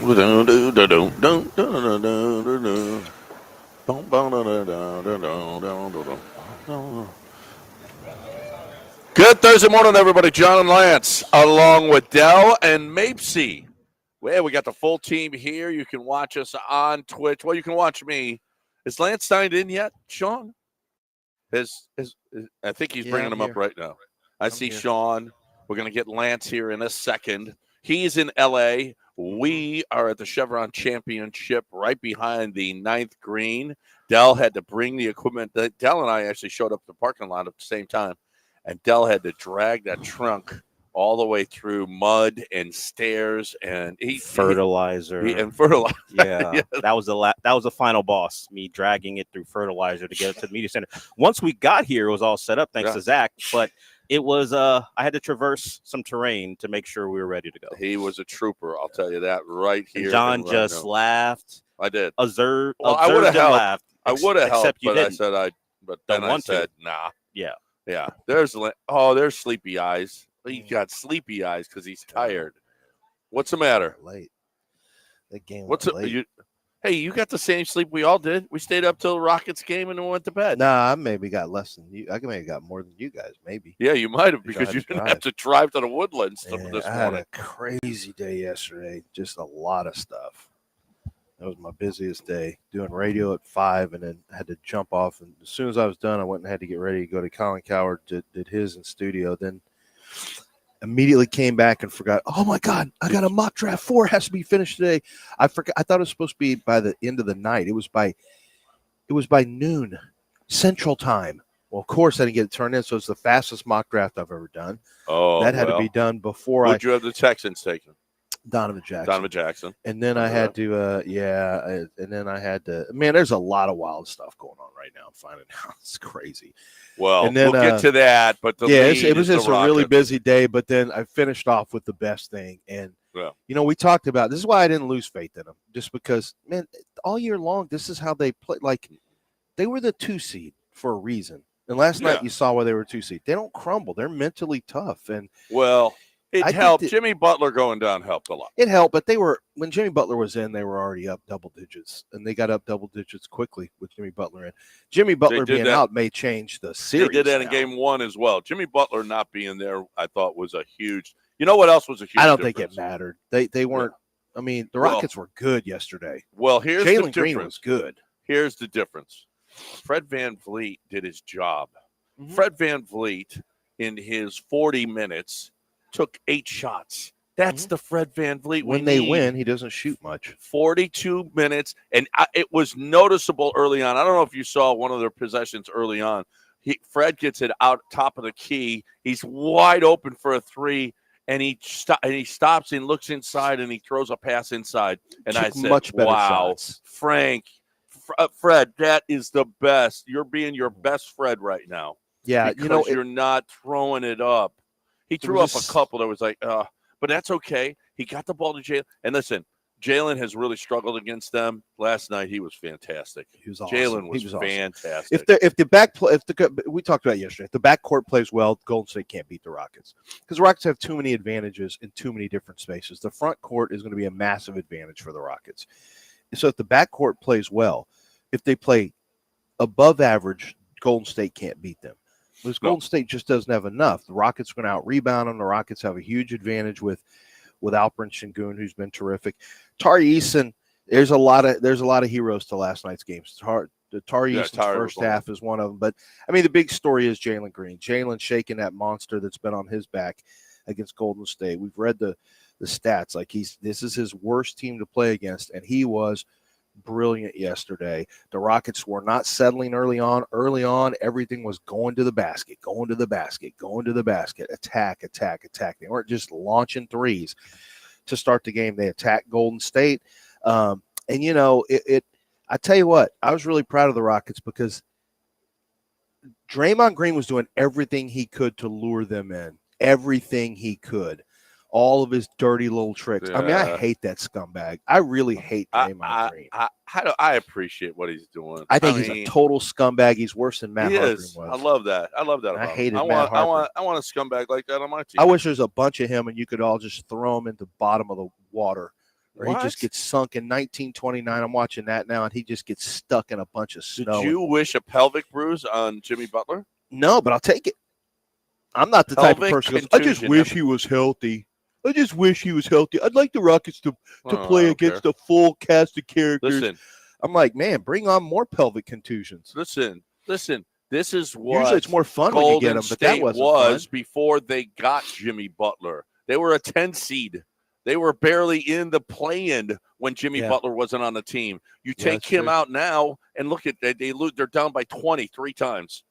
Good Thursday morning, everybody. John and Lance, along with Dell and Mapesy. Well, we got the full team here. You can watch us on Twitch. Well, you can watch me. Is Lance signed in yet, Sean? I think he's bringing him up right now. I see here. Sean. We're going to get Lance here in a second. He's in L.A. We are at the Chevron Championship right behind the 9th green. Dell had to bring the equipment. Dell and I actually showed up at the parking lot at the same time, and Dell had to drag that trunk all the way through mud and stairs and fertilizer. Fertilizer. Yeah, yeah. That was the final boss. Me dragging it through fertilizer to get it to the media center. Once we got here, it was all set up thanks to Zach, but it was I had to traverse some terrain to make sure we were ready to go. He was a trooper, I'll tell you that right here. And John just laughed. I did. I would have helped. I would have helped, but I said but then I said, nah. Yeah. Yeah. There's sleepy eyes. He got sleepy eyes because he's tired. What's the matter? Late. The game. Hey, you got the same sleep we all did. We stayed up till the Rockets game and then went to bed. Nah, I maybe got less than you. I maybe got more than you guys. Maybe. Yeah, you might have because you didn't have to drive to the Woodlands this morning. I had a crazy day yesterday. Just a lot of stuff. That was my busiest day. Doing radio at 5, and then had to jump off. And as soon as I was done, I went and had to get ready to go to Colin Coward. Did his in studio. Then immediately came back and forgot. Oh my God! I got a mock draft 4 has to be finished today. I forgot. I thought it was supposed to be by the end of the night. It was by noon Central Time. Well, of course I didn't get it turned in, so it's the fastest mock draft I've ever done. Oh, that had to be done before. Would you have the Texans taken? Donovan Jackson. And then I had to, and then I had to, man, there's a lot of wild stuff going on right now. I'm finding out. It's crazy. Well, and then, we'll get to that. But it was just a really busy day. But then I finished off with the best thing. And, we talked about, this is why I didn't lose faith in them. Just because, man, all year long, this is how they play. Like, they were the 2 seed for a reason. And last night you saw why they were 2 seed. They don't crumble. They're mentally tough. And, it helped. Jimmy Butler going down helped a lot. It helped, but when Jimmy Butler was in, they were already up double digits, and they got up double digits quickly with Jimmy Butler in. Jimmy Butler being out may change the series. They did that in game 1 as well. Jimmy Butler not being there, I thought, was a huge. You know what else was a huge? I don't think it mattered. They weren't. I mean, the Rockets were good yesterday. Well, here's Jalen the Green was good. Here's the difference. Fred VanVleet did his job. Mm-hmm. Fred VanVleet, in his 40 minutes, took 8 shots. That's the Fred VanVleet. When they win, he doesn't shoot much. 42 minutes, and it was noticeable early on. I don't know if you saw one of their possessions early on. Fred gets it out top of the key. He's wide open for a 3, and he stops and looks inside, and he throws a pass inside. And I said, much better wow, shots. Fred, that is the best. You're being your best Fred right now. Yeah, because you're not throwing it up. He threw up a couple that was like, but that's okay. He got the ball to Jalen. And listen, Jalen has really struggled against them. Last night, he was fantastic. He was awesome. Jalen was fantastic. We talked about it yesterday. If the backcourt plays well, Golden State can't beat the Rockets because the Rockets have too many advantages in too many different spaces. The front court is going to be a massive advantage for the Rockets. So if the backcourt plays well, if they play above average, Golden State can't beat them. Because Golden State just doesn't have enough. The Rockets are going to out-rebound them. The Rockets have a huge advantage with Alperen Sengun, who's been terrific. Tari Eason, there's a lot of heroes to last night's games. Tari Eason's first half is one of them. But, I mean, the big story is Jalen Green. Jalen shaking that monster that's been on his back against Golden State. We've read the stats. Like, this is his worst team to play against, and he was brilliant yesterday. The Rockets were not settling early on. Early on, everything was going to the basket, attack. They weren't just launching threes to start the game. They attacked Golden State. I tell you what, I was really proud of the Rockets because Draymond Green was doing everything he could to lure them in. Everything he could. All of his dirty little tricks. Yeah. I mean, I hate that scumbag. I really hate Draymond Green. I appreciate what he's doing. I think he's a total scumbag. He's worse than Matt Harpern was. I love that. I hated Matt Harpern. I want a scumbag like that on my team. I wish there's a bunch of him and you could all just throw him into the bottom of the water or he just gets sunk in 1929. I'm watching that now, and he just gets stuck in a bunch of snow. Did you wish a pelvic bruise on Jimmy Butler? No, but I'll take it. I'm not the type of person who goes, I just wish he was healthy. I just wish he was healthy. I'd like the Rockets to play against a full cast of characters. Listen, I'm like, man, bring on more pelvic contusions. Listen. This is what usually it's more fun when you get them, but that wasn't fun. Before they got Jimmy Butler. They were a 10 seed. They were barely in the play-in when Jimmy Butler wasn't on the team. You take him out now and look at that. They're down by 23 times.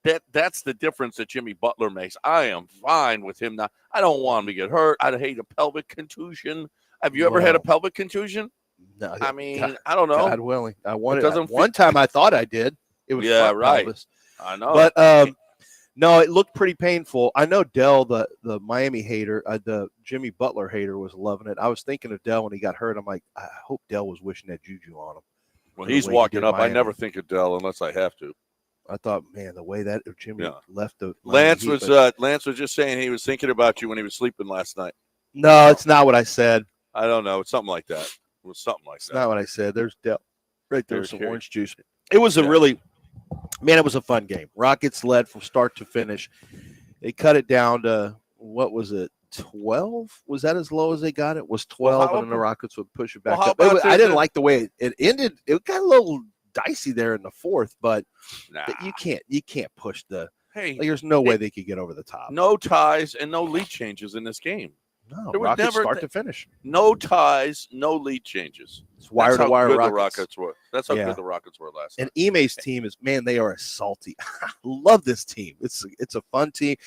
That's the difference that Jimmy Butler makes. I am fine with him now. I don't want him to get hurt. I'd hate a pelvic contusion. Have you ever had a pelvic contusion? No, I mean, I don't know. God willing. I wanted it. One time I thought I did. It was right. Pelvis. I know. But no, it looked pretty painful. I know Dell, the Miami hater, the Jimmy Butler hater, was loving it. I was thinking of Dell when he got hurt. I'm like, I hope Dell was wishing that juju on him. Well, he's walking up. I never think of Dell unless I have to. I thought, man, the way that Jimmy left the Lance was just saying he was thinking about you when he was sleeping last night. No, it's not what I said. I don't know. It's something like that. It was something like that. It's not what I said. There's Dell right there. Some orange juice. It was it was a fun game. Rockets led from start to finish. They cut it down to, what was it, 12? Was that as low as they got it? Was 12, and then the Rockets would push it back up. I didn't like the way it ended. It got a little dicey there in the fourth, but you can't push the. Hey, there's no way they could get over the top. No ties and no lead changes in this game. No, Rockets start to finish. No ties, no lead changes. It's wire to wire Rockets were. That's how good the Rockets were last night. And Ime's team is, man, they are salty. I love this team. It's a fun team.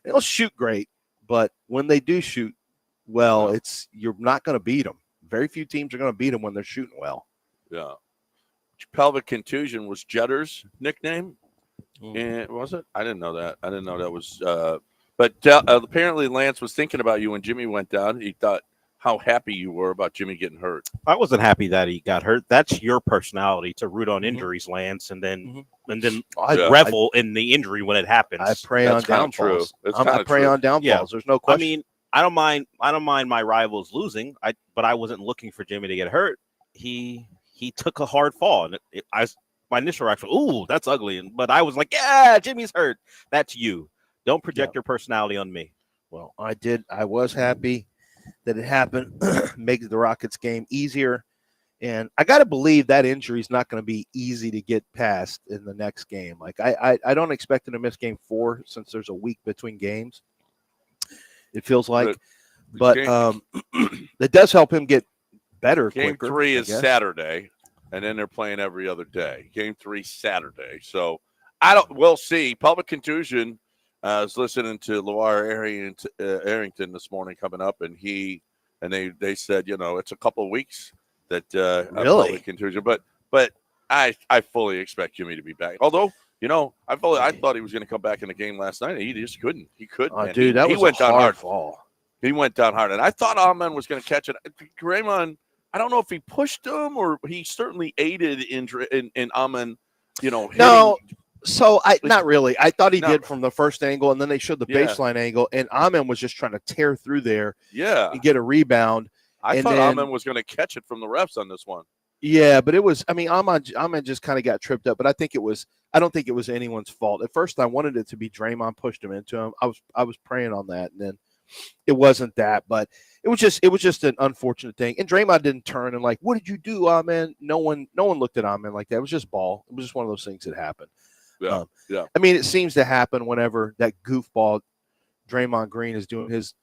They don't shoot great, but when they do shoot well, you're not going to beat them. Very few teams are going to beat them when they're shooting well. Yeah. Pelvic contusion was Jetter's nickname. And was it? I didn't know that. I didn't know that was. But apparently Lance was thinking about you when Jimmy went down. He thought how happy you were about Jimmy getting hurt. I wasn't happy that he got hurt. That's your personality to root on injuries, Lance, and then revel in the injury when it happens. I prey on downfalls. I prey on downfalls. Yeah. There's no question. I mean, I don't mind my rivals losing. But I wasn't looking for Jimmy to get hurt. He took a hard fall, and my initial reaction, ooh, that's ugly. But I was like, yeah, Jimmy's hurt. That's you. Don't project your personality on me. Well, I did. I was happy that it happened. Makes the Rockets game easier. And I got to believe that injury is not going to be easy to get past in the next game. Like I don't expect him to miss game 4 since there's a week between games. It feels like. But it does help him get better. Game 3 is Saturday, and then they're playing every other day. Game 3 Saturday. So we'll see. Public contusion. I was listening to Loire Arrington this morning coming up, and they said, it's a couple of weeks that really contusion, but I fully expect Jimmy to be back. Although, I thought he was going to come back in the game last night, and he just couldn't. He couldn't. Oh, dude, that was a hard fall. He went down hard, and I thought Amen was going to catch it. Draymond, I don't know if he pushed him or he certainly aided in Amen. No. So not really. I thought he did from the first angle, and then they showed the baseline angle, and Amen was just trying to tear through there, and get a rebound. I thought Amen was going to catch it from the refs on this one. Yeah, but it was. I mean, Amen just kind of got tripped up, but I don't think it was anyone's fault. At first, I wanted it to be Draymond pushed him into him. I was praying on that, and then it wasn't that, but it was just an unfortunate thing. And Draymond didn't turn and like, what did you do, Amen? No one looked at Amen like that. It was just ball. It was just one of those things that happened. Yeah. I mean, it seems to happen whenever that goofball Draymond Green is doing his.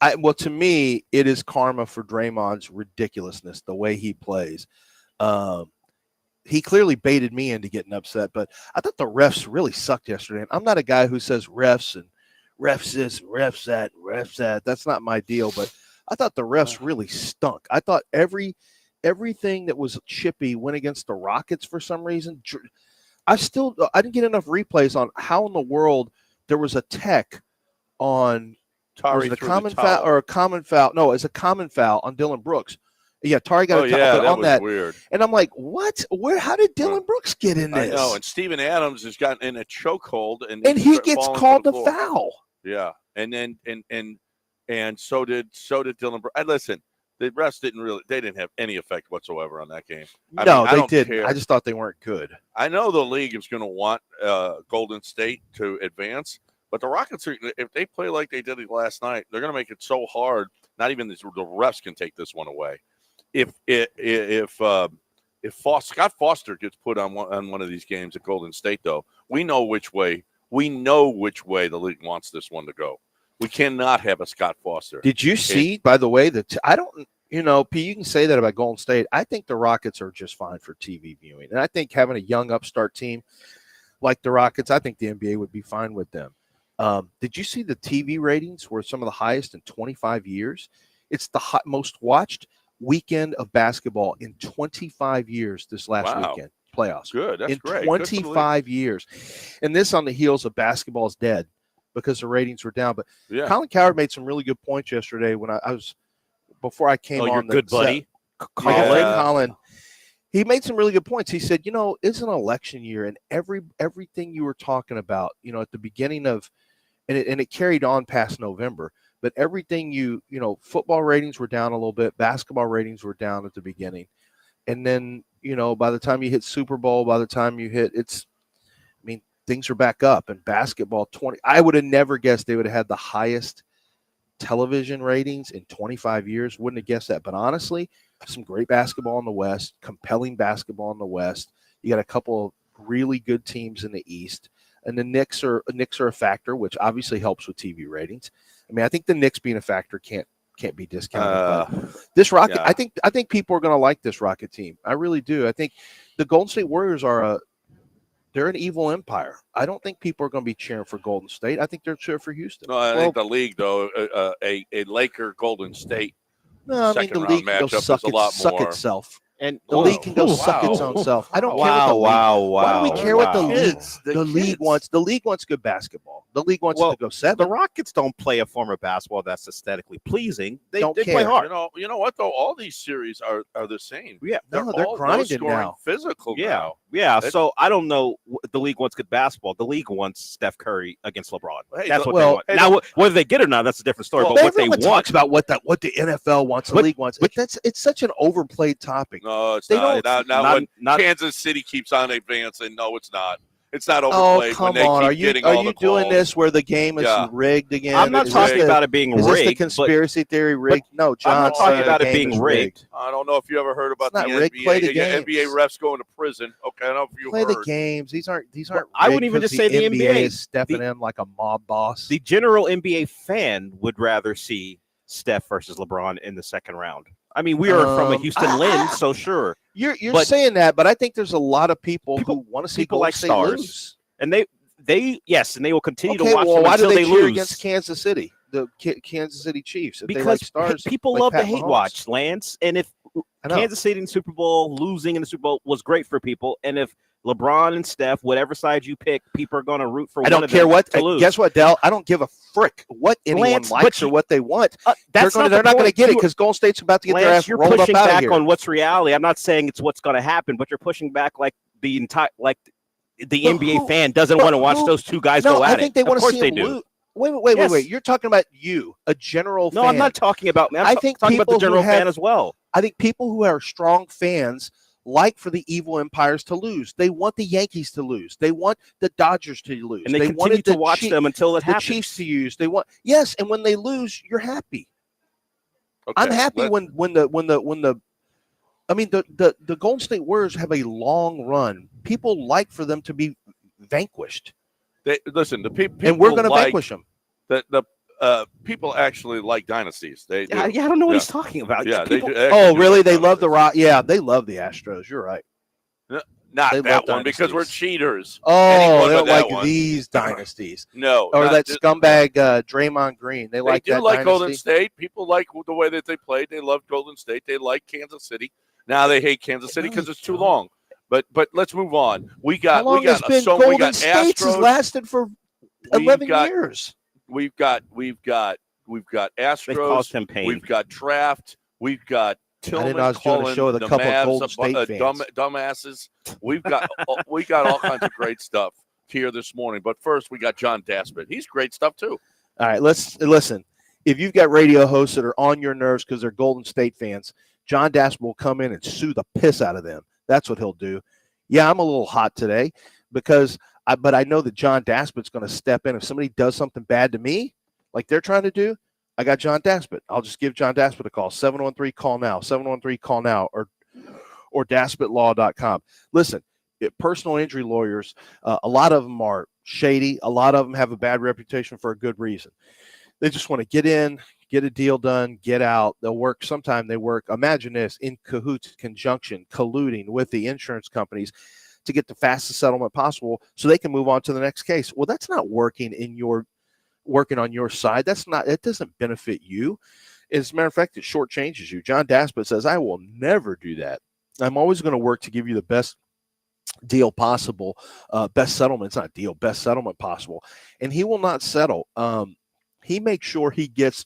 To me, it is karma for Draymond's ridiculousness, the way he plays. He clearly baited me into getting upset, but I thought the refs really sucked yesterday. And I'm not a guy who says refs and refs this, refs that, refs that. That's not my deal. But I thought the refs really stunk. I thought everything that was chippy went against the Rockets for some reason. I didn't get enough replays on how in the world there was a tech on a common foul or a common foul. No, it's a common foul on Dylan Brooks. Yeah, Tari got a towel, but on that. Weird. And I'm like, what? How did Dylan Brooks get in this? I know, and Steven Adams has gotten in a chokehold, and he gets called the foul. Yeah, and so did Dylan Brooks. Listen, the refs didn't have any effect whatsoever on that game. I They don't didn't. care. I just thought they weren't good. I know the league is going to want Golden State to advance, but the Rockets if they play like they did last night, they're going to make it so hard. Not even the refs can take this one away. If Scott Foster gets put on one of these games at Golden State, though, we know which way the league wants this one to go. We cannot have a Scott Foster. Did you see, by the way, I don't, P, you can say that about Golden State. I think the Rockets are just fine for TV viewing. And I think having a young upstart team like the Rockets, I think the NBA would be fine with them. Did you see the TV ratings were some of the highest in 25 years? It's the most watched weekend of basketball in 25 years this last weekend. Playoffs. Good. That's great. 25 years. And this on the heels of basketball's dead because the ratings were down. But Colin Cowherd made some really good points yesterday when I was before I came on. Your good buddy, Colin. He made some really good points. He said, it's an election year, and everything you were talking about, at the beginning of, and it carried on past November. But everything football ratings were down a little bit, basketball ratings were down at the beginning, and then by the time you hit Super Bowl, by the time you hit things are back up. And basketball, I would have never guessed they would have had the highest television ratings in 25 years. Wouldn't have guessed that. But honestly, some great basketball in the West, compelling basketball in the West. You got a couple of really good teams in the East, and the Knicks are a factor, which obviously helps with TV ratings. I think the Knicks being a factor can't be discounted. This Rocket, I think people are going to like this Rocket team. I really do. I think the Golden State Warriors they're an evil empire. I don't think people are going to be cheering for Golden State. I think they're cheering for Houston. No, I think the league, though, a Laker Golden State. No, the league can go suck itself. And the league can go suck its own self. I don't care what the league. Why do we care what the league? The league wants good basketball. The league wants to go 7. The Rockets don't play a form of basketball that's aesthetically pleasing. They play hard. You know what though? All these series are the same. Yeah, they're grinding now. Physical. Yeah, now. So I don't know. The league wants good basketball. The league wants Steph Curry against LeBron. That's what they want. Now, whether they get it or not, that's a different story. But what they want talks about what the NFL wants, the league wants. It's such an overplayed topic. No, it's not. When Kansas City keeps on advancing, no, it's not. It's not overplayed. Oh, come on. Are you doing this where the game is rigged again? I'm not talking about it being rigged. Is this the conspiracy theory rigged? No, John. I'm not talking about it being rigged. I don't know if you ever heard about the NBA. Play the games. NBA refs going to prison. Okay, I don't know if you play the games. These aren't. I wouldn't even just say the NBA is stepping in like a mob boss. The general NBA fan would rather see Steph versus LeBron in the second round. We are from a Houston lens, so sure. You're saying that, but I think there's a lot people who want to see Golden State lose. And they will continue to watch them why until do they cheer lose against Kansas City, the Kansas City Chiefs? Because stars people love to hate watch, Lance. And if Kansas City in the Super Bowl, losing in the Super Bowl was great for people, and if LeBron and Steph, whatever side you pick, people are going to root for. I don't care what. Guess what, Dell? I don't give a frick what anyone likes or what they want. They're not going to get it because Golden State's about to get their ass rolled up out of here. You're pushing back on what's reality. I'm not saying it's what's going to happen, but you're pushing back like the entire the NBA fan doesn't want to watch those two guys go at it. I think they want to see them lose. Wait. You're talking about a general fan. No, I'm not talking about me. I'm talking about the general fan as well. I think people who are strong fans like for the evil empires to lose. They want the Yankees to lose. They want the Dodgers to lose. And they continue to watch them until it happens. The Chiefs to use. They want and when they lose, you're happy. Okay, I'm happy when the Golden State Warriors have a long run. People like for them to be vanquished. The people and we're going to vanquish them. The people actually like dynasties. They do. I don't know what he's talking about. Yeah, really? They love the Rock. Yeah, they love the Astros. You're right. Not that one because we're cheaters. Oh, they don't like these dynasties. No, or that scumbag Draymond Green. They like that like dynasty. Golden State. People like the way that they played. They love Golden State. They like Kansas City. Now they hate Kansas City because it's too long. But let's move on. Golden State's has lasted for 11 years. We've got Astros. We've got draft. We've got Tillman. I didn't know I was doing a show with a couple of Golden State fans. Dumbasses. We've got all kinds of great stuff here this morning. But first, we got John Daspit. He's great stuff too. All right, let's listen. if you've got radio hosts that are on your nerves because they're Golden State fans, John Daspit will come in and sue the piss out of them. That's what he'll do. Yeah, I'm a little hot today but I know that John Daspit's going to step in. If somebody does something bad to me, like they're trying to do, I got John Daspit. I'll just give John Daspit a call, 713-CALL-NOW, 713-CALL-NOW, or DaspitLaw.com. Listen, personal injury lawyers, a lot of them are shady. A lot of them have a bad reputation for a good reason. They just want to get in, get a deal done, get out. They'll work. Sometimes they work, imagine this, in cahoots, conjunction, colluding with the insurance companies to get the fastest settlement possible so they can move on to the next case. Well, that's not working on your side. It doesn't benefit you. As a matter of fact, it shortchanges you. John Daspit says, I will never do that. I'm always going to work to give you the best deal possible, best settlement. It's not deal, best settlement possible. And he will not settle. He makes sure he gets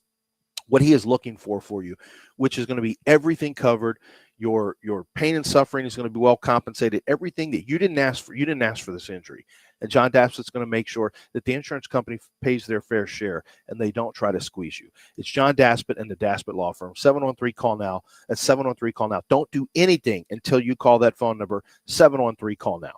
what he is looking for you, which is going to be everything covered. Your pain and suffering is going to be well compensated. Everything that you didn't ask for. You didn't ask for this injury. And John Daspit's going to make sure that the insurance company pays their fair share and they don't try to squeeze you. It's John Daspit and the Daspit Law Firm. 713-CALL-NOW. That's 713-CALL-NOW. Don't do anything until you call that phone number, 713-CALL-NOW.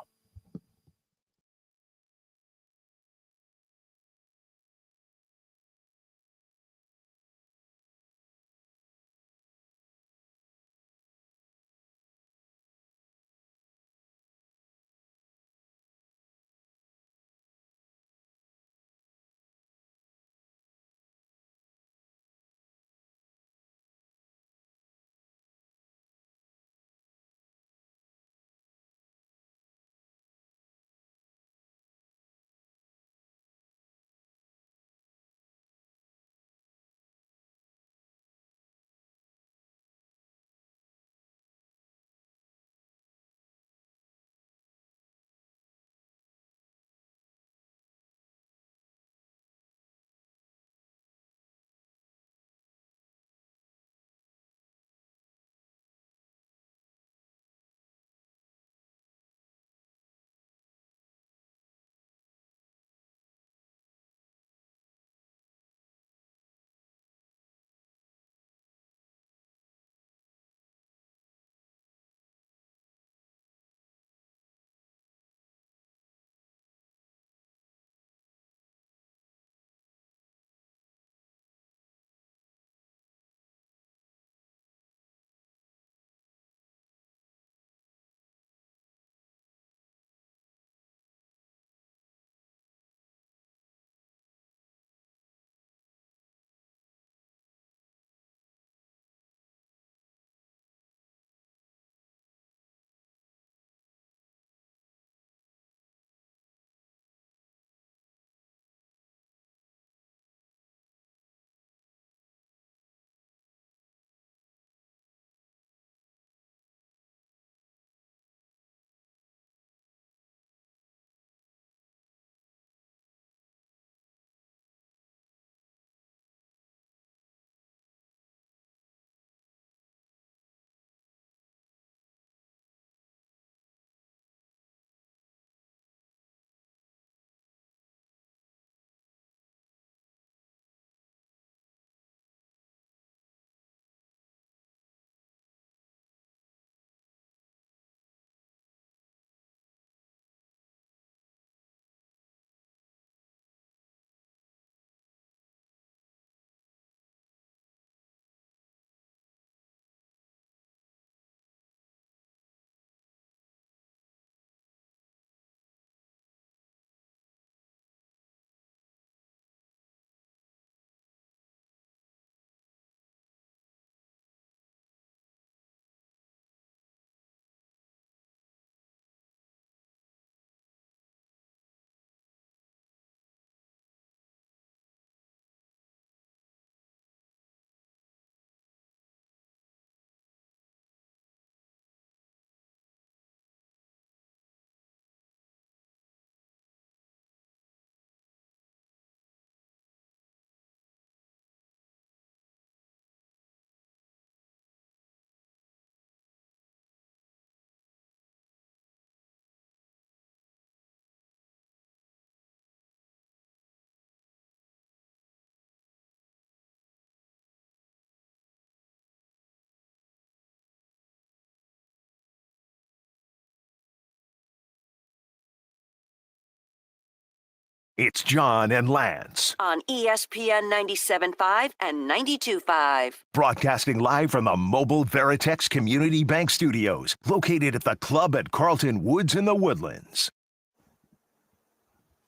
It's John and Lance. On ESPN 97.5 and 92.5. Broadcasting live from the Mobile Veritex Community Bank Studios, located at the club at Carlton Woods in the Woodlands.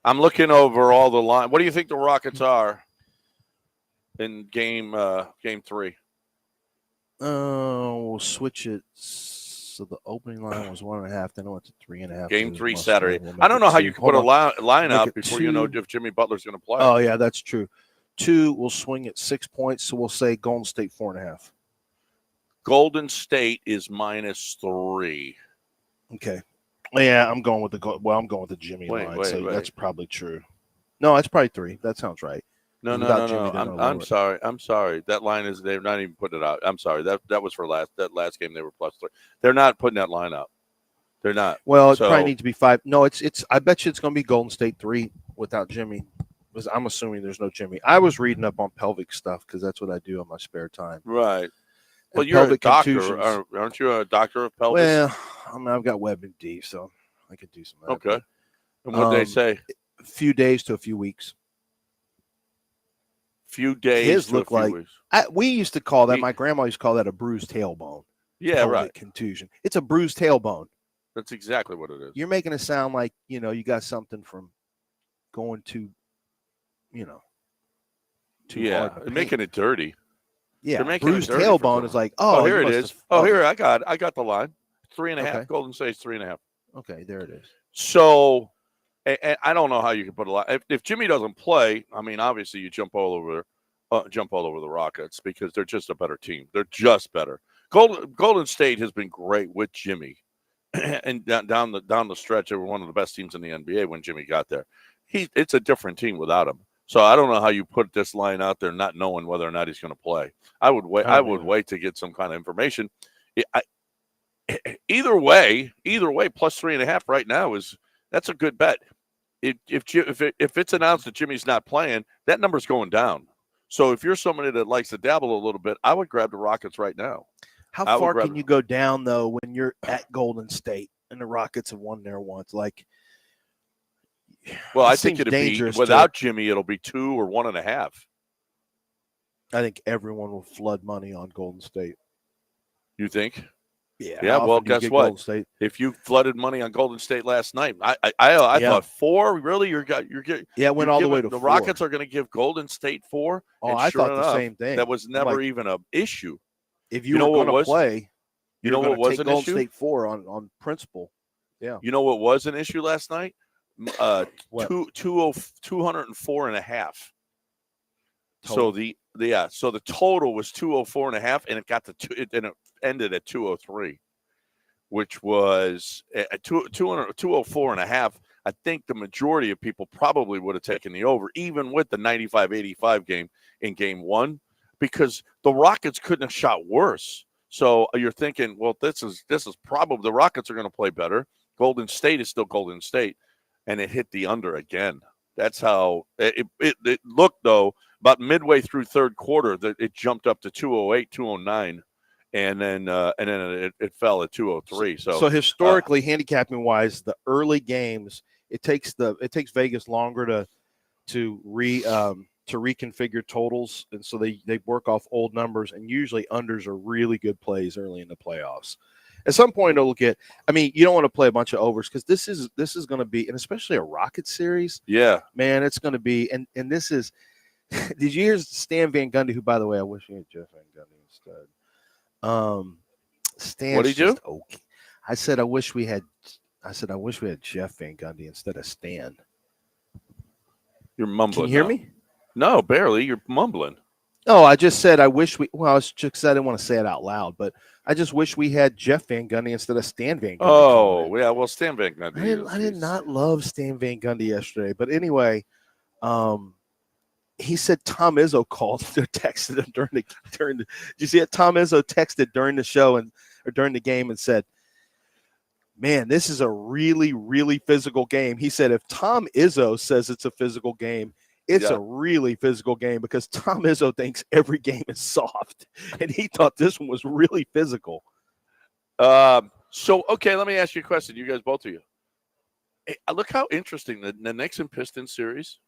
I'm looking over all the line. What do you think the Rockets are in game 3? We'll switch it. So the opening line was 1.5. Then it went to 3.5. Game 3 Saturday. I don't know how you can put a line out before you know if Jimmy Butler's going to play. Oh, yeah, that's true. 2 will swing at 6 points, so we'll say Golden State 4.5. Golden State is -3. Okay. Yeah, I'm going with the Jimmy line. Wait. That's probably true. No, that's probably 3. That sounds right. No. I'm sorry. That line is, they're not even putting it out. I'm sorry. That was for that last game. They were +3. They're not putting that line out. They're not. Well, it probably needs to be 5. No, it's. I bet you it's going to be Golden State 3 without Jimmy. Because I'm assuming there's no Jimmy. I was reading up on pelvic stuff because that's what I do in my spare time. Right. Well, you're a doctor, aren't you? A doctor of pelvis? Well, I mean, I've got WebMD, so I could do some of that. Okay. And what did they say? A few days to a few weeks. Few days. His to look a few like weeks. We used to call that. My grandma used to call that a bruised tailbone. Yeah, pelvic right. Contusion. It's a bruised tailbone. That's exactly what it is. You're making it sound like you got something from going too hard. They're making it dirty. Yeah, making bruised tailbone is like, here it is. Here I got the line. 3.5. Okay. Golden State's 3.5. Okay, there it is. So, and I don't know how you can put a lot. If Jimmy doesn't play, I mean, obviously you jump all over the Rockets because they're just a better team. They're just better. Golden State has been great with Jimmy, and down the stretch, they were one of the best teams in the NBA when Jimmy got there. It's a different team without him. So I don't know how you put this line out there not knowing whether or not he's going to play. I would wait. I would wait to get some kind of information. Either way, +3.5 right now that's a good bet. If it's announced that Jimmy's not playing, that number's going down. So if you're somebody that likes to dabble a little bit, I would grab the Rockets right now. How far can you go down though when you're at Golden State and the Rockets have won there once? Like, well, I think it'd be without Jimmy, it'll be 2 or 1.5. I think everyone will flood money on Golden State. You think? Yeah. Yeah. Well, guess what? If you flooded money on Golden State last night, I thought 4. Really, you're getting. Yeah, it went all the way to 4. The Rockets are going to give Golden State 4. Oh, I thought the same thing. That was never even an issue. If you were going to play, you know what was an Golden issue? State 4 on principle. Yeah. You know what was an issue last night? 204.5. So the total was 204.5, and it got to 2, and it ended at 203, which was at 204.5. I think the majority of people probably would have taken the over, even with the 95-85 game in game 1, because the Rockets couldn't have shot worse. So you're thinking, well, this is probably the Rockets are going to play better. Golden State is still Golden State. And it hit the under again. That's how it looked, though. About midway through third quarter, that it jumped up to 208, 209, and then it fell at 203. So historically, handicapping wise, the early games it takes Vegas longer to reconfigure totals, and so they work off old numbers, and usually unders are really good plays early in the playoffs. At some point, it'll get. I mean, you don't want to play a bunch of overs because this is going to be, and especially a Rocket series. Yeah, man, it's going to be. And this is. Did you hear Stan Van Gundy? Who, by the way, I wish we had Jeff Van Gundy instead. Stan. What did you do? Okay. I said I wish we had Jeff Van Gundy instead of Stan. You're mumbling. Can you hear now. me? No, barely. You're mumbling. No, I just said I wish we. Well, I was just I didn't want to say it out loud, but I just wish we had Jeff Van Gundy instead of Stan Van Gundy. Oh, yeah. Well, Stan Van Gundy. I did not love Stan Van Gundy yesterday, but anyway, he said Tom Izzo called or texted him during the. Did you see it? Tom Izzo texted during the show or during the game and said, "Man, this is a really, really physical game." He said, "If Tom Izzo says it's a physical game, it's a really physical game because Tom Izzo thinks every game is soft, and he thought this one was really physical." So, okay, let me ask you a question. You guys, both of you. look how interesting the Knicks and Pistons series.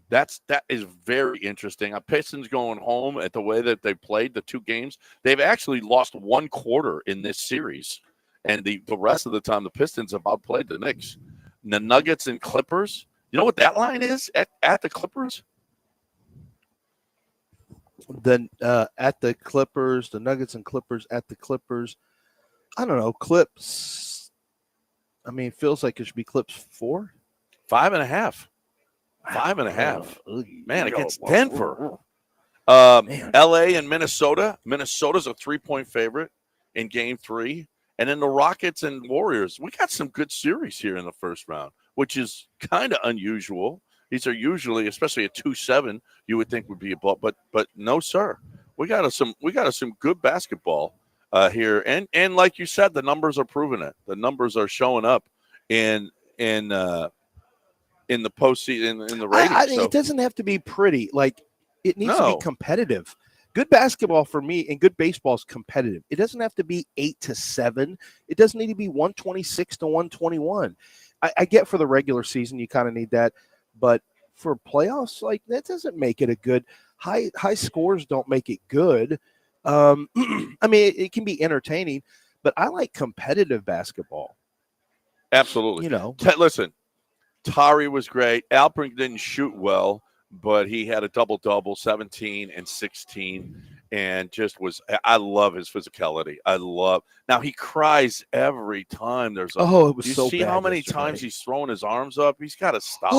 That is very interesting. Pistons going home at the way that they played the two games. They've actually lost one quarter in this series, and the rest of the time the Pistons have outplayed the Knicks. And the Nuggets and Clippers. You know what that line is at the Clippers? At the Clippers, the Nuggets and Clippers at the Clippers. I don't know. Clips. I mean, it feels like it should be Clips 4. 5.5. 5.5. Man, against Denver. Man. LA and Minnesota. Minnesota's a 3-point favorite in game 3. And then the Rockets and Warriors. We got some good series here in the first round, which is kind of unusual. These are usually, especially a 2-7, you would think would be a ball, but no, sir. We got some good basketball here, and like you said, the numbers are proving it. The numbers are showing up in the postseason in the ratings. It doesn't have to be pretty. Like it needs to No. be competitive. Good basketball for me and good baseball is competitive. It doesn't have to be 8-7. It doesn't need to be 126 to 121. I get for the regular season you kind of need that, but for playoffs, like that doesn't make it a good. High scores don't make it good. I mean, it can be entertaining, but I like competitive basketball. Absolutely. You know, Listen, Tari was great. Alpern didn't shoot well, but he had a double-double, 17 and 16, and just was – I love his physicality. Now, he cries every time there's a – it was you so see bad how many yesterday. times he's throwing his arms up? He's got to stop.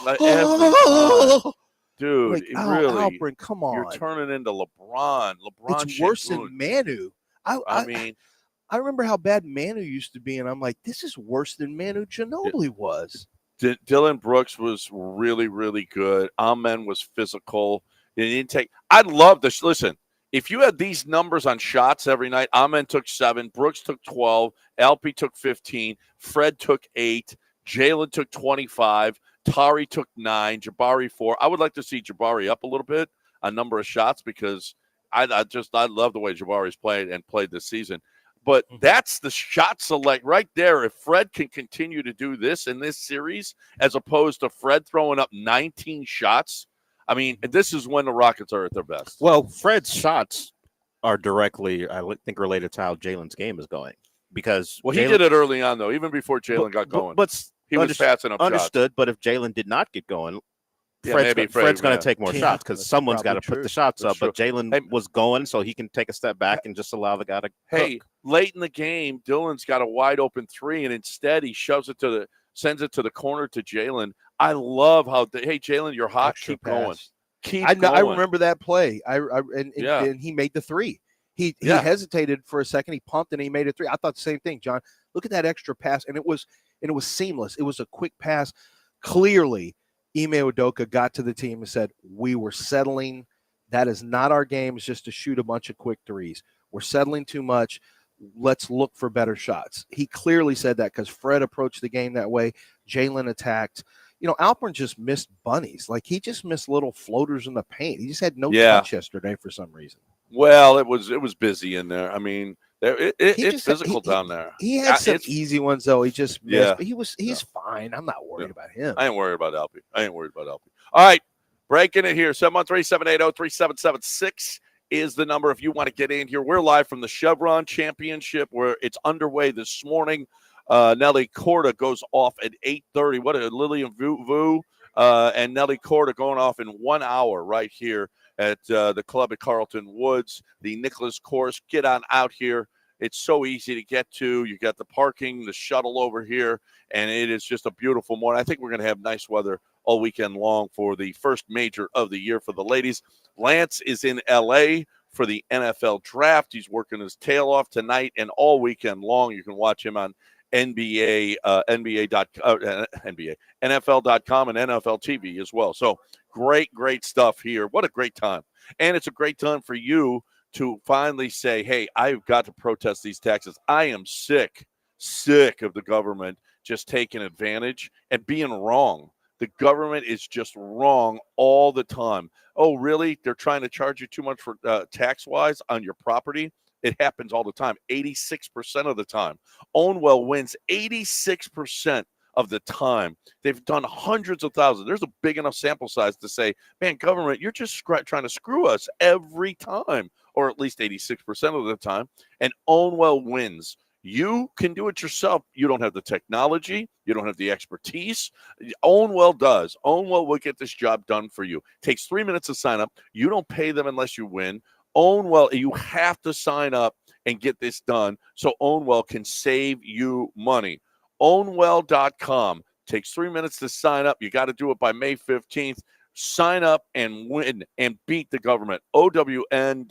Every time. Dude, Like, really, Alpern, come on. you're turning into LeBron. LeBron It's worse Shagun. than Manu. I mean – I remember how bad Manu used to be, and I'm like, this is worse than Manu Ginobili was. Dylan Brooks was really, really good. Amen was physical. He didn't take. I love this. Listen, if you had these numbers on shots every night, Amen took 7, Brooks took 12, Alpi took 15, Fred took 8, Jalen took 25, Tari took 9, Jabari 4. I would like to see Jabari up a little bit on number of shots because I love the way Jabari's played this season. But that's the shot select right there. If Fred can continue to do this in this series, as opposed to Fred throwing up 19 shots, I mean, this is when the Rockets are at their best. Well, Fred's shots are directly, I think, related to how Jalen's game is going. Because he did it early on, though, even before Jalen got going. But he was passing up understood, shots. But if Jalen did not get going, Fred's going to take more shots because someone's got to put the shots up. True. But Jalen was going, so he can take a step back and just allow the guy to cook. Late in the game, Dylan's got a wide open 3, and instead he sends it to the corner to Jalen. I love how Jalen, you're hot. Extra Keep pass. going. Keep going. I remember that play. And he made the 3. He hesitated for a second. He pumped and he made a 3. I thought the same thing, John. Look at that extra pass, and it was seamless. It was a quick pass. Clearly, Ime Udoka got to the team and said, "We were settling. That is not our game. It's just to shoot a bunch of quick 3s. We're settling too much. Let's look for better shots." He clearly said that because Fred approached the game that way. Jalen attacked. Alpern just missed bunnies. Like he just missed little floaters in the paint. He just had no touch yesterday for some reason. Well, it was busy in there. I mean, it's physical down there. He had some easy ones though. He just missed. But he's fine. I'm not worried about him. I ain't worried about Alpi. All right, breaking it here. 713-780-3776 is the number if you want to get in here. We're live from the Chevron Championship where it's underway this morning. Nelly Korda goes off at 8:30. What a Lillian Vu and Nelly Korda going off in 1 hour right here at the club at Carlton Woods, the Nicholas course. Get on out here. It's so easy to get to. You got the parking, the shuttle over here, and it is just a beautiful morning. I think we're going to have nice weather all weekend long for the first major of the year for the ladies. Lance is in L.A. for the NFL draft. He's working his tail off tonight and all weekend long. You can watch him on NFL.com and NFL TV as well. So great stuff here. What a great time. And it's a great time for you to finally say, hey, I've got to protest these taxes. I am sick of the government just taking advantage and being wrong. The government is just wrong all the time. Oh, really? They're trying to charge you too much for tax-wise on your property? It happens all the time, 86% of the time. Ownwell wins 86% of the time. They've done hundreds of thousands. There's a big enough sample size to say, man, government, you're just trying to screw us every time, or at least 86% of the time. And Ownwell wins. You can do it yourself. You don't have the technology. You don't have the expertise. Ownwell does. Ownwell will get this job done for you. Takes 3 minutes to sign up. You don't pay them unless you win. Ownwell, you have to sign up and get this done so Ownwell can save you money. Ownwell.com. Takes 3 minutes to sign up. You got to do it by May 15th. Sign up and win and beat the government. OWNWELL.com.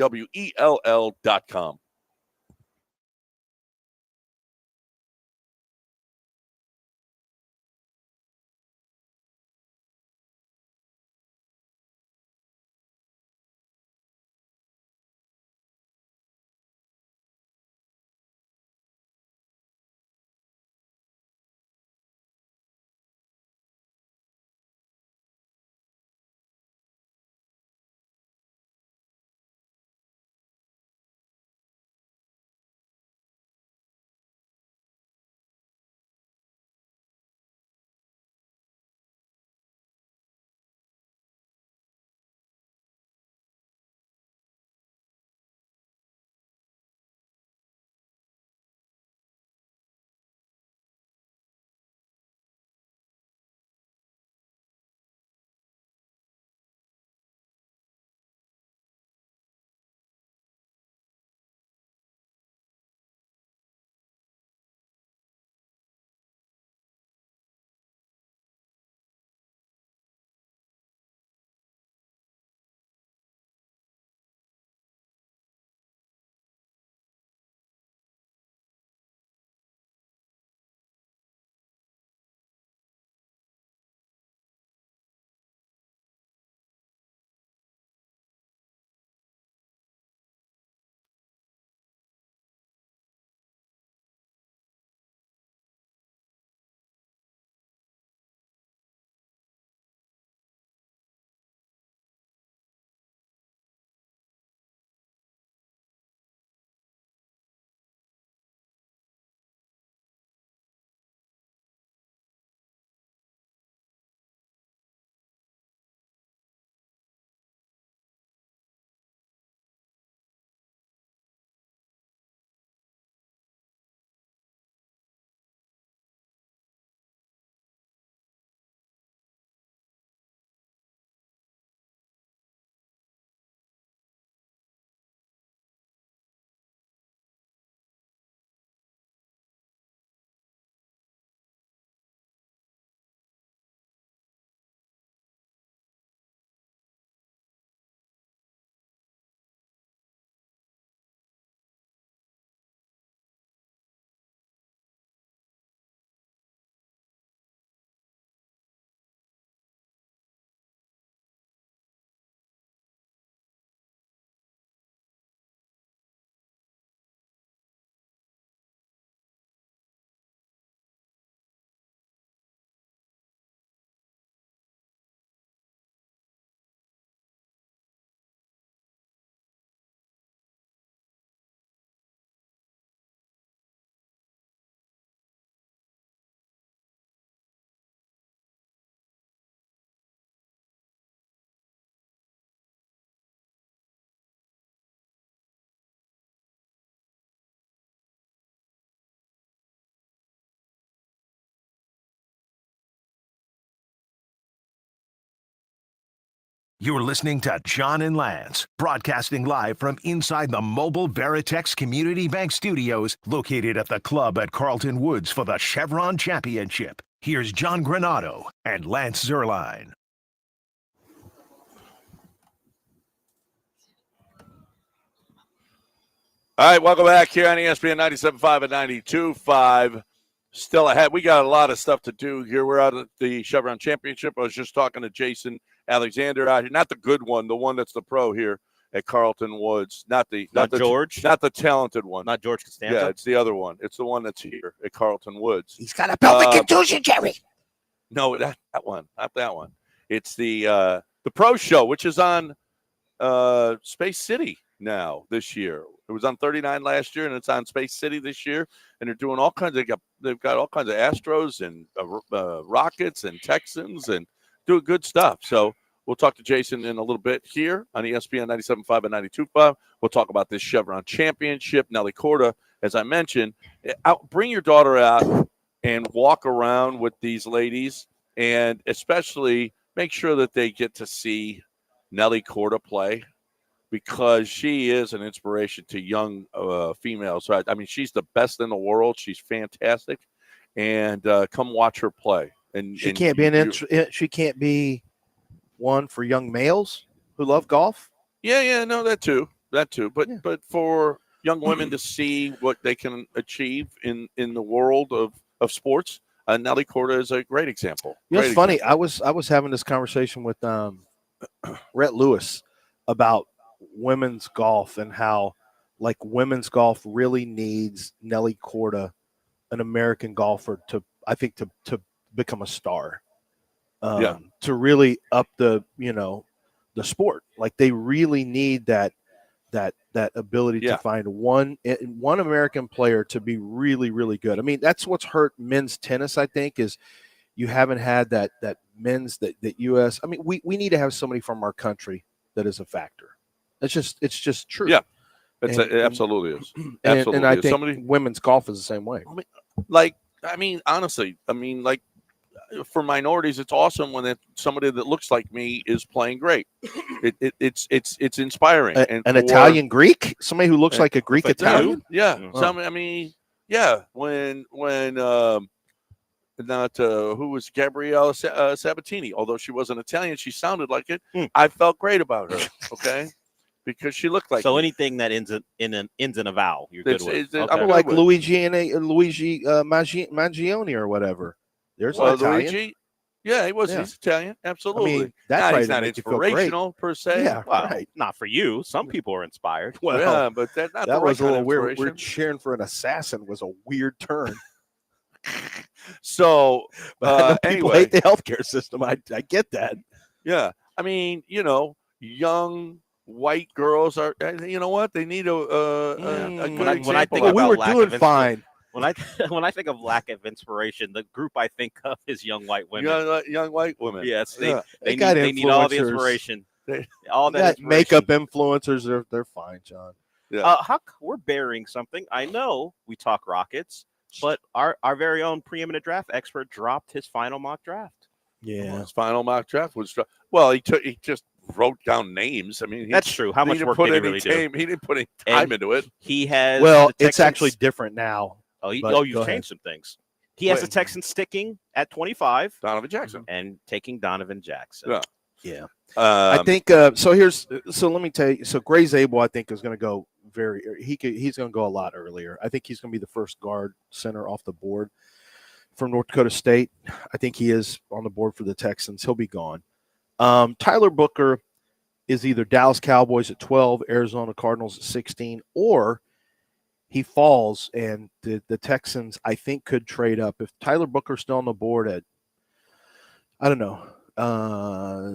You're listening to John and Lance, broadcasting live from inside the mobile Veritex Community Bank Studios, located at the club at Carlton Woods for the Chevron Championship. Here's John Granado and Lance Zerline. All right, welcome back here on ESPN 97.5 and 92.5. Still ahead. We got a lot of stuff to do here. We're out at the Chevron Championship. I was just talking to Jason Alexander out here. Not the good one, the one that's the pro here at Carlton Woods. Not George. Not the talented one. Not George Costanza. Yeah, it's the other one. It's the one that's here at Carlton Woods. He's got a pelvic contusion, Jerry. No, that one. Not that one. It's the pro show, which is on Space City now this year. It was on 39 last year, and it's on Space City this year. And they're doing all kinds. They've got all kinds of Astros and Rockets and Texans and doing good stuff. So we'll talk to Jason in a little bit here on ESPN 97.5 and 92.5. We'll talk about this Chevron Championship. Nelly Corda, as I mentioned, bring your daughter out and walk around with these ladies, and especially make sure that they get to see Nelly Corda play, because she is an inspiration to young females. Right? I mean, she's the best in the world. She's fantastic, and come watch her play. And she can't be one for young males who love golf. Yeah, no, that too. But for young women to see what they can achieve in the world of sports, Nelly Corda is a great example. It's funny. I was having this conversation with Rhett Lewis about women's golf and how women's golf really needs Nelly Corda, an American golfer, to become a star. To really up the sport. They really need that ability to find one American player to be really, really good. I mean, that's what's hurt men's tennis, I think, is you haven't had that men's that US. I mean, we need to have somebody from our country that is a factor. It's just true. Yeah. It absolutely is. Absolutely. And I think women's golf is the same way. Honestly, for minorities, it's awesome when somebody that looks like me is playing great. It's inspiring. An Italian Greek, somebody who looks like a Greek Italian. Yeah. Mm-hmm. Who was Gabriella Sabatini? Although she wasn't Italian, she sounded like it. I felt great about her. Okay. Because she looked like anything that ends in a vowel, you're good with. I'm like Luigi Mangione or whatever. There's Italian. Luigi. Yeah, he was. Yeah. He's Italian. Absolutely. I mean, that's he's not inspirational per se. Yeah, right. Not for you. Some people are inspired. Well, yeah, but that was a little weird. We're cheering for an assassin was a weird turn. So people hate the healthcare system. I get that. Yeah, I mean, young white girls are. You know what? They need a good example. When I think we were doing fine. When I think of lack of inspiration, the group I think of is young white women. Young white women. Yes, they need all the inspiration. All that makeup influencers, they're fine, John. Yeah. We're burying something. I know we talk Rockets, but our very own preeminent draft expert dropped his final mock draft. Yeah, his final mock draft was he just wrote down names. I mean, that's true. How much work did he really do? He didn't put any time into it. He has. Well, it's actually different now. You've changed some things. He has the Texans sticking at 25. Donovan Jackson. And taking Donovan Jackson. Yeah. I think so let me tell you. So Gray Zabel, I think, is going to go he's going to go a lot earlier. I think he's going to be the first guard center off the board from North Dakota State. I think he is on the board for the Texans. He'll be gone. Tyler Booker is either Dallas Cowboys at 12, Arizona Cardinals at 16, or he falls and the Texans, I think, could trade up. If Tyler Booker's still on the board at, I don't know,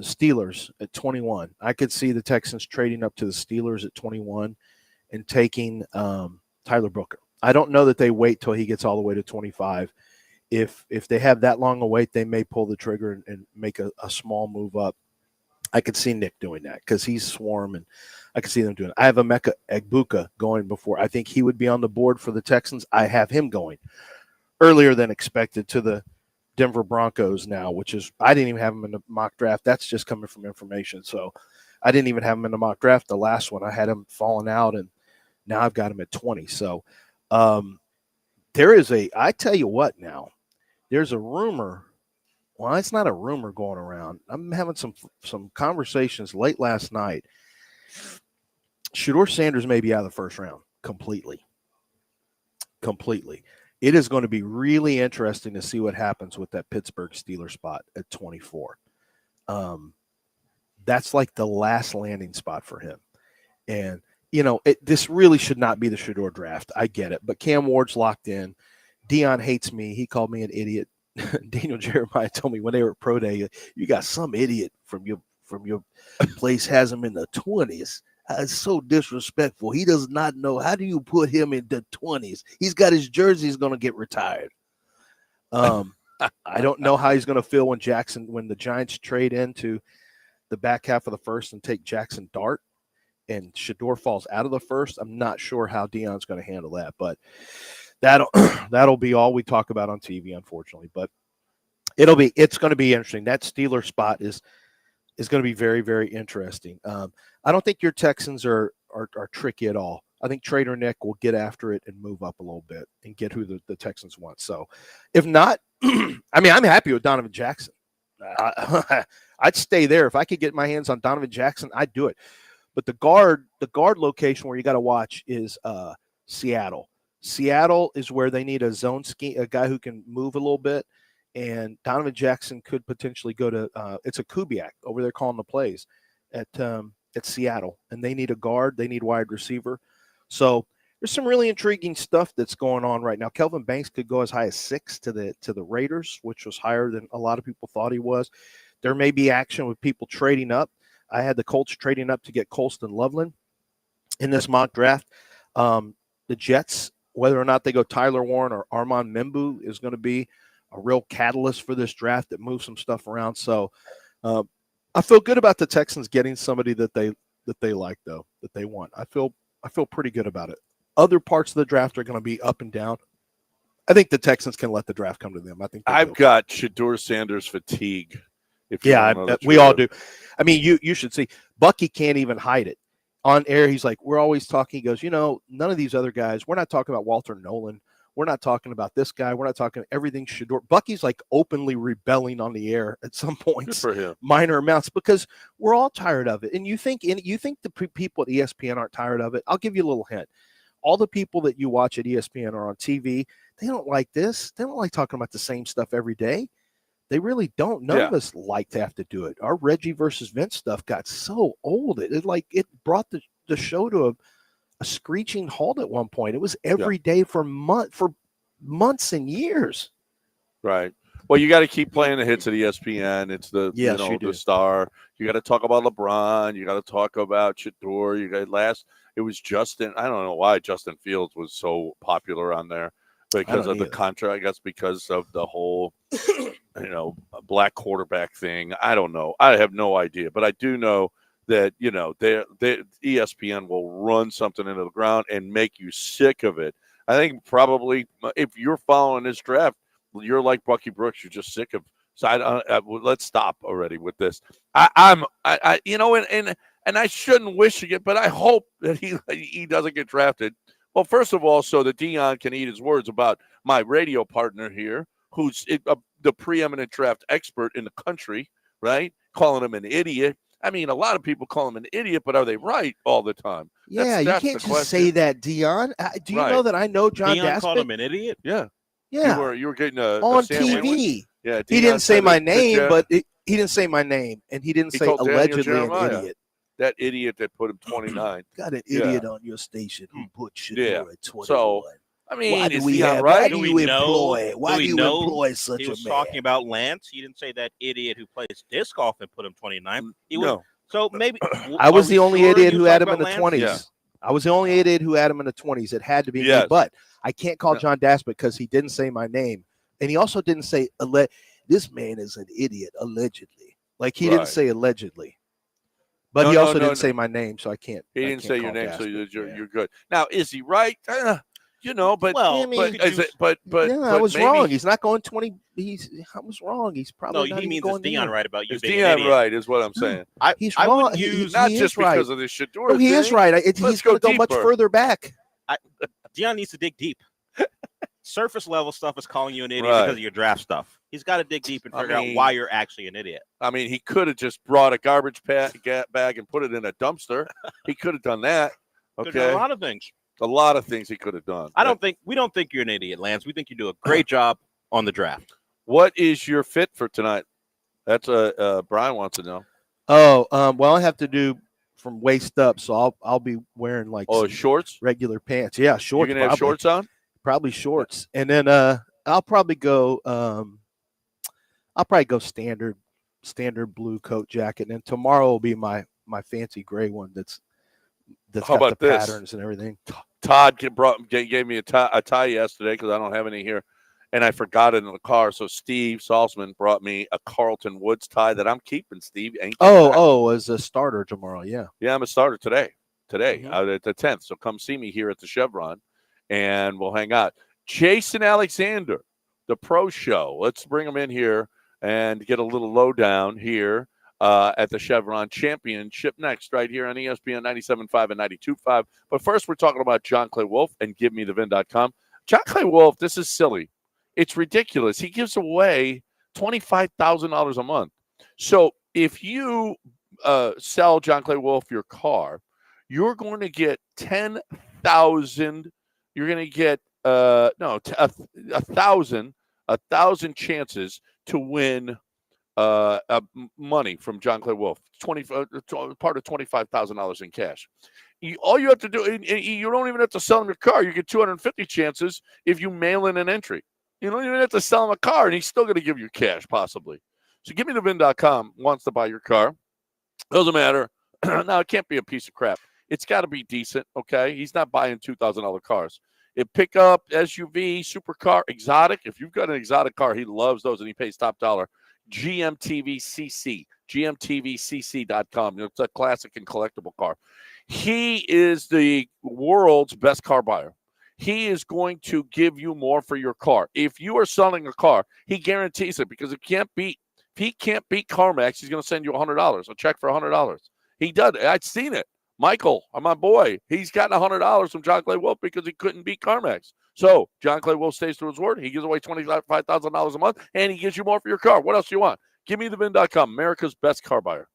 Steelers at 21, I could see the Texans trading up to the Steelers at 21 and taking Tyler Booker. I don't know that they wait till he gets all the way to 25. If they have that long a wait, they may pull the trigger and make a small move up. I could see Nick doing that because he's swarm, and I could see them doing it. I have Emeka Egbuka going before. I think he would be on the board for the Texans. I have him going earlier than expected to the Denver Broncos now, which is I didn't even have him in the mock draft. That's just coming from information. So I didn't even have him in the mock draft. The last one I had him falling out, and now I've got him at 20. So there is I tell you what now, there's a rumor. Well, it's not a rumor going around. I'm having some conversations late last night. Shedeur Sanders may be out of the first round completely. It is going to be really interesting to see what happens with that Pittsburgh Steelers spot at 24. That's like the last landing spot for him. And, this really should not be the Shedeur draft. I get it. But Cam Ward's locked in. Dion hates me. He called me an idiot. Daniel Jeremiah told me when they were at Pro Day, you got some idiot from your place has him in the 20s. It's so disrespectful. He does not know. How do you put him in the 20s? He's got his jersey. He's going to get retired. I don't know how he's going to feel when the Giants trade into the back half of the first and take Jackson Dart and Shador falls out of the first. I'm not sure how Deion's going to handle that, but that'll be all we talk about on TV, unfortunately. But it's going to be interesting. That Steeler spot is going to be very, very interesting. I don't think your Texans are tricky at all. I think Trader Nick will get after it and move up a little bit and get who the Texans want. So if not, I mean, I'm happy with Donovan Jackson. I'd stay there. If I could get my hands on Donovan Jackson, I'd do it. But the guard location where you got to watch is Seattle. Seattle is where they need a zone scheme, a guy who can move a little bit. And Donovan Jackson could potentially go to it's a Kubiak over there calling the plays at Seattle. And they need a guard. They need wide receiver. So there's some really intriguing stuff that's going on right now. Kelvin Banks could go as high as 6 to the Raiders, which was higher than a lot of people thought he was. There may be action with people trading up. I had the Colts trading up to get Colston Loveland in this mock draft. The Jets, whether or not they go Tyler Warren or Armand Membu, is going to be a real catalyst for this draft that moves some stuff around. So I feel good about the Texans getting somebody that they like, though, that they want. I feel pretty good about it. Other parts of the draft are going to be up and down. I think the Texans can let the draft come to them. I think I've got Shador Sanders fatigue. We all do. I mean, you should see Bucky can't even hide it on air. He's like, we're always talking. He goes, none of these other guys. We're not talking about Walter Nolan. We're not talking about this guy. We're not talking everything Shador. Bucky's like openly rebelling on the air at some points, for him. Minor amounts, because we're all tired of it. And you think the people at ESPN aren't tired of it? I'll give you a little hint. All the people that you watch at ESPN or on TV, they don't like this. They don't like talking about the same stuff every day. They really don't. None of us like to have to do it. Our Reggie versus Vince stuff got so old. It brought the show to a screeching halt at one point. It was every day for months and years. Right. Well, you got to keep playing the hits at ESPN. It's the the star. You got to talk about LeBron. You got to talk about Shador. It was Justin. I don't know why Justin Fields was so popular on there because of the contract. I guess because of the whole, black quarterback thing. I don't know. I have no idea, but I do know that ESPN will run something into the ground and make you sick of it. I think probably if you're following this draft, you're like Bucky Brooks. You're just sick of. So let's stop already with this. And I shouldn't wish it, but I hope that he doesn't get drafted. Well, first of all, so that Deion can eat his words about my radio partner here, who's the preeminent draft expert in the country, right? Calling him an idiot. I mean, a lot of people call him an idiot, but are they right all the time? Yeah, you can't just say that, Deion. Do you know that I know John Deion Daspit? called him an idiot? Yeah. You were getting on TV. Yeah, he didn't say my name, but he didn't say my name, and he didn't say allegedly an idiot. That idiot that put him 29. Got an idiot on your station who put Shador at 21. So, I mean, why do is we Deion have? right? Why do you employ? Why do you employ such a man? He was talking about Lance. He didn't say that idiot who plays disc golf and put him 29. So maybe I was the only idiot who had him in the 20s. Yeah. I was the only idiot who had him in the 20s. It had to be me, but I can't call John Daspit because he didn't say my name, and he also didn't say this man is an idiot allegedly. Like he didn't say allegedly. But he also didn't say my name, so I can't. He didn't say your name, Daspit. so you're good. Now, is he right? But I was wrong. He's not going 20. I was wrong. He's probably he means it's Deion right about you. Is Deion right? Is what I'm saying. He's wrong. Not just because of this Shador. He is right. He's going to go much further back. Deion needs to dig deep. Surface level stuff is calling you an idiot because of your draft stuff. He's got to dig deep and figure out why you're actually an idiot. I mean, he could have just brought a garbage bag and put it in a dumpster. He could have done that. Okay, a lot of things. A lot of things he could have done. We don't think you're an idiot, Lance. We think you do a great job on the draft. What is your fit for tonight? That's Brian wants to know. Well, I have to do from waist up, so I'll be wearing like shorts, regular pants. Yeah, shorts. You're gonna have shorts on? Probably shorts, and then I'll probably go standard blue coat jacket, and then tomorrow will be my fancy gray one that's that's How got about the this? patterns and everything. Todd gave me a tie yesterday because I don't have any here, and I forgot it in the car. So Steve Salzman brought me a Carlton Woods tie that I'm keeping. Steve, ain't As a starter tomorrow. Yeah, yeah, I'm a starter today. Mhm. Out at the 10th. So come see me here at the Chevron, and we'll hang out. Jason Alexander, the Pro Show. Let's bring him in here and get a little lowdown here at the Chevron Championship next, right here on ESPN 97.5 and 92.5. But first, we're talking about John Clay Wolf and GiveMeTheVin.com. John Clay Wolf, this is silly. It's ridiculous. He gives away $25,000 a month. So if you sell John Clay Wolf your car, you're going to get 10,000. You're going to get a thousand chances to win money from John Clay Wolf. Part of $25,000 in cash. All you have to do, you don't even have to sell him your car. You get 250 chances if you mail in an entry. You don't even have to sell him a car, and he's still going to give you cash, possibly. So GiveMeTheVin.com wants to buy your car. Doesn't matter. Now, it can't be a piece of crap. It's got to be decent, okay? He's not buying $2,000 cars. Pickup, SUV, supercar, exotic. If you've got an exotic car, he loves those, and he pays top dollar. GMTVCC, GMTVCC.com. It's a classic and collectible car. He is the world's best car buyer. He is going to give you more for your car. If you are selling a car, he guarantees it because if he can't beat CarMax, he's going to send you $100, a check for $100. He does. I've seen it. Michael, my boy, he's gotten $100 from John Clay Wolf because he couldn't beat CarMax. So John Clay Wolf stays to his word. He gives away $25,000 a month, and he gives you more for your car. What else do you want? GiveMeTheVin.com, America's best car buyer.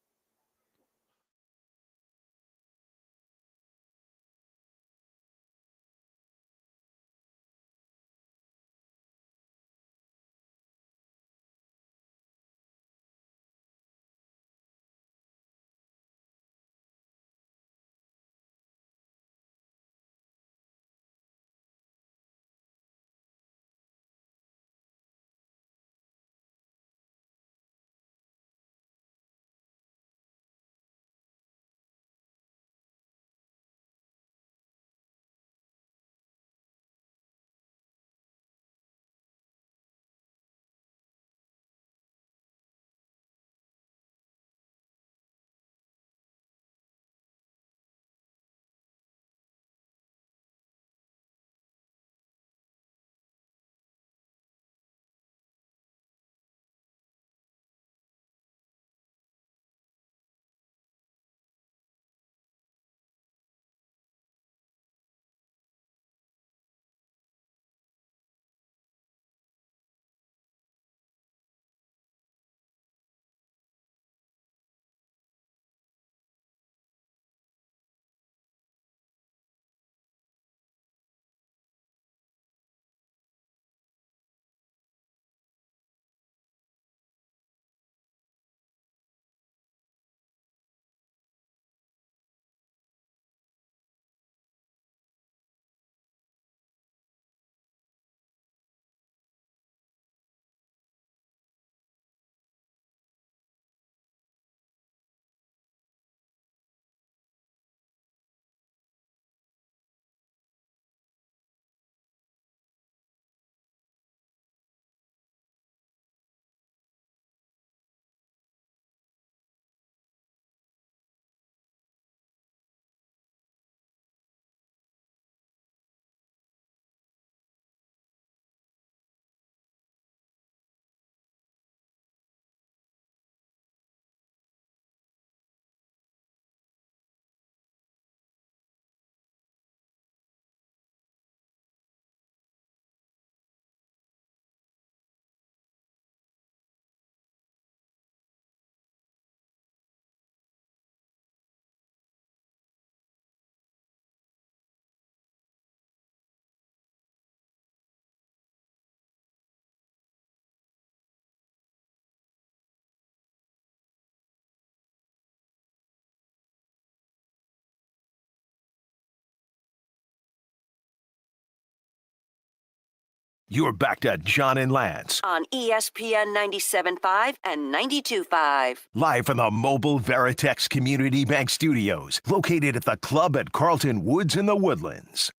You're back to John and Lance, on ESPN 97.5 and 92.5. live from the Mobile Veritex Community Bank Studios, located at the club at Carlton Woods in the Woodlands.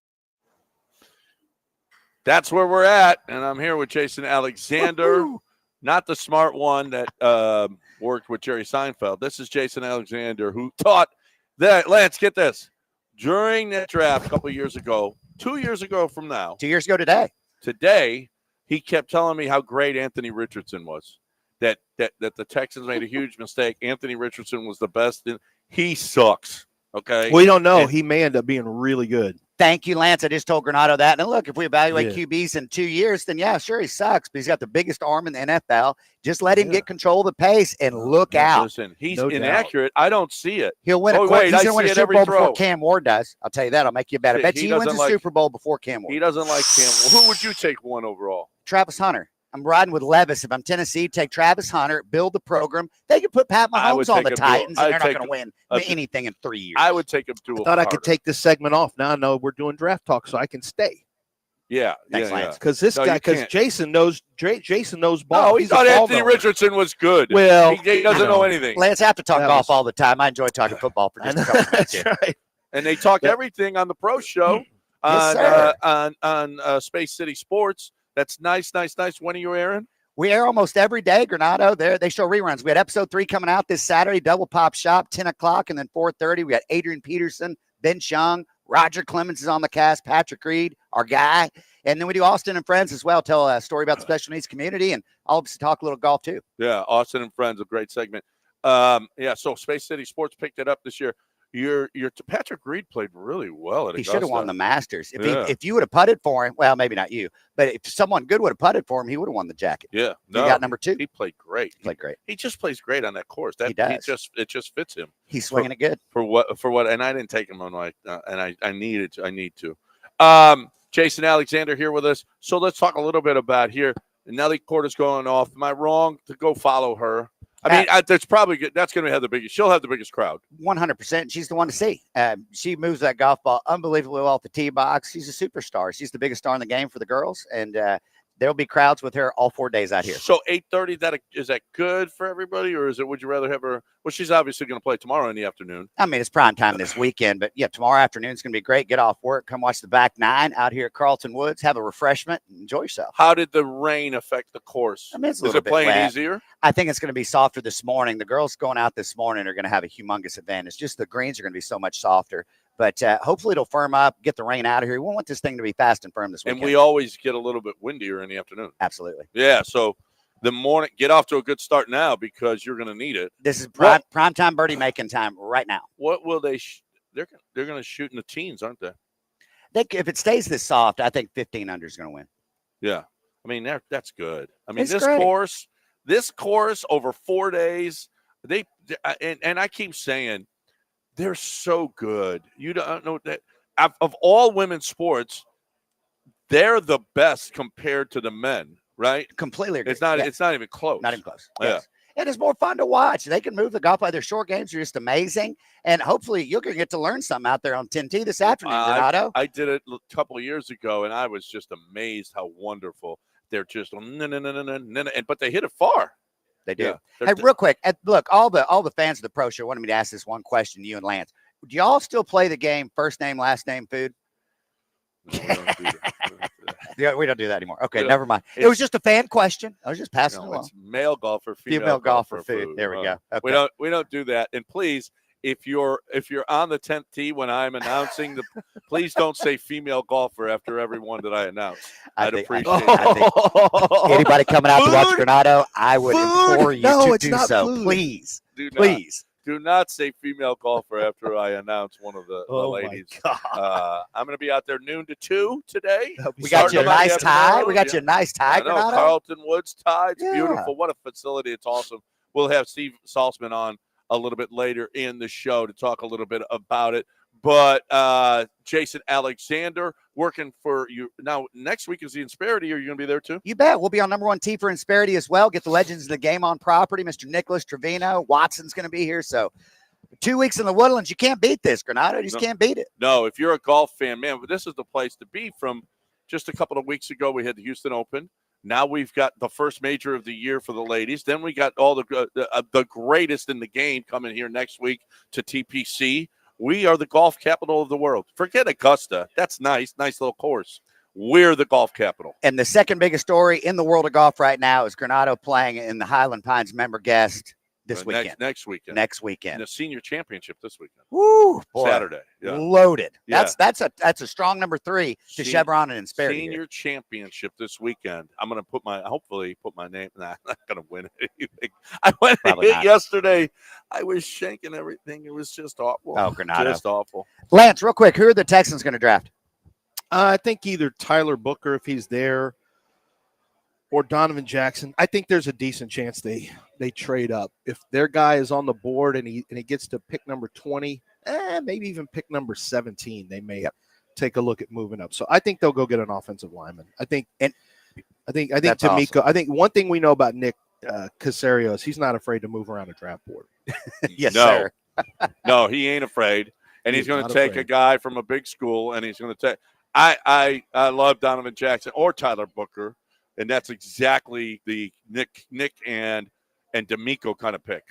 That's where we're at, and I'm here with Jason Alexander, not the smart one that worked with Jerry Seinfeld. This is Jason Alexander, who taught that, Lance, get this, during that draft a couple of years ago, 2 years ago from now. 2 years ago today, he kept telling me how great Anthony Richardson was, that the Texans made a huge mistake. Anthony Richardson was the best. He sucks, okay? We don't know. He may end up being really good. Thank you, Lance. I just told Granado that. And look, if we evaluate QBs in 2 years, then yeah, sure, he sucks, but he's got the biggest arm in the NFL. Just let him get control of the pace and look out. Listen, he's inaccurate. I don't see it. He'll win he's going to win a Super Bowl before Cam Ward does. I'll tell you that. I'll make you a bet. I bet he wins a Super Bowl before Cam Ward. He doesn't like Cam Ward. Who would you take one overall? Travis Hunter. I'm riding with Levis. If I'm Tennessee, take Travis Hunter, build the program. They can put Pat Mahomes on the Titans, and they're not going to win anything in 3 years. I would take him to I thought I could take this segment off. Now I know we're doing draft talk, so I can stay. Yeah. Thanks, Lance. Because Jason knows ball. Oh, he thought Anthony Richardson was good. Well, he doesn't know anything. Lance, I have to talk golf all the time. I enjoy talking football for just a couple minutes here. Right. And they talk everything on the pro show on Space City Sports. That's nice. When are you airing? We air almost every day, Granado. They show reruns. We had episode 3 coming out this Saturday, Double Pop Shop, 10 o'clock, and then 4:30. We got Adrian Peterson, Ben Chung, Roger Clemens is on the cast, Patrick Reed, our guy. And then we do Austin and Friends as well, tell a story about the special needs community, and obviously talk a little golf too. Yeah, Austin and Friends, a great segment. So Space City Sports picked it up this year. Your Patrick Reed played really well at Augusta. He should have won the Masters. If you would have putted for him, well, maybe not you, but if someone good would have putted for him, he would have won the jacket. Yeah, he got number 2. He played great. He just plays great on that course. He does. It just fits him. He's swinging it good for what. And I didn't take him on my. And I need to. Jason Alexander here with us. So let's talk a little bit about here. Nelly Corda's going off. Am I wrong to go follow her? I mean, that's probably good. That's going to have the biggest. She'll have the biggest crowd. 100%. She's the one to see. She moves that golf ball unbelievably well off the tee box. She's a superstar. She's the biggest star in the game for the girls, and there'll be crowds with her all 4 days out here. So 8:30. Is that good for everybody, or is it? Would you rather have her? Well, she's obviously going to play tomorrow in the afternoon. I mean, it's prime time this weekend, but yeah, tomorrow afternoon is going to be great. Get off work, come watch the back 9 out here at Carlton Woods, have a refreshment, and enjoy yourself. How did the rain affect the course? I mean, it's is it playing easier? I think it's going to be softer this morning. The girls going out this morning are going to have a humongous advantage. Just the greens are going to be so much softer. But hopefully it'll firm up, get the rain out of here. We want this thing to be fast and firm this weekend. And we always get a little bit windier in the afternoon. Absolutely. Yeah, so the morning, get off to a good start now because you're going to need it. This is prime time birdie making time right now. What will they they're going to shoot in the teens, aren't they? If it stays this soft, I think 15 under is going to win. Yeah. I mean, that's good. I mean, it's this great. This course over 4 days, and I keep saying, they're so good. You don't know that of all women's sports, they're the best compared to the men, right? Completely agree. It's not even close. Not even close. Yeah. Yes. And it's more fun to watch. They can move the golf by. Their short games are just amazing. And hopefully you're going to get to learn something out there on 10T this afternoon, Renato. I did it a couple of years ago, and I was just amazed how wonderful. They're just but they hit it far. They do. Yeah, hey, real quick, look, all the fans of the pro show wanted me to ask this one question to you and Lance. Do y'all still play the game first name, last name, food? No, we don't do that. Yeah, we don't do that anymore. Okay, never mind. It was just a fan question. I was just passing along. It's male golfer, female golfer, food. There we go. Okay. We don't do that. And please, if you're on the 10th tee when I'm announcing please don't say female golfer after every one that I announce. I'd appreciate it. Anybody coming out to watch Granado, I would implore you to do so. Food. Please. Please. Do not say female golfer after I announce one of the ladies. I'm going to be out there noon to 2 today. We got you a nice tie. We got you a nice tie, Granado. Carlton Woods tie. It's beautiful. What a facility. It's awesome. We'll have Steve Saltzman on a little bit later in the show to talk a little bit about it. But Jason Alexander working for you. Now, next week is the Insperity. Are you going to be there too? You bet. We'll be on number 1 tee for Insperity as well. Get the legends of the game on property. Mr. Nicholas Trevino. Watson's going to be here. So 2 weeks in the Woodlands. You can't beat this, Granado. You just can't beat it. No, if you're a golf fan, man, this is the place to be from just a couple of weeks ago, we had the Houston Open. Now we've got the first major of the year for the ladies. Then we got all the greatest in the game coming here next week to TPC. We are the golf capital of the world. Forget Augusta. That's nice little course. We're the golf capital. And the second biggest story in the world of golf right now is Granado playing in the Highland Pines member guest this weekend. Next weekend. Next weekend. And the senior championship this weekend. Woo, boy. Saturday. Yeah. Loaded. Yeah. That's a strong number 3 to Chevron and Insperity. Senior championship this weekend. I'm going to hopefully put my name. Nah, I'm not going to win anything. I went to hit yesterday. I was shanking everything. It was just awful. Oh, Granado. Just awful. Lance, real quick, who are the Texans going to draft? I think either Tyler Booker, if he's there, or Donovan Jackson. I think there's a decent chance they trade up. If their guy is on the board and he gets to pick number 20, maybe even pick number 17, they may take a look at moving up. So I think they'll go get an offensive lineman. I think D'Amico. Awesome. I think one thing we know about Nick Caserio is he's not afraid to move around a draft board. Yes, sir. No, he ain't afraid, and he's going to take a guy from a big school, and he's going to take. I love Donovan Jackson or Tyler Booker, and that's exactly the Nick and D'Amico kind of pick,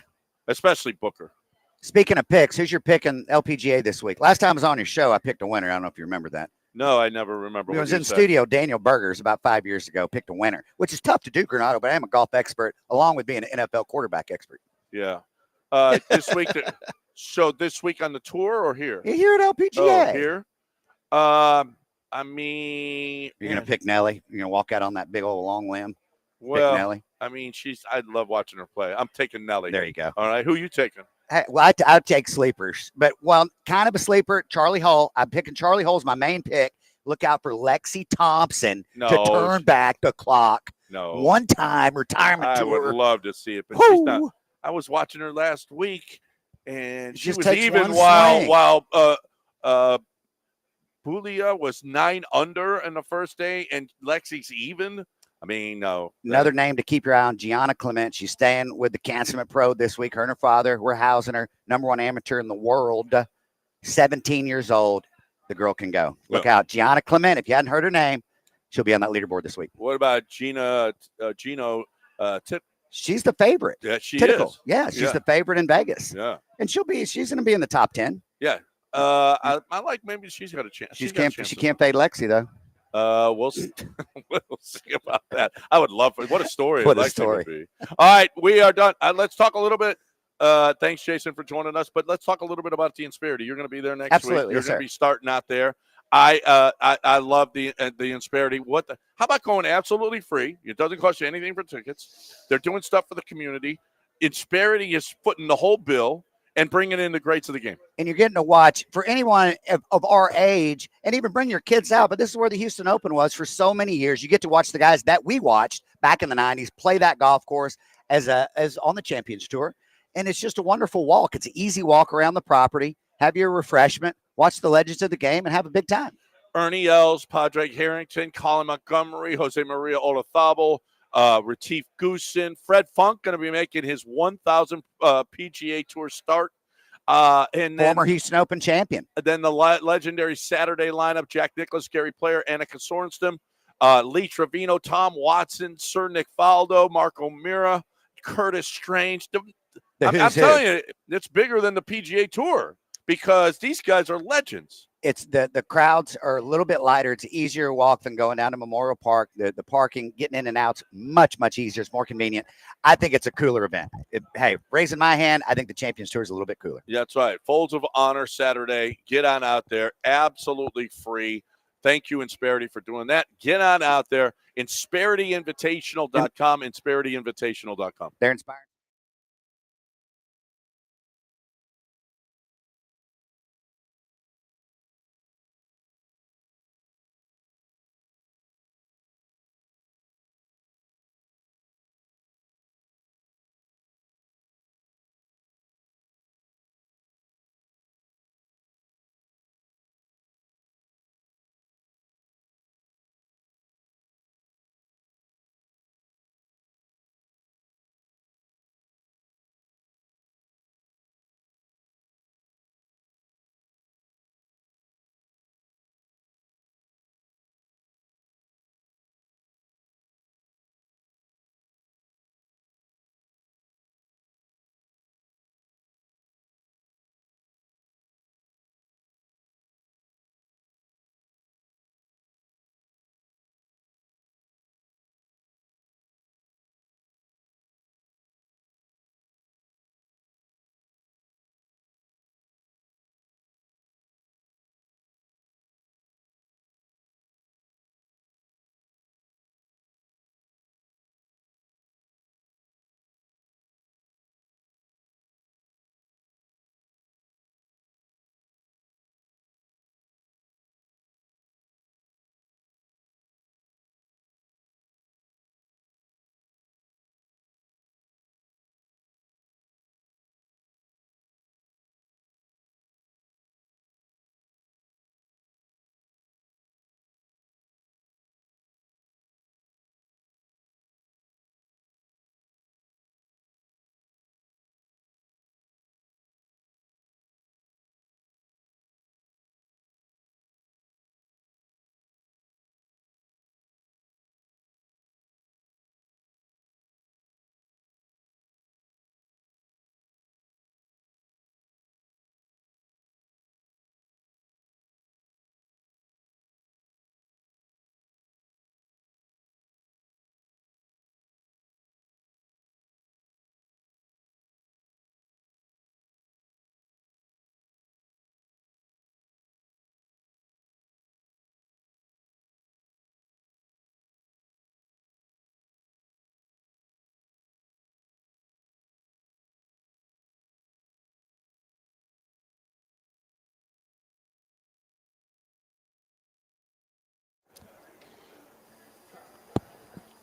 especially Booker. Speaking of picks, who's your pick in LPGA this week? Last time I was on your show, I picked a winner. I don't know if you remember that. No, I never remember. I was in studio. Daniel Burgers about 5 years ago picked a winner, which is tough to do, Granado, but I am a golf expert along with being an NFL quarterback expert. Yeah. This week. So this week on the tour or here? Here at LPGA. Oh, here. I mean, you're gonna pick Nelly. You're gonna walk out on that big old long limb. Well, pick Nelly. I mean, I love watching her play. I'm taking Nelly. There you go. All right, who you taking? Well, I'd take sleepers, but kind of a sleeper. Charlie Hull. I'm picking Charlie Hull as my main pick. Look out for Lexi Thompson to turn back the clock. No, one-time retirement tour. I would love to see it, but she's not. I was watching her last week, and she was even while Julia was 9 under in the first day, and Lexi's even. I mean, no. Another name to keep your eye on, Gianna Clement. She's staying with the Cancelman Pro this week. Her and her father, we're housing her. #1 amateur in the world, 17 years old. The girl can go. Look out. Gianna Clement, if you hadn't heard her name, she'll be on that leaderboard this week. What about Gino Tip? She's the favorite. Yeah, she Typical. is. Yeah, she's the favorite in Vegas. Yeah. And she's going to be in the top 10. Yeah. I like maybe she's got a chance. She can't fade Lexi, though. We'll see. We'll see about that. I would love it. What a story. What a story. Be. All right, we are done. Let's talk a little bit. Thanks, Jason, for joining us. But let's talk a little bit about the Insperity. You're going to be there next week. You're going to be starting out there. I love the Insperity. How about going absolutely free? It doesn't cost you anything for tickets. They're doing stuff for the community. Insperity is footing the whole bill and bringing in the greats of the game. And you're getting to watch, for anyone of our age, and even bring your kids out, but this is where the Houston Open was for so many years. You get to watch the guys that we watched back in the 90s play that golf course as on the Champions Tour. And it's just a wonderful walk. It's an easy walk around the property. Have your refreshment, watch the legends of the game, and have a big time. Ernie Els, Padraig Harrington, Colin Montgomery, Jose Maria Olazabal, Retief Goosen, Fred Funk going to be making his 1,000 PGA Tour start. And then, former Houston Open champion. Then the legendary Saturday lineup: Jack Nicklaus, Gary Player, Annika Sorenstam, Lee Trevino, Tom Watson, Sir Nick Faldo, Mark O'Meara, Curtis Strange. I'm telling you, it's bigger than the PGA Tour because these guys are legends. It's the crowds are a little bit lighter. It's an easier walk than going down to Memorial Park. The parking, getting in and out's much, much easier. It's more convenient. I think it's a cooler event. Hey, raising my hand, I think the Champions Tour is a little bit cooler. Yeah, that's right. Folds of Honor Saturday. Get on out there. Absolutely free. Thank you, Insperity, for doing that. Get on out there. InsperityInvitational.com. InsperityInvitational.com. They're inspired.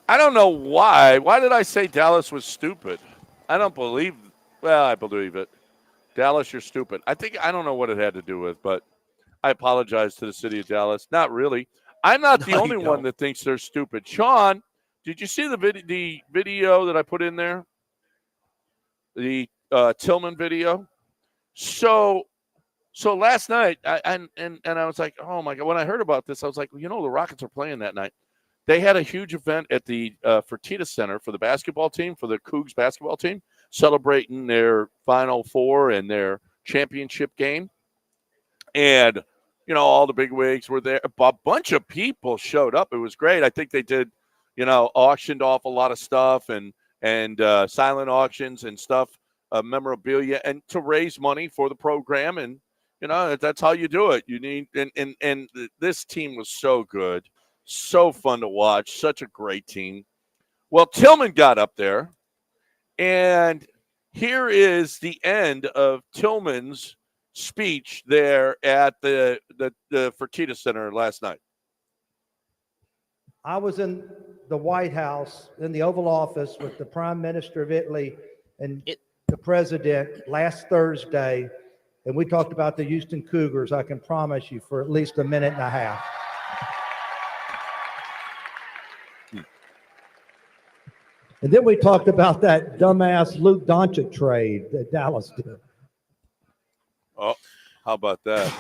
I don't know why. Why did I say Dallas was stupid? I don't believe. Well, I believe it. Dallas, you're stupid. I don't know what it had to do with, but I apologize to the city of Dallas. Not really. I'm not the No, only you one don't. that thinks they're stupid. Sean, did you see the video that I put in there? The Tillman video. So last night, I was like, oh my God. When I heard about this, I was like, well, the Rockets are playing that night. They had a huge event at the Fertitta Center for the basketball team, for the Cougs basketball team, celebrating their Final Four and their championship game. And, all the big wigs were there. A bunch of people showed up. It was great. I think they did, auctioned off a lot of stuff and silent auctions and stuff, memorabilia, and to raise money for the program. And, that's how you do it. You need, and this team was so good. So fun to watch. Such a great team. Well, Tillman got up there, and here is the end of Tillman's speech there at the Fertitta Center last night. I was in the White House, in the Oval Office with the Prime Minister of Italy and the President last Thursday, and we talked about the Houston Cougars, I can promise you, for at least a minute and a half. And then we talked about that dumbass Luke Doncic trade that Dallas did. Oh, how about that?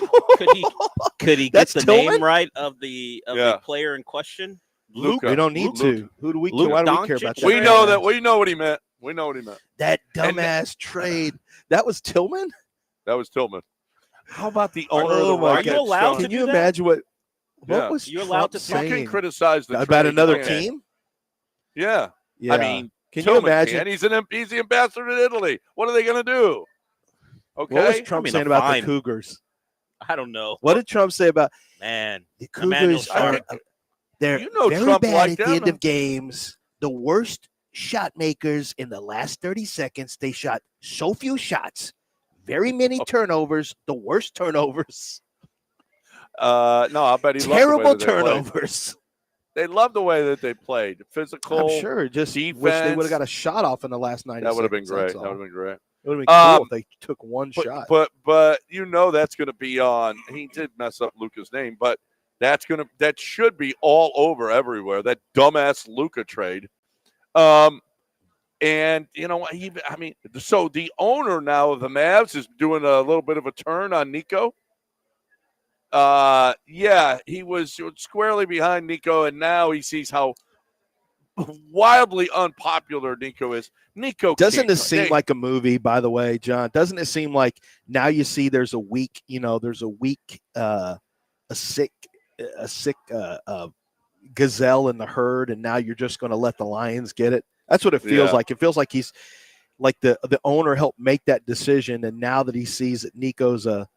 Could he get the name right of the player in question? Luka. We don't need to. Who do we care? Luke Why do we care Doncic? about that? We know that. We know what he meant. We know what he meant. That dumbass trade. That was Tillman? That was Tillman. How about the owner of the Oh, my Rockets? Are you allowed Sean? to Can you do that? imagine what Yeah. was You're allowed Trump to You can saying criticize the about trade. another You can. team? Yeah. Yeah. I mean, can you Tillman imagine? can. He's the ambassador to Italy. What are they going to do? Okay. What was Trump I mean, saying a about fine. the Cougars? I don't know. What did Trump say about Man, the Emmanuel Cougars? Are, Sharp. they're very Trump bad liked at the them. end of games. The worst shot makers in the last 30 seconds. They shot so few shots, very many turnovers, the worst turnovers. No, I bet he Terrible loved the way that turnovers. they loved the way that they played. Physical. I'm sure. Just defense. wish they would have got a shot off in the last 90 That would have been seconds, great. that's That all. would have been great. It would have been cool if they took one shot. But that's going to be on. He did mess up Luka's name, but that should be all over everywhere. That dumbass Luka trade. And you know what? So the owner now of the Mavs is doing a little bit of a turn on Nico. Yeah, he was squarely behind Nico, and now he sees how wildly unpopular Nico is. Nico doesn't this seem like a movie, by the way, John? Doesn't it seem like now you see there's a weak sick gazelle in the herd, and now you're just going to let the lions get it? That's what it feels like. It feels like he's like the owner helped make that decision, and now that he sees that Nico's a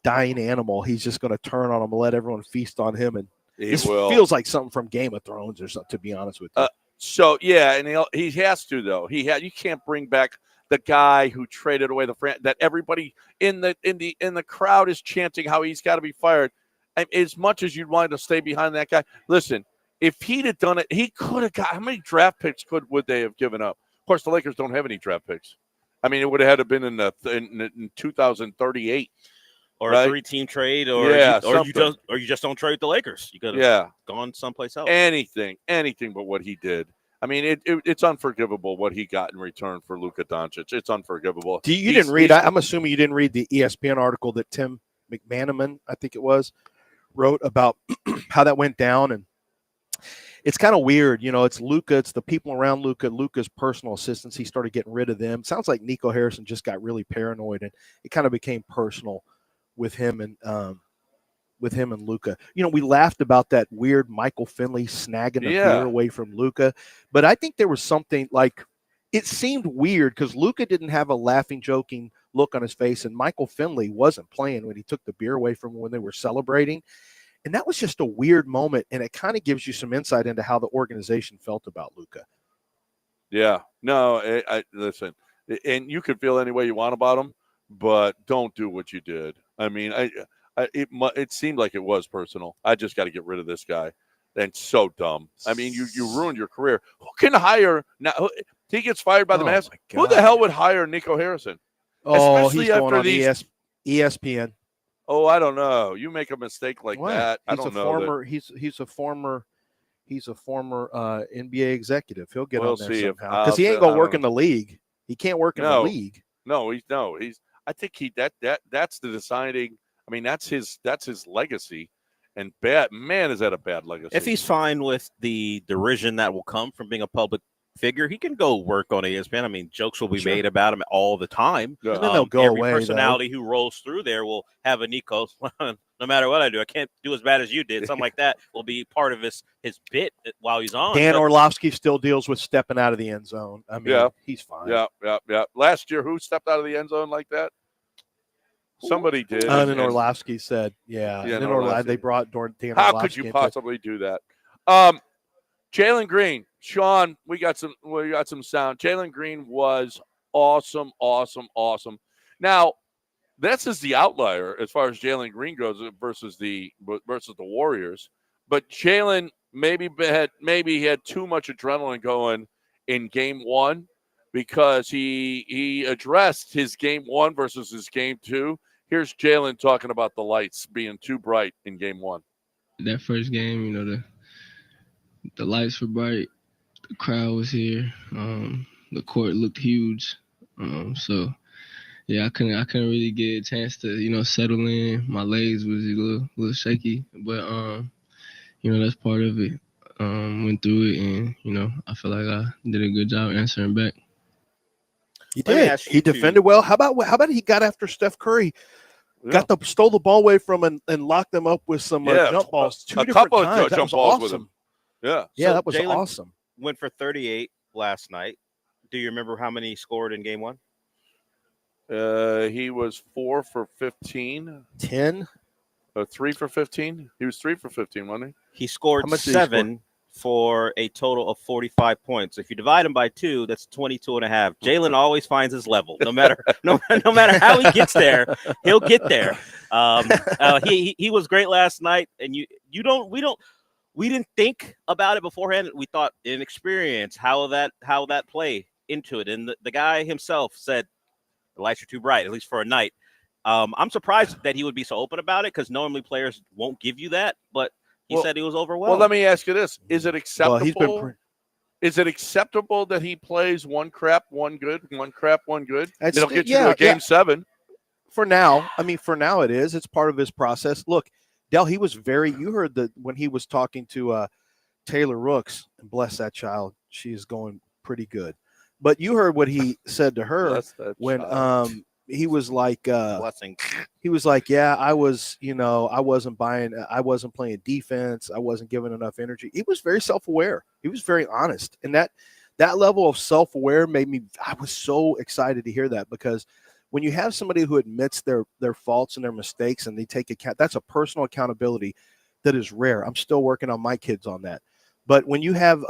dying animal, he's just going to turn on him and let everyone feast on him. And it feels like something from Game of Thrones or something, to be honest with you. So yeah, and he has to though. You can't bring back the guy who traded away that everybody in the crowd is chanting how he's got to be fired. And as much as you'd want to stay behind that guy, listen. If he'd have done it, he could have got. How many draft picks would they have given up? Of course, the Lakers don't have any draft picks. I mean, it would have had to been in 2038, or right? a 3-team trade, or you just don't trade the Lakers. You could have gone someplace else. Anything but what he did. I mean, it's unforgivable what he got in return for Luka Doncic. It's unforgivable. You didn't read. I'm assuming you didn't read the ESPN article that Tim McManaman, I think it was, wrote about how that went down. And it's kind of weird, it's Luka, it's the people around Luka's personal assistants. He started getting rid of them. Sounds like Nico Harrison just got really paranoid, and it kind of became personal with him and Luka. We laughed about that weird Michael Finley snagging the beer away from Luka, but I think there was something like it seemed weird because Luka didn't have a laughing, joking look on his face, and Michael Finley wasn't playing when he took the beer away from him when they were celebrating. And that was just a weird moment, and it kind of gives you some insight into how the organization felt about Luka. Yeah. No, I listen, and you can feel any way you want about him, but don't do what you did. I mean, it seemed like it was personal. I just got to get rid of this guy. That's so dumb. I mean, you ruined your career. Who can hire now? He gets fired by the Mavs. Who the hell would hire Nico Harrison? Oh, Especially he's going after on these ESPN. Oh, I don't know. You make a mistake like What? that. I He's don't a know. former. He's a former NBA executive. He'll get We'll on there see if somehow because he ain't gonna work in the league. He can't work in the league. No, he's. I think that's the deciding. I mean, that's his legacy. And is that a bad legacy? If he's fine with the derision that will come from being a public figure, he can go work on ESPN. I mean, jokes will be made about him all the time. Yeah. And then they'll go every away. Personality who rolls through there will have a Nico. No matter what I do, I can't do as bad as you did. Something like that will be part of his bit while he's on. Dan Orlovsky still deals with stepping out of the end zone. I mean, he's fine. Yeah. Last year, who stepped out of the end zone like that? Somebody did. And then Orlovsky said, and then they brought Dan Orlovsky. How could you possibly do that? Jalen Green, Sean, we got some sound. Jalen Green was awesome. Now, this is the outlier as far as Jalen Green goes versus the Warriors. But Jalen maybe had too much adrenaline going in game one because he addressed his game one versus his game two. Here's Jalen talking about the lights being too bright in game one. That first game, the lights were bright, the crowd was here, the court looked huge. So yeah, I couldn't really get a chance to, settle in. My legs was a little shaky, but that's part of it. Went through it, and I feel like I did a good job answering back. He did. He defended well. How about he got after Steph Curry? Yeah. Stole the ball away from him and locked them up with some jump balls. A couple of jump balls with him. Yeah. Yeah, So that was Jalen awesome. Went for 38 last night. Do you remember how many he scored in game one? He was 4 for 15. 10. 3 for 15. He was 3 for 15, wasn't he? He scored 7 for a total of 45 points. If you divide him by 2, that's 22 and a half. Jalen always finds his level. No matter matter how he gets there, he'll get there. He was great last night, and we didn't think about it beforehand. We thought inexperience, how that play into it. And the guy himself said the lights are too bright, at least for a night. I'm surprised that he would be so open about it because normally players won't give you that, but he said he was overwhelmed. Well, let me ask you this. Is it acceptable? Well, is it acceptable that he plays one crap, one good, one crap, one good? It's, It'll get you to a game 7. For now, it is. It's part of his process. Look, Del, he was you heard that when he was talking to Taylor Rooks, and bless that child, she is going pretty good. But you heard what he said to her when he was like, blessing. He was like, yeah, I wasn't playing defense. I wasn't giving enough energy. He was very self-aware. He was very honest. And that level of self-aware I was so excited to hear that because when you have somebody who admits their faults and their mistakes and they take account, that's a personal accountability that is rare. I'm still working on my kids on that. But when you have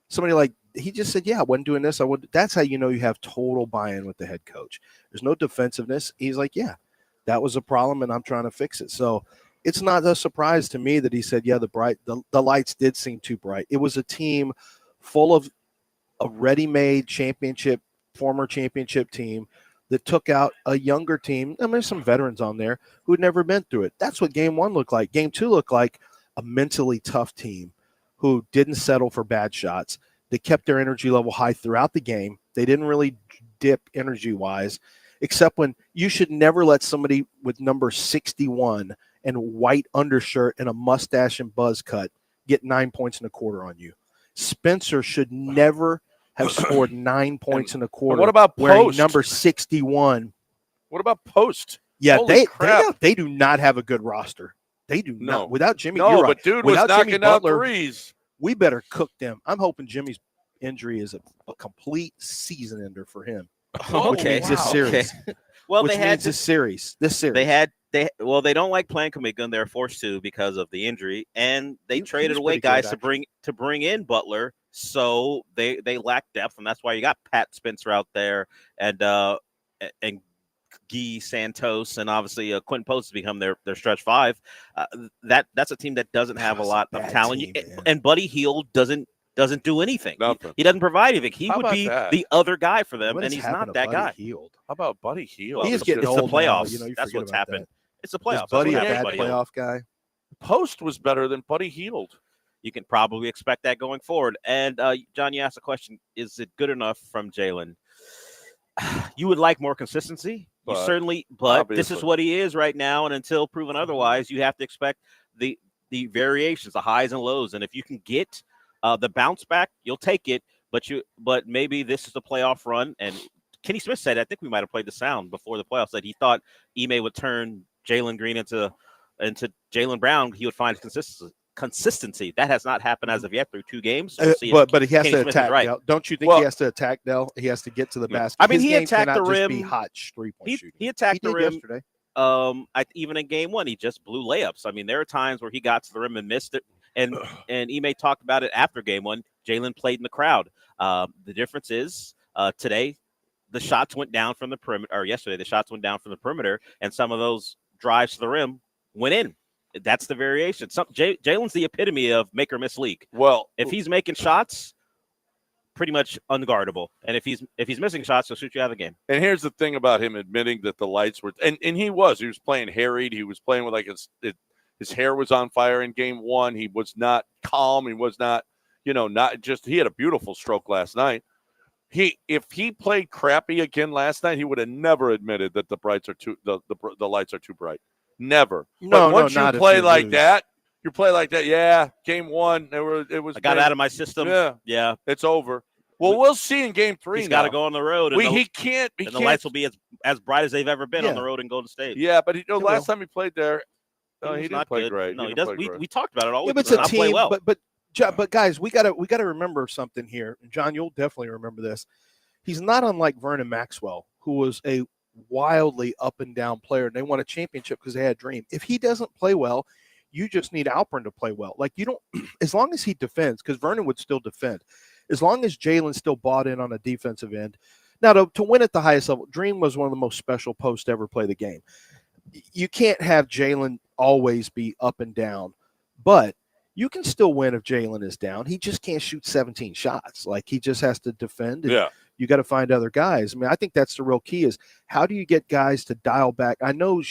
somebody like, he just said, yeah, I wasn't doing this. That's how you know you have total buy-in with the head coach. There's no defensiveness. He's like, yeah, that was a problem and I'm trying to fix it. So it's not a surprise to me that he said, yeah, the lights did seem too bright. It was a team full of a ready-made former championship team that took out a younger team. I mean, there's some veterans on there who had never been through it. That's what game 1 looked like. Game 2 looked like a mentally tough team who didn't settle for bad shots. They kept their energy level high throughout the game. They didn't really dip energy-wise, except when you should never let somebody with number 61 and white undershirt and a mustache and buzz cut get 9 points in a quarter on you. Spencer should never have scored 9 points in a quarter. What about Post? Number 61. What about Post? Yeah, Holy they do not have a good roster. They do not. Without Jimmy, no, you're but right. dude Without was knocking Jimmy out Butler, threes. We better cook them. I'm hoping Jimmy's injury is a complete season ender for him. Which means this series. Okay. Well, which they had means this series. They don't like playing Kamika, and they're forced to because of the injury, and they traded away guys to bring in Butler, so they lack depth, and that's why you got Pat Spencer out there and Guy Santos, and obviously Quentin Post has become their stretch five. That's a team that doesn't have a lot of talent. And Buddy Hield doesn't do anything. He doesn't provide anything. He would be the other guy for them, and he's not that guy. Hield? How about Buddy Hield? He's getting it's old the playoffs. now. That's what's happened. It's the playoffs. Is Buddy a bad playoff guy? Post was better than Buddy Hield. You can probably expect that going forward. And John, you asked a question: is it good enough from Jalen? You would like more consistency. You certainly, but obviously, this is what he is right now, and until proven otherwise, you have to expect the variations, the highs and lows. And if you can get the bounce back, you'll take it. But maybe this is the playoff run. And Kenny Smith said, I think we might have played the sound before the playoffs, that he thought Ime would turn Jalen Green into Jaylen Brown. He would find consistency. That has not happened as of yet through 2 games. But he has Kenny to Smith attack. Right. Dell. Don't you think he has to attack Dell? He has to get to the basket. I mean, His he game attacked the cannot rim. Just be hot 3-point shooting. He attacked the rim yesterday. Even in game 1, he just blew layups. I mean, there are times where he got to the rim and missed it. And Ime talked about it after game 1. Jalen played in the crowd. The difference is today the shots went down from the perimeter, or yesterday the shots went down from the perimeter, and some of those drives to the rim went in. That's the variation. Jalen's the epitome of make or miss league. Well, if he's making shots, pretty much unguardable. And if he's missing shots, he'll shoot you out of the game. And here's the thing about him admitting that the lights were, and he was playing harried. He was playing with his hair was on fire in game 1. He was not calm. He was not, he had a beautiful stroke last night. If he played crappy again last night, he would have never admitted that the lights are too bright. Never. But once you play like that, yeah, game 1, it was. I got out of my system. Yeah. It's over. Well, we'll see in game 3. He's got to go on the road. And he can't. The lights will be as bright as they've ever been on the road in Golden State. Yeah, but last time he played there, he didn't play great. No, he does. We talked about it all. Yeah, but it's a team. But guys, we gotta remember something here. And John, you'll definitely remember this. He's not unlike Vernon Maxwell, who was a wildly up and down player, and they won a championship because they had a dream. If he doesn't play well, you just need Alpern to play well. Like, you don't, as long as he defends, because Vernon would still defend, as long as Jalen still bought in on a defensive end. Now, to win at the highest level, Dream was one of the most special posts to ever play the game. You can't have Jalen always be up and down, but you can still win if Jalen is down. He just can't shoot 17 shots. Like, he just has to defend. And you got to find other guys. I mean, I think that's the real key is how do you get guys to dial back? I know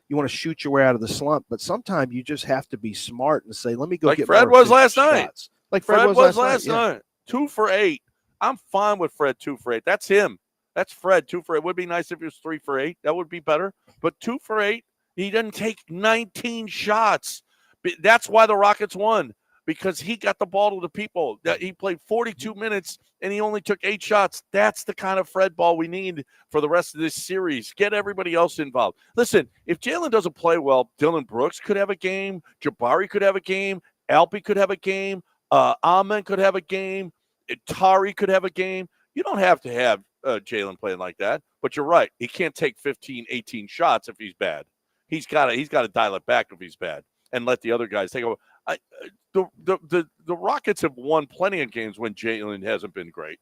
you want to shoot your way out of the slump, but sometimes you just have to be smart and say, let me go get Fred was last night. Like Fred was last night. 2 for 8. I'm fine with Fred 2 for 8. That's him. That's Fred 2 for 8. It would be nice if he was 3 for 8. That would be better. But 2 for 8, he doesn't take 19 shots. That's why the Rockets won, because he got the ball to the people. That he played 42 minutes and he only took 8 shots. That's the kind of Fred ball we need for the rest of this series. Get everybody else involved. Listen, if Jalen doesn't play well, Dylan Brooks could have a game. Jabari could have a game. Alpi could have a game. Amen could have a game. Tari could have a game. You don't have to have Jalen playing like that. But you're right. He can't take 15, 18 shots if he's bad. He's got to dial it back if he's bad and let the other guys take over. The Rockets have won plenty of games when Jalen hasn't been great.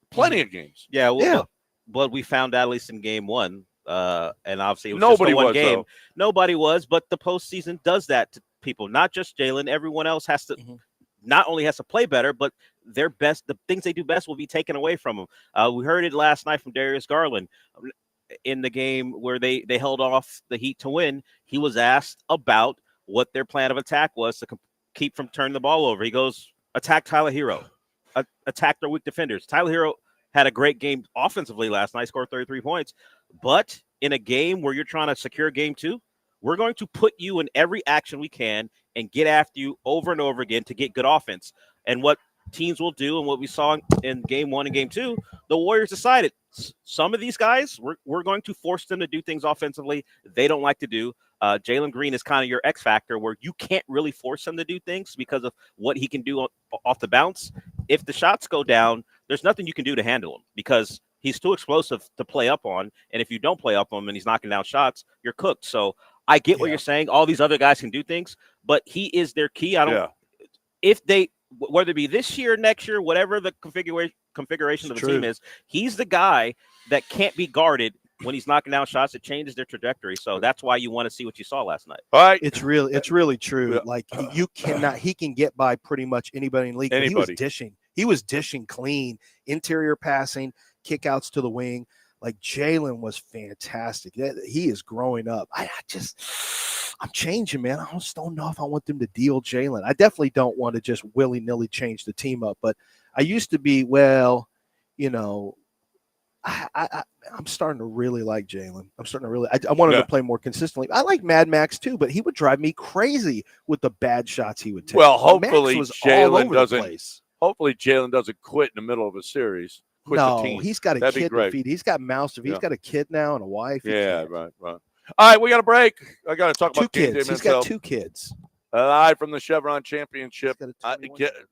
Plenty of games. Yeah. But we found out, at least in game 1, and obviously it was nobody just the one was, game. Though. Nobody was, but the postseason does that to people, not just Jalen. Everyone else has to not only has to play better, but their best, the things they do best will be taken away from them. We heard it last night from Darius Garland in the game where they held off the Heat to win. He was asked about what their plan of attack was to keep from turning the ball over. He goes, attack Tyler Hero, attack their weak defenders. Tyler Hero had a great game offensively last night, scored 33 points. But in a game where you're trying to secure game 2, we're going to put you in every action we can and get after you over and over again to get good offense. And what teams will do, and what we saw in game 1 and game 2, the Warriors decided some of these guys, we're going to force them to do things offensively they don't like to do. Jalen Green is kind of your X factor where you can't really force him to do things because of what he can do off the bounce. If the shots go down, there's nothing you can do to handle him because he's too explosive to play up on. And if you don't play up on him and he's knocking down shots, you're cooked. So I get what you're saying. All these other guys can do things, but he is their key. If they, whether it be this year, next year, whatever the configuration of the team is, he's the guy that can't be guarded when he's knocking down shots, it changes their trajectory. So that's why you want to see what you saw last night. All right. It's really true. Yeah. Like you cannot, he can get by pretty much anybody in the league. But he was dishing clean, interior passing, kickouts to the wing. Like Jalen was fantastic. He is growing up. I'm changing, man. I just don't know if I want them to deal Jalen. I definitely don't want to just willy-nilly change the team up. But I used to be, well, you know, I'm starting to really like Jalen. I want him to play more consistently. I like Mad Max too, but he would drive me crazy with the bad shots he would take. Well, hopefully Jalen doesn't quit in the middle of a series. The team. He's got a kid to feed. He's got mouths to feed. He's got a kid now and a wife. Right. All right, we got a break. I got to talk about two kids. He's got 2 kids. Live from the Chevron Championship.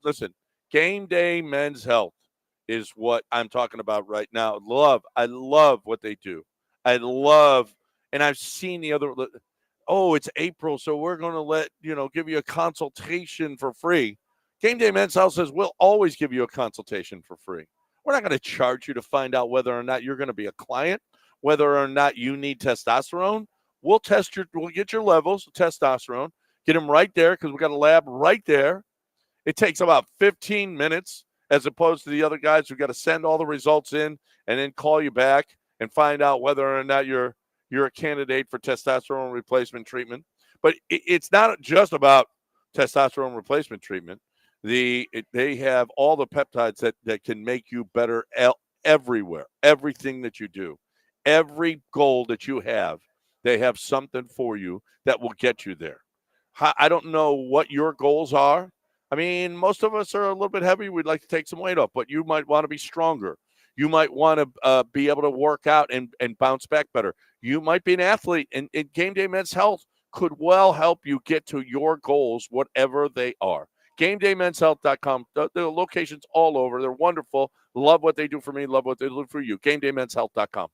Listen, Game Day Men's Health is what I'm talking about right now. I love what they do. And I've seen the other. Oh, it's April, so we're going to give you a consultation for free. Game Day Men's Health says we'll always give you a consultation for free. We're not going to charge you to find out whether or not you're going to be a client, whether or not you need testosterone. We'll get your levels of testosterone, get them right there because we got a lab right there. It takes about 15 minutes as opposed to the other guys who got to send all the results in and then call you back and find out whether or not you're a candidate for testosterone replacement treatment. But it's not just about testosterone replacement treatment. They have all the peptides that can make you better everywhere, everything that you do, every goal that you have, they have something for you that will get you there. I don't know what your goals are. I mean, most of us are a little bit heavy. We'd like to take some weight off, but you might want to be stronger. You might want to be able to work out and bounce back better. You might be an athlete, and Game Day Men's Health could well help you get to your goals, whatever they are. GameDayMen'sHealth.com. The locations all over. They're wonderful. Love what they do for me. Love what they do for you. GameDayMen'sHealth.com.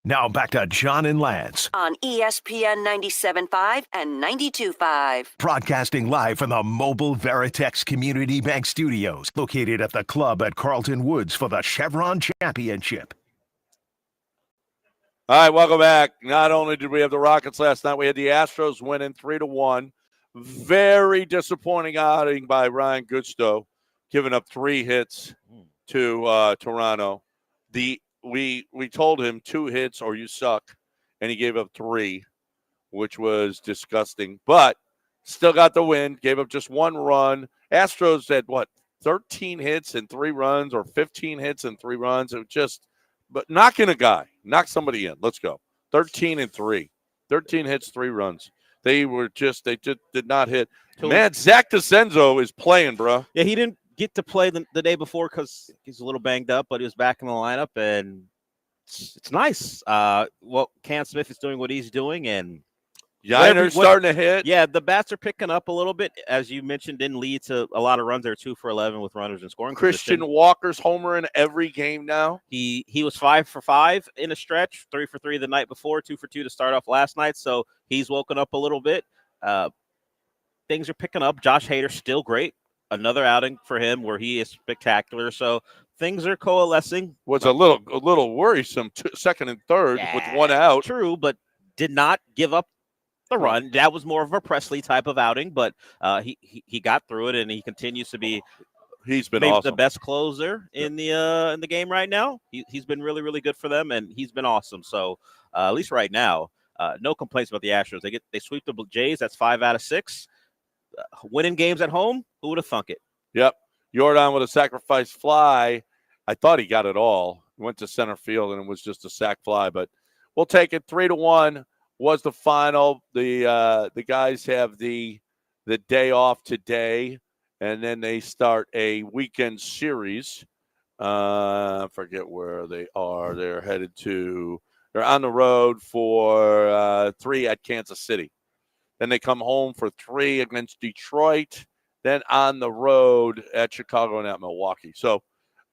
Now back to John and Lance, On ESPN 97.5 and 92.5. broadcasting live from the Mobile Veritex Community Bank Studios, located at the club at Carlton Woods for the Chevron Championship. All right, welcome back. Not only did we have the Rockets last night, we had the Astros winning 3-1. Very disappointing outing by Ryan Goodstow, giving up 3 hits to Toronto. We told him 2 hits or you suck, and he gave up 3, which was disgusting. But still got the win, gave up just 1 run. Astros had, 13 hits and 3 runs or 15 hits and 3 runs. It was just – but knocking a guy, knock somebody in. Let's go. 13 and 3. 13 hits, 3 runs. They just did not hit. Man, Zach DeCenzo is playing, bro. Yeah, he didn't get to play the day before because he's a little banged up, but he was back in the lineup, and it's nice. Cam Smith is doing what he's doing, and Yiner's starting to hit. Yeah, the bats are picking up a little bit. As you mentioned, didn't lead to a lot of runs. They're 2 for 11 with runners in scoring Christian position. Walker's homer in every game now. He was 5 for 5 in a stretch, 3 for 3 the night before, 2 for 2 to start off last night. So he's woken up a little bit. Things are picking up. Josh Hader still great. Another outing for him where he is spectacular. So things are coalescing. Was a little worrisome. Second and third with 1 out. True, but did not give up the run. That was more of a Presley type of outing, but he got through it, and he continues to be. He's been maybe awesome. The best closer in the game right now. He's been really, really good for them, and he's been awesome. So at least right now, no complaints about the Astros. They sweep the Jays. That's 5 out of 6. Winning games at home. Who would have thunk it? Yep. Jordan with a sacrifice fly. I thought he got it all. He went to center field, and it was just a sac fly, but we'll take it. 3-1 was the final. The guys have the day off today, and then they start a weekend series. I forget where they are. They're on the road for 3 at Kansas City. Then they come home for 3 against Detroit. Then on the road at Chicago and at Milwaukee. So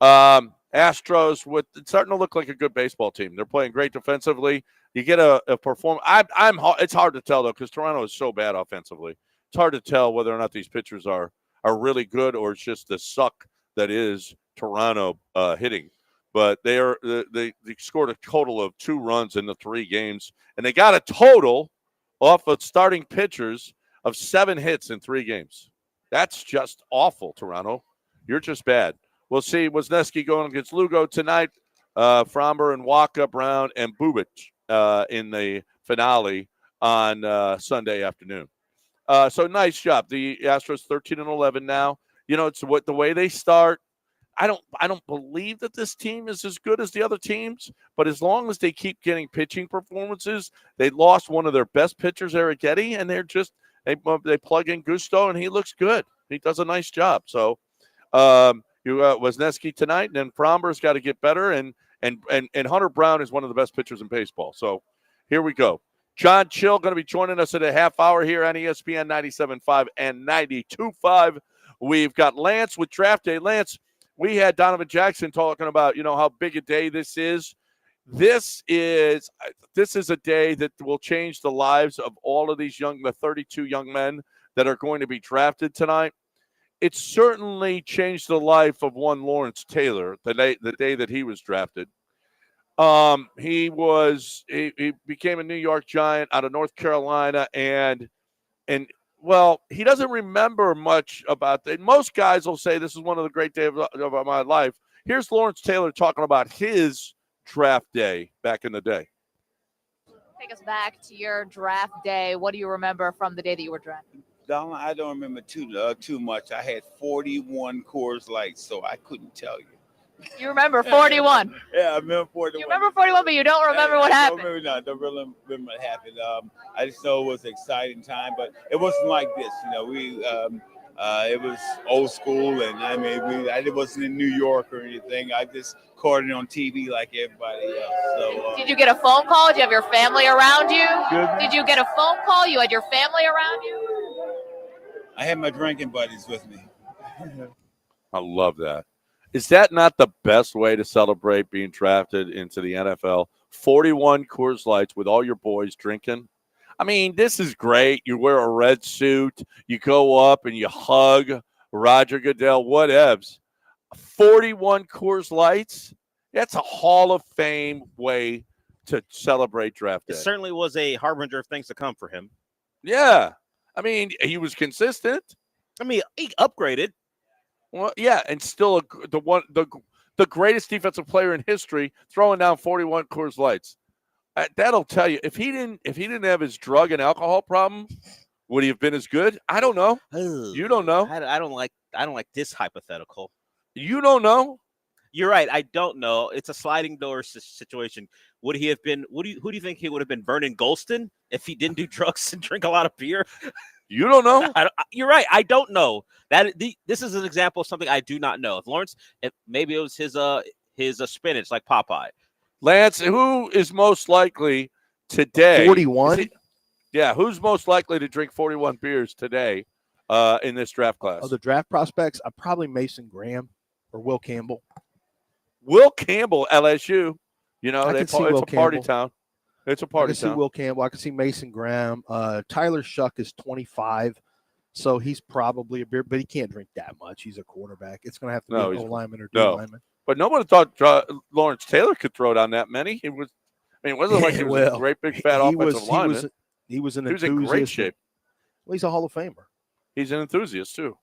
Astros it's starting to look like a good baseball team. They're playing great defensively. You get a performance. It's hard to tell, though, because Toronto is so bad offensively. It's hard to tell whether or not these pitchers are really good or it's just the suck that is Toronto hitting. But they scored a total of 2 runs in the 3 games, and they got a total off of starting pitchers of 7 hits in 3 games. That's just awful, Toronto. You're just bad. We'll see Wisniewski going against Lugo tonight. Fromber and Waka, Brown, and Bubic in the finale on Sunday afternoon. So nice job. The Astros 13-11 now. You know, it's the way they start. I don't believe that this team is as good as the other teams, but as long as they keep getting pitching performances, they lost one of their best pitchers, Eric Getty, and they plug in Gusto, and he looks good. He does a nice job. So you got Wisniewski tonight, and then Fromber's got to get better, and Hunter Brown is one of the best pitchers in baseball. So here we go. John Chill going to be joining us at a half hour here on ESPN 97.5 and 92.5. We've got Lance with Draft Day. Lance, we had Donovan Jackson talking about, how big a day this is. This is a day that will change the lives of all of these the 32 young men that are going to be drafted tonight. It certainly changed the life of one Lawrence Taylor the day that he was drafted. He became a New York Giant out of North Carolina, and he doesn't remember much about that. Most guys will say this is one of the great days of my life. Here's Lawrence Taylor talking about his draft day back in the day. Take us back to your draft day. What do you remember from the day that you were drafted? I don't remember too much. I had 41 Coors Lights, so I couldn't tell you. You remember 41? Yeah, I remember 41. You remember 41, but you don't remember what happened. I don't really remember what happened. I just know it was an exciting time, but it wasn't like this. It was old school, and I wasn't in New York or anything. I just caught it on TV like everybody else. So, did you get a phone call? Did you have your family around you? Did you get a phone call? You had your family around you? I had my drinking buddies with me. I love that. Is that not the best way to celebrate being drafted into the NFL? 41 Coors Lights with all your boys drinking. I mean, this is great. You wear a red suit. You go up and you hug Roger Goodell, whatevs. 41 Coors Lights. That's a Hall of Fame way to celebrate draft day. It certainly was a harbinger of things to come for him. Yeah. I mean, he was consistent. I mean, he upgraded. Well, yeah, and still the greatest defensive player in history throwing down 41 Coors Lights. That'll tell you if he didn't have his drug and alcohol problem, would he have been as good? I don't know. You don't know. I don't like this hypothetical. You don't know. You're right. I don't know. It's a sliding door situation. Would he have been? Who do you think he would have been? Vernon Golston if he didn't do drugs and drink a lot of beer? You don't know. You're right. I don't know. This is an example of something I do not know. If Lawrence, maybe it was his spinach like Popeye. Lance, who is most likely today? 41. Yeah, who's most likely to drink 41 beers today in this draft class? Oh, the draft prospects, probably Mason Graham or Will Campbell. Will Campbell, LSU. You know, it's a party town. It's a party I can see Will Campbell. I can see Mason Graham. Tyler Shuck is 25, so he's probably a beer, but he can't drink that much. He's a quarterback. It's going to have to be an O-lineman or D-lineman. But nobody thought Lawrence Taylor could throw down that many. It wasn't like he was a great big fat offensive lineman. He was an enthusiast. He was in great shape. Well, he's a Hall of Famer. He's an enthusiast too.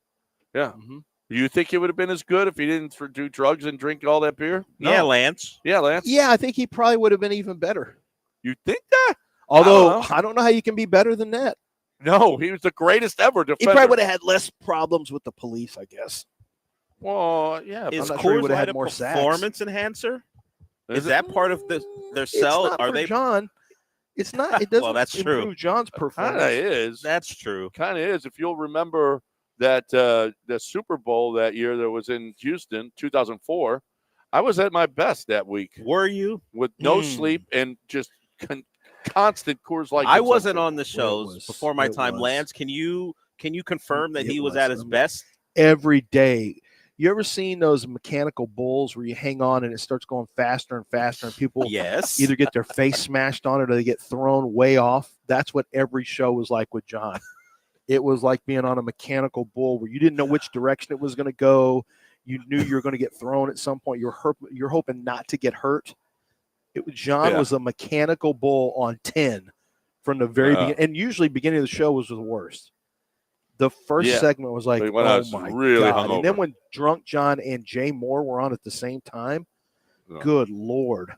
Yeah. Mm-hmm. You think he would have been as good if he didn't do drugs and drink all that beer? No. Yeah, Lance. Yeah, I think he probably would have been even better. You think that? Although I don't know how you can be better than that. No, he was the greatest ever defender. He probably would have had less problems with the police, I guess. Well, yeah. Is I'm not Coors sure he Light had a more performance enhancer? Is that part of their sell? It's not Are for they John? It's not. It doesn't. Well, that's improve true. John's performance. Kind of is. That's true. Kind of is. If you'll remember that the Super Bowl that year that was in Houston, 2004, I was at my best that week. Were you? With no sleep and just constant Coors Light. I wasn't on the shows before my time. Lance, can you confirm that he was at his best? Every day. You ever seen those mechanical bulls where you hang on and it starts going faster and faster and people either get their face smashed on it or they get thrown way off? That's what every show was like with John. It was like being on a mechanical bull where you didn't know which direction it was going to go. You knew you were going to get thrown at some point. You're hoping not to get hurt. John was a mechanical bull on 10 from the very beginning. And usually beginning of the show was the worst. The first segment was like, oh my God. And then when Drunk John and Jay Moore were on at the same time, good Lord.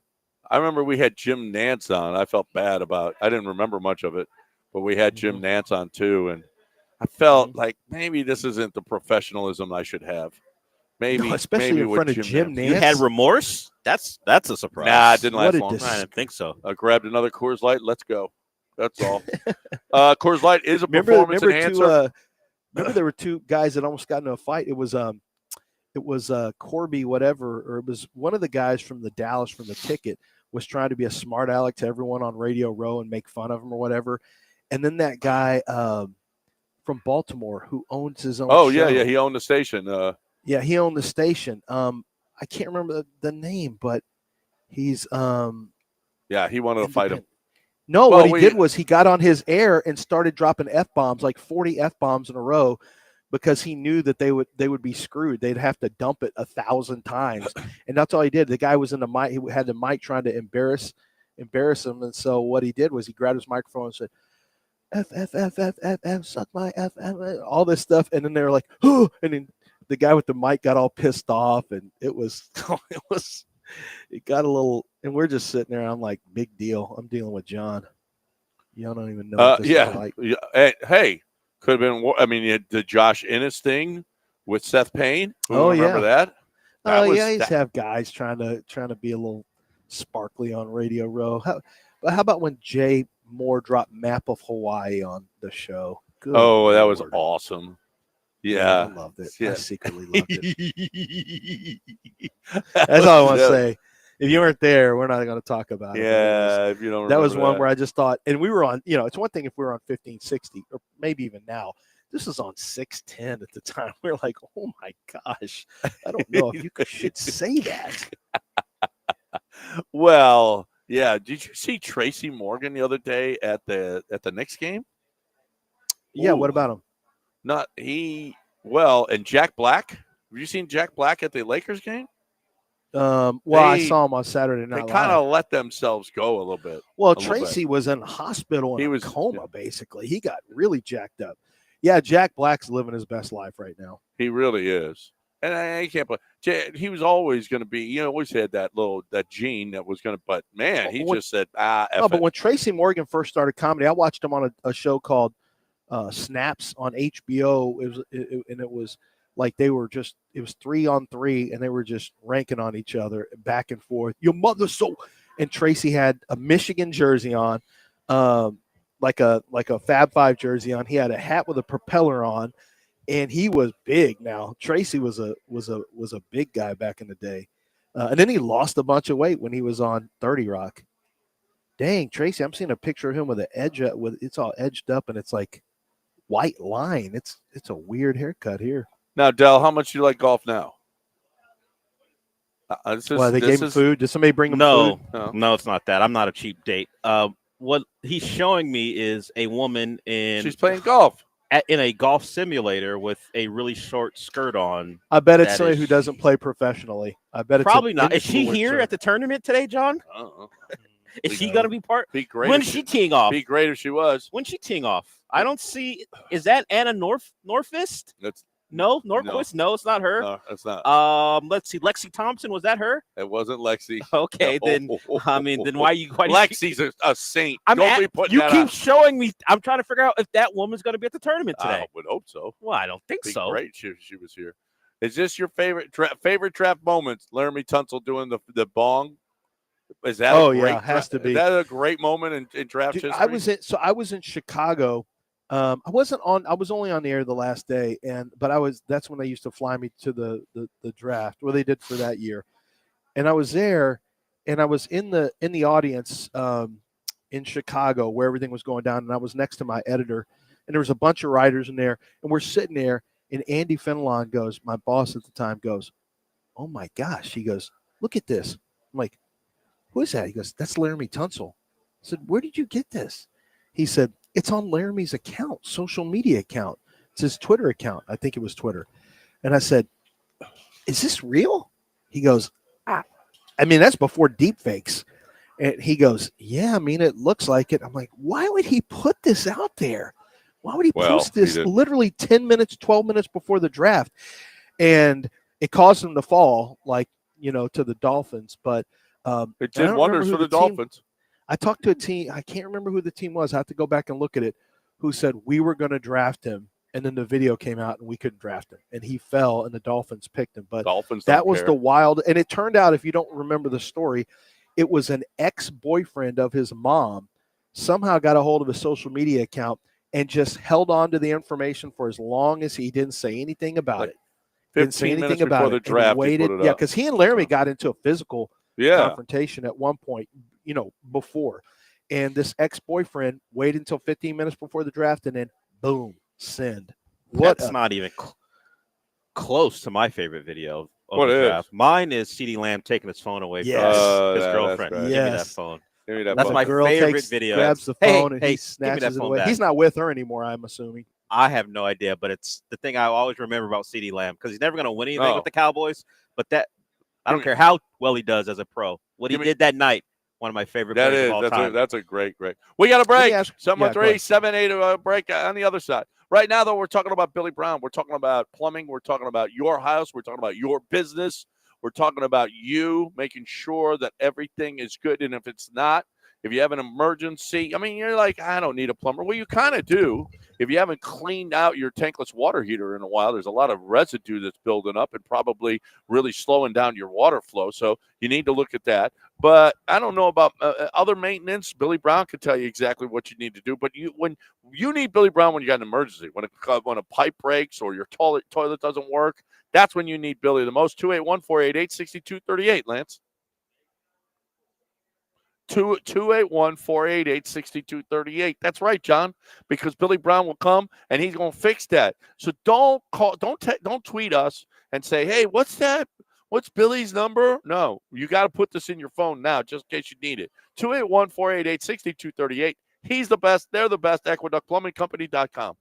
I remember we had Jim Nantz on. I felt bad I didn't remember much of it, but we had Jim Nantz on too. And I felt like maybe this isn't the professionalism I should have. Maybe, especially maybe in front of Jim Nantz. You had remorse? That's a surprise. Nah, it didn't last long. I didn't think so. I grabbed another Coors Light. Let's go. That's all. Coors Light is a performance enhancer. Remember there were two guys that almost got into a fight. It was Corby, whatever, or it was one of the guys from the Dallas from the ticket was trying to be a smart aleck to everyone on Radio Row and make fun of him or whatever. And then that guy from Baltimore who owns his own show. Yeah, he owned the station. He owned the station. I can't remember the name, but he's he wanted to fight him. No, what he did was he got on his air and started dropping F-bombs, like 40 F-bombs in a row, because he knew that they would be screwed. They'd have to dump it 1,000 times. And that's all he did. The guy was in the mic. He had the mic trying to embarrass him. And so what he did was he grabbed his microphone and said, F, suck my F, all this stuff. And then they were like, oh, and then the guy with the mic got all pissed off. And it got a little, and we're just sitting there. I'm like, big deal. I'm dealing with John. Y'all don't even know what this is like. Hey, could have been. I mean, you had the Josh Innes thing with Seth Payne. Remember that? He used to have guys trying to be a little sparkly on Radio Row. How about when Jay Moore dropped Map of Hawaii on the show? Good Lord. That was awesome. Yeah, I loved it. Yeah. I secretly loved it. That's all I want to say. If you weren't there, we're not going to talk about it. Yeah, if you don't. That was one where I just thought, and we were on. It's one thing if we were on 1560 or maybe even now This was on 610 at the time. We were like, oh my gosh, I don't know if you should say that. Well, yeah. Did you see Tracy Morgan the other day at the Knicks game? Yeah, Ooh. what about him? Not he. Well, and Jack Black. Have you seen Jack Black at the Lakers game? I saw him on Saturday Night Live. They kind of let themselves go a little bit. Well, Tracy was in the hospital in a coma, basically. He got really jacked up. Yeah, Jack Black's living his best life right now. He really is. And I can't believe he was always going to be, always had that gene that was going to, but man, he just said, F but when Tracy Morgan first started comedy, I watched him on a show called Snaps on HBO. It was like it was 3-on-3 and they were just ranking on each other back and forth. Your mother and Tracy had a Michigan jersey on, like a Fab Five jersey on. He had a hat with a propeller on, and he was big. Now Tracy was a big guy back in the day, and then he lost a bunch of weight when he was on 30 Rock. Dang, Tracy! I'm seeing a picture of him with it's all edged up and it's like white line. It's a weird haircut here. Now, Del, how much do you like golf now? They gave him food. Did somebody bring him food? No, it's not that. I'm not a cheap date. What he's showing me is a woman she's playing golf in a golf simulator with a really short skirt on. I bet it's somebody who doesn't play professionally. I bet it's probably not. Is she here at the tournament today, John? Is she going to be part? Be great. When's she teeing off? Be great if she was. When's she teeing off? I don't see. Is that Anna Norfist? No, Norquist. No, it's not her. No, that's not. Let's see. Lexi Thompson, was that her? It wasn't Lexi. Okay, then why you? Lexi's a saint. Don't be putting that keep on. showing me. I'm trying to figure out if that woman's going to be at the tournament today. I would hope so. Well, I don't think so. Great, she was here. Is this your favorite draft moments? Laramie Tunsil doing the bong. Is that? Has to be. Is that a great moment in draft history? I was in Chicago. I was only on the air the last day, that's when they used to fly me to the draft, what they did for that year. And I was there, and I was in the audience in Chicago where everything was going down, and I was next to my editor, and there was a bunch of writers in there, and we're sitting there, and Andy Fenelon goes, my boss at the time goes, oh my gosh, he goes, look at this. I'm like, who is that? He goes, that's Laramie Tunsil. I said, where did you get this? He said, it's on Laramie's account, social media account. It's his Twitter account. I think it was Twitter. And I said, is this real? He goes, that's before deepfakes. And he goes, yeah, it looks like it. I'm like, why would he put this out there? Why would he post this literally 10 minutes, 12 minutes before the draft? And it caused him to fall, to the Dolphins. But it did wonders for the Dolphins. I talked to a team, I can't remember who the team was, I have to go back and look at it, who said we were going to draft him, and then the video came out and we couldn't draft him. And he fell, and the Dolphins picked him. But that was the wild, and it turned out, if you don't remember the story, it was an ex-boyfriend of his mom somehow got a hold of his social media account and just held on to the information for as long as he didn't say anything about it. Didn't say anything about it. The draft, waited, because he and Laramie got into a physical confrontation at one point, before. And this ex-boyfriend waited until 15 minutes before the draft, and then boom, send. That's not even close to my favorite video of the draft. Mine is CeeDee Lamb taking his phone away from his girlfriend. Right. Give me that phone. That's my favorite video. Grabs the phone and he snatches it away. Back. He's not with her anymore, I'm assuming. I have no idea, but it's the thing I always remember about CeeDee Lamb, because he's never going to win anything with the Cowboys. But I don't care how well he does as a pro. What he did that night, one of my favorite plays of all time. That's a great. We got a break. 713-780 break on the other side. Right now, though, we're talking about Billy Brown. We're talking about plumbing. We're talking about your house. We're talking about your business. We're talking about you making sure that everything is good. And if it's not, if you have an emergency, you're like, I don't need a plumber. Well, you kind of do. If you haven't cleaned out your tankless water heater in a while, there's a lot of residue that's building up and probably really slowing down your water flow. So you need to look at that. But I don't know about other maintenance. Billy Brown can tell you exactly what you need to do. But when you need Billy Brown when you got an emergency, when a pipe breaks or your toilet doesn't work, that's when you need Billy the most. 281-488-6238, Lance. 281-488-6238. That's right, John, because Billy Brown will come and he's going to fix that. So don't tweet us and say, hey, what's that? What's Billy's number? No, you got to put this in your phone now just in case you need it. 281-488-6238. He's the best. They're the best. AqueductPlumbingCompany.com.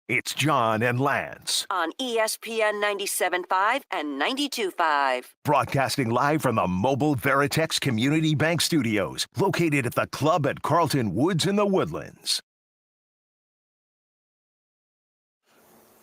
It's John and Lance, On ESPN 97.5 and 92.5. broadcasting live from the Mobile Veritex Community Bank Studios, located at the club at Carlton Woods in the Woodlands.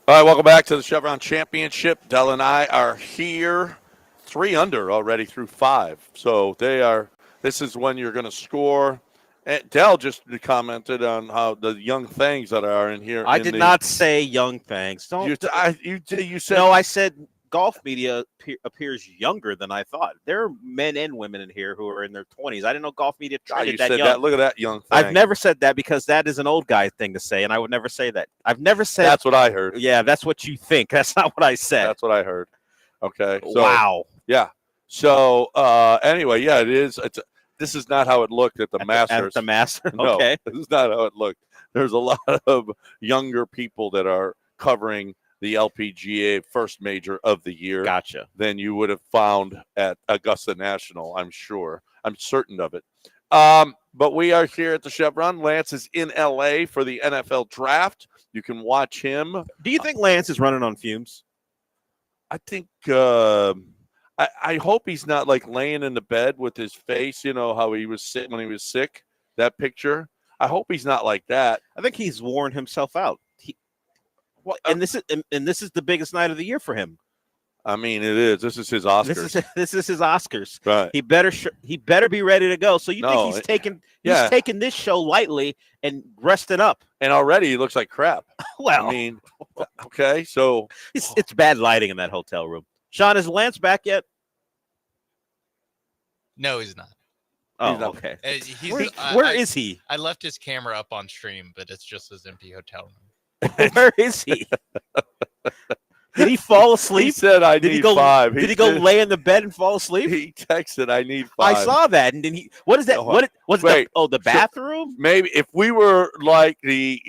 All right, welcome back to the Chevron Championship. Dell and I are here, 3 under already through 5. So this is when you're going to score. And Dell just commented on how the young things that are in here. I did not say young things. You said. No, I said golf media appears younger than I thought. There are men and women in here who are in their 20s. I didn't know golf media treated that young. That. Look at that young thing. I've never said that because that is an old guy thing to say, and I would never say that. I've never said. That's what I heard. Yeah, that's what you think. That's not what I said. That's what I heard. Okay. So, wow. Yeah. So anyway, yeah, it is. This is not how it looked at the Masters. At the Masters, no, okay. This is not how it looked. There's a lot of younger people that are covering the LPGA first major of the year. Gotcha. Than you would have found at Augusta National, I'm sure. I'm certain of it. But we are here at the Chevron. Lance is in L.A. for the NFL draft. You can watch him. Do you think Lance is running on fumes? I think I hope he's not like laying in the bed with his face. You know how he was sitting when he was sick. That picture. I hope he's not like that. I think he's worn himself out. And this is the biggest night of the year for him. I mean, it is. This is his Oscars. This is his Oscars. Right. He better be ready to go. So you think he's taking this show lightly and resting up? And already he looks like crap. Well, I mean, okay, so it's bad lighting in that hotel room. Sean, is Lance back yet? No, he's not. Oh, okay. Where is he? I left his camera up on stream, but it's just his empty hotel room. Where is he? Did he fall asleep? He said, "I need 5." Did he go lay in the bed and fall asleep? He texted, "I need 5." I saw that, and then he. What is that? The bathroom? Maybe if we were like the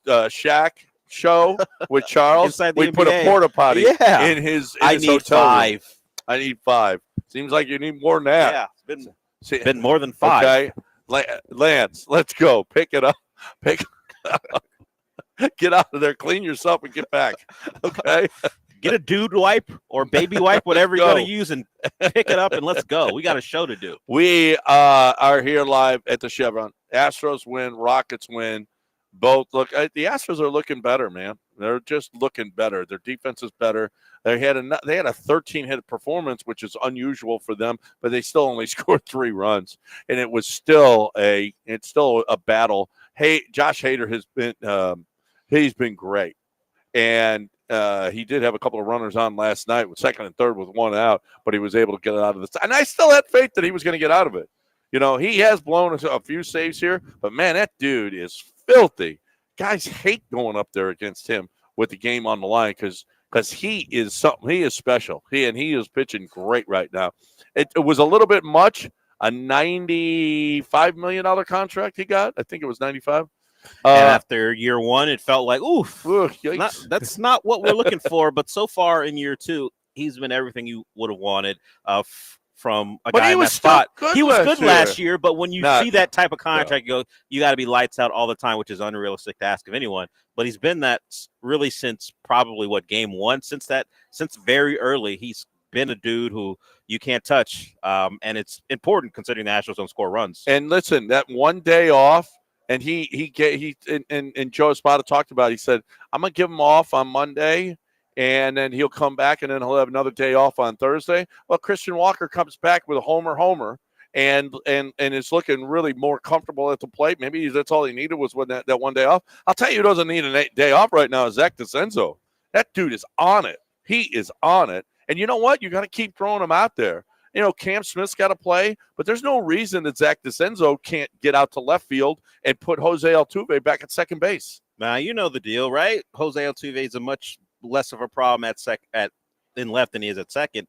Shaq show with Charles, we'd put a porta potty in his. I need hotel 5. Room. I need 5. Seems like you need more than that. Yeah, it's been more than 5. Okay, Lance, let's go. Pick it up. Get out of there, clean yourself, and get back. Okay. Get a dude wipe or baby wipe, whatever you're going to use, and pick it up and let's go. We got a show to do. We are here live at the Chevron. Astros win, Rockets win. Both look. The Astros are looking better, man. They're just looking better. Their defense is better. They had a 13-hit performance, which is unusual for them, but they still only scored 3 runs, and it was still a battle. Hey, Josh Hader has been he's been great, and he did have a couple of runners on last night with second and third with 1 out, but he was able to get out of this. And I still had faith that he was going to get out of it. You know, he has blown a few saves here, but man, that dude is filthy. Guys hate going up there against him with the game on the line because he is something. He is special. He is pitching great right now. It was a little bit much. A $95 million contract he got. I think it was 95. And after year 1, it felt like, oof, that's not what we're looking for. But so far in year 2, he's been everything you would have wanted from a guy in that spot. He was good last year, but when you see that type of contract, you got to be lights out all the time, which is unrealistic to ask of anyone. But he's been that really since probably game 1, since very early. He's been a dude who you can't touch, and it's important considering the Astros don't score runs. And listen, that one day off. And he Joe Espada talked about it. He said, I'm going to give him off on Monday, and then he'll come back, and then he'll have another day off on Thursday. Well, Christian Walker comes back with a homer, and is looking really more comfortable at the plate. Maybe that's all he needed was that one day off. I'll tell you who doesn't need a day off right now is Zach DeCenzo. That dude is on it. He is on it. And you know what? You got to keep throwing him out there. You know, Cam Smith's got to play, but there's no reason that Zach DeCenzo can't get out to left field and put Jose Altuve back at second base. Now, you know the deal, right? Jose Altuve is a much less of a problem in left than he is at second.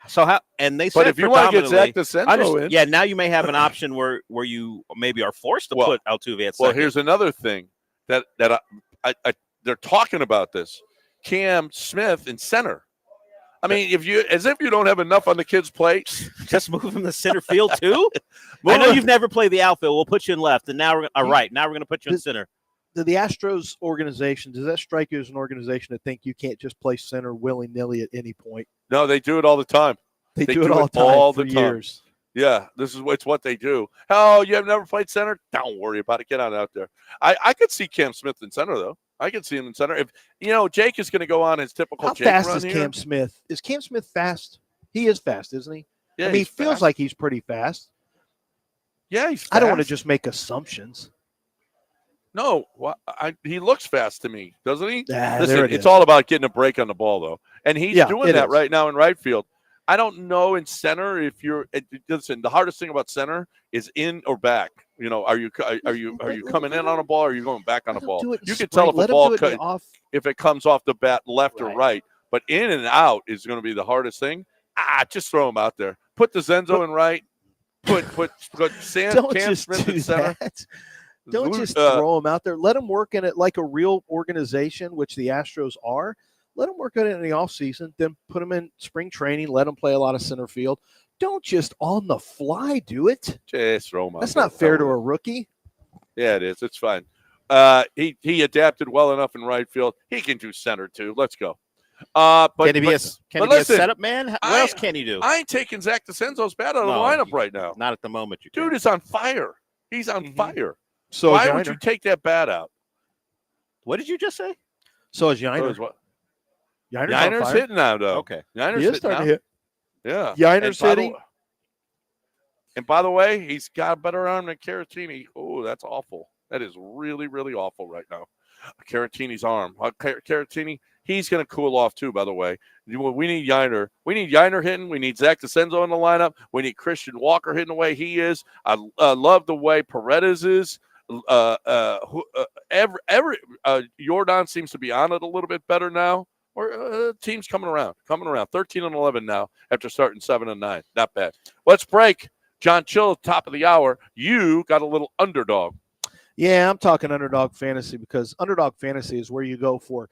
So how? And they said, but if you want to get Zach DeCenzo in, now you may have an option where you maybe are forced to put Altuve at second. Well, here's another thing that they're talking about this: Cam Smith in center. I mean, as if you don't have enough on the kid's plate, just move him to center field too. I know you've never played the outfield. We'll put you in left, and now we're going to put you in center. The Astros organization, does that strike you as an organization that think you can't just play center willy-nilly at any point? No, they do it all the time. They do it all the time for years. Yeah, it's what they do. Oh, you have never played center? Don't worry about it. Get on out there. I could see Cam Smith in center, though. I can see him in center. If Jake is going to go on his typical Jake run. How fast is Cam Smith? Is Cam Smith fast? He is fast, isn't he? Yeah, he feels like he's pretty fast. Yeah, he's fast. I don't want to just make assumptions. No, he looks fast to me, doesn't he? Listen, it's all about getting a break on the ball, though, and he's doing that right now in right field. I don't know in center if you're. Listen, the hardest thing about center is in or back. You know, are you coming in on a ball or are you going back on a ball? You can tell if a ball if it comes off the bat left or right, but in and out is going to be the hardest thing. Just throw him out there. Put the Zenzo in right. Put Cam Smith in center. Don't just throw him out there. Let him work in it like a real organization, which the Astros are. Let him work on it in the offseason, then put him in spring training, let him play a lot of center field. Don't just on the fly do it. Just throw him out. That's not fair to a rookie. Yeah, it is. It's fine. He adapted well enough in right field. He can do center too. Let's go. But Can he be but a listen, setup man? What else can he do? I ain't taking Zach DeCenzo's bat out of the No, lineup right now. Not at the moment. Dude is on fire. He's on fire. So why would you take that bat out? What did you just say? So is Yiner. So is what? Yiner's hitting now, though. Okay. Yiner's he is hitting starting now. to hit. Yeah. Yiner's hitting. And by the way, he's got a better arm than Caratini. Oh, that's awful. That is really, really awful right now. Caratini's arm. Caratini, he's going to cool off too, by the way. We need Yiner. We need Yiner hitting. We need Zach DeCenzo in the lineup. We need Christian Walker hitting the way he is. I love the way Paredes is. Jordan seems to be on it a little bit better now. Or team's coming around. 13-11 now after starting 7-9. Not bad. Let's break. John Chill, top of the hour. You got a little underdog. Yeah, I'm talking underdog fantasy because underdog fantasy is where you go for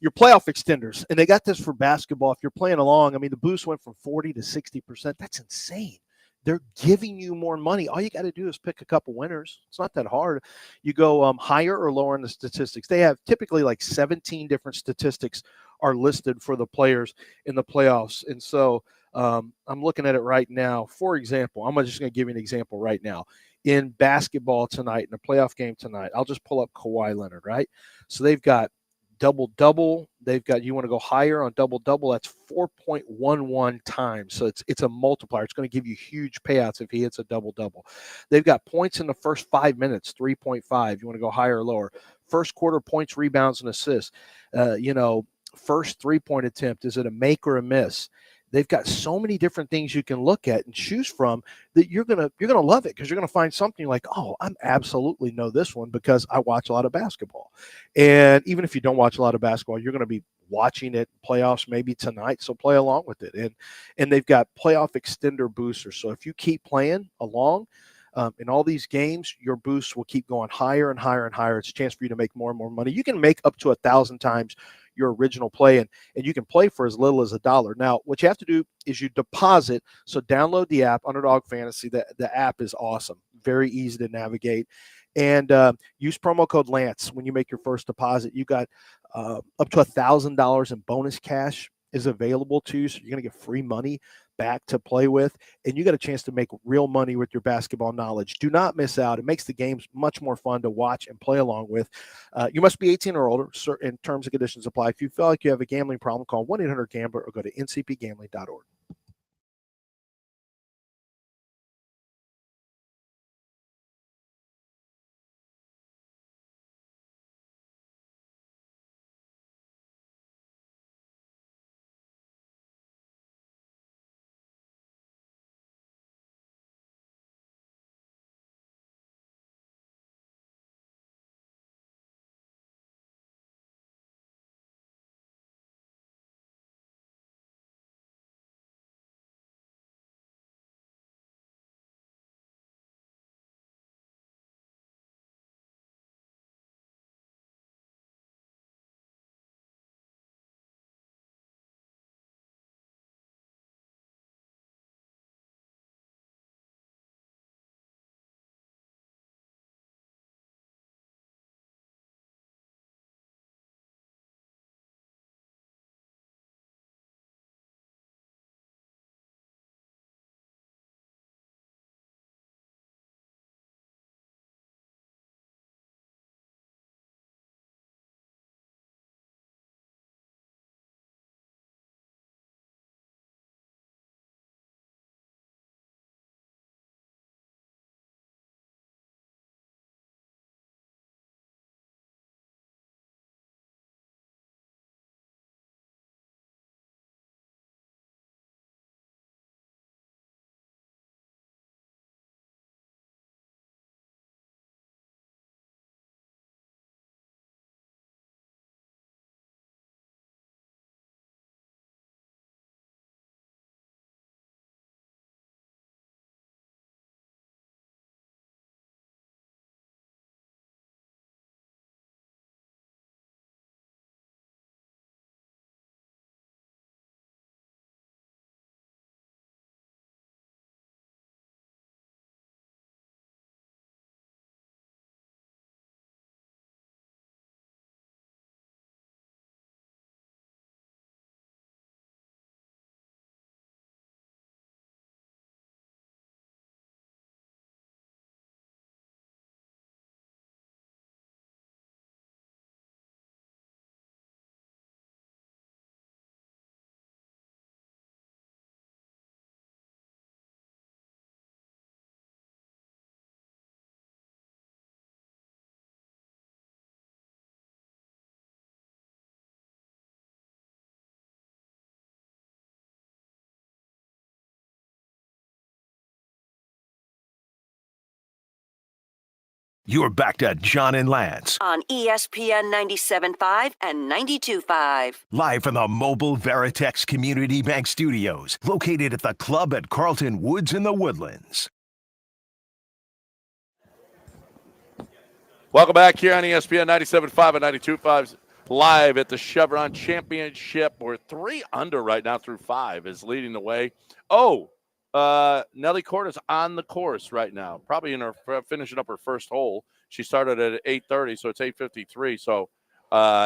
your playoff extenders. And they got this for basketball. If you're playing along, I mean, the boost went from 40 to 60%. That's insane. They're giving you more money. All you got to do is pick a couple winners. It's not that hard. You go higher or lower in the statistics. They have typically like 17 different statistics are listed for the players in the playoffs. And so I'm looking at it right now. For example, I'm just going to give you an example right now. In basketball tonight, in a playoff game tonight, I'll just pull up Kawhi Leonard, right? So they've got double-double. They've got, you want to go higher on double-double, that's 4.11 times. So it's a multiplier. It's going to give you huge payouts if he hits a double-double. They've got points in the first 5 minutes, 3.5. You want to go higher or lower. First quarter points, rebounds, and assists. First three-point attempt, is it a make or a miss? They've got so many different things you can look at and choose from that you're gonna love it because you're gonna find something like, oh, I'm absolutely know this one because I watch a lot of basketball. And even if you don't watch a lot of basketball, you're gonna be watching it playoffs maybe tonight, so play along with it. And they've got playoff extender boosters. So if you keep playing along in all these games, your boosts will keep going higher and higher and higher. It's a chance for you to make more and more money. You can make up to 1,000 times your original play, and you can play for as little as $1. Now, what you have to do is you deposit. So download the app, Underdog Fantasy. The app is awesome, very easy to navigate, and use promo code Lance when you make your first deposit. You got up to $1,000 in bonus cash is available to you, so you're going to get free money back to play with, and you got a chance to make real money with your basketball knowledge. Do not miss out. It makes the games much more fun to watch and play along with. You must be 18 or older. Certain terms and conditions apply. If you feel like you have a gambling problem, call 1-800-GAMBLER or go to ncpgambling.org. You're back to John and Lance, on ESPN 97.5 and 92.5. live from the Mobile Veritex Community Bank Studios, located at the club at Carlton Woods in the Woodlands. Welcome back here on ESPN 97.5 and 92.5, live at the Chevron Championship. We're 3 under right now through 5 is leading the way. Nelly Corda's on the course right now, probably in her finishing up her first hole. She started at 8:30, so it's 8:53. So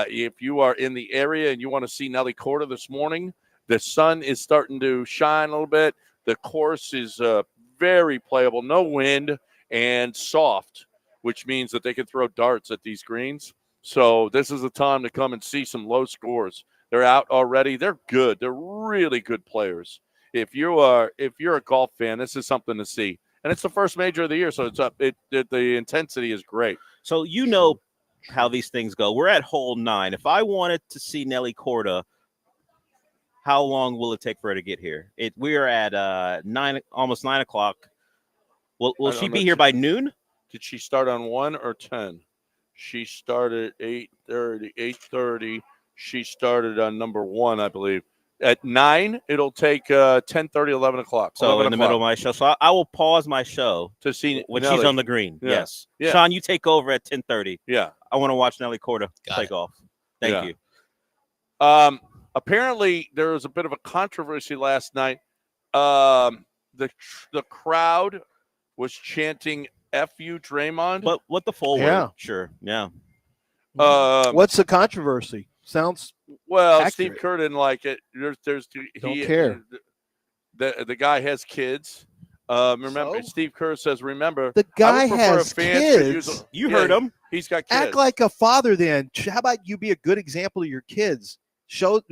if you are in the area and you want to see Nelly Corda this morning, the sun is starting to shine a little bit. The course is very playable, no wind, and soft, which means that they can throw darts at these greens. So this is the time to come and see some low scores. They're out already. They're good. They're really good players. If you're a golf fan, this is something to see. And it's the first major of the year, so it's up. The intensity is great. So you know how these things go. We're at hole 9. If I wanted to see Nelly Corda, how long will it take for her to get here? We are at almost 9 o'clock. Will she be here by noon? Did she start on 1 or 10? She started 8:30. 8:30. She started on number 1, I believe. At 9, it'll take 10:30, 11 o'clock. So in the middle of my show. So I will pause my show to see when Nelly. she's on the green. Yeah. Yes. Yeah. Sean, you take over at 10:30. Yeah. I want to watch Nelly Corda play golf. Thank you. Apparently, there was a bit of a controversy last night. The crowd was chanting "F you, Draymond." But what the full word? Sure. Yeah. What's the controversy? Sounds accurate. Steve Kerr didn't like it. Don't care. The guy has kids. Remember, Steve Kerr says, "Remember, the guy I would prefer has a fan could kids. use You heard him. He's got kids. Act like a father. Then how about you be a good example to your kids? Show.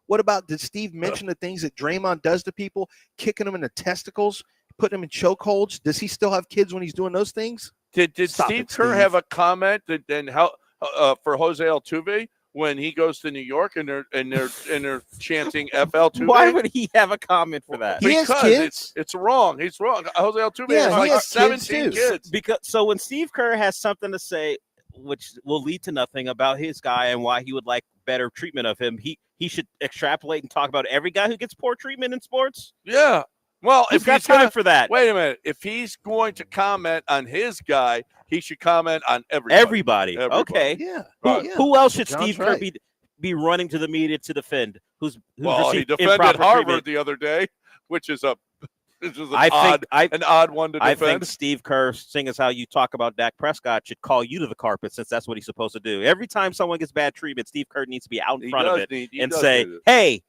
What about, did Steve mention the things that Draymond does to people, kicking them in the testicles, putting them in chokeholds? Does he still have kids when he's doing those things? Did Steve Kerr have a comment for Jose Altuve when he goes to New York and they're chanting "F Altuve"? Why would he have a comment for that? He has kids. It's wrong. He's wrong. Jose Altuve Yeah, has he like has 17 kids. kids. So when Steve Kerr has something to say, which will lead to nothing about his guy and why he would like better treatment of him, he should extrapolate and talk about every guy who gets poor treatment in sports. Yeah. Well, Who's if got he's time for that? Wait a minute. If he's going to comment on his guy, he should comment on everybody. Okay. Yeah. Who else should John's Steve Kerr right. be running to the media to defend? Who's He received defended improper Harvard treatment? the other day, which is an I odd one to defend. I think Steve Kerr, seeing as how you talk about Dak Prescott, should call you to the carpet, since that's what he's supposed to do. Every time someone gets bad treatment, Steve Kerr needs to be out in front of it and say, "Hey,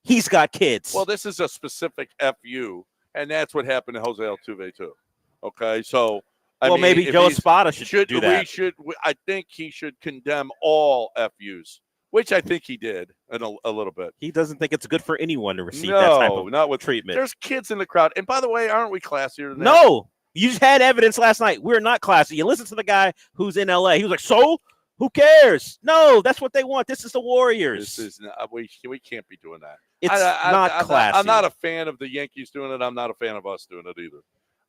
he's got kids." Well, this is a specific FU, and that's what happened to Jose Altuve too. Okay, so maybe Joe Espada should do that. I think he should condemn all FUs, which I think he did a little bit. He doesn't think it's good for anyone to receive that type of not with treatment. There's kids in the crowd, and by the way, aren't we classier than that? No, you just had evidence last night. We're not classy. You listen to the guy who's in LA. He was like, "So, who cares?" No, that's what they want. This is the Warriors. This is not, we can't be doing that. It's not classy. I'm not a fan of the Yankees doing it. I'm not a fan of us doing it either.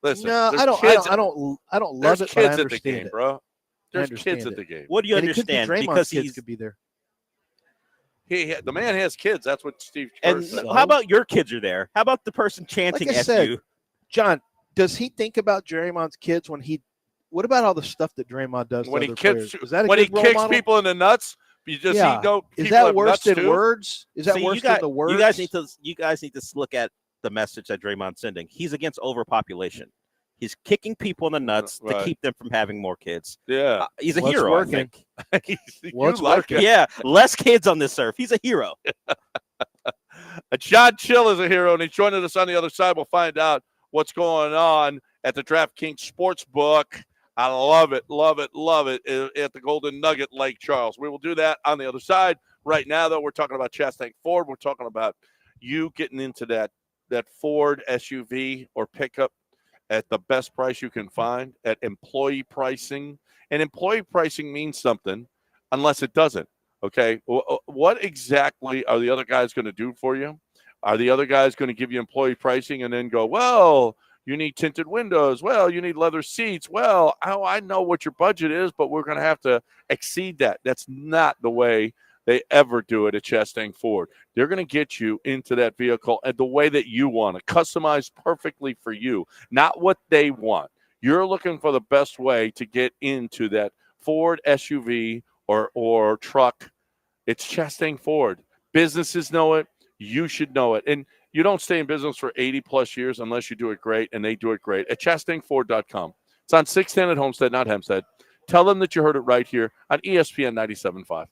Listen, No, I don't love it. Kids But I at the understand game, it. bro. There's understand kids at it. the game. What do you And it could be understand? Draymond's Because kids could be there. The man has kids. That's what Steve Kerr And said. how about your kids are there? How about the person chanting Like I "F said, you"? John, does he think about Draymond's kids when he? What about all the stuff that Draymond does when to he other kicks, players? Is that a when good he role kicks model? people in the nuts? You just Yeah. know Is people that have worse nuts than too? words? Is that See, worse than the words? You guys need to look at the message that Draymond's sending. He's against overpopulation. He's kicking people in the nuts to Right. keep them from having more kids. Yeah, He's a What's hero. working? I think. What's like working? it. Yeah, less kids on this earth. He's a hero. John Chill is a hero, and he's joining us on the other side. We'll find out what's going on at the DraftKings Sportsbook. I love it at the Golden Nugget, Lake Charles. We will do that on the other side. Right now, though, we're talking about Chastang Ford. We're talking about you getting into that Ford SUV or pickup at the best price you can find at employee pricing. And employee pricing means something unless it doesn't. Okay, what exactly are the other guys going to do for you? Are the other guys going to give you employee pricing and then go, well, you need tinted windows. Well, you need leather seats. Well, I know what your budget is, but we're going to have to exceed that. That's not the way they ever do it at Chastang Ford. They're going to get you into that vehicle and the way that you want it, customized perfectly for you, not what they want. You're looking for the best way to get into that Ford SUV or truck. It's Chastang Ford. Businesses know it. You should know it. And you don't stay in business for 80-plus years unless you do it great, and they do it great at ChastangFord.com. It's on 610 at Homestead, not Hempstead. Tell them that you heard it right here on ESPN 97.5.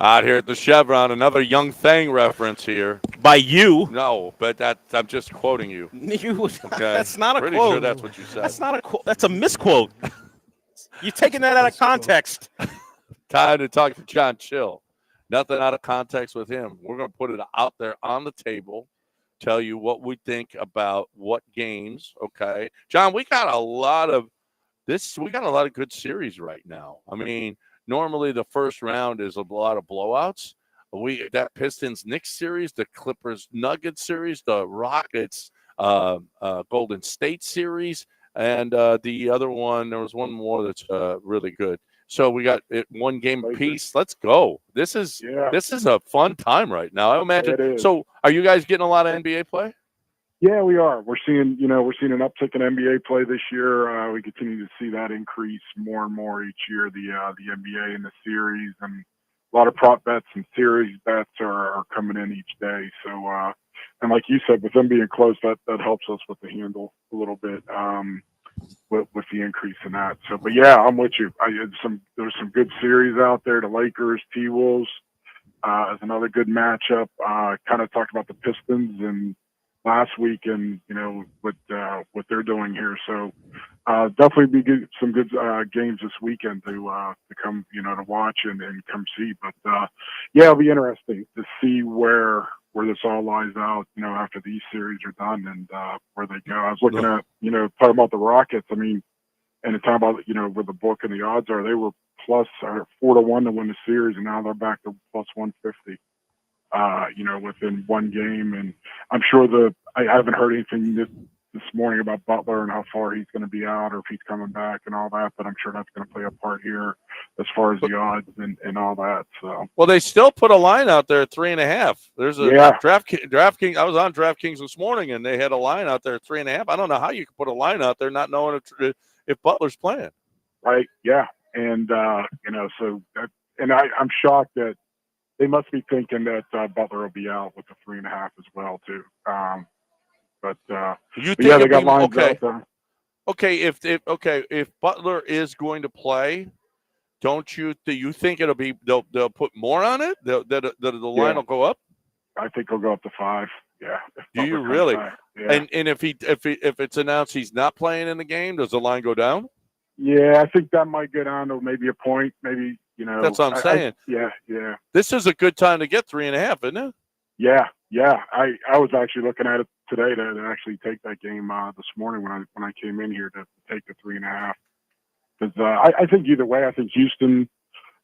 Out here at the Chevron, another Young Thang reference here. By you? No, but I'm just quoting you. Okay. That's not a Pretty quote. sure that's what you said. That's not a quote. That's a misquote. You're taking that out of context. Time to talk to John Chill. Nothing out of context with him. We're going to put it out there on the table, tell you what we think about what games, okay? John, we got a lot of good series right now. I mean, normally the first round is a lot of blowouts. That Pistons Knicks series, the Clippers Nuggets series, the Rockets Golden State series, and the other one, there was one more that's really good. So we got it one game apiece. Let's go. This is a fun time right now. I imagine. So are you guys getting a lot of NBA play? Yeah, we are. We're seeing an uptick in NBA play this year. We continue to see that increase more and more each year. The NBA and the series, and a lot of prop bets and series bets are coming in each day. So, and like you said, with them being close, that helps us with the handle a little bit with the increase in that. So, but yeah, I'm with you. There's some good series out there. The Lakers, T-Wolves is another good matchup. Kind of talked about the Pistons and last week, and what they're doing here. So definitely be some good games this weekend to come to watch and come see. But yeah, it'll be interesting to see where this all lies out after these series are done and where they go. I was looking at talking about the Rockets. I mean, and talking about where the book and the odds are. They were plus or 4-1 to win the series, and now they're back to plus 150. Within one game, and I'm sure I haven't heard anything this morning about Butler and how far he's going to be out or if he's coming back and all that, but I'm sure that's going to play a part here as far as the odds and all that. So, well, they still put a line out there at 3.5. There's a DraftKings. I was on DraftKings this morning, and they had a line out there at 3.5. I don't know how you can put a line out there not knowing if Butler's playing. Right? Yeah, and so that, and I'm shocked that they must be thinking that Butler will be out with the 3.5 as well too. But they got lines out there. Okay, if Butler is going to play, don't you think it'll be they'll put more on it? That the line will go up? I think he'll go up to 5. Yeah. Do you really? Yeah. And if it's announced he's not playing in the game, does the line go down? Yeah, I think that might go down to maybe a point, maybe. That's what I'm saying. Yeah. This is a good time to get 3.5, isn't it? Yeah. I was actually looking at it today to actually take that game this morning when I came in here to take the 3.5. Because I think either way, I think Houston,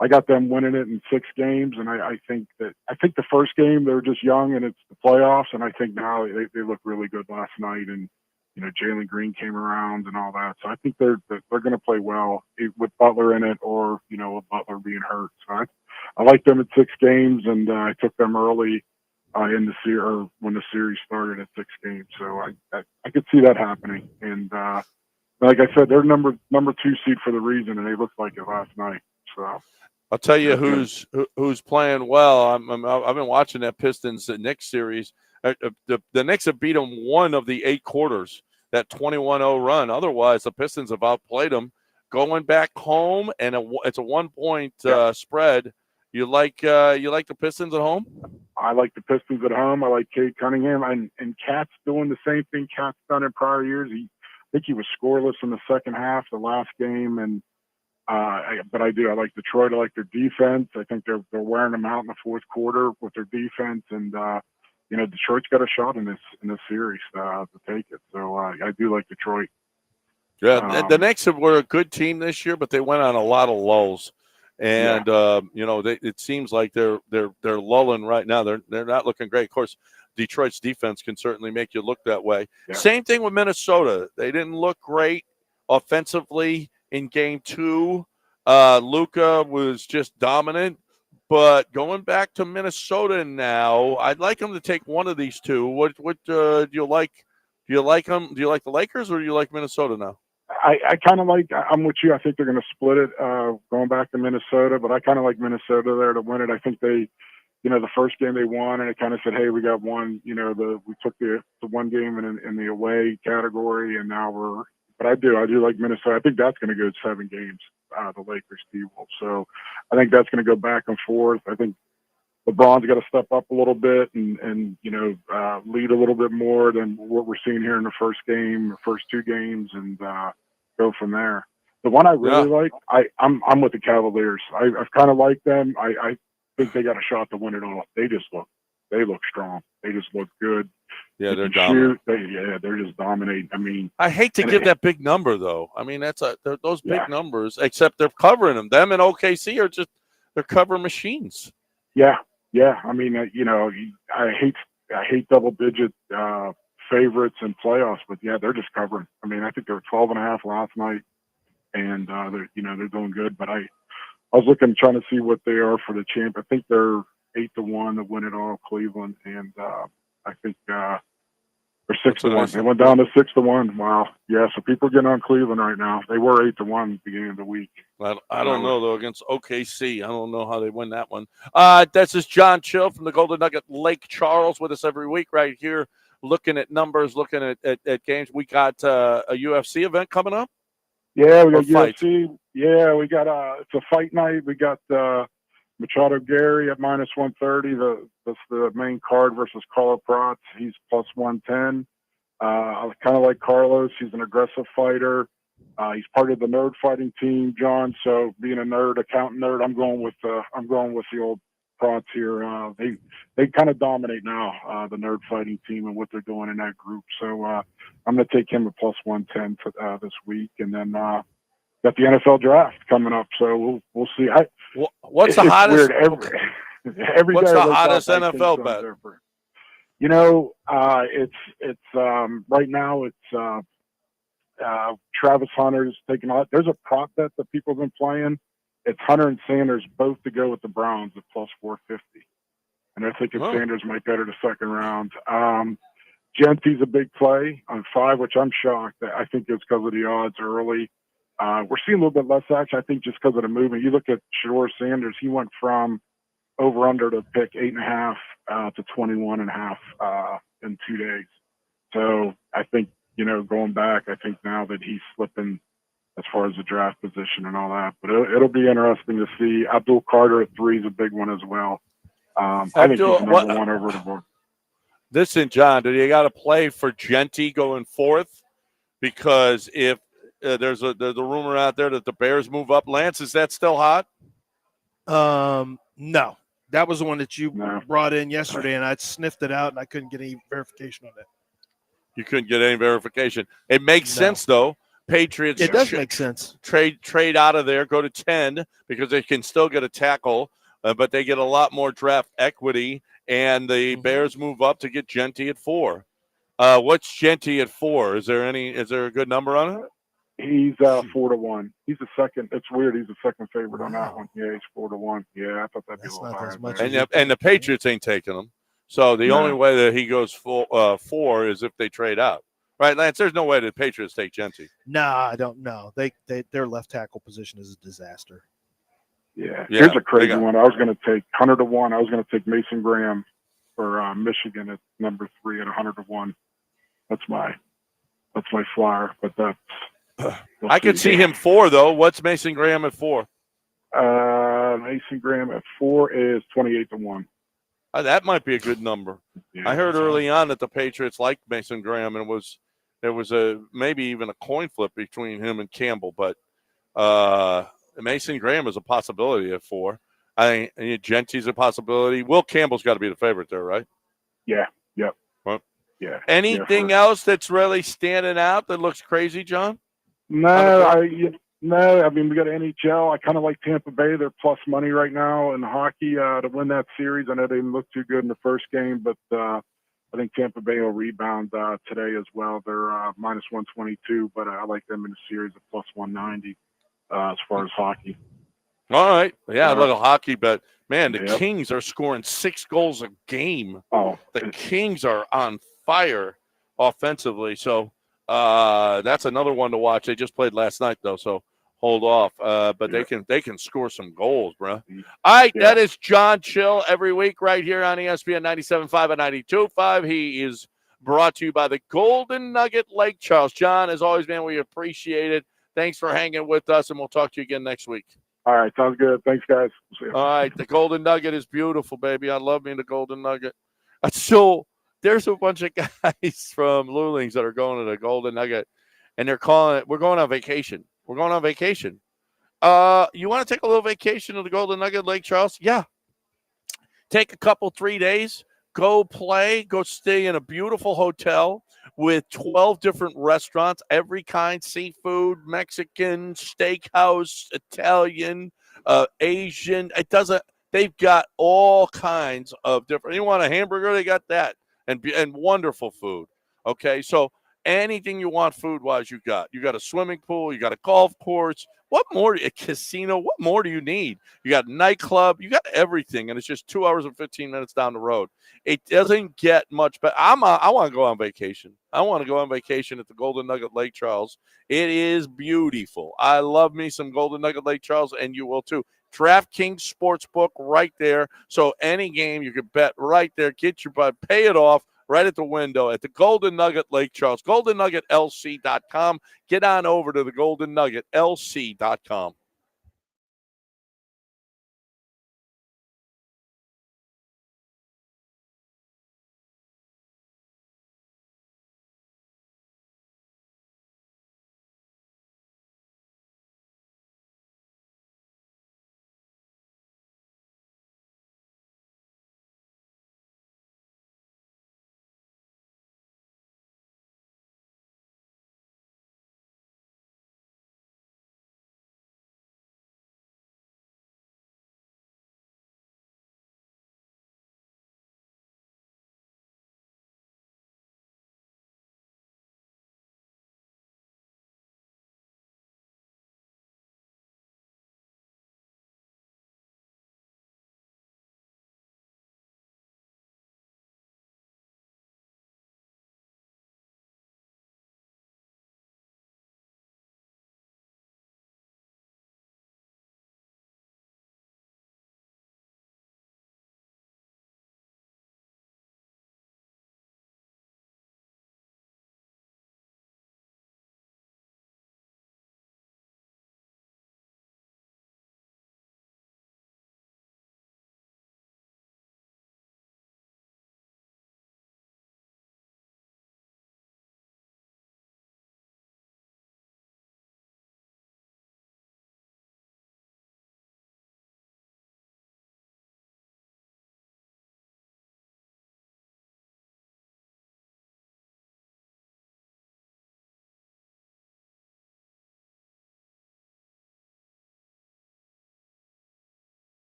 I got them winning it in 6 games, and I think the first game they were just young and it's the playoffs, and I think now they look really good last night, and Jalen Green came around and all that. So I think they're going to play well with Butler in it, or with Butler being hurt. So I like them at 6 games, and I took them early in the series, or when the series started at 6 games. So I could see that happening. And like I said, they're number 2 seed for the reason, and they looked like it last night. So I'll tell you who's playing well. I've been watching that Pistons Knicks series. The Knicks have beat them 1 of the 8 quarters, that 21-0 run. Otherwise, the Pistons have outplayed them. Going back home, and it's a 1-point spread. You like the Pistons at home? I like the Pistons at home. I like Cade Cunningham, and Cat's doing the same thing Cat's done in prior years. I think he was scoreless in the second half, the last game, and but I like Detroit. I like their defense. I think they're wearing them out in the fourth quarter with their defense, and Detroit's got a shot in this series to take it. So I do like Detroit. Yeah, the Knicks were a good team this year, but they went on a lot of lulls, and it seems like they're lulling right now. They're not looking great. Of course, Detroit's defense can certainly make you look that way. Yeah. Same thing with Minnesota. They didn't look great offensively in Game 2. Luka was just dominant. But going back to Minnesota now, I'd like them to take one of these two. What do you like? Do you like them? Do you like the Lakers, or do you like Minnesota now? I kind of like. I'm with you. I think they're going to split it going back to Minnesota, but I kind of like Minnesota there to win it. I think they, the first game they won, and it kind of said, hey, we got one. We took the one game in the away category, and now we're. But I do like Minnesota. I think that's going to go 7 games. The Lakers T-Wolves. So I think that's going to go back and forth. I think LeBron's got to step up a little bit and lead a little bit more than what we're seeing here in the first 2 games, and go from there. The one I really like, I'm with the Cavaliers. I've kind of liked them. I think they got a shot to win it all. They look strong. They just look good. Yeah, they're dominant. They're just dominating. I mean, I hate to give that big number though. I mean, those big numbers. Except they're covering them. Them and OKC are they're cover machines. Yeah. I mean, I hate double-digit favorites in playoffs, but they're just covering. I mean, I think they were 12.5 last night, and they're doing good. But I was trying to see what they are for the champ. I think they're 8-1 to win it all, Cleveland, and I think they're 6-1. They went down to 6-1. Wow. Yeah. So people are getting on Cleveland right now. They were 8-1 at the beginning of the week. I don't know though, against OKC. I don't know how they win that one. This is John Chill from the Golden Nugget Lake Charles with us every week right here, looking at numbers, looking at games. We got a UFC event coming up. Yeah, we got UFC. Yeah, we got it's a fight night. We got Machado Gary at -130. That's the main card versus Carlo Prats. He's +110. I kind of like Carlos. He's an aggressive fighter. He's part of the nerd fighting team, John. So being a nerd, accountant nerd, I'm going with the old Prats here. They kind of dominate now, the nerd fighting team and what they're doing in that group. So I'm going to take him at +110 this week, and then got the NFL draft coming up, so we'll see. What's the it's hottest? Weird. Every What's day the I wake hottest up, I think NFL something bet? different. You know, it's right now it's Travis Hunter's taking out. There's a prop bet that people have been playing. It's Hunter and Sanders both to go with the Browns at plus 450, and they're thinking Sanders might go to the second round. Genty's a big play on 5, which I'm shocked. I think it's because of the odds early. We're seeing a little bit less action, I think, just because of the movement. You look at Shador Sanders; he went from over under to pick 8.5 to 21.5 in 2 days. So I think, going back, I think now that he's slipping as far as the draft position and all that. But it'll be interesting to see. Abdul Carter at 3 is a big one as well. I think he's number one over the board. Listen, John, do you got to play for Genty going 4th? Because if there's the rumor out there that the Bears move up, Lance, is that still hot? No. That was the one that you brought in yesterday, and I sniffed it out, and I couldn't get any verification on it. You couldn't get any verification. It makes sense, though. Patriots. It does make sense. Trade out of there, go to 10 because they can still get a tackle, but they get a lot more draft equity, and the Bears move up to get Genty at 4. What's Genty at 4? Is there a good number on it? He's 4-1. He's the second. It's weird. He's the second favorite on that one. Yeah, he's 4-1 Yeah, I thought that'd be a little higher. And the Patriots ain't taking him. So the only way that he goes 4 is if they trade out. Right, Lance? There's no way the Patriots take Genty. No, I don't know. Their left tackle position is a disaster. Yeah. Here's a crazy one. I was going to take 100 to 1. I was going to take Mason Graham for Michigan at number 3 at 100 to 1. That's my flyer, but that's. I could see him 4 though. What's Mason Graham at 4? Mason Graham at 4 is 28 to 1. That might be a good number. Yeah, I heard early on that the Patriots liked Mason Graham, and there was maybe even a coin flip between him and Campbell. But Mason Graham is a possibility at 4. I think Genty's a possibility. Will Campbell's got to be the favorite there, right? Yeah. Yep. Well, yeah. Anything else that's really standing out that looks crazy, John? No, I mean, we got NHL. I kind of like Tampa Bay. They're plus money right now in hockey to win that series. I know they didn't look too good in the first game, but I think Tampa Bay will rebound today as well. They're minus 122, but I like them in the series at plus 190 as far as hockey. All right. Yeah, I love hockey, but, man, the Kings are scoring 6 goals a game. Oh, the Kings are on fire offensively. So that's another one to watch. They just played last night, though, so hold off. But they can score some goals, bro. All right, that is John Chill every week right here on ESPN 97.5 and 92.5. He is brought to you by the Golden Nugget Lake Charles. John, as always, man, we appreciate it. Thanks for hanging with us, and we'll talk to you again next week. All right, sounds good. Thanks, guys. We'll see you. All right, the Golden Nugget is beautiful, baby. I love me the Golden Nugget. So there's a bunch of guys from Lulings that are going to the Golden Nugget, and they're calling it, we're going on vacation. We're going on vacation. You want to take a little vacation to the Golden Nugget, Lake Charles? Yeah. Take a couple, 3 days, go play, go stay in a beautiful hotel with 12 different restaurants, every kind, seafood, Mexican, steakhouse, Italian, Asian. They've got all kinds of different. You want a hamburger? They got that, and wonderful food. Okay, so anything you want food-wise, you got. You got a swimming pool, you got a golf course. What more? A casino? What more do you need? You got a nightclub. You got everything, and it's just 2 hours and 15 minutes down the road. It doesn't get much better. I want to go on vacation. I want to go on vacation at the Golden Nugget Lake Charles. It is beautiful. I love me some Golden Nugget Lake Charles, and you will too. DraftKings Sportsbook right there. So any game you can bet right there. Get your butt, pay it off right at the window at the Golden Nugget Lake Charles. GoldenNuggetLC.com. Get on over to the GoldenNuggetLC.com.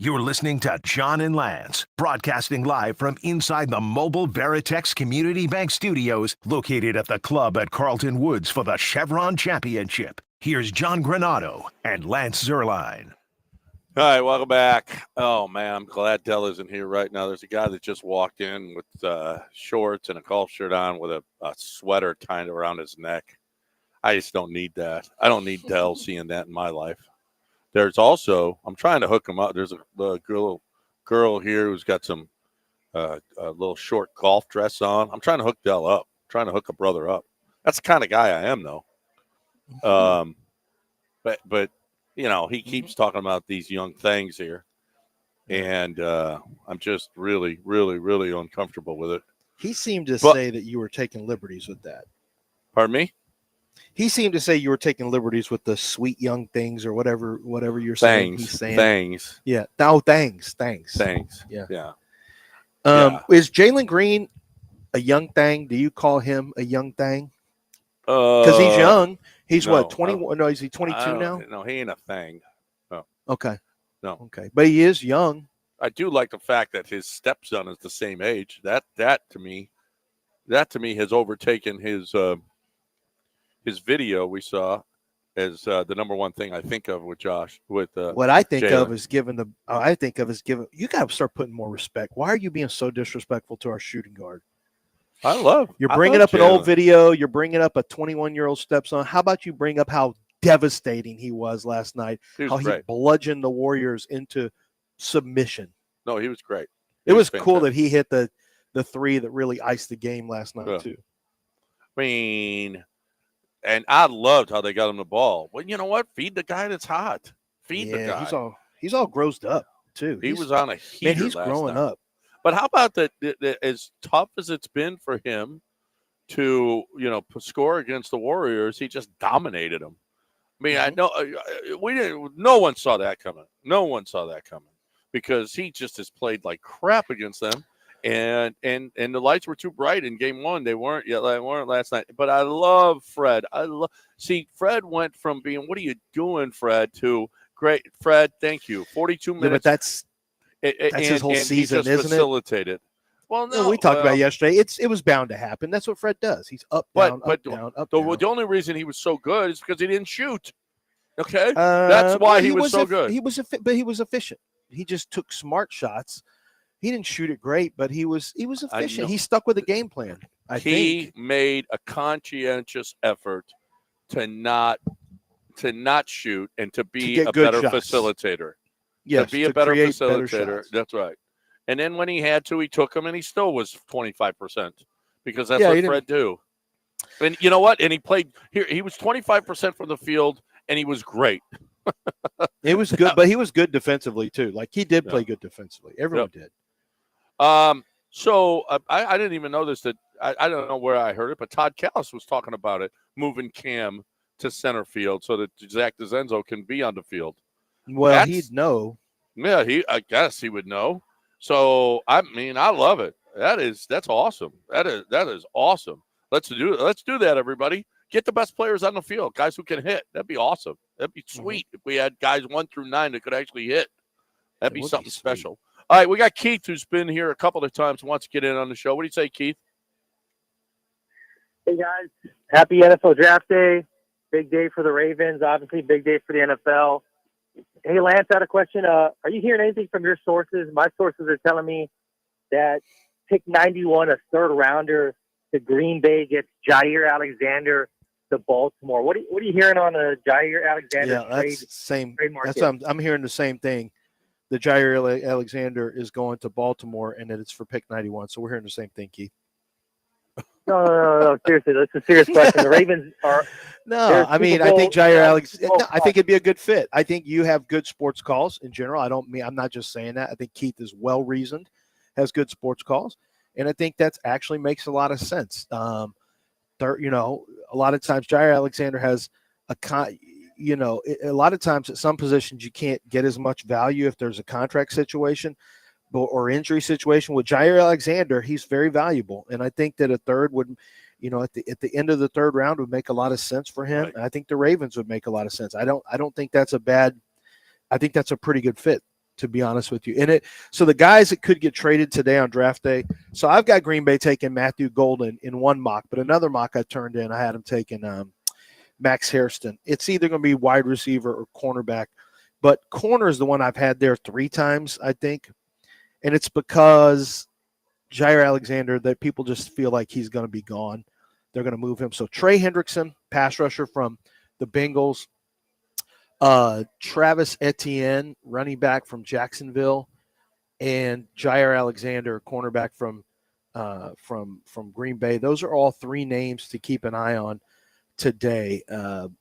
You're listening to John and Lance, broadcasting live from inside the mobile Veritex Community Bank Studios, located at the club at Carlton Woods for the Chevron Championship. Here's John Granado and Lance Zerline. All right, welcome back. Oh, man, I'm glad Dell isn't here right now. There's a guy that just walked in with shorts and a golf shirt on with a sweater tied around his neck. I just don't need that. I don't need Dell seeing that in my life. There's also, I'm trying to hook him up. There's a girl here who's got some a little short golf dress on. I'm trying to hook Dell up. I'm trying to hook a brother up. That's the kind of guy I am, though. But you know, he keeps talking about these young things here, and I'm just really, really, really uncomfortable with it. He seemed to say that you were taking liberties with that. Pardon me? He seemed to say you were taking liberties with the sweet young things or whatever you're saying. He's saying things. Yeah. No, thanks. Yeah. Yeah. Is Jalen Green a young thing? Do you call him a young thing? Because he's young. He's what, 21? No, is he 22 now? No, he ain't a thing. No. Okay. No. Okay. But he is young. I do like the fact that his stepson is the same age. That to me has overtaken his video we saw as the number one thing I think of with Josh. With what I think Jalen. of is giving you got to start putting more respect. Why are you being so disrespectful to our shooting guard? You're bringing up an old video. You're bringing up a 21-year-old stepson. How about you bring up how devastating he was last night? He bludgeoned the Warriors into submission. No, he was great. It was cool that he hit the three that really iced the game last night too. I mean, and I loved how they got him the ball. Well, you know what? Feed the guy that's hot. Feed the guy. He's all grossed up too. He was on a heater. Man, he's growing up. But how about that? As tough as it's been for him to, score against the Warriors, he just dominated them. I mean, I know we didn't. No one saw that coming. No one saw that coming because he just has played like crap against them, and the lights were too bright in Game 1. They weren't yet. They weren't last night. But I love Fred. Fred went from being "What are you doing, Fred?" to "Great, Fred. Thank you." 42 minutes. Yeah, but that's his whole season, isn't facilitated. It? Well, no, we talked about yesterday. It was bound to happen. That's what Fred does. He's up, down, up, down, up, down. The only reason he was so good is because he didn't shoot. Okay, that's why he was so good. He was efficient. He just took smart shots. He didn't shoot it great, but he was efficient. He stuck with the game plan. He made a conscientious effort to not shoot and to be a better facilitator. Yes, to be a better facilitator. That's right. And then when he had to, he took him, and he still was 25% because that's what Fred do. And you know what? And he played here. He was 25% from the field, and he was great. It was good, but he was good defensively too. Like he did play good defensively. Everyone did. So I didn't even know this. That I don't know where I heard it, but Todd Callis was talking about it, moving Cam to center field so that Zach DeZenzo can be on the field. Well, he'd know. Yeah, I guess he would know. So I mean, I love it. That's awesome. That is awesome. Let's do that, everybody. Get the best players on the field, guys who can hit. That'd be awesome. That'd be sweet if we had guys 1 through 9 that could actually hit. That'd be something special. All right, we got Keith, who's been here a couple of times, wants to get in on the show. What do you say, Keith? Hey, guys. Happy NFL Draft Day. Big day for the Ravens, obviously big day for the NFL. Hey, Lance, I had a question. Are you hearing anything from your sources? My sources are telling me that pick 91, a third rounder to Green Bay, gets Jair Alexander to Baltimore. What are you hearing on the Jair Alexander trade? That's I'm hearing the same thing. The Jair Alexander is going to Baltimore, and that it's for pick 91. So we're hearing the same thing, Keith. No. Seriously, that's a serious question. The Ravens are. No, I mean, I think Jair Alexander. No, I think it'd be a good fit. I think you have good sports calls in general. I'm not just saying that. I think Keith is well reasoned, has good sports calls, and I think that actually makes a lot of sense. A lot of times Jair Alexander has a lot of times at some positions you can't get as much value if there's a contract situation or injury situation. With Jair Alexander, he's very valuable, and I think that a third would, at the end of the third round would make a lot of sense for him. Right. And I think the Ravens would make a lot of sense. I don't think that's a bad. I think that's a pretty good fit to be honest with you. So the guys that could get traded today on draft day. So I've got Green Bay taking Matthew Golden in one mock, but another mock I turned in, I had him taking Max Hairston. It's either going to be wide receiver or cornerback, but corner is the one I've had there 3 times, I think. And it's because Jair Alexander, that people just feel like he's going to be gone. They're going to move him. So Trey Hendrickson, pass rusher from the Bengals. Travis Etienne, running back from Jacksonville, and Jair Alexander, cornerback from Green Bay. Those are all 3 names to keep an eye on today.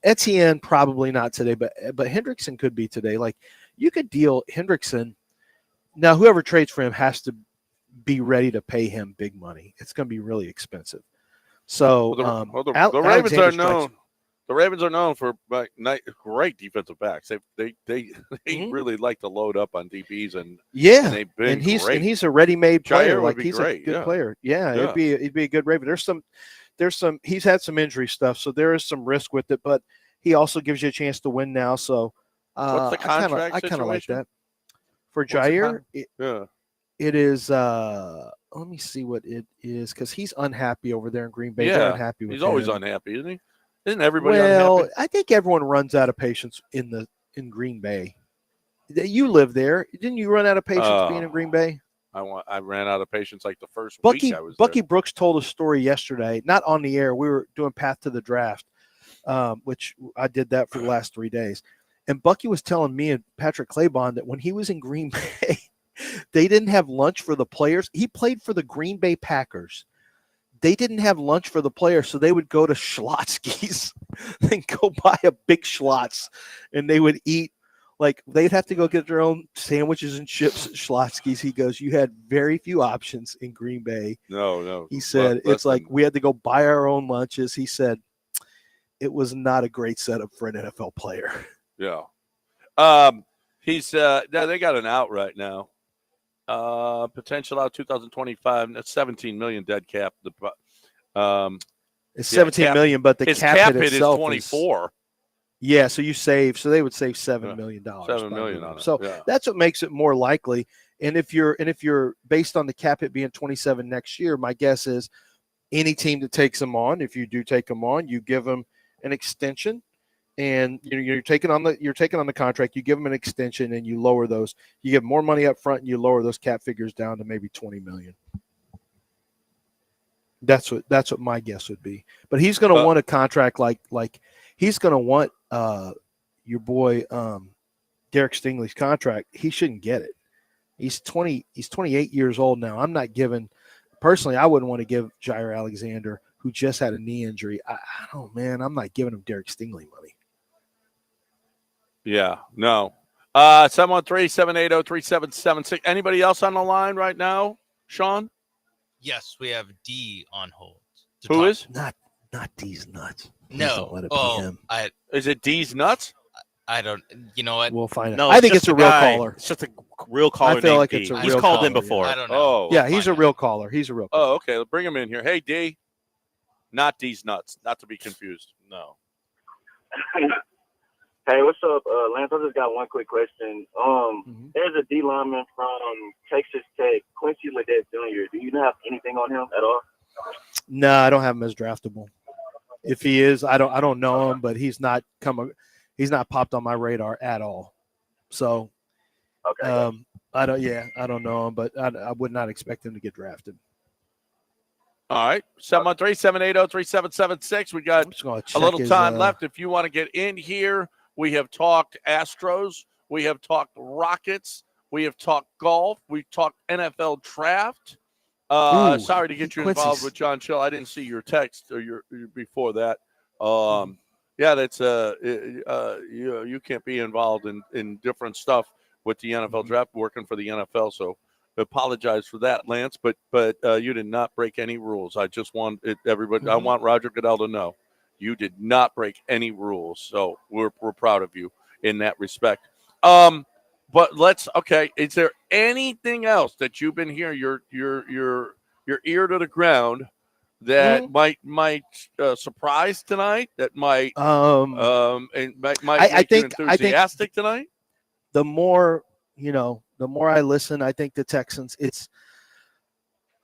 Etienne probably not today, but Hendrickson could be today. Like, you could deal Hendrickson. Now, whoever trades for him has to be ready to pay him big money. It's going to be really expensive. So the Ravens are known. The Ravens are known for great defensive backs. They really like to load up on DBs, and they've been great. And he's a ready-made player. Like, he's great. A good player. Yeah, he'd be a good Raven. There's some. He's had some injury stuff, so there is some risk with it. But he also gives you a chance to win now. So what's the contract I kind of like that for What's Jair. It is. Let me see what it is, because he's unhappy over there in Green Bay. They're unhappy with he's him. always unhappy, isn't he? Isn't everybody unhappy? I think everyone runs out of patience in Green Bay. You live there. Didn't you run out of patience being in Green Bay? I ran out of patience like the first week I was there. Bucky Brooks told a story yesterday, not on the air. We were doing Path to the Draft, which I did that for the last 3 days. And Bucky was telling me and Patrick Claybon that when he was in Green Bay, they didn't have lunch for the players. He played for the Green Bay Packers. They didn't have lunch for the players, so they would go to Schlotzsky's and go buy a big Schlotz, and they would eat. Like, they'd have to go get their own sandwiches and chips at Schlotzsky's. He goes, you had very few options in Green Bay. No. He said, it's like we had to go buy our own lunches. He said it was not a great setup for an NFL player. Yeah. They got an out right now. Potential out 2025. That's 17 million dead cap. It's 17 million, but the cap hit is 24. So you save. So they would save $7 million. $7 million on it. So that's what makes it more likely. And if you're based on the cap hit being 27 next year, my guess is any team that takes them on, if you do take them on, you give them an extension. And you're taking on the contract. You give them an extension, and you lower those. You give more money up front, and you lower those cap figures down to maybe 20 million. That's what my guess would be. But he's going to want a contract like he's going to want your boy Derek Stingley's contract. He shouldn't get it. He's 28 years old now. I'm not giving personally. I wouldn't want to give Jair Alexander, who just had a knee injury. I'm not giving him Derek Stingley money. Yeah, no. 713-780-3776. Anybody else on the line right now, Sean? Yes, we have D on hold. Who is? Not D's nuts. Please No. don't let it be him. Is it D's nuts? I don't. You know what? We'll find out. No, I think it's a real caller. It's just a real caller. I feel like it's a real He's called caller, in before. I don't know. Yeah, he's a real caller. He's a real caller. Oh, okay. Let's bring him in here. Hey, D. Not D's nuts. Not to be confused. No. Hey, what's up, Lance? I just got one quick question. There's a D lineman from Texas Tech, Quincy Ledet Jr. Do you have anything on him at all? No, I don't have him as draftable. If he is, I don't know him, but he's not popped on my radar at all. So, okay. I don't know him, but I would not expect him to get drafted. All right, 713-780-3776. We got a little time left. If you want to get in here, we have talked Astros. We have talked Rockets. We have talked golf. We've talked NFL draft. Sorry to get you involved with John Chill. I didn't see your text or your before that. That's you can't be involved in different stuff with the NFL draft, working for the NFL. So apologize for that, Lance. But you did not break any rules. I just want everybody. I want Roger Goodell to know you did not break any rules. So we're proud of you in that respect. But is there anything else that you've been hearing your ear to the ground that might surprise tonight? That might make you enthusiastic tonight? The more the more I listen, I think the Texans,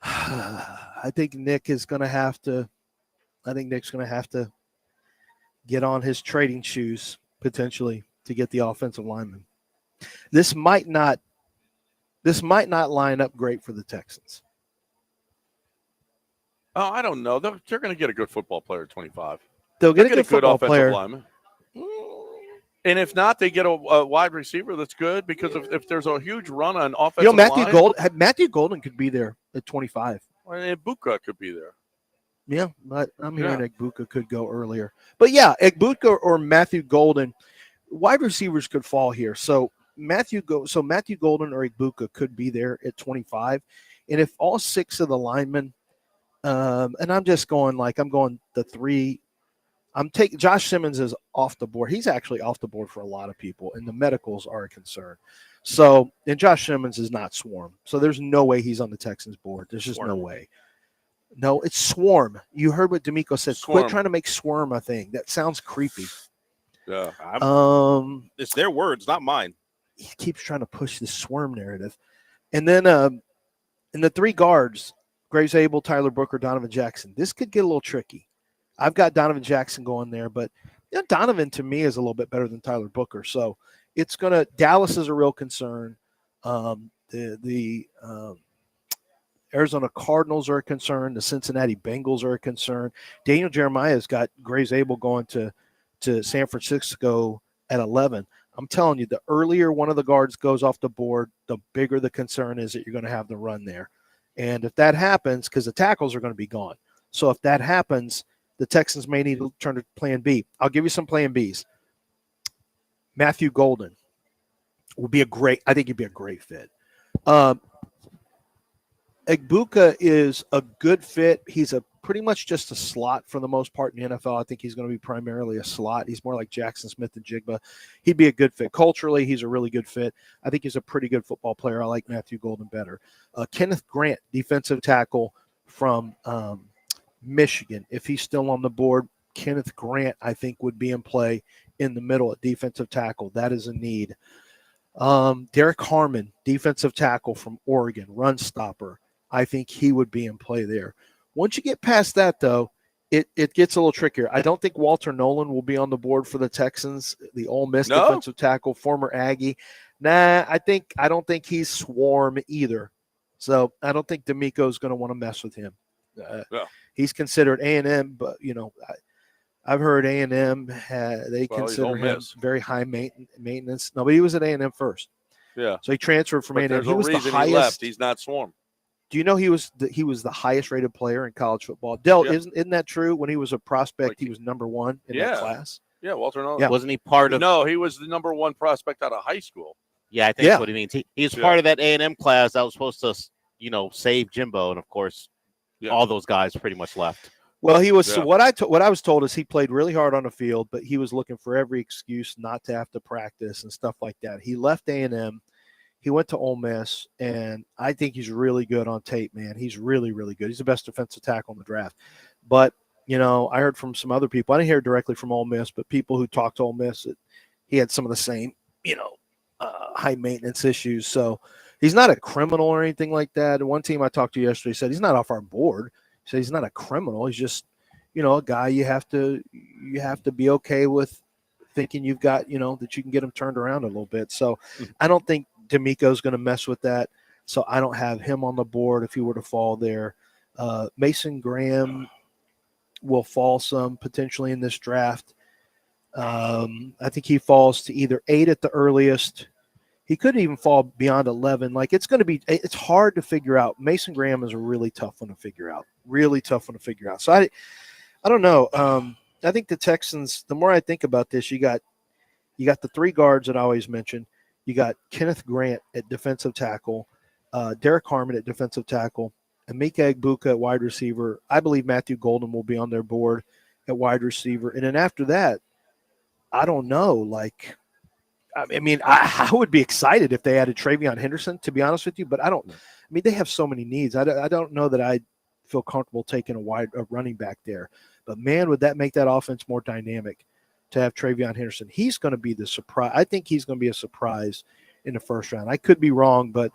I think Nick's going to have to get on his trading shoes potentially to get the offensive lineman. This might not line up great for the Texans. Oh, I don't know. They're going to get a good football player at 25. They'll get a good football offensive player. lineman. And if not, they get a wide receiver that's good, because if there's a huge run on offensive line. Matthew Golden could be there at 25. And Ibuka could be there. Yeah, but I'm hearing Egbuka could go earlier. But yeah, Egbuka or Matthew Golden, wide receivers could fall here. So Matthew Golden or Egbuka could be there at 25. And if all 6 of the linemen, and I'm going the 3. I'm taking Josh Simmons is off the board. He's actually off the board for a lot of people, and the medicals are a concern. So, and Josh Simmons is not Swarm. So there's no way he's on the Texans board. There's just no way. No, it's Swarm. You heard what D'Amico said. Swarm. Quit trying to make Swarm a thing. That sounds creepy. Yeah. It's their words, not mine. He keeps trying to push this Swarm narrative. And then in the 3 guards, Graves Abel, Tyler Booker, Donovan Jackson. This could get a little tricky. I've got Donovan Jackson going there, but Donovan to me is a little bit better than Tyler Booker. So it's Dallas is a real concern. The Arizona Cardinals are a concern. The Cincinnati Bengals are a concern. Daniel Jeremiah's got Graves Abel going to San Francisco at 11. I'm telling you, the earlier one of the guards goes off the board, the bigger the concern is that you're going to have the run there. And if that happens, because the tackles are going to be gone. So if that happens, the Texans may need to turn to plan B. I'll give you some plan Bs. Matthew Golden would be I think he'd be a great fit. Egbuka is a good fit. He's pretty much just a slot for the most part in the NFL. I think he's going to be primarily a slot. He's more like Jackson Smith and Jigba. He'd be a good fit. Culturally, he's a really good fit. I think he's a pretty good football player. I like Matthew Golden better. Kenneth Grant, defensive tackle from Michigan. If he's still on the board, Kenneth Grant, I think, would be in play in the middle at defensive tackle. That is a need. Derek Harmon, defensive tackle from Oregon, run stopper. I think he would be in play there. Once you get past that, though, it gets a little trickier. I don't think Walter Nolan will be on the board for the Texans, the Ole Miss defensive tackle, former Aggie. I don't think he's Swarm either. So I don't think D'Amico's going to want to mess with him. He's considered A&M, but I've heard A&M consider him very high maintenance. No, but he was at A&M first. Yeah. So he transferred from A&M. He was the highest. He left. He's not Swarm. Do you know he was the highest rated player in college football? Dell, isn't that true? When he was a prospect, he was number 1 in that class. Yeah, Walter Nolan. Yeah. Wasn't he part of? No, he was the number 1 prospect out of high school. Yeah, I think that's what he means. He's part of that A&M class that was supposed to, save Jimbo, and of course, all those guys pretty much left. Well, he was. So what I was told is he played really hard on the field, but he was looking for every excuse not to have to practice and stuff like that. He left A&M. He went to Ole Miss, and I think he's really good on tape, man. He's really, really good. He's the best defensive tackle in the draft. But, I heard from some other people. I didn't hear directly from Ole Miss, but people who talked to Ole Miss, he had some of the same, high maintenance issues. So he's not a criminal or anything like that. One team I talked to yesterday said he's not off our board. He said he's not a criminal. He's just, a guy you have to be okay with thinking you've got, that you can get him turned around a little bit. So I don't think D'Amico's going to mess with that. So I don't have him on the board if he were to fall there. Mason Graham will fall some potentially in this draft. I think he falls to either 8 at the earliest. He could even fall beyond 11. It's hard to figure out. Mason Graham is a really tough one to figure out. So I don't know. I think the Texans, the more I think about this, you got the 3 guards that I always mention. You got Kenneth Grant at defensive tackle, Derek Harmon at defensive tackle, Emeka Egbuka at wide receiver. I believe Matthew Golden will be on their board at wide receiver. And then after that, I don't know. I would be excited if they added Travion Henderson, to be honest with you. But they have so many needs. I don't know that I'd feel comfortable taking a running back there. But, man, would that make that offense more dynamic to have Travion Henderson. He's going to be the surprise. I think he's going to be a surprise in the first round. I could be wrong, but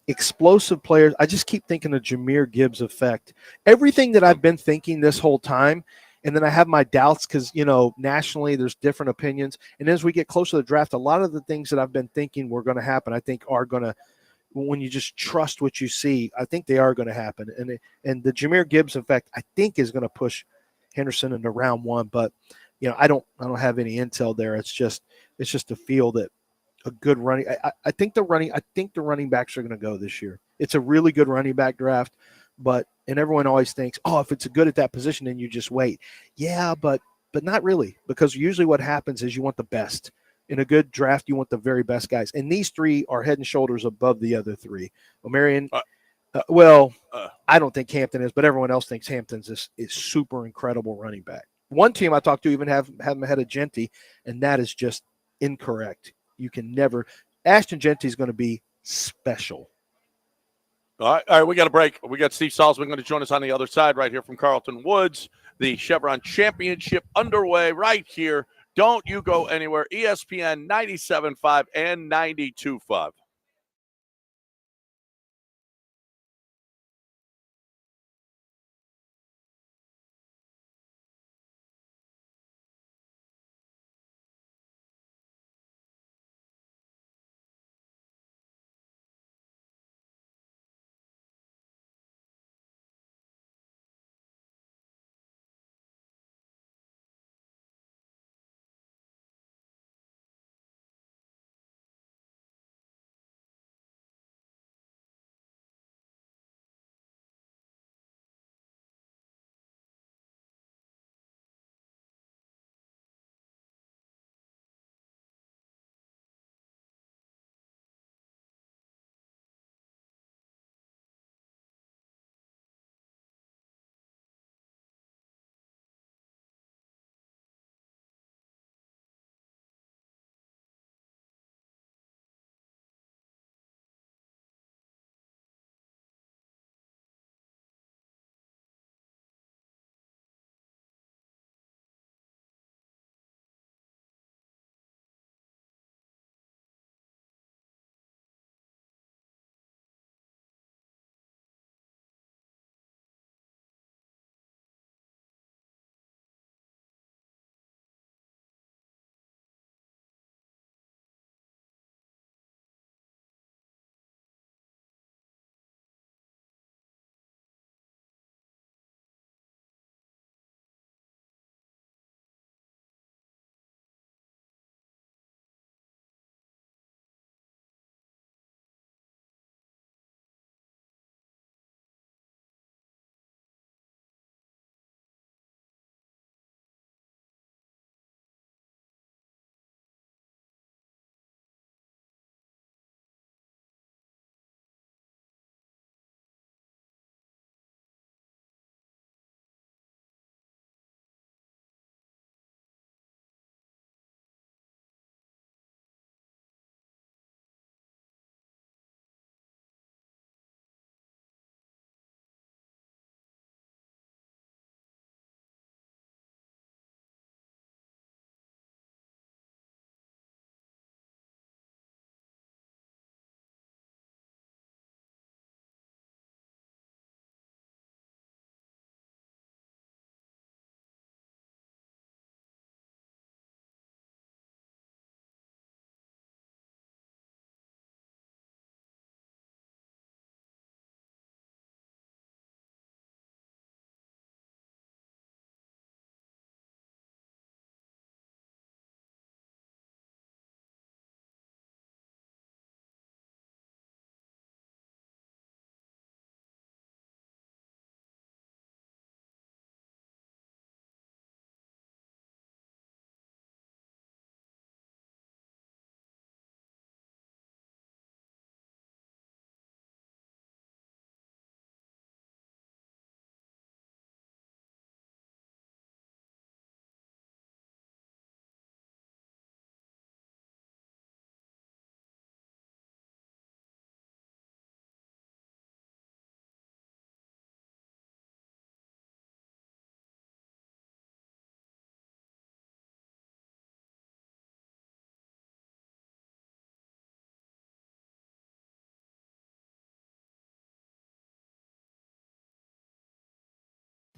explosive players. I just keep thinking of Jahmyr Gibbs effect. Everything that I've been thinking this whole time, and then I have my doubts because, nationally there's different opinions. And as we get closer to the draft, a lot of the things that I've been thinking were going to happen, I think are going to, when you just trust what you see, I think they are going to happen. And the Jahmyr Gibbs effect, I think, is going to push Henderson into round one. But, I don't have any intel there. It's just a feel that a good running. I think the running backs are going to go this year. It's a really good running back draft, and everyone always thinks, oh, if it's good at that position, then you just wait. Yeah, but not really, because usually what happens is you want the best. In a good draft, you want the very best guys, and these three are head and shoulders above the other three. Omarion, I don't think Hampton is, but everyone else thinks Hampton's is super incredible running back. One team I talked to even have him ahead of Genty, and that is just incorrect. You can never. Ashton Genty is going to be special. All right, we got a break. We got Steve Salzman going to join us on the other side right here from Carlton Woods. The Chevron Championship underway right here. Don't you go anywhere. ESPN 97.5 and 92.5.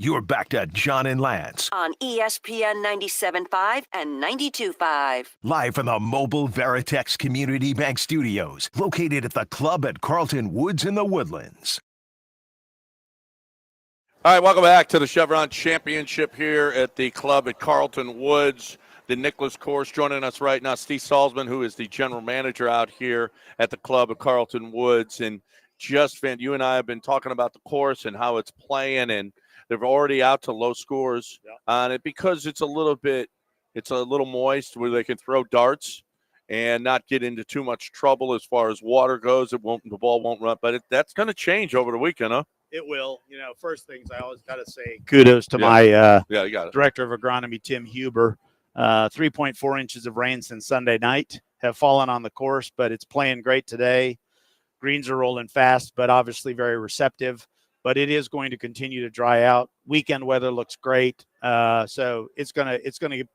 You're back to John and Lance, on ESPN 97.5 and 92.5. live from the mobile Veritex Community Bank Studios, located at the club at Carlton Woods in the Woodlands. All right, welcome back to the Chevron Championship here at the club at Carlton Woods, the Nicholas course. Joining us right now, Steve Salzman, who is the general manager out here at the club at Carlton Woods. And you and I have been talking about the course and how it's playing, and they're already out to low scores on it because it's a little moist where they can throw darts and not get into too much trouble as far as water goes. The ball won't run, but that's going to change over the weekend, huh? It will. First things I always got to say kudos to my you got it. director of agronomy, Tim Huber. 3.4 inches of rain since Sunday night have fallen on the course, but it's playing great today. Greens are rolling fast, but obviously very receptive. But it is going to continue to dry out. Weekend weather looks great, so it's gonna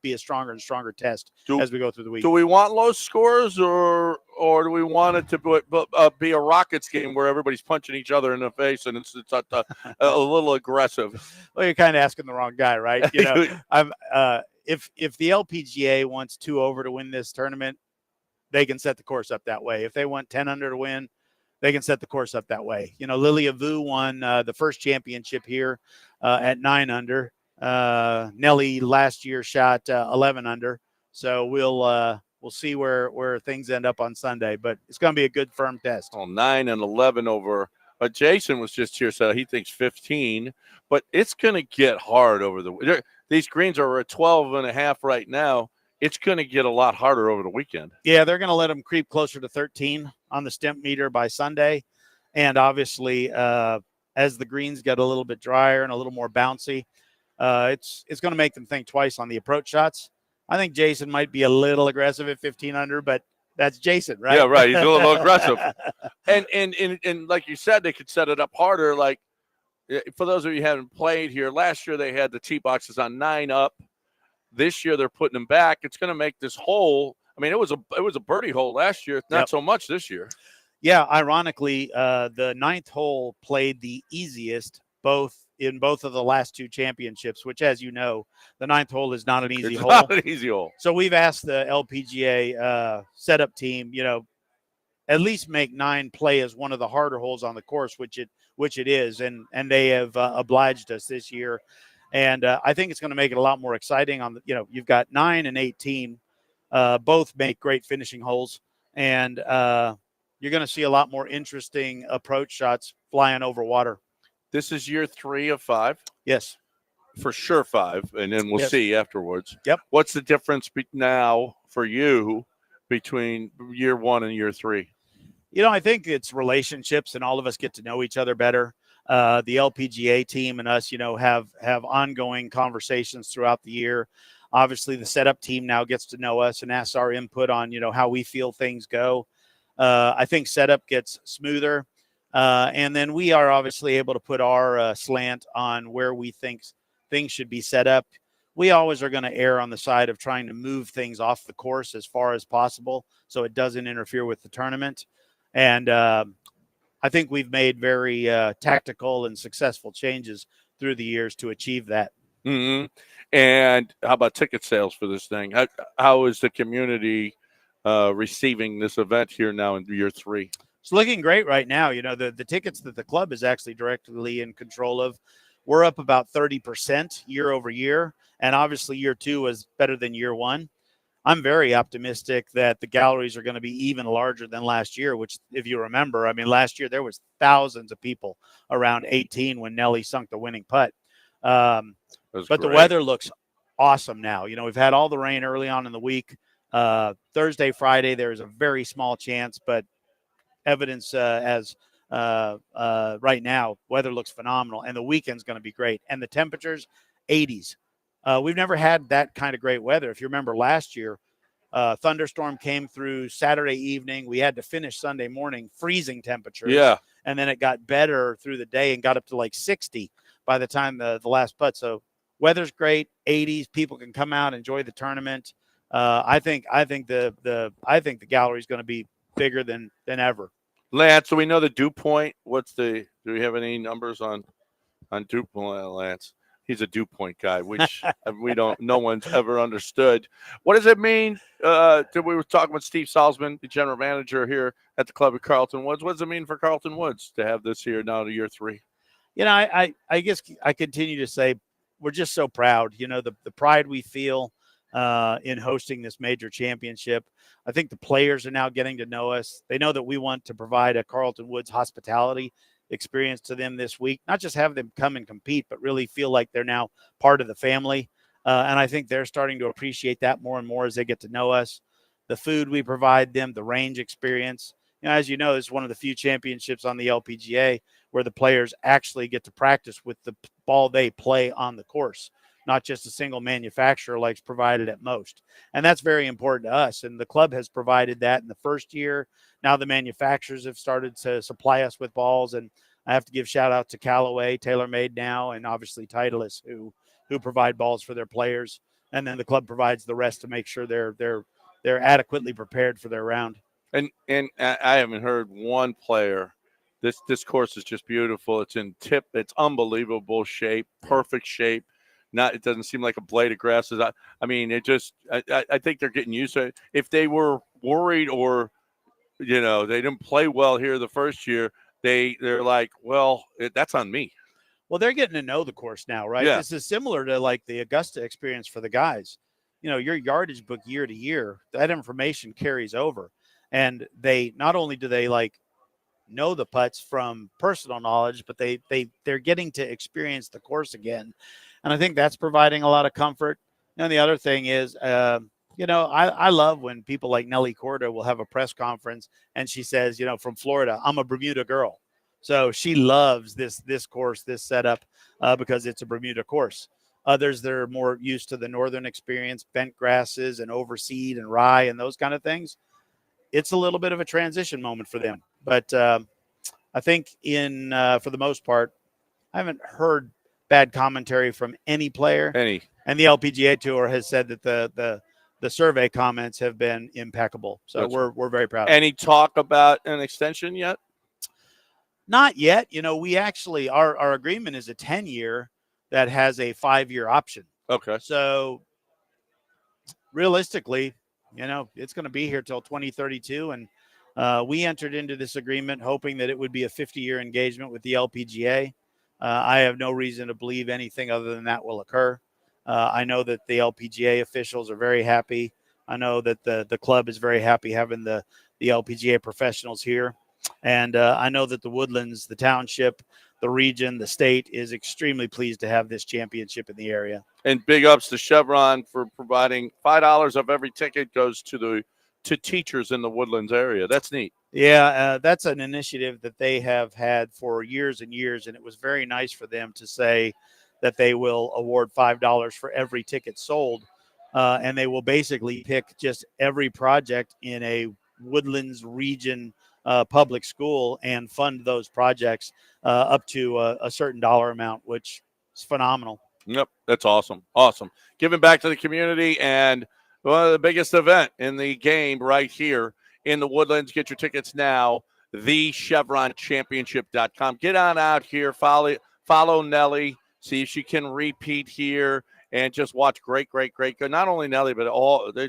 be a stronger and stronger test as we go through the week. Do we want low scores, or do we want it to be a Rockets game where everybody's punching each other in the face and it's a little aggressive? Well, you're kind of asking the wrong guy, right? If the LPGA wants 2 over to win this tournament, they can set the course up that way. If they want 10 under to win, they can set the course up that way. Lilia Vu won the first championship here at 9 under. Nelly last year shot 11 under. So we'll see where things end up on Sunday, but it's going to be a good firm test. 9 and 11 over. But Jason was just here, so he thinks 15. But it's going to get hard over these greens are at 12.5 right now. It's going to get a lot harder over the weekend. Yeah, they're going to let them creep closer to 13 on the stimp meter by Sunday. And obviously, as the greens get a little bit drier and a little more bouncy, it's going to make them think twice on the approach shots. I think Jason might be a little aggressive at 15 under, but that's Jason, right? Yeah, right. He's a little aggressive. And like you said, they could set it up harder. Like, for those of you who haven't played here, last year they had the tee boxes on 9 up. This year they're putting them back. It's going to make this hole. I mean, it was a birdie hole last year. Not so much this year. Yeah, ironically, the 9th hole played the easiest in both of the last 2 championships, which, as you know, the 9th hole is not an easy hole. Not an easy hole. So we've asked the LPGA setup team, at least make 9 play as one of the harder holes on the course, which it is, and they have obliged us this year. And I think it's going to make it a lot more exciting. You've got 9 and 18, both make great finishing holes, and you're going to see a lot more interesting approach shots flying over water. This is year 3 of 5. Yes, for sure 5, and then we'll see afterwards. Yep. What's the difference now for you between year 1 and year 3? I think it's relationships, and all of us get to know each other better. The LPGA team and us, have ongoing conversations throughout the year. Obviously, the setup team now gets to know us and asks our input on, how we feel things go. I think setup gets smoother. And then we are obviously able to put our slant on where we think things should be set up. We always are going to err on the side of trying to move things off the course as far as possible so it doesn't interfere with the tournament. And I think we've made very tactical and successful changes through the years to achieve that. Mm-hmm. And how about ticket sales for this thing? How is the community receiving this event here now in year 3? It's looking great right now. The tickets that the club is actually directly in control of, we're up about 30% year over year. And obviously year 2 was better than year 1. I'm very optimistic that the galleries are going to be even larger than last year, which, if you remember, last year there was thousands of people around 18 when Nelly sunk the winning putt. But the weather looks awesome now. We've had all the rain early on in the week. Thursday, Friday, there's a very small chance, but evidence as right now, weather looks phenomenal, and the weekend's going to be great. And the temperatures, 80s. We've never had that kind of great weather. If you remember last year, thunderstorm came through Saturday evening. We had to finish Sunday morning, freezing temperatures. Yeah. And then it got better through the day and got up to like 60 by the time the last putt. So weather's great, 80s. People can come out, enjoy the tournament. I think the gallery is going to be bigger than ever. Lance, so we know the dew point. Do we have any numbers on dew point, Lance? He's a dew point guy, which no one's ever understood. What does it mean? We were talking with Steve Salzman, the general manager here at the club at Carlton Woods. What does it mean for Carlton Woods to have this here now to year 3? I guess I continue to say we're just so proud. The pride we feel in hosting this major championship. I think the players are now getting to know us. They know that we want to provide a Carlton Woods hospitality experience to them this week, not just have them come and compete, but really feel like they're now part of the family. And I think they're starting to appreciate that more and more as they get to know us. The food we provide them, the range experience. As you know, this is one of the few championships on the LPGA where the players actually get to practice with the ball they play on the course, not just a single manufacturer like's provided at most. And that's very important to us. And the club has provided that in the first year. Now the manufacturers have started to supply us with balls. And I have to give shout out to Callaway, TaylorMade now, and obviously Titleist, who provide balls for their players. And then the club provides the rest to make sure they're adequately prepared for their round. And I haven't heard one player. This course is just beautiful. It's it's unbelievable shape, perfect shape. It doesn't seem like a blade of grass. I think they're getting used to it. If they were worried or, they didn't play well here the first year, they're like, well, that's on me. Well, they're getting to know the course now, right? Yeah. This is similar to like the Augusta experience for the guys. Your yardage book year to year, that information carries over. And they not only do they know the putts from personal knowledge, but they're getting to experience the course again. And I think that's providing a lot of comfort. And the other thing is, I love when people like Nelly Corda will have a press conference and she says, from Florida, I'm a Bermuda girl. So she loves this course, this setup, because it's a Bermuda course. Others that are more used to the northern experience, bent grasses and overseed and rye and those kind of things. It's a little bit of a transition moment for them. But I think for the most part, I haven't heard bad commentary from any player. And the LPGA Tour has said that the survey comments have been impeccable. So we're very proud. Any talk about an extension yet? Not yet. We actually, our agreement is a 10-year that has a 5-year option. Okay. So realistically, it's going to be here till 2032. And we entered into this agreement hoping that it would be a 50-year engagement with the LPGA. I have no reason to believe anything other than that will occur. I know that the LPGA officials are very happy. I know that the club is very happy having the LPGA professionals here. And I know that the Woodlands, the township, the region, the state is extremely pleased to have this championship in the area. And big ups to Chevron for providing $5 of every ticket goes to teachers in the Woodlands area. That's neat. Yeah, that's an initiative that they have had for years and years, and it was very nice for them to say that they will award $5 for every ticket sold, and they will basically pick just every project in a Woodlands region public school and fund those projects up to a certain dollar amount, which is phenomenal. Yep, that's awesome. Awesome. Giving back to the community and one of the biggest event in the game right here in the Woodlands. Get your tickets now, thechevronchampionship.com. Get on out here, follow Nelly, see if she can repeat here, and just watch great. Not only Nelly, but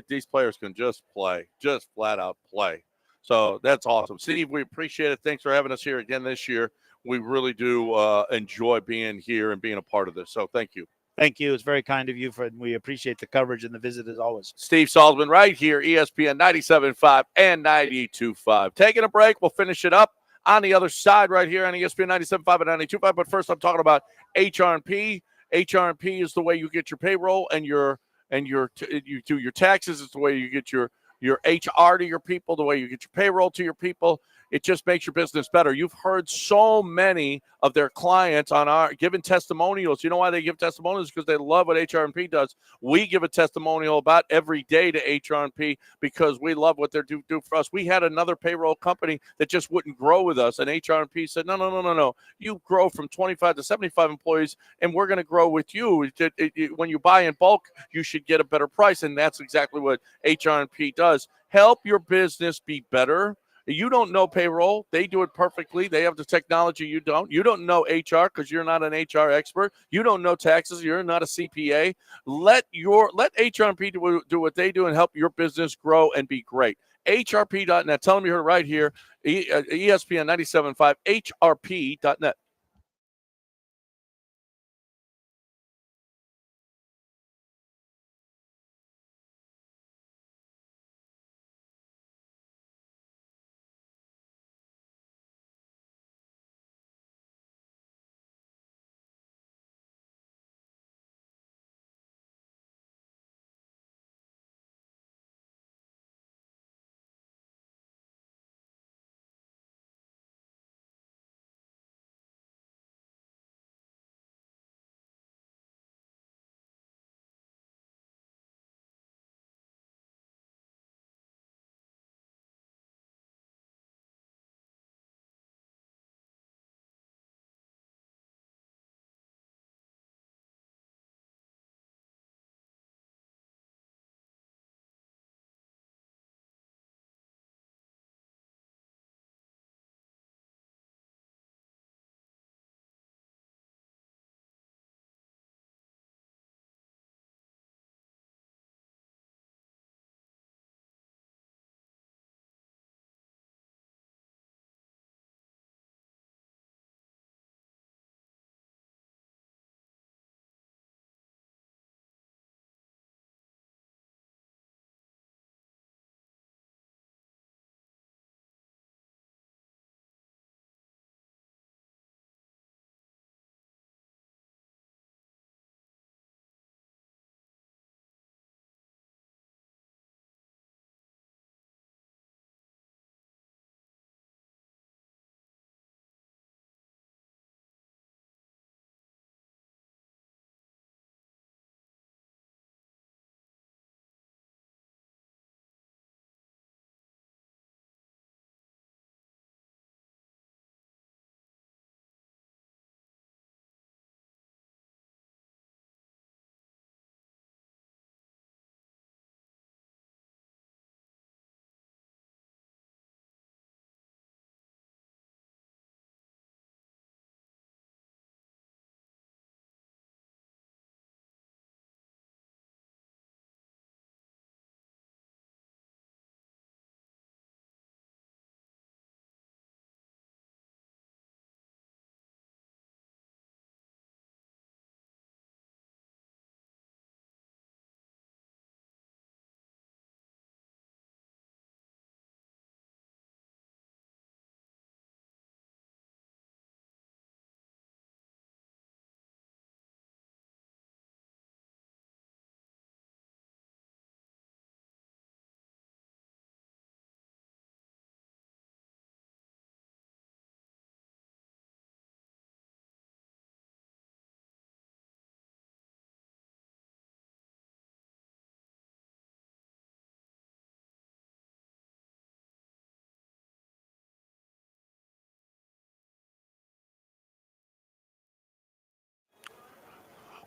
these players can just play, just flat out play. So that's awesome. Steve, we appreciate it. Thanks for having us here again this year. We really do enjoy being here and being a part of this. So thank you. Thank you. It's very kind of you. We appreciate the coverage and the visit as always. Steve Salzman right here, ESPN 97.5 and 92.5. Taking a break. We'll finish it up on the other side right here on ESPN 97.5 and 92.5. But first, I'm talking about HR&P. HR&P is the way you get your payroll and you do your taxes. It's the way you get your HR to your people, the way you get your payroll to your people. It just makes your business better. You've heard so many of their clients on our giving testimonials. You know why they give testimonials? Because they love what HR&P does. We give a testimonial about every day to HR&P because we love what they do for us. We had another payroll company that just wouldn't grow with us, and HR&P said, no. You grow from 25 to 75 employees, and we're going to grow with you. When you buy in bulk, you should get a better price, and that's exactly what HR&P does. Help your business be better. You don't know payroll. They do it perfectly. They have the technology you don't. You don't know HR because you're not an HR expert. You don't know taxes. You're not a CPA. Let HRP do what they do and help your business grow and be great. HRP.net. Tell them you heard right here. ESPN 97.5, HRP.net.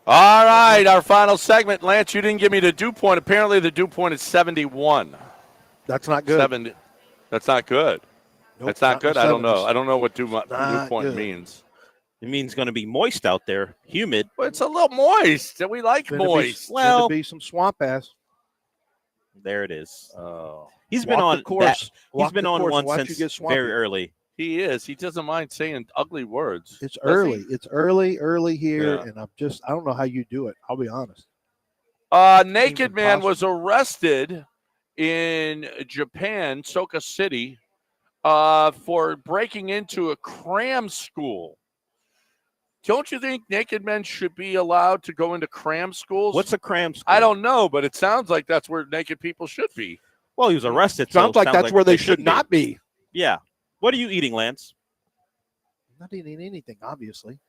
All right, our final segment. Lance, you didn't give me the dew point. Apparently, the dew point is 71. That's not good. 70. That's not good. Nope, That's not good. I don't know. 70s. I don't know what dew Not point good. means. It means going to be moist out there, humid. Well, it's a little moist. We like moist. Well, be some swamp ass. There it is. Oh, he's been Walk on the course. He's Walk been the on course. one Watch you since get swampy. very early. He is. He doesn't mind saying ugly words. It's Does early. he? It's early here, Yeah. and I don't know how you do it. I'll be honest. Naked man was arrested in Japan, Soka City, for breaking into a cram school. Don't you think naked men should be allowed to go into cram schools? What's a cram school? I don't know, but it sounds like that's where naked people should be. Well, he was arrested. Sounds like that's where they should not be. Yeah. What are you eating, Lance? I'm not eating anything, obviously.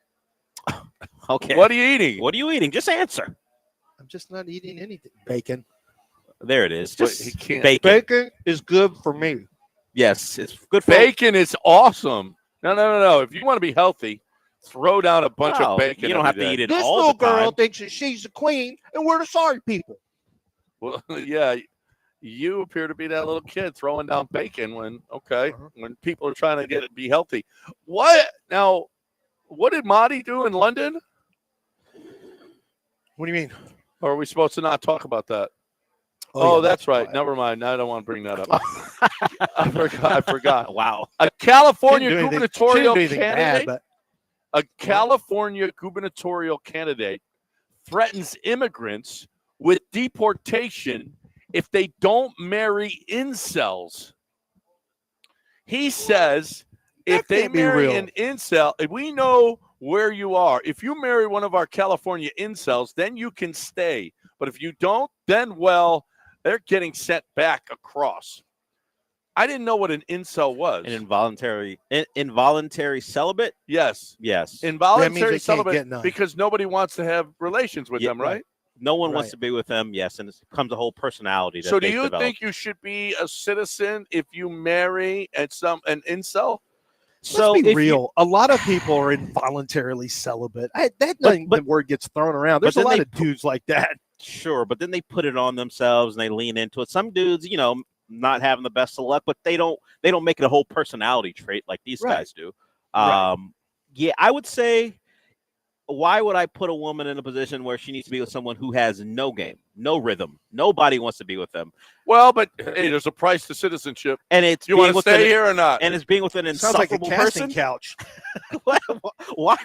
Okay. What are you eating? What are you eating? Just answer. I'm just not eating anything. Bacon. There it is. But Just he can't. bacon. Bacon is good for me. Yes, it's good for Bacon is awesome. No. If you want to be healthy, throw down a bunch No, of bacon. you don't every have to day. eat it This all little the time. girl thinks that she's the queen, and we're the sorry people. Well, yeah. You appear to be that little kid throwing down bacon when people are trying to be healthy. What now? What did Marty do in London? What do you mean? Or are we supposed to not talk about that? Oh, yeah, that's right. Never mind. I don't want to bring that up. I forgot. Wow. A California She didn't do gubernatorial anything candidate. bad, A California gubernatorial candidate threatens immigrants with deportation if they don't marry incels. He says if they can't be marry real. an incel, if we know where you are. If you marry one of our California incels, then you can stay. But if you don't, then, well, they're getting sent back across. I didn't know what an incel was. An involuntary celibate? Yes. Yes. Involuntary celibate because nobody wants to have relations with them, right? No one wants to be with them, yes, and it becomes a whole personality. That So do they've you developed. think you should be a citizen if you marry an incel? Let's be real. A lot of people are involuntarily celibate. The word gets thrown around. There's a lot of dudes like that. Sure, but then they put it on themselves and they lean into it. Some dudes, not having the best of luck, but they don't make it a whole personality trait like these guys do. Yeah, I would say, why would I put a woman in a position where she needs to be with someone who has no game, no rhythm? Nobody wants to be with them. Well, but hey, there's a price to citizenship. And it's you want to stay here or not? And it's being with an insufferable casting person. couch. Why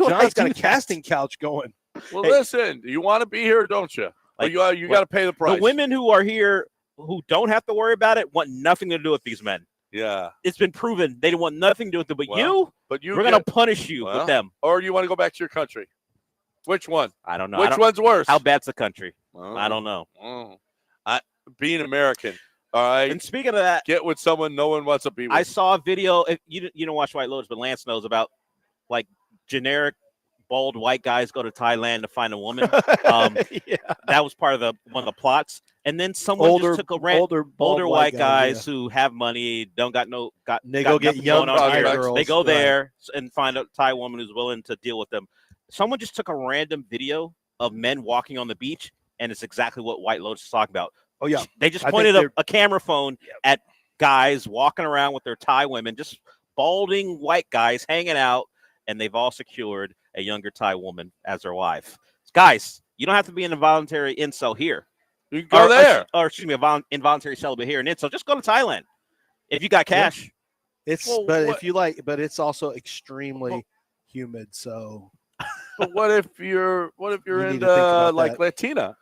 would John's I got do a casting couch going. Well, listen, you want to be here, don't you? Like, you got to pay the price. The women who are here who don't have to worry about it want nothing to do with these men. Yeah, it's been proven they don't want nothing to do with it. But we're gonna punish you with them. Or you want to go back to your country? Which one? I don't know. Which one's worse? How bad's the country? I don't know. Being American. All right. And speaking of that, get with someone no one wants to be with. I saw a video. If you don't watch White Lotus, but Lance knows about like generic bald white guys go to Thailand to find a woman. That was part of one of the plots. And then someone just took older white guys who have money, don't got they go get young girls. They go there and find a Thai woman who's willing to deal with them. Someone just took a random video of men walking on the beach, and it's exactly what White Lotus is talking about. Oh yeah, they just pointed a camera phone at guys walking around with their Thai women, just balding white guys hanging out, and they've all secured a younger Thai woman as their wife. Guys, you don't have to be an involuntary incel here. You can go there. Or excuse me, involuntary celibate here. And incel, just go to Thailand if you got cash. Yeah. It's also extremely humid. So, but what if you're into like Latina?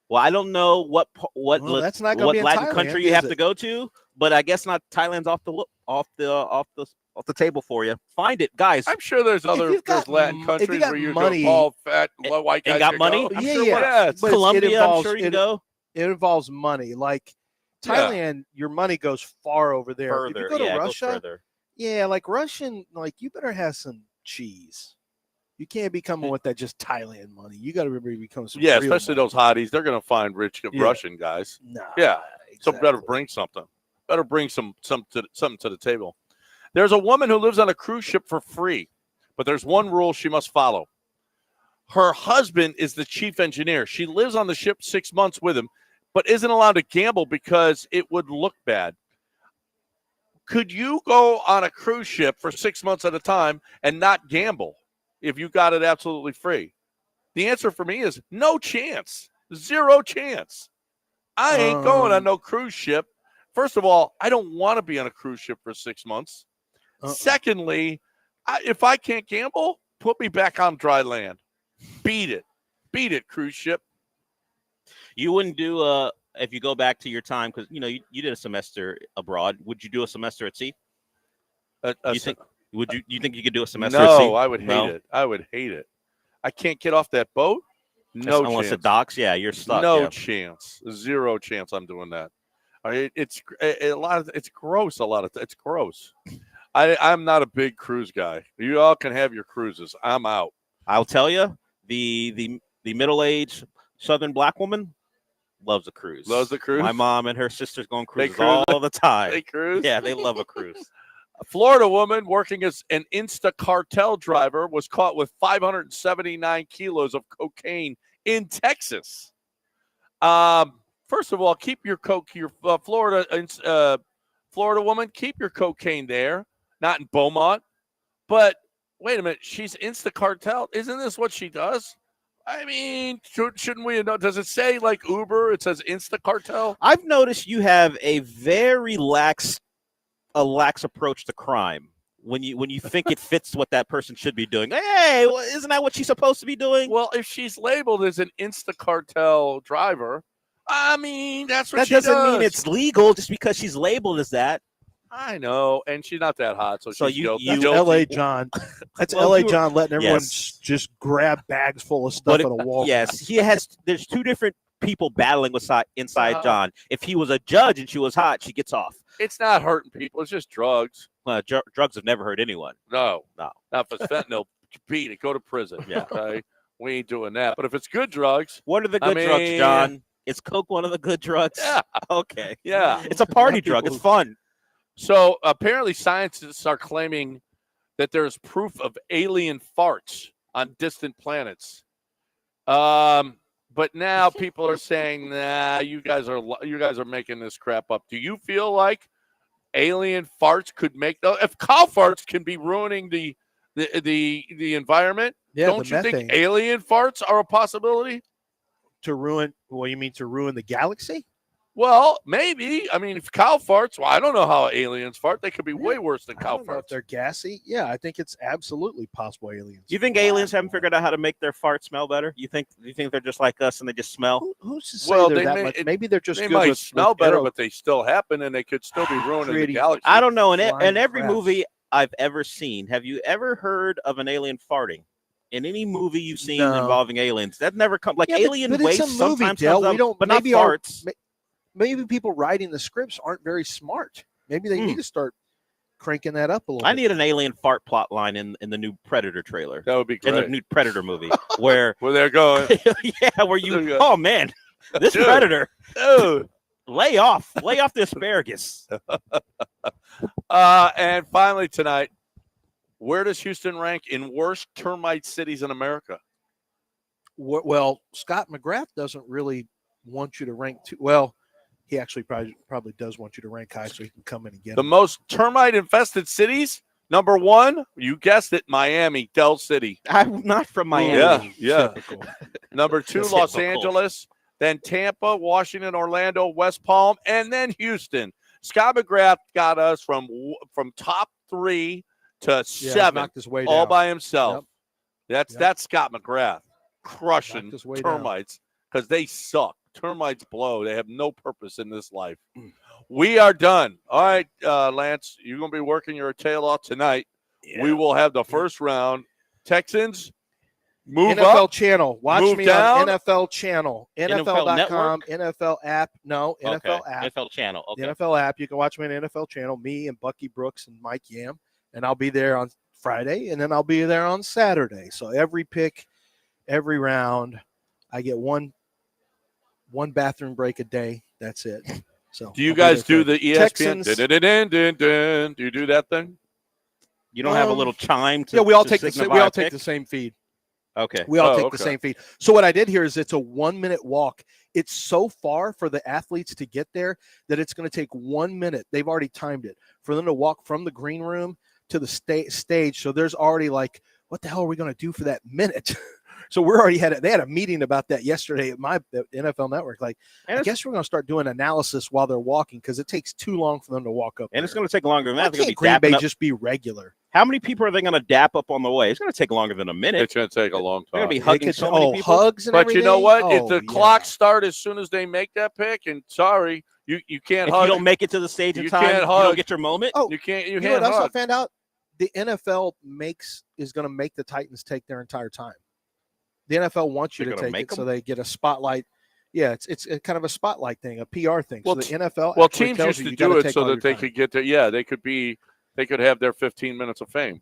Well, I don't know what that's not gonna be Latin Thailand, country you have to go to, but I guess not. Thailand's off the table for you. Find it, guys. I'm sure there's Latin countries where you're all fat white guys got money. I'm sure yes. But Colombia, I'm sure you can go. It involves money. Like Thailand, your money goes far over there. Further, if you go to Russia, like Russian, like you better have some cheese. You can't be coming with that just Thailand money. You got to become some real especially money. those hotties. They're going to find rich Russian guys. Nah, exactly. So better bring something. Better bring something to the table. There's a woman who lives on a cruise ship for free, but there's one rule she must follow. Her husband is the chief engineer. She lives on the ship 6 months with him, but isn't allowed to gamble because it would look bad. Could you go on a cruise ship for 6 months at a time and not gamble if you got it absolutely free? The answer for me is no chance. Zero chance. I ain't going on no cruise ship. First of all, I don't want to be on a cruise ship for 6 months. Secondly, if I can't gamble, put me back on dry land. Beat it, cruise ship. You wouldn't do if you go back to your time because you did a semester abroad. Would you do a semester at sea? You think you could do a semester at sea? No, I would hate it. I would hate it. I can't get off that boat. No chance. Unless it docks, you're stuck. No chance. Zero chance. I'm doing that. It's gross. It's gross. I'm not a big cruise guy. You all can have your cruises. I'm out. I'll tell you, the middle-aged Southern black woman loves a cruise. Loves the cruise. My mom and her sisters go on cruises all the time. They cruise. Yeah, they love a cruise. A Florida woman working as an Insta cartel driver was caught with 579 kilos of cocaine in Texas. First of all, keep your Florida woman, keep your cocaine there, not in Beaumont. But wait a minute, she's Instacartel. Isn't this what she does? I mean, shouldn't we know? Does it say like Uber? It says Instacartel. I've noticed you have a very lax approach to crime. When you think it fits what that person should be doing. Hey, well, isn't that what she's supposed to be doing? Well, if she's labeled as an Instacartel driver, I mean, that's what that she doesn't does. mean it's legal just because she's labeled as that. I know, and she's not that hot, so she's guilty. That's L.A. John. That's L.A. John letting everyone just grab bags full of stuff at a wall. Yes, there's two different people battling inside John. If he was a judge and she was hot, she gets off. It's not hurting people. It's just drugs. Drugs have never hurt anyone. No. Not if it's fentanyl. Beat it. Go to prison. Yeah. Okay. We ain't doing that. But if it's good drugs. What are the good drugs, John? Is coke one of the good drugs? Yeah. Okay. Yeah. It's a party drug. It's fun. So apparently scientists are claiming that there's proof of alien farts on distant planets. But now people are saying, nah, you guys are making this crap up. Do you feel like alien farts could make if cow farts can be ruining the environment? Yeah, don't you think alien farts are a possibility? To ruin? Well, you mean to ruin the galaxy? Well, maybe. I mean, if cow farts, well, I don't know how aliens fart. They could be way worse than cow farts. If they're gassy, yeah, I think it's absolutely possible aliens. You think aliens haven't figured out how to make their fart smell better? You think they're just like us and they just smell? Who's to say they're that much? Maybe they're just they good might with smell better, arrow. but they still happen, and they could still be ruining the galaxy. I don't know. In every crabs. movie I've ever seen, have you ever heard of an alien farting? In any movie you've seen No. involving aliens, that never comes. Like alien but waste it's a movie, sometimes Dale. comes up, We don't, but not maybe farts. Maybe people writing the scripts aren't very smart. Maybe they need to start cranking that up a little I bit. need an alien fart plot line in the new Predator trailer. That would be great. In the new Predator movie, where they're going. Yeah, where you. Oh man, this Dude. Predator. Dude. Lay off the asparagus. And finally tonight, where does Houston rank in worst termite cities in America? Well, Scott McGrath doesn't really want you to rank too well. He actually probably does want you to rank high so he can come in and get The him. most termite infested cities. Number one, you guessed it, Miami, Del City. I'm not from Miami. Yeah. Number two, That's Los typical. Angeles, then Tampa, Washington, Orlando, West Palm, and then Houston. Scott McGrath got us from top 3 to 7, knocked his way all down. by himself. Yep. That's Scott McGrath crushing Knocked his way down. termites because they suck. Termites blow. They have no purpose in this life. We are done. All right, Lance, you're going to be working your tail off tonight. Yeah. We will have the first round. Texans, move NFL up. channel. Watch move me down. on NFL channel. NFL.com, NFL app. No, NFL Okay. app. NFL channel. Okay. The NFL app. You can watch me on NFL channel, me and Bucky Brooks and Mike Yam. And I'll be there on Friday, and then I'll be there on Saturday. So every pick, every round, I get one bathroom break a day. That's it. So Do you I'll be guys there do for the ESPN? Texans. Dun-dun-dun-dun-dun. Do you do that thing? You don't have a little chime to Yeah, we all to take the signify we all a take pick? the same feed. Okay. We all Oh, take okay. the same feed. So what I did here is it's a 1-minute walk. It's so far for the athletes to get there that it's going to take 1 minute. They've already timed it for them to walk from the green room to the stage. So there's already like, what the hell are we going to do for that minute? So we're already they had a meeting about that yesterday at my NFL Network. Like, I guess we're going to start doing analysis while they're walking because it takes too long for them to walk up. And it's going to take longer than Why that. They're can't going to be Green Bay dapping up. just be regular? How many people are they going to dap up on the way? It's going to take longer than a minute. It's going to take a long They're time. going to be hugging so many people. Hugs and But everything. you know what? Oh, if the clock start as soon as they make that pick, and sorry, you can't If hug. you don't make it to the stage in You time, can't you hug. don't get your moment. Oh, you can't. You You know can't what else I hug. found out? The NFL is going to make the Titans take their entire time. The NFL wants you They're to gonna take make it so them? they get a spotlight. Yeah, it's kind of a spotlight thing, a PR thing. Well, so the NFL Well, actually teams tells used you to you gotta do it take so all that your they time. could get there. Yeah, they could have their 15 minutes of fame,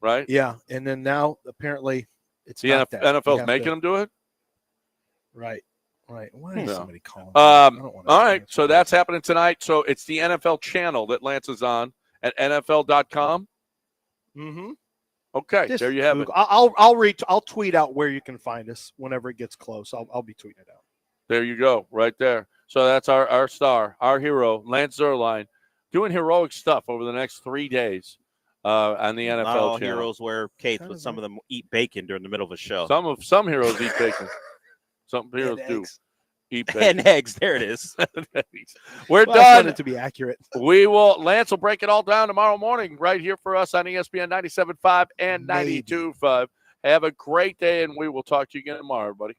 right? Yeah, and then now apparently it's The not that. You NFL's have making to- them do it. Right. Why is Yeah. somebody calling? me? I don't wanna All right, answer so that. that's happening tonight. So it's the NFL channel that Lance is on at NFL.com. Mm-hmm. Okay, Just there you have it. Google. I'll tweet out where you can find us whenever it gets close. I'll be tweeting it out. There you go, right there. So that's our star, our hero, Lance Zierlein, doing heroic stuff over the next 3 days on the NFL Not all channel. heroes wear capes, but some of them eat bacon during the middle of a show. Some heroes eat bacon. Some heroes do eat bacon. And eggs. There it is. We're Well, I done. wanted it to be accurate. Lance will break it all down tomorrow morning right here for us on ESPN 97.5 and 92.5. Have a great day, and we will talk to you again tomorrow, everybody.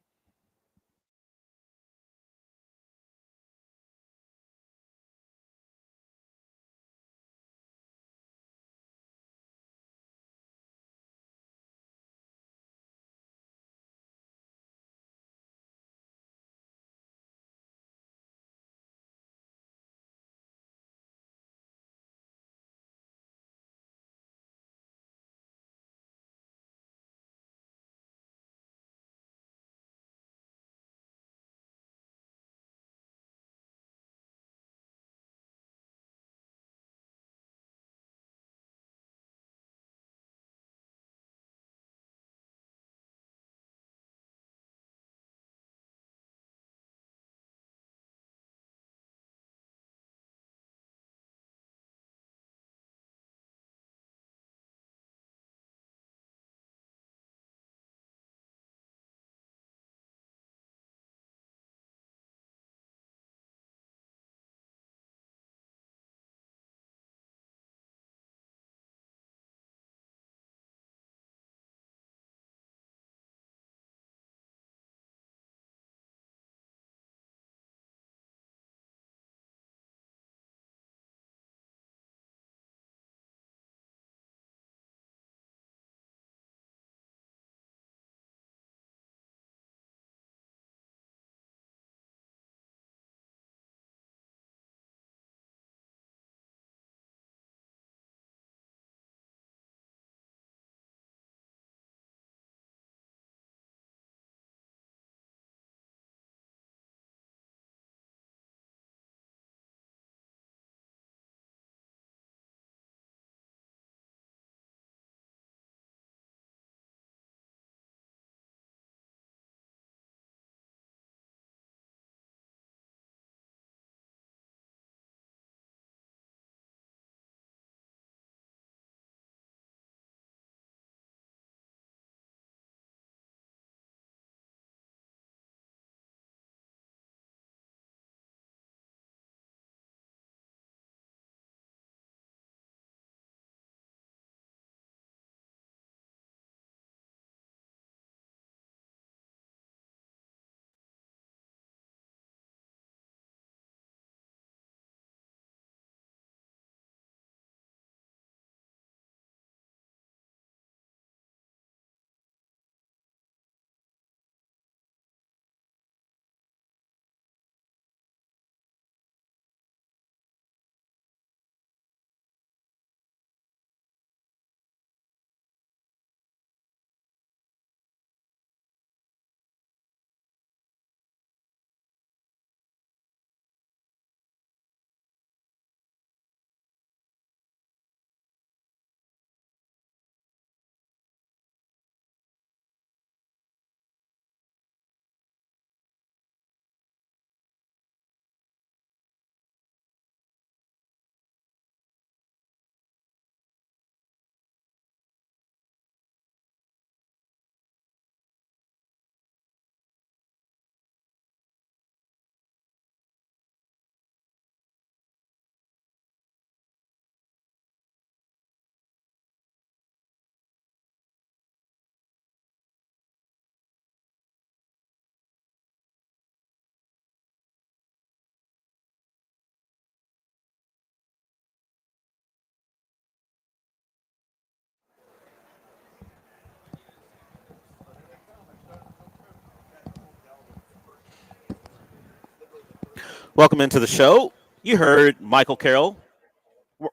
Welcome into the show. You heard Michael Carroll,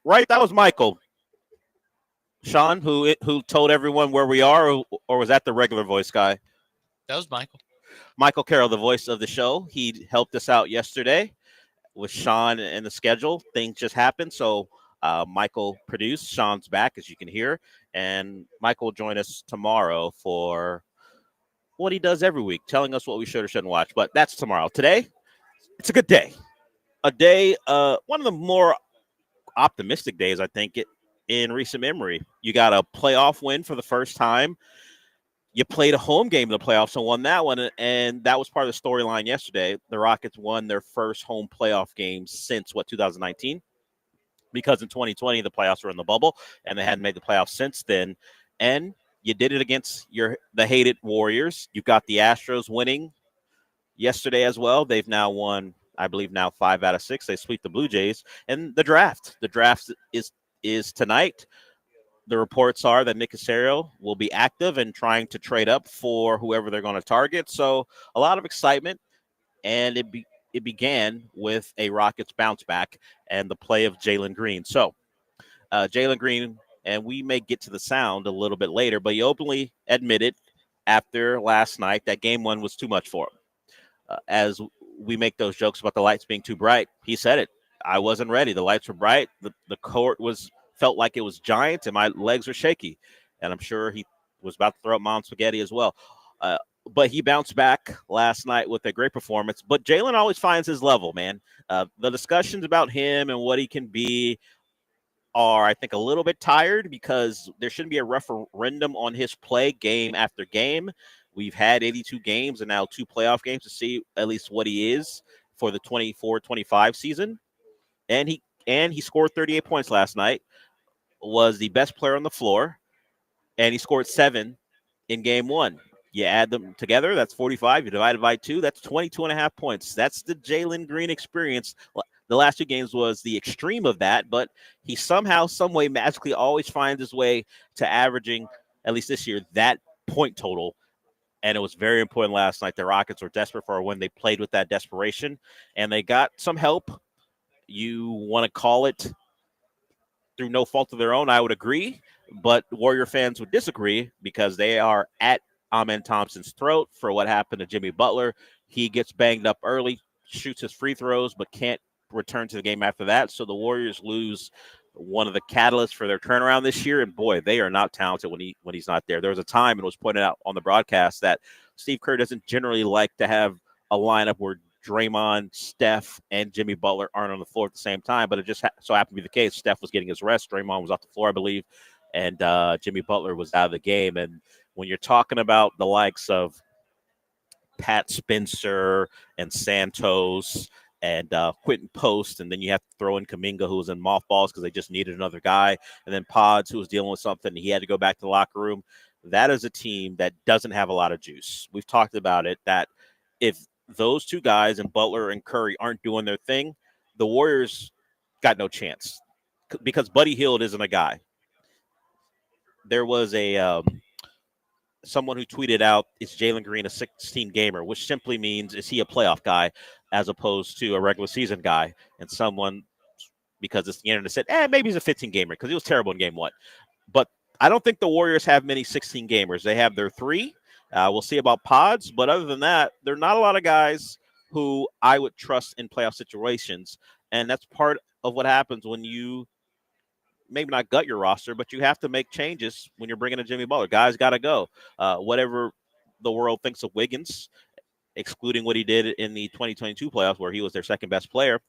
right? That was Michael. Sean, who told everyone where we are, or was that the regular voice guy? That was Michael. Michael Carroll, the voice of the show. He helped us out yesterday with Sean and the schedule. Things just happened, so Michael produced. Sean's back, as you can hear, and Michael will join us tomorrow for what he does every week, telling us what we should or shouldn't watch. But that's tomorrow. Today, it's a good day. A day, one of the more optimistic days, I think, in recent memory. You got a playoff win for the first time. You played a home game in the playoffs and won that one, and that was part of the storyline yesterday. The Rockets won their first home playoff game since, 2019? Because in 2020, the playoffs were in the bubble, and they hadn't made the playoffs since then. And you did it against the hated Warriors. You've got the Astros winning yesterday as well. They've now won, I believe, 5 out of 6. They sweep the Blue Jays. And the draft is tonight. The reports are that Nick Caserio will be active and trying to trade up for whoever they're going to target. So a lot of excitement, and it began with a Rockets bounce back and the play of Jalen Green. So Jalen Green, and we may get to the sound a little bit later, but he openly admitted after last night that game one was too much for him. As we make those jokes about the lights being too bright, he said it. I wasn't ready. The lights were bright. The court felt like it was giant, and my legs were shaky. And I'm sure he was about to throw up mom spaghetti as well. But he bounced back last night with a great performance. But Jalen always finds his level, man. The discussions about him and what he can be are, I think, a little bit tired because there shouldn't be a referendum on his play game after game. We've had 82 games and now 2 playoff games to see at least what he is for the 24-25 season. And he scored 38 points last night, was the best player on the floor, and he scored 7 in game 1. You add them together, that's 45. You divide it by 2, that's 22.5 points. That's the Jalen Green experience. The last 2 games was the extreme of that, but he somehow, some way, magically always finds his way to averaging, at least this year, that point total. And it was very important last night. The Rockets were desperate for a win. They played with that desperation, and they got some help. You want to call it through no fault of their own, I would agree, but Warrior fans would disagree because they are at Amen Thompson's throat for what happened to Jimmy Butler. He gets banged up early, shoots his free throws, but can't return to the game after that. So the Warriors lose one of the catalysts for their turnaround this year. And boy, they are not talented when he's not there. There was a time, and it was pointed out on the broadcast, that Steve Kerr doesn't generally like to have a lineup where Draymond, Steph, and Jimmy Butler aren't on the floor at the same time, but it just so happened to be the case. Steph was getting his rest. Draymond was off the floor, I believe, and Jimmy Butler was out of the game. And when you're talking about the likes of Pat Spencer and Santos and Quentin Post, and then you have to throw in Kuminga, who was in mothballs because they just needed another guy, and then Pods, who was dealing with something, and he had to go back to the locker room. That is a team that doesn't have a lot of juice. We've talked about it, that if those 2 guys and Butler and Curry aren't doing their thing, the Warriors got no chance because Buddy Hield isn't a guy. There was someone who tweeted out, is Jalen Green a 16 gamer, which simply means, is he a playoff guy as opposed to a regular season guy? And someone, because it's the internet, said, maybe he's a 15 gamer because he was terrible in game 1. But I don't think the Warriors have many 16 gamers. They have their 3. We'll see about Pods, but other than that, there are not a lot of guys who I would trust in playoff situations, and that's part of what happens when you maybe not gut your roster, but you have to make changes when you're bringing in Jimmy Butler. Guys got to go. Whatever the world thinks of Wiggins, excluding what he did in the 2022 playoffs where he was their second best player,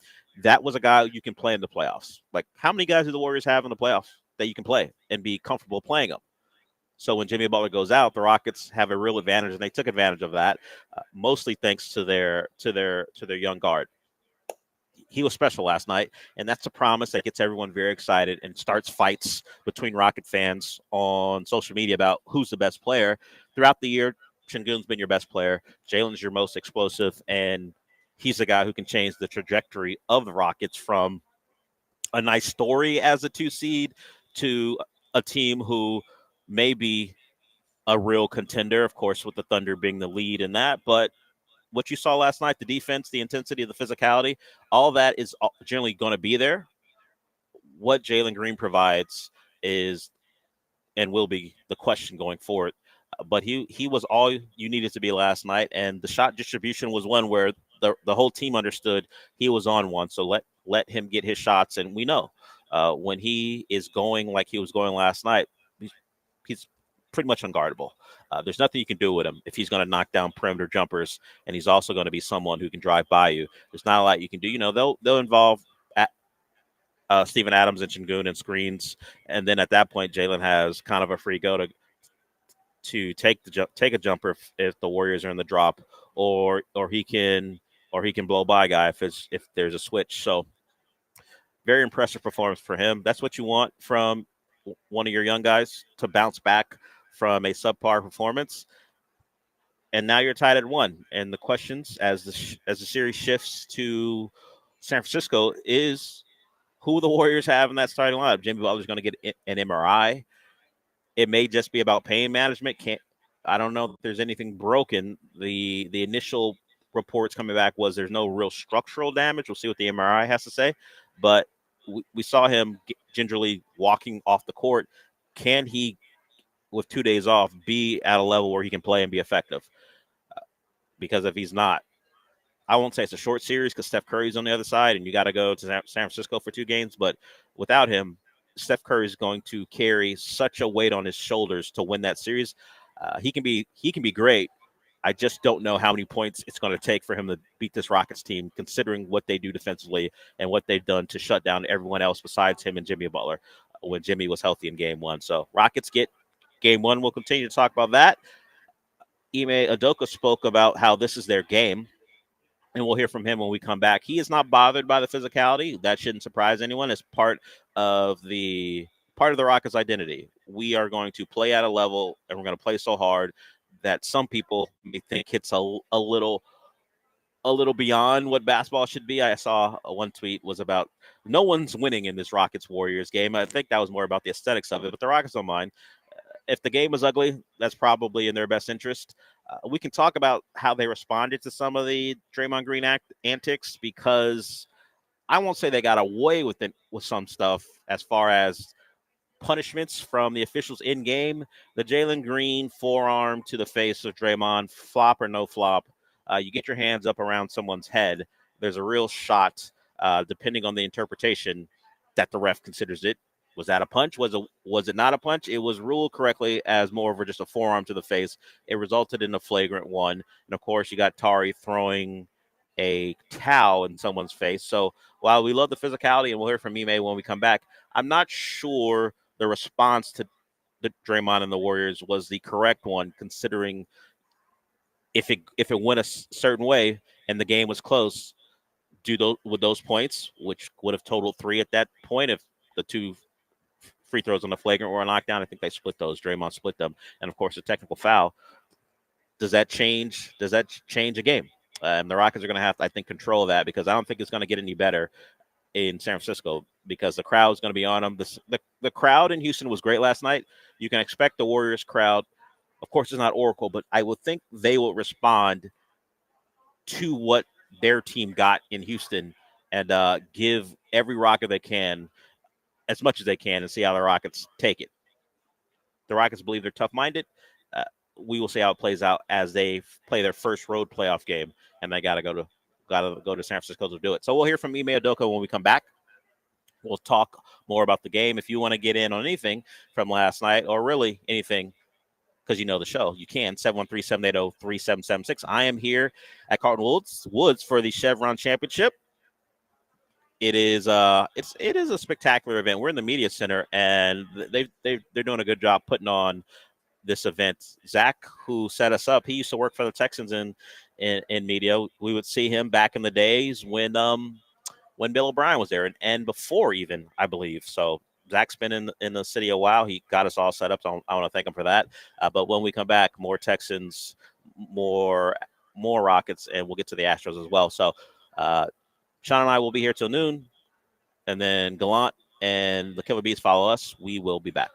that was a guy you can play in the playoffs. Like, how many guys do the Warriors have in the playoffs that you can play and be comfortable playing them? So when Jimmy Butler goes out, the Rockets have a real advantage, and they took advantage of that, mostly thanks to their young guard. He was special last night, and that's a promise that gets everyone very excited and starts fights between Rocket fans on social media about who's the best player. Throughout the year, Şengün's been your best player. Jalen's your most explosive, and he's the guy who can change the trajectory of the Rockets from a nice story as a 2 seed to a team who may be a real contender, of course, with the Thunder being the lead in that. But what you saw last night, the defense, the intensity, the physicality, all that is generally going to be there. What Jalen Green provides is and will be the question going forward. But he was all you needed to be last night, and the shot distribution was one where the whole team understood he was on one. So let him get his shots, and we know when he is going like he was going last night, he's pretty much unguardable. There's nothing you can do with him if he's going to knock down perimeter jumpers, and he's also going to be someone who can drive by you. There's not a lot you can do. They'll involve Steven Adams and Şengün and screens, and then at that point, Jalen has kind of a free go to take a jumper if the Warriors are in the drop, or he can blow by a guy if there's a switch. So very impressive performance for him. That's what you want from one of your young guys, to bounce back from a subpar performance. And now you're tied at 1. And the questions as the series shifts to San Francisco is who the Warriors have in that starting lineup. Jimmy Butler's going to get an MRI. It may just be about pain management. I don't know if there's anything broken. The initial reports coming back was there's no real structural damage. We'll see what the MRI has to say. But we saw him gingerly walking off the court. Can he, with 2 days off, be at a level where he can play and be effective? Because if he's not, I won't say it's a short series because Steph Curry's on the other side and you got to go to San Francisco for 2 games. But without him, Steph Curry is going to carry such a weight on his shoulders to win that series. He can be great. I just don't know how many points it's going to take for him to beat this Rockets team, considering what they do defensively and what they've done to shut down everyone else besides him and Jimmy Butler when Jimmy was healthy in game 1. So Rockets get game 1. We'll continue to talk about that. Ime Udoka spoke about how this is their game, and we'll hear from him when we come back. He is not bothered by the physicality. That shouldn't surprise anyone. It's part of the Rockets' identity. We are going to play at a level, and we're going to play so hard that some people may think it's a little beyond what basketball should be. I saw one tweet was about no one's winning in this Rockets-Warriors game. I think that was more about the aesthetics of it, but the Rockets don't mind. If the game is ugly, that's probably in their best interest. We can talk about how they responded to some of the Draymond Green antics, because I won't say they got away with some stuff as far as punishments from the officials in game. The Jalen Green forearm to the face of Draymond, flop or no flop, you get your hands up around someone's head. There's a real shot, depending on the interpretation that the ref considers it. Was that a punch? Was it not a punch? It was ruled correctly as more of just a forearm to the face. It resulted in a flagrant 1. And, of course, you got Tari throwing a towel in someone's face. So while we love the physicality, and we'll hear from Ime when we come back, I'm not sure the response to the Draymond and the Warriors was the correct one, considering if it went a certain way and the game was close, with those points, which would have totaled 3 at that point if the 2 free throws on the flagrant were a knockdown. I think they split those. Draymond split them. And, of course, a technical foul. Does that change a game? And the Rockets are going to have to, I think, control that, because I don't think it's going to get any better in San Francisco, because the crowd is going to be on them. The crowd in Houston was great last night. You can expect the Warriors crowd. Of course, it's not Oracle, but I would think they will respond to what their team got in Houston and give every Rocket they can, as much as they can, and see how the Rockets take it. The Rockets believe they're tough-minded. We will see how it plays out as they play their first road playoff game, and they got to go to San Francisco to do it. So we'll hear from Ime Udoka when we come back. We'll talk more about the game. If you want to get in on anything from last night, or really anything, because you know the show, you can. 713-780-3776. I am here at Carlton Woods for the Chevron Championship. It is it is a spectacular event. We're in the media center, and they're doing a good job putting on this event. Zach, who set us up, he used to work for the Texans in media. We would see him back in the days when Bill O'Brien was there, and before even, I believe. So Zach's been in the city a while. He got us all set up, so I want to thank him for that. But when we come back, more Texans, more Rockets, and we'll get to the Astros as well. So Sean and I will be here till noon, and then Gallant and the Killer Bees follow us. We will be back.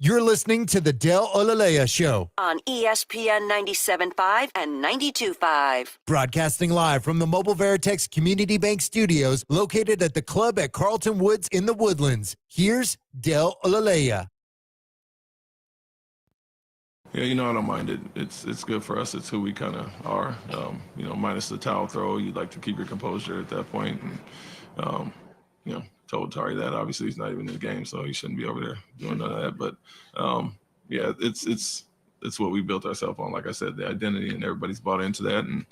You're listening to the Del Olaleye Show, on ESPN 97.5 and 92.5. broadcasting live from the Mobile Veritex Community Bank Studios, located at the club at Carlton Woods in the Woodlands. Here's Del Olaleye. Yeah, I don't mind it. It's good for us. It's who we kind of are. Minus the towel throw, you'd like to keep your composure at that point. And, told Tari that obviously he's not even in the game, so he shouldn't be over there doing none of that. But it's what we built ourselves on. Like I said, the identity, and everybody's bought into that, and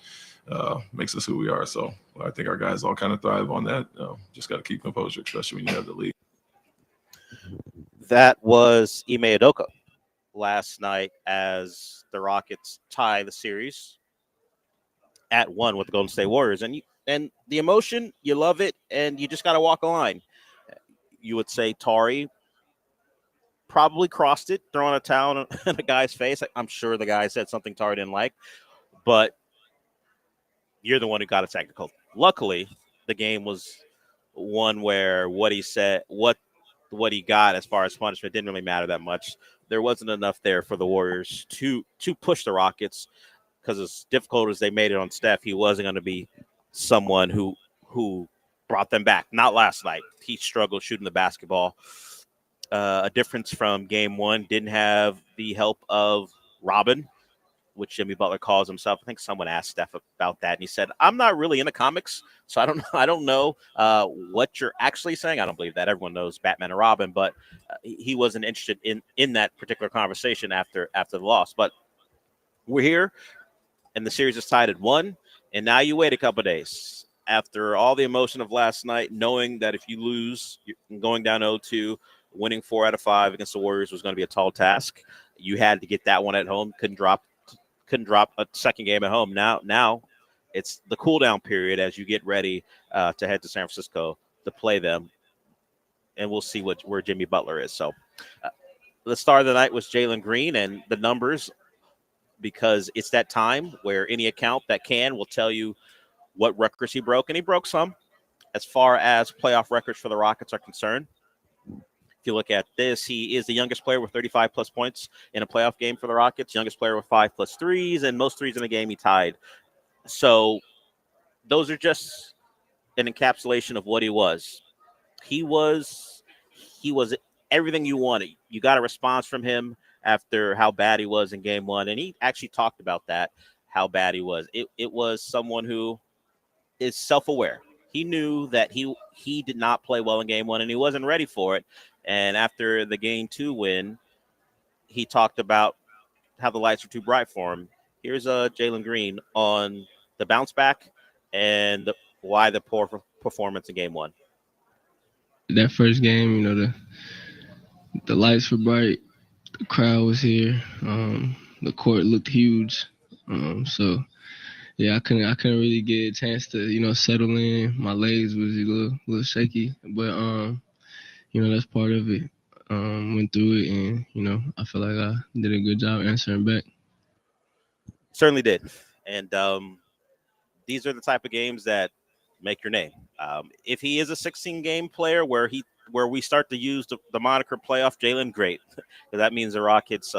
makes us who we are. So I think our guys all kind of thrive on that. Just got to keep composure, especially when you have the lead. That was Ime Udoka last night as the Rockets tie the series at 1 with the Golden State Warriors. And the emotion, you love it, and you just got to walk a line. You would say Tari probably crossed it, throwing a towel in a guy's face. I'm sure the guy said something Tari didn't like, but you're the one who got a technical. Luckily, the game was one where what he said, what he got as far as punishment didn't really matter that much. There wasn't enough there for the Warriors to push the Rockets, because as difficult as they made it on Steph, he wasn't going to be someone who brought them back. Not last night. He struggled shooting the basketball. A difference from game 1, didn't have the help of Robin, which Jimmy Butler calls himself. I think someone asked Steph about that, and he said, "I'm not really into comics, so I don't know what you're actually saying." I don't believe that. Everyone knows Batman and Robin, but he wasn't interested in that particular conversation after the loss. But we're here, and the series is tied at 1, and now you wait a couple of days. After all the emotion of last night, knowing that if you lose, you're going down 0-2, winning 4 out of 5 against the Warriors was going to be a tall task. You had to get that one at home. Couldn't drop a second game at home. Now it's the cool down period as you get ready to head to San Francisco to play them, and we'll see where Jimmy Butler is. So the star of the night was Jalen Green, and the numbers, because it's that time where any account that will tell you what records he broke, and he broke some as far as playoff records for the Rockets are concerned. If you look at this, he is the youngest player with 35-plus points in a playoff game for the Rockets, youngest player with 5-plus threes, and most threes in a game he tied. So those are just an encapsulation of what he was. He was everything you wanted. You got a response from him after how bad he was in game 1, and he actually talked about that, how bad he was. It was someone who is self-aware. He knew that he did not play well in game 1, and he wasn't ready for it. And after the game 2 win, he talked about how the lights were too bright for him. Here's Jalen Green on the bounce back and why the poor performance in game 1. That first game, the lights were bright, the crowd was here, the court looked huge, so. Yeah, I couldn't really get a chance to, settle in. My legs was a little shaky, but that's part of it. Went through it, and I feel like I did a good job answering back. Certainly did, and these are the type of games that make your name. If he is a 16-game player where we start to use the moniker playoff Jalen, great, because that means the Rockets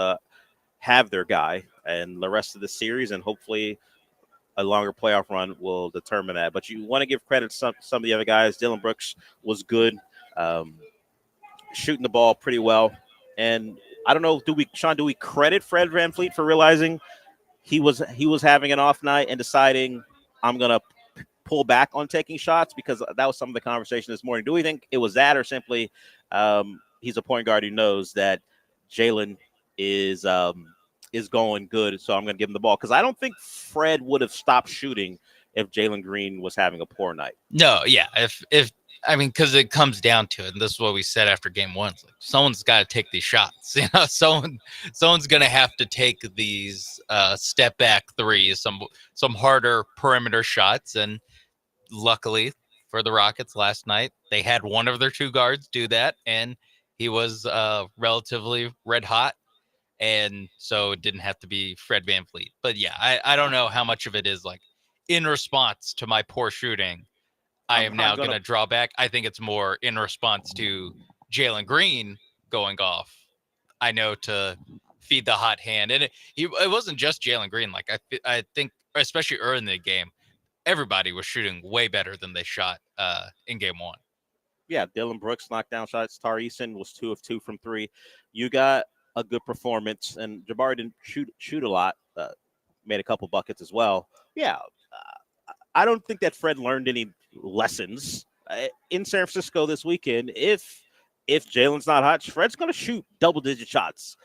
have their guy, and the rest of the series, and hopefully a longer playoff run will determine that. But you want to give credit to some of the other guys. Dylan Brooks was good, shooting the ball pretty well. And I don't know, do we credit Fred VanVleet for realizing he was having an off night and deciding I'm going to pull back on taking shots? Because that was some of the conversation this morning. Do we think it was that, or simply he's a point guard who knows that Jalen is going good, so I'm going to give him the ball? Because I don't think Fred would have stopped shooting if Jalen Green was having a poor night. No, yeah. Because it comes down to it, and this is what we said after game 1. Like, someone's got to take these shots. Someone's going to have to take these step back threes, some harder perimeter shots. And luckily for the Rockets last night, they had one of their 2 guards do that, and he was relatively red hot. And so it didn't have to be Fred VanVleet. But yeah, I don't know how much of it is like in response to my poor shooting, I am now going to draw back. I think it's more in response to Jalen Green going off. I know to feed the hot hand. And it wasn't just Jalen Green. Like I think, especially early in the game, everybody was shooting way better than they shot in game one. Yeah, Dylan Brooks knocked down shots. Tar Eason was 2 of 2 from 3. You got a good performance, and Jabari didn't shoot a lot. Made a couple buckets as well. Yeah, I don't think that Fred learned any lessons in San Francisco this weekend. If Jalen's not hot, Fred's going to shoot double-digit shots.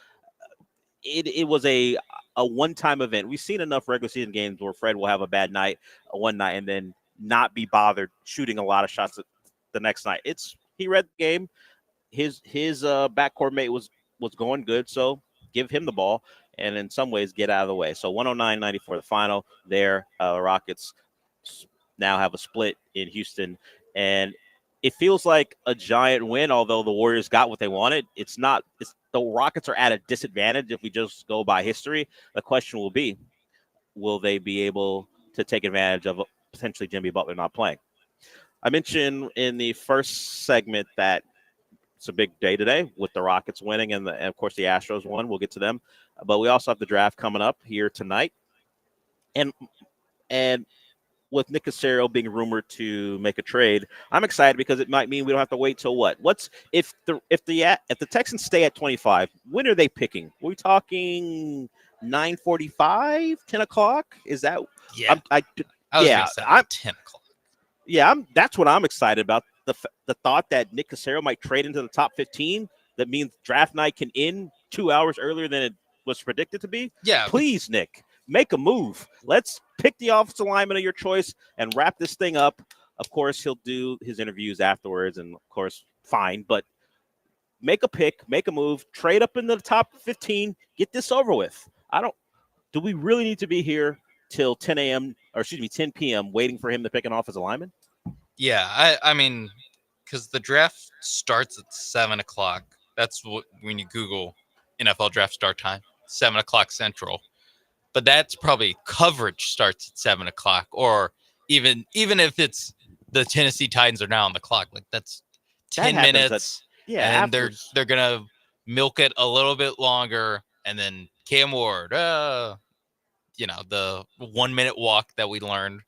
It was a one-time event. We've seen enough regular season games where Fred will have a bad night one night and then not be bothered shooting a lot of shots the next night. He read the game. His backcourt mate was going good, so give him the ball and in some ways get out of the way. So 109-94 the final there. The Rockets now have a split in Houston, and it feels like a giant win, although the Warriors got what they wanted. It's not. The Rockets are at a disadvantage if we just go by history. The question will be, will they be able to take advantage of potentially Jimmy Butler not playing? I mentioned in the first segment that it's a big day today with the Rockets winning and of course the Astros won. We'll get to them. But we also have the draft coming up here tonight. And with Nick Caserio being rumored to make a trade, I'm excited because it might mean we don't have to wait till what? If the Texans stay at 25, when are they picking? Are we talking 9:45, 10 o'clock? Is that? Yeah. I was gonna say 10 o'clock. Yeah, that's what I'm excited about. The thought that Nick Caserio might trade into the top 15. That means draft night can end 2 hours earlier than it was predicted to be. Yeah. Please, Nick, make a move. Let's pick the offensive lineman of your choice and wrap this thing up. Of course, he'll do his interviews afterwards, and of course, fine. But make a pick, make a move, trade up into the top 15, get this over with. Do we really need to be here till 10 p.m. waiting for him to pick an offensive lineman? Yeah, I mean, because the draft starts at 7 o'clock. That's what when you Google NFL draft start time, 7 o'clock Central. But that's probably coverage starts at 7 o'clock, or even if it's the Tennessee Titans are now on the clock, like that's 10 minutes. And they're gonna milk it a little bit longer, and then Cam Ward, the 1 minute walk that we learned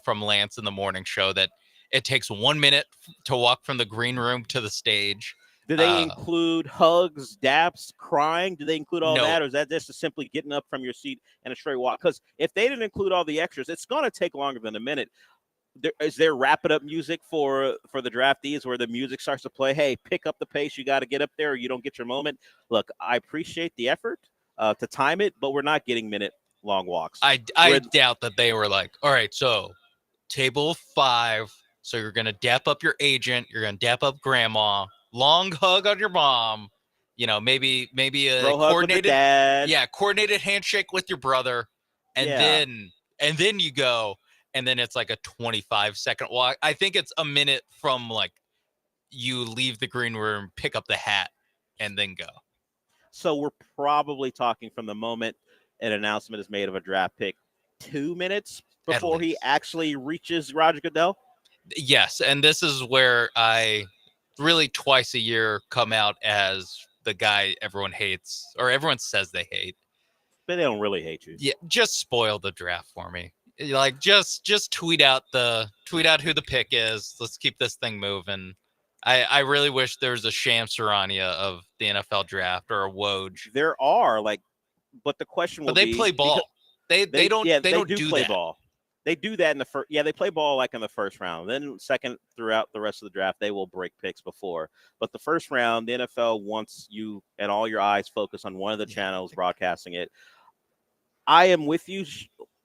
from Lance in the morning show, that it takes 1 minute to walk from the green room to the stage. Do they include hugs, daps, crying? Do they include all that? Or is that just simply getting up from your seat and a straight walk? Because if they didn't include all the extras, it's going to take longer than a minute. Is there wrap-it-up music for the draftees where the music starts to play? Hey, pick up the pace. You got to get up there or you don't get your moment. Look, I appreciate the effort to time it, but we're not getting minute-long walks. I doubt that they were like, all right, so table 5. So you're going to dap up your agent. You're going to dap up grandma. Long hug on your mom, maybe a coordinated coordinated handshake with your brother, and then you go, and then it's like a 25-second walk. I think it's a minute from like you leave the green room, pick up the hat, and then go. So we're probably talking from the moment an announcement is made of a draft pick, 2 minutes before he actually reaches Roger Goodell. Yes, and this is where I really twice a year come out as the guy everyone hates, or everyone says they hate. But they don't really hate you. Yeah, just spoil the draft for me. Like just tweet out who the pick is. Let's keep this thing moving. I really wish there was a Sham Sarania of the NFL draft or a Woj. There are, but the question will be, they play ball. They don't do play that. Ball. They do that in the first. Yeah, they play ball like in the first round. Then second, throughout the rest of the draft, they will break picks before. But the first round, the NFL wants you and all your eyes focus on one of the channels broadcasting it. I am with you.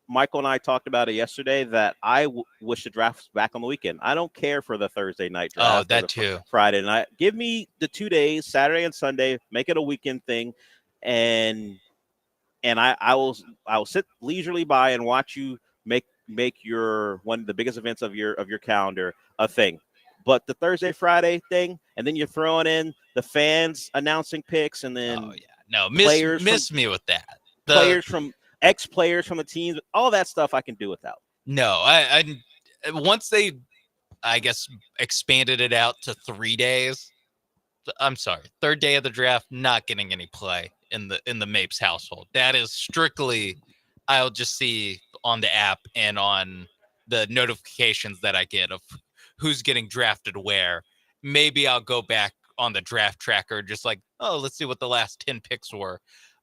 Michael and I talked about it yesterday that I wish the draft was back on the weekend. I don't care for the Thursday night draft. Oh, that too. Friday night. Give me the 2 days, Saturday and Sunday. Make it a weekend thing, and I will sit leisurely by and watch you make your one of the biggest events of your calendar a thing. But the Thursday, Friday thing, and then you're throwing in the fans announcing picks, and then miss me with that. Ex-players from the teams, all that stuff I can do without. No, I once they, I guess, expanded it out to 3 days, I'm sorry, third day of the draft, not getting any play in the Mapes household. That is strictly, I'll just see on the app and on the notifications that I get of who's getting drafted where. Maybe I'll go back on the draft tracker, just like, oh, let's see what the last 10 picks were.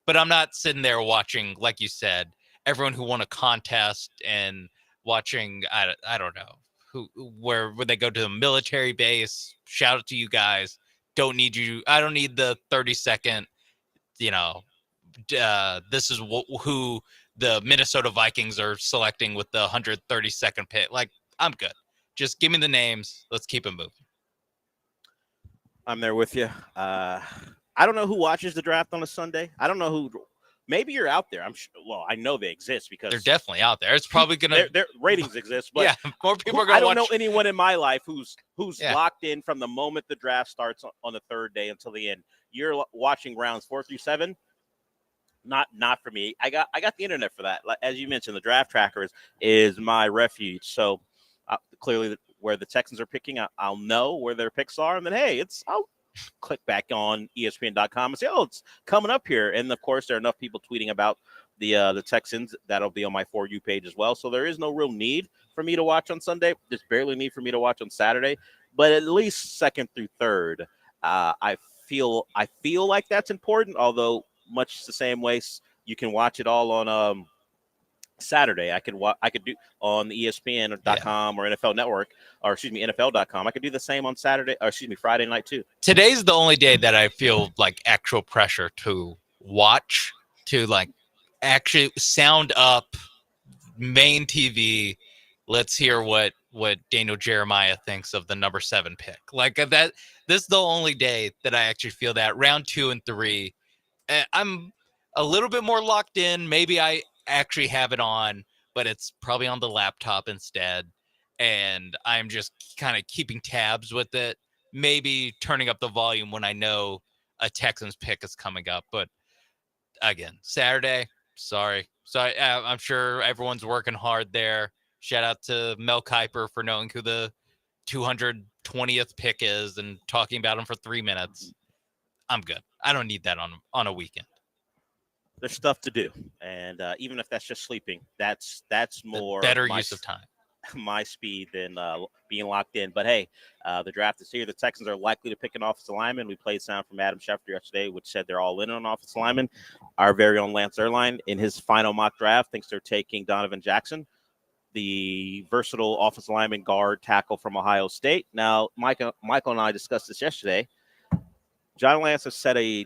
But I'm not sitting there watching, like you said, everyone who won a contest and watching, I don't know, where they go to the military base. Shout out to you guys. Don't need you. I don't need the 30-second, this is who the Minnesota Vikings are selecting with the 132nd pick. Like, I'm good. Just give me the names. Let's keep it moving. I'm there with you. I don't know who watches the draft on a Sunday. I don't know who. Maybe you're out there. I'm sure. Well, I know they exist because they're definitely out there. It's probably gonna. Their ratings exist, but yeah, more people are gonna. I don't watch. know anyone in my life who's locked in from the moment the draft starts on the third day until the end. You're watching rounds 4 through 7. Not for me. I got the internet for that. Like, as you mentioned, the draft tracker is my refuge. So clearly, where the Texans are picking, I'll know where their picks are, and then I'll click back on ESPN.com and say, oh, it's coming up here. And of course, there are enough people tweeting about the Texans that'll be on my For You page as well. So there is no real need for me to watch on Sunday. There's barely need for me to watch on Saturday, but at least second through third, I feel like that's important. Although much the same way you can watch it all on Saturday. I could do on the ESPN.com or NFL Network, or NFL.com. I could do the same on Friday night too. Today's the only day that I feel like actual pressure to watch, to like actually sound up main TV. Let's hear what Daniel Jeremiah thinks of the number 7 pick. Like that. This is the only day that I actually feel that. Round 2 and 3, I'm a little bit more locked in. Maybe I actually have it on, but it's probably on the laptop instead, and I'm just kind of keeping tabs with it, maybe turning up the volume when I know a Texans pick is coming up. But again, Saturday, sorry, I'm sure everyone's working hard there. Shout out to Mel Kiper for knowing who the 220th pick is and talking about him for 3 minutes. I'm good. I don't need that on a weekend. There's stuff to do, and even if that's just sleeping, that's more better use of time. My speed than being locked in. But hey, the draft is here. The Texans are likely to pick an offensive lineman. We played sound from Adam Schefter yesterday, which said they're all in on offensive lineman. Our very own Lance Erline, in his final mock draft, thinks they're taking Donovan Jackson, the versatile offensive lineman guard tackle from Ohio State. Now, Michael and I discussed this yesterday. John Lance has set a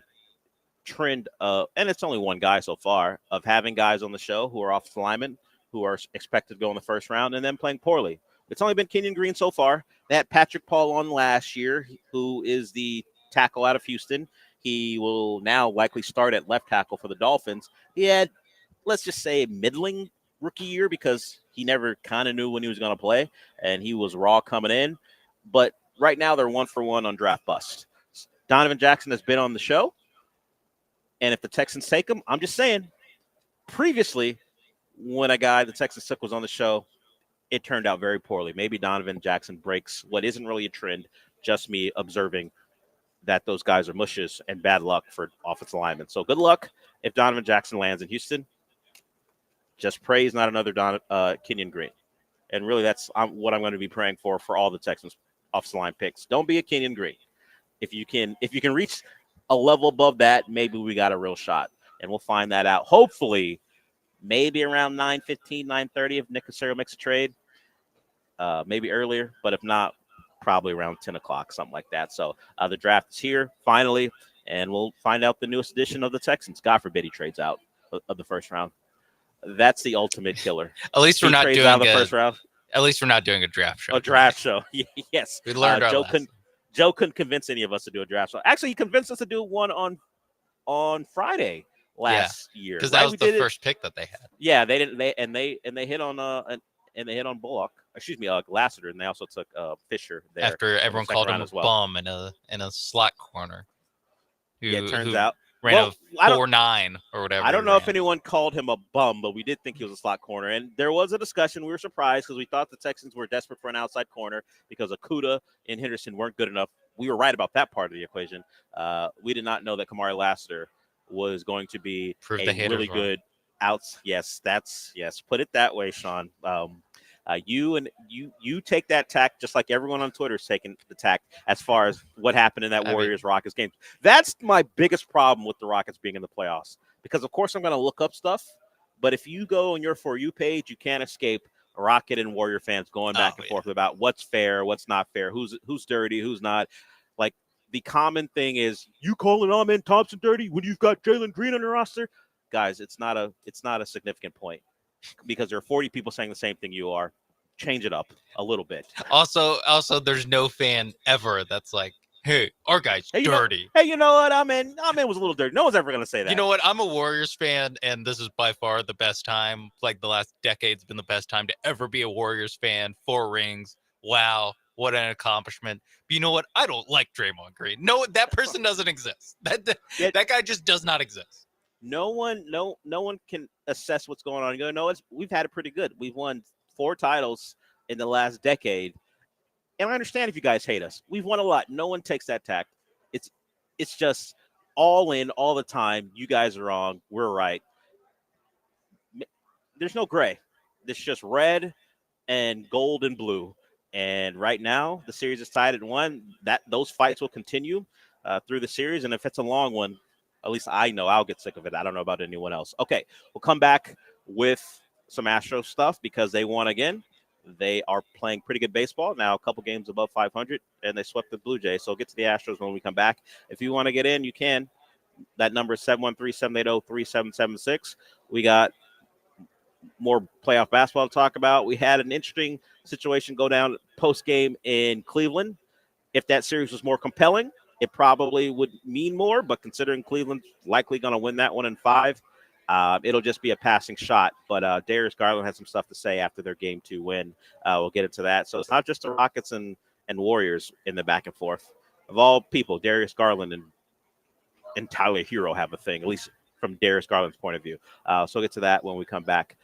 trend of, and it's only one guy so far, of having guys on the show who are offensive linemen who are expected to go in the first round and then playing poorly. It's only been Kenyon Green so far. They had Patrick Paul on last year, who is the tackle out of Houston. He will now likely start at left tackle for the Dolphins. He had, let's just say, middling rookie year because he never kind of knew when he was going to play, and he was raw coming in. But right now they're 1-for-1 on draft bust. Donovan Jackson has been on the show. And if the Texans take him, I'm just saying, previously, when a guy the Texans took was on the show, it turned out very poorly. Maybe Donovan Jackson breaks what isn't really a trend, just me observing that those guys are mushes, and bad luck for offensive linemen. So good luck if Donovan Jackson lands in Houston. Just pray he's not another Kenyon Green. And really, that's what I'm going to be praying for all the Texans offensive line picks. Don't be a Kenyon Green. If you can reach a level above that, maybe we got a real shot, and we'll find that out. Hopefully, maybe around 9:15, 9:30 if Nick Casario makes a trade, maybe earlier, but if not, probably around 10 o'clock, something like that. So the draft is here finally, and we'll find out the newest edition of the Texans. God forbid he trades out of the first round. That's the ultimate killer. At least we're not doing the first round. At least we're not doing a draft show. A draft show, yes. We learned our lesson. Joe couldn't convince any of us to do a draft show. Actually, he convinced us to do one on Friday last year because that was the first pick that they had. Yeah, they didn't. They hit on Bullock. Excuse me, Lassiter, and they also took Fisher there after everyone called him a bum in a slot corner. It turns out ran a 4.9 or whatever. I don't know if anyone called him a bum, but we did think he was a slot corner. And there was a discussion. We were surprised because we thought the Texans were desperate for an outside corner because Okudah and Henderson weren't good enough we were right about that part of the equation. We did not know that Kamari Lassiter was going to be Prove a the haters really wrong. good outs. Yes, put it that way, Sean. You take that tack just like everyone on Twitter is taking the tack as far as what happened in that Warriors-Rockets game. That's my biggest problem with the Rockets being in the playoffs, because of course I'm going to look up stuff, but if you go on your For You page, you can't escape Rocket and Warrior fans going back and forth about what's fair, what's not fair, who's dirty, who's not. Like, the common thing is, you calling Amen Thompson dirty when you've got Jalen Green on your roster? Guys, it's not a significant point, because there are 40 people saying the same thing you are. Change it up a little bit. Also, there's no fan ever that's like, hey, our guy's dirty. You know what? Amen was a little dirty. No one's ever going to say that. You know what? I'm a Warriors fan, and this is by far the best time. Like, the last decade's been the best time to ever be a Warriors fan. 4 rings. Wow. What an accomplishment. But you know what? I don't like Draymond Green. No, that person doesn't exist. That guy just does not exist. No one can assess what's going on. You go, no, we've had it pretty good. We've won 4 titles in the last decade. And I understand if you guys hate us. We've won a lot. No one takes that tack. It's just all in all the time. You guys are wrong. We're right. There's no gray. It's just red and gold and blue. And right now, the series is tied at 1. Those fights will continue through the series. And if it's a long one, at least I know I'll get sick of it. I don't know about anyone else. Okay, we'll come back with some Astros stuff because they won again. They are playing pretty good baseball now, a couple games above 500, and they swept the Blue Jays. So we'll get to the Astros when we come back. If you want to get in, you can. That number is 713-780-3776. We got more playoff basketball to talk about. We had an interesting situation go down post-game in Cleveland. If that series was more compelling, it probably would mean more, but considering Cleveland's likely going to win that one in 5, it'll just be a passing shot. But Darius Garland had some stuff to say after their Game 2 win. We'll get into that. So it's not just the Rockets and Warriors in the back and forth. Of all people, Darius Garland and Tyler Hero have a thing, at least from Darius Garland's point of view. So we'll get to that when we come back.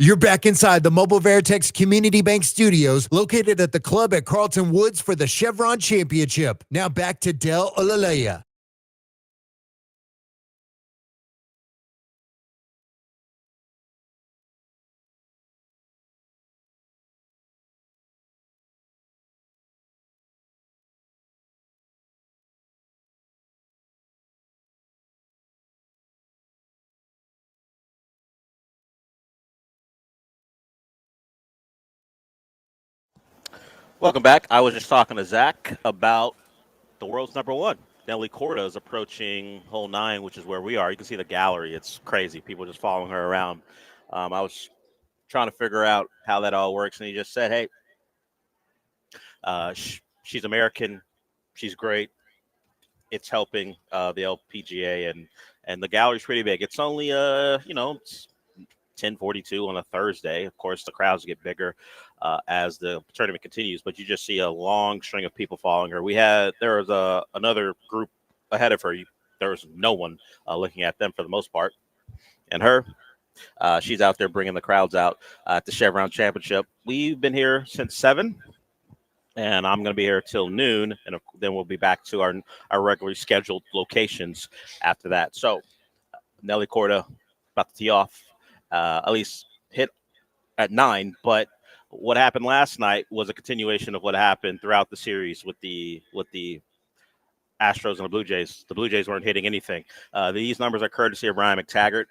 You're back inside the Mobile Veritex Community Bank Studios, located at the club at Carlton Woods for the Chevron Championship. Now back to Del Olaleye. Welcome back. I was just talking to Zach about the world's number one. Nelly Corda is approaching hole 9, which is where we are. You can see the gallery. It's crazy. People just following her around. I was trying to figure out how that all works, and he just said, hey, she's American. She's great. It's helping the LPGA, and the gallery's pretty big. It's only, it's 10:42 on a Thursday. Of course, the crowds get bigger as the tournament continues, but you just see a long string of people following her. There was another group ahead of her. There was no one looking at them for the most part. And her, she's out there bringing the crowds out at the Chevron Championship. We've been here since 7, and I'm going to be here till noon, and then we'll be back to our regularly scheduled locations after that. So Nelly Corda about to tee off. At least hit at 9, but what happened last night was a continuation of what happened throughout the series with the Astros and the Blue Jays. The Blue Jays weren't hitting anything. These numbers are courtesy of Ryan McTaggart.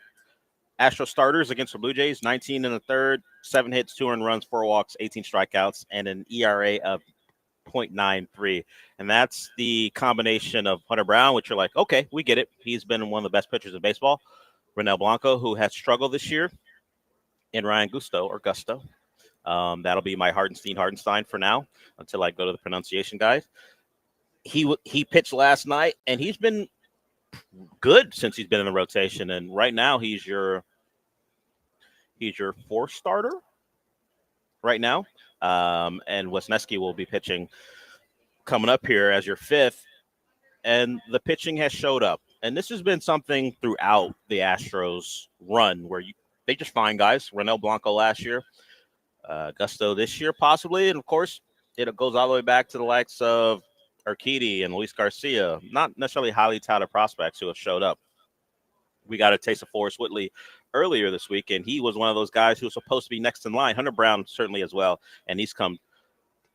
Astro starters against the Blue Jays: 19 in the third, 7 hits, 2 earned runs, 4 walks, 18 strikeouts, and an ERA of 0.93. And that's the combination of Hunter Brown, which you're like, okay, we get it. He's been one of the best pitchers in baseball. Renel Blanco, who has struggled this year, and Ryan Gusto. That'll be my Hardenstein for now until I go to the pronunciation guys. He pitched last night, and he's been good since he's been in the rotation. And right now, he's your 4th starter right now. And Wisniewski will be pitching coming up here as your 5th. And the pitching has showed up. And this has been something throughout the Astros run where they just find guys. Renel Blanco last year, Gusto this year possibly. And, of course, it goes all the way back to the likes of Urquidy and Luis Garcia, not necessarily highly touted prospects who have showed up. We got a taste of Forrest Whitley earlier this week, and he was one of those guys who was supposed to be next in line. Hunter Brown certainly as well, and he's come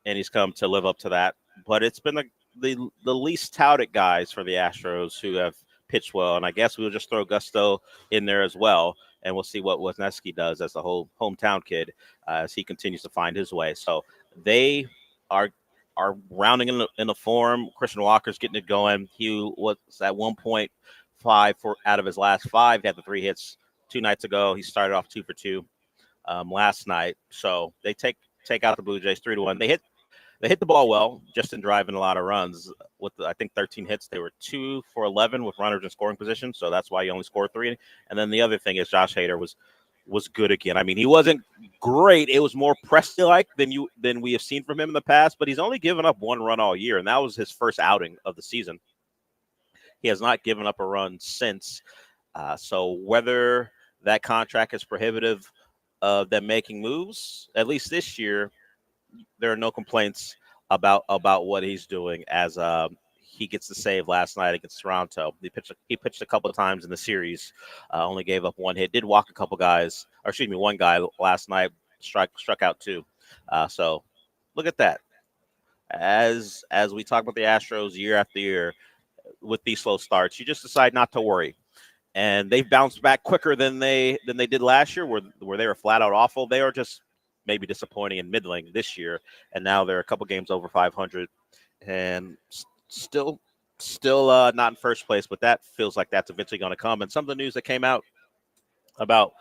to live up to that. But it's been the least touted guys for the Astros who have pitched well, and I guess we'll just throw Gusto in there as well, and we'll see what Wisniewski does as the whole hometown kid as he continues to find his way. So they are rounding in the form. Christian Walker's getting it going. He was at 1.5 out of his last 5. He had the 3 hits 2 nights ago. He started off 2 for 2 last night. So they take out the Blue Jays 3-1. They hit the ball well, just in driving a lot of runs. With I think 13 hits, they were 2 for 11 with runners in scoring position. So that's why you only scored 3. And then the other thing is Josh Hader was good again. I mean, he wasn't great. It was more Presti-like than we have seen from him in the past. But he's only given up 1 run all year, and that was his first outing of the season. He has not given up a run since. So whether that contract is prohibitive of them making moves, at least this year, there are no complaints about what he's doing as he gets the save last night against Toronto. He pitched a couple of times in the series, only gave up 1 hit, did walk a couple guys, or excuse me, 1 guy last night, struck out 2. So look at that. As we talk about the Astros year after year with these slow starts, you just decide not to worry. And they've bounced back quicker than they did last year where they were flat out awful. They are just maybe disappointing and middling this year, and now they're a couple games over 500 and still not in first place, but that feels like that's eventually going to come. And some of the news that came out about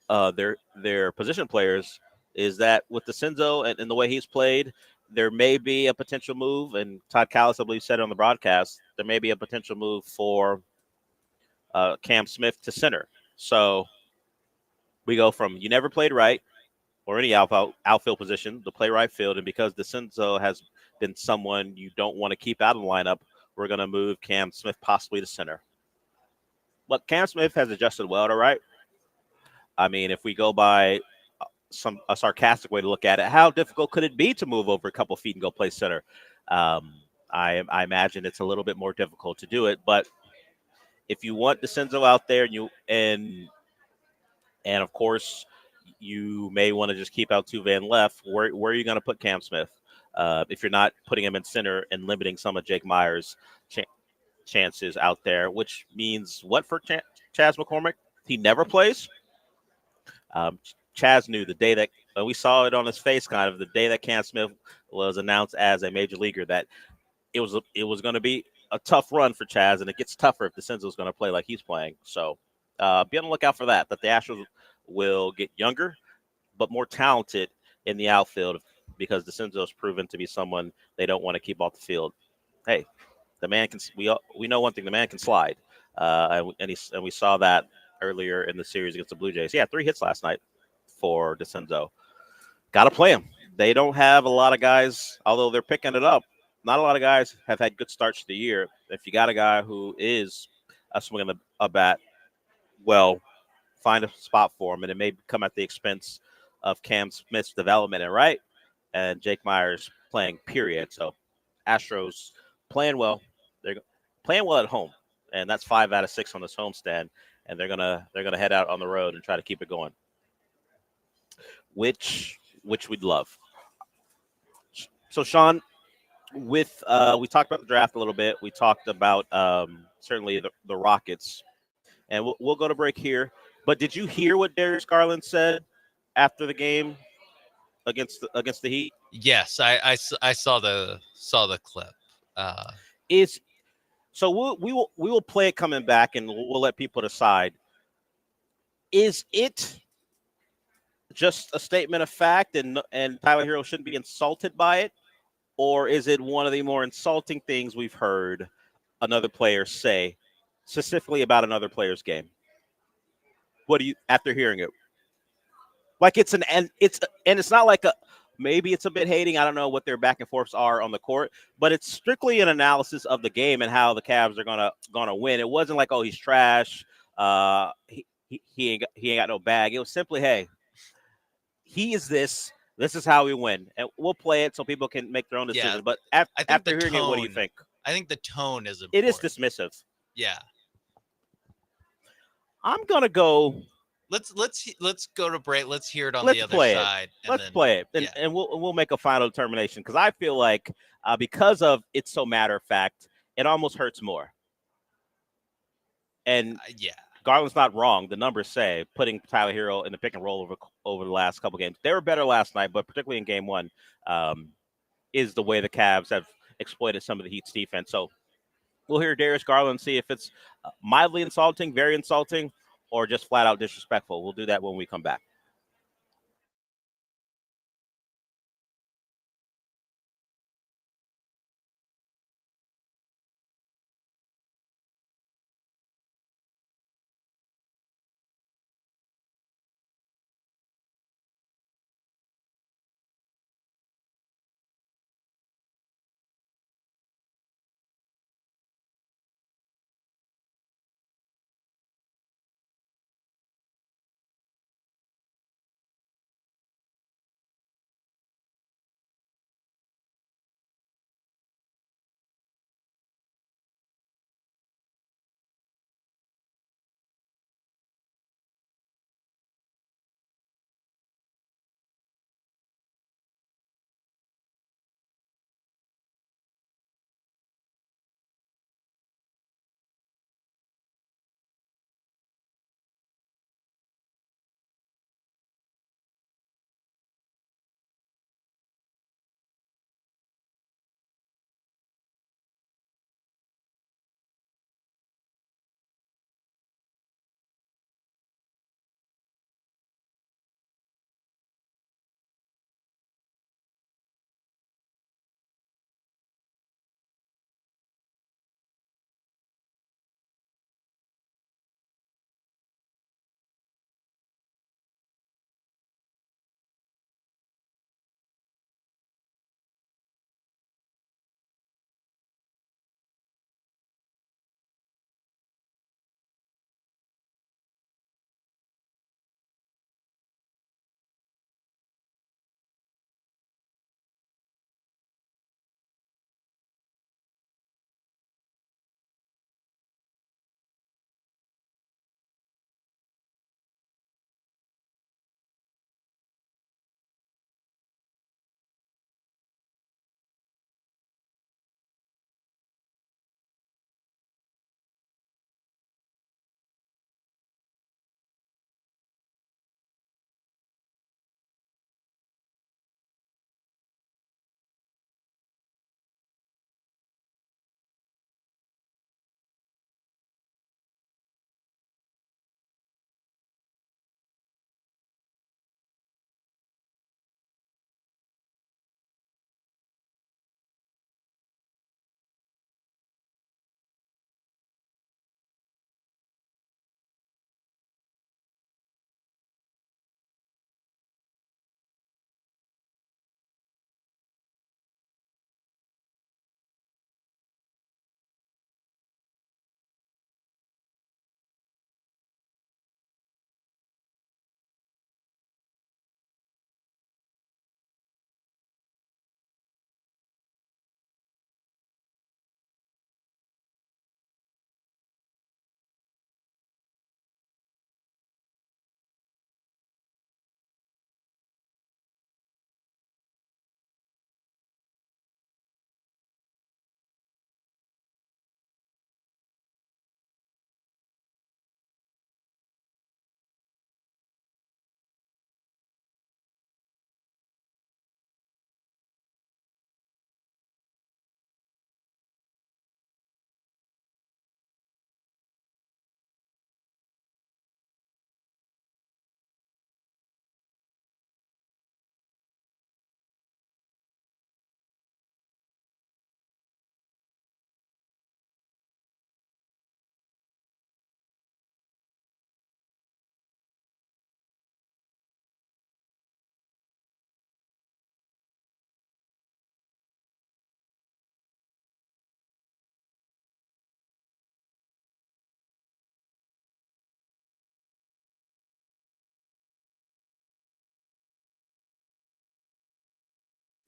their position players is that with DeCinzo and the way he's played, there may be a potential move, and Todd Callis, I believe, said on the broadcast, there may be a potential move for Cam Smith to center. So we go from you never played right or any outfield position to play right field. And because DeCinzo has been someone you don't want to keep out of the lineup, we're going to move Cam Smith possibly to center. But Cam Smith has adjusted well to right. I mean, if we go by a sarcastic way to look at it, how difficult could it be to move over a couple feet and go play center? I imagine it's a little bit more difficult to do it, but if you want DeCenzo out there and of course you may want to just keep out two Van left, where are you going to put Cam Smith? If you're not putting him in center and limiting some of Jake Myers' chances out there, which means what for Chaz McCormick? He never plays. Chaz knew the day that we saw it on his face, kind of the day that Cam Smith was announced as a major leaguer, that it was going to be a tough run for Chaz, and it gets tougher if DeCenzo is going to play like he's playing. So be on the lookout for that the Astros will get younger but more talented in the outfield because DeCenzo has proven to be someone they don't want to keep off the field. Hey, the man can. We know one thing: the man can slide, and we saw that earlier in the series against the Blue Jays. Yeah, 3 hits last night for DeCenzo. Got to play him. They don't have a lot of guys, although they're picking it up. Not a lot of guys have had good starts to the year. If you got a guy who is swinging a bat, well, find a spot for him, and it may come at the expense of Cam Smith's development and Jake Myers playing, period. So Astros playing well. They're playing well at home, and that's 5 out of 6 on this homestand, and they're gonna head out on the road and try to keep it going, which we'd love. So Sean, we talked about the draft a little bit. We talked about certainly the Rockets, and we'll go to break here. But did you hear what Darius Garland said after the game against the Heat? Yes, I saw the clip. So we will play it coming back, and we'll let people decide. Is it just a statement of fact, and Tyler Hero shouldn't be insulted by it, or is it one of the more insulting things we've heard another player say, specifically about another player's game? What do you, after hearing it? Like it's not like maybe it's a bit hating. I don't know what their back and forths are on the court, but it's strictly an analysis of the game and how the Cavs are gonna win. It wasn't like, oh, he's trash. He ain't got no bag. It was simply, hey, he is this. This is how we win, and we'll play it so people can make their own decision. Yeah, But after hearing it, what do you think? I think the tone is important. It is dismissive. Yeah. I'm gonna go. Let's go to break. Let's hear it on the other side. Let's play it, and we'll make a final determination, because I feel like because of it's so matter of fact, it almost hurts more. And Garland's not wrong. The numbers say putting Tyler Hero in the pick and roll over the last couple games. They were better last night, but particularly in game 1, is the way the Cavs have exploited some of the Heat's defense. So we'll hear Darius Garland, see if it's mildly insulting, very insulting, or just flat out disrespectful. We'll do that when we come back.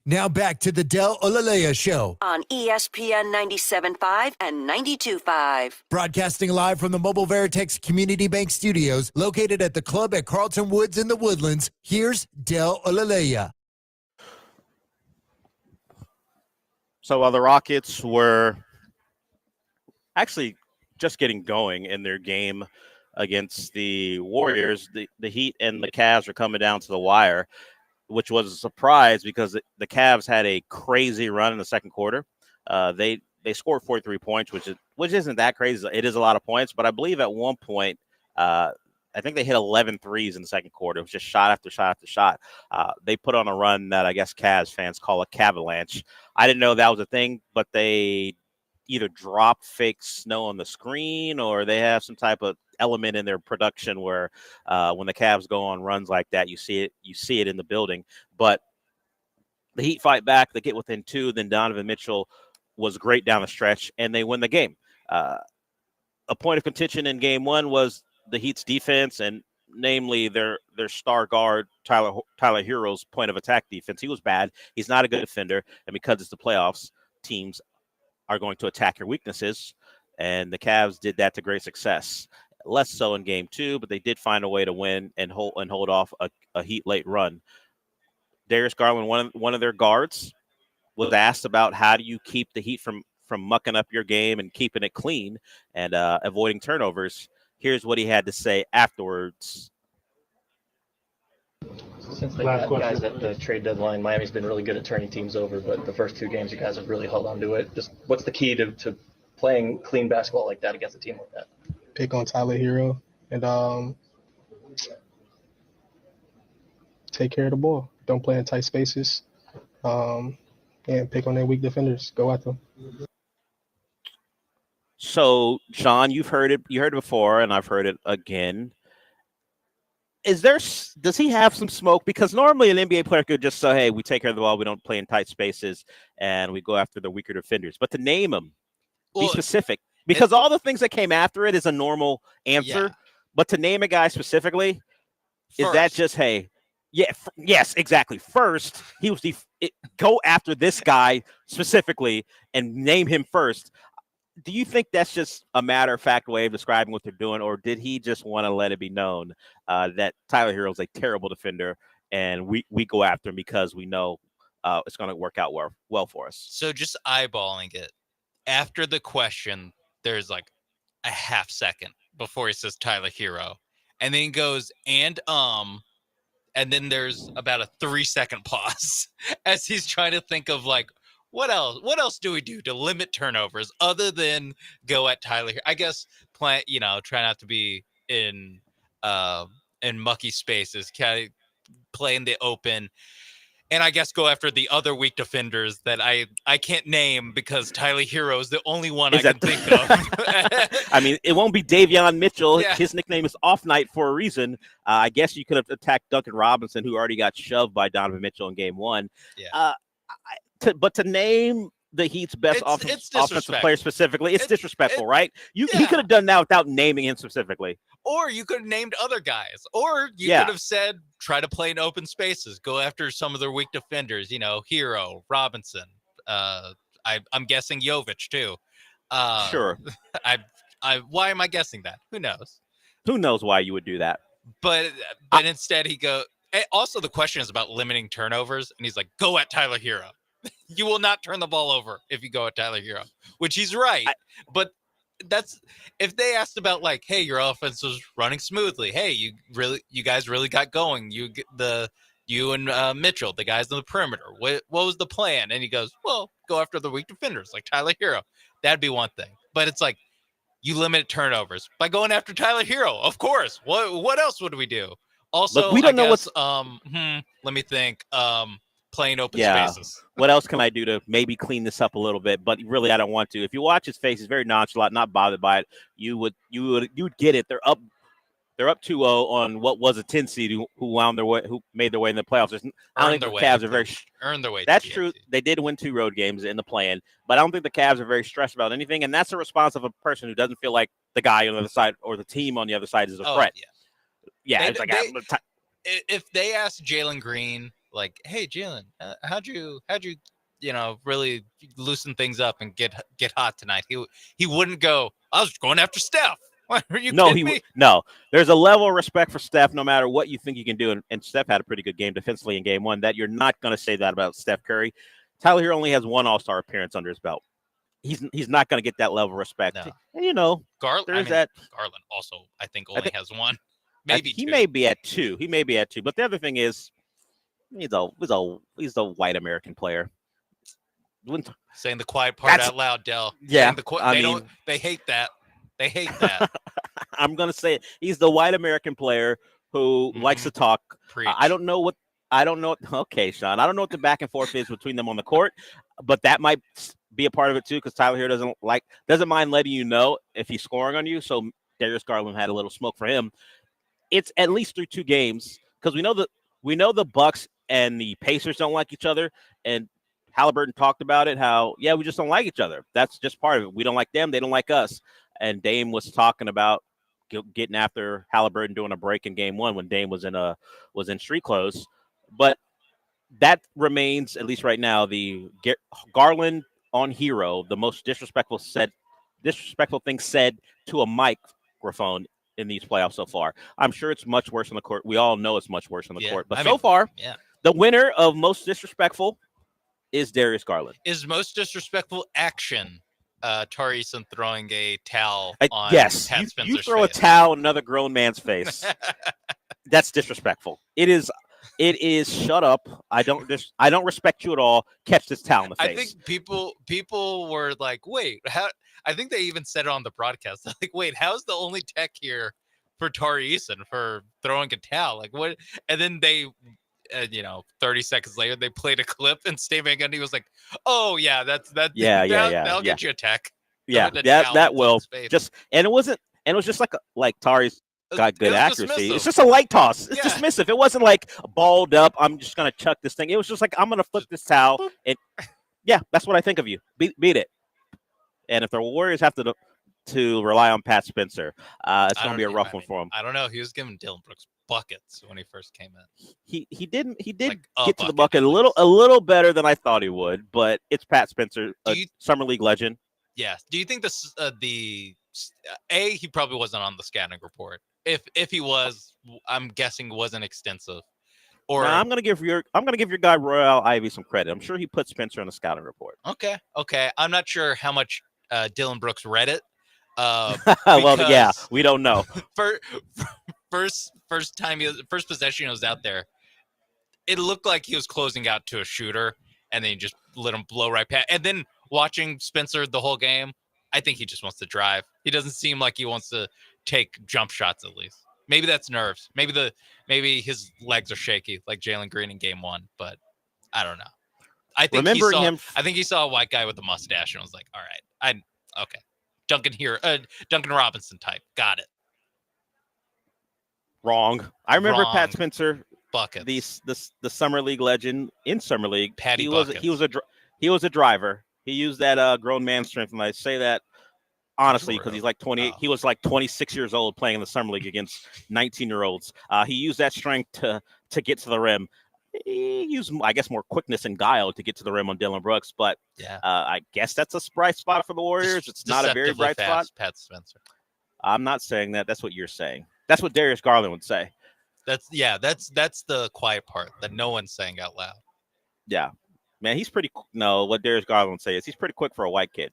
Now back to the Del Olaleye Show. On ESPN 97.5 and 92.5. Broadcasting live from the Mobile Veritex Community Bank Studios, located at the club at Carlton Woods in the Woodlands, here's Del Olaleye. So while the Rockets were actually just getting going in their game against the Warriors, the Heat and the Cavs are coming down to the wire, which was a surprise because the Cavs had a crazy run in the second quarter. They scored 43 points, which isn't that crazy. It is a lot of points, but I believe at one point, I think they hit 11 threes in the second quarter. It was just shot after shot after shot. They put on a run that I guess Cavs fans call a Cavalanche. I didn't know that was a thing, but they either drop fake snow on the screen or they have some type of element in their production where when the Cavs go on runs like that, you see it in the building. But the Heat fight back, they get within 2, then Donovan Mitchell was great down the stretch, and they win the game. A point of contention in game 1 was the Heat's defense, and namely their star guard, Tyler Hero's point of attack defense. He was bad. He's not a good defender, and because it's the playoffs, teams are going to attack your weaknesses, and the Cavs did that to great success. Less so in game 2, but they did find a way to win and hold off a Heat late run. Darius Garland, one of their guards, was asked about how do you keep the Heat from mucking up your game and keeping it clean and avoiding turnovers. Here's what he had to say afterwards. Since they got guys at the trade deadline, Miami's been really good at turning teams over, but the first 2 games you guys have really held on to it. Just what's the key to playing clean basketball like that against a team like that? Pick on Tyler Hero and take care of the ball. Don't play in tight spaces. And pick on their weak defenders. Go at them. So, Sean, you've heard it. You heard it before, and I've heard it again. Does he have some smoke? Because normally an NBA player could just say, hey, we take care of the ball, we don't play in tight spaces, and we go after the weaker defenders. But to name him, be specific. Because all the things that came after it is a normal answer. Yeah. But to name a guy specifically, is that just, hey, yes, exactly. First, he was go after this guy specifically and name him first. Do you think that's just a matter-of-fact way of describing what they're doing, or did he just want to let it be known that Tyler Hero is a terrible defender and we go after him because we know it's going to work out well for us? So just eyeballing it, after the question, there's like a half second before he says Tyler Hero, and then he goes, and then there's about a 3-second pause as he's trying to think of like, what else do we do to limit turnovers other than go at Tyler? I guess try not to be in mucky spaces, play in the open, and I guess go after the other weak defenders that I can't name because Tyler Hero is the only one I can think of. I mean, it won't be Davion Mitchell. Yeah. His nickname is Off Night for a reason. I guess you could have attacked Duncan Robinson, who already got shoved by Donovan Mitchell in game 1. Yeah. But to name the Heat's best offensive player specifically, it's disrespectful, right? He could have done that without naming him specifically. Or you could have named other guys. Or you could have said, try to play in open spaces. Go after some of their weak defenders, Hero, Robinson. I'm guessing Jovic, too. Sure. Why am I guessing that? Who knows? Who knows why you would do that? But instead he goes. Also, the question is about limiting turnovers. And he's like, go at Tyler Hero. You will not turn the ball over if you go at Tyler Hero, which he's right. But that's if they asked about like, hey, your offense was running smoothly. Hey, you guys really got going. You and Mitchell, the guys on the perimeter. What was the plan? And he goes, well, go after the weak defenders like Tyler Hero. That'd be one thing. But it's like you limit turnovers by going after Tyler Hero. Of course. What else would we do? Also, look, we don't know what's. Let me think. Playing open spaces. What else can I do to maybe clean this up a little bit? But really, I don't want to. If you watch his face, he's very nonchalant, not bothered by it. You would get it. They're up 2-0 on what was a 10 seed who made their way in the playoffs. I don't think the Cavs are very earned their way. That's true. They did win 2 road games in the play-in, but I don't think the Cavs are very stressed about anything. And that's a response of a person who doesn't feel like the guy on the other side or the team on the other side is a threat. Yeah. It's like if they asked Jalen Green, like, "Hey, Jalen, how'd you really loosen things up and get hot tonight?" He wouldn't go, "I was going after Steph." Are you kidding me? No. There's a level of respect for Steph, no matter what you think you can do. And Steph had a pretty good game defensively in game one. That you're not going to say that about Steph Curry. Tyler Hero only has one All-Star appearance under his belt. He's not going to get that level of respect. No. And, Garland also, I think, only has one. Maybe he two. may be at two. But the other thing is, he's a white American player. Saying the quiet part out loud, Dell. Yeah, They hate that. They hate that. I'm gonna say it. He's the white American player who likes to talk. I don't know. Okay, Sean. I don't know what the back and forth is between them on the court, but that might be a part of it too. Because Tyler here doesn't mind letting you know if he's scoring on you. So Darius Garland had a little smoke for him. It's at least through 2 games because we know the Bucks and the Pacers don't like each other, and Halliburton talked about it. How we just don't like each other. That's just part of it. We don't like them. They don't like us. And Dame was talking about getting after Halliburton doing a break in game 1 when Dame was in street clothes. But that remains, at least right now, the Garland on Hero, the most disrespectful thing said to a microphone in these playoffs so far. I'm sure it's much worse on the court. We all know it's much worse on the court. But so far, the winner of most disrespectful is Darius Garland. Is most disrespectful action Tari Eason throwing a towel on yes, Pat Spencer's you throw face. a towel on another grown man's face. That's disrespectful. It is. Shut up. I don't respect you at all. Catch this towel in the face. I think people were like, wait, how? I think they even said it on the broadcast. They're like, wait, how's the only tech here for Tari Eason for throwing a towel? Like what? And then they. 30 seconds later, they played a clip, and Steve Van Gundy was like, "Oh yeah, that's that. That'll get you a tech. Yeah, that will just." And it was just like Tari's got good accuracy. It's just a light toss. It's dismissive. It wasn't like balled up. I'm just gonna chuck this thing. It was just like I'm gonna flip this towel. And that's what I think of you. Beat it. And if the Warriors have to rely on Pat Spencer, it's gonna be a rough one for him. I don't know. He was giving Dylan Brooks buckets when he first came in. He did get to the bucket a little better than I thought he would, but it's Pat Spencer, summer league legend. Yeah. Do you think this he probably wasn't on the scouting report? If he was, I'm guessing wasn't extensive. Or now, I'm gonna give your guy Royale Ivy some credit. I'm sure he put Spencer on the scouting report. Okay. I'm not sure how much Dylan Brooks read it. Well, yeah, we don't know. First possession he was out there, it looked like he was closing out to a shooter, and then he just let him blow right past. And then watching Spencer the whole game, I think he just wants to drive. He doesn't seem like he wants to take jump shots. At least maybe that's nerves. Maybe his legs are shaky like Jalen Green in game 1. But I don't know. I think he saw a white guy with a mustache and was like, all right, okay. Duncan Robinson type. Got it. Wrong. I remember Wrong. Pat Spencer, buckets. The summer league legend in summer league. Patty he buckets. He was a driver. He used that grown man strength, and I say that honestly because he's like 28. He was like 26 years old playing in the summer league against 19-year-olds. He used that strength to get to the rim. He used, I guess, more quickness and guile to get to the rim on Dylan Brooks, but I guess that's a bright spot for the Warriors. It's not a very bright spot. Pat Spencer. I'm not saying that. That's what you're saying. That's what Darius Garland would say. That's the quiet part that no one's saying out loud. Yeah, man, he's pretty. No, what Darius Garland would say is he's pretty quick for a white kid.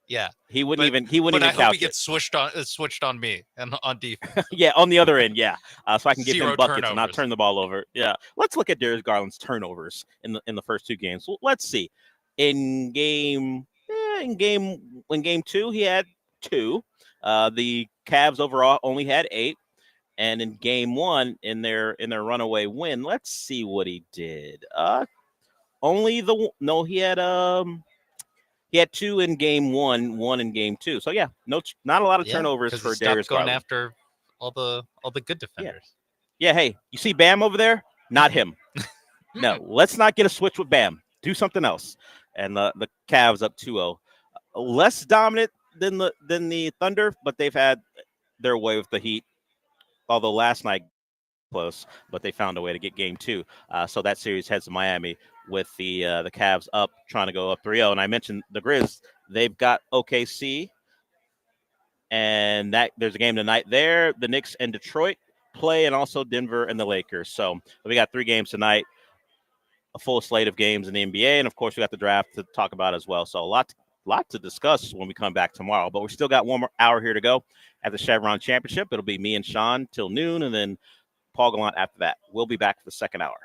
Yeah, he wouldn't even I couch hope he gets switched on me and on defense. Yeah, on the other end, so I can get Zero him buckets turnovers. and not turn the ball over. Yeah, let's look at Darius Garland's turnovers in the first 2 games. Well, let's see. In game 2, he had 2. The Cavs overall only had 8, and in game 1 in their runaway win, let's see what he did. He had 2 in game 1, 1 in game 2. So not a lot of turnovers for Darius going Garland. After all the good defenders. Yeah. Hey, you see Bam over there? Not him. No, let's not get a switch with Bam. Do something else. And the Cavs up 2-0, less dominant than the Thunder, but they've had their way with the Heat. Although last night close, but they found a way to get game 2. So that series heads to Miami with the Cavs up, trying to go up 3-0. And I mentioned the Grizz, they've got OKC, and that there's a game tonight there. The Knicks and Detroit play, and also Denver and the Lakers. So we got 3 games tonight, a full slate of games in the NBA, and of course we got the draft to talk about as well. So a lot to discuss when we come back tomorrow. But we still got 1 more hour here to go at the Chevron Championship. It'll be me and Sean till noon, and then Paul Gallant after that. We'll be back for the second hour.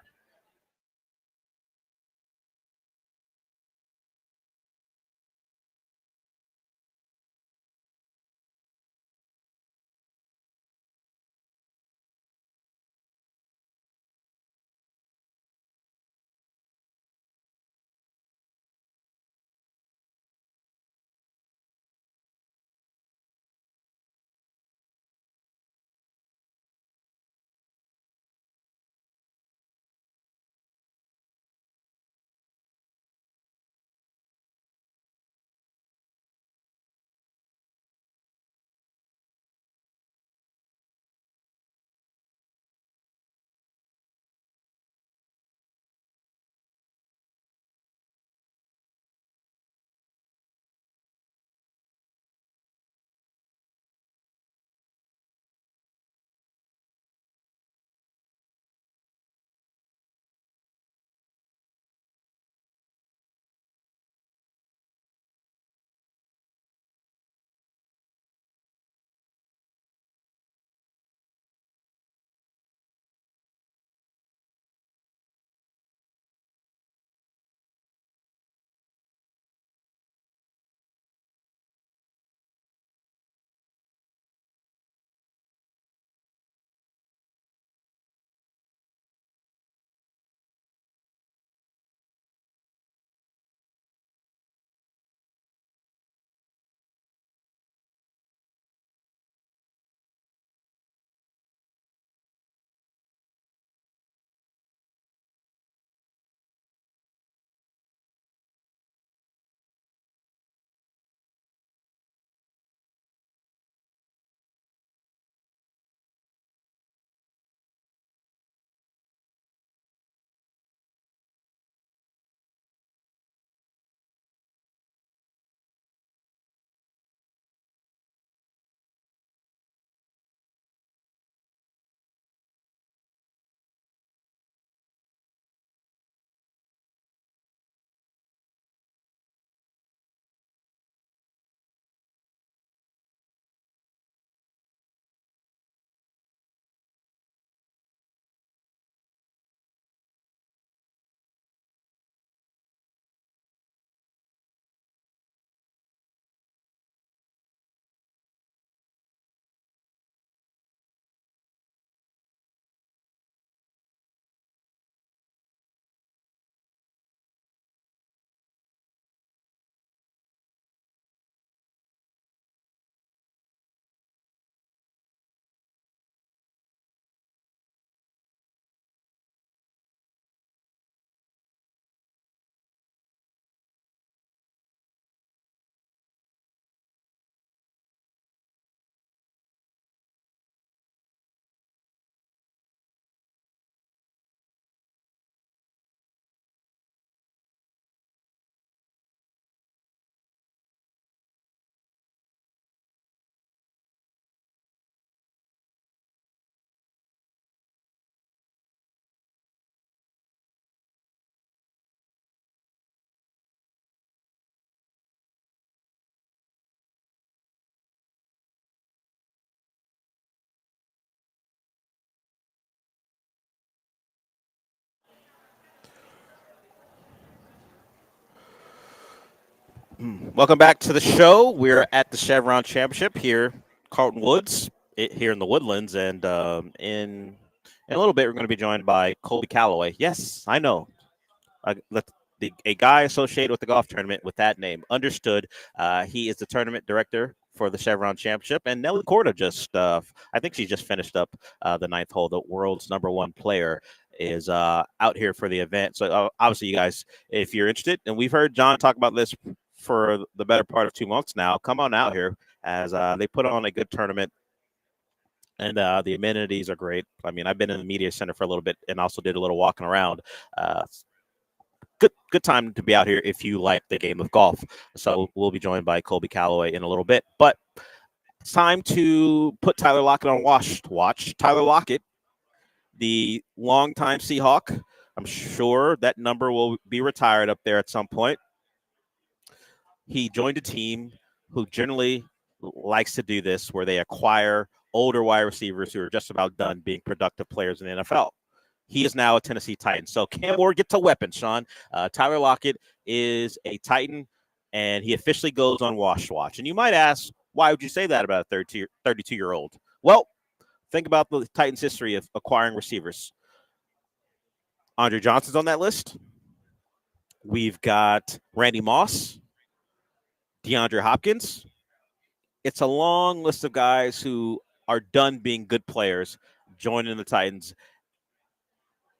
Welcome back to the show. We're at the Chevron Championship here, Carlton Woods, here in the Woodlands, and in a little bit we're going to be joined by Colby Calloway. Yes, I know, a guy associated with the golf tournament with that name. Understood. He is the tournament director for the Chevron Championship, and Nelly Corda I think she just finished up the 9th hole. The world's #1 player is out here for the event. So obviously, you guys, if you're interested, and we've heard John talk about this for the better part of 2 months now, come on out here as they put on a good tournament And the amenities are great. I mean, I've been in the media center for a little bit and also did a little walking around. Good time to be out here if you like the game of golf. So we'll be joined by Colby Calloway in a little bit. But it's time to put Tyler Lockett on watch. Tyler Lockett, the longtime Seahawk. I'm sure that number will be retired up there at some point. He joined a team who generally likes to do this, where they acquire older wide receivers who are just about done being productive players in the NFL. He is now a Tennessee Titan. So Cam Ward gets a weapon, Sean. Tyler Lockett is a Titan, and he officially goes on watch. And you might ask, why would you say that about a 32-year-old? Well, think about the Titans' history of acquiring receivers. Andre Johnson's on that list. We've got Randy Moss, DeAndre Hopkins. It's a long list of guys who are done being good players, joining the Titans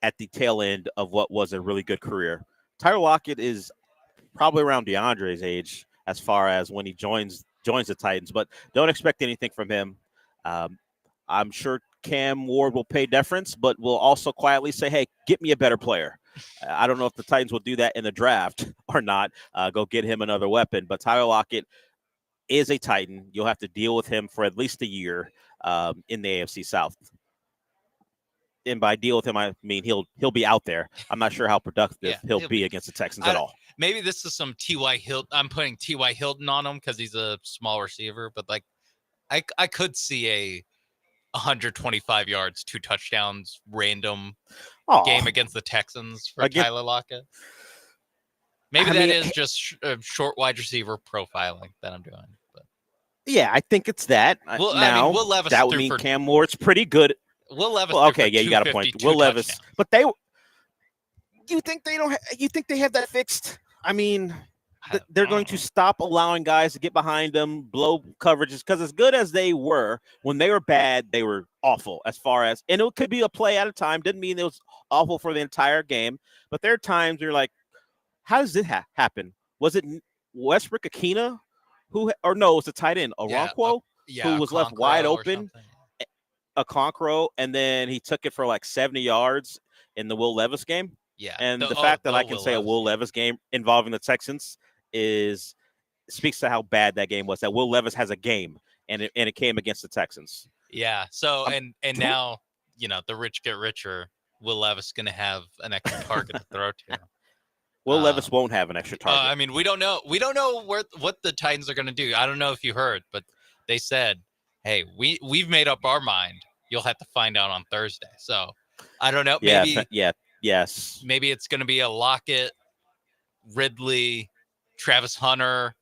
at the tail end of what was a really good career. Tyler Lockett is probably around DeAndre's age as far as when he joins the Titans, but don't expect anything from him. I'm sure Cam Ward will pay deference, but will also quietly say, hey, get me a better player. I don't know if the Titans will do that in the draft or not, go get him another weapon, but Tyler Lockett is a Titan. You'll have to deal with him for at least a year in the AFC South. And by deal with him, I mean he'll be out there. I'm not sure how productive he'll be against the Texans at all. Maybe this is some T.Y. Hilton. I'm putting T.Y. Hilton on him because he's a small receiver, but like I could see a 125 yards, 2 touchdowns, random game against the Texans for Tyler Lockett. Maybe that is just short wide receiver profiling that I'm doing. But yeah, I think it's that. Will Levis that would mean Cam Ward's pretty good. Will Levis. Well, okay, yeah, you got a point. Will Levis, touchdowns. But you think they don't? You think they have that fixed? I mean, they're going to stop allowing guys to get behind them, blow coverages, because as good as they were, when they were bad, they were awful as far as, and it could be a play at a time. Didn't mean it was awful for the entire game, but there are times where you're like, how does this happen? Was it Westbrook Akina it was the tight end, Okonkwo, who was left wide open, Okonkwo, and then he took it for like 70 yards in the Will Levis game? Yeah. And the fact that I can say a Will Levis game involving the Texans speaks to how bad that game was. That Will Levis has a game, and it came against the Texans. Yeah. So and now the rich get richer. Will Levis going to have an extra target to throw to. Will Levis won't have an extra target. I mean, we don't know. We don't know what the Titans are going to do. I don't know if you heard, but they said, "Hey, we've made up our mind. You'll have to find out on Thursday." So I don't know. Maybe, yes. Maybe it's going to be a Lockett, Ridley, Travis Hunter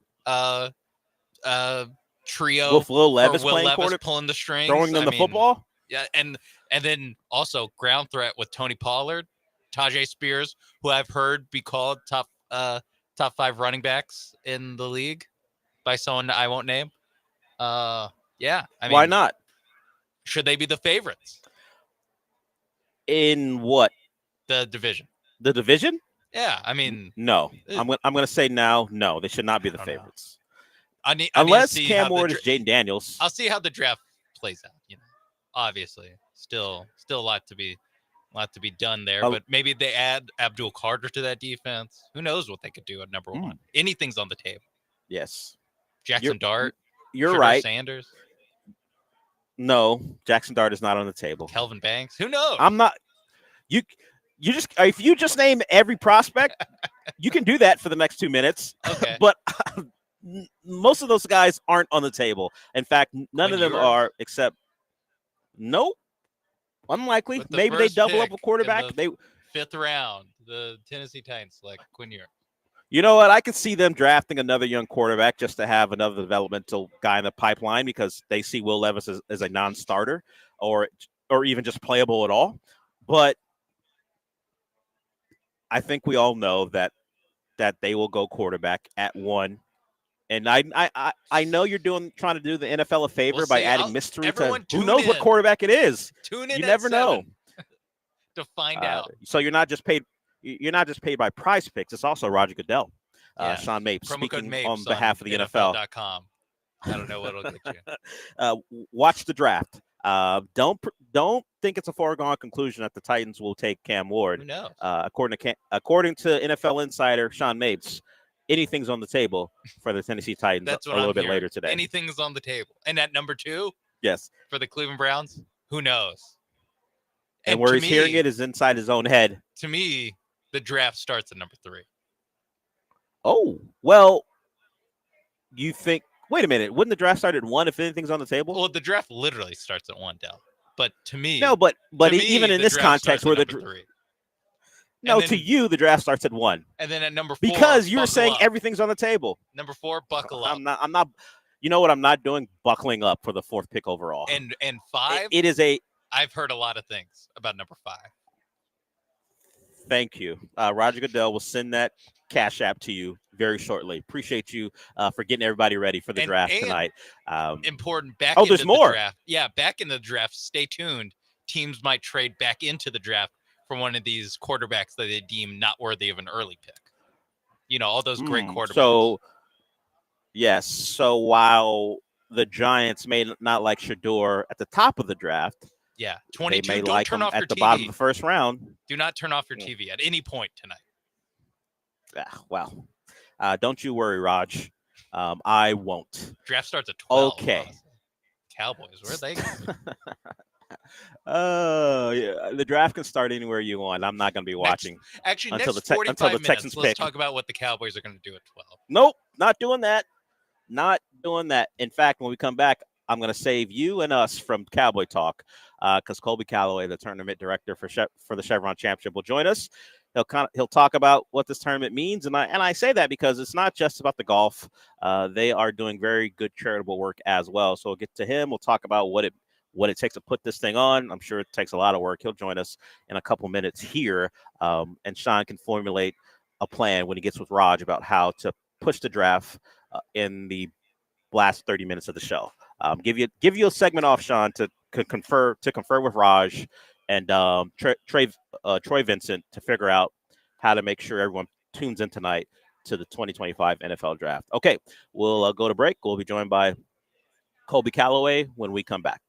trio. With Will Levis pulling the strings, throwing them the football. Yeah, and then also ground threat with Tony Pollard, Tajay Spears, who I've heard be called top 5 running backs in the league by someone I won't name. Yeah, I mean, why not? Should they be the favorites in what? The division. The division? Yeah, I mean, no. I'm going to say now. No, they should not be the favorites. I Unless Cam Ward is Jaden Daniels. I'll see how the draft plays out. Obviously, still a lot to be done there. But maybe they add Abdul Carter to that defense. Who knows what they could do at number 1? Anything's on the table. Yes. Jackson Dart. You're right. Sanders. No, Jackson Dart is not on the table. Kelvin Banks. Who knows? I'm not. You just if you just name every prospect, you can do that for the next 2 minutes. Okay. But most of those guys aren't on the table. In fact, none of them are except. Nope. Unlikely. Maybe they double up a quarterback. They 5th round. The Tennessee Titans select Quinn Ewers. You know what? I could see them drafting another young quarterback just to have another developmental guy in the pipeline because they see Will Levis as a non-starter or even just playable at all. But I think we all know that they will go quarterback at 1. And I know you're trying to do the NFL a favor by adding mystery to who knows what quarterback it is. Tune in. You never know to find out. So you're not just paid. You're not just paid by Prize Picks. It's also Roger Goodell, Sean Mapes speaking on behalf of the NFL. NFL.com. I don't know what it'll get you. Watch the draft. Don't think it's a foregone conclusion that the Titans will take Cam Ward. Who knows? According to NFL insider Sean Mapes, anything's on the table for the Tennessee Titans That's a what little I'm bit hearing. later today. Anything's on the table. And at number 2, yes, for the Cleveland Browns, who knows? And where he's hearing it is inside his own head. To me, the draft starts at number 3. Oh, well, you think, wait a minute, wouldn't the draft start at 1 if anything's on the table? Well, the draft literally starts at 1, Dell. But to me, no, but to me, even in the this draft context, starts where at the number 3. no, And then- to you, the draft starts at 1. And then at number 4, because you're buckle saying up. everything's on the table. Number 4, buckle up. I'm not. You know what I'm not doing? Buckling up for the 4th pick overall. And 5, it is a. I've heard a lot of things about number 5. Thank you. Roger Goodell will send that Cash App to you very shortly. Appreciate you for getting everybody ready for the draft tonight. Important back oh, into there's more. The draft. Yeah, back in the draft. Stay tuned. Teams might trade back into the draft for one of these quarterbacks that they deem not worthy of an early pick. You know, all those great quarterbacks. So, yes. So while the Giants may not like Shador at the top of the draft, yeah, 22. They may Don't like turn him off your at the TV. bottom of the first round. Do not turn off your TV at any point tonight. Well, don't you worry, Raj. I won't. Draft starts at 12. Okay. Honestly. Cowboys, where are they going? Yeah, the draft can start anywhere you want. I'm not going to be watching. Actually, until next the 45 until the minutes, Texans let's pick. talk about what the Cowboys are going to do at 12. Nope, not doing that. Not doing that. In fact, when we come back, I'm going to save you and us from Cowboy talk because Colby Calloway, the tournament director for the Chevron Championship, will join us. He'll talk about what this tournament means, and I say that because it's not just about the golf. They are doing very good charitable work as well. So we'll get to him. We'll talk about what it takes to put this thing on. I'm sure it takes a lot of work. He'll join us in a couple minutes here, and Sean can formulate a plan when he gets with Raj about how to push the draft in the last 30 minutes of the show. Give you a segment off, Sean, to confer with Raj and Troy Vincent to figure out how to make sure everyone tunes in tonight to the 2025 NFL Draft. Okay, we'll go to break. We'll be joined by Colby Calloway when we come back.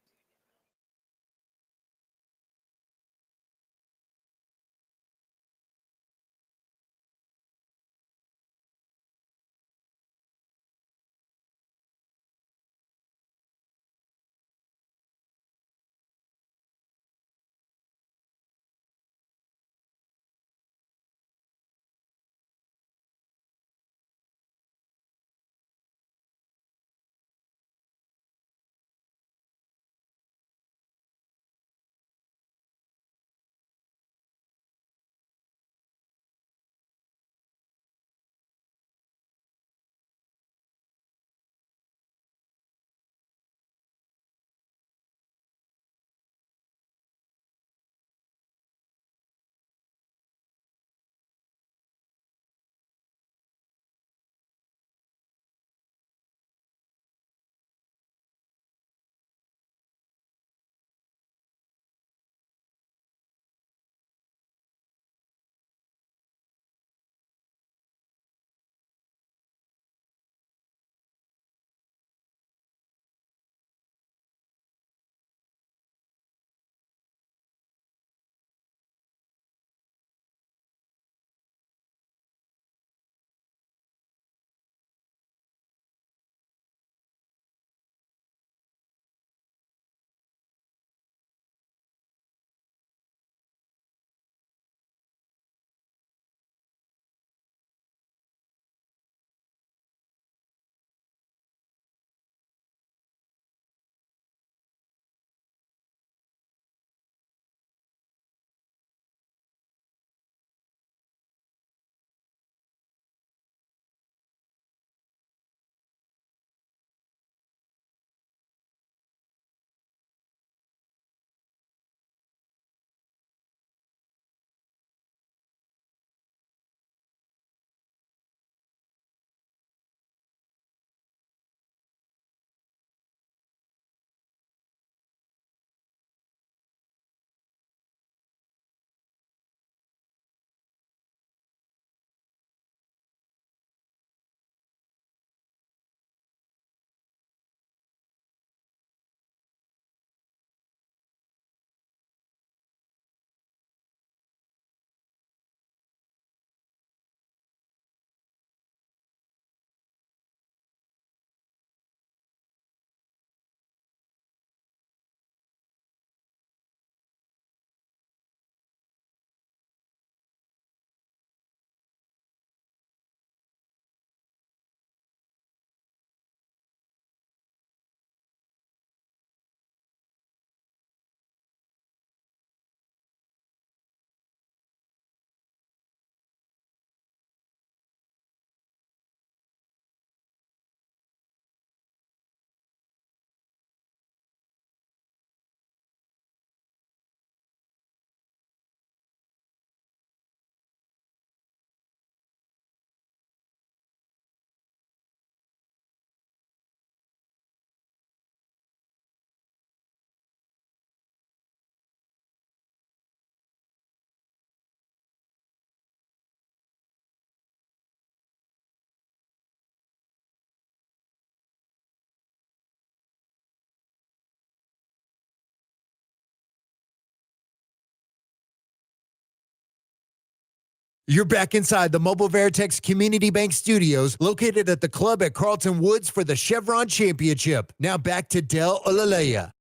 You're back inside the Mobile Veritex Community Bank Studios, located at the club at Carlton Woods for the Chevron Championship. Now back to Del Olaleye.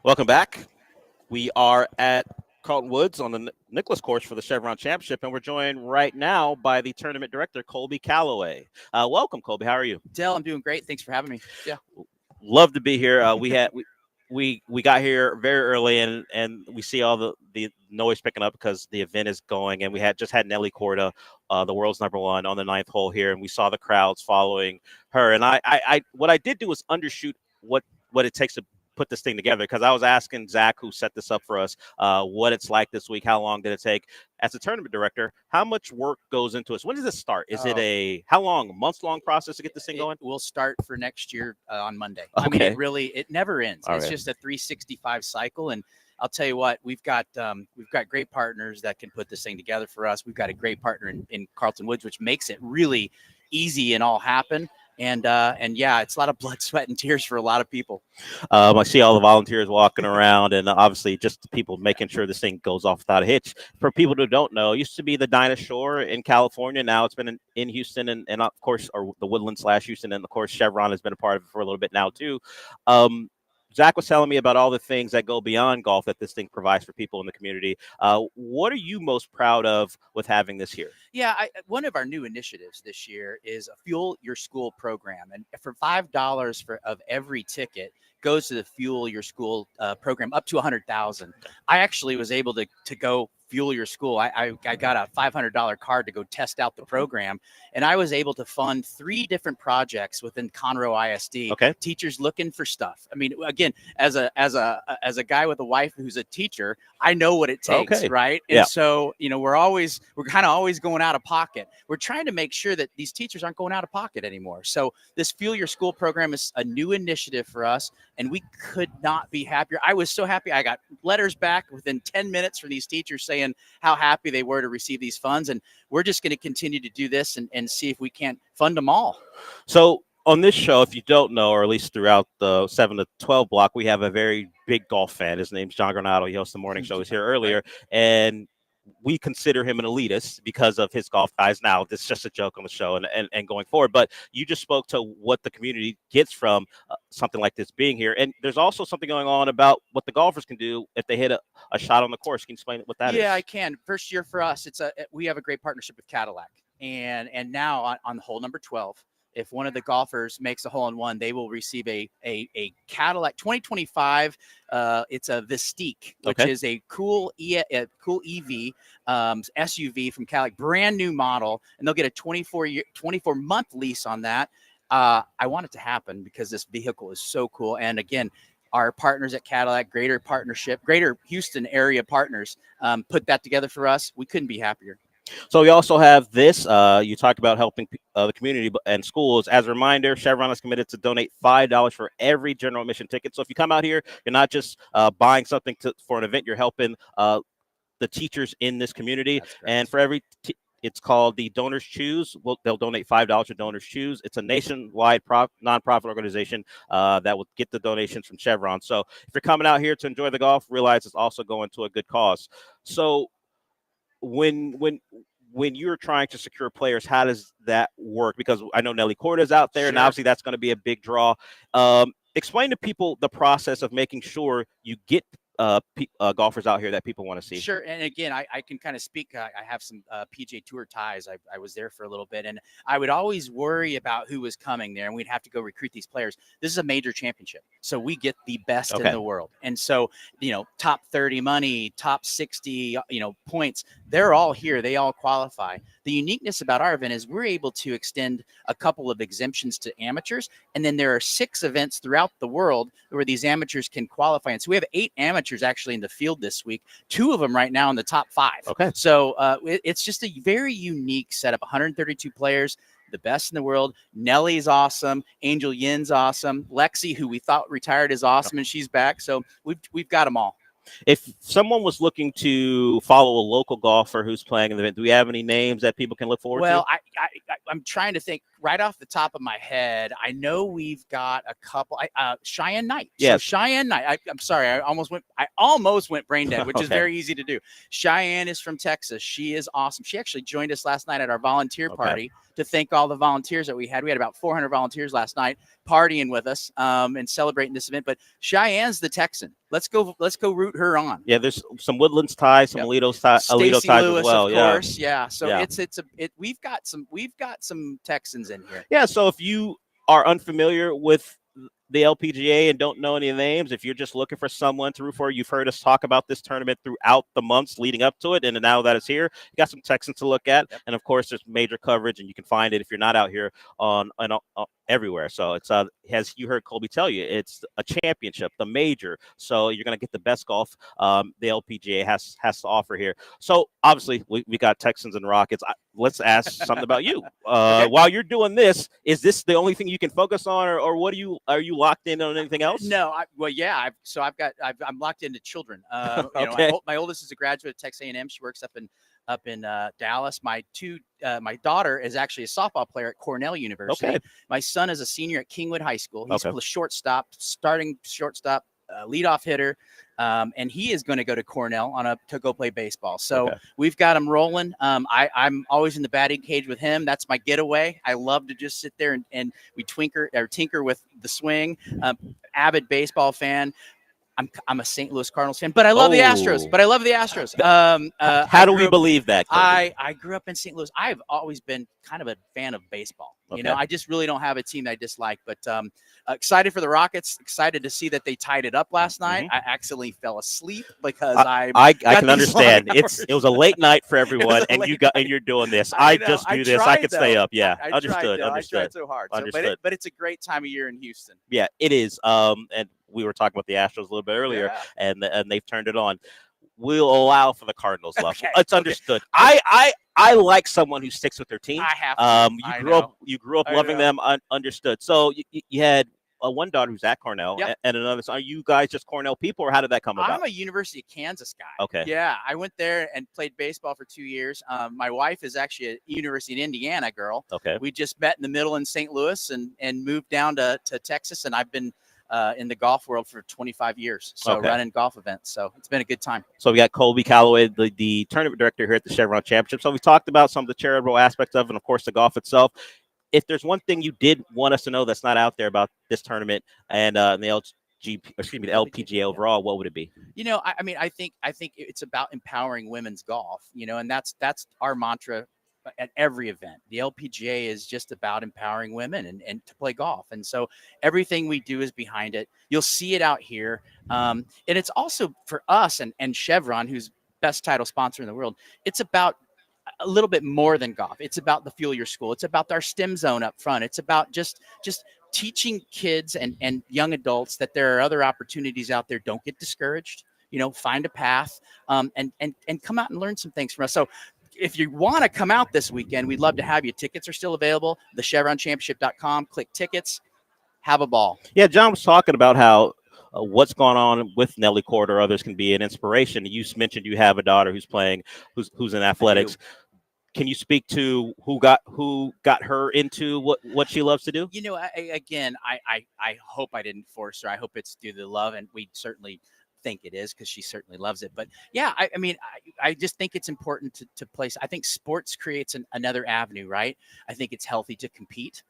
Welcome back. We are at Carlton Woods on the Nicholas course for the Chevron Championship, and we're joined right now by the tournament director, Colby Calloway. Welcome, Colby. How are you? Del, I'm doing great. Thanks for having me. Yeah. Love to be here. We got here very early, and we see all the noise picking up because the event is going, and we just had Nelly Korda, the world's #1, on the 9th hole here, and we saw the crowds following her. And I what I did do was undershoot what it takes to put this thing together, because I was asking Zach, who set this up for us, what it's like this week. How long did it take? As a tournament director, how much work goes into it? When does this start? Is it how long, months-long process to get this thing going? We'll start for next year on Monday. Okay. I mean, it never ends. All it's right. just a 365 cycle. And I'll tell you what, we've got great partners that can put this thing together for us. We've got a great partner in Carlton Woods, which makes it really easy and all happen. And yeah, it's a lot of blood, sweat, and tears for a lot of people. I see all the volunteers walking around, and obviously just the people making sure this thing goes off without a hitch. For people who don't know, it used to be the Dinah Shore in California. Now it's been in Houston, and of course, or the Woodland / Houston, and of course, Chevron has been a part of it for a little bit now too. Zach was telling me about all the things that go beyond golf that this thing provides for people in the community. What are you most proud of with having this here? Yeah, one of our new initiatives this year is a Fuel Your School program. And for $5 of every ticket goes to the Fuel Your School program, up to $100,000. I actually was able to go Fuel Your School. I got a $500 card to go test out the program, and I was able to fund 3 different projects within Conroe ISD. Okay. Teachers looking for stuff. I mean, again, as a guy with a wife who's a teacher, I know what it takes, Okay. right? Yeah. And so, we're kind of always going out of pocket. We're trying to make sure that these teachers aren't going out of pocket anymore. So this Fuel Your School program is a new initiative for us, and we could not be happier. I was so happy. I got letters back within 10 minutes from these teachers saying how happy they were to receive these funds. And we're just going to continue to do this and see if we can't fund them all. So on this show, if you don't know, or at least throughout the 7 to 12 block, we have a very big golf fan. His name's John Granado. He hosts the morning show. He's here earlier. And we consider him an elitist because of his golf guys. Now, this is just a joke on the show and going forward. But you just spoke to what the community gets from something like this being here. And there's also something going on about what the golfers can do if they hit a shot on the course. Can you explain what that is? Yeah, I can. First year for us, we have a great partnership with Cadillac. And now on hole number 12, if one of the golfers makes a hole-in-one, they will receive a Cadillac 2025. It's a Vistique, which is a cool EV SUV from Cadillac, brand new model, and they'll get a 24-month lease on that. I want it to happen because this vehicle is so cool. And again, our partners at Cadillac, Greater Houston area partners, put that together for us. We couldn't be happier. So we also have this. You talked about helping the community and schools. As a reminder, Chevron is committed to donate $5 for every general admission ticket. So if you come out here, you're not just buying something for an event. You're helping the teachers in this community. And for every it's called the Donors Choose. They'll donate $5 to Donors Choose. It's a nationwide nonprofit organization that will get the donations from Chevron. So if you're coming out here to enjoy the golf, realize it's also going to a good cause. So when you're trying to secure players, how does that work? Because I know Nelly Korda is out there, and obviously that's going to be a big draw. Explain to people the process of making sure you get golfers out here that people want to see. Sure. And again, I can kind of speak. I have some PGA Tour ties. I was there for a little bit, and I would always worry about who was coming there, and we'd have to go recruit these players. This is a major championship, so we get the best in the world. And so, top 30 money, top 60, points, they're all here. They all qualify. The uniqueness about our event is we're able to extend a couple of exemptions to amateurs, and then there are 6 events throughout the world where these amateurs can qualify. And so we have 8 amateurs actually in the field this week, 2 of them right now in the top 5. Okay. So it's just a very unique setup. 132 players, the best in the world. Nelly's awesome. Angel Yin's awesome. Lexi, who we thought retired, is awesome, and she's back. So we've got them all. If someone was looking to follow a local golfer who's playing in the event, do we have any names that people can look forward to? Well, I'm trying to think. right off the top of my head, I know we've got a couple. Cheyenne Knight. Yes. So Cheyenne Knight. I'm sorry. I almost went brain dead, which is Okay. very easy to do. Cheyenne is from Texas. She is awesome. She actually joined us last night at our volunteer party to thank all the volunteers that we had. We had about 400 volunteers last night partying with us and celebrating this event. But Cheyenne's the Texan. Let's go root her on. Yeah, there's some Woodlands ties, some Aledo ties Stacey as Lewis, well. of course. Yeah. So we've got some Texans in here. Yeah. So if you are unfamiliar with the LPGA and don't know any names, if you're just looking for someone to root for, you've heard us talk about this tournament throughout the months leading up to it, and now that it's here, you got some Texans to look at, and of course, there's major coverage, and you can find it if you're not out here on everywhere. So it's as you heard Colby tell you, it's a championship, the major. So you're gonna get the best golf the LPGA has to offer here. So obviously, we got Texans and Rockets. Let's ask something about you. While you're doing this, is this the only thing you can focus on, or what are you locked in on anything else? No, I'm locked into children. Okay. My oldest is a graduate of Texas A&M. She works up in Dallas. My daughter is actually a softball player at Cornell University. Okay. My son is a senior at Kingwood High School. He's Okay. a starting shortstop, leadoff hitter, and he is going to go to Cornell to go play baseball. So we've got him rolling. I'm always in the batting cage with him. That's my getaway. I love to just sit there and we tinker with the swing. Avid baseball fan. I'm a St. Louis Cardinals fan, but I love the Astros. How do we believe that, Colby? I grew up in St. Louis. I've always been kind of a fan of baseball. Okay. I just really don't have a team that I dislike, but excited for the Rockets. Excited to see that they tied it up last night. I accidentally fell asleep because I can understand. It was a late night for everyone, and you're doing this. I just do this. I could stay up. Yeah, understood. I tried so hard. Understood. But it's a great time of year in Houston. Yeah, it is. And we were talking about the Astros a little bit earlier, and they've turned it on. We'll allow for the Cardinals love. Okay. It's understood. I like someone who sticks with their team. I have to. You grew up loving them. Understood. So you had one daughter who's at Cornell, and another. So are you guys just Cornell people, or how did that come about? I'm a University of Kansas guy. Okay. Yeah, I went there and played baseball for 2 years. My wife is actually a University of Indiana girl. Okay. We just met in the middle in St. Louis and moved down to Texas, and I've been in the golf world for 25 years. So running golf events. So it's been a good time. So we got Colby Calloway, the tournament director here at the Chevron Championship. So we talked about some of the charitable aspects of it, and of course the golf itself. If there's one thing you did want us to know that's not out there about this tournament and the LPGA overall, what would it be? I think it's about empowering women's golf, and that's our mantra at every event. The LPGA is just about empowering women and to play golf. And so everything we do is behind it. You'll see it out here. And it's also for us and Chevron, who's best title sponsor in the world. It's about a little bit more than golf. It's about the Fuel Your School. It's about our STEM zone up front. It's about just teaching kids and young adults that there are other opportunities out there. Don't get discouraged, find a path and come out and learn some things from us. So if you want to come out this weekend, we'd love to have you. Tickets are still available. TheChevronChampionship.com. Click tickets. Have a ball. Yeah, John was talking about how what's going on with Nelly Court or others can be an inspiration. You mentioned you have a daughter who's playing, who's in athletics. Can you speak to who got her into what she loves to do? I hope I didn't force her. I hope it's due to love, and we certainly think it is because she certainly loves it. But yeah, I just think it's important to place. I think sports creates another avenue, right? I think it's healthy to compete.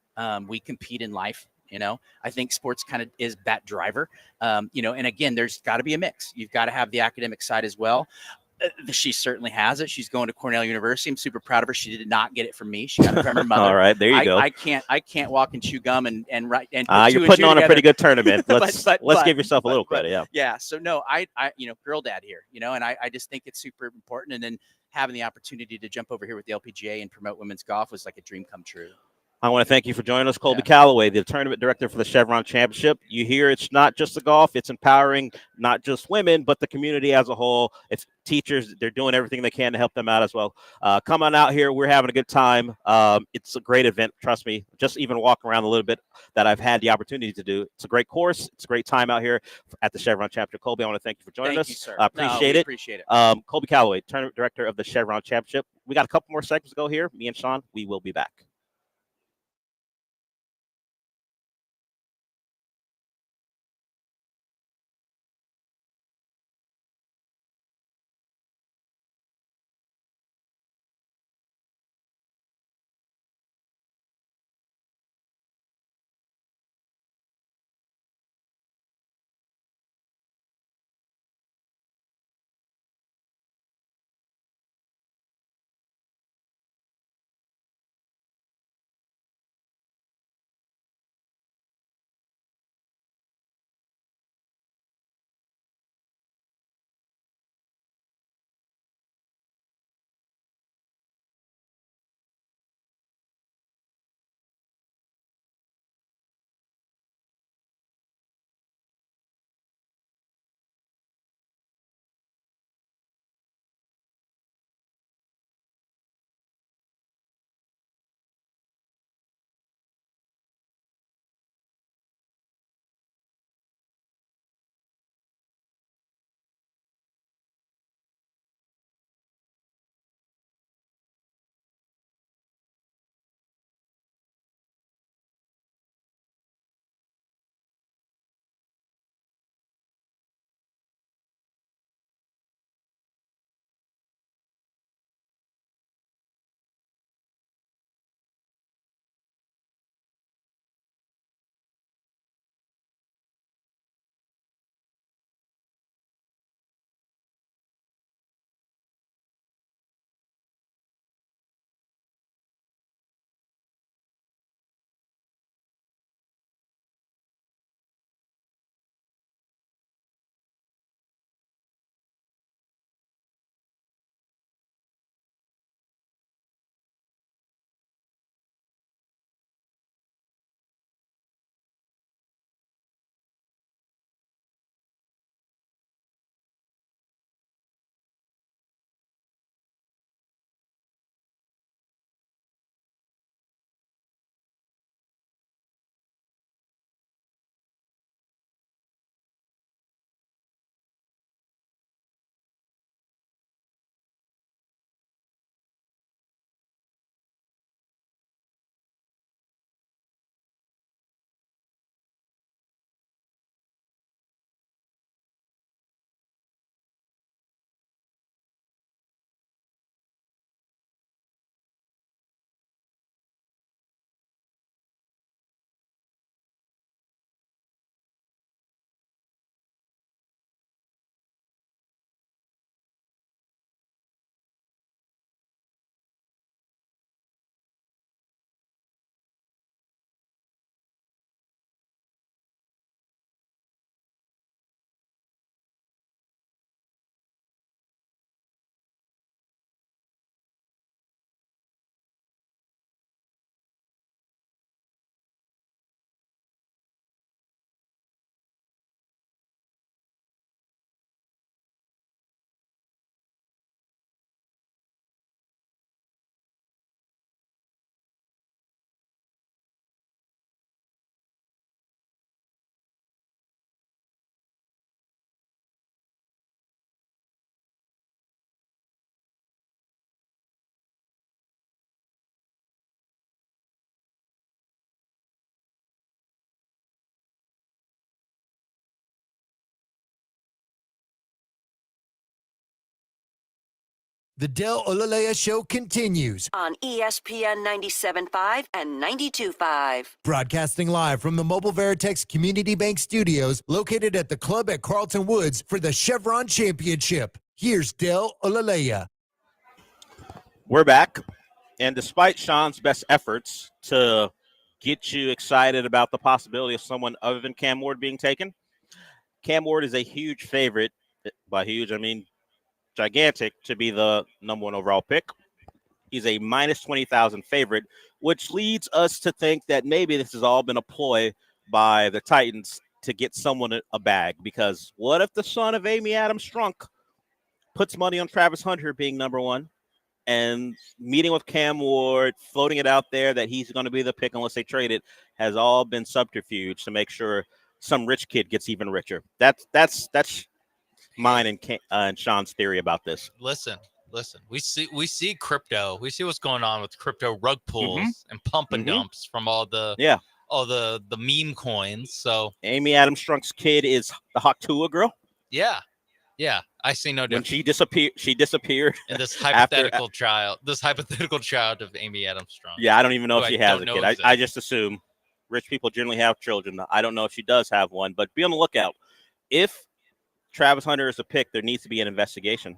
We compete in life. I think sports kind of is that driver. And again, there's got to be a mix. You've got to have the academic side as well. She certainly has it. She's going to Cornell University. I'm super proud of her. She did not get it from me. She got it from her mother. All right, there you go. I can't walk and chew gum and write. And you're putting on a pretty good tournament. Let's give yourself a little credit. Yeah. Yeah. So no, I girl dad here. And I just think it's super important. And then having the opportunity to jump over here with the LPGA and promote women's golf was like a dream come true. I want to thank you for joining us, Colby Calloway, the tournament director for the Chevron Championship. You hear it's not just the golf, it's empowering not just women, but the community as a whole. It's teachers, they're doing everything they can to help them out as well. Come on out here. We're having a good time. It's a great event. Trust me, just even walking around a little bit that I've had the opportunity to do. It's a great course. It's a great time out here at the Chevron Championship. Colby, I want to thank you for joining us. You, sir. I appreciate it. Appreciate it. Colby Calloway, tournament director of the Chevron Championship. We got a couple more seconds to go here. Me and Sean, we will be back. The Del Olaleye Show continues. On ESPN 97.5 and 92.5. Broadcasting live from the Mobile Veritex Community Bank Studios, located at the club at Carlton Woods for the Chevron Championship. Here's Del Olaleye. We're back. And despite Sean's best efforts to get you excited about the possibility of someone other than Cam Ward being taken, Cam Ward is a huge favorite. By huge, I mean gigantic, to be the number 1 overall pick. He's a minus 20,000 favorite, which leads us to think that maybe this has all been a ploy by the Titans to get someone a bag. Because what if the son of Amy Adams Strunk puts money on Travis Hunter being number 1 and meeting with Cam Ward, floating it out there that he's going to be the pick unless they trade it, has all been subterfuge to make sure some rich kid gets even richer. That's mine and Sean's theory about this. Listen. We see crypto. We see what's going on with crypto rug pulls and pump and dumps from all the meme coins. So Amy Adams Strunk's kid is the Hawk-Tua girl. Yeah. I see no difference. When she disappeared. And this hypothetical child of Amy Adams Strunk. Yeah, I don't even know if she has a kid. I just assume rich people generally have children. I don't know if she does have one, but be on the lookout. If Travis Hunter is a pick, there needs to be an investigation.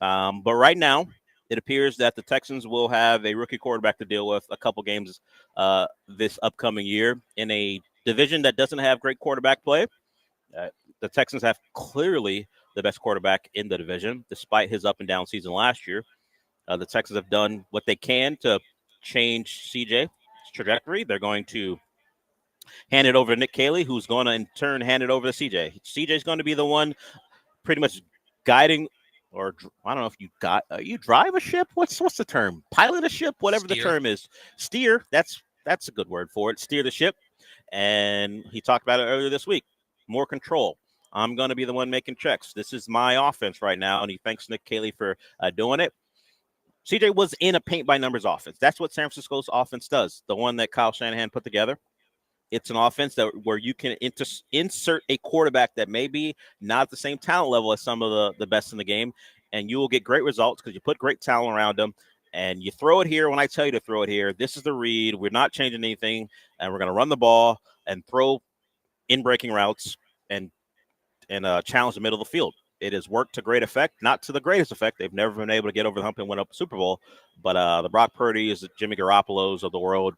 But right now, it appears that the Texans will have a rookie quarterback to deal with a couple games this upcoming year in a division that doesn't have great quarterback play. The Texans have clearly the best quarterback in the division, despite his up and down season last year. The Texans have done what they can to change CJ's trajectory. They're going to hand it over to Nick Caley, who's going to in turn hand it over to CJ. CJ's going to be the one pretty much guiding, or I don't know if you drive a ship. What's the term? Pilot a ship, whatever the term is. Steer. That's a good word for it. Steer the ship. And he talked about it earlier this week. More control. I'm going to be the one making checks. This is my offense right now, and he thanks Nick Caley for doing it. CJ was in a paint-by-numbers offense. That's what San Francisco's offense does, the one that Kyle Shanahan put together. It's an offense where you can insert a quarterback that may be not at the same talent level as some of the best in the game, and you will get great results because you put great talent around them, and you throw it here when I tell you to throw it here. This is the read. We're not changing anything, and we're going to run the ball and throw in-breaking routes and challenge the middle of the field. It has worked to great effect, not to the greatest effect. They've never been able to get over the hump and win a Super Bowl. But the Brock Purdy's, the Jimmy Garoppolo's of the world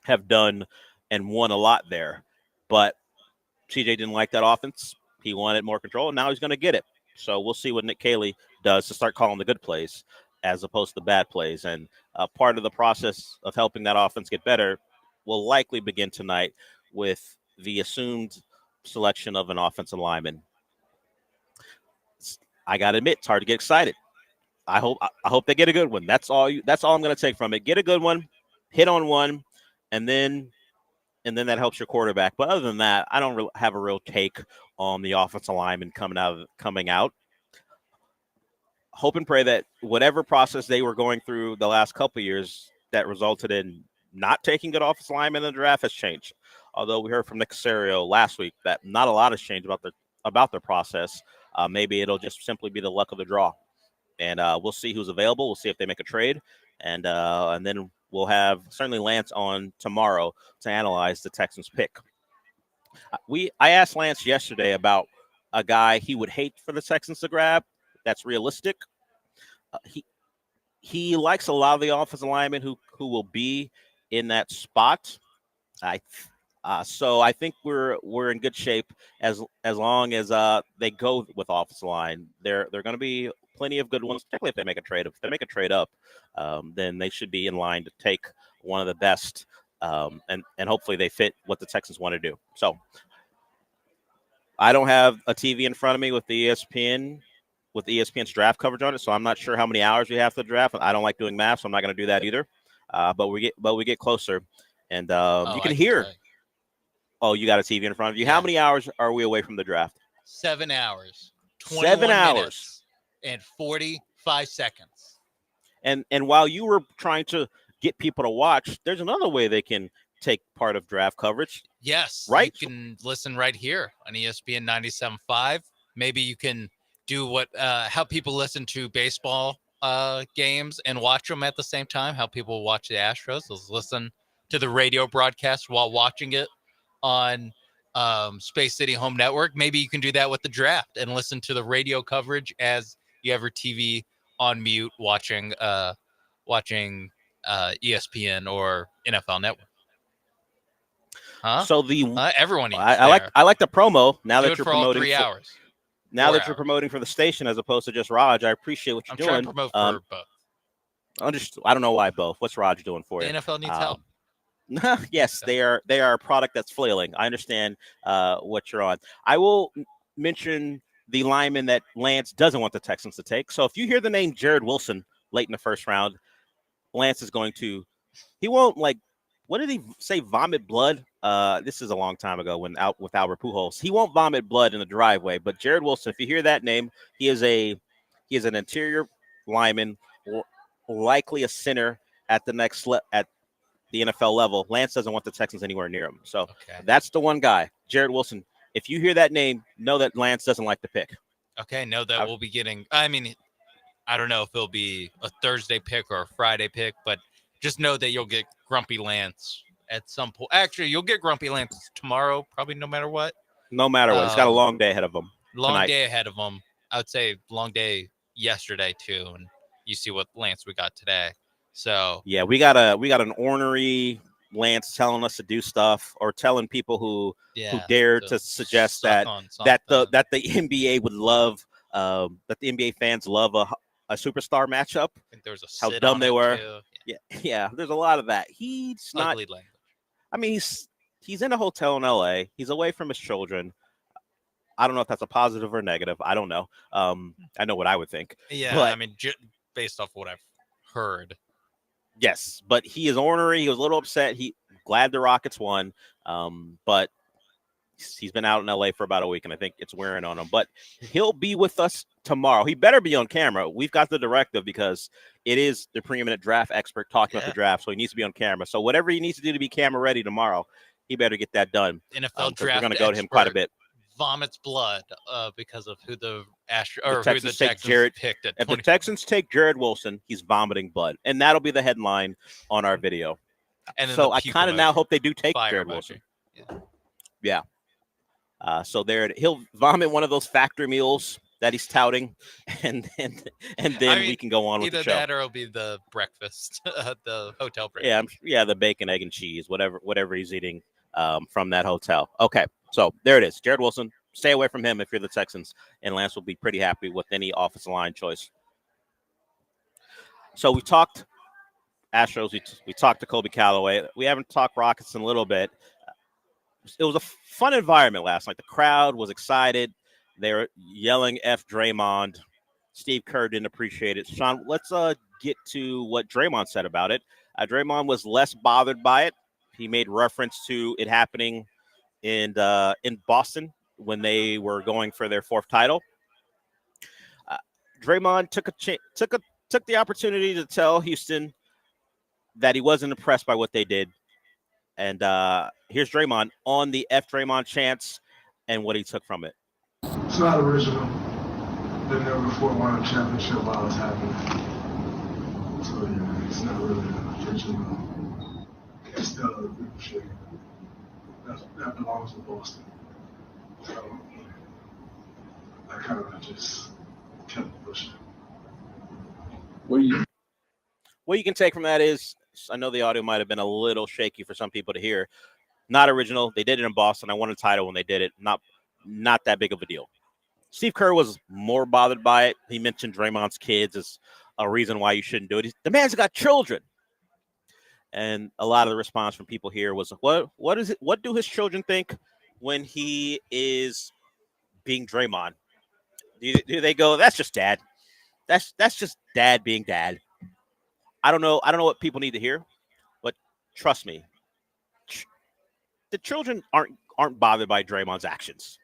have done and won a lot there. But CJ didn't like that offense. He wanted more control, and now he's going to get it. So we'll see what Nick Caley does to start calling the good plays as opposed to the bad plays. And part of the process of helping that offense get better will likely begin tonight with the assumed selection of an offensive lineman. I gotta admit, it's hard to get excited. I hope they get a good one. That's all I'm gonna take from it. Get a good one, hit on one, and then that helps your quarterback. But other than that, I don't have a real take on the offensive lineman coming out. Hope and pray that whatever process they were going through the last couple of years that resulted in not taking good offensive linemen in the draft has changed. Although we heard from Nick Caserio last week that not a lot has changed about their process. Maybe it'll just simply be the luck of the draw. And we'll see who's available. We'll see if they make a trade. And then we'll have certainly Lance on tomorrow to analyze the Texans pick. I asked Lance yesterday about a guy he would hate for the Texans to grab. That's realistic. He likes a lot of the offensive linemen who will be in that spot. So I think we're in good shape as long as they go with offensive line. There are going to be plenty of good ones, particularly if they make a trade. If they make a trade up, then they should be in line to take one of the best, and hopefully they fit what the Texans want to do. So I don't have a TV in front of me with the ESPN's draft coverage on it, so I'm not sure how many hours we have to draft. I don't like doing math, so I'm not going to do that either. But we get closer, and you can hear. Oh, you got a TV in front of you. Yeah. How many hours are we away from the draft? 7 hours. 7 hours. And 45 seconds. And while you were trying to get people to watch, there's another way they can take part of draft coverage. Yes. Right? You can listen right here on ESPN 97.5. Maybe you can do how people listen to baseball games and watch them at the same time. How people watch the Astros is listen to the radio broadcast while watching it on Space City Home Network. Maybe you can do that with the draft and listen to the radio coverage as you have your TV on mute watching ESPN or NFL Network. Huh? So everyone eats I like the promo now Do that it you're for all promoting 3 hours. Now 4 that you're promoting for the station as opposed to just Raj. I appreciate what you're I'm doing. trying to promote for both. I don't know why both. What's Raj doing for The you? NFL needs help. Yes, they are a product that's flailing. I understand what you're on. I will mention the lineman that Lance doesn't want the Texans to take. So if you hear the name Jared Wilson late in the first round, Lance is going to – he won't, like, what did he say, vomit blood? This is a long time ago with Albert Pujols. He won't vomit blood in the driveway, but Jared Wilson, if you hear that name, he is an interior lineman, likely a center at the at the NFL level. Lance doesn't want the Texans anywhere near him. So that's the one guy, Jared Wilson. If you hear that name, know that Lance doesn't like the pick. Okay, know that we'll be getting – I mean, I don't know if it'll be a Thursday pick or a Friday pick, but just know that you'll get Grumpy Lance at some point. Actually, you'll get Grumpy Lance tomorrow, probably no matter what. No matter what. He's got a long day ahead of him. Long day ahead of him. I would say long day yesterday, too, and you see what Lance we got today. So yeah, we got an ornery Lance telling us to do stuff or telling people who dare to suggest that the NBA would love that the NBA fans love a superstar matchup. I think there was how dumb they were. Yeah, there's a lot of that. He's not. Ugly language. I mean, he's in a hotel in LA. He's away from his children. I don't know if that's a positive or negative. I don't know. I know what I would think. Yeah, but, I mean, based off what I've heard. Yes, but he is ornery. He was a little upset. Glad the Rockets won, but he's been out in LA for about a week, and I think it's wearing on him. But he'll be with us tomorrow. He better be on camera. We've got the directive because it is the preeminent draft expert talking about the draft, so he needs to be on camera. So whatever he needs to do to be camera ready tomorrow, he better get that done. NFL draft we're going to go to him quite a bit. Vomits blood because of who the Texans picked at 20. If the Texans take Jared Wilson, he's vomiting blood, and that'll be the headline on our video. And so I kind of now hope they do take Jared Wilson. Yeah. So he'll vomit one of those factory meals that he's touting, and then we can go on with the show. Either that or it'll be the breakfast, the hotel breakfast. Yeah, the bacon, egg, and cheese, whatever he's eating from that hotel. Okay, so there it is. Jared Wilson. Stay away from him if you're the Texans, and Lance will be pretty happy with any offensive line choice. So we talked Astros. We talked to Kobe Callaway. We haven't talked Rockets in a little bit. It was a fun environment last night. The crowd was excited. They were yelling F Draymond. Steve Kerr didn't appreciate it. Sean, let's get to what Draymond said about it. Draymond was less bothered by it. He made reference to it happening in Boston when they were going for their fourth title. Draymond took the opportunity to tell Houston that he wasn't impressed by what they did. And here's Draymond on the F Draymond chants and what he took from it. It's not original. Been there before, won a championship while it's happening. So yeah, it's not really original. It's the other people shit. That belongs to Boston. So I kind of just kept pushing. What you can take from that is, I know the audio might have been a little shaky for some people to hear. Not original. They did it in Boston. I won a title when they did it. Not that big of a deal. Steve Kerr was more bothered by it. He mentioned Draymond's kids as a reason why you shouldn't do it. The man's got children. And a lot of the response from people here was, what is it? What do his children think when he is being Draymond? Do they go, that's just dad? That's just dad being dad. I don't know what people need to hear, but trust me, the children aren't bothered by Draymond's actions.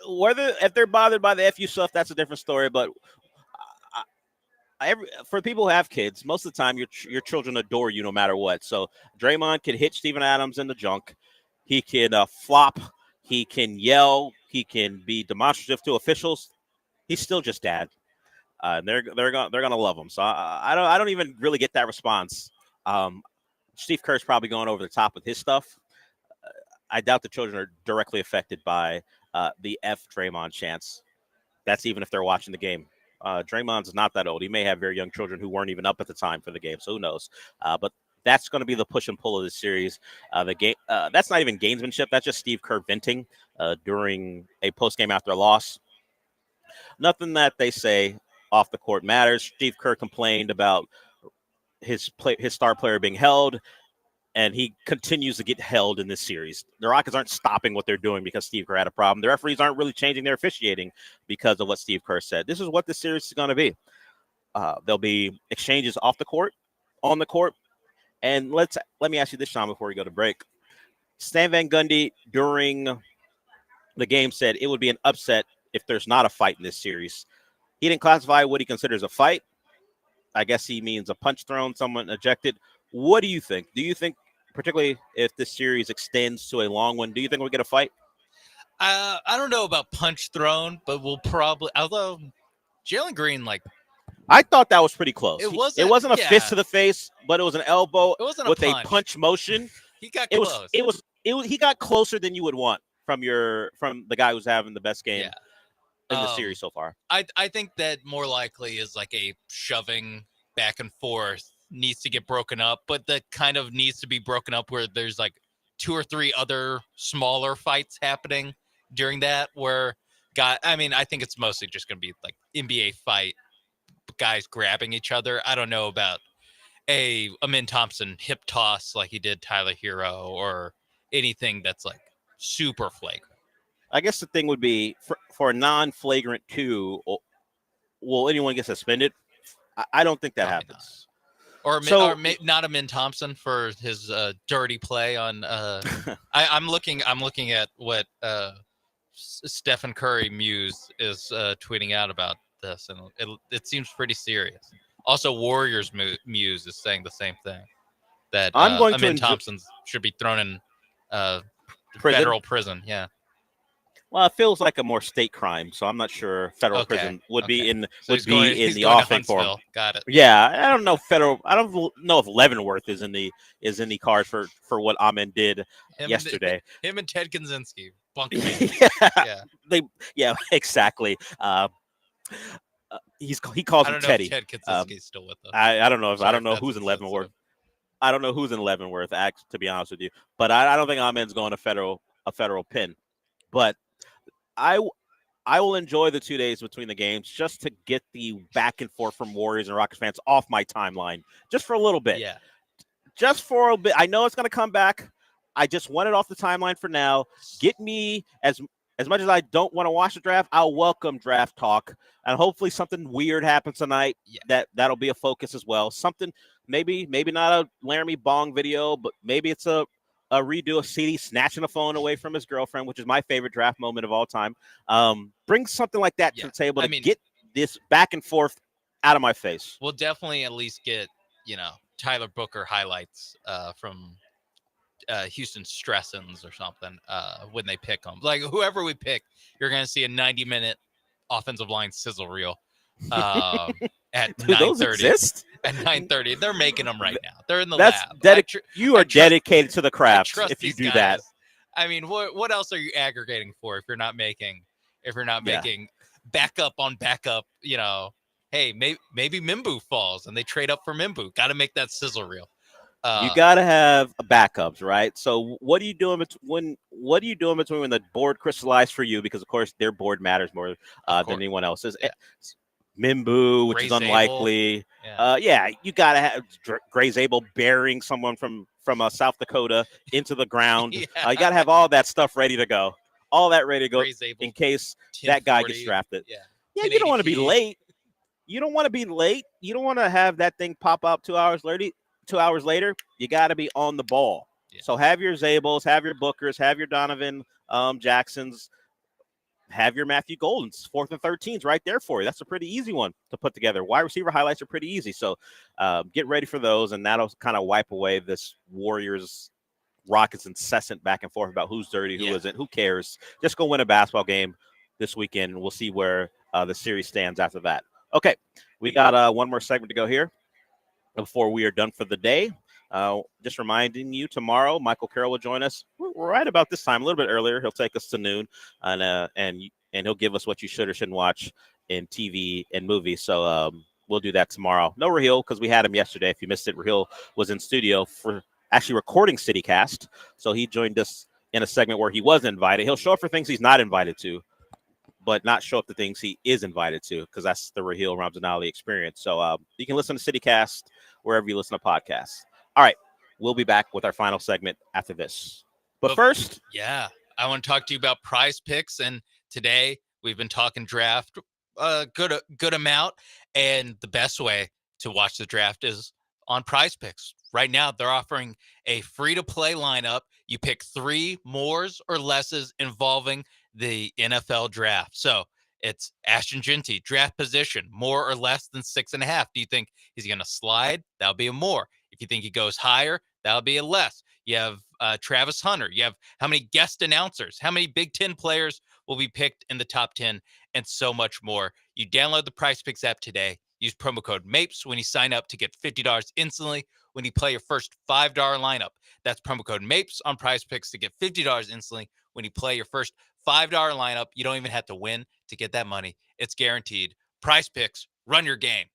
If they're bothered by the FU stuff, that's a different story. But for people who have kids, most of the time your children adore you no matter what. So Draymond can hit Steven Adams in the junk. He can flop. He can yell. He can be demonstrative to officials. He's still just dad. and they're gonna love him. So I don't even really get that response. Steve Kerr's probably going over the top with his stuff. I doubt the children are directly affected by the F Draymond chants. That's even if they're watching the game. Draymond's not that old. He may have very young children who weren't even up at the time for the game, so who knows? But that's going to be the push and pull of the series. The game that's not even gamesmanship. That's just Steve Kerr venting during a post-game after a loss. Nothing that they say off the court matters. Steve Kerr complained about his star player being held, and he continues to get held in this series. The Rockets aren't stopping what they're doing because Steve Kerr had a problem. The referees aren't really changing their officiating because of what Steve Kerr said. This is what the series is going to be. There'll be exchanges off the court, on the court. And let me ask you this, Sean, before we go to break. Stan Van Gundy during the game said it would be an upset if there's not a fight in this series. He didn't classify what he considers a fight. I guess he means a punch thrown, someone ejected. What do you think? Do you think, particularly if this series extends to a long one, do you think we'll get a fight? I don't know about punch thrown, but we'll probably, although Jalen Green, I thought that was pretty close. It wasn't a fist to the face, but it was an elbow with a punch motion. He got close. He got closer than you would want from the guy who's having the best game in the series so far. I think that more likely is like a shoving back and forth needs to get broken up, but that kind of needs to be broken up where there's like 2 or 3 other smaller fights happening during that I think it's mostly just going to be like NBA fight, guys grabbing each other. I don't know about a Amin Thompson hip toss like he did Tyler Hero or anything that's like super flagrant. I guess the thing would be for a non-flagrant 2, will anyone get suspended? I don't think that happens. Or not Amin Thompson for his dirty play on. I'm looking at what Stephen Curry Muse is tweeting out about this, and it seems pretty serious. Also, Warriors Muse is saying the same thing, that Amin Thompson should be thrown in federal prison. Yeah. Well, it feels like a more state crime, so I'm not sure federal prison would be in the offing for him. Got it. Yeah, I don't know if Leavenworth is in the cards for what Amin did yesterday. Him and Ted Kaczynski bunked yeah, exactly. He calls him Teddy. Ted Kaczynski's still with us. I don't know who's in Leavenworth. I don't know who's in Leavenworth, to be honest with you. But I don't think Amin's going to a federal pin. But I will enjoy the 2 days between the games just to get the back and forth from Warriors and Rockets fans off my timeline, just for a little bit. Yeah. Just for a bit. I know it's going to come back. I just want it off the timeline for now. Get me as much as I don't want to watch the draft, I'll welcome draft talk. And hopefully something weird happens tonight. Yeah. That'll be a focus as well. Something maybe not a Laramie Bong video, but maybe it's a redo of CD snatching a phone away from his girlfriend, which is my favorite draft moment of all time. Bring something like that to the table to get this back and forth out of my face. We'll definitely at least get, Tyler Booker highlights from Houston Stressins or something when they pick them. Like whoever we pick, you're going to see a 90-minute offensive line sizzle reel at 9:30. At 9:30, they're making them right now. They're in the lab. You are dedicated to the craft if you do that. I mean, what else are you aggregating for if you're not making backup on backup? Hey, maybe Mimbu falls and they trade up for Mimbu. Got to make that sizzle reel. You got to have backups, right? So what are you doing between when the board crystallized for you? Because of course their board matters more than anyone else's. Yeah. Mimbu, which is unlikely. You got to have Grace Abel burying someone from South Dakota into the ground. You got to have all that stuff ready to go. All that ready to go in case that guy gets drafted. Yeah, you don't want to be late. You don't want to be late. You don't want to have that thing pop up 2 hours later. 2 hours later, you got to be on the ball. Yeah. So have your Zabels, have your Bookers, have your Donovan Jacksons, have your Matthew Goldens, 4th and 13s right there for you. That's a pretty easy one to put together. Wide receiver highlights are pretty easy. So get ready for those, and that'll kind of wipe away this Warriors-Rockets incessant back and forth about who's dirty, who isn't. Who cares? Just go win a basketball game this weekend, and we'll see where the series stands after that. Okay, we got one more segment to go here before we are done for the day. Just reminding you, tomorrow Michael Carroll will join us right about this time, a little bit earlier. He'll take us to noon, and he'll give us what you should or shouldn't watch in TV and movies. So we'll do that tomorrow. No Raheel, because we had him yesterday. If you missed it, Raheel was in studio for actually recording CityCast. So he joined us in a segment where he was invited. He'll show up for things he's not invited to, but not show up to things he is invited to, because that's the Raheel Ramzanali experience. So you can listen to CityCast wherever you listen to podcasts. All right, we'll be back with our final segment after this. But first, I want to talk to you about Prize Picks, and today we've been talking draft a good amount, and the best way to watch the draft is on Prize Picks. Right now, they're offering a free-to-play lineup. You pick 3 mores or lesses involving the NFL draft. So it's Ashton Ginty, draft position, more or less than 6.5. Do you think he's going to slide? That'll be a more. If you think he goes higher, that'll be a less. You have Travis Hunter. You have how many guest announcers, how many Big Ten players will be picked in the top 10, and so much more. You download the Prize Picks app today. Use promo code MAPES when you sign up to get $50 instantly when you play your first $5 lineup. That's promo code MAPES on Prize Picks to get $50 instantly when you play your first $5 lineup. You don't even have to win to get that money. It's guaranteed. Prize Picks, run your game.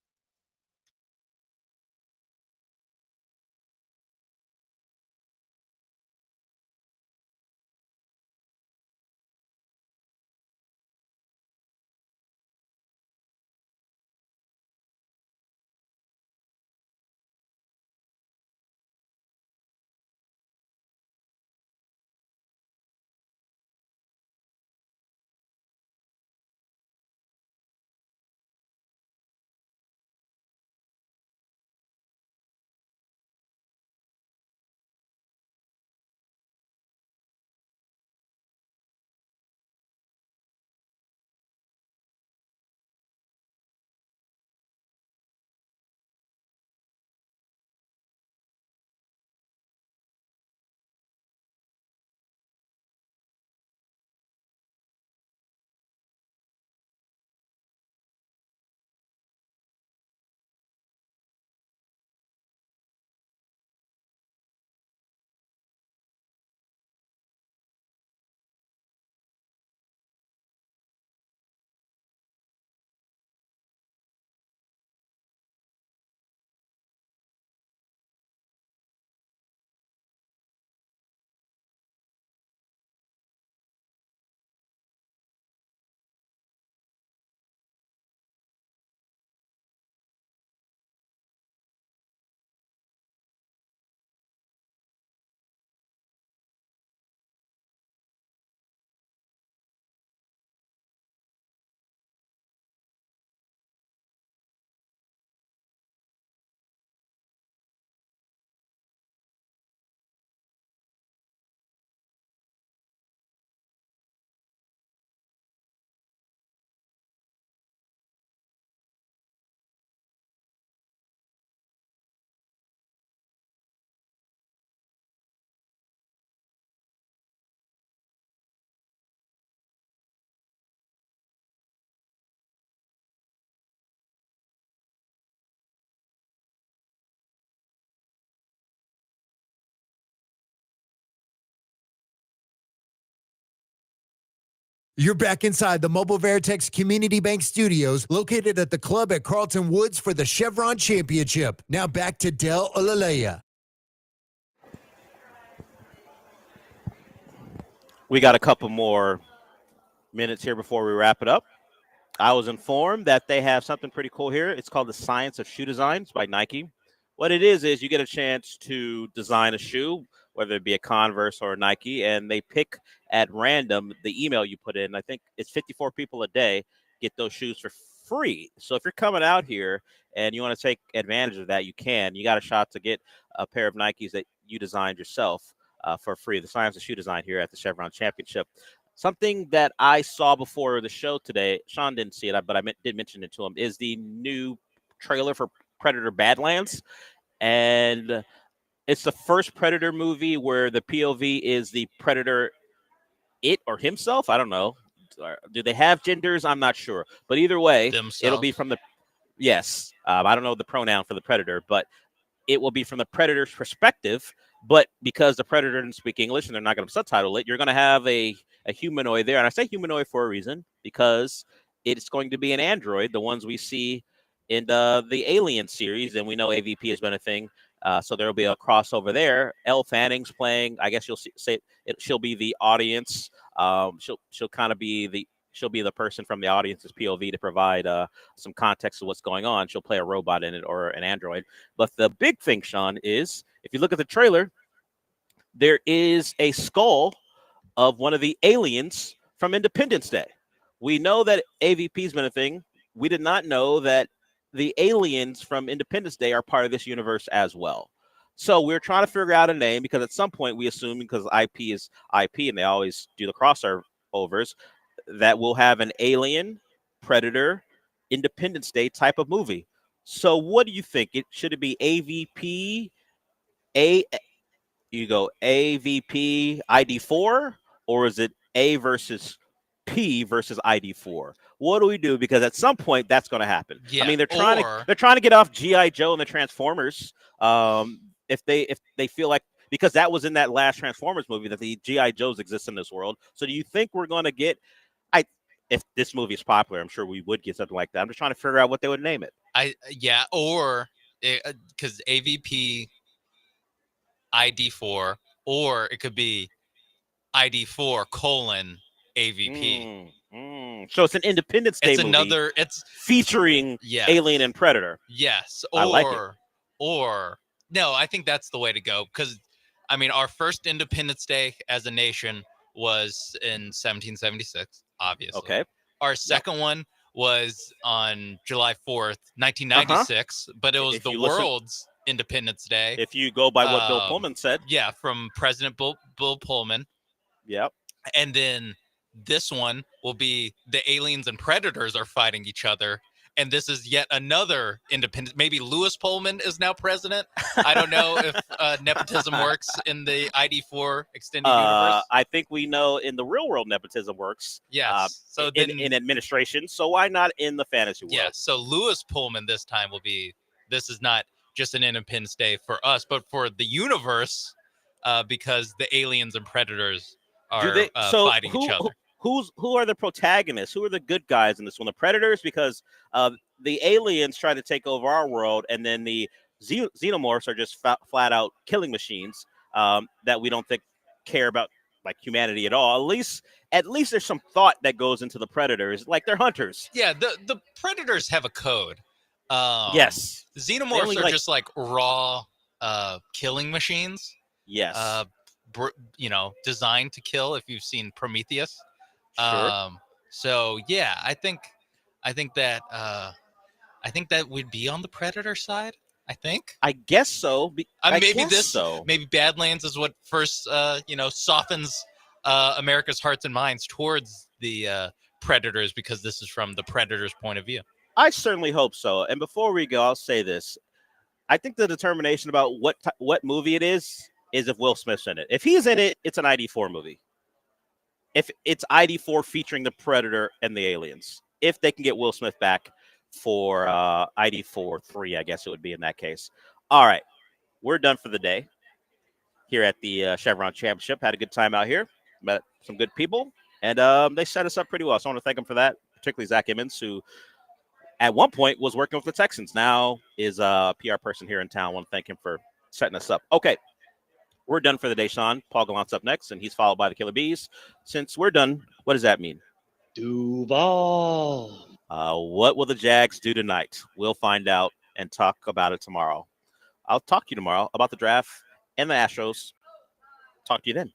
You're back inside the Mobile Veritex Community Bank Studios, located at the club at Carlton Woods for the Chevron Championship. Now back to Del Olaleye. we got a couple more minutes here before we wrap it up. I was informed that they have something pretty cool here. It's called the Science of Shoe Design. It's by Nike. What it is you get a chance to design a shoe, whether it be a Converse or a Nike, and they pick at random the email you put in. I think it's 54 people a day get those shoes for free. So if you're coming out here and you want to take advantage of that, you can. You got a shot to get a pair of Nikes that you designed yourself for free. The Science of Shoe Design here at the Chevron Championship. Something that I saw before the show today, Sean didn't see it, but I did mention it to him, is the new trailer for Predator Badlands. And it's the first Predator movie where the POV is the Predator, it or himself. I don't know. Do they have genders? I'm not sure. But either way, it'll be from the Yes. I don't know the pronoun for the predator, but it will be from the predator's perspective. But because the predator didn't speak English and they're not going to subtitle it, you're going to have a humanoid there. And I say humanoid for a reason, because it's going to be an android, the ones we see in the Alien series. And we know AVP has been a thing. So there will be a crossover there. Elle Fanning's playing. I guess she'll be the audience. She'll kind of be she'll be the person from the audience's POV to provide some context of what's going on. She'll play a robot in it or an android. But the big thing, Sean, is if you look at the trailer, there is a skull of one of the aliens from Independence Day. We know that AVP's been a thing. We did not know that the aliens from Independence Day are part of this universe as well. So we're trying to figure out a name, because at some point we assume, because IP is IP and they always do the crossovers, that we'll have an Alien, Predator, Independence Day type of movie. So what do you think? Should it be AVP, AVP ID4, or is it A versus P versus ID4? What do we do? Because at some point that's going to happen. Yeah, I mean, they're trying to get off GI Joe and the Transformers. If they feel like, because that was in that last Transformers movie, that the GI Joes exist in this world. So do you think we're going to get? If this movie is popular, I'm sure we would get something like that. I'm just trying to figure out what they would name it. Or because AVP ID4, or it could be ID4 AVP. So it's an Independence Day movie. It's featuring Alien and Predator. Yes. I like it. Or no, I think that's the way to go, because I mean, our first Independence Day as a nation was in 1776, obviously. Okay. Our second one was on July 4th, 1996, but it was the world's Independence Day. If you go by what Bill Pullman said. Yeah, from President Bill Pullman. Yep. And then this one will be the aliens and predators are fighting each other. And this is yet another independent. Maybe Lewis Pullman is now president. I don't know if nepotism works in the ID4 extended universe. I think we know in the real world nepotism works. Yes. So in administration. So why not in the fantasy world? Yeah. So Lewis Pullman this time will be. This is not just an Independence Day for us, but for the universe, because the aliens and predators are fighting each other. Who are the protagonists? Who are the good guys in this one? The predators, because the aliens try to take over our world, and then the xenomorphs are just flat out killing machines that we don't think care about like humanity at all. At least there's some thought that goes into the predators, like they're hunters. Yeah, the predators have a code. Yes, the xenomorphs are just like raw killing machines. Yes, designed to kill. If you've seen Prometheus. Sure. So yeah, I think that would be on the predator side. I guess so. Maybe Badlands is what first softens America's hearts and minds towards the predators, because this is from the predator's point of view. I certainly hope so. And before we go, I'll say this: I think the determination about what movie it is if Will Smith's in it. If he's in it, it's an ID4 movie. If it's ID4 featuring the Predator and the aliens, if they can get Will Smith back for ID4 3, I guess it would be in that case. All right, we're done for the day here at the Chevron Championship. Had a good time out here, met some good people, and they set us up pretty well. So I want to thank them for that, particularly Zach Emmons, who at one point was working with the Texans, now is a PR person here in town. I want to thank him for setting us up. Okay. We're done for the day, Sean. Paul Gallant's up next, and he's followed by the Killer Bees. Since we're done, what does that mean? Duval. What will the Jags do tonight? We'll find out and talk about it tomorrow. I'll talk to you tomorrow about the draft and the Astros. Talk to you then.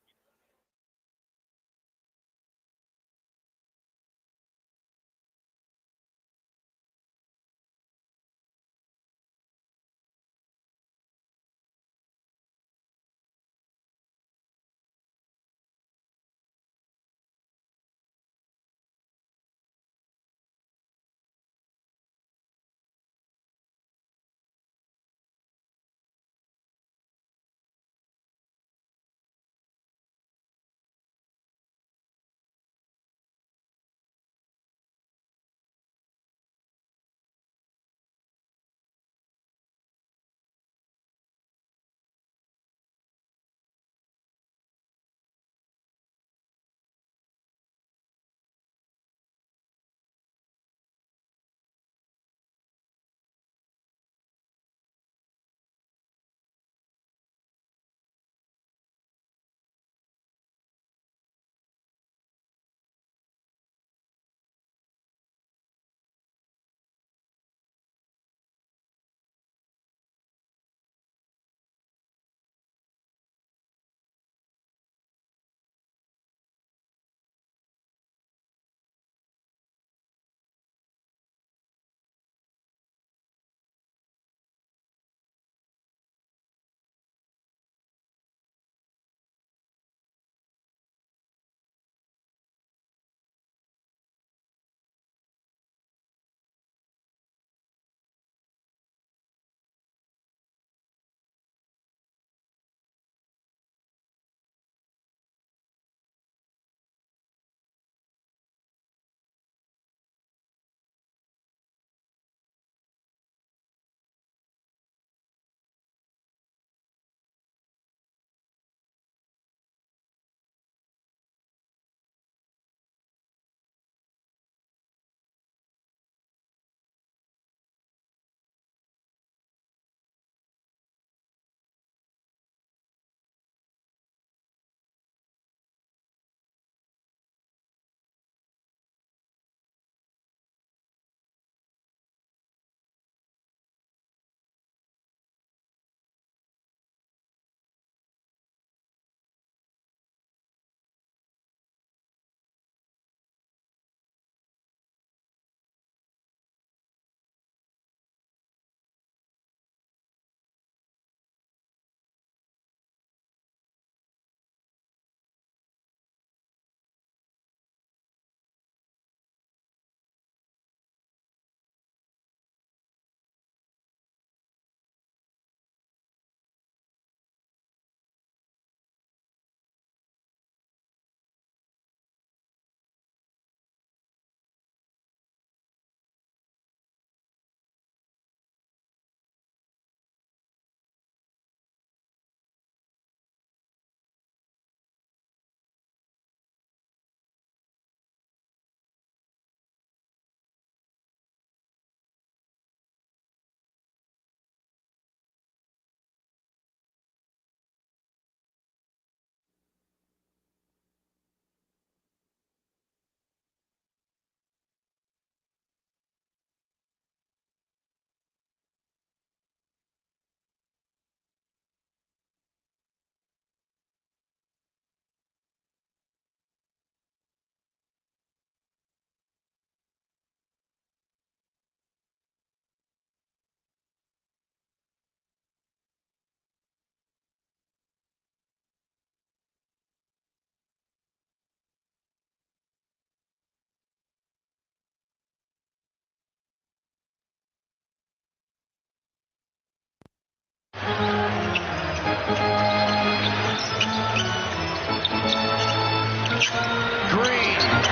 Green.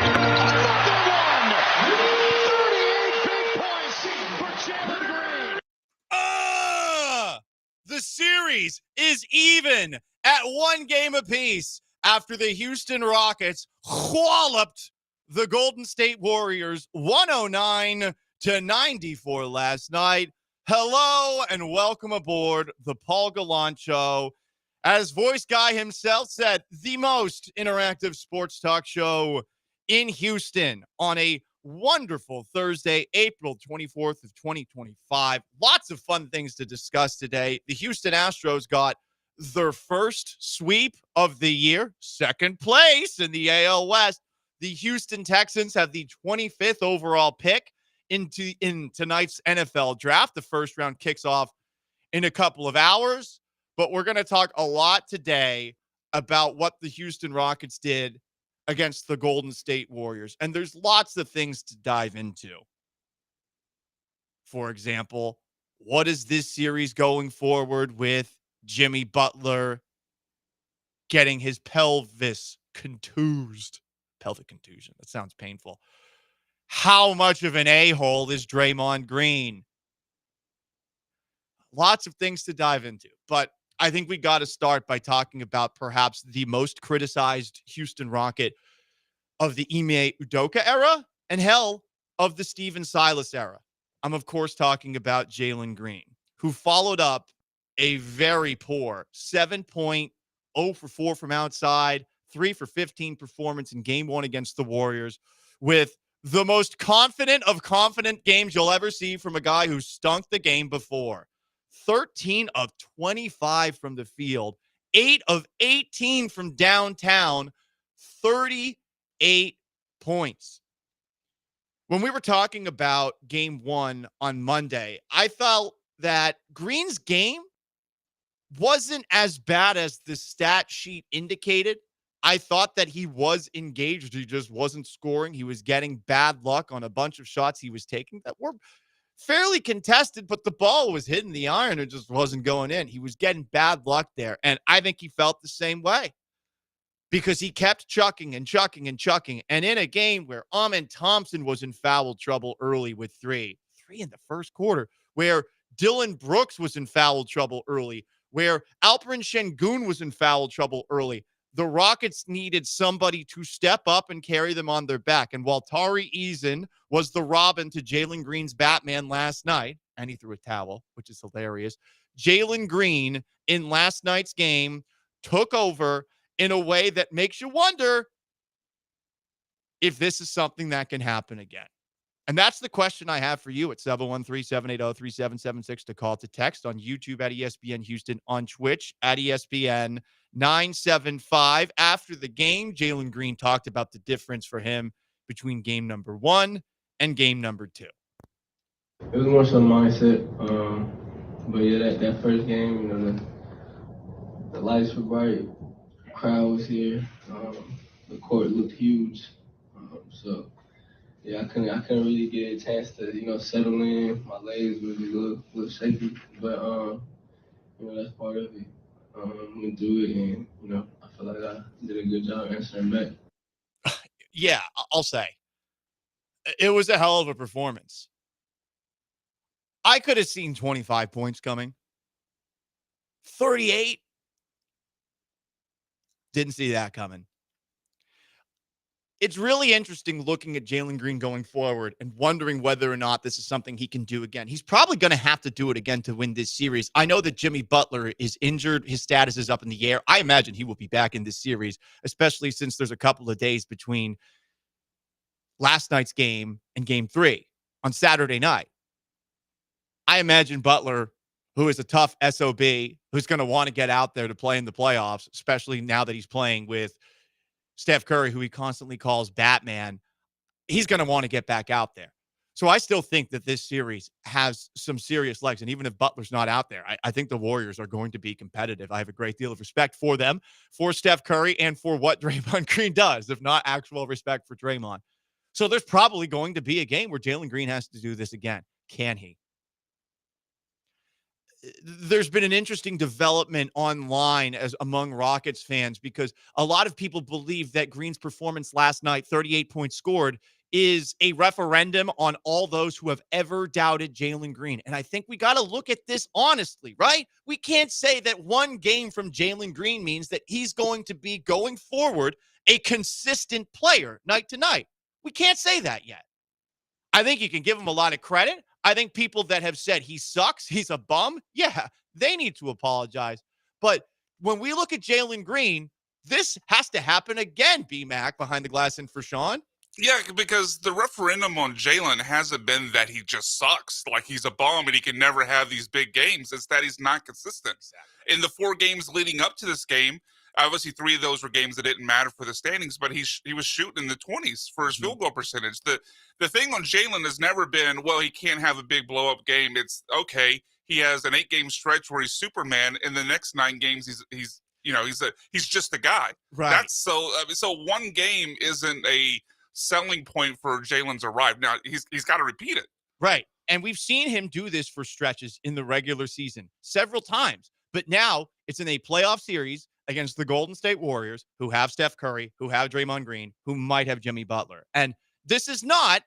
Another one. 38 big points for Jalen Green. The series is even at one game apiece after the Houston Rockets walloped the Golden State Warriors 109-94 last night. Hello and welcome aboard the Paul Gallant Show. As voice guy himself said, the most interactive sports talk show in Houston on a wonderful Thursday, April 24th of 2025. Lots of fun things to discuss today. The Houston Astros got their first sweep of the year, second place in the AL West. The Houston Texans have the 25th overall pick in tonight's NFL draft. The first round kicks off in a couple of hours, but we're going to talk a lot today about what the Houston Rockets did against the Golden State Warriors. And there's lots of things to dive into. For example, what is this series going forward with Jimmy Butler getting his pelvis contused? Pelvic contusion. That sounds painful. How much of an a-hole is Draymond Green? Lots of things to dive into, but I think we got to start by talking about perhaps the most criticized Houston Rocket of the Ime Udoka era and hell of the Steven Silas era. I'm, of course, talking about Jalen Green, who followed up a very poor 7-point, 0 for 4 from outside, 3 for 15 performance in game one against the Warriors with the most confident of confident games you'll ever see from a guy who stunk the game before. 13 of 25 from the field, 8 of 18 from downtown, 38 points. When we were talking about game one on Monday, I felt that Green's game wasn't as bad as the stat sheet indicated. I thought that he was engaged. He just wasn't scoring. He was getting bad luck on a bunch of shots he was taking that were fairly contested, but the ball was hitting the iron and just wasn't going in. He was getting bad luck there. And I think he felt the same way because he kept chucking and chucking and chucking. And in a game where Amen Thompson was in foul trouble early with three in the first quarter, where Dylan Brooks was in foul trouble early, where Alperen Şengün was in foul trouble early, the Rockets needed somebody to step up and carry them on their back. And while Tari Eason was the Robin to Jalen Green's Batman last night, and he threw a towel, which is hilarious, Jalen Green in last night's game took over in a way that makes you wonder if this is something that can happen again. And that's the question I have for you at 713-780-3776 to call, to text, on YouTube at ESPN Houston, on Twitch at ESPN 975. After the game, Jalen Green talked about the difference for him between game number one and game number two. It was more so mindset. But yeah, that first game, you know, the lights were bright, the crowd was here, the court looked huge. So yeah, I couldn't really get a chance to, you know, settle in. My legs were a little shaky, but you know, that's part of it. Went through it, and you know, I feel like I did a good job answering back. Yeah, I'll say it was a hell of a performance. I could have seen 25 points coming. 38. Didn't see that coming. It's really interesting looking at Jalen Green going forward and wondering whether or not this is something he can do again. He's probably going to have to do it again to win this series. I know that Jimmy Butler is injured. His status is up in the air. I imagine he will be back in this series, especially since there's a couple of days between last night's game and game three on Saturday night. I imagine Butler, who is a tough SOB, who's going to want to get out there to play in the playoffs, especially now that he's playing with Steph Curry, who he constantly calls Batman, he's going to want to get back out there. So I still think that this series has some serious legs. And even if Butler's not out there, I think the Warriors are going to be competitive. I have a great deal of respect for them, for Steph Curry, and for what Draymond Green does, if not actual respect for Draymond. So there's probably going to be a game where Jalen Green has to do this again. Can he? there's been an interesting development online as among Rockets fans because a lot of people believe that Green's performance last night, 38 points scored, is a referendum on all those who have ever doubted Jalen Green. And I think we got to look at this honestly, right? We can't say that one game from Jalen Green means that he's going to be going forward a consistent player night to night. We can't say that yet. I think you can give him a lot of credit. I think people that have said he sucks, he's a bum, yeah, they need to apologize. But when we look at Jalen Green, this has to happen again, B-Mac, behind the glass and for Sean. Yeah, because the referendum on Jalen hasn't been that he just sucks, like he's a bum and he can never have these big games. It's that he's not consistent. Exactly. In the 4 games leading up to this game, obviously 3 of those were games that didn't matter for the standings, but he was shooting in the 20s for his field goal percentage. The thing on Jalen has never been, well, he can't have a big blow-up game. It's, okay, he has an 8-game stretch where he's Superman, and the next 9 games he's just a guy. Right. That's so one game isn't a selling point for Jalen's arrive. Now he's got to repeat it. Right. And we've seen him do this for stretches in the regular season several times. But now it's in a playoff series against the Golden State Warriors, who have Steph Curry, who have Draymond Green, who might have Jimmy Butler. And this is not,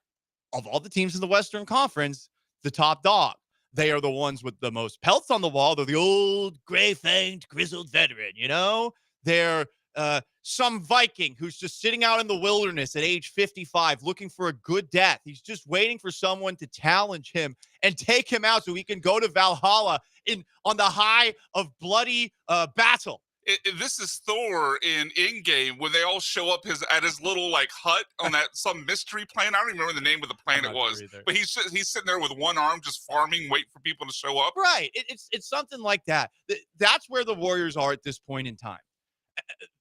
of all the teams in the Western Conference, the top dog. They are the ones with the most pelts on the wall. They're the old gray-fanged, grizzled veteran, you know? They're some Viking who's just sitting out in the wilderness at age 55 looking for a good death. He's just waiting for someone to challenge him and take him out so he can go to Valhalla on the high of bloody battle. This is Thor in Endgame when they all show up at his little like hut on that some mystery planet. I don't even remember the name of the planet was, but he's sitting there with one arm just farming, waiting for people to show up. Right. It's something like that. That's where the Warriors are at this point in time.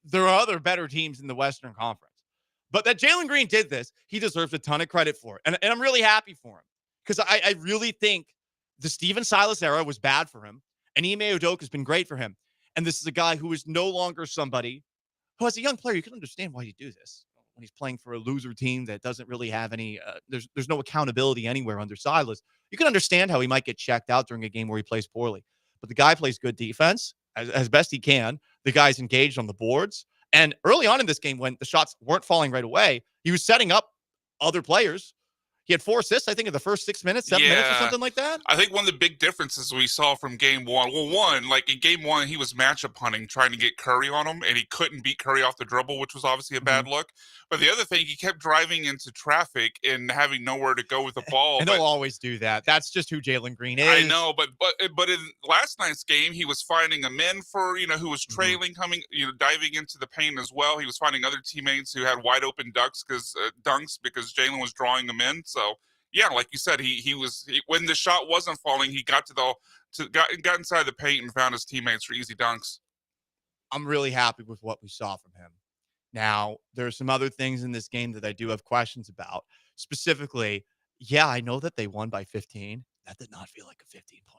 There are other better teams in the Western Conference, but that Jalen Green did this, he deserves a ton of credit for it, and I'm really happy for him because I really think the Steven Silas era was bad for him, and Ime Udoka has been great for him. And this is a guy who is no longer somebody who, as a young player, you can understand why you do this. When he's playing for a loser team that doesn't really have any, there's no accountability anywhere under Silas. You can understand how he might get checked out during a game where he plays poorly. But the guy plays good defense as best he can. The guy's engaged on the boards. And early on in this game, when the shots weren't falling right away, he was setting up other players. He had 4 assists, I think, in the first 6 minutes, 7 minutes or something like that. I think one of the big differences we saw from game one, like in game one, he was matchup hunting, trying to get Curry on him, and he couldn't beat Curry off the dribble, which was obviously a bad look. But the other thing, he kept driving into traffic and having nowhere to go with the ball. And they'll always do that. That's just who Jalen Green is. I know, but in last night's game, he was finding a men who was trailing, diving into the paint as well. He was finding other teammates who had wide open dunks because Jalen was drawing them in. So. Yeah, like you said, he was when the shot wasn't falling, he got got inside the paint and found his teammates for easy dunks. I'm really happy with what we saw from him. Now, there are some other things in this game that I do have questions about. Specifically, yeah, I know that they won by 15. That did not feel like a 15-point win.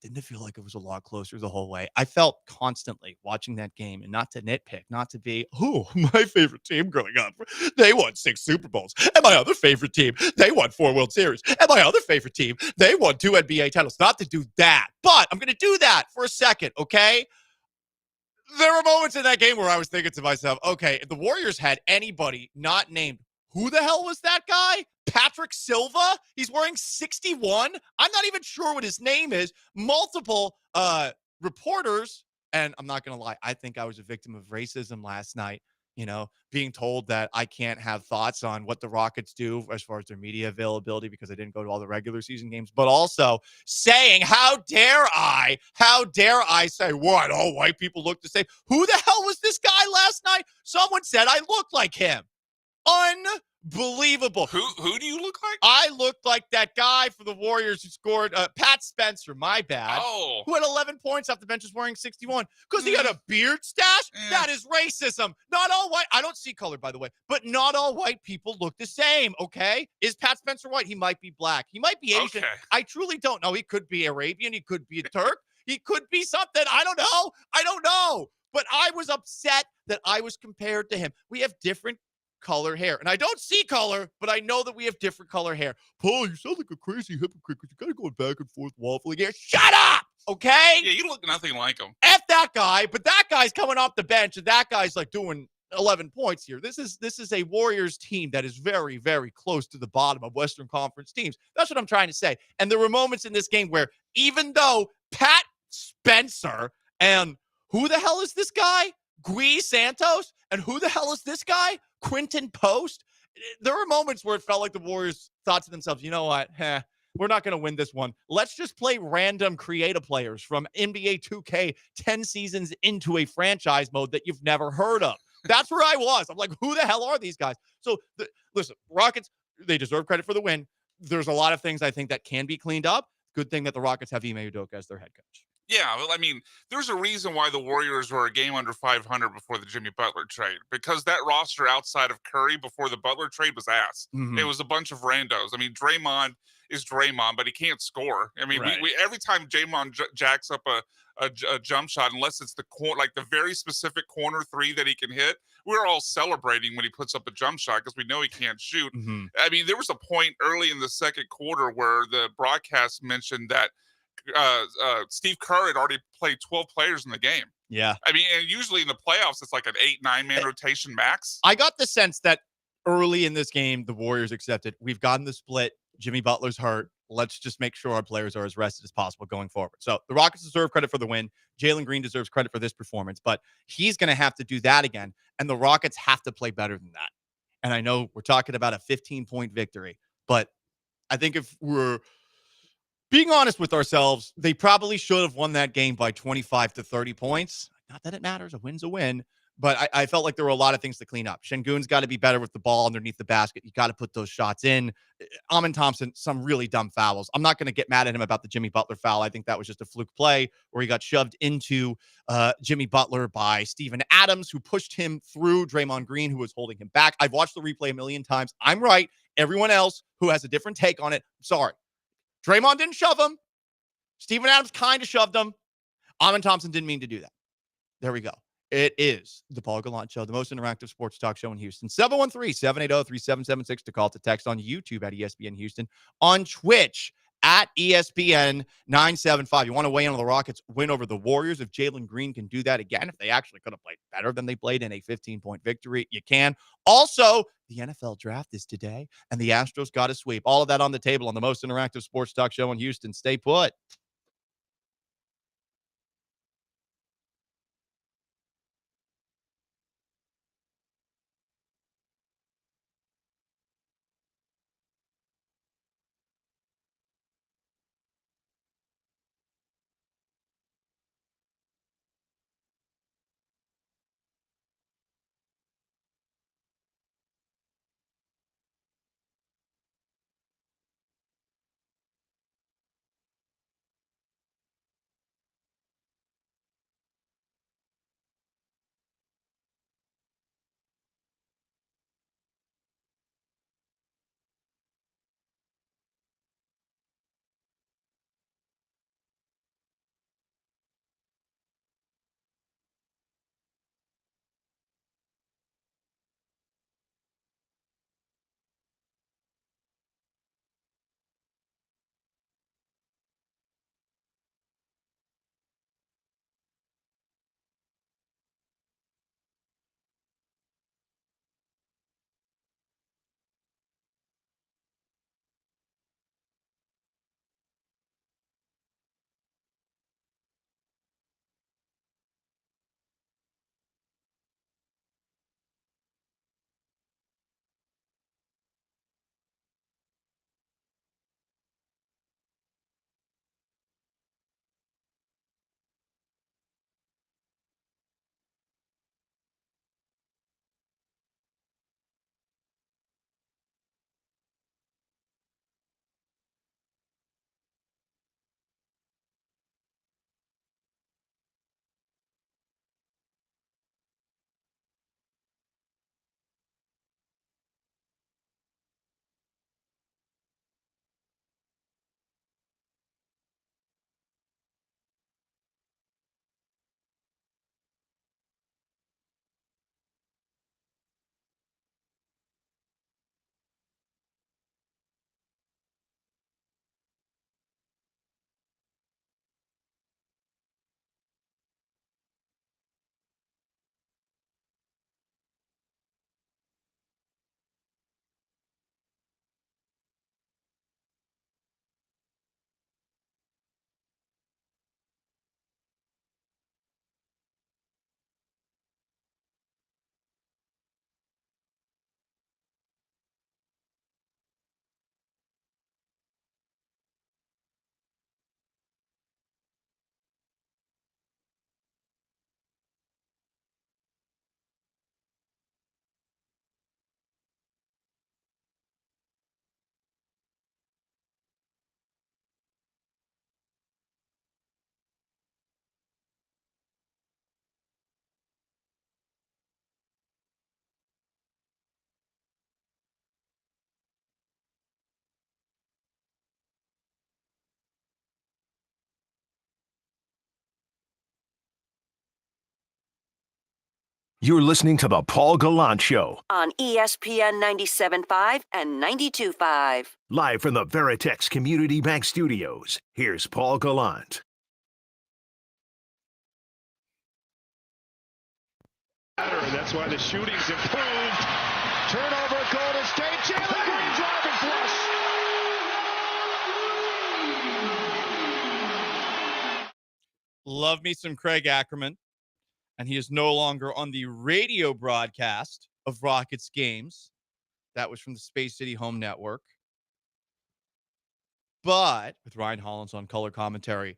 Didn't it feel like it was a lot closer the whole way? I felt constantly watching that game, and not to nitpick, not to be, my favorite team growing up, they won 6 Super Bowls. And my other favorite team, they won 4 World Series. And my other favorite team, they won 2 NBA titles. Not to do that, but I'm going to do that for a second, okay? There were moments in that game where I was thinking to myself, okay, if the Warriors had anybody not named, who the hell was that guy? Patrick Silva? He's wearing 61. I'm not even sure what his name is. Multiple reporters, and I'm not going to lie, I think I was a victim of racism last night, being told that I can't have thoughts on what the Rockets do as far as their media availability because I didn't go to all the regular season games, but also saying, how dare I say, what, all white people look the same? Who the hell was this guy last night? Someone said I looked like him. Unbelievable. Who do you look like? I looked like that guy for the Warriors who scored, Pat Spencer, my bad. Oh. Who had 11 points off the bench, was wearing 61 because he had a beard stash? That is racism. Not all white. I don't see color, by the way, but not all white people look the same, okay? Is Pat Spencer white? He might be black. He might be Asian. Okay. I truly don't know. He could be Arabian. He could be a Turk. He could be something. I don't know. But I was upset that I was compared to him. We have different color hair. And I don't see color, but I know that we have different color hair. Paul, you sound like a crazy hypocrite because you kind of going back and forth waffling here. Shut up! Okay? Yeah, you look nothing like him. F that guy, but that guy's coming off the bench, and that guy's like doing 11 points here. This is a Warriors team that is very, very close to the bottom of Western Conference teams. That's what I'm trying to say. And there were moments in this game where even though Pat Spencer and who the hell is this guy? Gui Santos? And who the hell is this guy? Quinton Post? There were moments where it felt like the Warriors thought to themselves, you know what? We're not going to win this one. Let's just play random creative players from NBA 2K 10 seasons into a franchise mode that you've never heard of. That's where I was. I'm like, who the hell are these guys? So, listen, Rockets, they deserve credit for the win. There's a lot of things I think that can be cleaned up. Good thing that the Rockets have Ime Udoka as their head coach. Yeah, well, I mean, there's a reason why the Warriors were a game under 500 before the Jimmy Butler trade, because that roster outside of Curry before the Butler trade was ass. Mhm. It was a bunch of randos. I mean, Draymond is Draymond, but he can't score. I mean, Right. we every time Draymond jacks up a jump shot, unless it's the like the very specific corner three that he can hit, we're all celebrating when he puts up a jump shot because we know he can't shoot. Mhm. I mean, there was a point early in the second quarter where the broadcast mentioned that Steve Kerr had already played 12 players in the game. Yeah. I mean, and usually in the playoffs, it's like an 8-9 man rotation max. I got the sense that early in this game, the Warriors accepted, we've gotten the split. Jimmy Butler's hurt. Let's just make sure our players are as rested as possible going forward. So the Rockets deserve credit for the win. Jalen Green deserves credit for this performance, but he's going to have to do that again. And the Rockets have to play better than that. And I know we're talking about a 15-point victory, but I think if we're being honest with ourselves, they probably should have won that game by 25 to 30 points. Not that it matters. A win's a win. But I felt like there were a lot of things to clean up. Şengün's got to be better with the ball underneath the basket. You got to put those shots in. Amin Thompson, some really dumb fouls. I'm not going to get mad at him about the Jimmy Butler foul. I think that was just a fluke play where he got shoved into Jimmy Butler by Steven Adams, who pushed him through Draymond Green, who was holding him back. I've watched the replay a million times. I'm right. Everyone else who has a different take on it, sorry. Draymond didn't shove him. Steven Adams kind of shoved him. Amin Thompson didn't mean to do that. There we go. It is the Paul Gallant Show, the most interactive sports talk show in Houston. 713-780-3776 to call, to text on YouTube at ESPN Houston, on Twitch at ESPN 975. You want to weigh in on the Rockets' win over the Warriors? If Jalen Green can do that again, if they actually could have played better than they played in a 15-point victory, you can. Also, the NFL draft is today, and the Astros got a sweep. All of that on the table on the most interactive sports talk show in Houston. Stay put. You're listening to the Paul Gallant Show, on ESPN 97.5 and 92.5. live from the Veritex Community Bank Studios. Here's Paul Gallant. And that's why the shooting's improved. Turnover at Golden State. Jalen Green driving flush. Love me some Craig Ackerman. And he is no longer on the radio broadcast of Rockets games. That was from the Space City Home Network. But with Ryan Hollins on color commentary,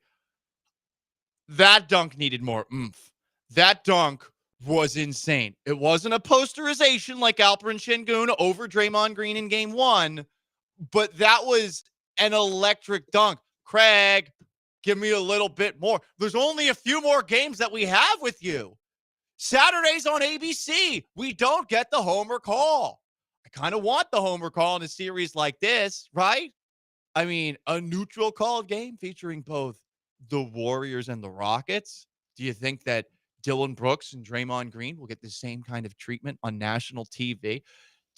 that dunk needed more oomph. That dunk was insane. It wasn't a posterization like Alperen Şengün over Draymond Green in game 1, but that was an electric dunk. Craig, give me a little bit more. There's only a few more games that we have with you. Saturdays on ABC. We don't get the homer call. I kind of want the homer call in a series like this, right? I mean, a neutral call game featuring both the Warriors and the Rockets. Do you think that Dylan Brooks and Draymond Green will get the same kind of treatment on national TV?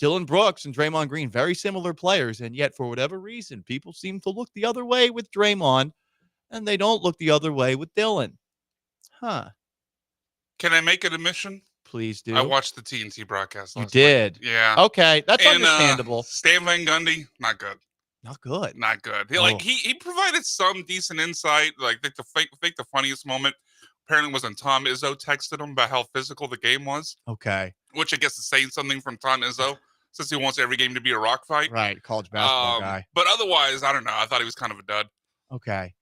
Dylan Brooks and Draymond Green, very similar players, and yet for whatever reason, people seem to look the other way with Draymond, and they don't look the other way with Dylan. Huh. Can I make an admission? Please do. I watched the TNT broadcast last You did? night. Yeah. Okay, that's And, understandable. Stan Van Gundy, not good. Not good. Not good. Oh. He provided some decent insight. Like the the funniest moment apparently was when Tom Izzo texted him about how physical the game was. Okay. Which I guess is saying something from Tom Izzo since he wants every game to be a rock fight. Right, college basketball guy. But otherwise, I don't know. I thought he was kind of a dud. Okay.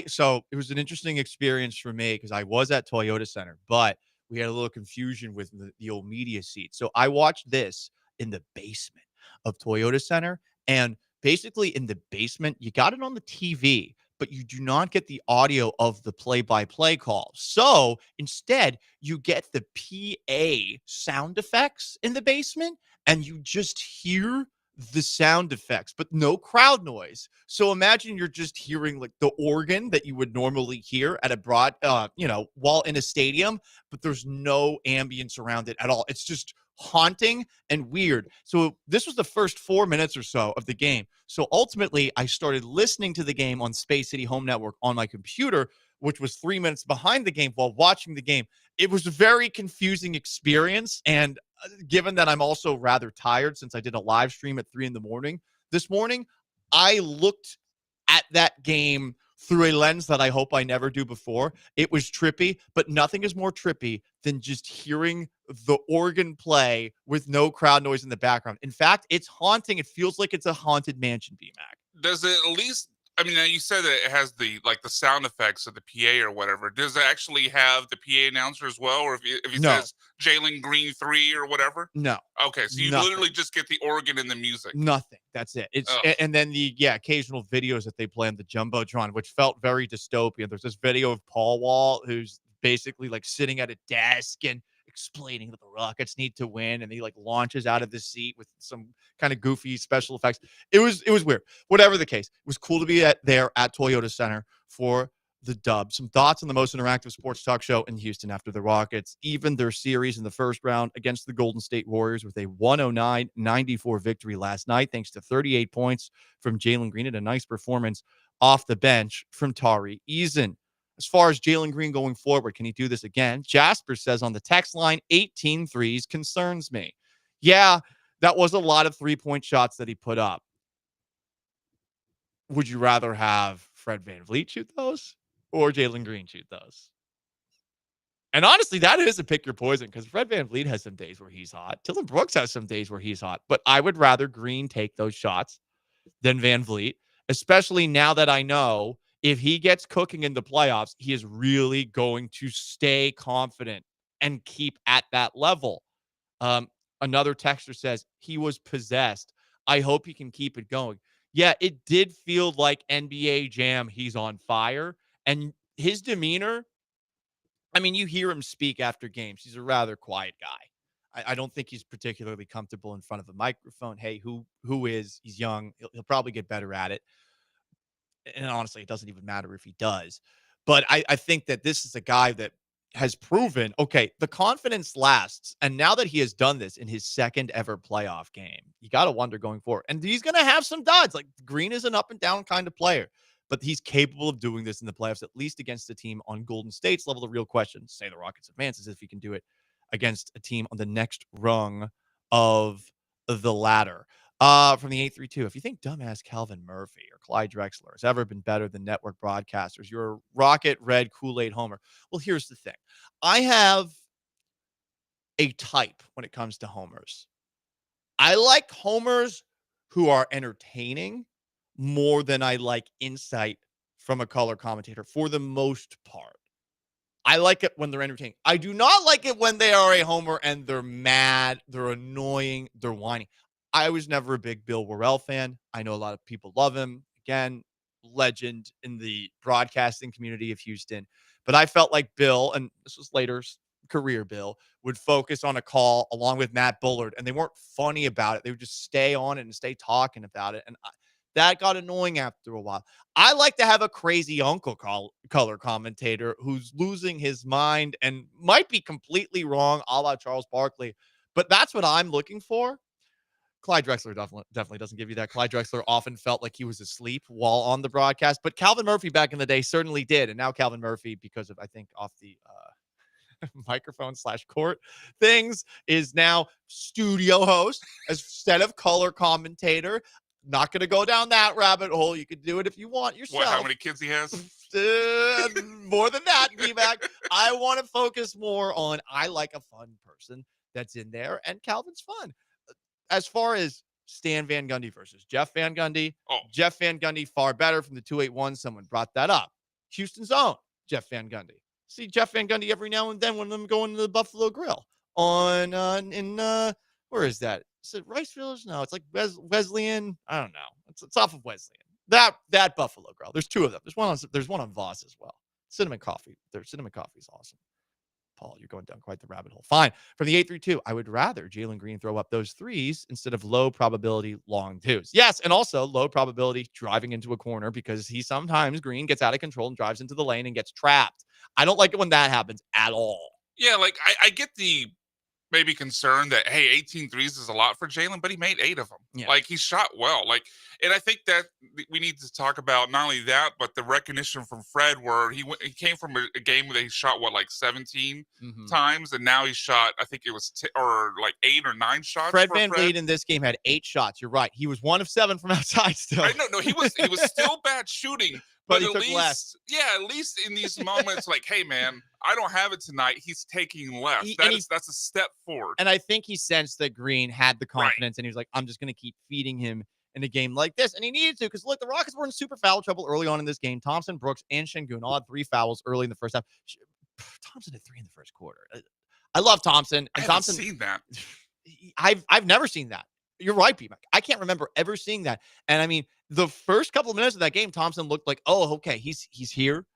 So it was an interesting experience for me because I was at Toyota Center, but we had a little confusion with the old media seat. So I watched this in the basement of Toyota Center, and basically in the basement, you got it on the TV, but you do not get the audio of the play-by-play call. So instead, you get the PA sound effects in the basement, and you just hear the sound effects, but no crowd noise. So imagine you're just hearing like the organ that you would normally hear at a while in a stadium, but there's no ambience around it at all. It's just haunting and weird. So this was the first 4 minutes or so of the game. So ultimately, I started listening to the game on Space City Home Network on my computer, which was 3 minutes behind the game while watching the game. It was a very confusing experience. And given that I'm also rather tired since I did a live stream at 3 a.m. this morning, I looked at that game through a lens that I hope I never do before. It was trippy, but nothing is more trippy than just hearing the organ play with no crowd noise in the background. In fact, it's haunting. It feels like it's a haunted mansion, B-Mac. Does it at least? I mean, you said that it has the sound effects of the PA or whatever. Does it actually have the PA announcer as well, or if he No. says Jalen Green 3 or whatever? No. Okay, so you Nothing. literally just get the organ and the music. Nothing. That's it. It's Ugh. and then the occasional videos that they play on the Jumbotron, which felt very dystopian. There's this video of Paul Wall who's basically like sitting at a desk and explaining that the Rockets need to win, and he like launches out of the seat with some kind of goofy special effects. It was weird. Whatever the case, it was cool to be there at Toyota Center for the dub. Some thoughts on the most interactive sports talk show in Houston after the Rockets even their series in the first round against the Golden State Warriors with a 109-94 victory last night, thanks to 38 points from Jalen Green and a nice performance off the bench from Tari Eason. As far as Jalen Green going forward, can he do this again? Jasper says on the text line, 18 threes concerns me. Yeah, that was a lot of three-point shots that he put up. Would you rather have Fred VanVleet shoot those or Jalen Green shoot those? And honestly, that is a pick your poison because Fred VanVleet has some days where he's hot. Dylan Brooks has some days where he's hot. But I would rather Green take those shots than VanVleet, especially now that I know if he gets cooking in the playoffs, he is really going to stay confident and keep at that level. Another texter says he was possessed. I hope he can keep it going. Yeah, it did feel like NBA Jam. He's on fire. And his demeanor, I mean, you hear him speak after games. He's a rather quiet guy. I don't think he's particularly comfortable in front of a microphone. Hey, who is? He's young. He'll probably get better at it. And honestly, it doesn't even matter if he does. But I think that this is a guy that has proven, okay, the confidence lasts. And now that he has done this in his second ever playoff game, you got to wonder going forward. And he's going to have some duds. Like, Green is an up and down kind of player, but he's capable of doing this in the playoffs, at least against a team on Golden State's level. The real question, say the Rockets advance, is if he can do it against a team on the next rung of the ladder. From the 832, if you think dumbass Calvin Murphy or Clyde Drexler has ever been better than network broadcasters, you're a Rocket Red Kool-Aid homer. Well, here's the thing. I have a type when it comes to homers. I like homers who are entertaining more than I like insight from a color commentator for the most part. I like it when they're entertaining. I do not like it when they are a homer and they're mad, they're annoying, they're whining. I was never a big Bill Worrell fan. I know a lot of people love him. Again, legend in the broadcasting community of Houston. But I felt like Bill, and this was later career Bill, would focus on a call along with Matt Bullard, and they weren't funny about it. They would just stay on it and stay talking about it. And that got annoying after a while. I like to have a crazy uncle color commentator who's losing his mind and might be completely wrong, a la Charles Barkley. But that's what I'm looking for. Clyde Drexler definitely doesn't give you that. Clyde Drexler often felt like he was asleep while on the broadcast, but Calvin Murphy back in the day certainly did. And now Calvin Murphy, because of, I think, off the microphone/court things, is now studio host instead of color commentator. Not going to go down that rabbit hole. You could do it if you want yourself. What, how many kids he has? More than that, D-Mac. I want to focus more on, I like a fun person that's in there, and Calvin's fun. As far as Stan Van Gundy versus Jeff Van Gundy, Jeff Van Gundy far better from the 281. Someone brought that up. Houston's own Jeff Van Gundy. See Jeff Van Gundy every now and then when I'm going to the Buffalo Grill on where is that? Is it Rice Village? No, it's like Wesleyan. I don't know. It's off of Wesleyan. That Buffalo Grill. There's two of them. There's one on Voss as well. Cinnamon coffee. Their cinnamon coffee is awesome. Paul, you're going down quite the rabbit hole. Fine. From the 832, I would rather Jalen Green throw up those threes instead of low probability long twos. Yes, and also low probability driving into a corner, because Green gets out of control and drives into the lane and gets trapped. I don't like it when that happens at all. Yeah, like I get the maybe concern that, hey, 18 threes is a lot for Jalen, but he made 8 of them. Yeah. Like, he shot well. Like, and I think that we need to talk about not only that, but the recognition from Fred, where he came from a game where he shot, 17 times, and now he shot, I think it was 8 or 9 shots. Fred VanVleet in this game had 8 shots. You're right. He was 1 of 7 from outside still. I know, no, he was still bad shooting. But he at took least, less. Yeah, at least in these moments, like, hey, man, I don't have it tonight. He's taking less. That's a step forward. And I think he sensed that Green had the confidence, and he was like, I'm just going to keep feeding him in a game like this. And he needed to, because, look, the Rockets were in super foul trouble early on in this game. Thompson, Brooks, and Şengün all had 3 fouls early in the first half. Thompson had 3 in the first quarter. I love Thompson. And I haven't seen that. I've never seen that. You're right, B-Mac. I can't remember ever seeing that. And I mean, the first couple of minutes of that game, Thompson looked like, oh, okay, he's here,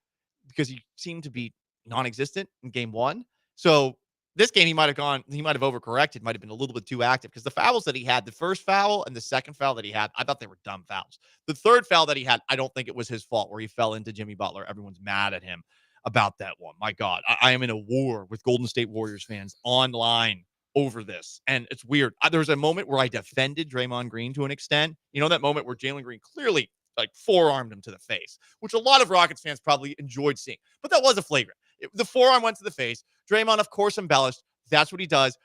because he seemed to be non-existent in game 1. So this game, he might have overcorrected, might have been a little bit too active, because the fouls that he had, the first foul and the second foul that he had, I thought they were dumb fouls. The third foul that he had, I don't think it was his fault, where he fell into Jimmy Butler. Everyone's mad at him about that one. My God, I am in a war with Golden State Warriors fans online over this. And it's weird. There was a moment where I defended Draymond Green to an extent. You know, that moment where Jalen Green clearly forearmed him to the face, which a lot of Rockets fans probably enjoyed seeing. But that was a flagrant. The forearm went to the face. Draymond, of course, embellished. That's what he does.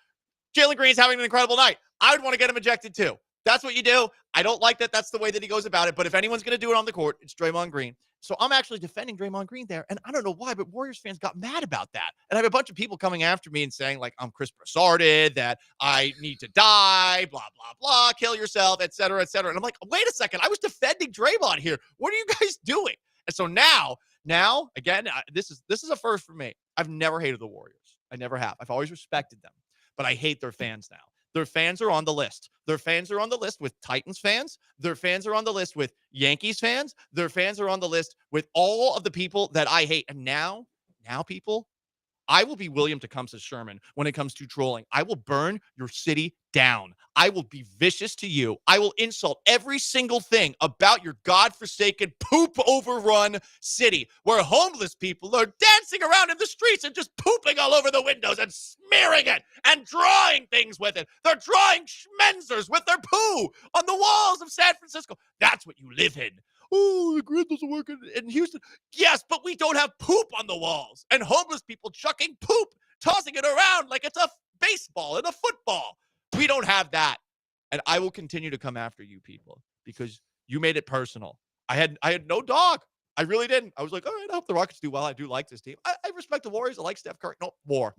Jalen Green's having an incredible night. I would want to get him ejected too. That's what you do. I don't like that that's the way that he goes about it. But if anyone's going to do it on the court, it's Draymond Green. So I'm actually defending Draymond Green there. And I don't know why, but Warriors fans got mad about that. And I have a bunch of people coming after me and saying, like, I'm Chris Broussarded, that I need to die, blah, blah, blah, kill yourself, et cetera, et cetera. And I'm like, wait a second. I was defending Draymond here. What are you guys doing? And so now, again, this is a first for me. I've never hated the Warriors. I never have. I've always respected them. But I hate their fans now. Their fans are on the list. Their fans are on the list with Titans fans. Their fans are on the list with Yankees fans. Their fans are on the list with all of the people that I hate. And now people, I will be William Tecumseh Sherman when it comes to trolling. I will burn your city down. I will be vicious to you. I will insult every single thing about your godforsaken, poop overrun city where homeless people are dancing around in the streets and just pooping all over the windows and smearing it and drawing things with it. They're drawing schmenzers with their poo on the walls of San Francisco. That's what you live in. Oh, the grid doesn't work in Houston. Yes, but we don't have poop on the walls and homeless people chucking poop, tossing it around like it's a baseball and a football. We don't have that. And I will continue to come after you people because you made it personal. I had no dog. I really didn't. I was like, all right, I hope the Rockets do well. I do like this team. I respect the Warriors. I like Steph Curry. No, war.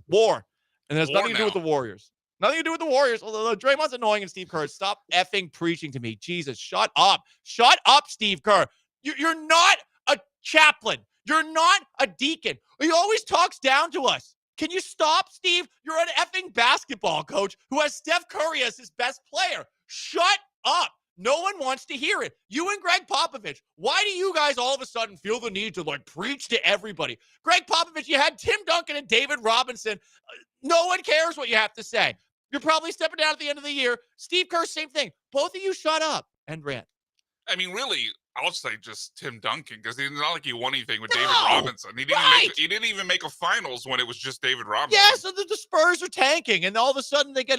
And it has nothing to do with the Warriors. Nothing to do with the Warriors. Although Draymond's annoying and Steve Kerr. Stop effing preaching to me. Jesus, shut up. Shut up, Steve Kerr. You're not a chaplain. You're not a deacon. He always talks down to us. Can you stop, Steve? You're an effing basketball coach who has Steph Curry as his best player. Shut up. No one wants to hear it. You and Greg Popovich, why do you guys all of a sudden feel the need to preach to everybody? Greg Popovich, you had Tim Duncan and David Robinson. No one cares what you have to say. You're probably stepping down at the end of the year. Steve Kerr, same thing. Both of you shut up and rant. I mean, really, I'll say just Tim Duncan because it's not like he won anything with David Robinson. He didn't even make a finals when it was just David Robinson. Yeah, so the Spurs are tanking, and all of a sudden they get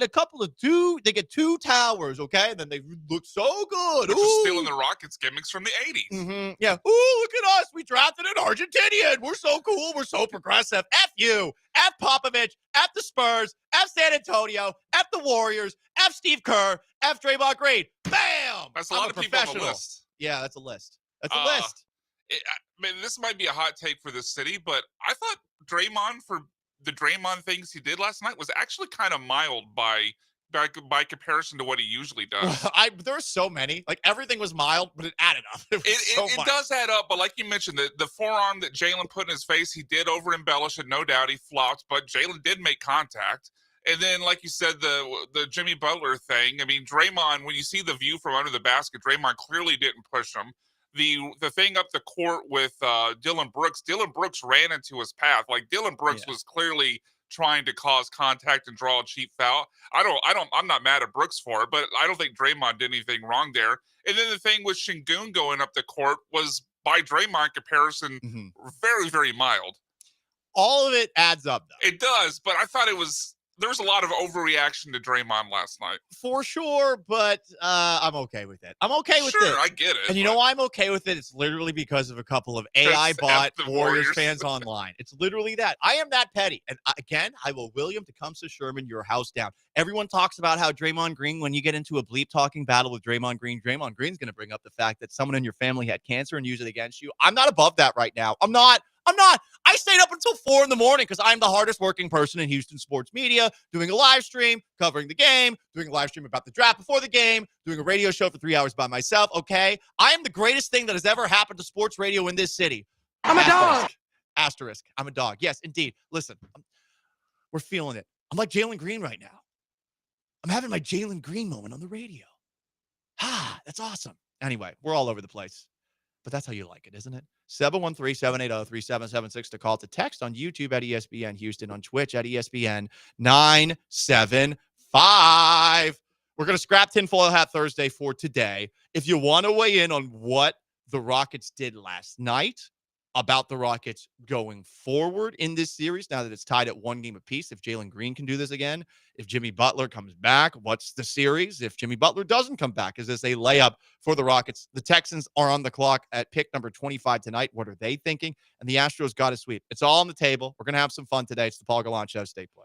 two towers, okay? And then they look so good. They're just stealing the Rockets gimmicks from the 80s. Mm-hmm. Yeah. Ooh, look at us. We drafted an Argentinian. We're so cool. We're so progressive. F you. F Popovich. F the Spurs. F San Antonio. F the Warriors. F Steve Kerr. F Draymond Green. Bam! That's a lot of people on the list. Yeah, that's a list. That's a list. I mean, this might be a hot take for the city, but I thought Draymond, for the Draymond things he did last night, was actually kind of mild by comparison to what he usually does. There were so many. Everything was mild, but it added up. It does add up, but like you mentioned, the forearm that Jalen put in his face, he did over-embellish it, no doubt. He flopped, but Jalen did make contact. And then, like you said, the Jimmy Butler thing. I mean, Draymond, when you see the view from under the basket, Draymond clearly didn't push him. The thing up the court with Dylan Brooks ran into his path. Dylan Brooks was clearly trying to cause contact and draw a cheap foul. I'm not mad at Brooks for it, but I don't think Draymond did anything wrong there. And then the thing with Şengün going up the court was, by Draymond comparison, very, very mild. All of it adds up, though. It does, but I thought there was a lot of overreaction to Draymond last night. For sure, but I'm okay with it. I'm okay with it. Sure, I get it. And you know why I'm okay with it? It's literally because of a couple of AI bot Warriors fans online. It's literally that. I am that petty. And again, I will William Tecumseh Sherman your house down. Everyone talks about how Draymond Green, when you get into a bleep talking battle with Draymond Green's going to bring up the fact that someone in your family had cancer and use it against you. I'm not above that right now. I'm not. I stayed up until 4 a.m. because I'm the hardest working person in Houston sports media, doing a live stream, covering the game, doing a live stream about the draft before the game, doing a radio show for 3 hours by myself. Okay. I am the greatest thing that has ever happened to sports radio in this city. I'm a dog. Asterisk. I'm a dog. Yes, indeed. Listen, we're feeling it. I'm like Jalen Green right now. I'm having my Jalen Green moment on the radio. That's awesome. Anyway, we're all over the place. But that's how you like it, isn't it? 713-780-3776 to call, to text on YouTube at ESPN Houston, on Twitch at ESPN 975. We're going to scrap tinfoil hat Thursday for today. If you want to weigh in on what the Rockets did last night, about the Rockets going forward in this series, now that it's tied at 1 game apiece, if Jalen Green can do this again, if Jimmy Butler comes back, what's the series? If Jimmy Butler doesn't come back, is this a layup for the Rockets? The Texans are on the clock at pick number 25 tonight. What are they thinking? And the Astros got a sweep. It's all on the table. We're going to have some fun today. It's the Paul Gallant Show. Stay put.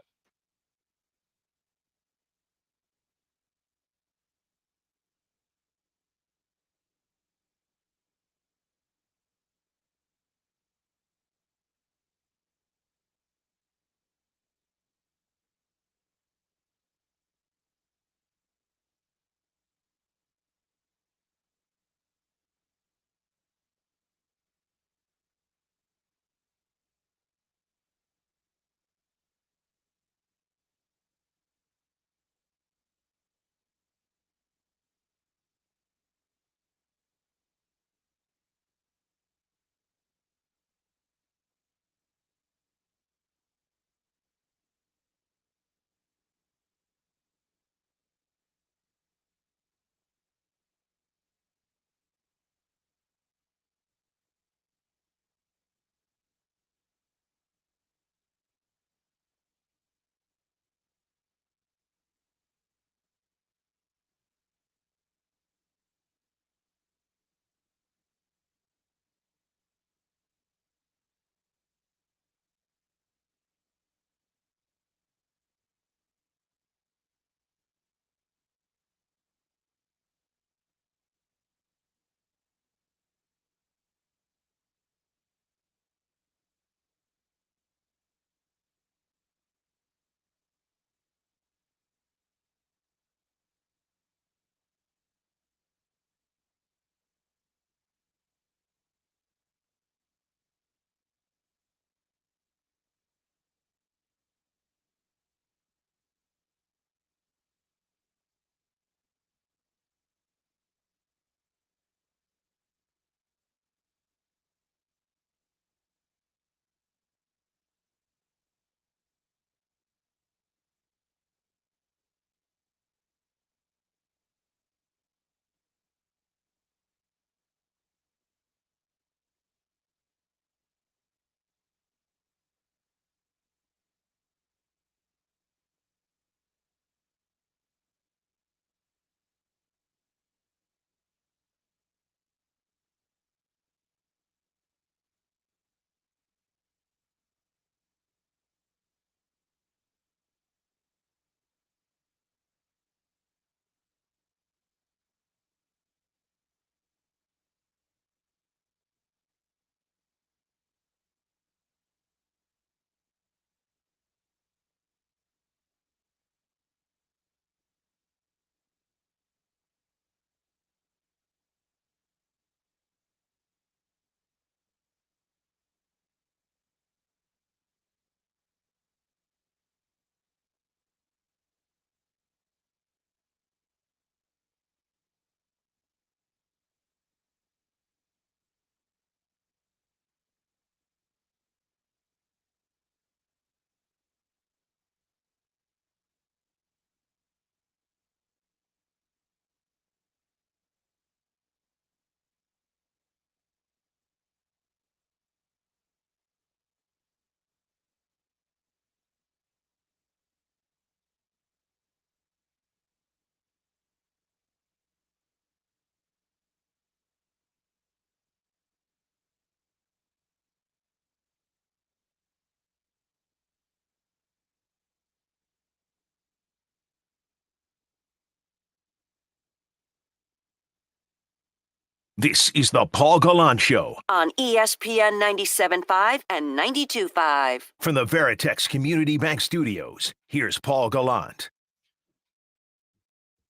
This is the Paul Gallant Show on ESPN 97.5 and 92.5. from the Veritex Community Bank Studios. Here's Paul Gallant.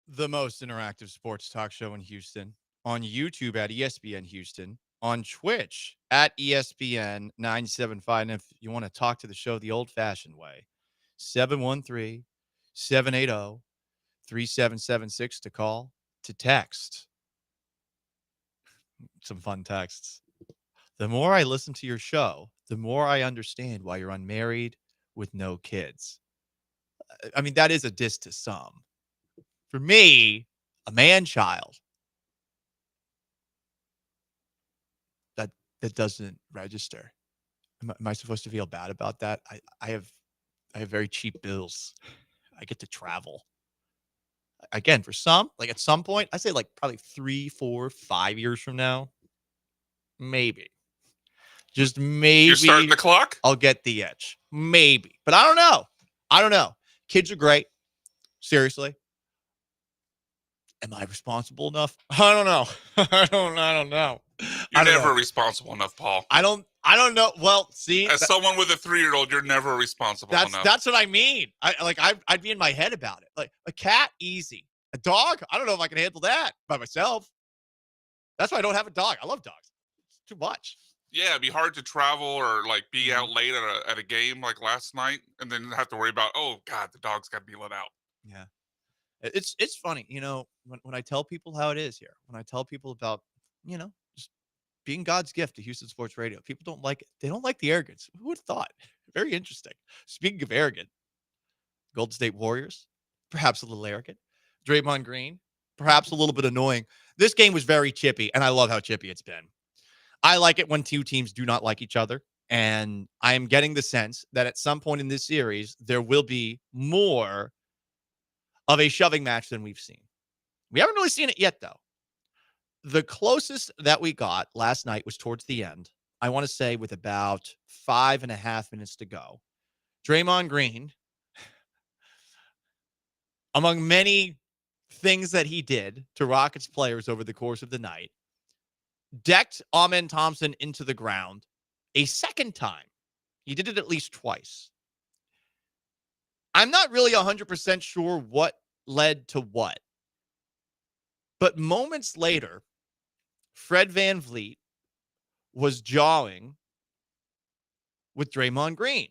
The most interactive sports talk show in Houston, on YouTube at ESPN Houston, on Twitch at ESPN 97.5. And if you want to talk to the show the old-fashioned way, 713-780-3776 to call, to text. Some fun texts. The more I listen to your show, the more I understand why you're unmarried with no kids. I mean, that is a diss to some. For me, a man-child, that doesn't register. Am I supposed to feel bad about that? I have very cheap bills. I get to travel. Again, for some, like at some point, I say like probably 3, 4, 5 years from now, maybe. Just maybe. You're starting the clock? I'll get the itch. Maybe. But I don't know. Kids are great. Seriously. Am I responsible enough? I don't know. I don't know. You're never responsible enough, Paul. I don't know. Well, see, as someone with a 3-year-old, you're never responsible enough. That's what I mean. I'd be in my head about it. Like a cat, easy. A dog, I don't know if I can handle that by myself. That's why I don't have a dog. I love dogs. It's too much. Yeah, it'd be hard to travel or like be out late at a game like last night, and then have to worry about, oh God, the dog's got to be let out. Yeah. It's funny, when I tell people how it is here, when I tell people about, just being God's gift to Houston Sports Radio, people don't like it. They don't like the arrogance. Who would have thought? Very interesting. Speaking of arrogant, Golden State Warriors, perhaps a little arrogant. Draymond Green, perhaps a little bit annoying. This game was very chippy, and I love how chippy it's been. I like it when two teams do not like each other, and I am getting the sense that at some point in this series, there will be more of a shoving match than we've seen. We haven't really seen it yet, though. The closest that we got last night was towards the end. I want to say with about 5.5 minutes to go. Draymond Green, among many things that he did to Rockets players over the course of the night, decked Amen Thompson into the ground a second time. He did it at least twice. I'm not really 100% sure what led to what. But moments later, Fred VanVleet was jawing with Draymond Green.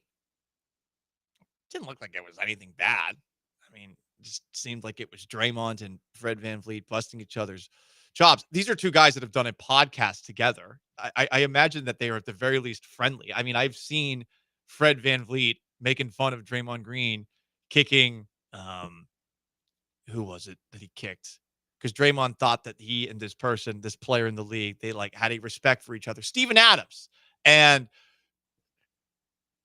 Didn't look like it was anything bad. I mean, it just seemed like it was Draymond and Fred VanVleet busting each other's chops. These are two guys that have done a podcast together. I imagine that they are at the very least friendly. I mean, I've seen Fred VanVleet making fun of Draymond Green kicking, who was it that he kicked? Because Draymond thought that he and this player in the league, they like had a respect for each other. Steven Adams. And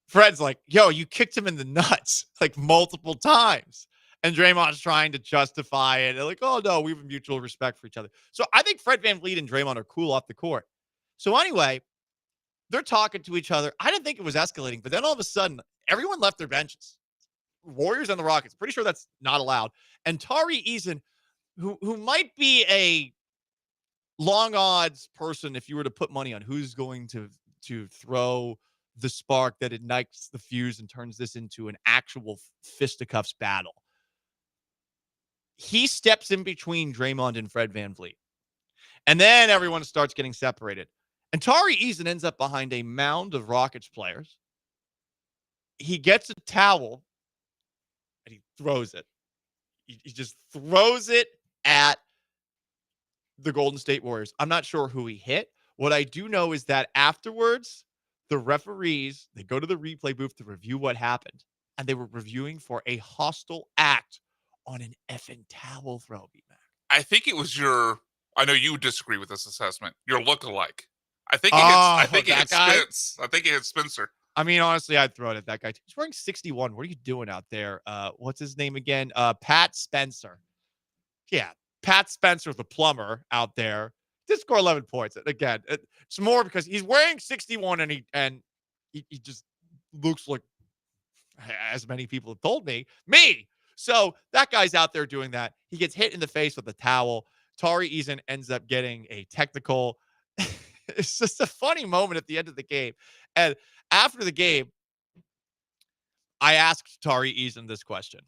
Fred's like, yo, you kicked him in the nuts like multiple times. And Draymond's trying to justify it. They're like, oh, no, we have a mutual respect for each other. So I think Fred VanVleet and Draymond are cool off the court. So anyway, they're talking to each other. I didn't think it was escalating, but then all of a sudden, everyone left their benches. Warriors and the Rockets. Pretty sure that's not allowed. And Tari Eason, who might be a long odds person if you were to put money on who's going to throw the spark that ignites the fuse and turns this into an actual fisticuffs battle. He steps in between Draymond and Fred VanVleet. And then everyone starts getting separated. And Tari Eason ends up behind a mound of Rockets players. He gets a towel and he throws it. He just throws it at the Golden State Warriors. I'm not sure who he hit. What I do know is that afterwards, the referees, they go to the replay booth to review what happened. And they were reviewing for a hostile act on an effing towel throw, B-Mac. I think it was I know you disagree with this assessment, your look-alike. I think it hit Spence. I think it hit Spencer. I mean, honestly, I'd throw it at that guy. He's wearing 61. What are you doing out there? What's his name again? Pat Spencer. Yeah, Pat Spencer, the plumber out there. Did score 11 points. Again, it's more because he's wearing 61 and he just looks like, as many people have told me. So that guy's out there doing that. He gets hit in the face with a towel. Tari Eason ends up getting a technical. It's just a funny moment at the end of the game. And after the game, I asked Tari Eason this question.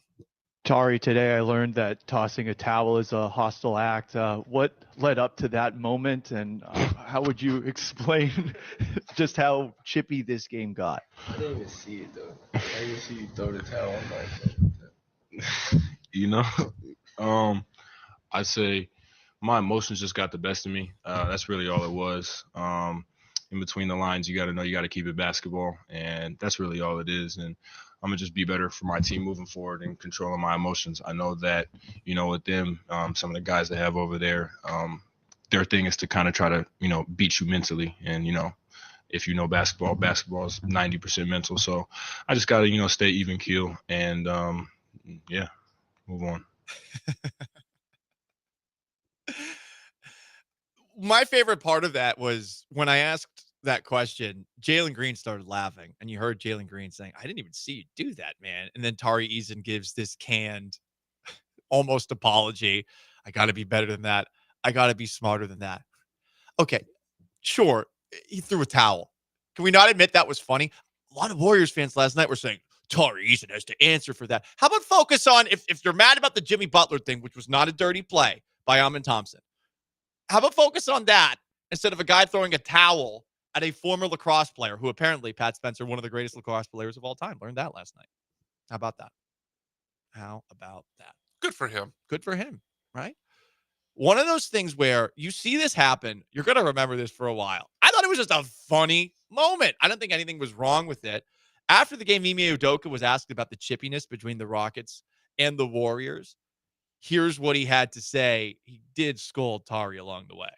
Tari, today I learned that tossing a towel is a hostile act. What led up to that moment, and how would you explain just how chippy this game got? I didn't even see it, though. I didn't see you throw the towel. You know, I'd say my emotions just got the best of me. That's really all it was. In between the lines, you got to know you got to keep it basketball, and that's really all it is. And I'm going to just be better for my team moving forward and controlling my emotions. I know that, with them, some of the guys they have over there, their thing is to kind of try to, beat you mentally. And, if you know basketball is 90% mental. So I just got to, stay even keel and, move on. My favorite part of that was when I asked that question, Jalen Green started laughing, and you heard Jalen Green saying, I didn't even see you do that, man. And then Tari Eason gives this canned almost apology. I got to be better than that. I got to be smarter than that. Okay, sure. He threw a towel. Can we not admit that was funny? A lot of Warriors fans last night were saying, Tari Eason has to answer for that. How about focus on, if you're mad about the Jimmy Butler thing, which was not a dirty play by Amin Thompson, how about focus on that instead of a guy throwing a towel at a former lacrosse player who apparently, Pat Spencer, one of the greatest lacrosse players of all time, learned that last night. How about that? Good for him. Good for him, right? One of those things where you see this happen, you're going to remember this for a while. I thought it was just a funny moment. I don't think anything was wrong with it. After the game, Ime Udoka was asked about the chippiness between the Rockets and the Warriors. Here's what he had to say. He did scold Tari along the way.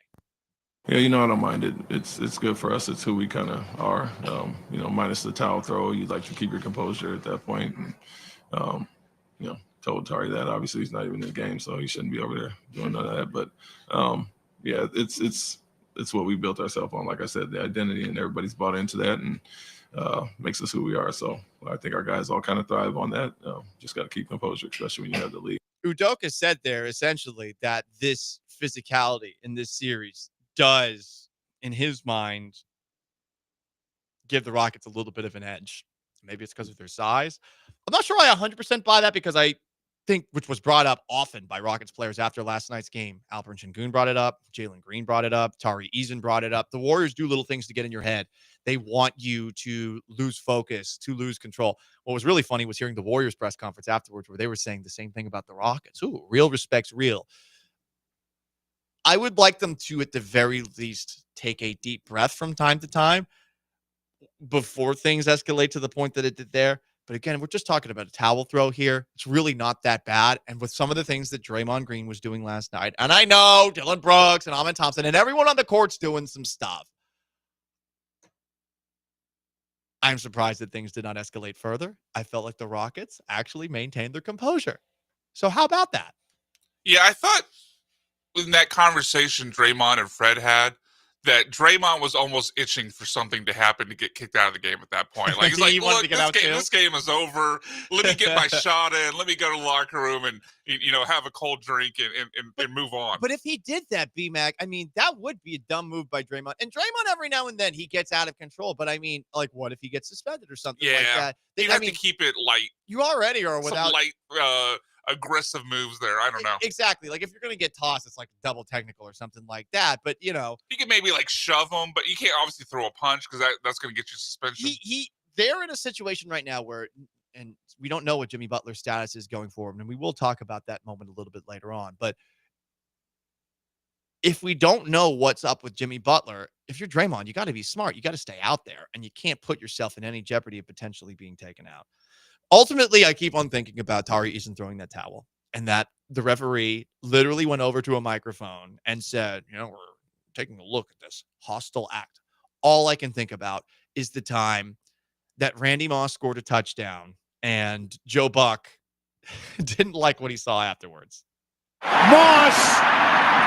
Yeah, I don't mind it. It's good for us. It's who we kind of are. Minus the towel throw, you'd like to keep your composure at that point. And, told Tari that. Obviously, he's not even in the game, so he shouldn't be over there doing none of that. But, it's what we built ourselves on. Like I said, the identity, and everybody's bought into that and makes us who we are. So I think our guys all kind of thrive on that. Just got to keep composure, especially when you have the lead. Udoka said there essentially that this physicality in this series does, in his mind, give the Rockets a little bit of an edge. Maybe it's because of their size. I'm not sure I 100% buy that, because I think, which was brought up often by Rockets players after last night's game, Alperen Sengun brought it up, Jalen Green brought it up, Tari Eason brought it up. The Warriors do little things to get in your head. They want you to lose focus, to lose control. What was really funny was hearing the Warriors press conference afterwards, where they were saying the same thing about the Rockets. Ooh, real respect's real. I would like them to, at the very least, take a deep breath from time to time before things escalate to the point that it did there. But again, we're just talking about a towel throw here. It's really not that bad. And with some of the things that Draymond Green was doing last night, and I know Dylan Brooks and Amin Thompson and everyone on the court's doing some stuff, I'm surprised that things did not escalate further. I felt like the Rockets actually maintained their composure. So how about that? Yeah, I thought in that conversation Draymond and Fred had, that Draymond was almost itching for something to happen to get kicked out of the game at that point. Like, he's like, look, this game is over. Let me get my shot in. Let me go to the locker room and, have a cold drink and move on. But if he did that, B-Mac, I mean, that would be a dumb move by Draymond. And Draymond, every now and then, he gets out of control. But, I mean, like, what if he gets suspended or something like that? You have to keep it light. You already are without... Some light, aggressive moves there. I don't know. Exactly. Like, if you're going to get tossed, it's like double technical or something like that. But, you can maybe like shove him, but you can't obviously throw a punch, because that's going to get you suspension. They're in a situation right now where, and we don't know what Jimmy Butler's status is going forward, and we will talk about that moment a little bit later on. But if we don't know what's up with Jimmy Butler, if you're Draymond, you got to be smart. You got to stay out there, and you can't put yourself in any jeopardy of potentially being taken out. Ultimately, I keep on thinking about Tari Eason throwing that towel, and that the referee literally went over to a microphone and said, we're taking a look at this hostile act. All I can think about is the time that Randy Moss scored a touchdown and Joe Buck didn't like what he saw afterwards. Moss!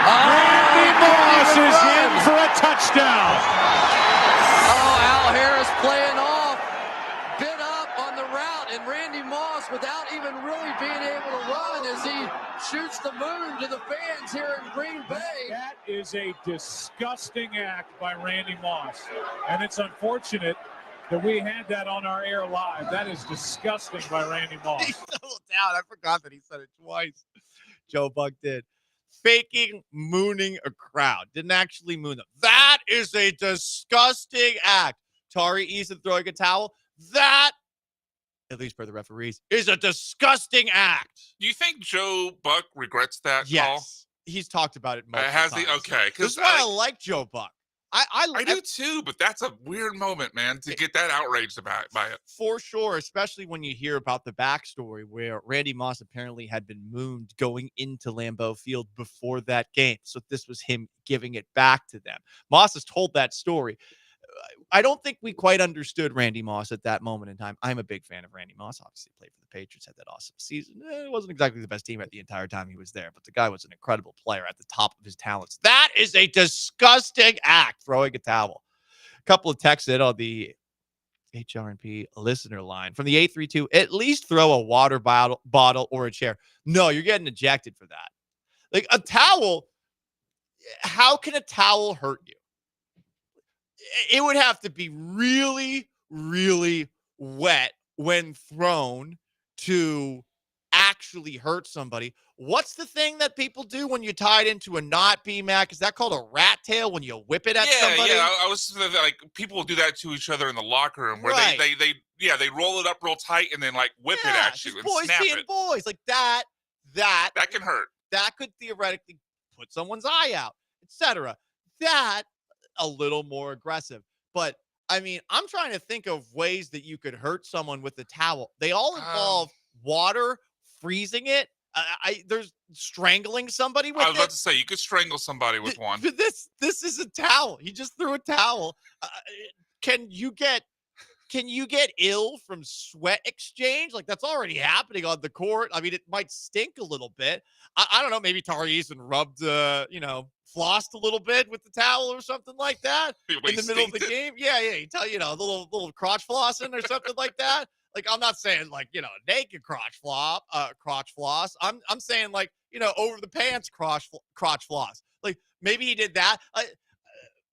Randy Moss is in for a touchdown. Oh, Al Harris playing off. Bit up on the route, and Randy Moss without even really being able to run as he shoots the moon to the fans here in Green Bay. That is a disgusting act by Randy Moss. And it's unfortunate that we had that on our air live. That is disgusting by Randy Moss. He settled down. I forgot that he said it twice. Joe Buck did. Faking mooning a crowd. Didn't actually moon them. That is a disgusting act. Tari Eason throwing a towel. That, at least per the referees, is a disgusting act. Do you think Joe Buck regrets that Yes. call? He's talked about it multiple Has times. he? Okay. This is why I like Joe Buck. I do too, but that's a weird moment, man, to get that outraged by it. For sure, especially when you hear about the backstory where Randy Moss apparently had been mooned going into Lambeau Field before that game. So this was him giving it back to them. Moss has told that story. I don't think we quite understood Randy Moss at that moment in time. I'm a big fan of Randy Moss. Obviously played for the Patriots, had that awesome season. It wasn't exactly the best team at the entire time he was there, but the guy was an incredible player at the top of his talents. That is a disgusting act, throwing a towel. A couple of texts in on the HRP listener line from the 832. At least throw a water bottle or a chair. No, you're getting ejected for that. Like a towel. How can a towel hurt you? It would have to be really, really wet when thrown to actually hurt somebody. What's the thing that people do when you tie it into a knot, B-Mac? Is that called a rat tail when you whip it at somebody? Yeah, I was like, people will do that to each other in the locker room where Right. they roll it up real tight and then like whip it at you and boys snap being it. boys. Like that can hurt. That could theoretically put someone's eye out, etc. That a little more aggressive. But I mean, I'm trying to think of ways that you could hurt someone with a towel. They all involve water, freezing it. There's strangling somebody with it. I was about to say you could strangle somebody with one. But this is a towel. He just threw a towel. Can you get ill from sweat exchange? Like that's already happening on the court. I mean, it might stink a little bit. I don't know. Maybe Tari Eason rubbed, flossed a little bit with the towel or something like that in the middle of the game. Yeah. You tell a little crotch flossing or something like that. Like I'm not saying naked crotch floss. I'm saying over the pants crotch floss. Like maybe he did that.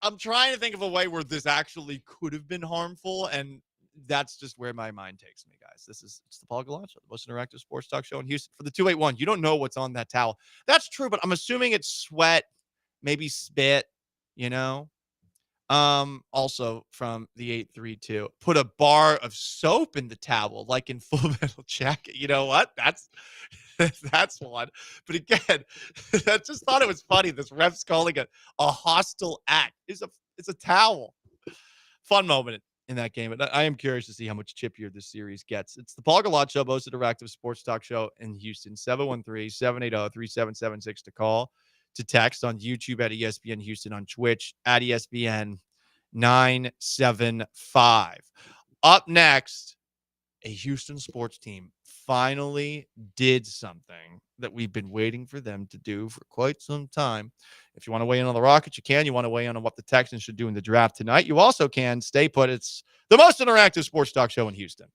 I'm trying to think of a way where this actually could have been harmful, and that's just where my mind takes me, guys. It's the Paul Gallant Show, the most interactive sports talk show in Houston. For the 281, you don't know what's on that towel. That's true, but I'm assuming it's sweat, maybe spit, Also from the 832, put a bar of soap in the towel, like in Full Metal Jacket. You know what? That's one. But again, I just thought it was funny. This ref's calling it a hostile act. It's a towel. Fun moment in that game. And I am curious to see how much chippier this series gets. It's the Paul Gallant Show, most interactive sports talk show in Houston. 713-780-3776 to call, to text on YouTube at ESPN Houston, on Twitch at ESPN 975. Up next, a Houston sports team finally did something that we've been waiting for them to do for quite some time. If you want to weigh in on the Rockets, you can. You want to weigh in on what the Texans should do in the draft tonight, you also can. Stay put. It's the most interactive sports talk show in Houston.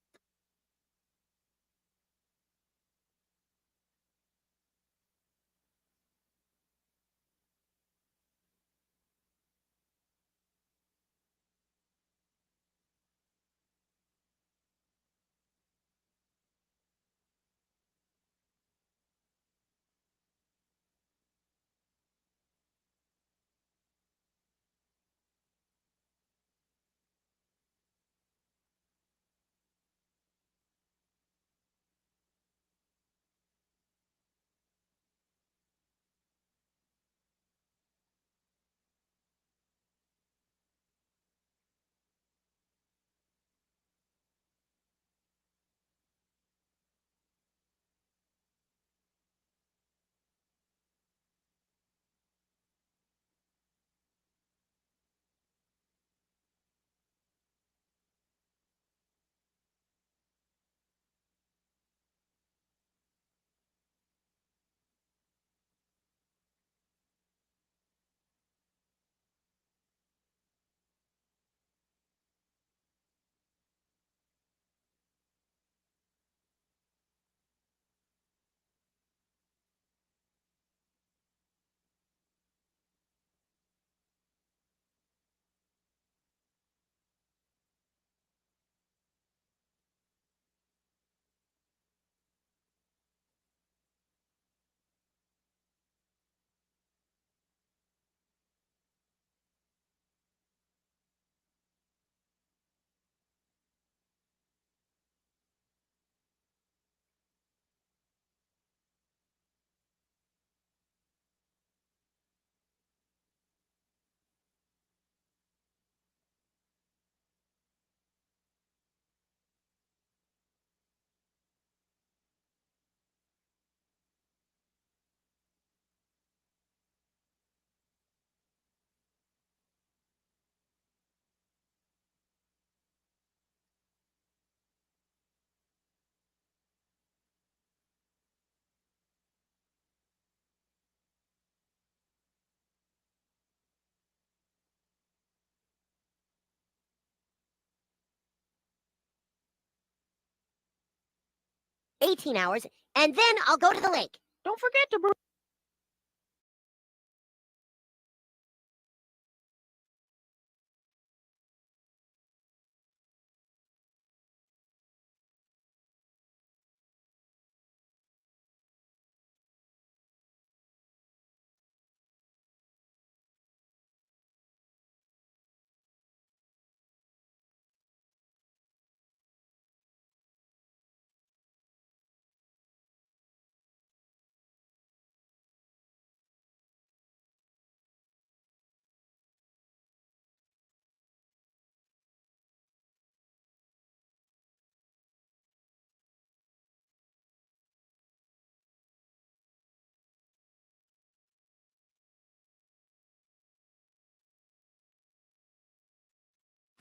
18 hours, and then I'll go to the lake. Don't forget to bring...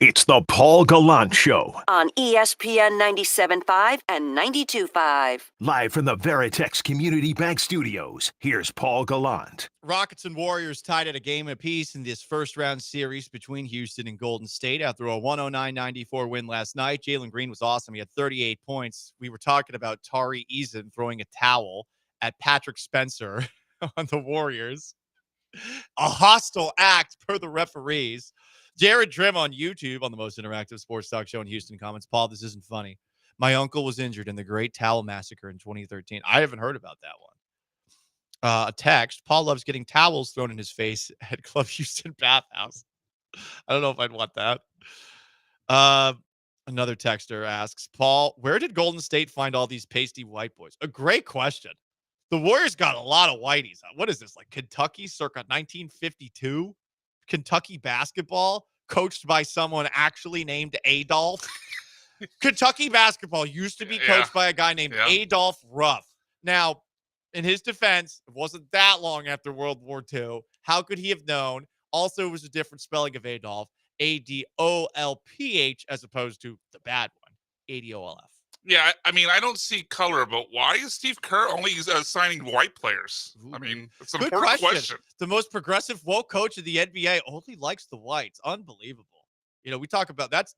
It's the Paul Gallant Show. On ESPN 97.5 and 92.5. Live from the Veritex Community Bank Studios, here's Paul Gallant. Rockets and Warriors tied at a game apiece in this first-round series between Houston and Golden State after a 109-94 win last night. Jalen Green was awesome. He had 38 points. We were talking about Tari Eason throwing a towel at Patrick Spencer on the Warriors. A hostile act per the referees. Jared Trim on YouTube on the most interactive sports talk show in Houston comments, Paul, this isn't funny. My uncle was injured in the Great Towel Massacre in 2013. I haven't heard about that one. A text, Paul loves getting towels thrown in his face at Club Houston Bathhouse. I don't know if I'd want that. Another texter asks, Paul, where did Golden State find all these pasty white boys? A great question. The Warriors got a lot of whiteys. What is this, like Kentucky circa 1952? Kentucky basketball coached by someone actually named Adolph. Kentucky basketball used to be coached by a guy named Adolph Ruff. Now, in his defense, it wasn't that long after World War II. How could he have known? Also, it was a different spelling of Adolph, Adolph, as opposed to the bad one, Adolf. Yeah, I mean, I don't see color, but why is Steve Kerr only signing white players? I mean, it's an important question. The most progressive woke coach of the NBA only likes the whites. Unbelievable. You know, we talk about that's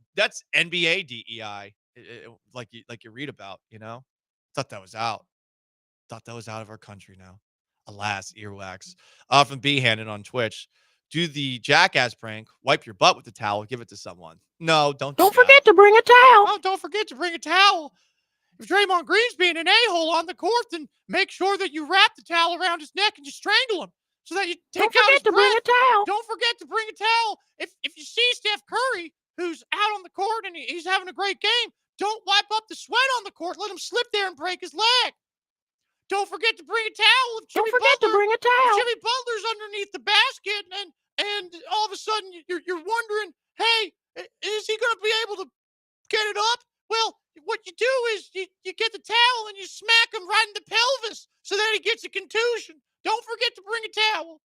NBA DEI, like you read about. You know, thought that was out of our country now. Alas, earwax. From B Handed on Twitch. Do the jackass prank, wipe your butt with the towel, give it to someone. No, don't forget to bring a towel. Oh, don't forget to bring a towel. If Draymond Green's being an a-hole on the court, then make sure that you wrap the towel around his neck and you strangle him so that you take out his breath. Bring a towel. Don't forget to bring a towel. If you see Steph Curry, who's out on the court and he's having a great game, don't wipe up the sweat on the court. Let him slip there and break his leg. Don't forget to bring a towel. Don't forget to bring a towel. Jimmy Butler's underneath the basket, and all of a sudden you're wondering, hey, is he going to be able to get it up? Well, what you do is you get the towel and you smack him right in the pelvis so that he gets a contusion. Don't forget to bring a towel.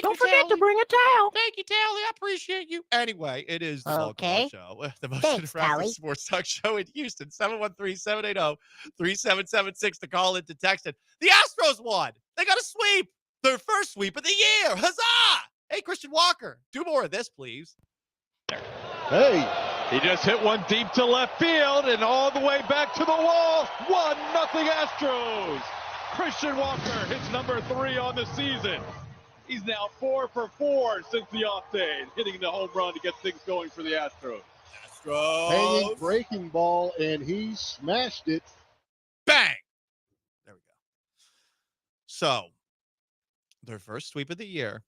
Don't forget to bring a towel. Thank you, Tally. I appreciate you. Anyway, it is the Local Show, the most interactive sports talk show in Houston. 713-780-3776 to call in, to text it. The Astros won. They got a sweep. Their first sweep of the year. Huzzah! Hey, Christian Walker, do more of this, please. Hey, he just hit one deep to left field and all the way back to the wall. 1-0 Astros. Christian Walker hits number 3 on the season. He's now 4 for 4 since the off day, hitting the home run to get things going for the Astros. Hanging breaking ball, and he smashed it. Bang! There we go. So, their first sweep of the year.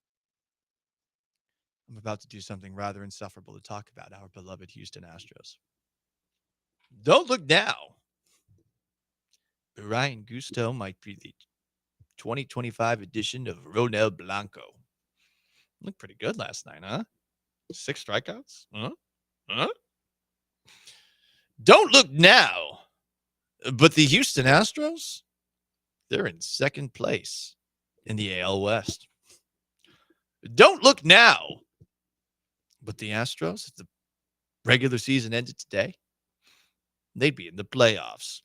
I'm about to do something rather insufferable to talk about, our beloved Houston Astros. Don't look now. Ryan Gusto might be the 2025 edition of Ronel Blanco. Looked pretty good last night, huh? 6 strikeouts? Huh? Don't look now. But the Houston Astros, they're in second place in the AL West. Don't look now. But the Astros, if the regular season ended today, they'd be in the playoffs.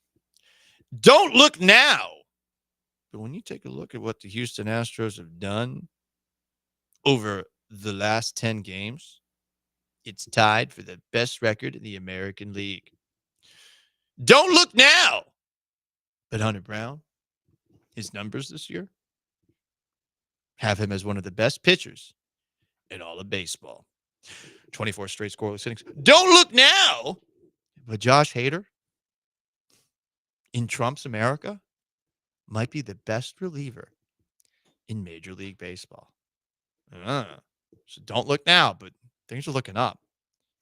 Don't look now. But when you take a look at what the Houston Astros have done over the last 10 games, it's tied for the best record in the American League. Don't look now. But Hunter Brown, his numbers this year have him as one of the best pitchers in all of baseball. 24 straight scoreless innings. Don't look now, but Josh Hader in Trump's America might be the best reliever in Major League Baseball. So don't look now, but things are looking up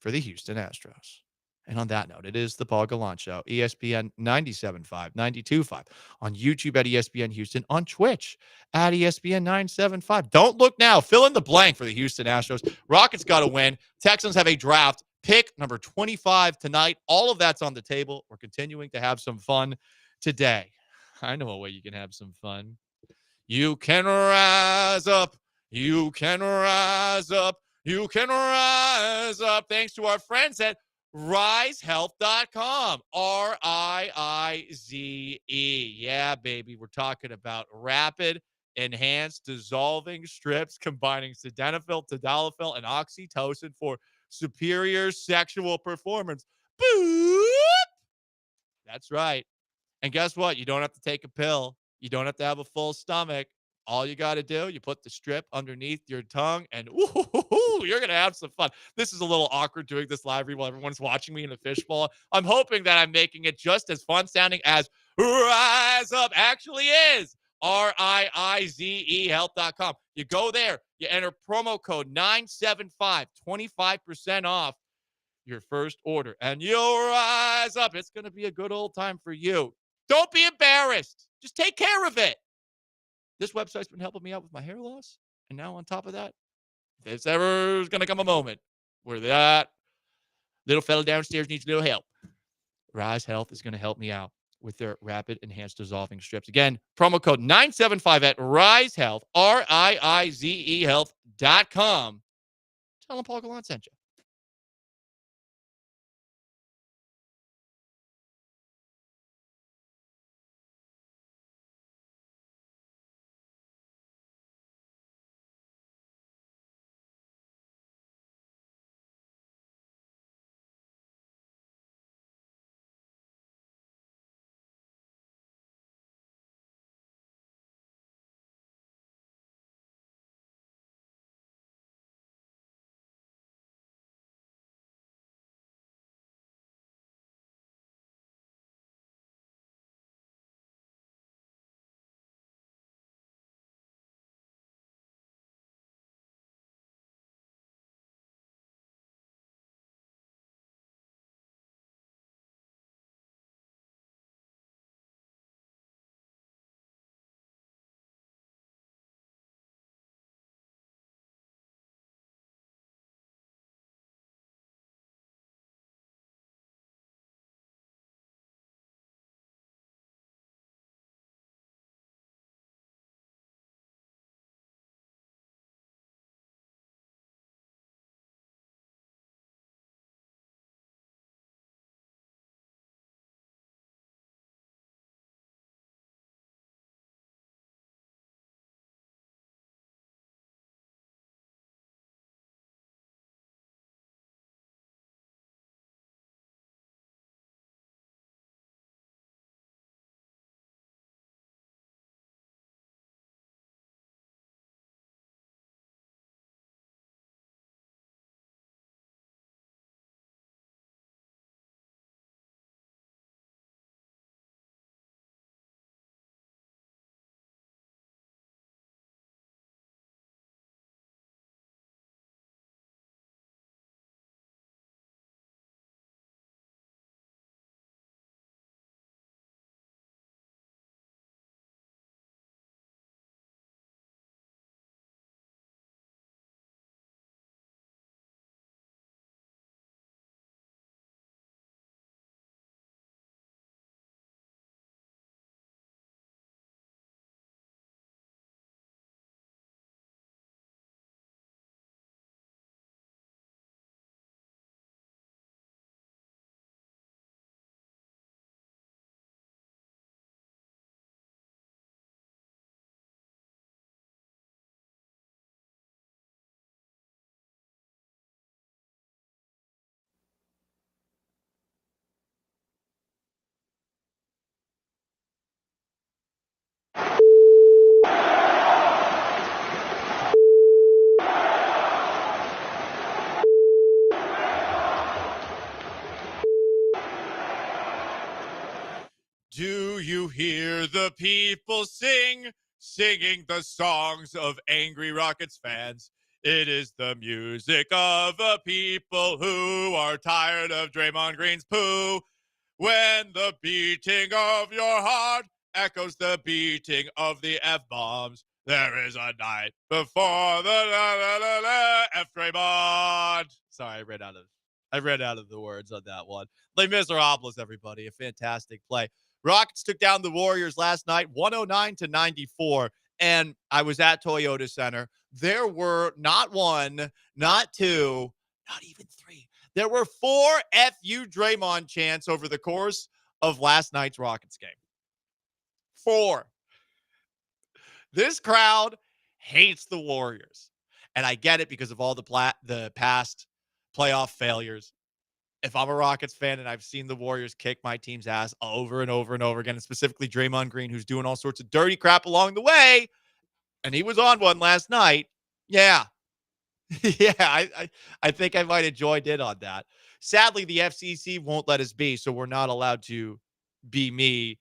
for the Houston Astros. And on that note, it is the Paul Gallant Show, ESPN 97.5, 92.5, on YouTube at ESPN Houston, on Twitch at ESPN 975. Don't look now. Fill in the blank for the Houston Astros. Rockets got to win. Texans have a draft pick number 25 tonight. All of that's on the table. We're continuing to have some fun today. I know a way you can have some fun. You can rise up. You can rise up. You can rise up. Thanks to our friends at risehealth.com. RIIZE. Yeah, baby. We're talking about rapid, enhanced, dissolving strips combining sildenafil, tadalafil, and oxytocin for superior sexual performance. Boop! That's right. And guess what? You don't have to take a pill. You don't have to have a full stomach. All you got to do, you put the strip underneath your tongue, and you're going to have some fun. This is a little awkward doing this live while everyone's watching me in a fishbowl. I'm hoping that I'm making it just as fun sounding as Rise Up actually is. RIIZE health.com. You go there, you enter promo code 975, 25% off your first order, and you'll rise up. It's going to be a good old time for you. Don't be embarrassed. Just take care of it. This website's been helping me out with my hair loss. And now on top of that, if there's ever going to come a moment where that little fella downstairs needs a little help, Rise Health is going to help me out with their rapid enhanced dissolving strips. Again, promo code 975 at Rise Health, RIIZE health.com. Tell them Paul Gallant sent you. Do you hear the people singing the songs of angry Rockets fans? It is the music of the people who are tired of Draymond Green's poo. When the beating of your heart echoes the beating of the F-bombs, there is a night before the F Draymond. Sorry, I read out of the words on that one. Les Miserables, everybody. A fantastic play. Rockets took down the Warriors last night, 109-94. And I was at Toyota Center. There were not one, not two, not even three. There were 4 FU Draymond chants over the course of last night's Rockets game. 4. This crowd hates the Warriors. And I get it because of all the past playoff failures. If I'm a Rockets fan and I've seen the Warriors kick my team's ass over and over and over again, and specifically Draymond Green, who's doing all sorts of dirty crap along the way, and he was on one last night, yeah. I think I might have joined in on that. Sadly, the FCC won't let us be, so we're not allowed to be me.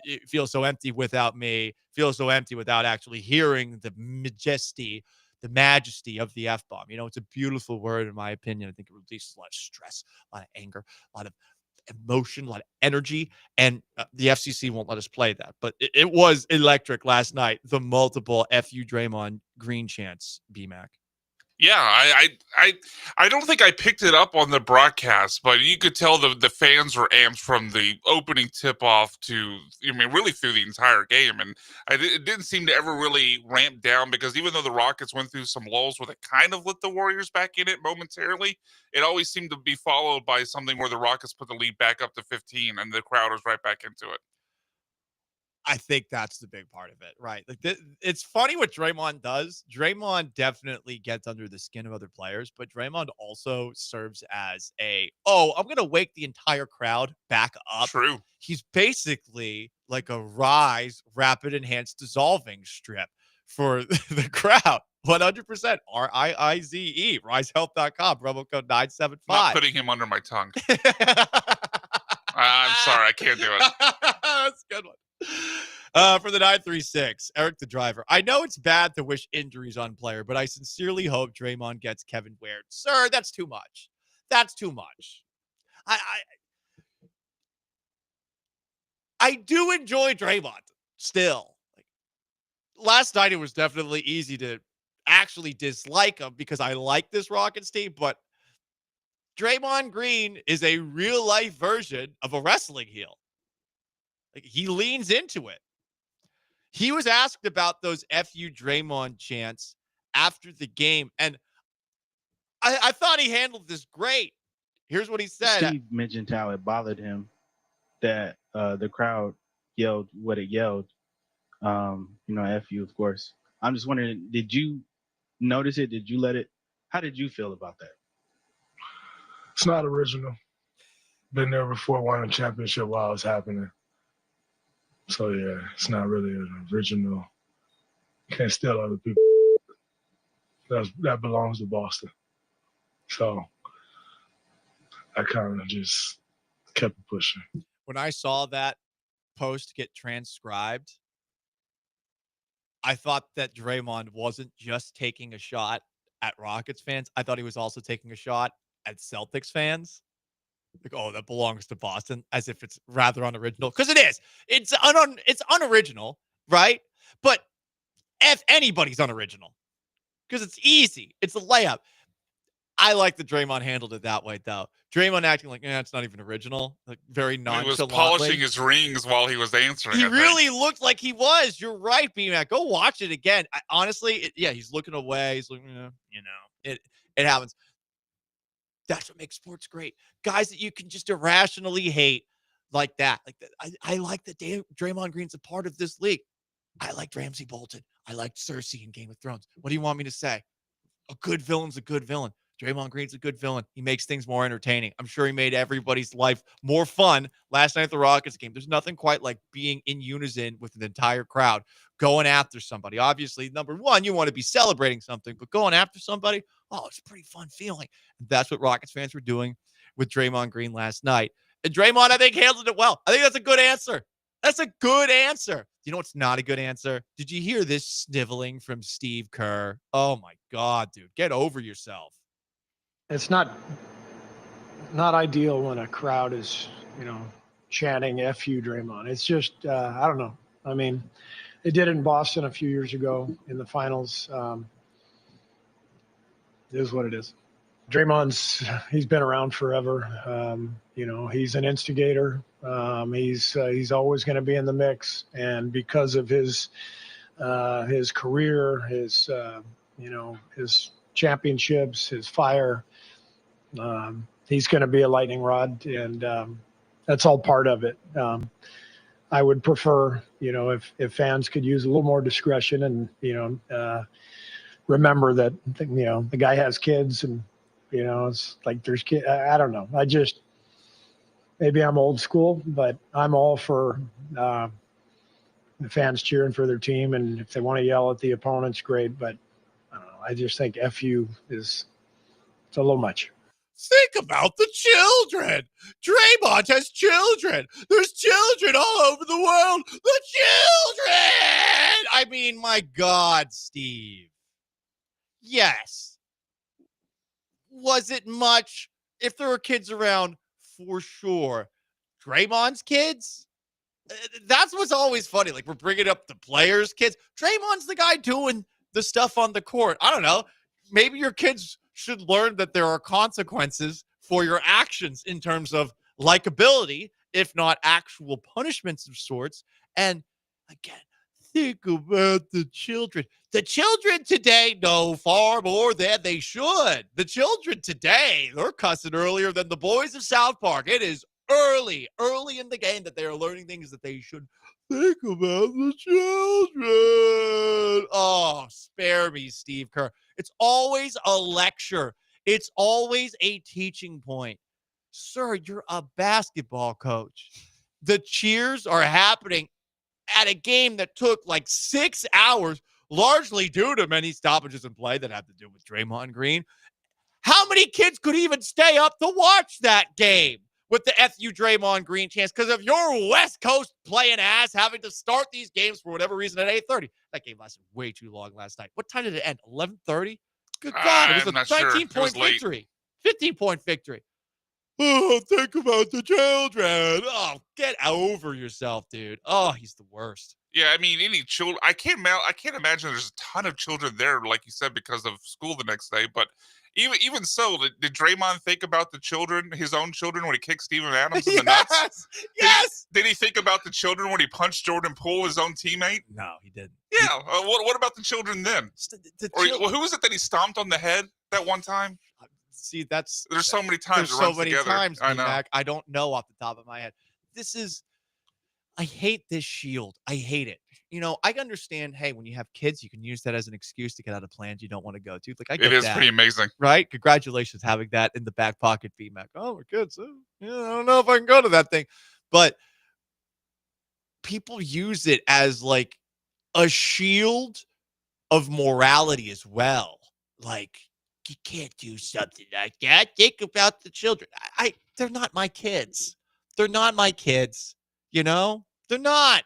It feels so empty without me. Feels so empty without actually hearing the majesty of the F-bomb. You know, it's a beautiful word, in my opinion. I think it releases a lot of stress, a lot of anger, a lot of emotion, a lot of energy, and the FCC won't let us play that. But it was electric last night, the multiple FU Draymond Green chants, BMAC. Yeah, I don't think I picked it up on the broadcast, but you could tell the fans were amped from the opening tip-off to, really through the entire game. And it didn't seem to ever really ramp down, because even though the Rockets went through some lulls where they kind of let the Warriors back in it momentarily, it always seemed to be followed by something where the Rockets put the lead back up to 15 and the crowd was right back into it. I think that's the big part of it, right? Like it's funny what Draymond does. Draymond definitely gets under the skin of other players, but Draymond also serves as I'm going to wake the entire crowd back up. True. He's basically like a Rise Rapid Enhanced Dissolving strip for the crowd. 100%. RIIZE, risehealth.com, promo code 975. Not putting him under my tongue. I'm sorry, I can't do it. That's a good one. For the 936, Eric the driver. I know it's bad to wish injuries on player, but I sincerely hope Draymond gets Kevin Ware. Sir, that's too much. That's too much. I do enjoy Draymond still. Like, last night it was definitely easy to actually dislike him because I like this Rockets team, but Draymond Green is a real life version of a wrestling heel. Like, he leans into it. He was asked about those FU Draymond chants after the game, and I thought he handled this great. Here's what he said. Steve mentioned how it bothered him that the crowd yelled what it yelled. FU, of course. I'm just wondering, did you notice it? Did you let it? How did you feel about that? It's not original. Been there before, won a championship while it's happening. So, yeah, it's not really an original. You can't steal other people. That belongs to Boston. So I kind of just kept pushing. When I saw that post get transcribed, I thought that Draymond wasn't just taking a shot at Rockets fans. I thought he was also taking a shot at Celtics fans. Like, that belongs to Boston, as if it's rather unoriginal. Because it is. It's unoriginal, right? But if anybody's unoriginal, because it's easy. It's a layup. I like that Draymond handled it that way, though. Draymond acting like, it's not even original. Like, very nonchalantly. He was polishing his rings while he was answering. He really looked like he was. You're right, B-Mac. Go watch it again. Honestly, he's looking away. He's looking, it happens. That's what makes sports great. Guys that you can just irrationally hate like that. I like that Draymond Green's a part of this league. I liked Ramsay Bolton. I liked Cersei in Game of Thrones. What do you want me to say? A good villain's a good villain. Draymond Green's a good villain. He makes things more entertaining. I'm sure he made everybody's life more fun last night at the Rockets game. There's nothing quite like being in unison with an entire crowd, going after somebody. Obviously, number one, you want to be celebrating something, but going after somebody, it's a pretty fun feeling. And that's what Rockets fans were doing with Draymond Green last night. And Draymond, I think, handled it well. I think that's a good answer. That's a good answer. You know what's not a good answer? Did you hear this sniveling from Steve Kerr? Oh, my God, dude. Get over yourself. It's not ideal when a crowd is, chanting F you, Draymond. It's just, I don't know. I mean, they did it in Boston a few years ago in the finals. It is what it is. He's been around forever. He's an instigator. He's always going to be in the mix. And because of his career, his championships, his fire, he's going to be a lightning rod. And that's all part of it. I would prefer, if fans could use a little more discretion and, remember that, the guy has kids and, it's like there's kids. I don't know. Maybe I'm old school, but I'm all for the fans cheering for their team. And if they want to yell at the opponents, great. But I don't know. I just think FU it's a little much. Think about the children. Draymond has children. There's children all over the world. The children. I mean, my God, Steve. Yes. Was it much? If there were kids around, for sure. Draymond's kids? That's what's always funny. Like, we're bringing up the players' kids. Draymond's the guy doing the stuff on the court. I don't know. Maybe your kids should learn that there are consequences for your actions in terms of likability, if not actual punishments of sorts. And again, think about the children. The children today know far more than they should. The children today, they're cussing earlier than the boys of South Park. It is early in the game that they are learning things that they should think about the children. Oh, spare me, Steve Kerr. It's always a lecture. It's always a teaching point. Sir, you're a basketball coach. The cheers are happening at a game that took like 6 hours, largely due to many stoppages in play that have to do with Draymond Green. How many kids could even stay up to watch that game with the FU Draymond Green chance? Because of your West Coast playing ass having to start these games for whatever reason at 8:30. That game lasted way too long last night. What time did it end? 11:30? Good God, it was a 19-point victory. 15-point victory. Oh, think about the children. Oh, get over yourself, dude. Oh, he's the worst. Yeah, I mean, any children. I can't imagine there's a ton of children there, like you said, because of school the next day. But even so, did Draymond think about the children, his own children, when he kicked Steven Adams in the nuts? Yes. Did he think about the children when he punched Jordan Poole, his own teammate? No, he didn't. Yeah. What about the children then? Who was it that he stomped on the head that one time? See, there's so many times. There's so many together. times, I know. Mac. I don't know off the top of my head. I hate this shield. I hate it. I understand, hey, when you have kids, you can use that as an excuse to get out of plans you don't want to go to. Like, I get it is that, pretty amazing. right? Congratulations having that in the back pocket, B-Mac. Oh, we're kids. I don't know if I can go to that thing. But people use it as like a shield of morality as well. Like, you can't do something like that. Think about the children. They're not my kids. They're not my kids. They're not.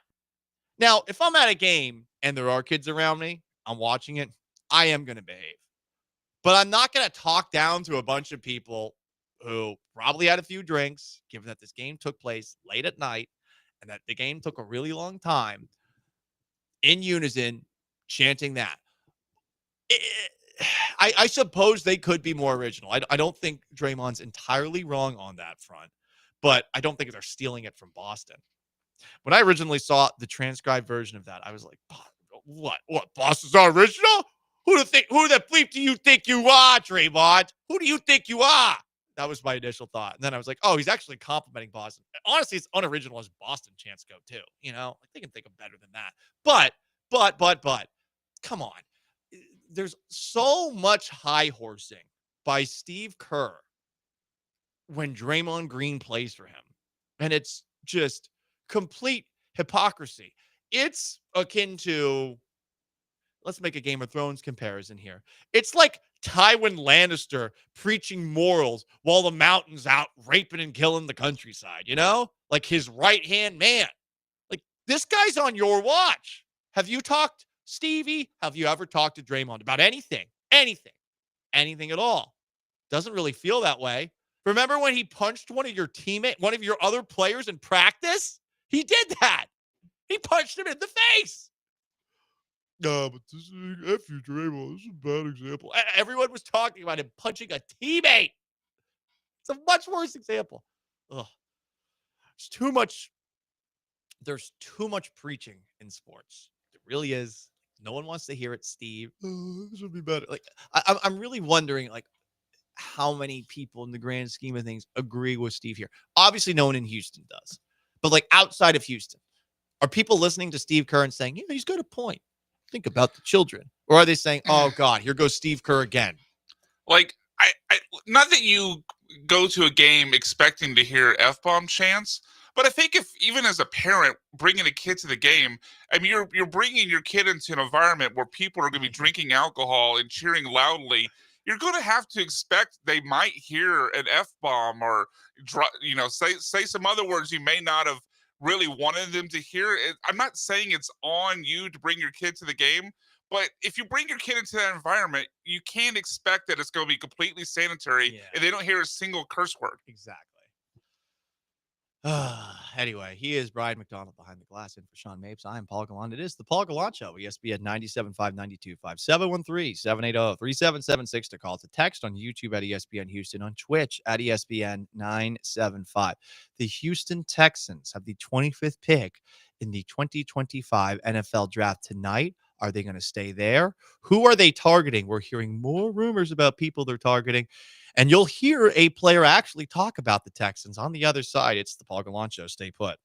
Now, if I'm at a game and there are kids around me, I'm watching it, I am going to behave. But I'm not going to talk down to a bunch of people who probably had a few drinks, given that this game took place late at night and that the game took a really long time, in unison, chanting that. I suppose they could be more original. I don't think Draymond's entirely wrong on that front, but I don't think they're stealing it from Boston. When I originally saw the transcribed version of that, I was like, what? Boston's not original? Who the bleep do you think you are, Draymond? Who do you think you are? That was my initial thought. And then I was like, oh, he's actually complimenting Boston. Honestly, it's unoriginal as Boston chants go too. Like, they can think of better than that. But, come on. There's so much high horsing by Steve Kerr when Draymond Green plays for him. And it's just complete hypocrisy. It's akin to, let's make a Game of Thrones comparison here. It's like Tywin Lannister preaching morals while the Mountain's out raping and killing the countryside, like his right-hand man. Like, This guy's on your watch. Have you talked, Stevie? Have you ever talked to Draymond about anything? Anything at all? Doesn't really feel that way. Remember when he punched one of your other players in practice? He did that. He punched him in the face. No, but this is F you, Draymond. This is a bad example. Everyone was talking about him punching a teammate. It's a much worse example. Ugh. There's too much preaching in sports. It really is. No one wants to hear it, Steve. Oh, this would be better. Like, I'm really wondering, like, how many people in the grand scheme of things agree with Steve here. Obviously, no one in Houston does. But, like, outside of Houston, are people listening to Steve Kerr and saying, he's got a point? Think about the children. Or are they saying, oh, God, here goes Steve Kerr again? Like, I not that you go to a game expecting to hear F-bomb chants, but I think if even as a parent bringing a kid to the game, I mean, you're bringing your kid into an environment where people are going to be drinking alcohol and cheering loudly. You're going to have to expect they might hear an F-bomb or, say some other words you may not have really wanted them to hear. I'm not saying it's on you to bring your kid to the game, but if you bring your kid into that environment, you can't expect that it's going to be completely sanitary and they don't hear a single curse word. Exactly. Anyway, he is Brian McDonald behind the glass. In for Sean Mapes, I'm Paul Gallant. It is the Paul Gallant Show. ESPN 97.5, 92.5, 713-780-3776 to call, to text on YouTube at ESPN Houston, on Twitch at ESPN 975. The Houston Texans have the 25th pick in the 2025 NFL Draft tonight. Are they going to stay there? Who are they targeting? We're hearing more rumors about people they're targeting. And you'll hear a player actually talk about the Texans on the other side. It's the Paul Gallant Show. Stay put.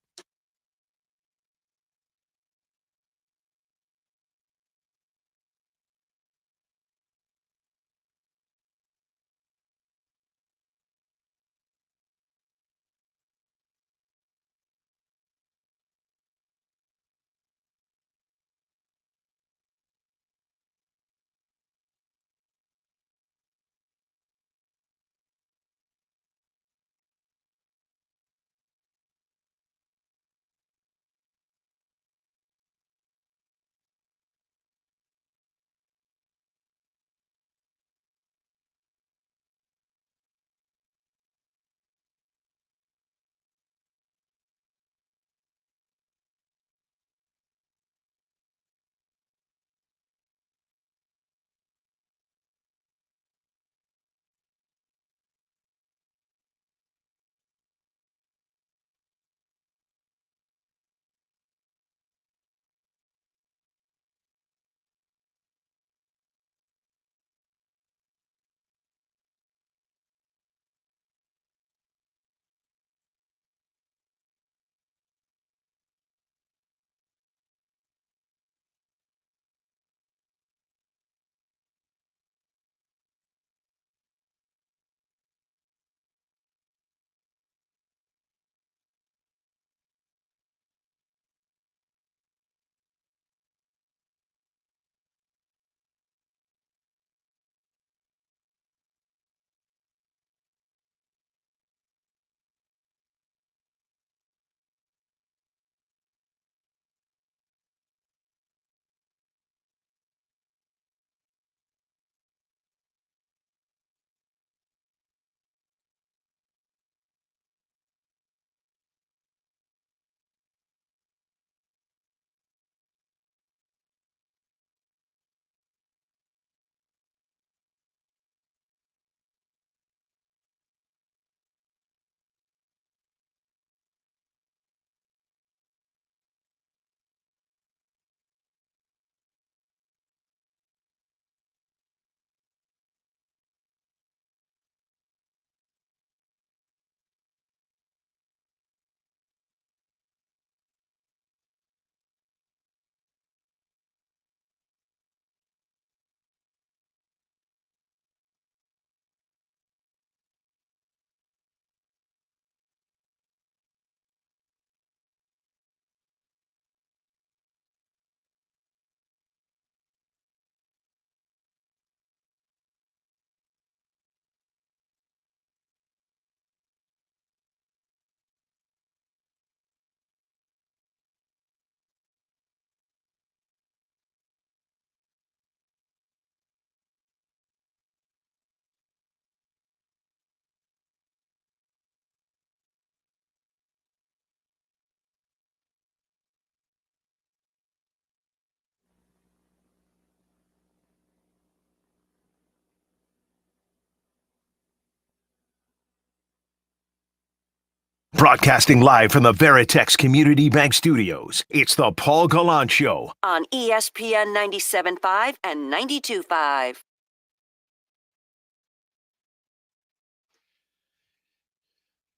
Broadcasting live from the Veritex Community Bank Studios, it's the Paul Gallant Show on ESPN 97.5 and 92.5.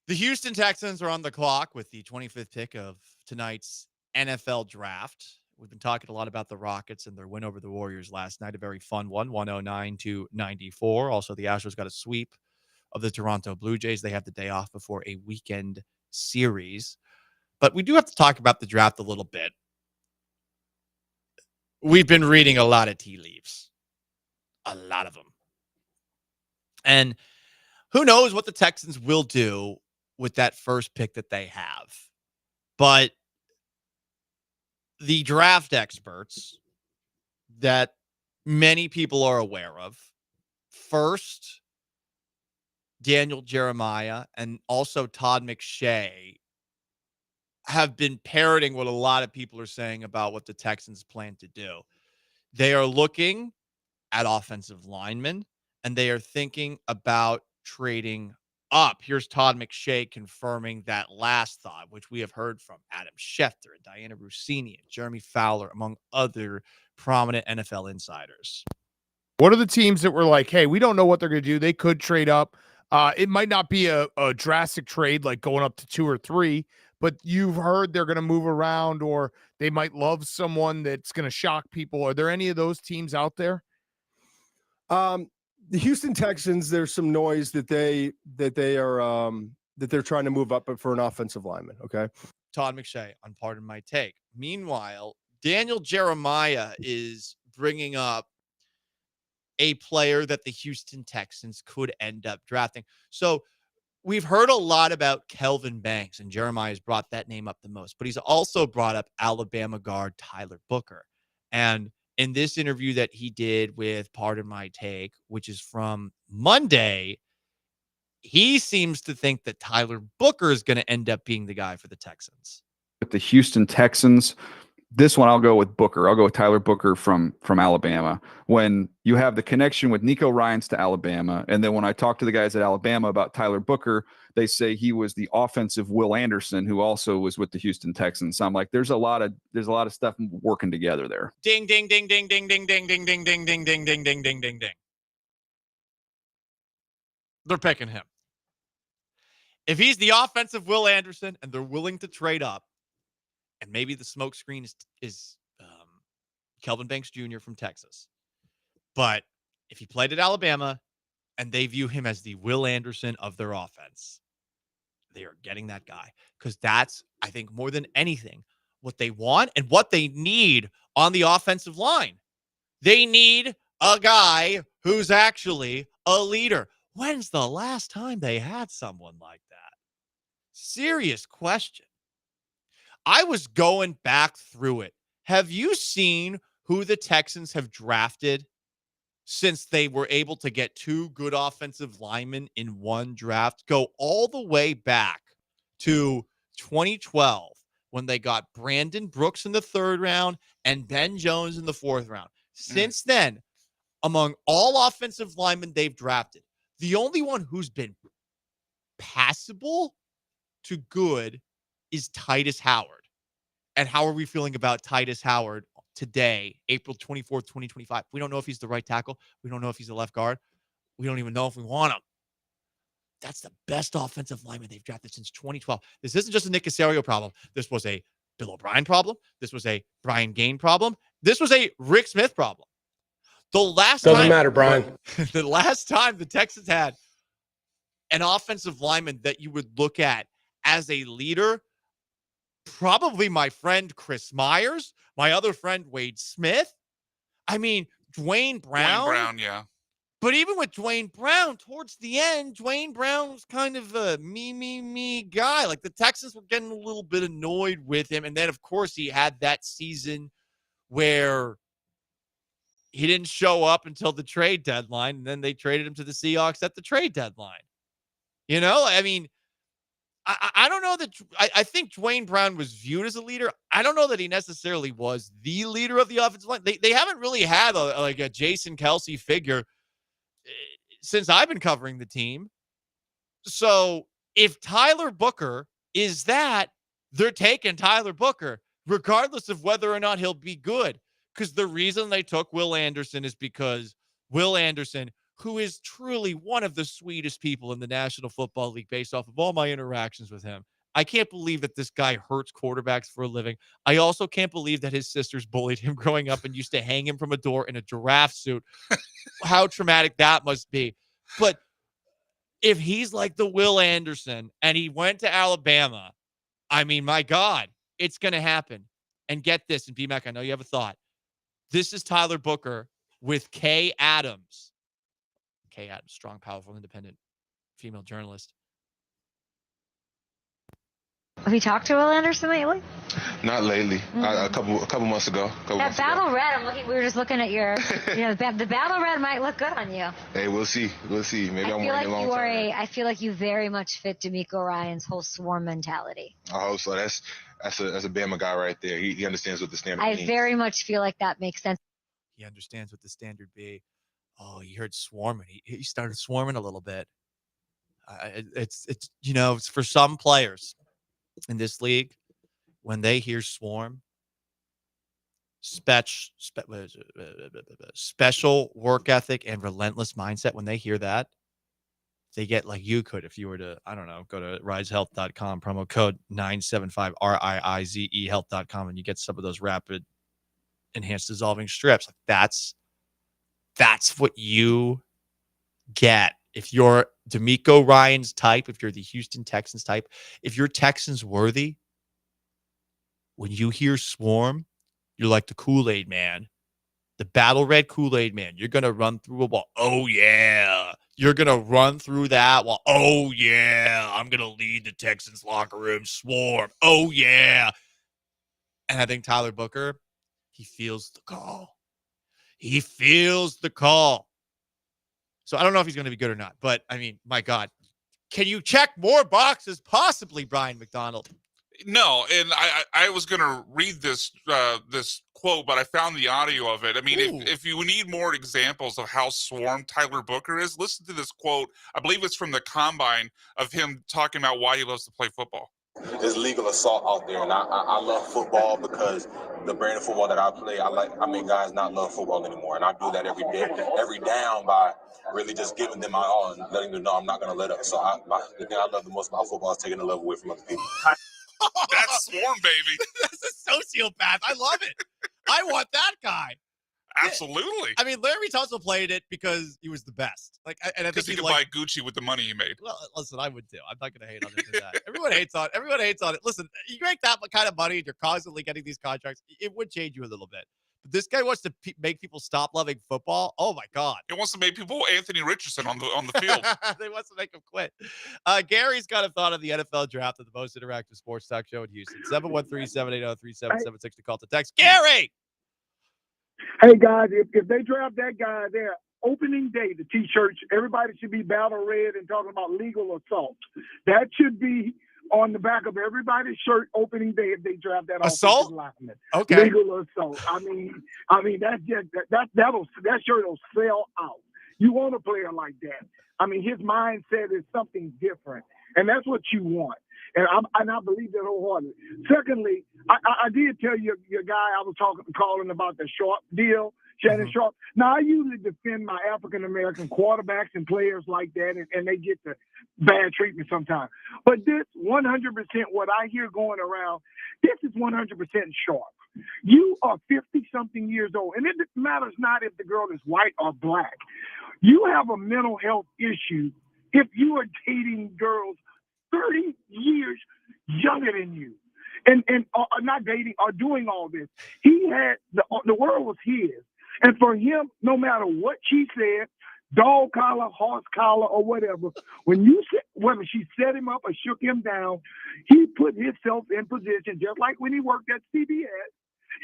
The Houston Texans are on the clock with the 25th pick of tonight's NFL draft. We've been talking a lot about the Rockets and their win over the Warriors last night. A very fun one, 109-94. Also, the Astros got a sweep of the Toronto Blue Jays. They have the day off before a weekend series. But we do have to talk about the draft a little bit. We've been reading a lot of tea leaves. A lot of them. And who knows what the Texans will do with that first pick that they have. But the draft experts that many people are aware of, first, Daniel Jeremiah and also Todd McShay, have been parroting what a lot of people are saying about what the Texans plan to do. They are looking at offensive linemen, and they are thinking about trading up. Here's Todd McShay confirming that last thought, which we have heard from Adam Schefter and Diana Rossini and Jeremy Fowler, among other prominent NFL insiders. What are the teams that were like, hey, we don't know what they're going to do? They could trade up. It might not be a drastic trade like going up to 2 or 3, but you've heard they're going to move around, or they might love someone that's going to shock people. Are there any of those teams out there? The Houston Texans, there's some noise that they're trying to move up for an offensive lineman. Okay. Todd McShay on Pardon My Take. Meanwhile, Daniel Jeremiah is bringing up a player that the Houston Texans could end up drafting. So we've heard a lot about Kelvin Banks, and Jeremiah has brought that name up the most, but he's also brought up Alabama guard Tyler Booker. And in this interview that he did with Pardon My Take, which is from Monday, he seems to think that Tyler Booker is going to end up being the guy for the Texans. With the Houston Texans, this one I'll go with Booker. I'll go with Tyler Booker from Alabama. When you have the connection with Nico Ryans to Alabama, and then when I talk to the guys at Alabama about Tyler Booker, they say he was the offensive Will Anderson, who also was with the Houston Texans. So I'm like, there's a lot of stuff working together there. Ding, ding, ding, ding, ding, ding, ding, ding, ding, ding, ding, ding, ding, ding, ding, ding, ding. They're picking him. If he's the offensive Will Anderson and they're willing to trade up, and maybe the smokescreen is Kelvin Banks Jr. from Texas. But if he played at Alabama and they view him as the Will Anderson of their offense, they are getting that guy. Because that's, I think, more than anything, what they want and what they need on the offensive line. They need a guy who's actually a leader. When's the last time they had someone like that? Serious question. I was going back through it. Have you seen who the Texans have drafted since they were able to get 2 good offensive linemen in one draft? Go all the way back to 2012 when they got Brandon Brooks in the 3rd round and Ben Jones in the 4th round. Since then, among all offensive linemen they've drafted, the only one who's been passable to good is Titus Howard. And how are we feeling about Titus Howard today, April 24th, 2025? We don't know if he's the right tackle. We don't know if he's the left guard. We don't even know if we want him. That's the best offensive lineman they've drafted since 2012. This isn't just a Nick Caserio problem. This was a Bill O'Brien problem. This was a Brian Gain problem. This was a Rick Smith problem. The last Doesn't matter, Brian. The last time the Texans had an offensive lineman that you would look at as a leader, probably my friend Chris Myers, my other friend Wade Smith. I mean, Dwayne Brown. Dwayne Brown, yeah. But even with Dwayne Brown, towards the end, Dwayne Brown was kind of a me guy. Like the Texans were getting a little bit annoyed with him. And then, of course, he had that season where he didn't show up until the trade deadline. And then they traded him to the Seahawks at the trade deadline. You know, I mean, I don't know that I think Dwayne Brown was viewed as a leader. I don't know that he necessarily was the leader of the offensive line. They haven't really had a Jason Kelce figure since I've been covering the team. So if Tyler Booker is that they're taking Tyler Booker, regardless of whether or not he'll be good. Because the reason they took Will Anderson is because Will Anderson, who is truly one of the sweetest people in the National Football League based off of all my interactions with him. I can't believe that this guy hurts quarterbacks for a living. I also can't believe that his sisters bullied him growing up and used to hang him from a door in a giraffe suit. How traumatic that must be. But if he's like the Will Anderson and he went to Alabama, I mean, my God, it's going to happen. And get this, and B-Mac, I know you have a thought. This is Tyler Booker with Kay Adams. Kay Adams, strong, powerful, independent female journalist. Have you talked to Will Anderson lately? Not lately. A couple months ago. That battle red. We were just looking at your. The battle red might look good on you. Hey, we'll see. We'll see. Maybe I'm waiting a long time. I feel like you very much fit D'Amico Ryan's whole swarm mentality. I hope so. That's a Bama guy right there. He understands what the standard means. I very much feel like that makes sense. He understands what the standard be. Oh, he heard swarming. He started swarming a little bit. It's for some players in this league, when they hear swarm, special work ethic and relentless mindset, when they hear that, they get like you could if you were to, I don't know, go to risehealth.com, promo code 975 RIIZE health.com, and you get some of those rapid enhanced dissolving strips. Like that's what you get. If you're D'Amico Ryan's type, if you're the Houston Texans type, if you're Texans worthy, when you hear swarm, you're like the Kool-Aid man, the battle red Kool-Aid man. You're going to run through a wall. Oh, yeah. You're going to run through that wall. Oh, yeah. I'm going to lead the Texans locker room. Swarm. Oh, yeah. And I think Tyler Booker, he feels the call. He feels the call. So I don't know if he's going to be good or not, but I mean, my God, can you check more boxes possibly, Brian McDonald? No, and I was going to read this this quote, but I found the audio of it. I mean, if you need more examples of how swarmed Tyler Booker is, listen to this quote. I believe it's from the Combine of him talking about why he loves to play football. There's legal assault out there, and I love football because the brand of football that I play, I make guys not love football anymore, and I do that every day, every down by really just giving them my all and letting them know I'm not going to let up. So the thing I love the most about football is taking the love away from other people. That's swarm, baby. That's a sociopath. I love it. I want that guy. Absolutely. I mean, Larry Tunsil played it because he was the best. Because he could buy Gucci with the money he made. Well, listen, I would too. I'm not going to hate on it for that. Everyone hates on it. Listen, you make that kind of money and you're constantly getting these contracts, it would change you a little bit. But this guy wants to make people stop loving football. Oh my God! He wants to make people Anthony Richardson on the field. They wants to make him quit. Gary's got a thought of the NFL draft of the most interactive sports talk show in Houston. 713-780-3776 to call to text. Gary. Hey guys, if they draft that guy there, opening day, the T-shirts, everybody should be battle red and talking about legal assault. That should be on the back of everybody's shirt opening day if they draft that assault lineman. Okay, legal assault. I mean that's just that shirt will sell out. You want a player like that. I mean, his mindset is something different, and that's what you want. And I believe that wholeheartedly. Secondly, I did tell your guy I was calling about the Sharp deal, Shannon Sharp. Now, I usually defend my African-American quarterbacks and players like that, and they get the bad treatment sometimes. But this 100%, what I hear going around, this is 100% Sharp. You are 50-something years old, and it matters not if the girl is white or black. You have a mental health issue if you are dating girls 30 years younger than you and not dating or doing all this. He had the world was his. And for him, no matter what she said, dog collar, horse collar, or whatever, whether she set him up or shook him down, he put himself in position, just like when he worked at CBS.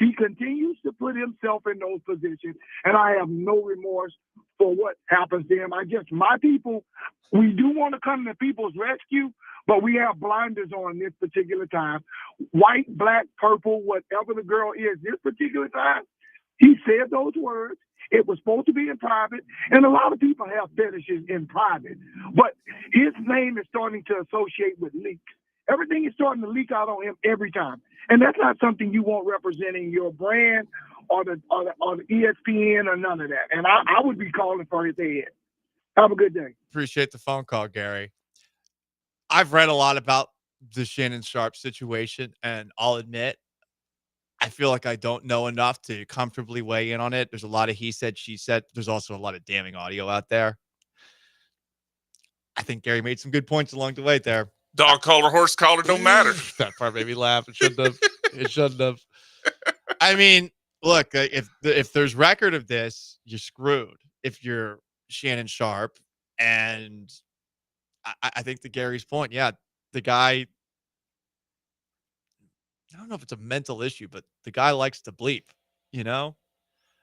He continues to put himself in those positions, and I have no remorse for what happens to him. My people, we do want to come to people's rescue, but we have blinders on this particular time. White, black, purple, whatever the girl is, this particular time, he said those words. It was supposed to be in private, and a lot of people have fetishes in private, but his name is starting to associate with leaks. Everything is starting to leak out on him every time. And that's not something you want representing your brand or the ESPN or none of that. And I would be calling for his head. Have a good day. Appreciate the phone call, Gary. I've read a lot about the Shannon Sharp situation, and I'll admit, I feel like I don't know enough to comfortably weigh in on it. There's a lot of he said, she said. There's also a lot of damning audio out there. I think Gary made some good points along the way there. Dog collar, horse collar, don't matter. That part made me laugh. It shouldn't have. It shouldn't have. I mean, look, if there's record of this, you're screwed. If you're Shannon Sharp, and I think to Gary's point, yeah, the guy. I don't know if it's a mental issue, but the guy likes to bleep. You know,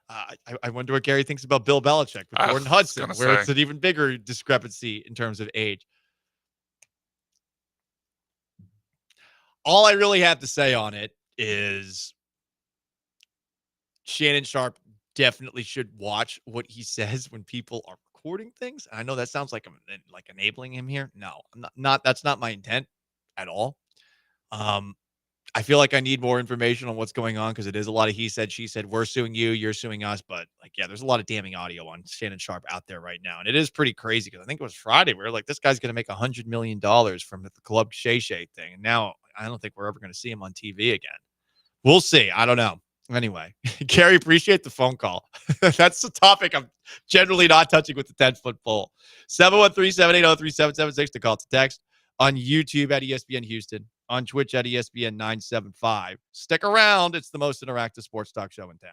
I wonder what Gary thinks about Bill Belichick with Gordon Hudson, where it's an even bigger discrepancy in terms of age. All I really have to say on it is Shannon Sharp definitely should watch what he says when people are recording things. I know that sounds like I'm like enabling him here. No, I'm not that's not my intent at all. I feel like I need more information on what's going on because it is a lot of he said, she said, we're suing you, you're suing us. But like, yeah, there's a lot of damning audio on Shannon Sharp out there right now. And it is pretty crazy because I think it was Friday. We were like, this guy's going to make $100 million from the Club Shay Shay thing. And now I don't think we're ever going to see him on TV again. We'll see. I don't know. Anyway, Gary, appreciate the phone call. That's the topic I'm generally not touching with the 10-foot pole. 713-780-3776 to call to text. On YouTube at ESPN Houston. On Twitch at ESPN 975. Stick around. It's the most interactive sports talk show in town.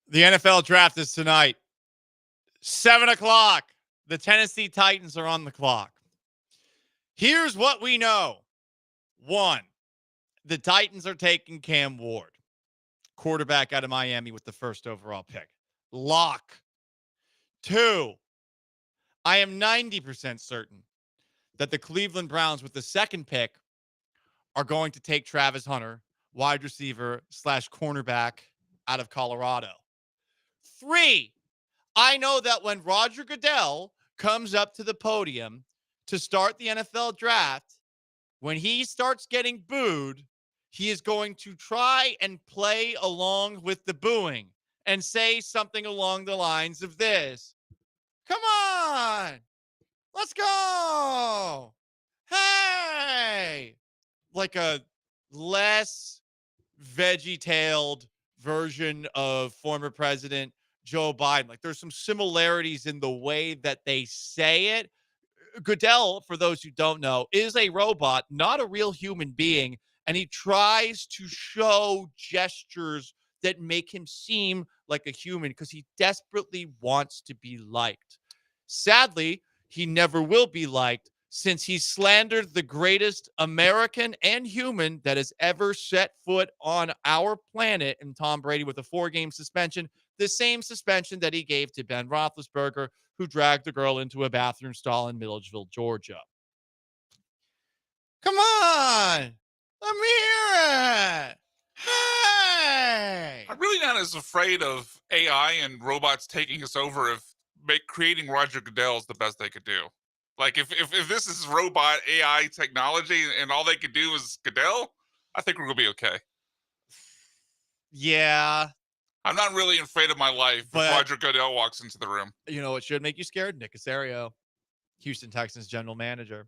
The NFL draft is tonight. 7 o'clock. The Tennessee Titans are on the clock. Here's what we know. 1, the Titans are taking Cam Ward, quarterback out of Miami with the first overall pick. Lock. 2, I am 90% certain that the Cleveland Browns with the second pick are going to take Travis Hunter, wide receiver / cornerback out of Colorado. 3, I know that when Roger Goodell comes up to the podium to start the NFL draft, when he starts getting booed, he is going to try and play along with the booing and say something along the lines of this. Come on. Let's go. Hey. Like a less veggie-tailed version of former President Joe Biden. Like there's some similarities in the way that they say it. Goodell, for those who don't know, is a robot, not a real human being, and he tries to show gestures that make him seem like a human because he desperately wants to be liked. Sadly, he never will be liked since he slandered the greatest American and human that has ever set foot on our planet in Tom Brady with a 4-game suspension, the same suspension that he gave to Ben Roethlisberger, who dragged a girl into a bathroom stall in Milledgeville, Georgia. Come on. Let me hear it. Hey. I'm really not as afraid of AI and robots taking us over if creating Roger Goodell is the best they could do. Like if this is robot AI technology and all they could do is Goodell, I think we're gonna be okay. Yeah. I'm not really afraid of my life if Roger Goodell walks into the room. You know what should make you scared? Nick Caserio, Houston Texans general manager.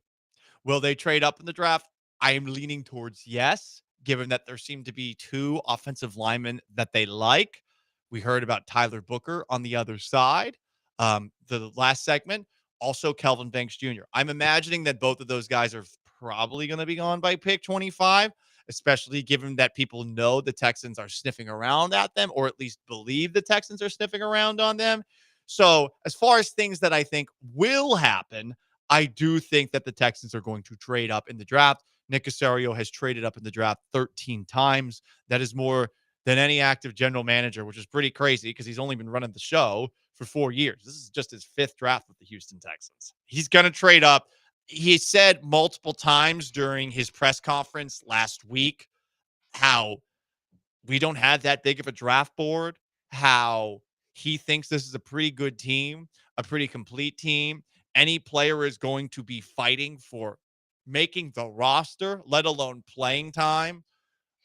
Will they trade up in the draft? I am leaning towards yes, given that there seem to be 2 offensive linemen that they like. We heard about Tyler Booker on the other side. The last segment, also Kelvin Banks Jr. I'm imagining that both of those guys are probably going to be gone by pick 25, especially given that people know the Texans are sniffing around at them, or at least believe the Texans are sniffing around on them. So as far as things that I think will happen, I do think that the Texans are going to trade up in the draft. Nick Caserio has traded up in the draft 13 times. That is more than any active general manager, which is pretty crazy because he's only been running the show for 4 years. This is just his 5th draft with the Houston Texans. He's going to trade up. He said multiple times during his press conference last week how we don't have that big of a draft board, how he thinks this is a pretty good team, a pretty complete team. Any player is going to be fighting for making the roster, let alone playing time.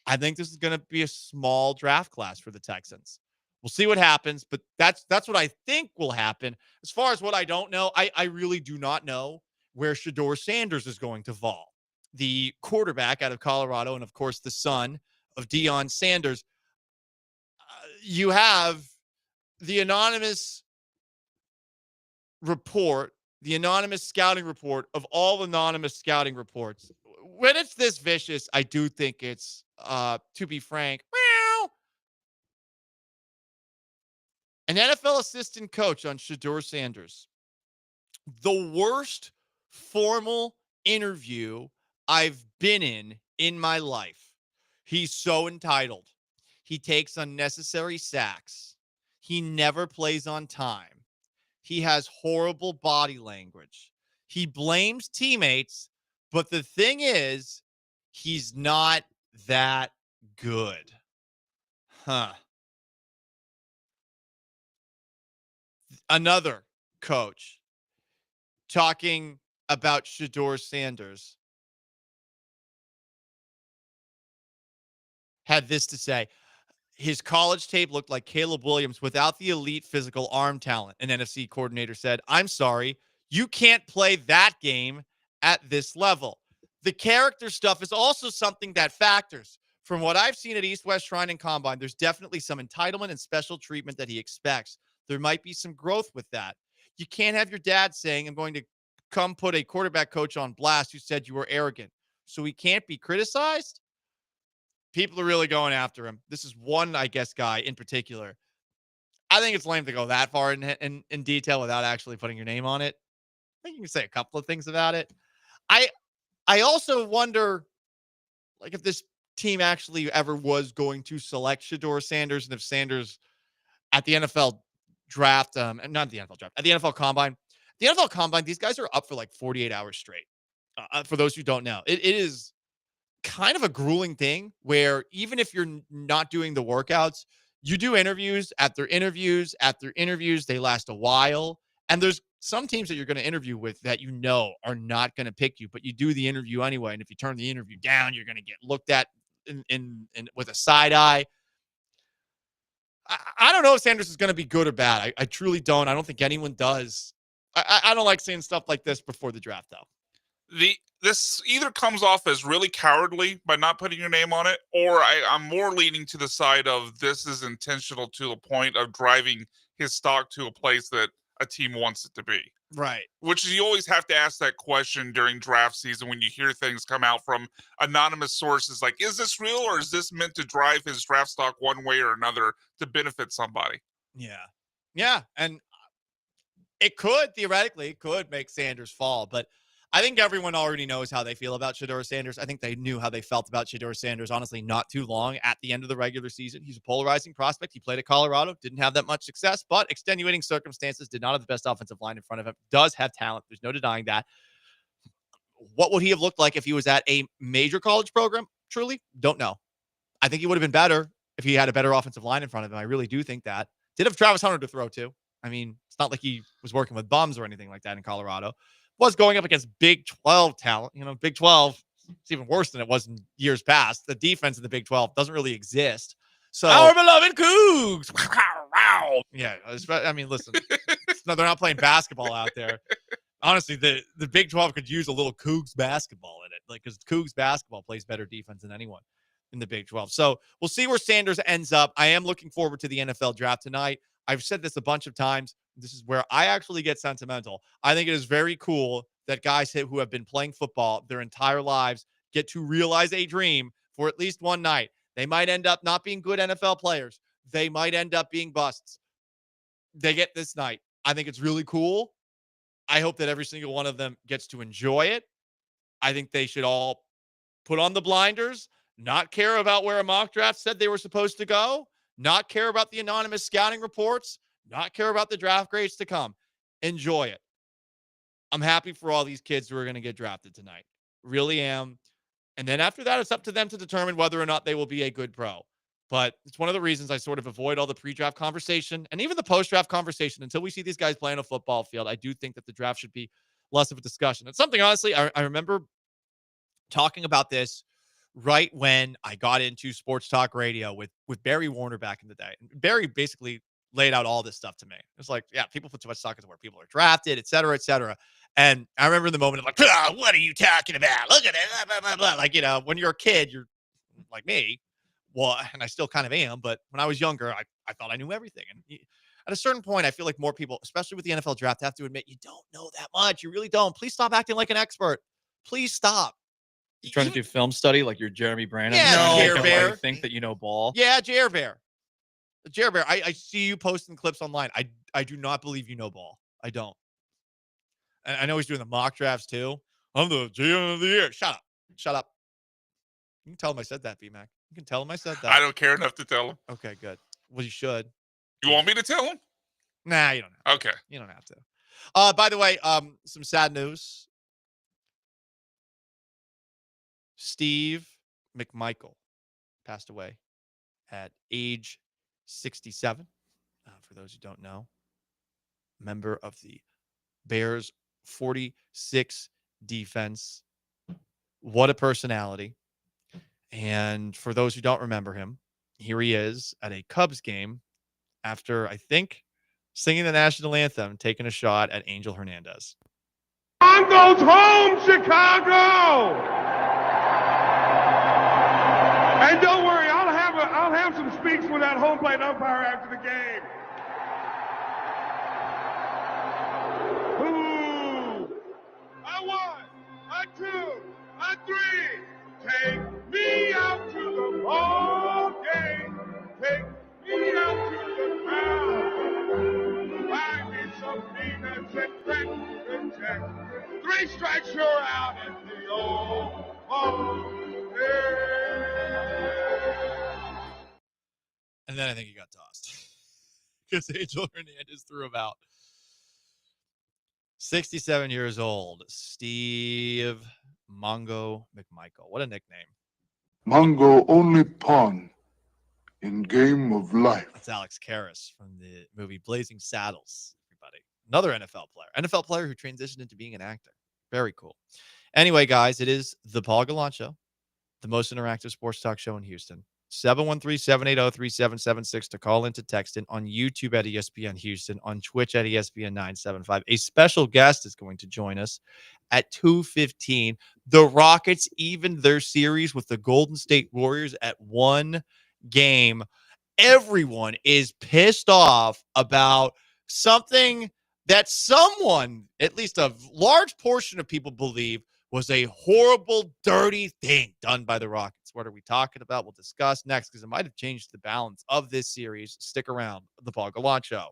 I think this is going to be a small draft class for the Texans. We'll see what happens, but that's what I think will happen. As far as what I don't know, I really do not know where Shedeur Sanders is going to fall. The quarterback out of Colorado and, of course, the son of Deion Sanders. You have the anonymous report, the anonymous scouting report of all anonymous scouting reports. When it's this vicious, I do think it's, to be frank, an NFL assistant coach on Shedeur Sanders. The worst formal interview I've been in my life. He's so entitled. He takes unnecessary sacks. He never plays on time. He has horrible body language. He blames teammates, but the thing is, he's not that good. Another coach talking about Shedeur Sanders had this to say. His college tape looked like Caleb Williams without the elite physical arm talent. An NFC coordinator said, I'm sorry, you can't play that game at this level. The character stuff is also something that factors. From what I've seen at East West Shrine and Combine, there's definitely some entitlement and special treatment that he expects. There might be some growth with that. You can't have your dad saying, I'm going to come put a quarterback coach on blast who said you were arrogant. So he can't be criticized? People are really going after him. This is one, I guess, guy in particular. I think it's lame to go that far in detail without actually putting your name on it. I think you can say a couple of things about it. I also wonder, like, if this team actually ever was going to select Shedeur Sanders, and if Sanders at the NFL draft, not the NFL draft, at the NFL Combine. The NFL Combine, these guys are up for like 48 hours straight. For those who don't know, it is kind of a grueling thing where even if you're not doing the workouts, you do interviews after interviews after interviews. They last a while. And there's some teams that you're going to interview with that you know are not going to pick you, but you do the interview anyway. And if you turn the interview down, you're going to get looked at in with a side eye. I don't know if Sanders is going to be good or bad. I truly don't. I don't think anyone does. I don't like saying stuff like this before the draft, though. This either comes off as really cowardly by not putting your name on it, or I'm more leaning to the side of this is intentional to the point of driving his stock to a place that a team wants it to be. Right. Which is, you always have to ask that question during draft season when you hear things come out from anonymous sources like, is this real or is this meant to drive his draft stock one way or another to benefit somebody? Yeah. Yeah. And it could, theoretically, it could make Sanders fall, but I think everyone already knows how they feel about Shedeur Sanders. I think they knew how they felt about Shedeur Sanders, honestly, not too long at the end of the regular season. He's a polarizing prospect. He played at Colorado, didn't have that much success, but extenuating circumstances, did not have the best offensive line in front of him, does have talent. There's no denying that. What would he have looked like if he was at a major college program? Truly, don't know. I think he would have been better if he had a better offensive line in front of him. I really do think that. Did have Travis Hunter to throw to. I mean, it's not like he was working with bums or anything like that in Colorado. Was going up against Big 12 talent. You know, Big 12, it's even worse than it was in years past. The defense in the Big 12 doesn't really exist. So our beloved Cougs. Yeah, I mean, listen, no, they're not playing basketball out there. Honestly, the Big 12 could use a little Cougs basketball in it, like, because Cougs basketball plays better defense than anyone in the Big 12. So we'll see where Sanders ends up. I am looking forward to the NFL draft tonight. I've said this a bunch of times. This is where I actually get sentimental. I think it is very cool that guys who have been playing football their entire lives get to realize a dream for at least one night. They might end up not being good NFL players. They might end up being busts. They get this night. I think it's really cool. I hope that every single one of them gets to enjoy it. I think they should all put on the blinders, not care about where a mock draft said they were supposed to go, not care about the anonymous scouting reports, not care about the draft grades to come. Enjoy it. I'm happy for all these kids who are going to get drafted tonight. Really am. And then after that, it's up to them to determine whether or not they will be a good pro. But it's one of the reasons I sort of avoid all the pre-draft conversation and even the post-draft conversation until we see these guys play on a football field. I do think that the draft should be less of a discussion. It's something, honestly, I remember talking about this right when I got into sports talk radio with Barry Warner back in the day. Barry basically laid out all this stuff to me. It's like, yeah, people put too much stock into where people are drafted, et cetera, et cetera. And I remember in the moment, I'm like, what are you talking about? Look at it. Blah, blah, blah. Like, you know, when you're a kid, you're like me. Well, and I still kind of am. But when I was younger, I thought I knew everything. And at a certain point, I feel like more people, especially with the NFL draft, have to admit you don't know that much. You really don't. Please stop acting like an expert. Please stop. You trying to do film study like you're Jeremy Branham? Yeah, no, Bear. Think that you know ball? Yeah, Jer Bear. Jer Bear, I see you posting clips online. I do not believe you know ball. I don't. And I know he's doing the mock drafts too. I'm the GM of the year. Shut up. Shut up. You can tell him I said that, BMAC. You can tell him I said that. I don't care enough to tell him. Okay, good. Well, you should. You want me to tell him? Nah, you don't have to. Okay. You don't have to. By the way, some sad news. Steve McMichael passed away at age 67. For those who don't know, member of the Bears 46 defense. What a personality. And for those who don't remember him, here he is at a Cubs game after, I think, singing the national anthem, taking a shot at Angel Hernandez. On goes home, Chicago! And don't worry, I'll have some speaks with that home plate umpire after the game. Ooh, a one, a two, a three. Take me out to the ball game. Take me out to the crowd. back. 3 strikes, you're out at the old And then I think he got tossed because Angel Hernandez threw him out. 67 years old, Steve Mongo McMichael. What a nickname. Mongo only pawn in game of life. That's Alex Karras from the movie Blazing Saddles, everybody. Another NFL player who transitioned into being an actor. Very cool. Anyway, guys, it is the Paul Gallant Show, the most interactive sports talk show in Houston. 713-780-3776 to call in, to text in, on YouTube at ESPN Houston, on Twitch at ESPN 975. A special guest is going to join us at 2:15. The Rockets even their series with the Golden State Warriors at 1 game. Everyone is pissed off about something that someone, at least a large portion of people, believe was a horrible, dirty thing done by the Rockets. What are we talking about? We'll discuss next, because it might have changed the balance of this series. Stick around. The Paul Gallant Show.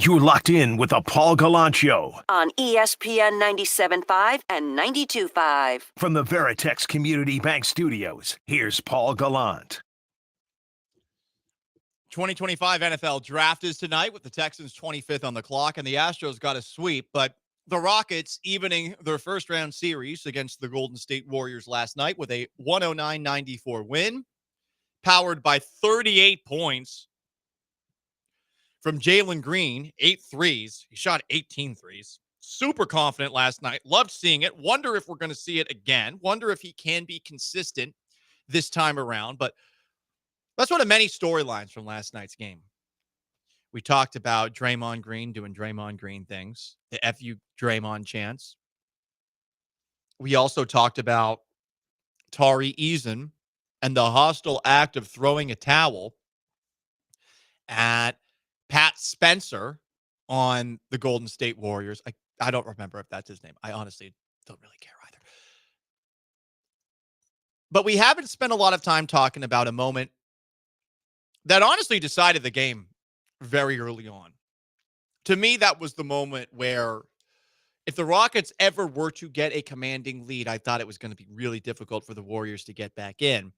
You're locked in with the Paul Gallant Show on ESPN 97.5 and 92.5. from the Veritex Community Bank Studios. Here's Paul Gallant. 2025 NFL Draft is tonight with the Texans 25th on the clock, and the Astros got a sweep, but the Rockets evening their first-round series against the Golden State Warriors last night with a 109-94 win, powered by 38 points from Jalen Green, 8 threes. He shot 18 threes. Super confident last night. Loved seeing it. Wonder if we're going to see it again. Wonder if he can be consistent this time around, but that's one of many storylines from last night's game. We talked about Draymond Green doing Draymond Green things, the FU Draymond chants. We also talked about Tari Eason and the hostile act of throwing a towel at Pat Spencer on the Golden State Warriors. I don't remember if that's his name. I honestly don't really care either. But we haven't spent a lot of time talking about a moment that honestly decided the game very early on. To me, that was the moment where if the Rockets ever were to get a commanding lead, I thought it was going to be really difficult for the Warriors to get back in.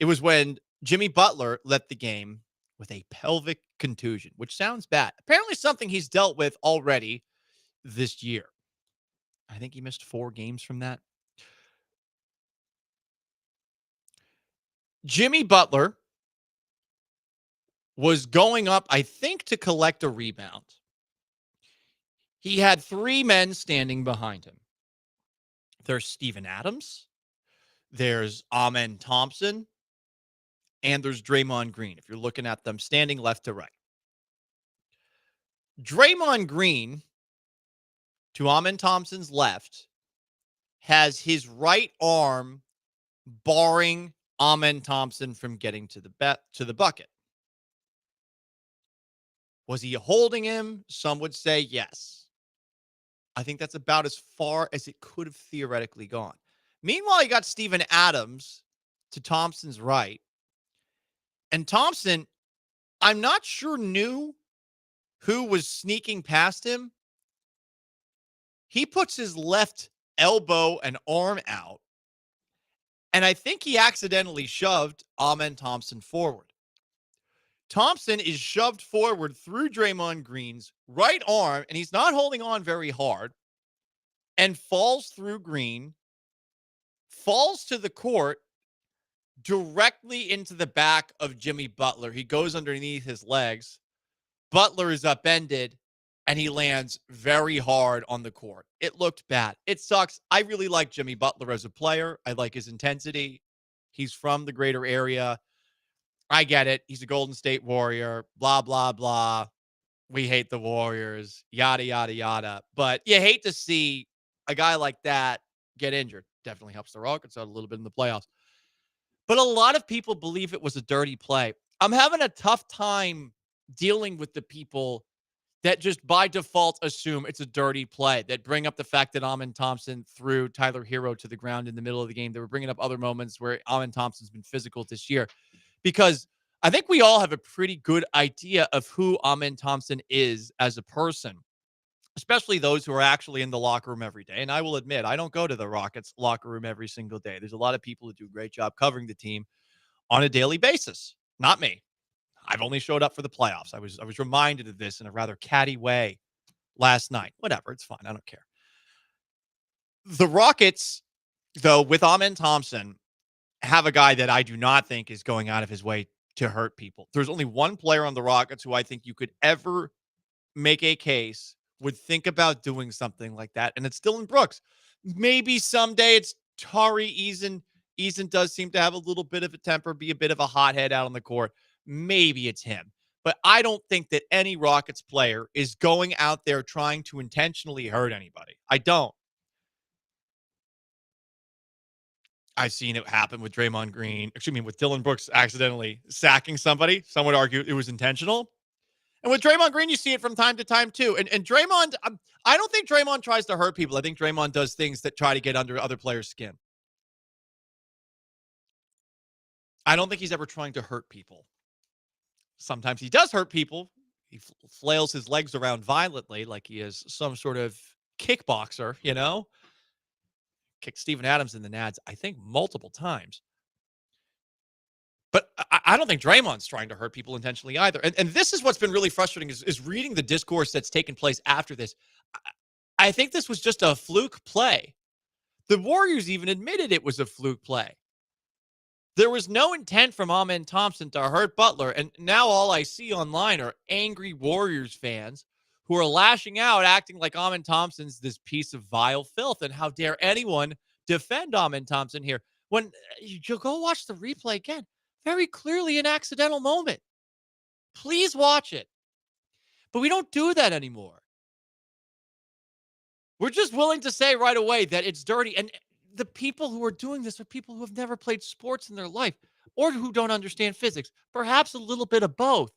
It was when Jimmy Butler left the game with a pelvic contusion, which sounds bad. Apparently something he's dealt with already this year. I think he missed 4 games from that. Jimmy Butler was going up, I think, to collect a rebound. He had 3 men standing behind him. There's Steven Adams, there's Amen Thompson, and there's Draymond Green, if you're looking at them standing left to right. Draymond Green, to Amen Thompson's left, has his right arm barring Amen Thompson from getting to the bucket. Was he holding him? Some would say yes. I think that's about as far as it could have theoretically gone. Meanwhile, you got Steven Adams to Thompson's right. And Thompson, I'm not sure knew who was sneaking past him. He puts his left elbow and arm out. And I think he accidentally shoved Amen Thompson forward. Thompson is shoved forward through Draymond Green's right arm, and he's not holding on very hard, and falls through Green, falls to the court, directly into the back of Jimmy Butler. He goes underneath his legs. Butler is upended, and he lands very hard on the court. It looked bad. It sucks. I really like Jimmy Butler as a player. I like his intensity. He's from the greater area. I get it. He's a Golden State Warrior, blah, blah, blah. We hate the Warriors, yada, yada, yada. But you hate to see a guy like that get injured. Definitely helps the Rockets out a little bit in the playoffs. But a lot of people believe it was a dirty play. I'm having a tough time dealing with the people that just by default assume it's a dirty play, that bring up the fact that Amen Thompson threw Tyler Hero to the ground in the middle of the game. They were bringing up other moments where Amen Thompson's been physical this year. Because I think we all have a pretty good idea of who Amen Thompson is as a person, especially those who are actually in the locker room every day. And I will admit, I don't go to the Rockets locker room every single day. There's a lot of people who do a great job covering the team on a daily basis. Not me. I've only showed up for the playoffs. I was reminded of this in a rather catty way last night. Whatever, it's fine. I don't care. The Rockets, though, with Amen Thompson, have a guy that I do not think is going out of his way to hurt people. There's only one player on the Rockets who I think you could ever make a case would think about doing something like that, and it's Dillon Brooks. Maybe someday it's Tari Eason. Eason does seem to have a little bit of a temper, be a bit of a hothead out on the court. Maybe it's him. But I don't think that any Rockets player is going out there trying to intentionally hurt anybody. I don't. I've seen it happen with Draymond Green, with Dillon Brooks accidentally sacking somebody. Some would argue it was intentional. And with Draymond Green, you see it from time to time too. And Draymond, I don't think Draymond tries to hurt people. I think Draymond does things that try to get under other players' skin. I don't think he's ever trying to hurt people. Sometimes he does hurt people He flails his legs around violently like he is some sort of kickboxer, Kicked Steven Adams in the nads, I think, multiple times. But I don't think Draymond's trying to hurt people intentionally either. And this is what's been really frustrating is reading the discourse that's taken place after this. I think this was just a fluke play. The Warriors even admitted it was a fluke play. There was no intent from Amen Thompson to hurt Butler. And now all I see online are angry Warriors fans who are lashing out, acting like Amen Thompson's this piece of vile filth. And how dare anyone defend Amen Thompson here? When you go watch the replay again, very clearly an accidental moment. Please watch it. But we don't do that anymore. We're just willing to say right away that it's dirty. And the people who are doing this are people who have never played sports in their life or who don't understand physics, perhaps a little bit of both.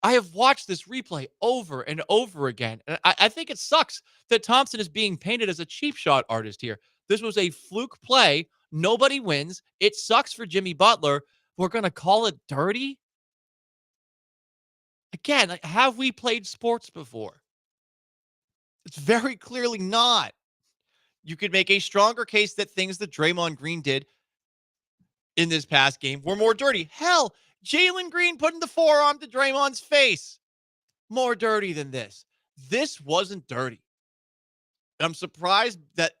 I have watched this replay over and over again. And I think it sucks that Thompson is being painted as a cheap shot artist here. This was a fluke play. Nobody wins. It sucks for Jimmy Butler. We're going to call it dirty? Again, have we played sports before? It's very clearly not. You could make a stronger case that things that Draymond Green did in this past game were more dirty. Hell, Jalen Green putting the forearm to Draymond's face. More dirty than this. This wasn't dirty. I'm surprised that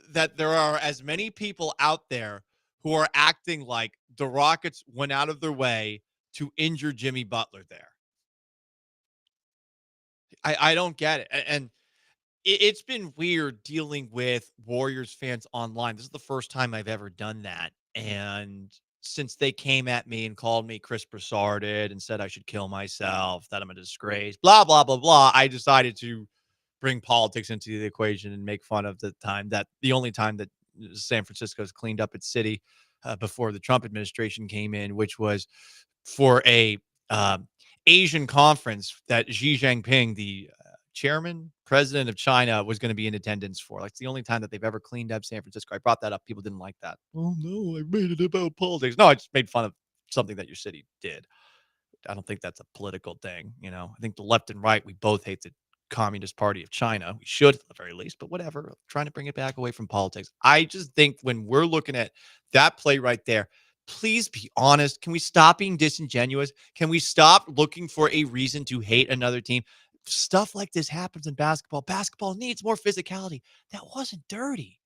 that there are as many people out there who are acting like the Rockets went out of their way to injure Jimmy Butler there. I don't get it. And it's been weird dealing with Warriors fans online. This is the first time I've ever done that. And since they came at me and called me Chris Broussarded and said I should kill myself, that I'm a disgrace, blah, blah, blah, blah, I decided to bring politics into the equation and make fun of the only time that San Francisco's cleaned up its city before the Trump administration came in, which was for a Asian conference that Xi Jinping, the president of China, was going to be in attendance for. Like, it's the only time that they've ever cleaned up San Francisco. I brought that up. People didn't like that. Oh, no, I made it about politics. No, I just made fun of something that your city did. I don't think that's a political thing. I think the left and right, we both hate the Communist Party of China. We should, at the very least, but whatever. I'm trying to bring it back away from politics. I just think when we're looking at that play right there, please be honest. Can we stop being disingenuous? Can we stop looking for a reason to hate another team? Stuff like this happens in basketball. Basketball needs more physicality. That wasn't dirty.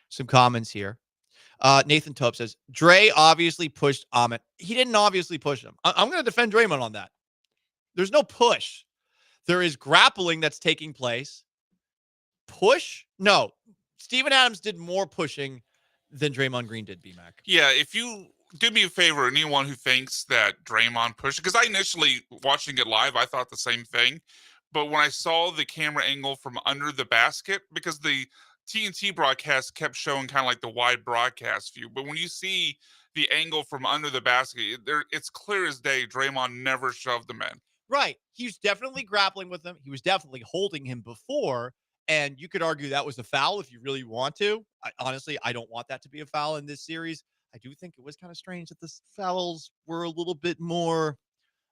Some comments here. Nathan Tope says, Dre obviously pushed Amit. He didn't obviously push him. I'm going to defend Draymond on that. There's no push. There is grappling that's taking place. Push? No. Steven Adams did more pushing than Draymond Green did, B-Mac. Yeah, if you do me a favor, anyone who thinks that Draymond pushed, because I initially, watching it live, I thought the same thing. But when I saw the camera angle from under the basket, because the TNT broadcast kept showing kind of like the wide broadcast view, but when you see the angle from under the basket, it's clear as day Draymond never shoved him in. Right. He was definitely grappling with him. He was definitely holding him before. And you could argue that was a foul if you really want to. Honestly, I don't want that to be a foul in this series. I do think it was kind of strange that the fouls were a little bit more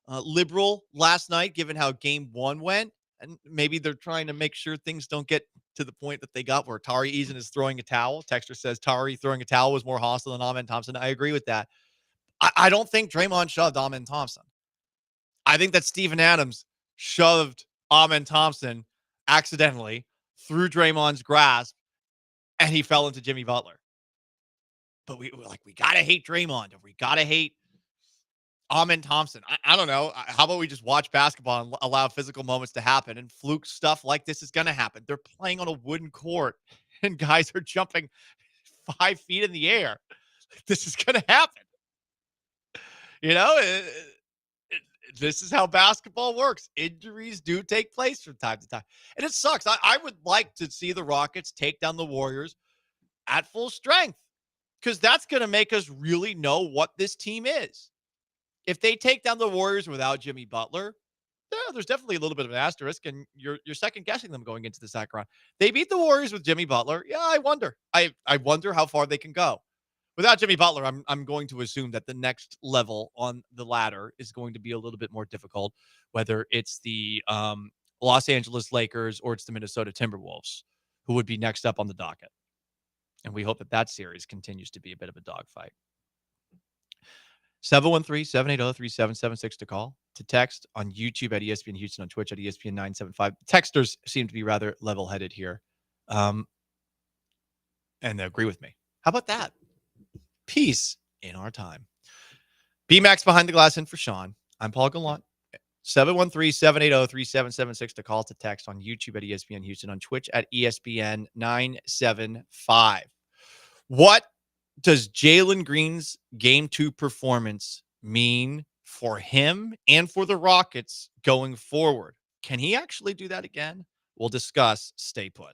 liberal last night, given how game one went. And maybe they're trying to make sure things don't get to the point that they got where Tari Eason is throwing a towel. Texter says Tari throwing a towel was more hostile than Amen Thompson. I agree with that. I don't think Draymond shoved Amen Thompson. I think that Steven Adams shoved Amen Thompson accidentally through Draymond's grasp, and he fell into Jimmy Butler. But we got to hate Draymond, or we got to hate Amen Thompson. I don't know. How about we just watch basketball and allow physical moments to happen, and fluke stuff like this is going to happen. They're playing on a wooden court, and guys are jumping 5 feet in the air. This is going to happen. This is how basketball works. Injuries do take place from time to time. And it sucks. I would like to see the Rockets take down the Warriors at full strength, because that's going to make us really know what this team is. If they take down the Warriors without Jimmy Butler, there's definitely a little bit of an asterisk, and you're second guessing them going into the second round. They beat the Warriors with Jimmy Butler. Yeah, I wonder. I wonder how far they can go. Without Jimmy Butler, I'm going to assume that the next level on the ladder is going to be a little bit more difficult, whether it's the Los Angeles Lakers or it's the Minnesota Timberwolves, who would be next up on the docket. And we hope that that series continues to be a bit of a dogfight. 713-780-3776 to call, to text on YouTube at ESPN Houston, on Twitch at ESPN 975. Texters seem to be rather level-headed here, and they agree with me. How about that? Peace in our time. BMAX behind the glass in for Sean. I'm Paul Gallant. 713-780-3776 to call, to text on YouTube at ESPN Houston, on Twitch at ESPN 975. What does Jalen Green's Game 2 performance mean for him and for the Rockets going forward? Can he actually do that again? We'll discuss. Stay put.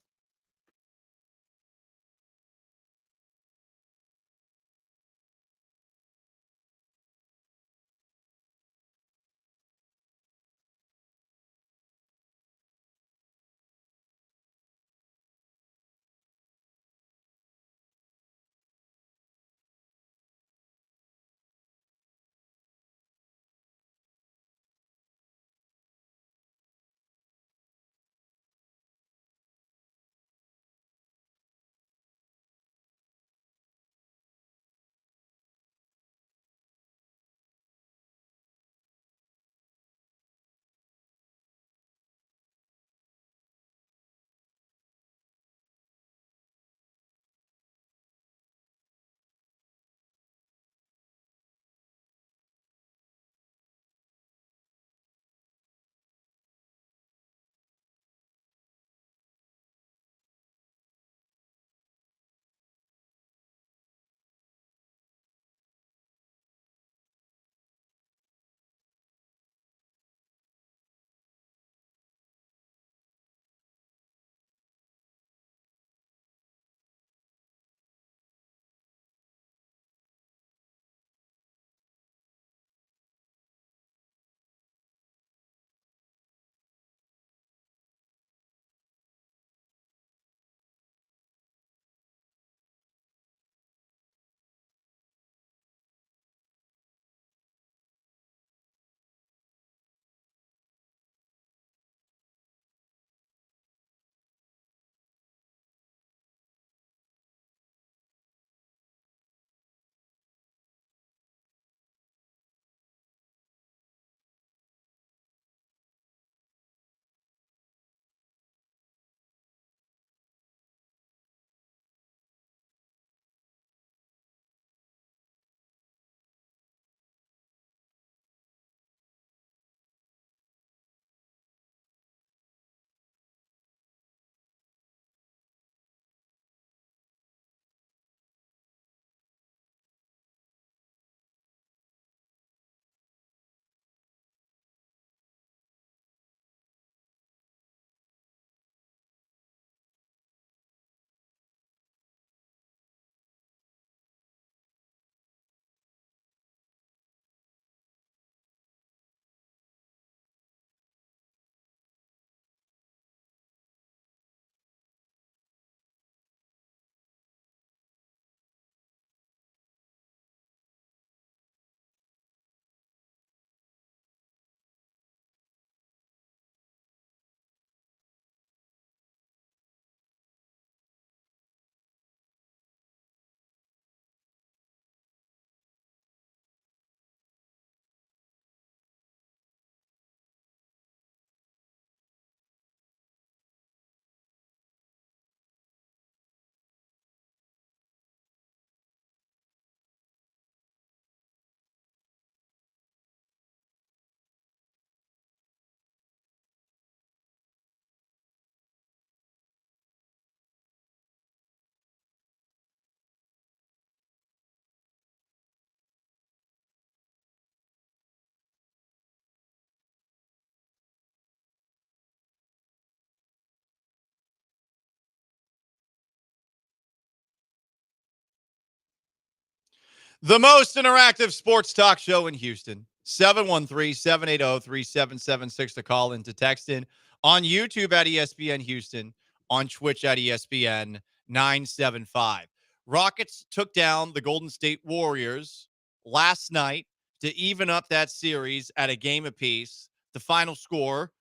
The most interactive sports talk show in Houston. 713-780-3776 to call in, to text in, on YouTube at ESPN Houston, on Twitch at ESPN 975. Rockets took down the Golden State Warriors last night to even up that series at a game apiece. The final score,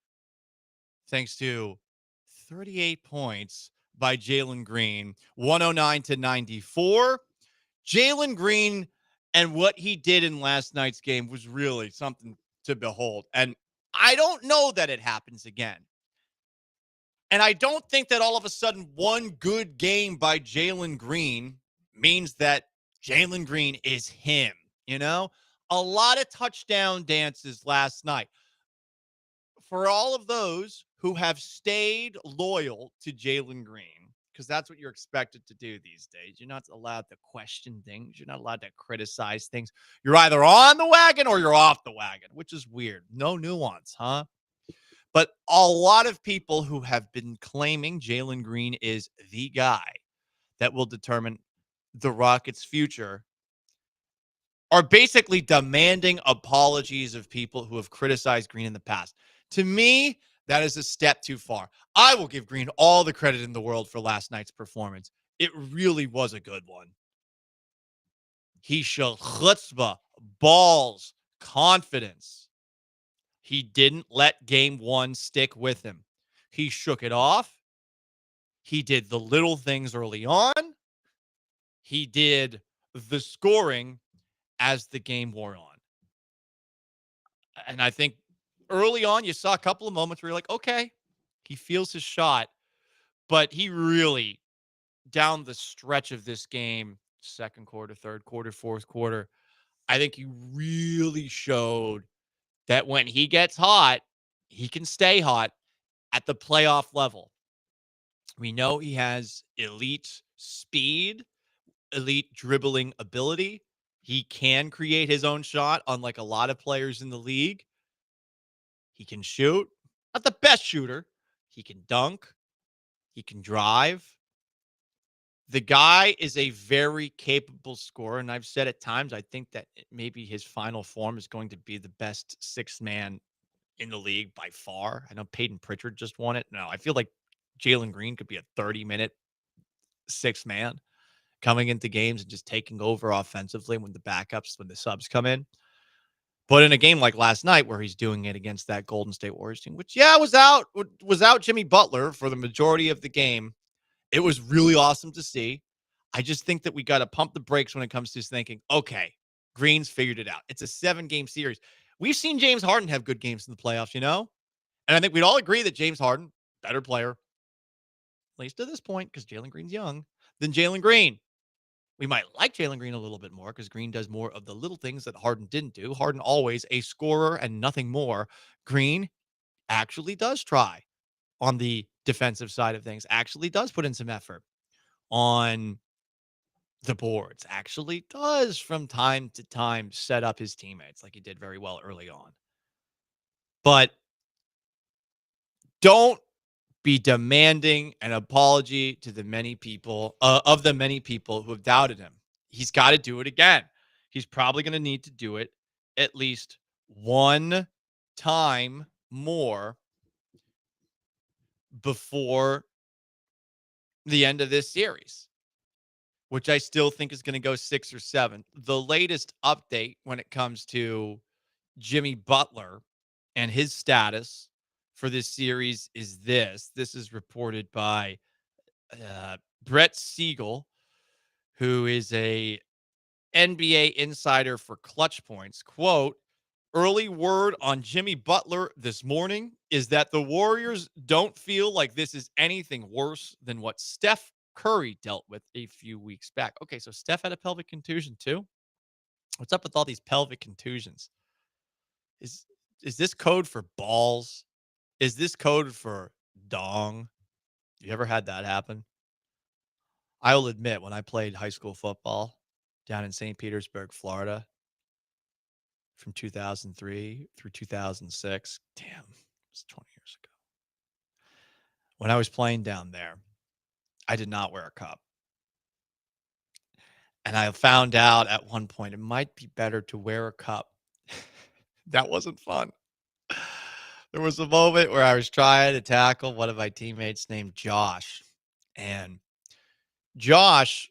thanks to 38 points by Jalen Green, 109-94. Jalen Green and what he did in last night's game was really something to behold. And I don't know that it happens again. And I don't think that all of a sudden one good game by Jalen Green means that Jalen Green is him, you know? A lot of touchdown dances last night. For all of those who have stayed loyal to Jalen Green, because that's what you're expected to do these days. You're not allowed to question things. You're not allowed to criticize things. You're either on the wagon or you're off the wagon, which is weird. No nuance, huh? But a lot of people who have been claiming Jalen Green is the guy that will determine the Rockets' future are basically demanding apologies of people who have criticized Green in the past. To me, that is a step too far. I will give Green all the credit in the world for last night's performance. It really was a good one. He showed chutzpah, balls, confidence. He didn't let game one stick with him. He shook it off. He did the little things early on. He did the scoring as the game wore on. And I think early on, you saw a couple of moments where you're like, okay, he feels his shot. But he really, down the stretch of this game, second quarter, third quarter, fourth quarter, I think he really showed that when he gets hot, he can stay hot at the playoff level. We know he has elite speed, elite dribbling ability. He can create his own shot, unlike a lot of players in the league. He can shoot. Not the best shooter. He can dunk. He can drive. The guy is a very capable scorer, and I've said at times I think that maybe his final form is going to be the best sixth man in the league by far. I know Peyton Pritchard just won it. No, I feel like Jalen Green could be a 30-minute sixth man coming into games and just taking over offensively when the subs come in. But in a game like last night where he's doing it against that Golden State Warriors team, which, was out Jimmy Butler for the majority of the game, it was really awesome to see. I just think that we got to pump the brakes when it comes to thinking, okay, Green's figured it out. It's a 7-game series. We've seen James Harden have good games in the playoffs, you know? And I think we'd all agree that James Harden, better player, at least to this point, because Jalen Green's young, than Jalen Green. We might like Jalen Green a little bit more because Green does more of the little things that Harden didn't do. Harden always a scorer and nothing more. Green actually does try on the defensive side of things, actually does put in some effort on the boards, actually does from time to time set up his teammates like he did very well early on. But don't be demanding an apology to the many people of the many people who have doubted him. He's got to do it again. He's probably going to need to do it at least one time more before the end of this series, which I still think is going to go 6 or 7. The latest update when it comes to Jimmy Butler and his status for this series is this. This is reported by Brett Siegel, who is a NBA insider for Clutch Points. Quote, early word on Jimmy Butler this morning is that the Warriors don't feel like this is anything worse than what Steph Curry dealt with a few weeks back. Okay, so Steph had a pelvic contusion too? What's up with all these pelvic contusions? Is this code for balls? Is this code for dong? You ever had that happen? I will admit, when I played high school football down in St. Petersburg, Florida, from 2003 through 2006, damn, it was 20 years ago. When I was playing down there, I did not wear a cup. And I found out at one point it might be better to wear a cup. That wasn't fun. There was a moment where I was trying to tackle one of my teammates named Josh. And Josh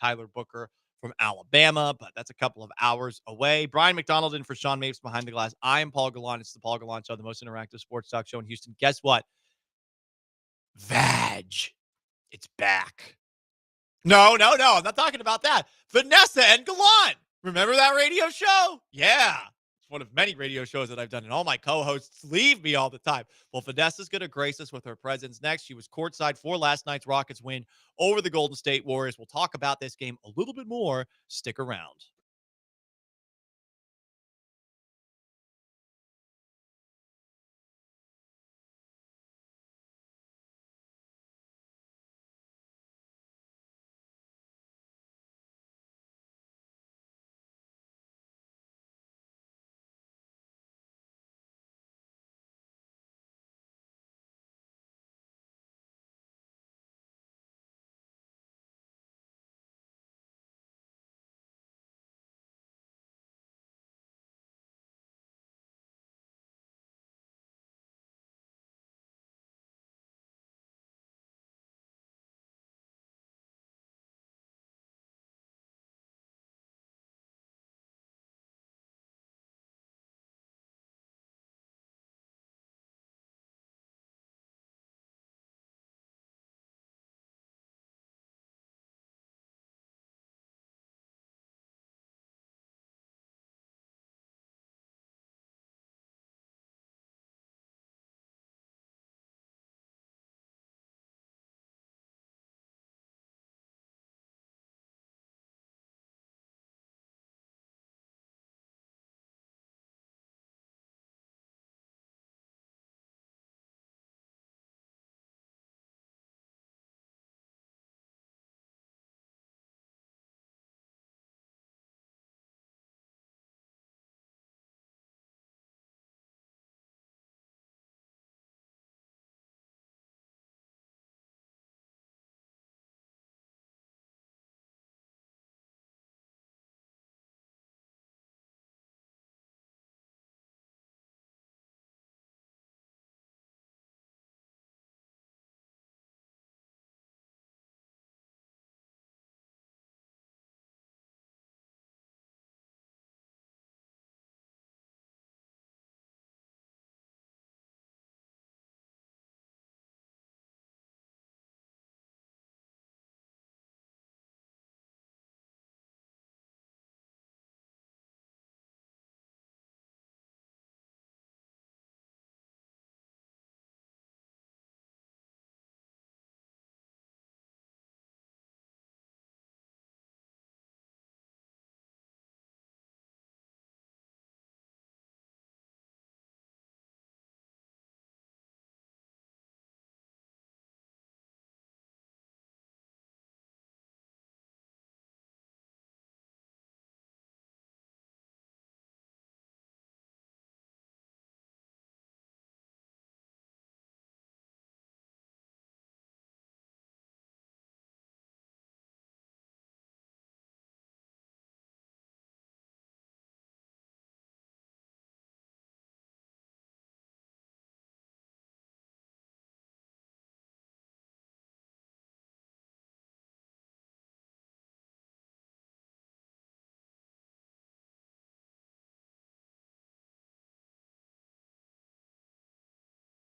Tyler Booker from Alabama, but that's a couple of hours away. Brian McDonald in for Sean Mapes behind the glass. I am Paul Gallant. It's the Paul Gallant Show, the most interactive sports talk show in Houston. Guess what? Vag. It's back. No. I'm not talking about that. Vanessa and Gallant. Remember that radio show? Yeah. It's one of many radio shows that I've done, and all my co-hosts leave me all the time. Well, Vanessa's going to grace us with her presence next. She was courtside for last night's Rockets win over the Golden State Warriors. We'll talk about this game a little bit more. Stick around.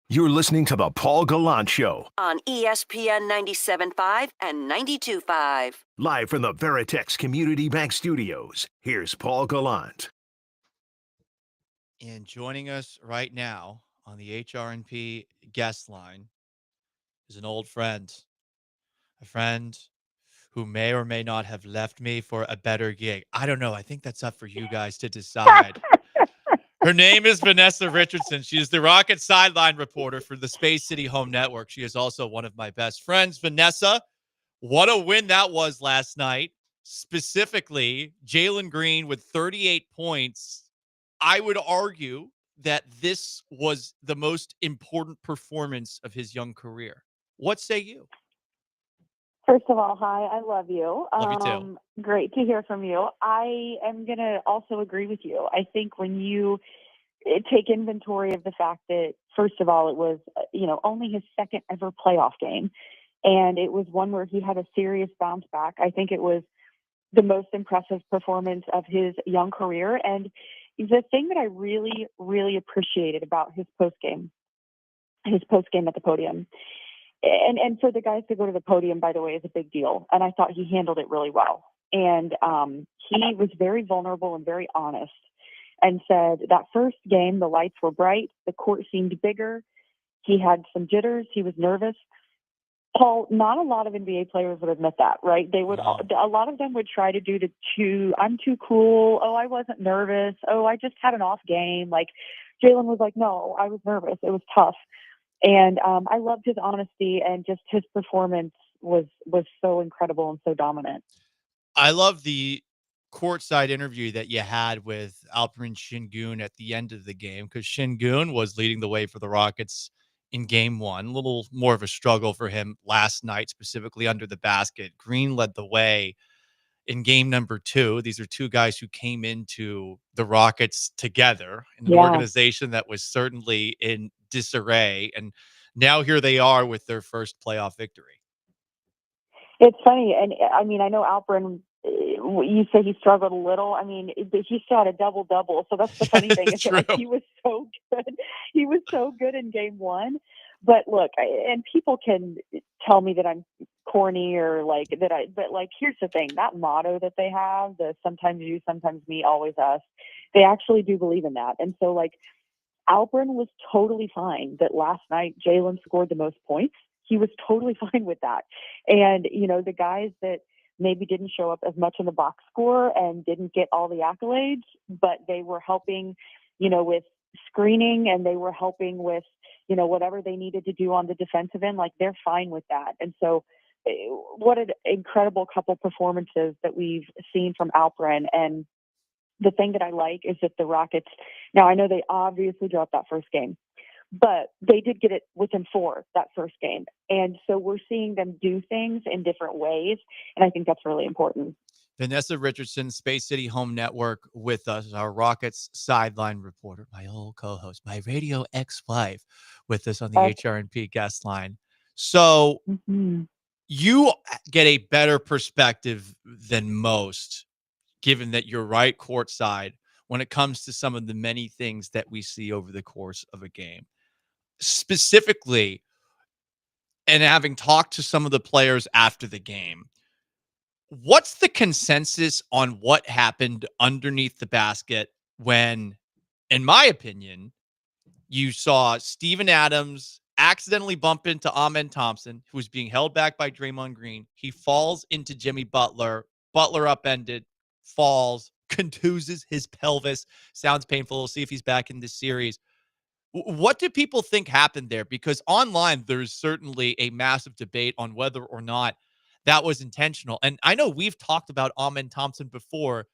You're listening to the Paul Gallant Show, On ESPN 97.5 and 92.5. live from the Veritex Community Bank Studios. Here's Paul Gallant. And joining us right now on the HRNP guest line is an old friend, a friend who may or may not have left me for a better gig. I don't know. I think that's up for you guys to decide. Her name is Vanessa Richardson. She is the Rockets sideline reporter for the Space City Home Network. She is also one of my best friends. Vanessa, what a win that was last night. Specifically, Jalen Green with 38 points. I would argue that this was the most important performance of his young career. What say you? First of all, hi, I love you. Love you too. Great to hear from you. I am going to also agree with you. I think when you take inventory of the fact that, first of all, it was, only his second ever playoff game. And it was one where he had a serious bounce back. I think it was the most impressive performance of his young career. And the thing that I really, really appreciated about his post game at the podium, and for the guys to go to the podium, by the way, is a big deal. And I thought he handled it really well. And he was very vulnerable and very honest, and said that first game, the lights were bright, the court seemed bigger, he had some jitters, he was nervous. Paul, not a lot of NBA players would admit that, right? They would, a lot of them would try to do I'm too cool. Oh, I wasn't nervous. Oh, I just had an off game. Like Jalen was like, no, I was nervous. It was tough. And I loved his honesty, and just his performance was so incredible and so dominant. I love the courtside interview that you had with Alperen Şengün at the end of the game, because Şengün was leading the way for the Rockets in game one. A little more of a struggle for him last night, specifically under the basket. Green led the way in game number two. These are two guys who came into the Rockets together in an organization that was certainly in disarray. And now here they are with their first playoff victory. It's funny. And I mean, I know Alperen, you say he struggled a little. I mean, he still had a double-double. So that's the funny thing. Is that, like, he was so good. He was so good in game one. But look, and people can tell me that I'm corny or like that but like, here's the thing, that motto that they have, the sometimes you, sometimes me, always us, they actually do believe in that. And so like Alperen was totally fine that last night Jalen scored the most points. He was totally fine with that. And, you know, the guys that maybe didn't show up as much in the box score and didn't get all the accolades, but they were helping, you know, with screening, and they were helping with, you know, whatever they needed to do on the defensive end, like they're fine with that. And so what an incredible couple performances that we've seen from Alperen. And the thing that I like is that the Rockets, now I know they obviously dropped that first game, but they did get it within 4 that first game. And so we're seeing them do things in different ways. And I think that's really important. Vanessa Richardson, Space City Home Network, with us, our Rockets sideline reporter, my old co-host, my radio ex-wife, with us on the HRNP guest line. So you get a better perspective than most, given that you're right courtside, when it comes to some of the many things that we see over the course of a game. Specifically, and having talked to some of the players after the game, what's the consensus on what happened underneath the basket when, in my opinion, you saw Steven Adams accidentally bump into Amen Thompson, who was being held back by Draymond Green? He falls into Jimmy Butler. Butler upended, falls, contuses his pelvis. Sounds painful. We'll see if he's back in this series. What do people think happened there? Because online, there's certainly a massive debate on whether or not that was intentional. And I know we've talked about Amen Thompson before.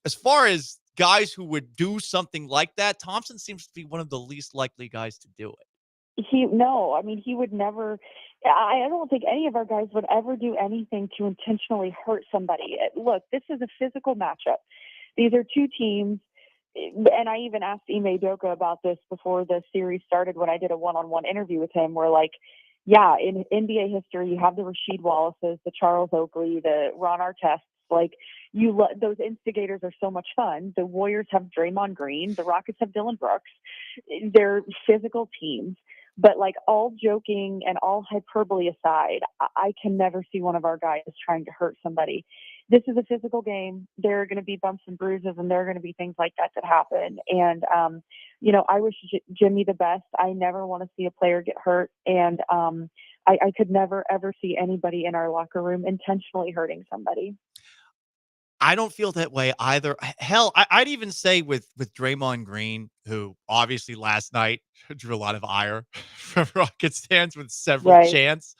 As far as guys who would do something like that, Thompson seems to be one of the least likely guys to do it. He would never. I don't think any of our guys would ever do anything to intentionally hurt somebody. Look, this is a physical matchup. These are two teams. And I even asked Ime Udoka about this before the series started when I did a one-on-one interview with him, where, like, yeah, in NBA history, you have the Rasheed Wallaces, the Charles Oakley, the Ron Artests. Like, those instigators are so much fun. The Warriors have Draymond Green. The Rockets have Dylan Brooks. They're physical teams. But, like, all joking and all hyperbole aside, I can never see one of our guys trying to hurt somebody. This is a physical game. There are going to be bumps and bruises, and there are going to be things like that happen. And, you know, I wish Jimmy the best. I never want to see a player get hurt. And I could never, ever see anybody in our locker room intentionally hurting somebody. I don't feel that way either. Hell, I'd even say with Draymond Green, who obviously last night drew a lot of ire from Rockets fans with several chants.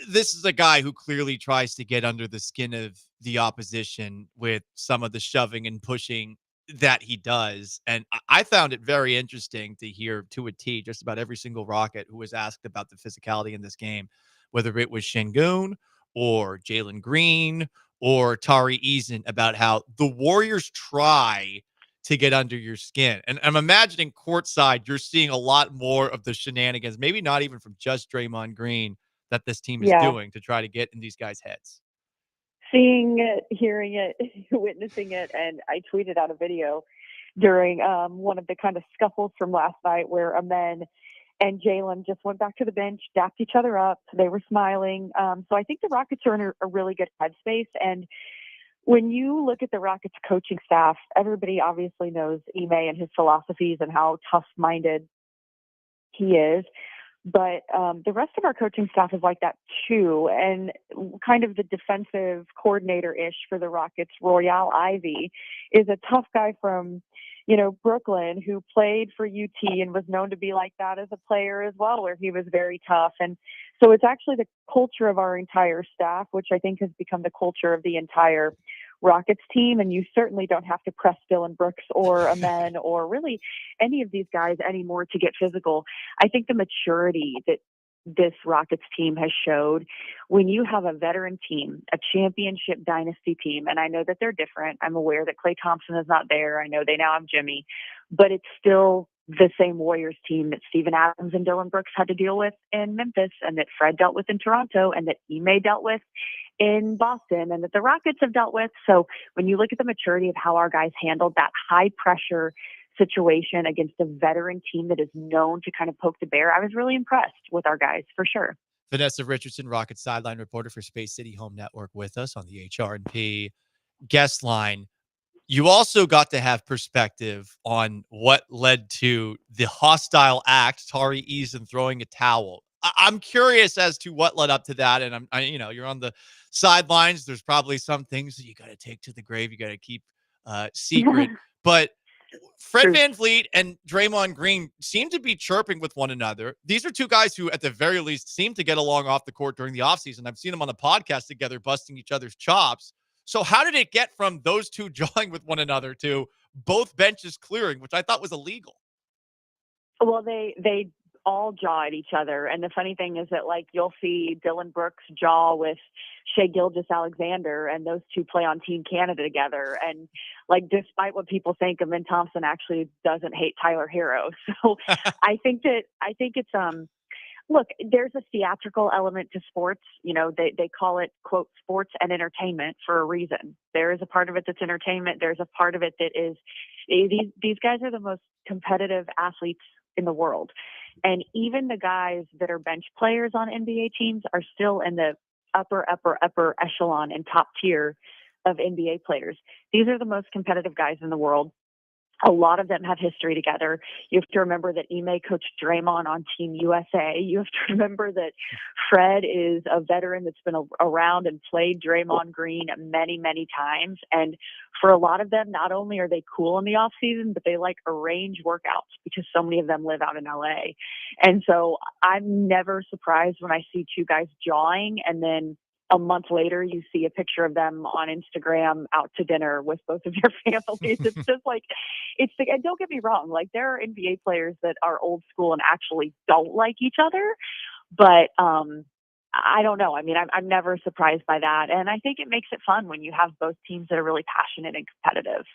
This is a guy who clearly tries to get under the skin of the opposition with some of the shoving and pushing that he does. And I found it very interesting to hear to a T just about every single Rocket who was asked about the physicality in this game, whether it was Şengün or Jalen Green or Tari Eason, about how the Warriors try to get under your skin. And I'm imagining courtside, you're seeing a lot more of the shenanigans, maybe not even from just Draymond Green, that this team is doing to try to get in these guys' heads. seeing it, hearing it, witnessing it, and I tweeted out a video during one of the kind of scuffles from last night where Amen and Jalen just went back to the bench, dapped each other up. They were smiling. So I think the Rockets are in a really good headspace. And when you look at the Rockets coaching staff, everybody obviously knows Ime and his philosophies and how tough-minded he is. But the rest of our coaching staff is like that too. And kind of the defensive coordinator-ish for the Rockets, Royale Ivy, is a tough guy from, Brooklyn, who played for UT and was known to be like that as a player as well, where he was very tough. And so it's actually the culture of our entire staff, which I think has become the culture of the entire Rockets team. And you certainly don't have to press Dillon Brooks or Amen or really any of these guys anymore to get physical. I think the maturity that this Rockets team has showed, when you have a veteran team, a championship dynasty team, and I know that they're different. I'm aware that Klay Thompson is not there. I know they now have Jimmy, but it's still the same Warriors team that Steven Adams and Dillon Brooks had to deal with in Memphis, and that Fred dealt with in Toronto, and that Ime dealt with in Boston, and that the Rockets have dealt with. So when you look at the maturity of how our guys handled that high pressure situation against a veteran team that is known to kind of poke the bear, I was really impressed with our guys for sure. Vanessa Richardson, Rocket sideline reporter for Space City Home Network, with us on the HRP guest line. You also got to have perspective on what led to the hostile act, Tari Eason throwing a towel. I'm curious as to what led up to that. And you're on the sidelines. There's probably some things that you got to take to the grave. You got to keep secret. But Fred VanVleet and Draymond Green seem to be chirping with one another. These are two guys who, at the very least, seem to get along off the court during the offseason. I've seen them on the podcast together, busting each other's chops. So how did it get from those two jawing with one another to both benches clearing, which I thought was illegal? Well, they all jaw at each other. And the funny thing is that, like, you'll see Dillon Brooks jaw with Shai Gilgeous-Alexander, and those two play on Team Canada together. And, like, despite what people think, Amin Thompson actually doesn't hate Tyler Hero. So I think it's look, there's a theatrical element to sports. They call it, quote, sports and entertainment for a reason. There is a part of it that's entertainment. There's a part of it that is, these guys are the most competitive athletes in the world. And even the guys that are bench players on NBA teams are still in the upper echelon and top tier of NBA players. These are the most competitive guys in the world. A lot of them have history together. You have to remember that Ime coached Draymond on Team USA. You have to remember that Fred is a veteran that's been around and played Draymond Green many, many times. And for a lot of them, not only are they cool in the off season, but they like arrange workouts because so many of them live out in LA. And so I'm never surprised when I see two guys jawing and then a month later, you see a picture of them on Instagram out to dinner with both of their families. It's just like, and don't get me wrong, like there are NBA players that are old school and actually don't like each other, but I don't know. I mean, I'm never surprised by that. And I think it makes it fun when you have both teams that are really passionate and competitive.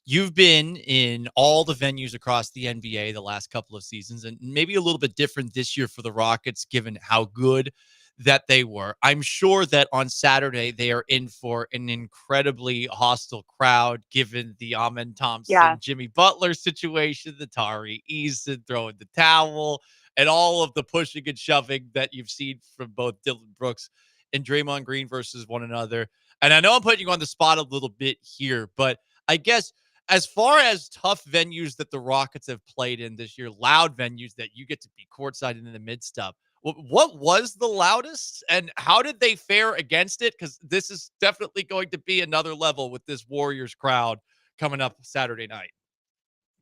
You've been in all the venues across the NBA the last couple of seasons, and maybe a little bit different this year for the Rockets, given how good that they were. I'm sure that on Saturday they are in for an incredibly hostile crowd, given the Amen Thompson, Jimmy Butler situation, the Tari Eason throwing the towel, and all of the pushing and shoving that you've seen from both Dillon Brooks and Draymond Green versus one another. And I know I'm putting you on the spot a little bit here, but I guess as far as tough venues that the Rockets have played in this year, loud venues that you get to be courtside and in the midst of, what was the loudest and how did they fare against it? Because this is definitely going to be another level with this Warriors crowd coming up Saturday night.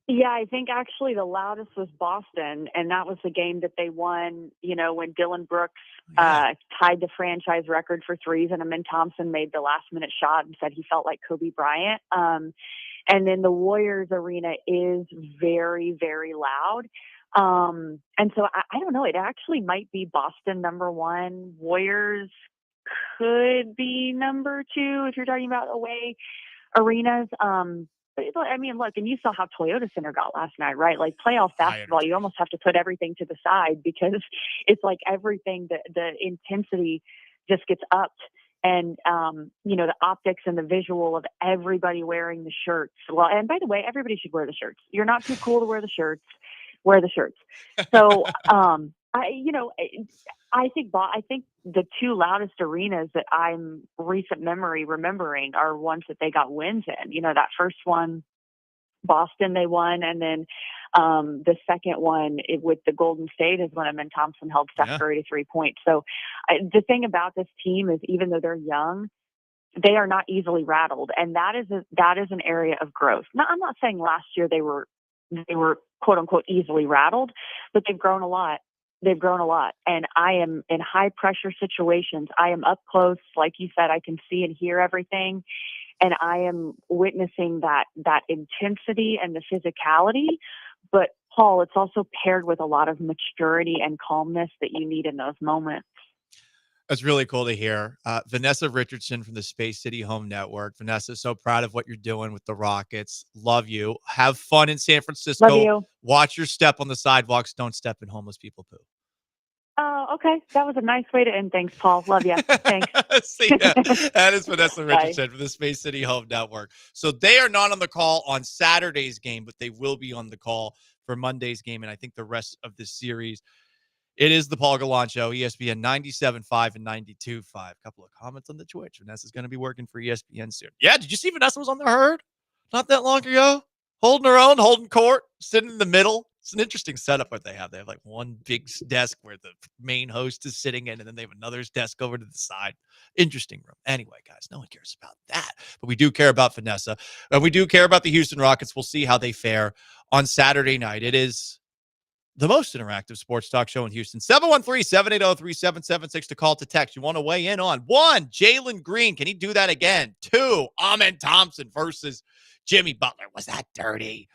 Yeah, I think actually the loudest was Boston, and that was the game that they won, when Dillon Brooks tied the franchise record for threes, and Amin Thompson made the last-minute shot and said he felt like Kobe Bryant. And then the Warriors arena is very, very loud. And so I don't know, it actually might be Boston number one. Warriors could be number two if you're talking about away arenas. But I mean, look, and you saw how Toyota Center got last night, right? Like playoff basketball, you almost have to put everything to the side because it's like everything, the intensity just gets upped And, the optics and the visual of everybody wearing the shirts. Well, and by the way, everybody should wear the shirts. You're not too cool to wear the shirts. Wear the shirts. So, I think the two loudest arenas that I'm remembering are ones that they got wins in. That first one, Boston, they won, and then the second one with the Golden State is when Amin Thompson held Steph Curry to 3 points. So the thing about this team is, even though they're young, they are not easily rattled, and that is an area of growth. Now, I'm not saying last year they were quote unquote easily rattled, but they've grown a lot. And I am in high pressure situations. I am up close, like you said. I can see and hear everything. And I am witnessing that intensity and the physicality. But Paul, it's also paired with a lot of maturity and calmness that you need in those moments. That's really cool to hear. Vanessa Richardson from the Space City Home Network. Vanessa, so proud of what you're doing with the Rockets. Love you. Have fun in San Francisco. Love you. Watch your step on the sidewalks. Don't step in homeless people poo. Oh, okay. That was a nice way to end things, Paul. Love you. Thanks. See ya. That is Vanessa Richardson from the Space City Home Network. So they are not on the call on Saturday's game, but they will be on the call for Monday's game, and I think the rest of this series. It is the Paul Gallant Show, ESPN 97.5 and 92.5. A couple of comments on the Twitch. Vanessa's going to be working for ESPN soon. Yeah, did you see Vanessa was on the Herd not that long ago? Holding her own, holding court, sitting in the middle. It's an interesting setup what they have. They have like one big desk where the main host is sitting in, and then they have another desk over to the side. Interesting room. Anyway, guys, no one cares about that. But we do care about Vanessa, and we do care about the Houston Rockets. We'll see how they fare on Saturday night. It is the most interactive sports talk show in Houston. 713-780-3776 to call, to text. You want to weigh in on 1, Jalen Green. Can he do that again? 2, Amin Thompson versus Jimmy Butler. Was that dirty?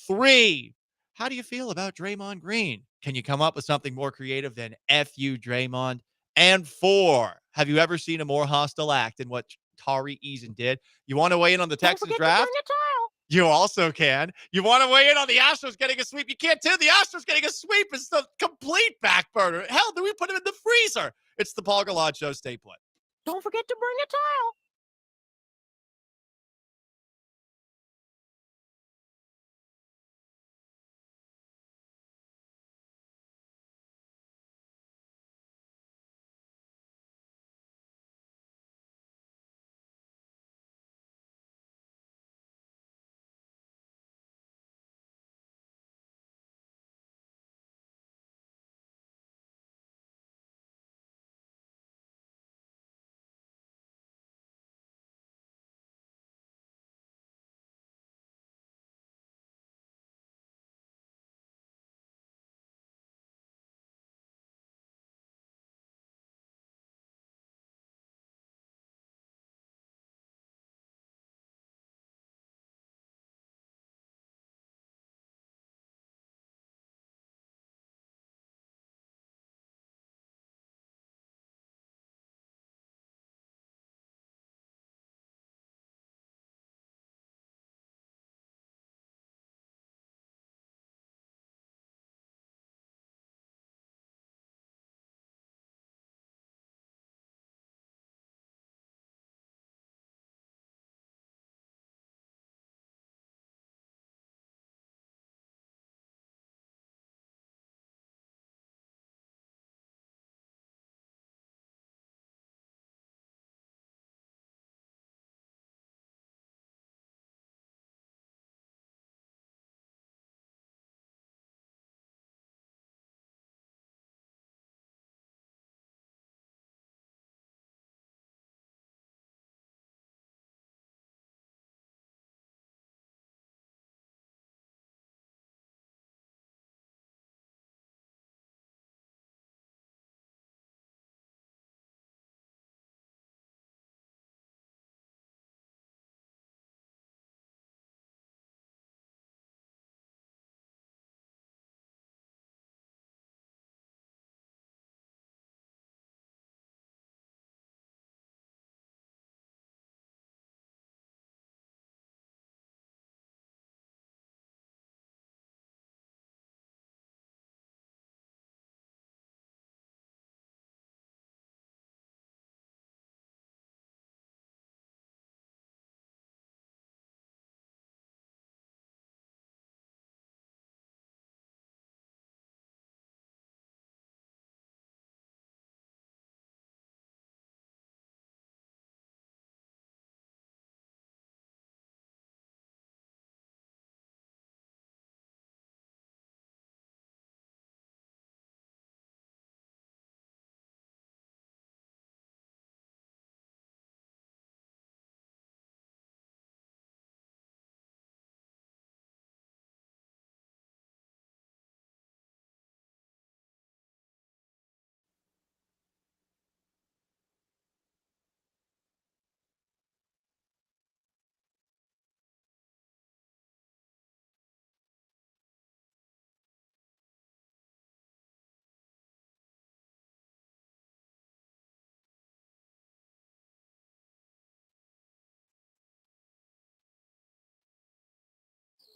3, how do you feel about Draymond Green? Can you come up with something more creative than F you, Draymond? And 4, have you ever seen a more hostile act than what Tari Eason did? You want to weigh in on the Texans draft? You also can. You want to weigh in on the Astros getting a sweep? You can't too. The Astros getting a sweep is the complete back burner. Hell, do we put him in the freezer? It's the Paul Gallant Show. Stay put. Don't forget to bring a towel.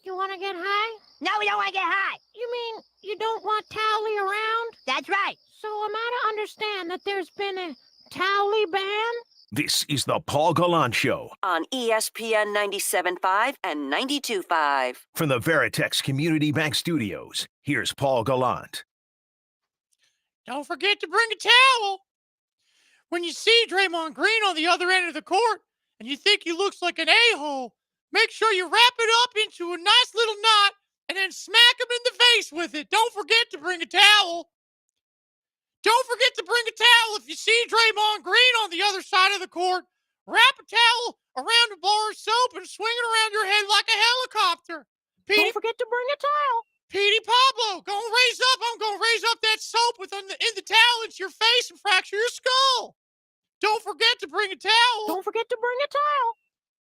You want to get high? No, we don't want to get high. You mean you don't want Towley around? That's right. So am I to understand that there's been a Towley ban? This is the Paul Gallant Show On ESPN 97.5 and 92.5. from the Veritex Community Bank Studios. Here's Paul Gallant. Don't forget to bring a towel. When you see Draymond Green on the other end of the court and you think he looks like an a-hole, make sure you wrap it up into a nice little knot and then smack him in the face with it. Don't forget to bring a towel. Don't forget to bring a towel if you see Draymond Green on the other side of the court. Wrap a towel around a bar of soap and swing it around your head like a helicopter. Don't forget to bring a towel. Petey Pablo, I'm gonna raise up that soap in the towel into your face and fracture your skull. Don't forget to bring a towel. Don't forget to bring a towel.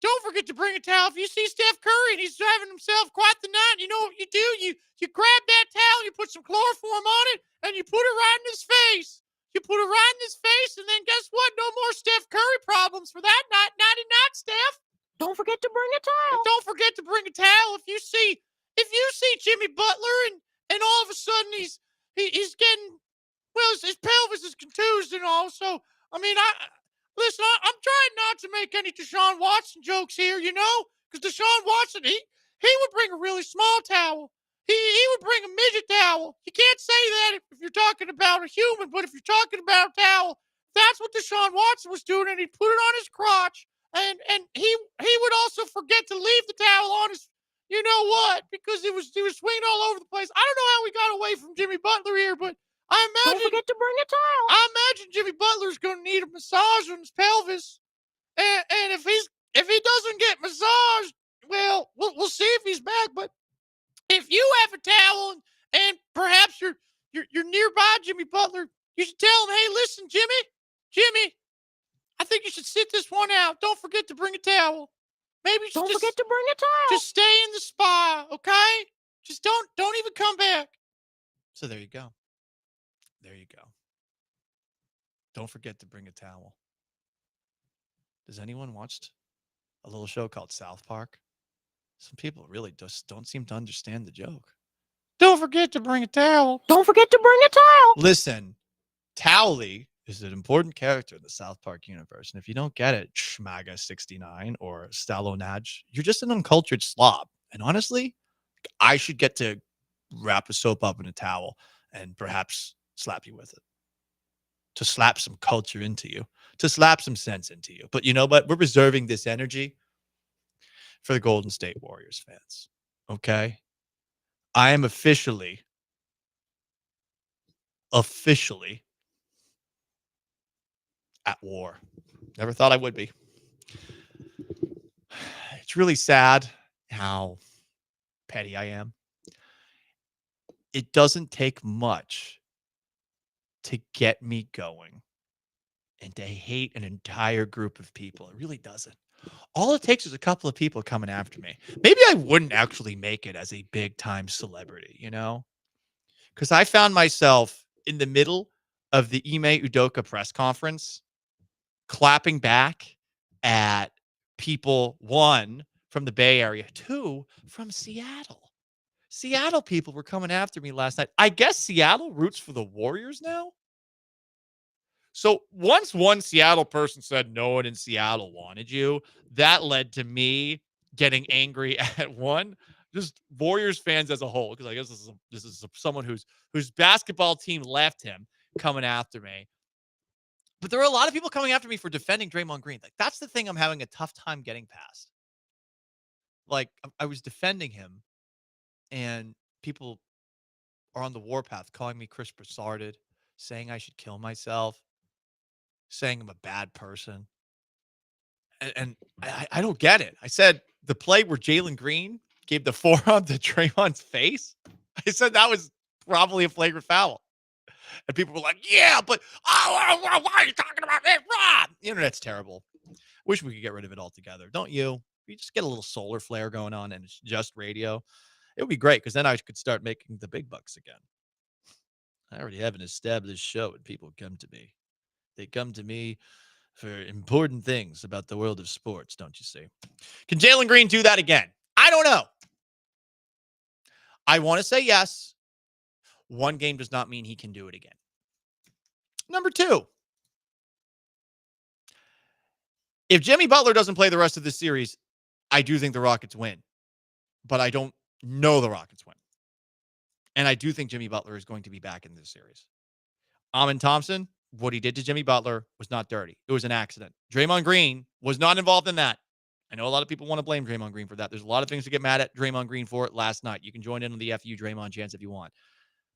Don't forget to bring a towel. If you see Steph Curry and he's having himself quite the night, you know what you do? You grab that towel, you put some chloroform on it, and you put it right in his face. You put it right in his face, and then guess what? No more Steph Curry problems for that night. Nighty night, Steph. Don't forget to bring a towel. And don't forget to bring a towel if you see Jimmy Butler and all of a sudden he's getting, well, his pelvis is contused and all. So I mean, I'm trying not to make any Deshaun Watson jokes here, you know, because Deshaun Watson he would bring a really small towel. He would bring a midget towel. You can't say that if you're talking about a human, but if you're talking about a towel, that's what Deshaun Watson was doing, and he put it on his crotch, and he would also forget to leave the towel on his, you know what, because he was swinging all over the place. I don't know how we got away from Jimmy Butler here, but I imagine. Don't forget to bring a towel. I imagine Jimmy Butler's going to need a massage on his pelvis, and if he doesn't get massaged, well, we'll see if he's back. But if you have a towel and perhaps you're nearby Jimmy Butler, you should tell him, hey, listen, Jimmy, I think you should sit this one out. Don't forget to bring a towel. Maybe you should Don't forget to bring a towel. Just stay in the spa, okay? Just don't even come back. So there you go. There you go. Don't forget to bring a towel. Does anyone watch a little show called South Park? Some people really just don't seem to understand the joke. Don't forget to bring a towel. Don't forget to bring a towel. Listen, Towley is an important character in the South Park universe. And if you don't get it, Schmaga69 or Stalonaj, you're just an uncultured slob. And honestly, I should get to wrap a soap up in a towel and perhaps slap you with it. To slap some culture into you. To slap some sense into you. But you know what? We're reserving this energy for the Golden State Warriors fans. Okay? I am officially at war. Never thought I would be. It's really sad how petty I am. It doesn't take much to get me going and to hate an entire group of people. It really doesn't. All it takes is a couple of people coming after me. Maybe I wouldn't actually make it as a big time celebrity, you know? Because I found myself in the middle of the Ime Udoka press conference clapping back at people, one, from the Bay Area, two, from Seattle. Seattle people were coming after me last night. I guess Seattle roots for the Warriors now? So once one Seattle person said no one in Seattle wanted you, that led to me getting angry at one, just Warriors fans as a whole, because I guess this is someone whose basketball team left him coming after me. But there are a lot of people coming after me for defending Draymond Green. Like, that's the thing I'm having a tough time getting past. Like, I was defending him, and people are on the warpath calling me Chris Broussarded, saying I should kill myself, saying I'm a bad person. And I don't get it. I said the play where Jalen Green gave the forearm to Draymond's face, I said that was probably a flagrant foul. And people were like, yeah, but why are you talking about it, Rob? The internet's terrible. Wish we could get rid of it altogether. Don't you? You just get a little solar flare going on and it's just radio. It would be great because then I could start making the big bucks again. I already have an established show and people come to me. They come to me for important things about the world of sports, don't you see? Can Jalen Green do that again? I don't know. I want to say yes. One game does not mean he can do it again. Number 2. If Jimmy Butler doesn't play the rest of this series, I do think the Rockets win. But I don't know the Rockets win. And I do think Jimmy Butler is going to be back in this series. Amin Thompson, what he did to Jimmy Butler was not dirty. It was an accident. Draymond Green was not involved in that. I know a lot of people want to blame Draymond Green for that. There's a lot of things to get mad at Draymond Green for it last night. You can join in on the FU Draymond chants if you want.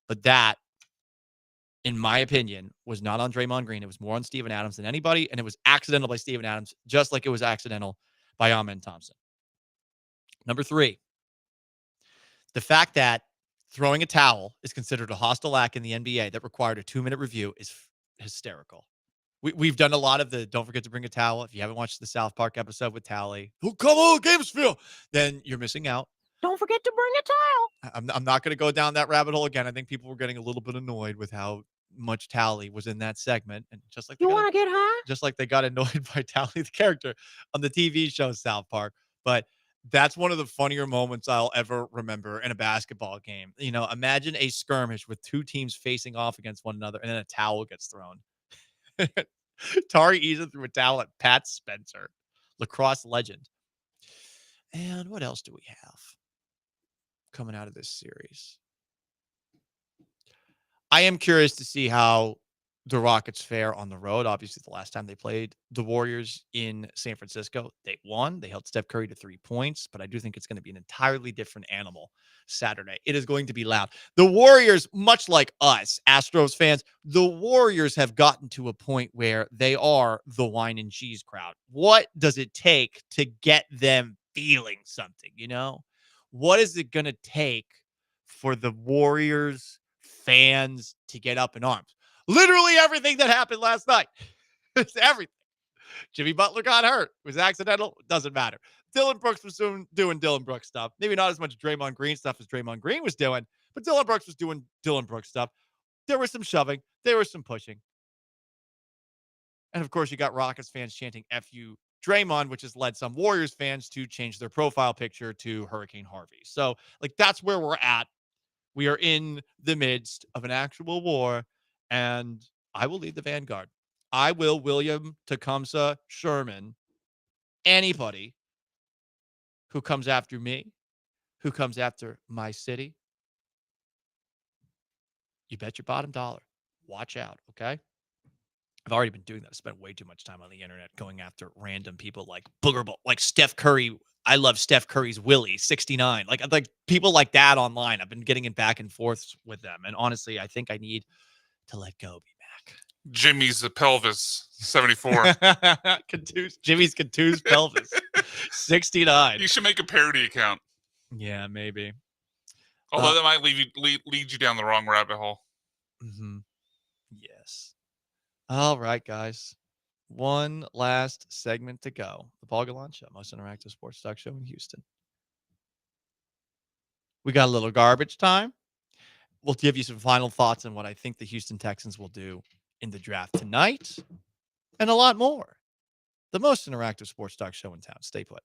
But that, in my opinion, was not on Draymond Green. It was more on Steven Adams than anybody, and it was accidental by Steven Adams, just like it was accidental by Amin Thompson. Number 3, the fact that throwing a towel is considered a hostile act in the NBA that required a 2-minute review is hysterical. We've done a lot of the don't forget to bring a towel. If you haven't watched the South Park episode with Tally, oh, come on, Gamesville, then you're missing out. Don't forget to bring a towel. I'm not going to go down that rabbit hole again. I think people were getting a little bit annoyed with how much Tally was in that segment. And just like You want to get high? just like they got annoyed by Tally, the character on the TV show South Park. But that's one of the funnier moments I'll ever remember in a basketball game. You know, imagine a skirmish with 2 teams facing off against one another, and then a towel gets thrown. Tari Eason threw a towel at Pat Spencer, lacrosse legend. And what else do we have coming out of this series? I am curious to see how the Rockets fare on the road. Obviously, the last time they played the Warriors in San Francisco, they won. They held Steph Curry to 3 points, but I do think it's going to be an entirely different animal Saturday. It is going to be loud. The Warriors, much like us, Astros fans, the Warriors have gotten to a point where they are the wine and cheese crowd. What does it take to get them feeling something, you know? What is it going to take for the Warriors fans to get up in arms? Literally everything that happened last night. It's everything. Jimmy Butler got hurt. It was accidental. Doesn't matter. Dylan Brooks was doing Dylan Brooks stuff. Maybe not as much Draymond Green stuff as Draymond Green was doing, but Dylan Brooks was doing Dylan Brooks stuff. There was some shoving. There was some pushing. And of course, you got Rockets fans chanting FU Draymond, which has led some Warriors fans to change their profile picture to Hurricane Harvey. So, like, that's where we're at. We are in the midst of an actual war, and I will lead the vanguard. I will William Tecumseh Sherman anybody who comes after me, who comes after my city. You bet your bottom dollar. Watch out, okay? I've already been doing that. I spent way too much time on the internet going after random people like Booger Bowl, like Steph Curry. I love Steph Curry's Willie, 69. Like people like that online. I've been getting in back and forth with them. And honestly, I think I need to let go, be back. Jimmy's pelvis, 74. Jimmy's contused pelvis, 69. You should make a parody account. Yeah, maybe. Although that might lead you down the wrong rabbit hole. Mm-hmm. Yes. All right, guys. One last segment to go. The Paul Gallant Show, most interactive sports talk show in Houston. We got a little garbage time. We'll give you some final thoughts on what I think the Houston Texans will do in the draft tonight and a lot more. The most interactive sports talk show in town. Stay put.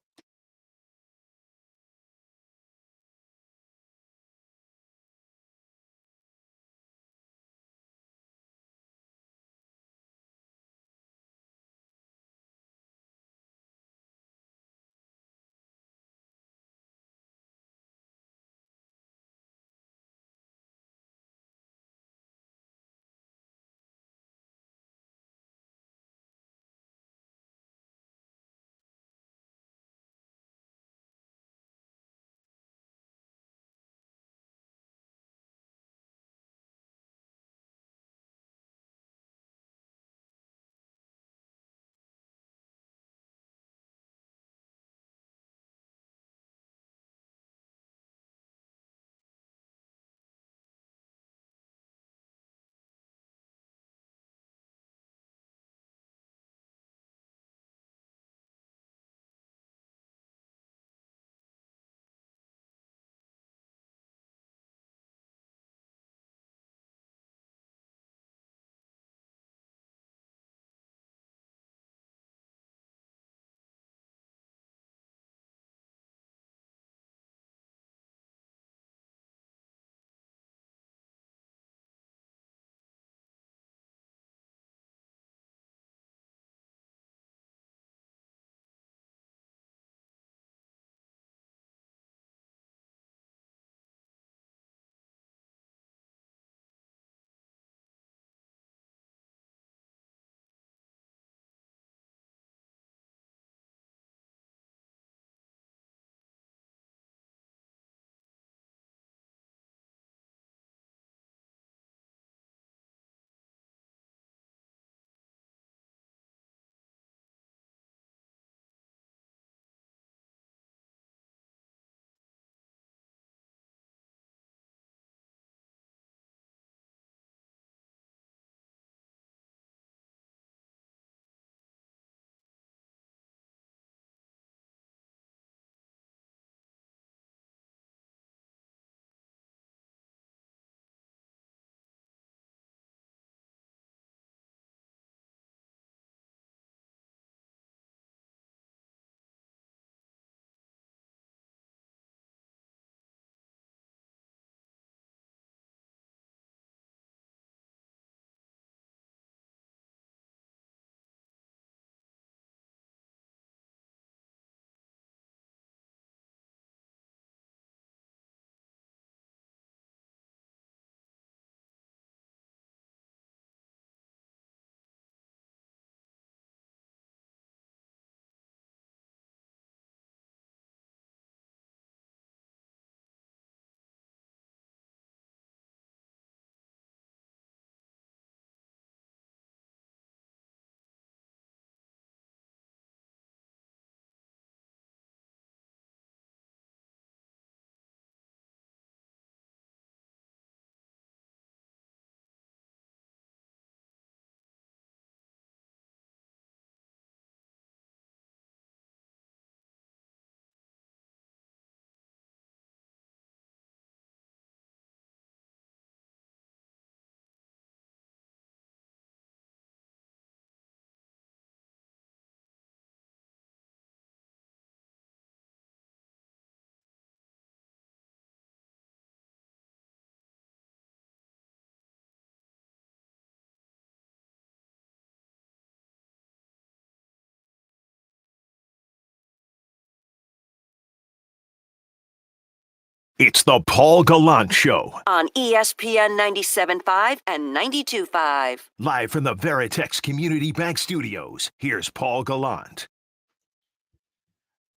It's the Paul Gallant Show, on ESPN 97.5 and 92.5. live from the Veritex Community Bank Studios. Here's Paul Gallant.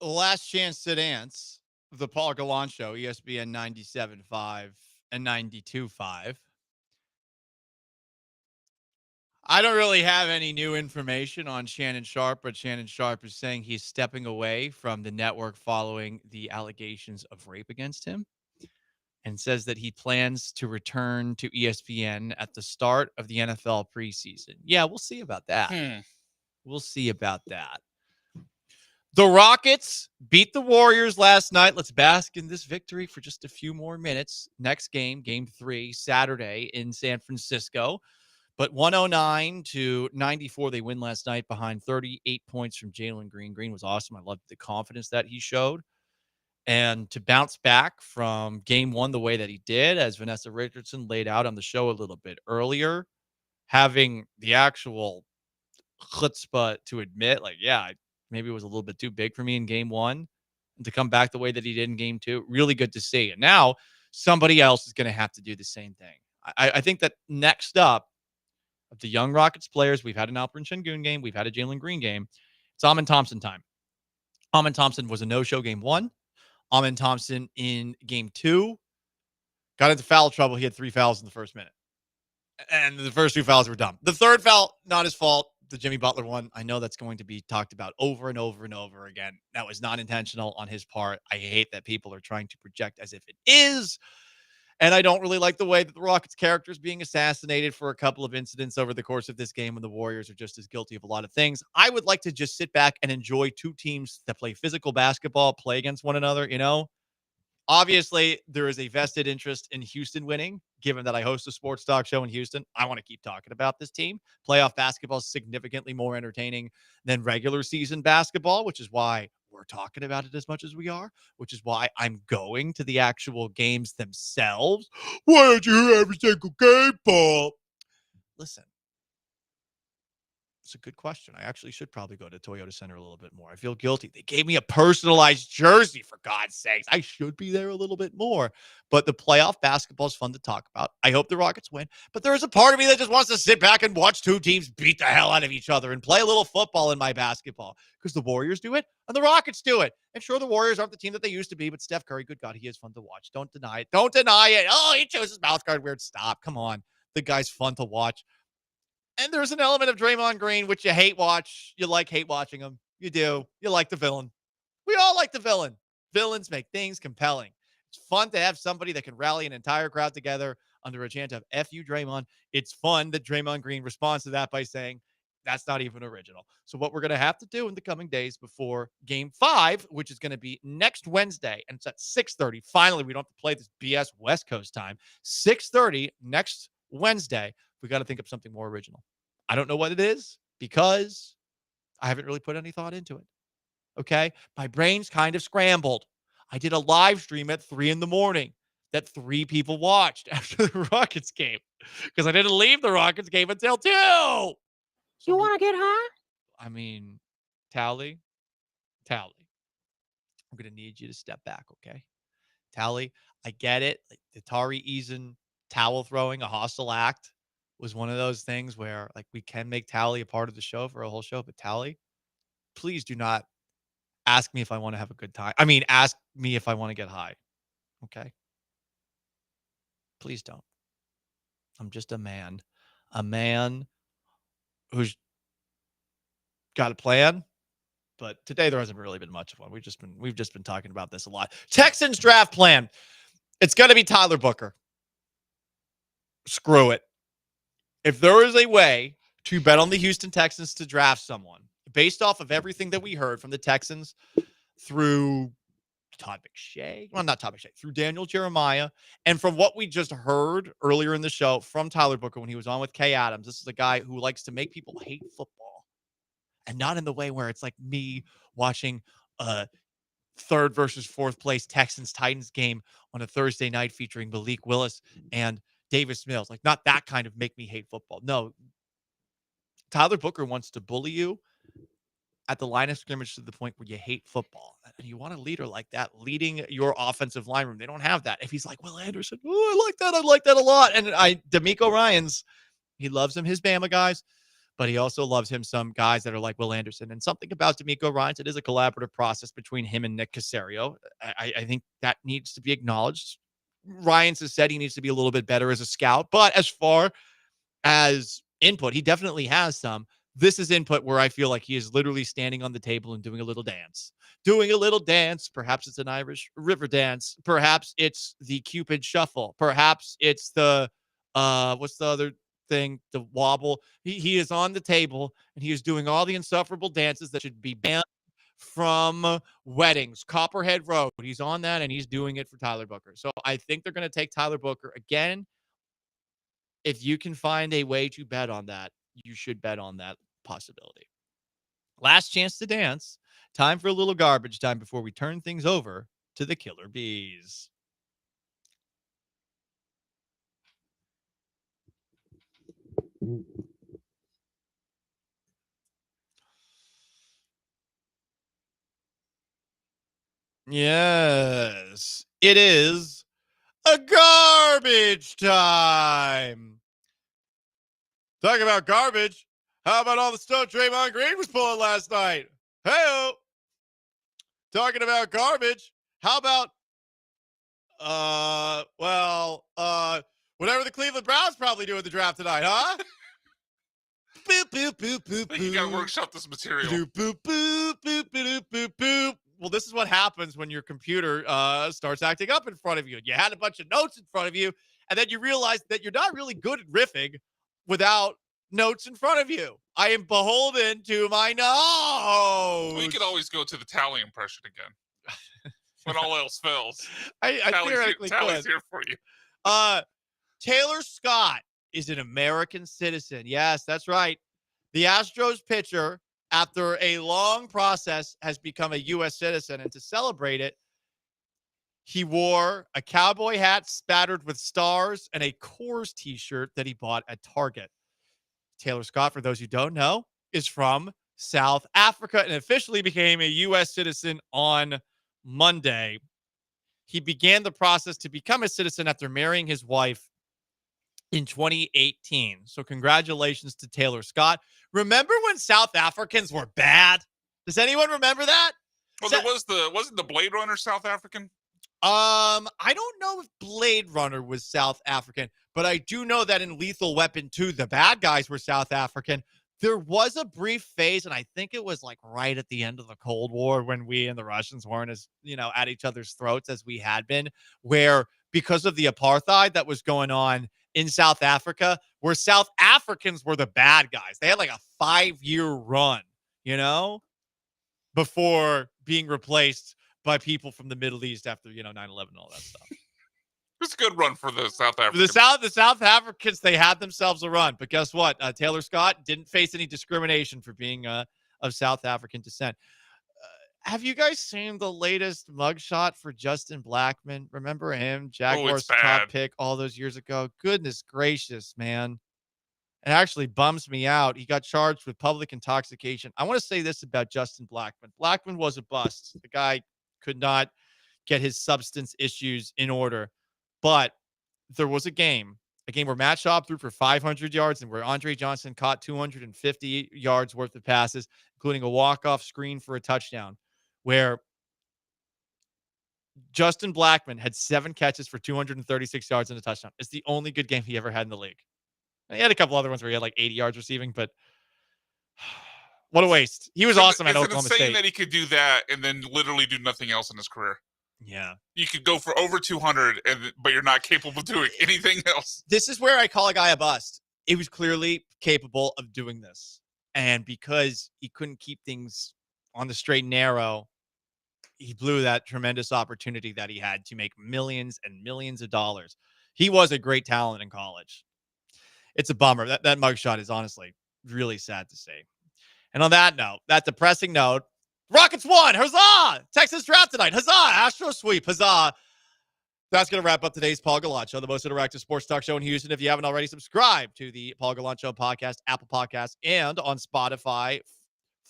Last chance to dance. The Paul Gallant Show, ESPN 97.5 and 92.5. I don't really have any new information on Shannon Sharpe, but Shannon Sharpe is saying he's stepping away from the network following the allegations of rape against him, and says that he plans to return to ESPN at the start of the NFL preseason. Yeah, we'll see about that. We'll see about that. The Rockets beat the Warriors last night. Let's bask in this victory for just a few more minutes. Next game, game 3, Saturday in San Francisco. But 109-94, they win last night behind 38 points from Jalen Green. Green was awesome. I loved the confidence that he showed. And to bounce back from game 1 the way that he did, as Vanessa Richardson laid out on the show a little bit earlier, having the actual chutzpah to admit, like, yeah, maybe it was a little bit too big for me in game 1, and to come back the way that he did in game 2, really good to see. And now somebody else is going to have to do the same thing. I think that next up, of the young Rockets players, we've had an Alperen Şengün game, we've had a Jalen Green game. It's Amin Thompson time. Amin Thompson was a no-show game 1. Amin Thompson in game 2 got into foul trouble. He had 3 fouls in the first minute. And the first 2 fouls were dumb. The third foul, not his fault. The Jimmy Butler one, I know that's going to be talked about over and over and over again. That was not intentional on his part. I hate that people are trying to project as if it is. And I don't really like the way that the Rockets character is being assassinated for a couple of incidents over the course of this game when the Warriors are just as guilty of a lot of things. I would like to just sit back and enjoy 2 teams that play physical basketball, play against one another, you know? Obviously, there is a vested interest in Houston winning, given that I host a sports talk show in Houston. I want to keep talking about this team. Playoff basketball is significantly more entertaining than regular season basketball, which is why we're talking about it as much as we are, which is why I'm going to the actual games themselves. Why don't you hear every single game, Paul? Listen. It's a good question. I actually should probably go to Toyota Center a little bit more. I feel guilty. They gave me a personalized jersey, for God's sakes. I should be there a little bit more. But the playoff basketball is fun to talk about. I hope the Rockets win. But there is a part of me that just wants to sit back and watch 2 teams beat the hell out of each other and play a little football in my basketball. Because the Warriors do it and the Rockets do it. And sure, the Warriors aren't the team that they used to be, but Steph Curry, good God, he is fun to watch. Don't deny it. Don't deny it. Oh, he chose his mouth guard weird. Stop. Come on. The guy's fun to watch. And there's an element of Draymond Green, which you hate watch. You like hate watching him. You do. You like the villain. We all like the villain. Villains make things compelling. It's fun to have somebody that can rally an entire crowd together under a chant of F you, Draymond. It's fun that Draymond Green responds to that by saying, that's not even original. So what we're going to have to do in the coming days before game 5, which is going to be next Wednesday, and it's at 6:30. Finally, we don't have to play this BS West Coast time. 6:30 next Wednesday. We got to think of something more original. I don't know what it is because I haven't really put any thought into it. Okay. My brain's kind of scrambled. I did a live stream at 3 a.m. that 3 people watched after the Rockets game because I didn't leave the Rockets game until 2. So you want to get high? I mean, Tally, I'm going to need you to step back. Okay. Tally, I get it. Like the Tari Eason towel throwing, a hostile act, was one of those things where, like, we can make Tally a part of the show for a whole show, but Tally, please do not ask me if I want to have a good time. I mean, ask me if I want to get high. Okay? Please don't. I'm just a man who's got a plan, but today there hasn't really been much of one. We've just been talking about this a lot. Texans draft plan. It's going to be Tyler Booker. Screw it. If there is a way to bet on the Houston Texans to draft someone based off of everything that we heard from the Texans through Todd McShay, well, not Todd McShay, through Daniel Jeremiah, and from what we just heard earlier in the show from Tyler Booker when he was on with Kay Adams, this is a guy who likes to make people hate football, and not in the way where it's like me watching a 3rd versus 4th place Texans-Titans game on a Thursday night featuring Malik Willis and Davis Mills. Like, not that kind of make me hate football. No, Tyler Booker wants to bully you at the line of scrimmage to the point where you hate football. And you want a leader like that leading your offensive line room. They don't have that. If he's like Will Anderson, I like that a lot. And D'Amico Ryans, he loves him, his Bama guys, but he also loves him some guys that are like Will Anderson. And something about D'Amico Ryans, it is a collaborative process between him and Nick Caserio. I think that needs to be acknowledged. Ryans has said he needs to be a little bit better as a scout, but as far as input, he definitely has some. This is input where I feel like he is literally standing on the table and doing a little dance. Perhaps it's an Irish river dance. Perhaps it's the Cupid shuffle. Perhaps it's the, what's the other thing? The wobble. He is on the table and he is doing all the insufferable dances that should be banned from weddings. Copperhead Road. He's on that and he's doing it for Tyler Booker. So I think they're going to take Tyler Booker again. If you can find a way to bet on that, you should bet on that possibility. Last chance to dance. Time for a little garbage time before we turn things over to the Killer Bees. Yes, it is a garbage time. Talking about garbage. How about all the stuff Draymond Green was pulling last night? Hey-o. Talking about garbage. How about, whatever the Cleveland Browns probably do in the draft tonight, huh? Boop, boop, boop, boop, boop. You got to workshop this material. Boop, boop, boop, boop, boop, boop, boop. Well, this is what happens when your computer starts acting up in front of you. You had a bunch of notes in front of you, and then you realize that you're not really good at riffing without notes in front of you. I am beholden to my notes. We could always go to the Tally impression again. When all else fails. I theoretically Tally's could. here for you. Taylor Scott is an American citizen. Yes, that's right. The Astros pitcher, after a long process, has become a U.S. citizen. And to celebrate it, he wore a cowboy hat spattered with stars and a Coors t-shirt that he bought at Target. Taylor Scott, for those who don't know, is from South Africa and officially became a U.S. citizen on Monday. He began the process to become a citizen after marrying his wife in 2018. So congratulations to Taylor Scott. Remember when South Africans were bad? Does anyone remember that? Well, wasn't the Blade Runner South African? I don't know if Blade Runner was South African, but I do know that in Lethal Weapon 2, the bad guys were South African. There was a brief phase, and I think it was like right at the end of the Cold War when we and the Russians weren't as, at each other's throats as we had been, where because of the apartheid that was going on in South Africa, where South Africans were the bad guys. They had like a 5-year run, before being replaced by people from the Middle East after, 9/11 and all that stuff. It's a good run for the South Africans. The South Africans, they had themselves a run. But guess what? Taylor Scott didn't face any discrimination for being of South African descent. Have you guys seen the latest mugshot for Justin Blackmon? Remember him? Jaguars top pick all those years ago. Goodness gracious, man. It actually bums me out. He got charged with public intoxication. I want to say this about Justin Blackmon. Blackmon was a bust. The guy could not get his substance issues in order. But there was a game where Matt Schaub threw for 500 yards and where Andre Johnson caught 250 yards worth of passes, including a walk-off screen for a touchdown, where Justin Blackmon had 7 catches for 236 yards and a touchdown. It's the only good game he ever had in the league. And he had a couple other ones where he had like 80 yards receiving, but what a waste. He was awesome at Oklahoma State. It's insane that he could do that and then literally do nothing else in his career. Yeah. You could go for over 200, but you're not capable of doing anything else. This is where I call a guy a bust. He was clearly capable of doing this. And because he couldn't keep things on the straight and narrow, he blew that tremendous opportunity that he had to make millions and millions of dollars. He was a great talent in college. It's a bummer. That mugshot is honestly really sad to see. And on that note, that depressing note, Rockets won. Huzzah! Texas draft tonight. Huzzah! Astro sweep. Huzzah! That's going to wrap up today's Paul Gallant Show, the most interactive sports talk show in Houston. If you haven't already, subscribe to the Paul Gallant Show podcast, Apple Podcasts, and on Spotify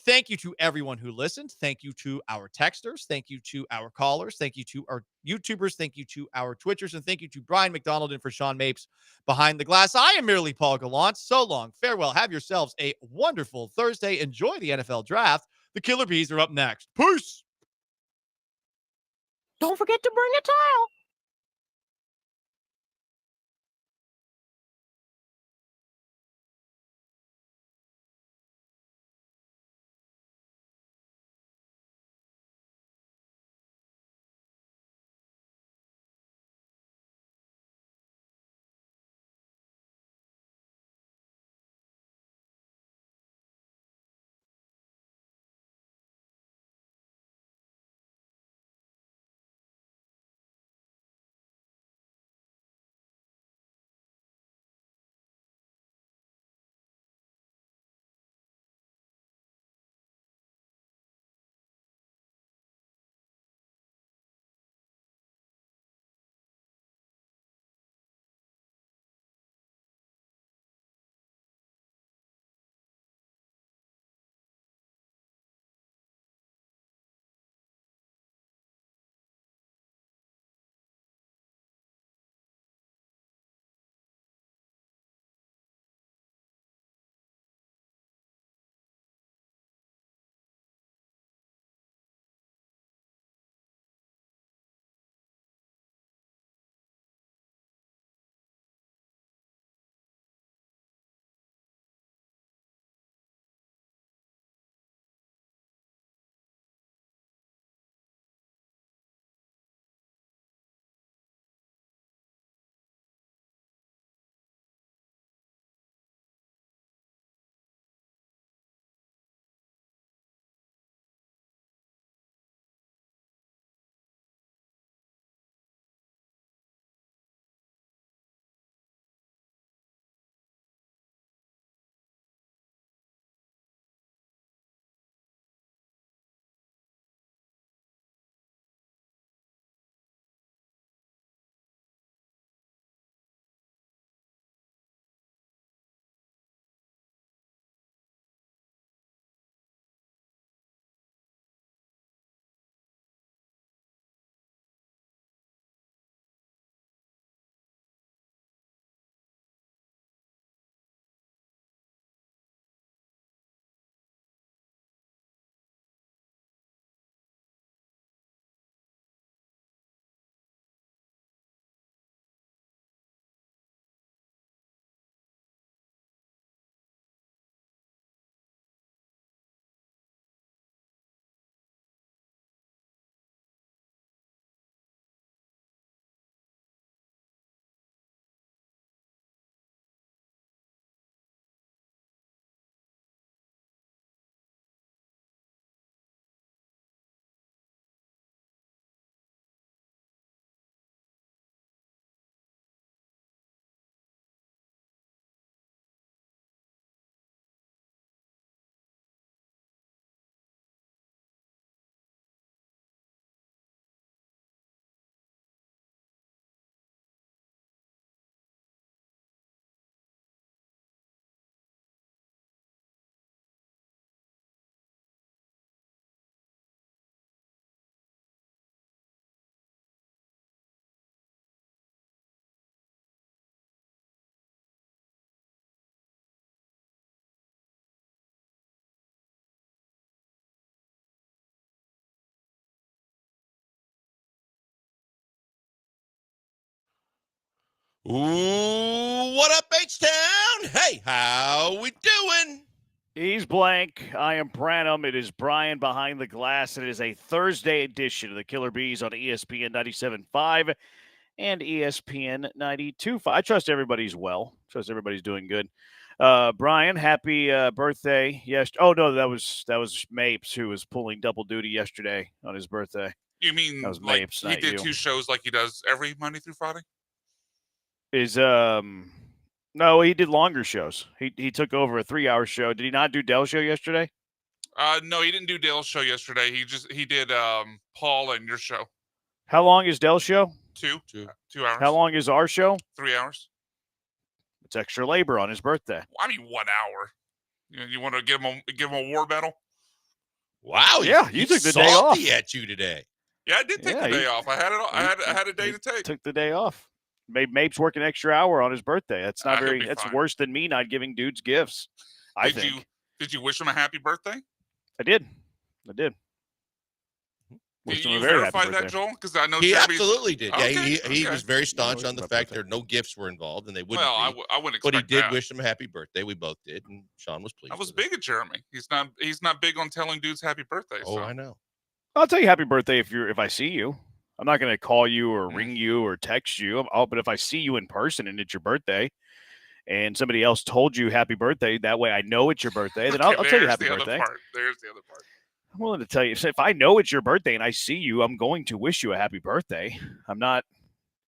Thank you to everyone who listened. Thank you to our texters. Thank you to our callers. Thank you to our YouTubers. Thank you to our Twitchers. And thank you to Brian McDonald and for Sean Mapes behind the glass. I am merely Paul Gallant. So long. Farewell. Have yourselves a wonderful Thursday. Enjoy the NFL draft. The Killer Bees are up next. Peace. Don't forget to bring a towel. Ooh, what up, H-Town? Hey, how we doing? He's blank. I am Branham. It is Brian behind the glass. It is a Thursday edition of the Killer Bees on ESPN 97.5 and ESPN 92.5. I trust everybody's well. Trust everybody's doing good. Brian, happy birthday. Yes. Oh, no, that was Mapes who was pulling double duty yesterday on his birthday. You mean That was like Mapes, he not did you. 2 shows like he does every Monday through Friday? No, he did longer shows. He took over a 3-hour show. Did he not do Dell's show yesterday? No, he didn't do Dale's show yesterday. He did Paul and your show. How long is Dell's show? 2 hours. How long is our show? 3 hours. It's extra labor on his birthday. I mean 1 hour. You want to give him a war medal? Wow. Yeah, you took the day off. Salty at you today. Yeah, I did take the day off. I had it. I had a day to take. Took the day off. Mapes work an extra hour on his birthday. That's not He'll very. be That's fine. worse than me not giving dudes gifts. I think. Did you wish him a happy birthday? I did. Did Wished him you a very happy verify that, birthday. Joel? Because I know He Shabby's- absolutely did. Yeah, Okay, he okay. was very staunch Yeah, on the happy fact birthday. there no gifts were involved, and they wouldn't Well, be. I wouldn't expect But he did that. wish him a happy birthday. We both did, and Sean was pleased. I was big at Jeremy. He's not big on telling dudes happy birthday. Oh, so. I know. I'll tell you happy birthday if I see you. I'm not going to call you or ring you or text you. But if I see you in person and it's your birthday, and somebody else told you happy birthday, that way I know it's your birthday. Then I'll tell you happy birthday. There's the other part. I'm willing to tell you. So if I know it's your birthday and I see you, I'm going to wish you a happy birthday. I'm not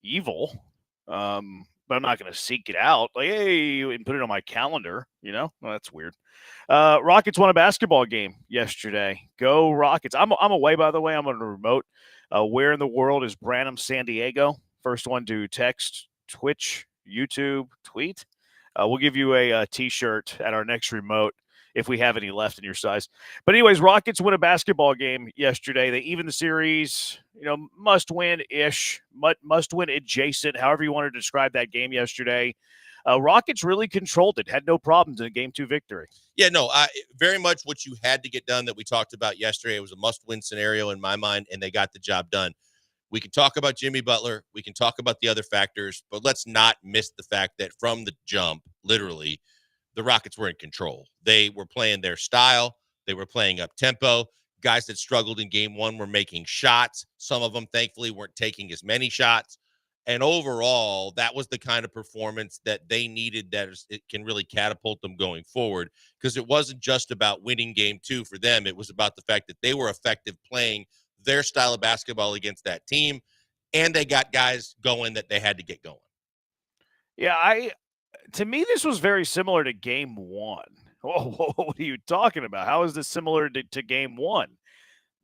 evil, but I'm not going to seek it out. Like, hey, and put it on my calendar. Well, that's weird. Rockets won a basketball game yesterday. Go Rockets! I'm away, by the way. I'm on a remote. Where in the world is Branham, San Diego? First one to text, Twitch, YouTube, tweet. We'll give you a T-shirt at our next remote if we have any left in your size. But anyways, Rockets win a basketball game yesterday. They even the series, must win-ish, must win adjacent, however you want to describe that game yesterday. Rockets really controlled it, had no problems in a Game 2 victory. Yeah, no, very much what you had to get done that we talked about yesterday. It was a must-win scenario in my mind, and they got the job done. We can talk about Jimmy Butler. We can talk about the other factors, but let's not miss the fact that from the jump, literally, the Rockets were in control. They were playing their style. They were playing up tempo. Guys that struggled in game one were making shots. Some of them, thankfully, weren't taking as many shots. And overall, that was the kind of performance that they needed that it can really catapult them going forward, because it wasn't just about winning game two for them. It was about the fact that they were effective playing their style of basketball against that team, and they got guys going that they had to get going. Yeah, to me, this was very similar to game one. Oh, what are you talking about? How is this similar to game one?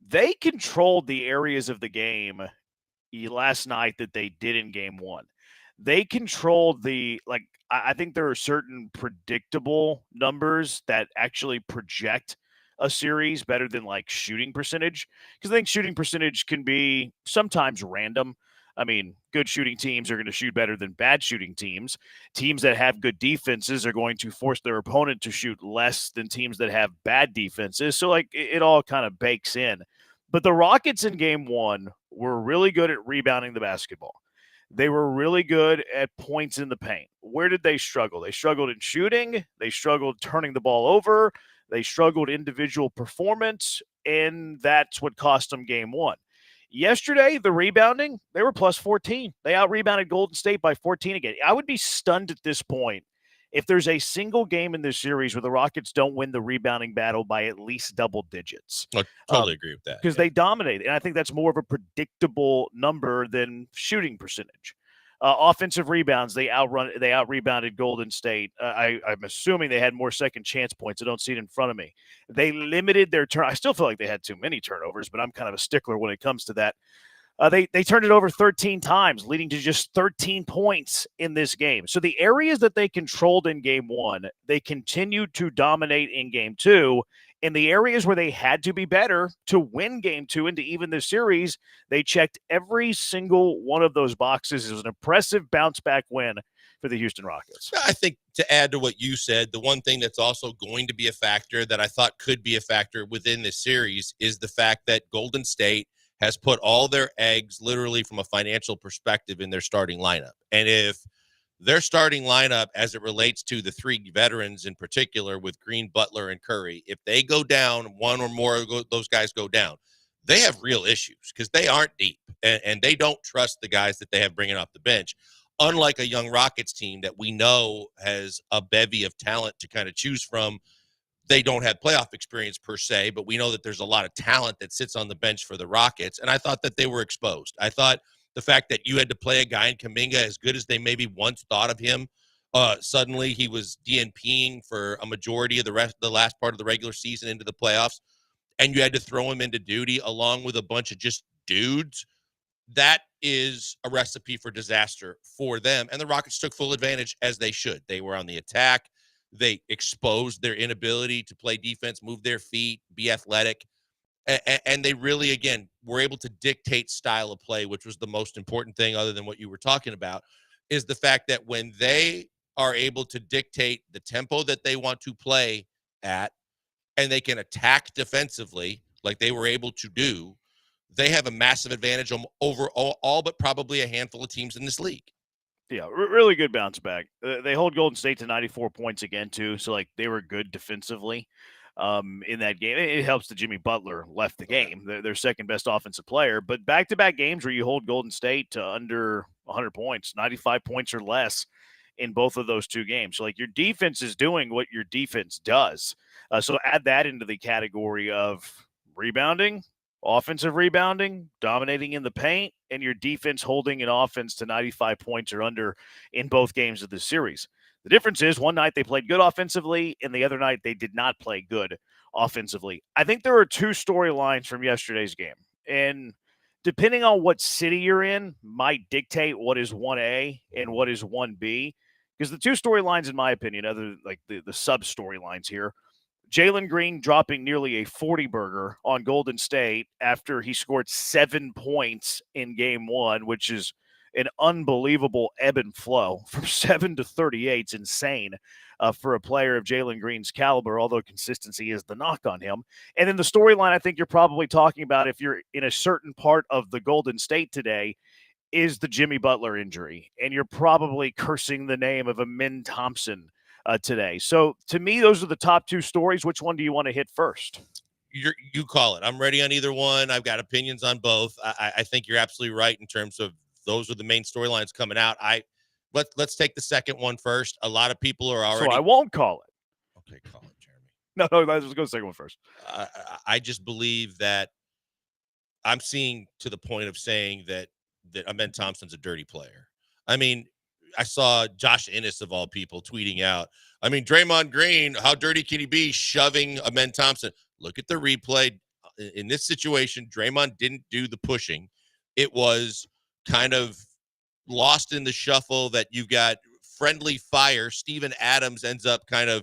They controlled the areas of the game last night that they did in game one. They controlled I think there are certain predictable numbers that actually project a series better than shooting percentage, because I think shooting percentage can be sometimes random. I mean, good shooting teams are going to shoot better than bad shooting teams. Teams that have good defenses are going to force their opponent to shoot less than teams that have bad defenses. So it all kind of bakes in. But the Rockets in game one were really good at rebounding the basketball. They were really good at points in the paint. Where did they struggle? They struggled in shooting. They struggled turning the ball over. They struggled individual performance, and that's what cost them game one. Yesterday, the rebounding, they were plus 14. They out-rebounded Golden State by 14 again. I would be stunned at this point if there's a single game in this series where the Rockets don't win the rebounding battle by at least double digits. I totally agree with that. Because they dominate. And I think that's more of a predictable number than shooting percentage. Offensive rebounds, they out-rebounded Golden State. I'm assuming they had more second chance points. I don't see it in front of me. They limited their turn. I still feel like they had too many turnovers, but I'm kind of a stickler when it comes to that. They turned it over 13 times, leading to just 13 points in this game. So the areas that they controlled in game one, they continued to dominate in game two. In the areas where they had to be better to win game two and to even the series, they checked every single one of those boxes. It was an impressive bounce-back win for the Houston Rockets. I think to add to what you said, the one thing that's also going to be a factor that I thought could be a factor within this series is the fact that Golden State has put all their eggs, literally from a financial perspective, in their starting lineup. And if their starting lineup, as it relates to the three veterans in particular with Green, Butler, and Curry, if they go down, one or more of those guys go down, they have real issues because they aren't deep and they don't trust the guys that they have bringing off the bench. Unlike a young Rockets team that we know has a bevy of talent to kind of choose from, they don't have playoff experience per se, but we know that there's a lot of talent that sits on the bench for the Rockets. And I thought that they were exposed. I thought the fact that you had to play a guy in Kuminga, as good as they maybe once thought of him, suddenly he was DNPing for a majority of the last part of the regular season into the playoffs, and you had to throw him into duty along with a bunch of just dudes. That is a recipe for disaster for them. And the Rockets took full advantage, as they should. They were on the attack. They exposed their inability to play defense, move their feet, be athletic. And they really, again, were able to dictate style of play, which was the most important thing other than what you were talking about, is the fact that when they are able to dictate the tempo that they want to play at, and they can attack defensively like they were able to do, they have a massive advantage over all but probably a handful of teams in this league. Yeah, really good bounce back. They hold Golden State to 94 points again, too. So, they were good defensively in that game. It helps that Jimmy Butler left the game, their second best offensive player. But back-to-back games where you hold Golden State to under 100 points, 95 points or less in both of those two games. So, your defense is doing what your defense does. So add that into the category of rebounding, offensive rebounding, dominating in the paint, and your defense holding an offense to 95 points or under in both games of the series. The difference is one night they played good offensively, and the other night they did not play good offensively. I think there are two storylines from yesterday's game, and depending on what city you're in might dictate what is 1A and what is 1B, because the two storylines, in my opinion, other the sub-storylines here, Jalen Green dropping nearly a 40-burger on Golden State after he scored 7 points in game one, which is an unbelievable ebb and flow from 7 to 38. It's insane for a player of Jalen Green's caliber, although consistency is the knock on him. And then the storyline I think you're probably talking about if you're in a certain part of the Golden State today is the Jimmy Butler injury. And you're probably cursing the name of Amen Thompson today. So to me, those are the top two stories. Which one do you want to hit first? You call it. I'm ready on either one. I've got opinions on both. I think you're absolutely right in terms of those are the main storylines coming out. Let's take the second one first. A lot of people are already. So I won't call it. Okay, call it, Jeremy. No, let's go second one first. I just believe that I'm seeing to the point of saying that Amen Thompson's a dirty player. I mean, I saw Josh Ennis, of all people, tweeting out, Draymond Green, how dirty can he be shoving Amen Thompson? Look at the replay. In this situation, Draymond didn't do the pushing. It was kind of lost in the shuffle that you've got friendly fire. Steven Adams ends up kind of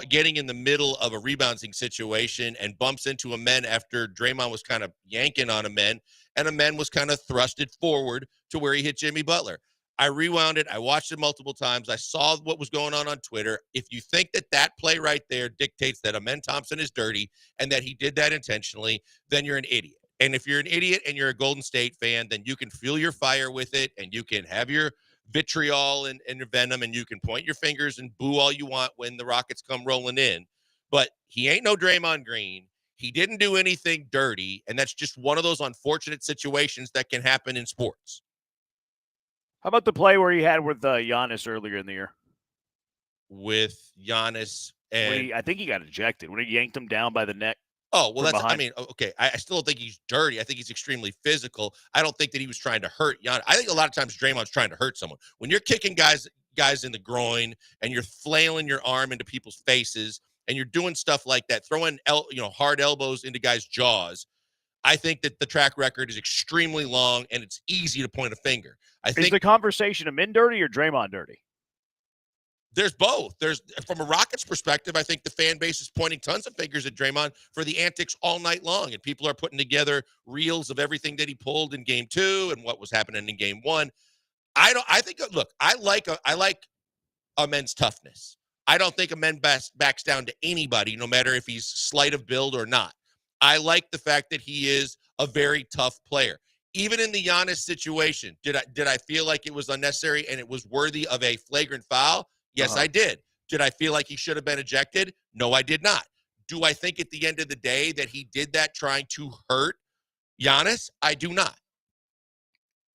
getting in the middle of a rebounding situation and bumps into Amen after Draymond was kind of yanking on Amen, and Amen was kind of thrusted forward to where he hit Jimmy Butler. I rewound it. I watched it multiple times. I saw what was going on Twitter. If you think that play right there dictates that Amen Thompson is dirty and that he did that intentionally, then you're an idiot. And if you're an idiot and you're a Golden State fan, then you can fuel your fire with it and you can have your vitriol and your venom and you can point your fingers and boo all you want when the Rockets come rolling in. But he ain't no Draymond Green. He didn't do anything dirty, and that's just one of those unfortunate situations that can happen in sports. How about the play where he had with Giannis earlier in the year? With Giannis and I think he got ejected when he yanked him down by the neck. Oh, well, okay. I still don't think he's dirty. I think he's extremely physical. I don't think that he was trying to hurt Giannis. I think a lot of times Draymond's trying to hurt someone. When you're kicking guys in the groin and you're flailing your arm into people's faces and you're doing stuff like that, throwing hard elbows into guys' jaws, I think that the track record is extremely long and it's easy to point a finger. Is the conversation Amen dirty or Draymond dirty? There's both. From a Rockets perspective, I think the fan base is pointing tons of fingers at Draymond for the antics all night long, and people are putting together reels of everything that he pulled in game 2 and what was happening in game 1. I like Amen's toughness. I don't think Amen backs down to anybody, no matter if he's slight of build or not. I like the fact that he is a very tough player. Even in the Giannis situation, did I feel like it was unnecessary and it was worthy of a flagrant foul? Yes, I did. Did I feel like he should have been ejected? No, I did not. Do I think at the end of the day that he did that trying to hurt Giannis? I do not.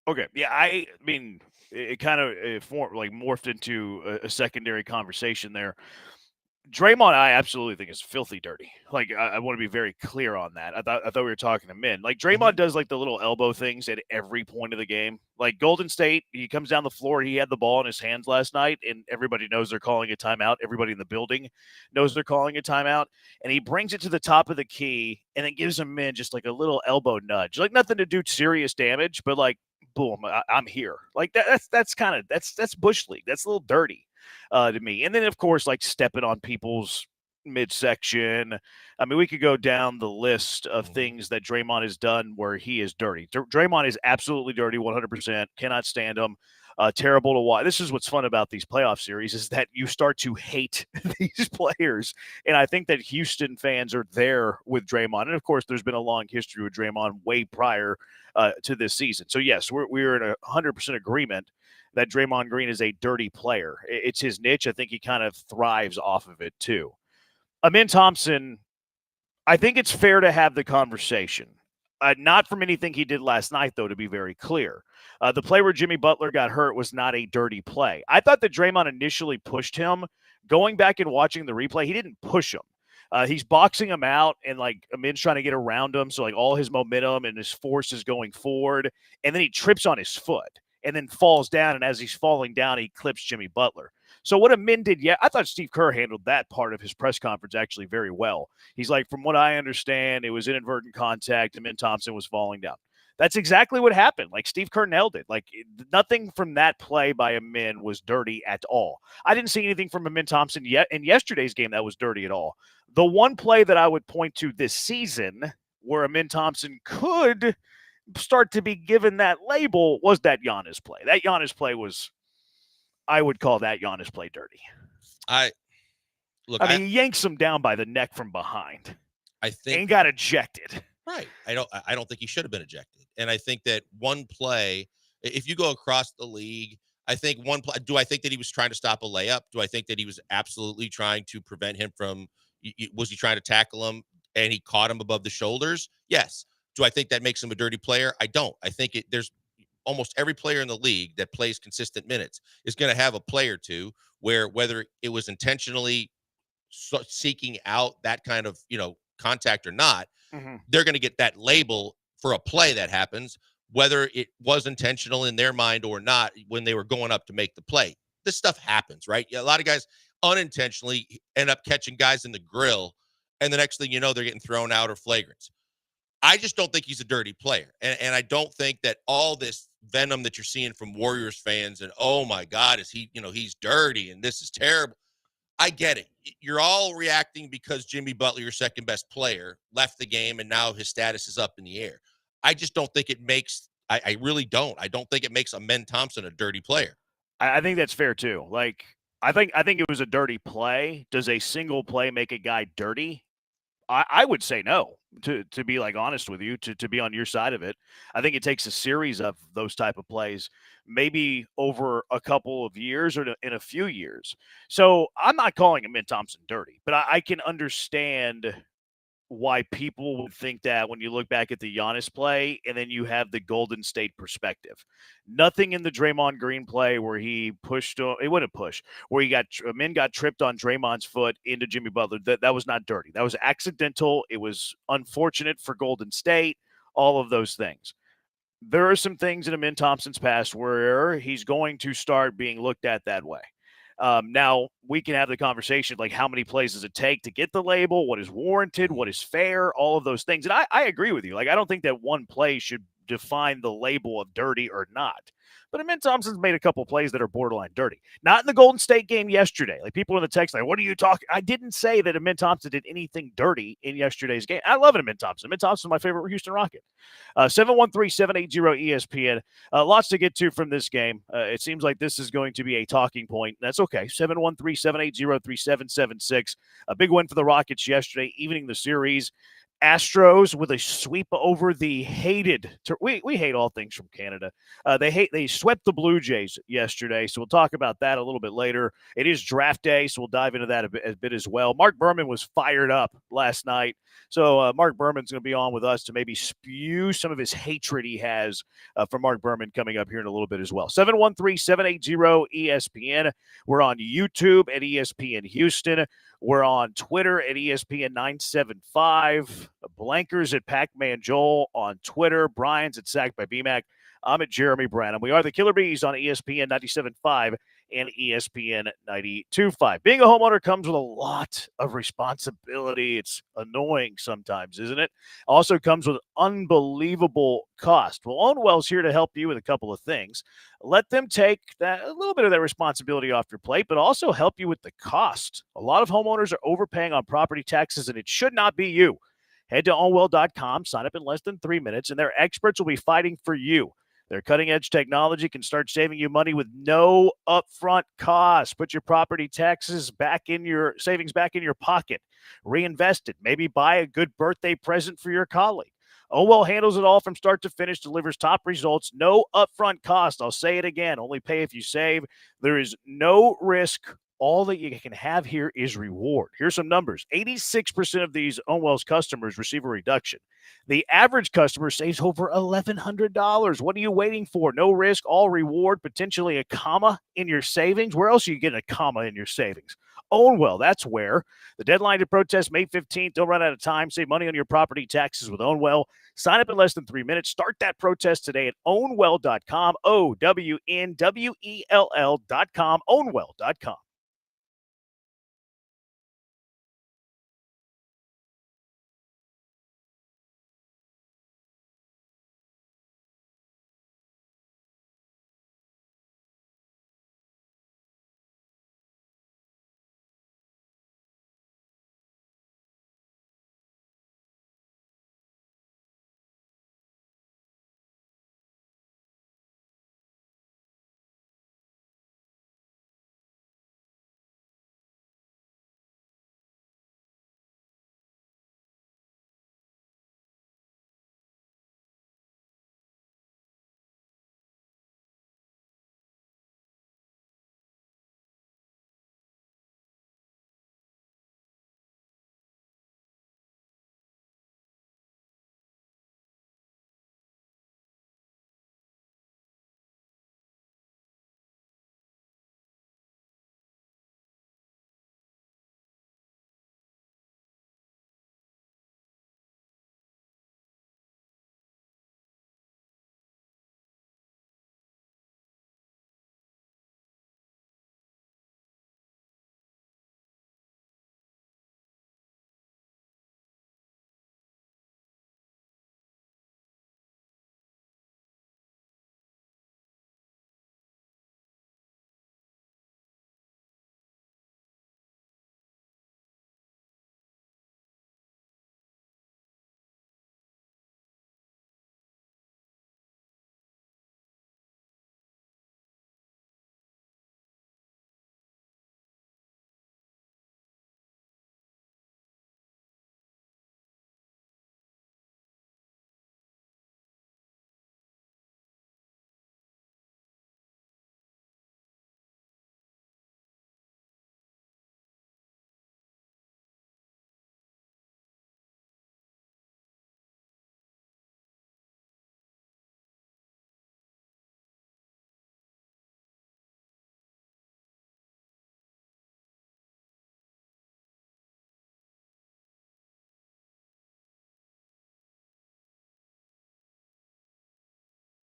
Okay. Yeah, I mean, it kind of morphed into a secondary conversation there. Draymond, I absolutely think is filthy dirty. I want to be very clear on that. I thought we were talking to men. Draymond does the little elbow things at every point of the game. Golden State, he comes down the floor. He had the ball in his hands last night, and everybody knows they're calling a timeout. Everybody in the building knows they're calling a timeout, and he brings it to the top of the key, and it gives him just a little elbow nudge, nothing to do serious damage, but boom, I'm here. That's bush league. That's a little dirty to me. And then of course, stepping on people's midsection. I mean, we could go down the list of things that Draymond has done where he is dirty. Draymond is absolutely dirty, 100%. Cannot stand him. Terrible to watch. This is what's fun about these playoff series is that you start to hate these players. And I think that Houston fans are there with Draymond. And, of course, there's been a long history with Draymond way prior to this season. So, yes, we're in 100% agreement that Draymond Green is a dirty player. It's his niche. I think he kind of thrives off of it, too. Amin Thompson, I think it's fair to have the conversation. Not from anything he did last night, though, to be very clear. The play where Jimmy Butler got hurt was not a dirty play. I thought that Draymond initially pushed him. Going back and watching the replay, he didn't push him. He's boxing him out, and, like, Amin's trying to get around him, so, like, all his momentum and his force is going forward, and then he trips on his foot and then falls down, and as he's falling down, he clips Jimmy Butler. So what Amin did, I thought Steve Kerr handled that part of his press conference actually very well. He's like, from what I understand, it was inadvertent contact. Amin Thompson was falling down. That's exactly what happened. Like, Steve Kerr nailed it. Like, nothing from that play by Amin was dirty at all. I didn't see anything from Amin Thompson yet in yesterday's game that was dirty at all. The one play that I would point to this season where Amin Thompson could start to be given that label was that Giannis play. That Giannis play was, I would call that Giannis play dirty. I mean, he yanks him down by the neck from behind. I think and got ejected. Right. I don't think he should have been ejected. And I think that one play, if you go across the league, I think one play, do I think that he was trying to stop a layup? Do I think that he was absolutely trying to prevent him from, was he trying to tackle him and he caught him above the shoulders? Yes. Do I think that makes him a dirty player? I don't. I think there's almost every player in the league that plays consistent minutes is going to have a play or two where, whether it was intentionally seeking out that kind of, contact or not, they're going to get that label for a play that happens, whether it was intentional in their mind or not when they were going up to make the play. This stuff happens, right? A lot of guys unintentionally end up catching guys in the grill, and the next thing you know, they're getting thrown out or flagrants. I just don't think he's a dirty player. And I don't think that all this venom that you're seeing from Warriors fans and, oh my God, is he, he's dirty and this is terrible. I get it. You're all reacting because Jimmy Butler, your second best player, left the game and now his status is up in the air. I just don't think it makes, I really don't. I don't think it makes Amin Thompson a dirty player. I think that's fair too. Like, I think it was a dirty play. Does a single play make a guy dirty? I would say no, to be like honest with you, to be on your side of it. I think it takes a series of those type of plays, maybe over a couple of years or in a few years. So I'm not calling Amin Thompson dirty, but I can understand why people would think that when you look back at the Giannis play and then you have the Golden State perspective. Nothing in the Draymond Green play where he pushed, it wouldn't push, where Amin got tripped on Draymond's foot into Jimmy Butler. That was not dirty. That was accidental. It was unfortunate for Golden State, all of those things. There are some things in Amin Thompson's past where he's going to start being looked at that way. Now we can have the conversation, like how many plays does it take to get the label? What is warranted? What is fair? All of those things. And I agree with you. Like, I don't think that one play should define the label of dirty or not. But Amin Thompson's made a couple plays that are borderline dirty. Not in the Golden State game yesterday. Like, people in the text, like, what are you talking? I didn't say that Amin Thompson did anything dirty in yesterday's game. I love it, Amin Thompson. Amin Thompson is my favorite Houston Rocket. 713-780-ESPN. Lots to get to from this game. It seems like this is going to be a talking point. That's okay. 713-780-3776. A big win for the Rockets yesterday, evening the series. Astros with a sweep over the hated. We hate all things from Canada. They swept the Blue Jays yesterday, so we'll talk about that a little bit later. It is draft day, so we'll dive into that a bit as well. Mark Berman was fired up last night, so Mark Berman's going to be on with us to maybe spew some of his hatred he has for Mark Berman coming up here in a little bit as well. 713-780-ESPN. We're on YouTube at ESPN Houston. We're on Twitter at ESPN 975. Blankers at Pac-Man Joel on Twitter. Brian's at Sack by BMAC. I'm at Jeremy Branham. We are the Killer Bees on ESPN 97.5 and ESPN 92.5. Being a homeowner comes with a lot of responsibility. It's annoying sometimes, isn't it? Also comes with unbelievable cost. Well, Ownwell's here to help you with a couple of things. Let them take a little bit of that responsibility off your plate, but also help you with the cost. A lot of homeowners are overpaying on property taxes, and it should not be you. Head to ownwell.com, sign up in less than 3 minutes, and their experts will be fighting for you. Their cutting-edge technology can start saving you money with no upfront cost. Put your property taxes savings back in your pocket. Reinvest it. Maybe buy a good birthday present for your colleague. Ownwell handles it all from start to finish, delivers top results, no upfront cost. I'll say it again, only pay if you save. There is no risk. All that you can have here is reward. Here's some numbers. 86% of these Ownwell's customers receive a reduction. The average customer saves over $1,100. What are you waiting for? No risk, all reward, potentially a comma in your savings. Where else are you getting a comma in your savings? Ownwell, that's where. The deadline to protest May 15th. Don't run out of time. Save money on your property taxes with Ownwell. Sign up in less than 3 minutes. Start that protest today at ownwell.com, OWNWELL.com, ownwell.com.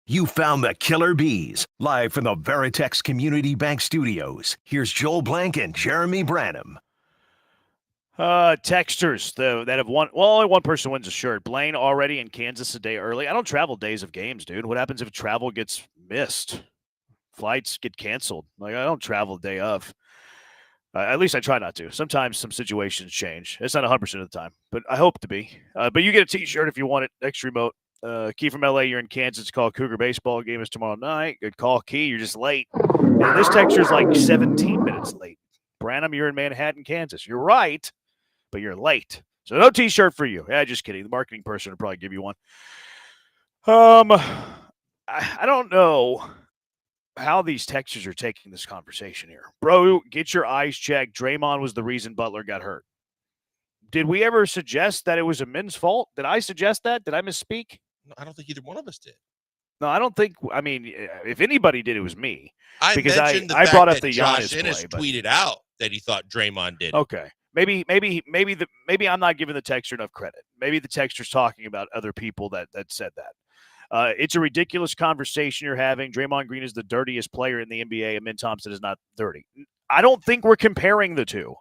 You found the killer bees. Live from the Veritex Community Bank Studios, here's Joel Blank and Jeremy Branham. Texters that have won. Well, only one person wins a shirt. Blaine already in Kansas a day early. I don't travel days of games, dude. What happens if travel gets missed? Flights get canceled. Like, I don't travel the day of. At least I try not to. Sometimes some situations change. It's not 100% of the time, but I hope to be. But you get a T-shirt if you want it. Extra remote. Key from LA, you're in Kansas. Call Cougar baseball. Game is tomorrow night. Good call, Key. You're just late. And this texture's like 17 minutes late. Branham, you're in Manhattan, Kansas. You're right, but you're late. So no T-shirt for you. Yeah, just kidding. The marketing person will probably give you one. I don't know how these texters are taking this conversation here. Bro, get your eyes checked. Draymond was the reason Butler got hurt. Did we ever suggest that it was a men's fault? Did I suggest that? Did I misspeak? No, I don't think either one of us did. No, I don't think. I mean, if anybody did, it was me. I because mentioned the I fact brought up that the Josh Giannis Ennis play, tweeted out that he thought Draymond did. Okay, maybe I'm not giving the texter enough credit. Maybe the texter's talking about other people that said that. It's a ridiculous conversation you're having. Draymond Green is the dirtiest player in the NBA, and Amin Thompson is not dirty. I don't think we're comparing the two.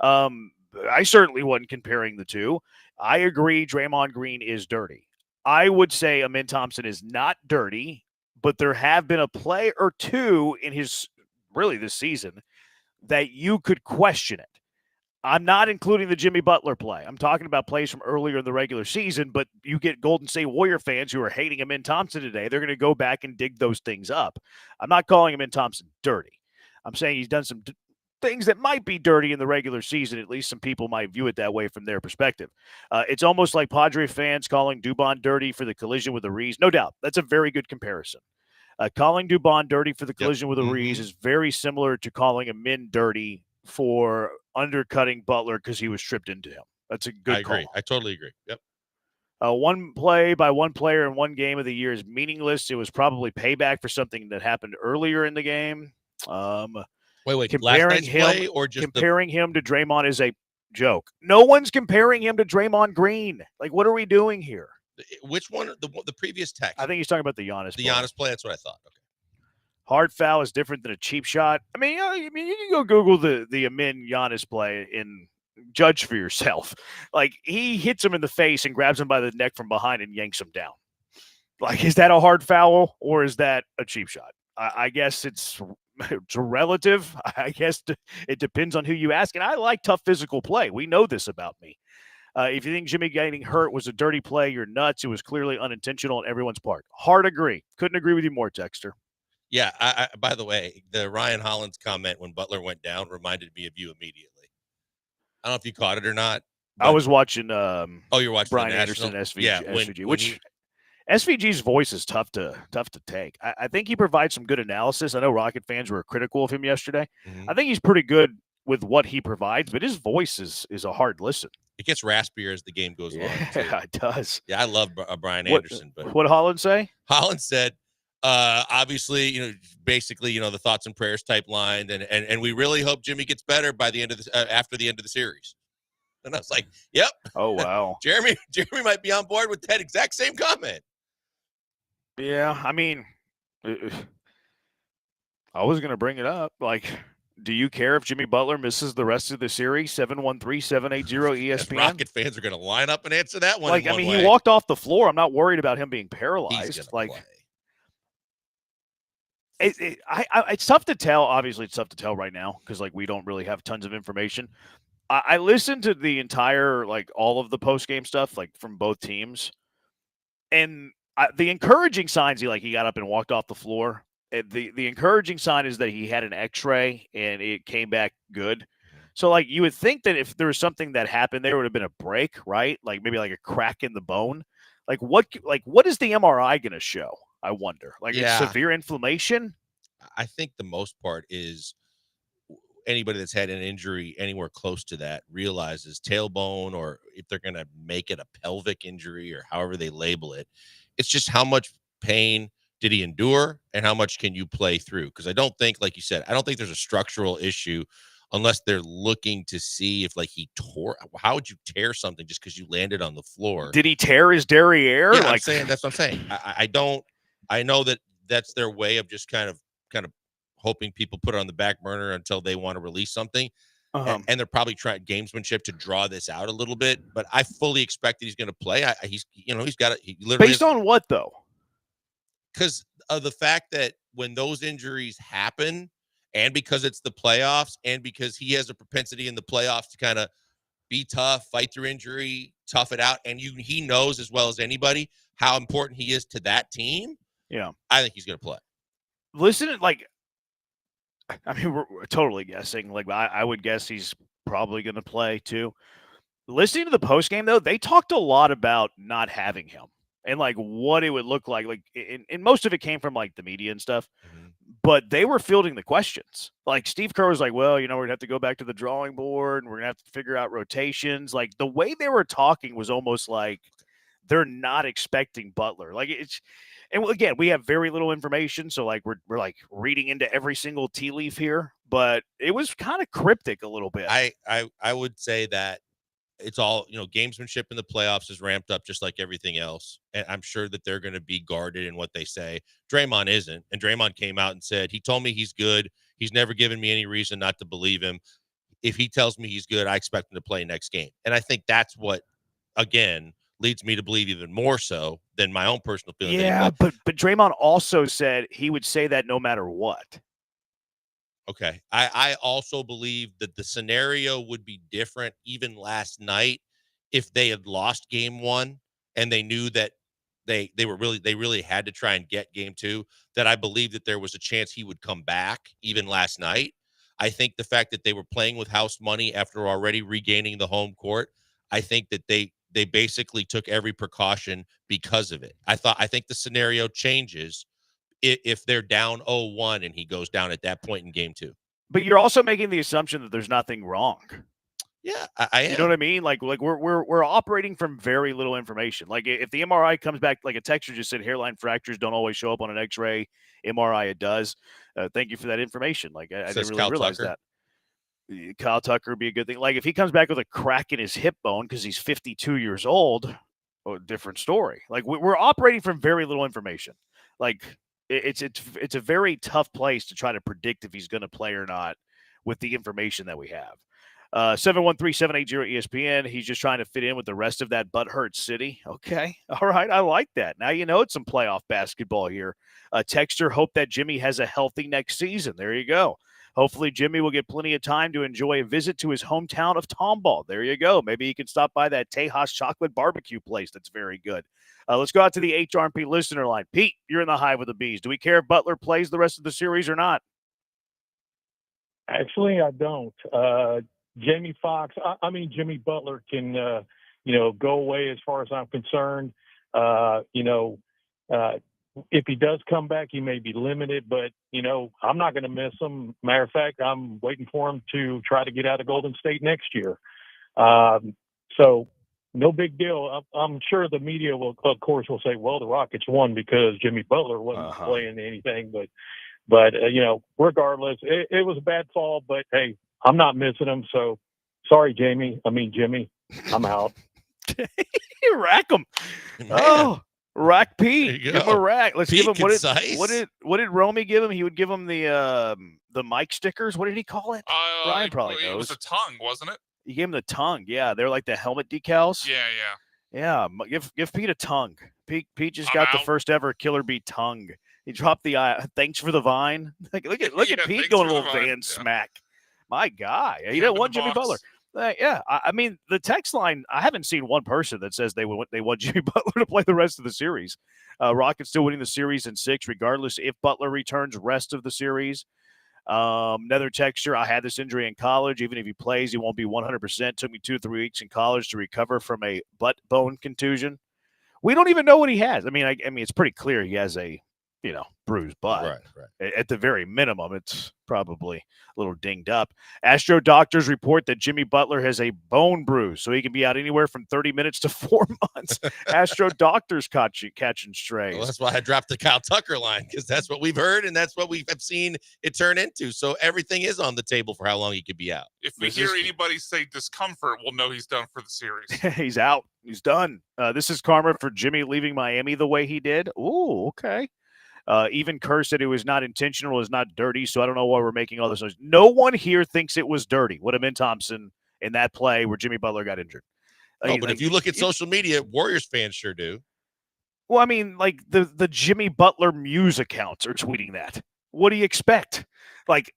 I certainly wasn't comparing the two. I agree Draymond Green is dirty. I would say Amin Thompson is not dirty, but there have been a play or two in his really this season that you could question it. I'm not including the Jimmy Butler play. I'm talking about plays from earlier in the regular season, but you get Golden State Warrior fans who are hating Amin Thompson today. They're going to go back and dig those things up. I'm not calling Amin Thompson dirty. I'm saying he's done some things that might be dirty in the regular season. At least some people might view it that way from their perspective. It's almost like Padre fans calling Dubon dirty for the collision with Ariz. No doubt. That's a very good comparison. Calling Dubon dirty for the collision with Ariz is very similar to calling Amin dirty for undercutting Butler because he was tripped into him. That's a good call. I agree. I totally agree. Yep. One play by one player in one game of the year is meaningless. It was probably payback for something that happened earlier in the game. Wait, comparing last night's him, play or just comparing him to Draymond is a joke. No one's comparing him to Draymond Green. Like, what are we doing here? Which one? The previous text. I think he's talking about the Giannis. The Giannis play. That's what I thought. Okay. Hard foul is different than a cheap shot. I mean, you can go Google the Amin Giannis play and judge for yourself. Like, he hits him in the face and grabs him by the neck from behind and yanks him down. Like, is that a hard foul or is that a cheap shot? I guess it's relative. I guess it depends on who you ask. And I like tough physical play. We know this about me. If you think Jimmy getting hurt was a dirty play, you're nuts. It was clearly unintentional on everyone's part. Hard agree. Couldn't agree with you more, Texter. Yeah. I by the way, the Ryan Hollins comment when Butler went down reminded me of you immediately. I don't know if you caught it or not. I was watching. You're watching Brian Anderson, SVG. Yeah, SVG, SVG's voice is tough to take. I think he provides some good analysis. I know Rocket fans were critical of him yesterday. I think he's pretty good with what he provides, but his voice is a hard listen. It gets raspier as the game goes on. Yeah, it does. Yeah, I love Brian Anderson. But what did Hollins say? Hollins said, obviously, basically, the thoughts and prayers type line, and we really hope Jimmy gets better by the end of the after the end of the series. And I was like, yep. Oh wow. Jeremy might be on board with that exact same comment. Yeah, I mean, I was going to bring it up. Like, do you care if Jimmy Butler misses the rest of the series? 713-780 ESPN. Rocket fans are going to line up and answer that one. Like, I mean, he walked off the floor. I'm not worried about him being paralyzed. Like, it's tough to tell. Obviously, it's tough to tell right now because, like, we don't really have tons of information. I listened to the entire, like, all of the post-game stuff, like, from both teams. And the encouraging signs, he got up and walked off the floor. The encouraging sign is that he had an X-ray and it came back good. So, like, you would think that if there was something that happened, there would have been a break, right? Like maybe like a crack in the bone. Like what is the MRI going to show? I wonder. Like, it's severe inflammation. I think the most part is anybody that's had an injury anywhere close to that realizes tailbone, or if they're going to make it a pelvic injury or however they label it, it's just how much pain did he endure and how much can you play through? Because I don't think, like you said, I don't think there's a structural issue unless they're looking to see if, like, he tore. How would you tear something just because you landed on the floor? Did he tear his derriere? Yeah, that's what I'm saying. I know that that's their way of just kind of hoping people put it on the back burner until they want to release something. And they're probably trying gamesmanship to draw this out a little bit, but I fully expect that he's going to play. He's got it. He literally based on what though? Because of the fact that when those injuries happen, and because it's the playoffs, and because he has a propensity in the playoffs to kind of be tough, fight through injury, tough it out, and he knows as well as anybody how important he is to that team. Yeah, I think he's going to play. Listen, like, I mean, we're totally guessing. Like, I would guess he's probably going to play too. Listening to the postgame, though, they talked a lot about not having him and, like, what it would look like. Like, and most of it came from, like, the media and stuff. But they were fielding the questions. Like, Steve Kerr was like, well, we're going to have to go back to the drawing board, and we're going to have to figure out rotations. Like, the way they were talking was almost like they're not expecting Butler. Like, and again, we have very little information, so, like, we're like reading into every single tea leaf here, but it was kind of cryptic a little bit. I would say that it's all, gamesmanship in the playoffs is ramped up just like everything else. And I'm sure that they're going to be guarded in what they say. Draymond isn't. And Draymond came out and said, he told me he's good. He's never given me any reason not to believe him. If he tells me he's good, I expect him to play next game. And I think that's what, again, leads me to believe even more so than my own personal feeling. Yeah, but Draymond also said he would say that no matter what. Okay. I also believe that the scenario would be different even last night if they had lost game one and they knew that they really had to try and get game two, that I believe that there was a chance he would come back even last night. I think the fact that they were playing with house money after already regaining the home court, I think that they basically took every precaution because of it. I think the scenario changes if they're down 0-1 and he goes down at that point in game two. But you're also making the assumption that there's nothing wrong. Yeah, I am. You know what I mean? Like we're operating from very little information. Like if the MRI comes back, like a texter just said, hairline fractures don't always show up on an X-ray. MRI, it does. Thank you for that information. Like I didn't really realize that. Kyle Tucker would be a good thing. Like if he comes back with a crack in his hip bone because he's 52 years old, different story. Like we're operating from very little information. Like it's a very tough place to try to predict if he's going to play or not with the information that we have. 713-780-ESPN. He's just trying to fit in with the rest of that butthurt city. Okay. All right. I like that. Now you know it's some playoff basketball here. Texter, hope that Jimmy has a healthy next season. There you go. Hopefully Jimmy will get plenty of time to enjoy a visit to his hometown of Tomball. There you go. Maybe he can stop by that Tejas chocolate barbecue place that's very good. Let's go out to the HRP listener line. Pete, you're in the Hive with the Bees. Do we care if Butler plays the rest of the series or not? Actually, I don't. Jimmy Butler can, go away as far as I'm concerned. If he does come back, he may be limited, but, I'm not going to miss him. Matter of fact, I'm waiting for him to try to get out of Golden State next year. So no big deal. I'm sure the media will say, well, the Rockets won because Jimmy Butler wasn't playing anything, but regardless, it was a bad fall, but hey, I'm not missing him. So sorry, Jimmy, I'm out. Rack him. Oh, rack Pete. Give him a rack. Let's Pete give him what did Romy give him? He would give him the mic stickers. What did he call it? Brian probably knows. It was a tongue, wasn't it? He gave him the tongue. Yeah, they're like the helmet decals. Yeah. Give Pete a tongue. Pete just got the first ever Killer Bee tongue. He dropped the thanks for the vine. Like look at Pete going a little Van smack. My guy. You don't want Jimmy Butler. I mean, the text line, I haven't seen one person that says they want Jimmy Butler to play the rest of the series. Rockets still winning the series in 6, regardless if Butler returns rest of the series. Another texture, I had this injury in college. Even if he plays, he won't be 100%. Took me 2 to 3 weeks in college to recover from a butt bone contusion. We don't even know what he has. I mean, it's pretty clear he has a, bruised butt. Right. At the very minimum, it's probably a little dinged up. Astro doctors report that Jimmy Butler has a bone bruise, so he can be out anywhere from 30 minutes to 4 months. Astro doctors catching strays. Well, that's why I dropped the Kyle Tucker line, because that's what we've heard and that's what we have seen it turn into. So everything is on the table for how long he could be out. If we hear anybody say discomfort, we'll know he's done for the series. He's out. He's done. This is karma for Jimmy leaving Miami the way he did. Ooh, okay. Even Kerr said it was not intentional, it was not dirty, so I don't know why we're making all this noise. No one here thinks it was dirty. What Amin Thompson in that play where Jimmy Butler got injured. But if you look at social media, Warriors fans sure do. Well, I mean, like the Jimmy Butler Muse accounts are tweeting that. What do you expect? Like,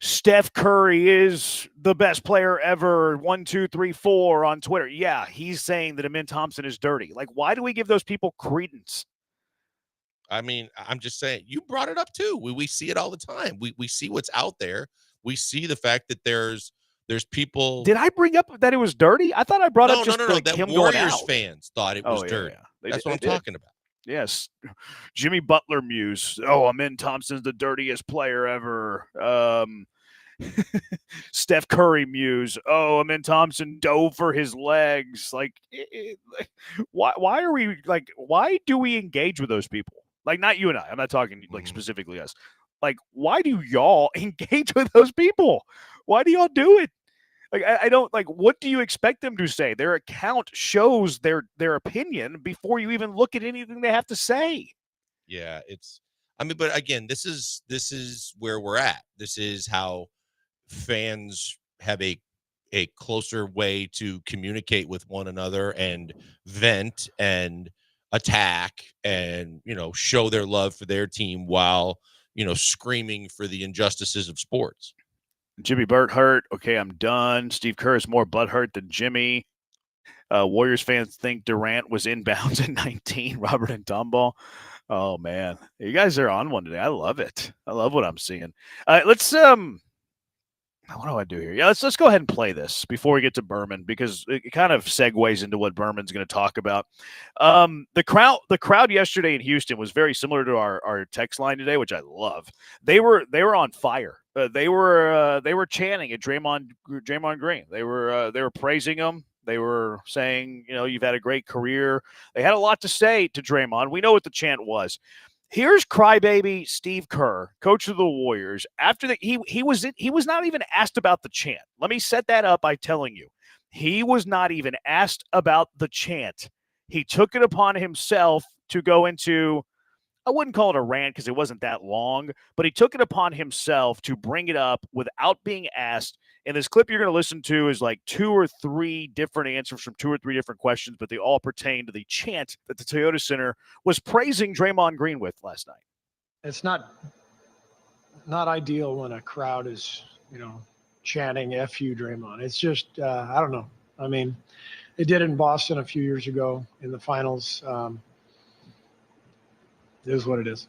Steph Curry is the best player ever, 1, 2, 3, 4 on Twitter. Yeah, he's saying that Amin Thompson is dirty. Like, why do we give those people credence? I mean, I'm just saying, you brought it up too. We see it all the time. We see what's out there. We see the fact that there's people. Did I bring up that it was dirty? I thought I brought up just no. like that him Warriors going out. fans thought it was dirty. Yeah. That's what I'm talking about. Yes, Jimmy Butler Muse. Oh, Amin Thompson's the dirtiest player ever. Steph Curry Muse. Oh, Amin Thompson dove for his legs. Like, why are we like? Why do we engage with those people? Like, not you and I. I'm not talking like specifically us. Like, why do y'all engage with those people? Why do y'all do it? Like, I don't like. What do you expect them to say? Their account shows their opinion before you even look at anything they have to say. Yeah, but again, this is where we're at. This is how fans have a closer way to communicate with one another and vent and attack and, show their love for their team while, screaming for the injustices of sports. Jimmy Burt hurt. Okay, I'm done. Steve Kerr is more butthurt than Jimmy. Warriors fans think Durant was inbounds at 19. Robert and Tomball. Oh man, you guys are on one today. I love it. I love what I'm seeing. Let's what do I do here? Yeah, let's go ahead and play this before we get to Berman, because it kind of segues into what Berman's going to talk about. The crowd yesterday in Houston was very similar to our text line today, which I love. They were on fire. They were chanting at Draymond Green. They were praising him. They were saying, you've had a great career. They had a lot to say to Draymond. We know what the chant was. Here's crybaby Steve Kerr, coach of the Warriors. After he was not even asked about the chant. Let me set that up by telling you, he was not even asked about the chant. He took it upon himself to go into, I wouldn't call it a rant because it wasn't that long, but he took it upon himself to bring it up without being asked. And this clip you're going to listen to is like 2 or 3 different answers from 2 or 3 different questions, but they all pertain to the chant that the Toyota Center was praising Draymond Green with last night. It's not ideal when a crowd is, chanting F you, Draymond. It's just, I don't know. I mean, they did it in Boston a few years ago in the finals. It is what it is.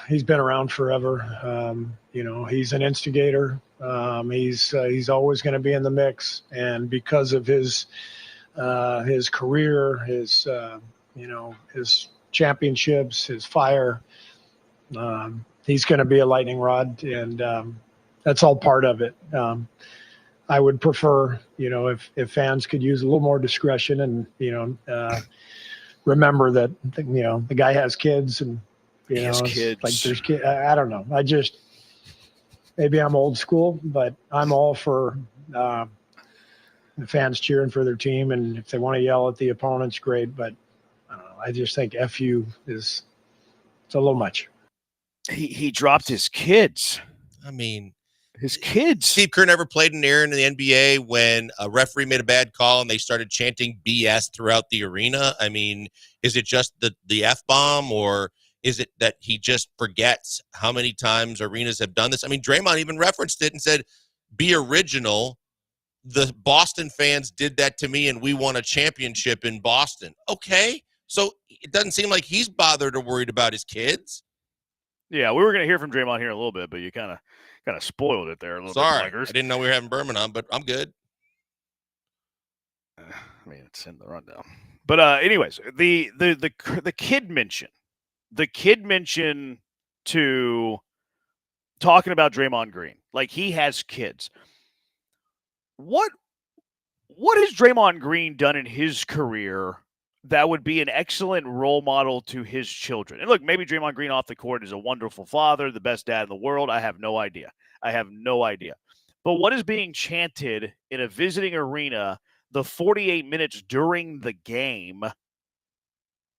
He's been around forever. He's an instigator. He's always going to be in the mix, and because of his career, his championships, his fire, he's going to be a lightning rod, and that's all part of it. I would prefer, if fans could use a little more discretion and remember that the guy has kids, and kids. Like there's kids. I don't know. Maybe I'm old school, but I'm all for the fans cheering for their team, and if they want to yell at the opponents, great. But I don't know. I just think FU it's a little much. He dropped his kids. I mean, his kids. Steve Kerr never played an era in the NBA when a referee made a bad call and they started chanting BS throughout the arena. I mean, is it just the F-bomb, or is it that he just forgets how many times arenas have done this? I mean, Draymond even referenced it and said, be original. The Boston fans did that to me, and we won a championship in Boston. Okay, so it doesn't seem like he's bothered or worried about his kids. Yeah, we were going to hear from Draymond here in a little bit, but you kind of spoiled it there a little Sorry, bit. Sorry, I didn't know we were having Berman on, but I'm good. I mean, it's in the rundown. But anyways, the kid mention. The kid mentioned to talking about Draymond Green, like he has kids. What has Draymond Green done in his career that would be an excellent role model to his children? And look, maybe Draymond Green off the court is a wonderful father, the best dad in the world. I have no idea. But what is being chanted in a visiting arena the 48 minutes during the game?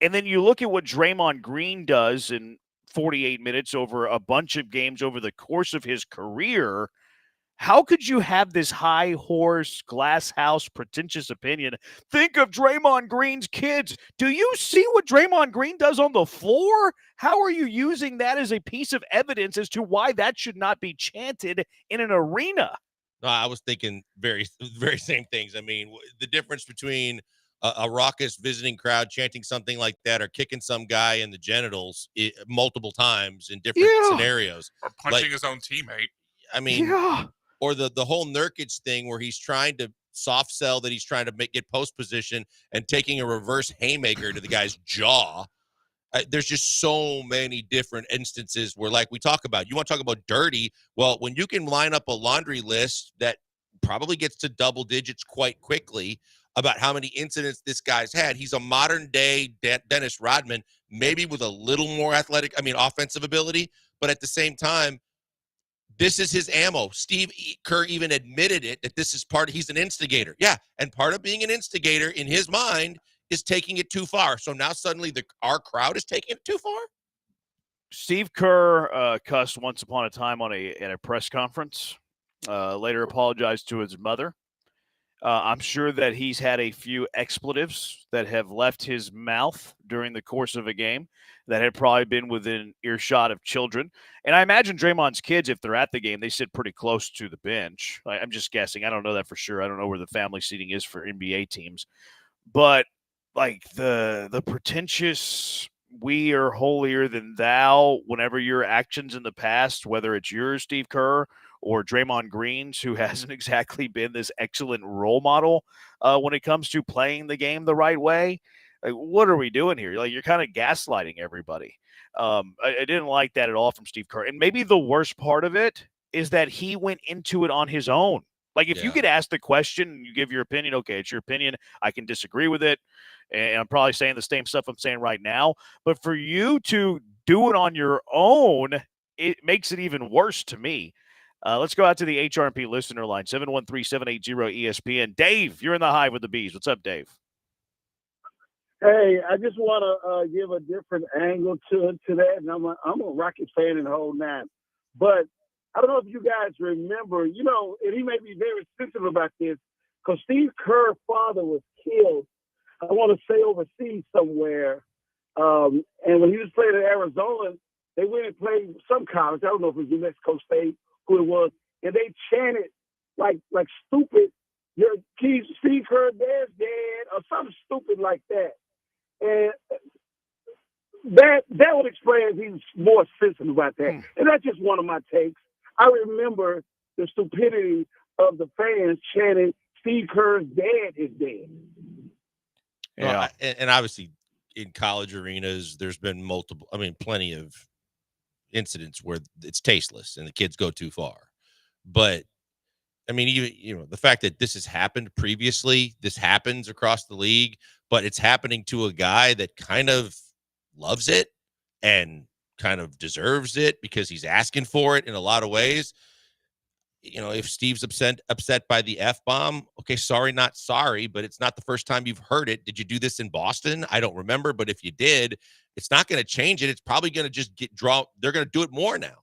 And then you look at what Draymond Green does in 48 minutes over a bunch of games over the course of his career. How could you have this high horse, glass house, pretentious opinion? Think of Draymond Green's kids. Do you see what Draymond Green does on the floor? How are you using that as a piece of evidence as to why that should not be chanted in an arena? No, I was thinking very same things. I mean, the difference between a raucous visiting crowd chanting something like that or kicking some guy in the genitals multiple times in different scenarios. Or punching his own teammate. I mean, or the whole Nurkic thing where he's trying to soft sell that he's trying to get post position and taking a reverse haymaker to the guy's jaw. There's just so many different instances where, like we talk about, you want to talk about dirty. Well, when you can line up a laundry list that probably gets to double digits quite quickly about how many incidents this guy's had. He's a modern day Dennis Rodman, maybe with a little more offensive ability, but at the same time, This is his ammo. Steve Kerr even admitted it, that this is he's an instigator. Yeah, and part of being an instigator in his mind is taking it too far. So now suddenly our crowd is taking it too far? Steve Kerr cussed once upon a time at a press conference, later apologized to his mother. I'm sure that he's had a few expletives that have left his mouth during the course of a game that had probably been within earshot of children. And I imagine Draymond's kids, if they're at the game, they sit pretty close to the bench. I'm just guessing. I don't know that for sure. I don't know where the family seating is for NBA teams. But like the pretentious, we are holier than thou, whenever your actions in the past, whether it's yours, Steve Kerr, or Draymond Green's, who hasn't exactly been this excellent role model when it comes to playing the game the right way. Like, what are we doing here? Like, you're kind of gaslighting everybody. I didn't like that at all from Steve Kerr. And maybe the worst part of it is that he went into it on his own. Like, if you get asked the question and you give your opinion, okay, it's your opinion. I can disagree with it. And I'm probably saying the same stuff I'm saying right now. But for you to do it on your own, it makes it even worse to me. Let's go out to the HRP listener line, 713-780-ESPN. Dave, you're in the Hive with the Bees. What's up, Dave? Hey, I just want to give a different angle to that. And I'm a Rockets fan in the whole nine. But I don't know if you guys remember, and he may be very sensitive about this, because Steve Kerr's father was killed, I want to say overseas somewhere. And when he was playing in Arizona, they went and played some college. I don't know if it was New Mexico State, who it was, and they chanted like stupid, Steve Kerr, there's dead, or something stupid like that. And that would explain if he's more sensitive about that. And that's just one of my takes. I remember the stupidity of the fans chanting, Steve Kerr's dad is dead. Yeah. Well, and obviously in college arenas, there's been plenty of incidents where it's tasteless and the kids go too far. But even the fact that this has happened previously, this happens across the league, but it's happening to a guy that kind of loves it and kind of deserves it because he's asking for it in a lot of ways. If Steve's upset by the F-bomb, okay, sorry, not sorry, but it's not the first time you've heard it. Did you do this in Boston? I don't remember, but if you did, it's not going to change it. It's probably going to just they're going to do it more now.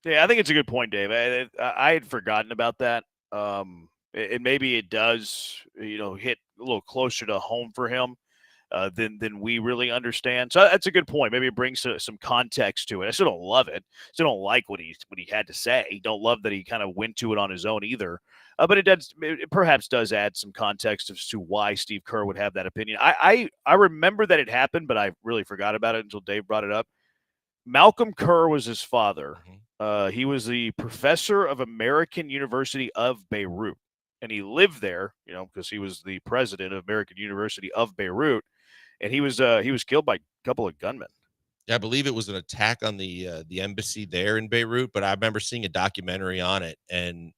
Yeah, I think it's a good point, Dave. I had forgotten about that. And maybe it does, hit a little closer to home for him than we really understand. So that's a good point. Maybe it brings some context to it. I still don't love it. Still don't like what he had to say. Don't love that he kind of went to it on his own either. But it perhaps does add some context as to why Steve Kerr would have that opinion. I remember that it happened, but I really forgot about it until Dave brought it up. Malcolm Kerr was his father. He was the professor of American University of Beirut, and he lived there, because he was the president of American University of Beirut, and he was killed by a couple of gunmen. Yeah, I believe it was an attack on the embassy there in Beirut, but I remember seeing a documentary on it, and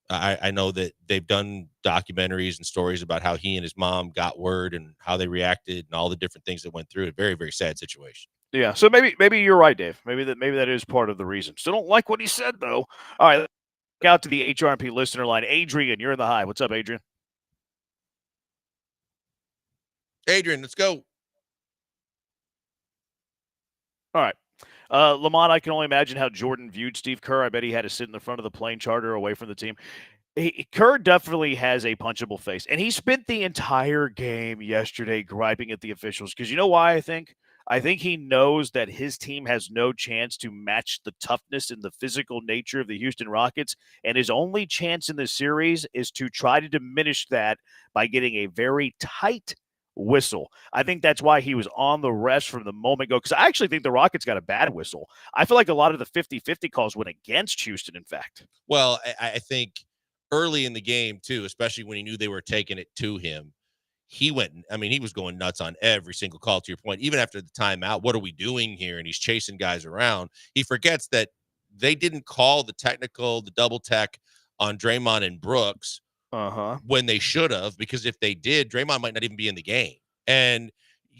I know that they've done documentaries and stories about how he and his mom got word and how they reacted and all the different things that went through. A very, very sad situation. Yeah, so maybe you're right, Dave. Maybe that is part of the reason. Still don't like what he said, though. All right, let's go out to the HRP listener line. Adrian, you're in the Hive. What's up, Adrian? Adrian, let's go. All right. Lamont, I can only imagine how Jordan viewed Steve Kerr. I bet he had to sit in the front of the plane charter away from the team. Kerr definitely has a punchable face, and he spent the entire game yesterday griping at the officials because you know why, I think? I think he knows that his team has no chance to match the toughness and the physical nature of the Houston Rockets, and his only chance in this series is to try to diminish that by getting a very tight whistle. I think that's why he was on the refs from the moment go, because I actually think the Rockets got a bad whistle. I feel like a lot of the 50-50 calls went against Houston, in fact. Well, I think early in the game, too, especially when he knew they were taking it to him, he was going nuts on every single call, to your point. Even after the timeout, what are we doing here? And he's chasing guys around. He forgets that they didn't call the double tech on Draymond and Brooks when they should have, because if they did, Draymond might not even be in the game. And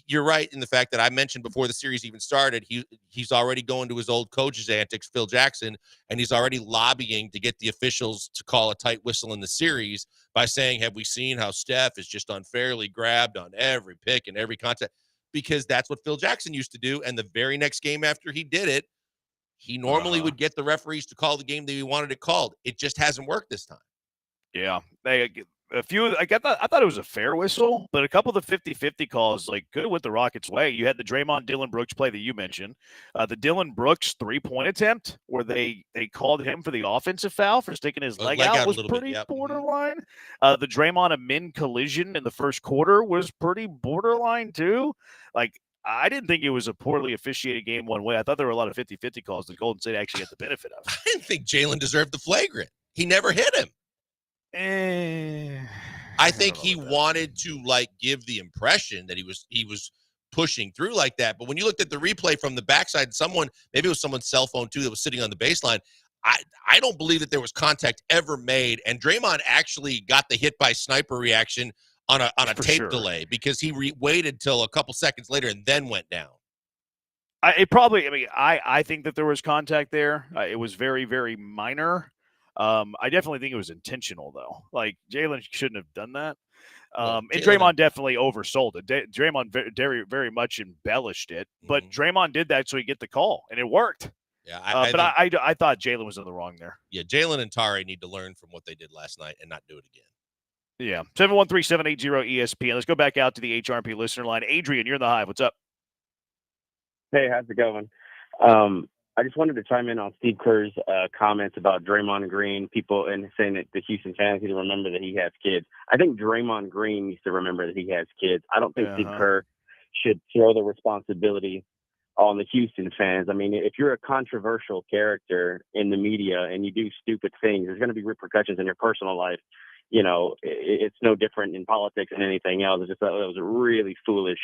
you're right in the fact that I mentioned before the series even started, he's already going to his old coach's antics, Phil Jackson, and he's already lobbying to get the officials to call a tight whistle in the series by saying, have we seen how Steph is just unfairly grabbed on every pick and every contact? Because that's what Phil Jackson used to do. And the very next game after he did it, he normally would get the referees to call the game that he wanted it called. It just hasn't worked this time. Yeah. I thought it was a fair whistle, but a couple of the 50-50 calls, like, could have went the Rockets' way. You had the Draymond Dillon Brooks play that you mentioned. The Dillon Brooks 3-point attempt where they called him for the offensive foul for sticking his leg out was pretty borderline. The Draymond Amin collision in the first quarter was pretty borderline too. Like, I didn't think it was a poorly officiated game one way. I thought there were a lot of 50-50 calls that Golden State actually had the benefit of. I didn't think Jalen deserved the flagrant. He never hit him. I think he wanted to give the impression that he was pushing through like that. But when you looked at the replay from the backside, maybe it was someone's cell phone too that was sitting on the baseline. I don't believe that there was contact ever made. And Draymond actually got the hit by sniper reaction on a tape delay because he waited till a couple seconds later and then went down. I think that there was contact there. It was very, very minor. I definitely think it was intentional, though. Like, Jalen shouldn't have done that. And Draymond definitely oversold it. Draymond very, very much embellished it. But Draymond did that so he get the call, and it worked. Yeah, I thought Jalen was in the wrong there. Yeah, Jalen and Tari need to learn from what they did last night and not do it again. Yeah. 713-780-ESPN. Let's go back out to the HRP listener line. Adrian, you're in the Hive. What's up? Hey, how's it going? I just wanted to chime in on Steve Kerr's comments about Draymond Green, people and saying that the Houston fans need to remember that he has kids. I think Draymond Green needs to remember that he has kids. I don't think Steve Kerr should throw the responsibility on the Houston fans. I mean, if you're a controversial character in the media and you do stupid things, there's going to be repercussions in your personal life. You know, it's no different in politics than anything else. It's just that it was a really foolish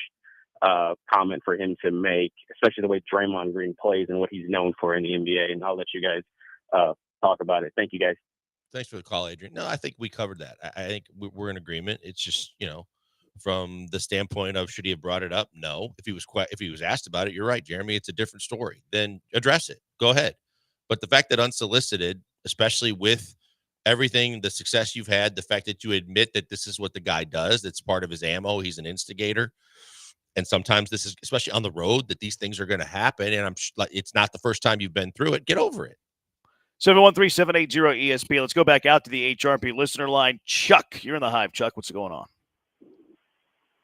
comment for him to make, especially the way Draymond Green plays and what he's known for in the NBA. And I'll let you guys talk about it. Thank you, guys. Thanks for the call, Adrian. No, I think we covered that. I think we're in agreement. It's just, from the standpoint of should he have brought it up? No. If he was asked about it, you're right, Jeremy. It's a different story. Then address it. Go ahead. But the fact that unsolicited, especially with everything, the success you've had, the fact that you admit that this is what the guy does, that's part of his ammo. He's an instigator. And sometimes this is, especially on the road, that these things are going to happen. And it's not the first time you've been through it. Get over it. 713-780-ESPN. Let's go back out to the HRP listener line. Chuck, you're in the Hive. Chuck, what's going on?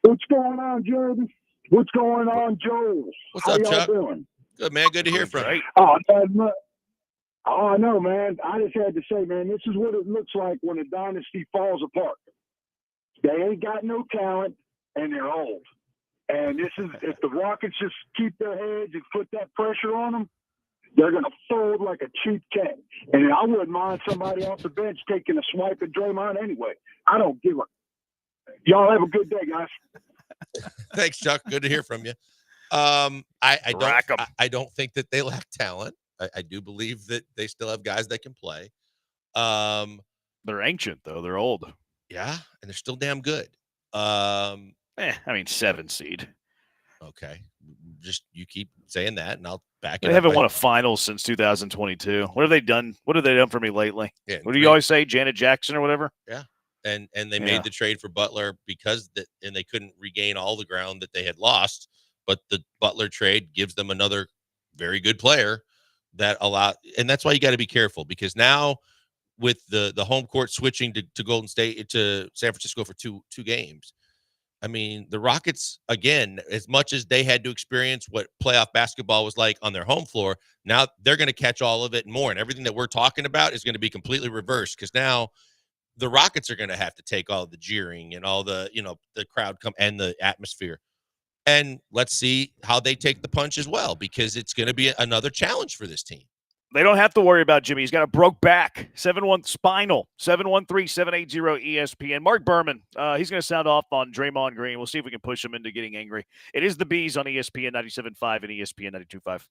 What's going on, Jordan? What's going on, Joel? What's up, y'all Chuck? doing? Good, man. Good to hear from you. I know, man. I just had to say, man, this is what it looks like when a dynasty falls apart. They ain't got no talent, and they're old. And this is, if the Rockets just keep their heads and put that pressure on them, they're going to fold like a cheap cat. And I wouldn't mind somebody off the bench taking a swipe at Draymond anyway. I don't give a. Y'all have a good day, guys. Thanks, Chuck. Good to hear from you. I don't think that they lack talent. I do believe that they still have guys that can play. They're ancient, though. They're old. Yeah, and they're still damn good. 7 seed. Okay. Just you keep saying that, and I'll back it up. They haven't won a finals since 2022. What have they done? What have they done for me lately? Yeah, what do you always say, Janet Jackson or whatever? Yeah. And they made the trade for Butler and they couldn't regain all the ground that they had lost. But the Butler trade gives them another very good player and that's why you got to be careful, because now with the home court switching to Golden State, to San Francisco for two games. I mean, the Rockets, again, as much as they had to experience what playoff basketball was like on their home floor, now they're going to catch all of it and more. And everything that we're talking about is going to be completely reversed, because now the Rockets are going to have to take all the jeering and all the, the crowd come and the atmosphere. And let's see how they take the punch as well, because it's going to be another challenge for this team. They don't have to worry about Jimmy. He's got a broke back. 7-1 spinal. 713-780-ESPN. Mark Berman, he's going to sound off on Draymond Green. We'll see if we can push him into getting angry. It is the Bees on ESPN 97.5 and ESPN 92.5.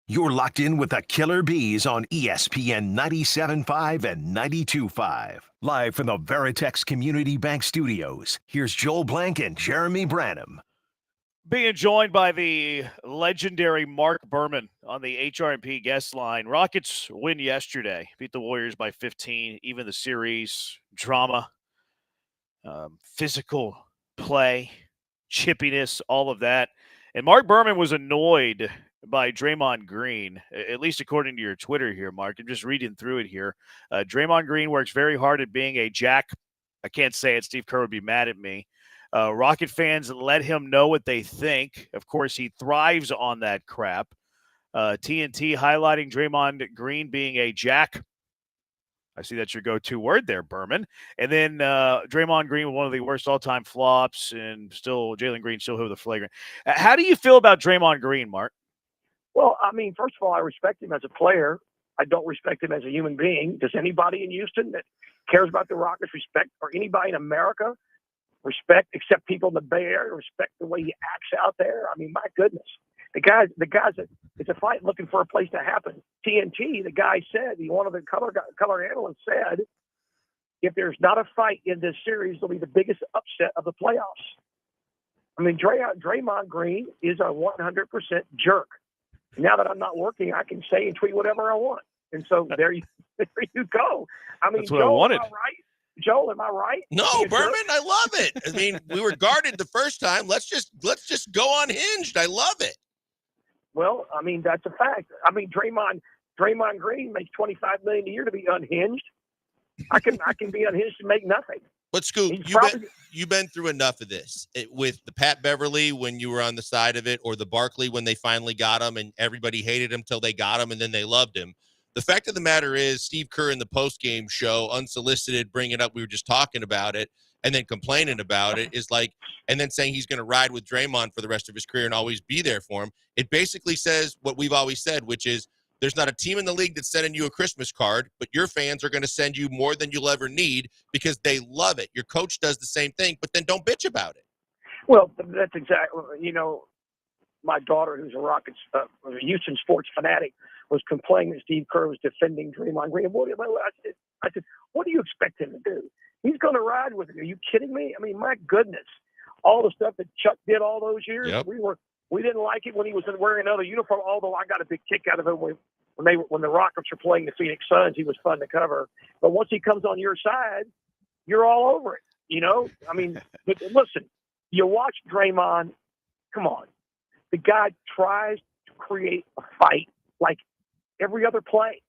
You're locked in with the Killer Bees on ESPN 97.5 and 92.5. Live from the Veritex Community Bank Studios, here's Joel Blank and Jeremy Branham. Being joined by the legendary Mark Berman on the HRMP guest line. Rockets win yesterday, beat the Warriors by 15, even the series, drama, physical play, chippiness, all of that. And Mark Berman was annoyed by Draymond Green, at least according to your Twitter here, Mark. I'm just reading through it here. Draymond Green works very hard at being a jack. I can't say it. Steve Kerr would be mad at me. Rocket fans let him know what they think. Of course, he thrives on that crap. TNT highlighting Draymond Green being a jack. I see that's your go-to word there, Berman. And then Draymond Green, one of the worst all-time flops, and still Jalen Green still hit with a flagrant. How do you feel about Draymond Green, Mark? Well, I mean, first of all, I respect him as a player. I don't respect him as a human being. Does anybody in Houston that cares about the Rockets respect, or anybody in America respect, except people in the Bay Area, respect the way he acts out there? I mean, my goodness. The guys that it's a fight looking for a place to happen. TNT, the guy said, one of the color analysts said, if there's not a fight in this series, it'll be the biggest upset of the playoffs. I mean, Draymond Green is a 100% jerk. Now that I'm not working, I can say and tweet whatever I want. And so there you go. I mean, that's what I wanted. Am I right? Joel, am I right? No, Berman, I love it. I mean, we were guarded the first time. Let's just go unhinged. I love it. Well, I mean, that's a fact. I mean, Draymond Green makes $25 million a year to be unhinged. I can be unhinged and make nothing. But Scoop, you've been through enough of this with the Pat Beverly when you were on the side of it, or the Barkley when they finally got him and everybody hated him till they got him and then they loved him. The fact of the matter is, Steve Kerr in the postgame show, unsolicited, bringing up, we were just talking about it, and then complaining about it, is like, and then saying he's going to ride with Draymond for the rest of his career and always be there for him. It basically says what we've always said, which is there's not a team in the league that's sending you a Christmas card, but your fans are going to send you more than you'll ever need because they love it. Your coach does the same thing, but then don't bitch about it. Well, that's exactly, my daughter, who's a Houston sports fanatic, was complaining that Steve Kerr was defending Draymond Green. I said, what do you expect him to do? He's going to ride with it. Are you kidding me? I mean, my goodness. All the stuff that Chuck did all those years, yep. We didn't like it when he was wearing another uniform, although I got a big kick out of it when the Rockets were playing the Phoenix Suns. He was fun to cover. But once he comes on your side, you're all over it, I mean, but listen, you watch Draymond, come on. The guy tries to create a fight like every other play.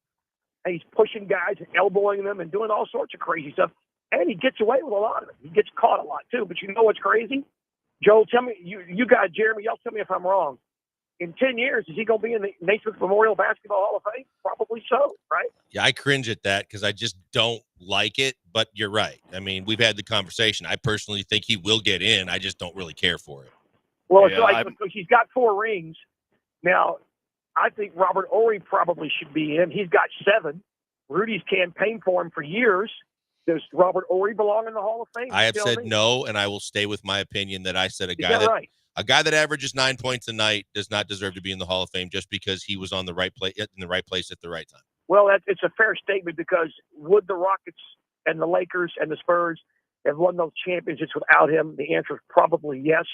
And he's pushing guys and elbowing them and doing all sorts of crazy stuff. And he gets away with a lot of it. He gets caught a lot, too. But you know what's crazy? Joel, tell me, you guys, Jeremy, y'all tell me if I'm wrong. In 10 years, is he going to be in the Naismith Memorial Basketball Hall of Fame? Probably so, right? Yeah, I cringe at that because I just don't like it, but you're right. I mean, we've had the conversation. I personally think he will get in. I just don't really care for it. Well, yeah, he's got 4 rings. Now, I think Robert Horry probably should be in. He's got 7. Rudy's campaigned for him for years. Does Robert Horry belong in the Hall of Fame? I have said no, and I will stay with my opinion that I said a guy that averages 9 points a night does not deserve to be in the Hall of Fame just because he was on the right place in the right place at the right time. Well, it's a fair statement because would the Rockets and the Lakers and the Spurs have won those championships without him? The answer is probably yes.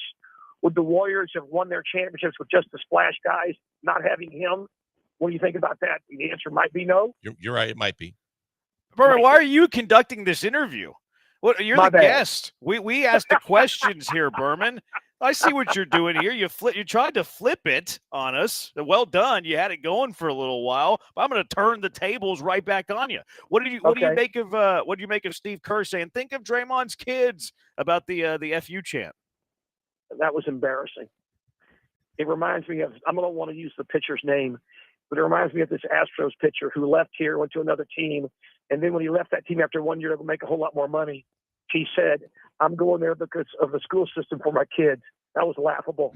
Would the Warriors have won their championships with just the splash guys, not having him? What do you think about that? The answer might be no. You're right. It might be. Berman, why are you conducting this interview? You're the guest. We asked the questions here, Berman. I see what you're doing here. You tried to flip it on us. Well done. You had it going for a little while. But I'm going to turn the tables right back on you. What do you make of Steve Kerr saying, think of Draymond's kids about the FU chant? That was embarrassing. It reminds me of, I don't want to use the pitcher's name, but it reminds me of this Astros pitcher who left here, went to another team, and then when he left that team after 1 year to make a whole lot more money, he said, I'm going there because of the school system for my kids. That was laughable.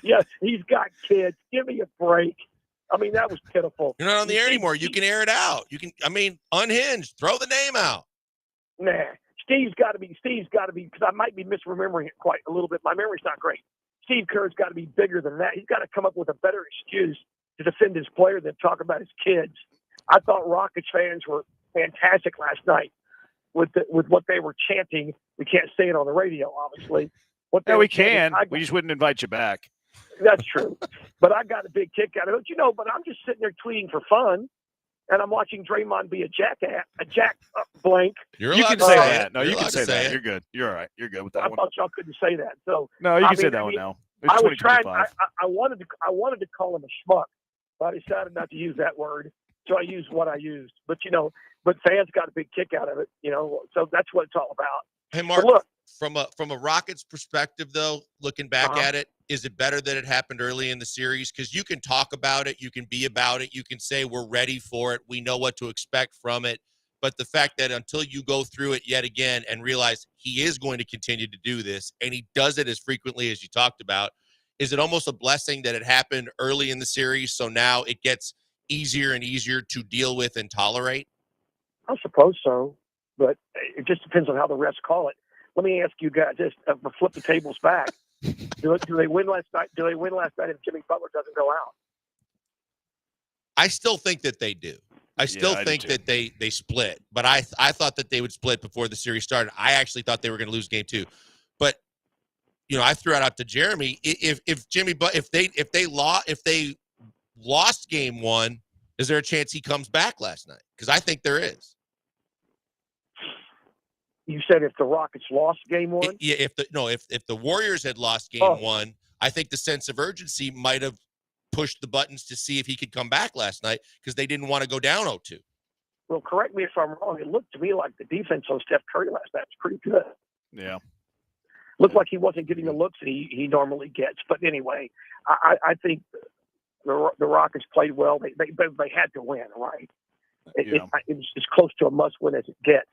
Yes, he's got kids. Give me a break. I mean, that was pitiful. You're not on the air anymore. You can air it out. Unhinged. Throw the name out. Nah. Steve's got to be, because I might be misremembering it quite a little bit. My memory's not great. Steve Kerr's got to be bigger than that. He's got to come up with a better excuse to defend his player than talk about his kids. I thought Rockets fans were fantastic last night with what they were chanting. We can't say it on the radio, obviously. Yeah, we can. We just wouldn't invite you back. That's true. But I got a big kick out of it. But I'm just sitting there tweeting for fun, and I'm watching Draymond be a jack blank. You can say that. No, you can say that. You're good. You're all right. You're good with that I one. thought y'all couldn't say that. So no, you can say that one now. It's I was trying. 2025. I wanted to call him a schmuck, but I decided not to use that word. So I used what I used. But fans got a big kick out of it. So that's what it's all about. Hey, Mark. But look, from a Rockets perspective, though, looking back at it, is it better that it happened early in the series? Because you can talk about it, you can be about it, you can say we're ready for it, we know what to expect from it. But the fact that until you go through it yet again and realize he is going to continue to do this, and he does it as frequently as you talked about, is it almost a blessing that it happened early in the series, so now it gets easier and easier to deal with and tolerate? I suppose so, but it just depends on how the refs call it. Let me ask you guys this: flip the tables back. Do they win last night? Do they win last night if Jimmy Butler doesn't go out? I still think that they do. I still think that they split, but I thought that they would split before the series started. I actually thought they were going to lose game 2, but I threw it out to Jeremy. If they lost game 1, is there a chance he comes back last night? Because I think there is. You said if the Rockets lost game 1? If the Warriors had lost game 1, I think the sense of urgency might have pushed the buttons to see if he could come back last night because they didn't want to go down 0-2. Well, correct me if I'm wrong. It looked to me like the defense on Steph Curry last night was pretty good. Yeah. Looked like he wasn't getting the looks that he normally gets. But anyway, I think the Rockets played well. They had to win, right? It's as close to a must-win as it gets.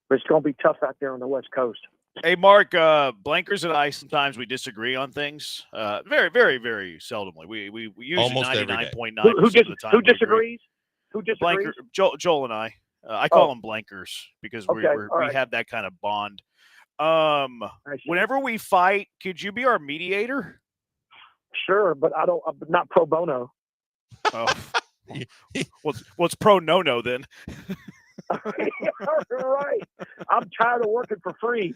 But it's going to be tough out there on the West Coast. Hey, Mark, Blankers and I, sometimes we disagree on things. Very, very, very seldomly. We usually 99.9% of the time. Who disagrees? Who disagrees? Joel and I. I call them Blankers because we have that kind of bond. Whenever we fight, could you be our mediator? Sure, but I'm not pro bono. Oh. well, it's pro no then. Right. I'm tired of working for free.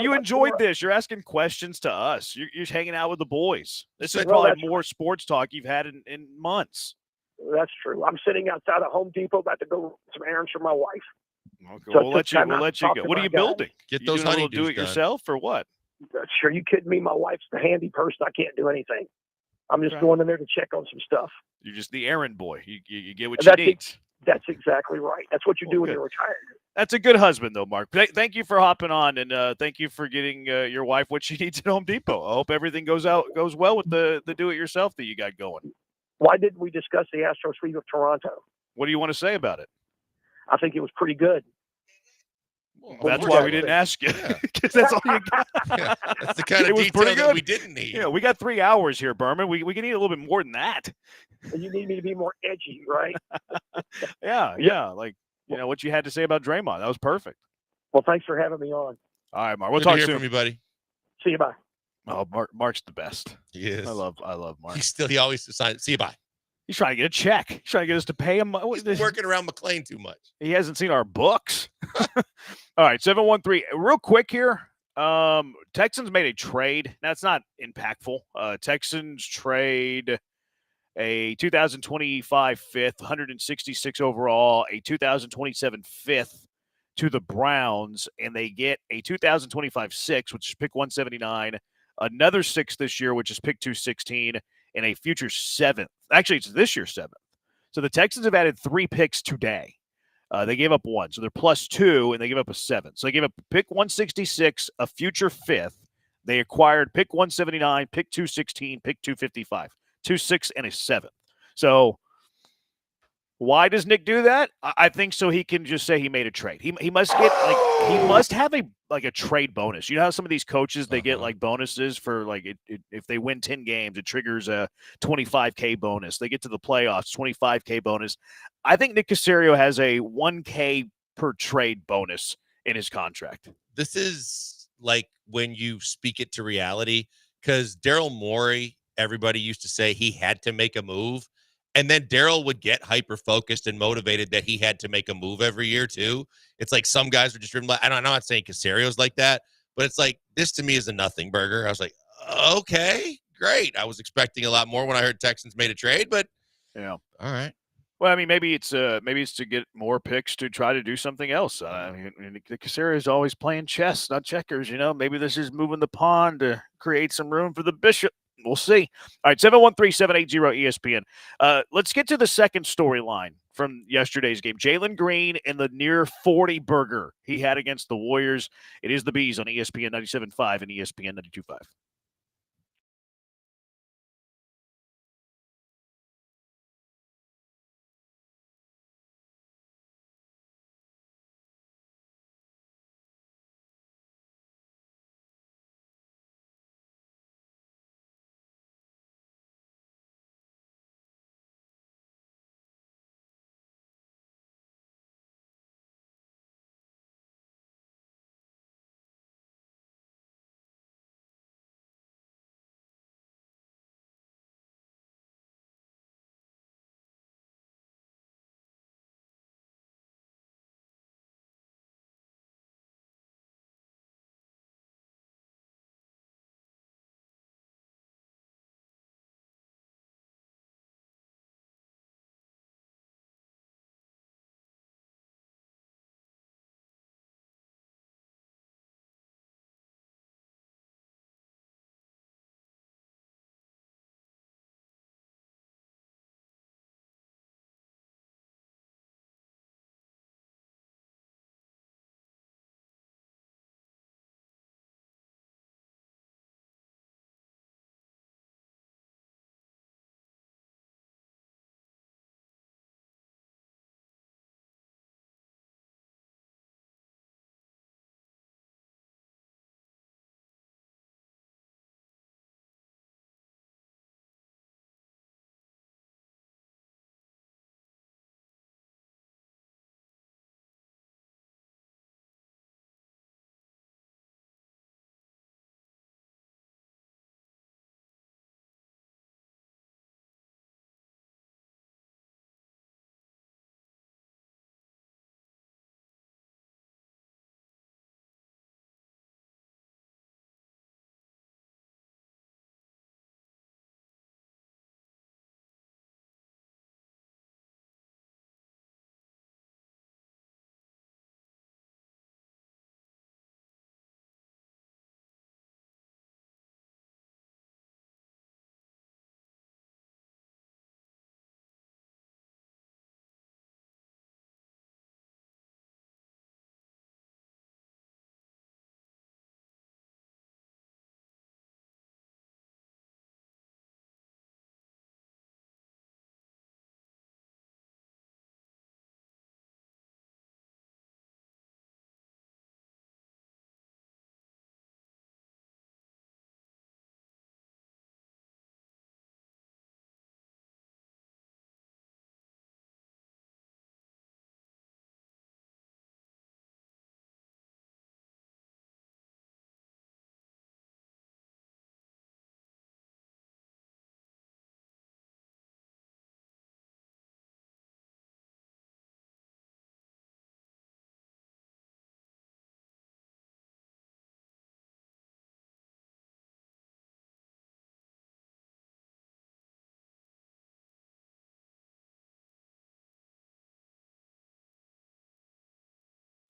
You enjoyed this. You're asking questions to us. You're hanging out with the boys. This is probably more sports talk you've had in months. That's true. I'm sitting outside of Home Depot about to go run some errands for my wife. Okay, we'll let you go. What are you building? Get those honeydews do it done. yourself or what? Sure, you kidding me? My wife's the handy person. I can't do anything. I'm just going in there to check on some stuff. You're just the errand boy. You get what you need. That's exactly right. That's what you do when you're retired. That's a good husband, though, Mark. Thank you for hopping on, and thank you for getting your wife what she needs at Home Depot. I hope everything goes well with the do-it-yourself that you got going. Why didn't we discuss the Astros sweep of Toronto? What do you want to say about it? I think it was pretty good. Well, that's why we didn't ask you, because that's all you got. Yeah, that's the kind of detail that we didn't need. Yeah, we got 3 hours here, Berman. We can need a little bit more than that. You need me to be more edgy, right? Yeah. Like, what you had to say about Draymond. That was perfect. Well, thanks for having me on. All right, Mark. We'll Good talk to hear soon. from you, buddy. See you, bye. Oh, Mark's the best. He is. I love Mark. He always decides. See you, bye. He's trying to get a check. He's trying to get us to pay him. He's working around McLean too much. He hasn't seen our books. All right, 713. Real quick here. Texans made a trade. Now, it's not impactful. Texans trade a 2025 fifth, 166 overall, a 2027 fifth to the Browns, and they get a 2025 sixth, which is pick 179, another sixth this year, which is pick 216, and a future seventh. Actually, it's this year's seventh. So the Texans have added 3 picks today. They gave up 1. So they're plus 2, and they gave up a 7. So they gave up pick 166, a future fifth. They acquired pick 179, pick 216, pick 255, 2 6 and a 7. So why does Nick do that? I think so he can just say he made a trade. He must get he must have a trade bonus. You know how some of these coaches they get bonuses for if they win 10 games, it triggers a $25K bonus. They get to the playoffs, $25K bonus. I think Nick Caserio has a $1K per trade bonus in his contract. This is like when you speak it to reality. because Daryl Morey, everybody used to say he had to make a move. And then Daryl would get hyper-focused and motivated that he had to make a move every year, too. It's like some guys are just driven by, I'm not saying Casario's like that, but it's like, this to me is a nothing burger. I was like, okay, great. I was expecting a lot more when I heard Texans made a trade, but yeah. All right. Well, I mean, maybe it's to get more picks to try to do something else. I mean, the Casario is always playing chess, not checkers. Maybe this is moving the pawn to create some room for the bishop. We'll see. All right, 713-780-ESPN. Let's get to the second storyline from yesterday's game. Jalen Green and the near 40 burger he had against the Warriors. It is the Bees on ESPN 97.5 and ESPN 92.5.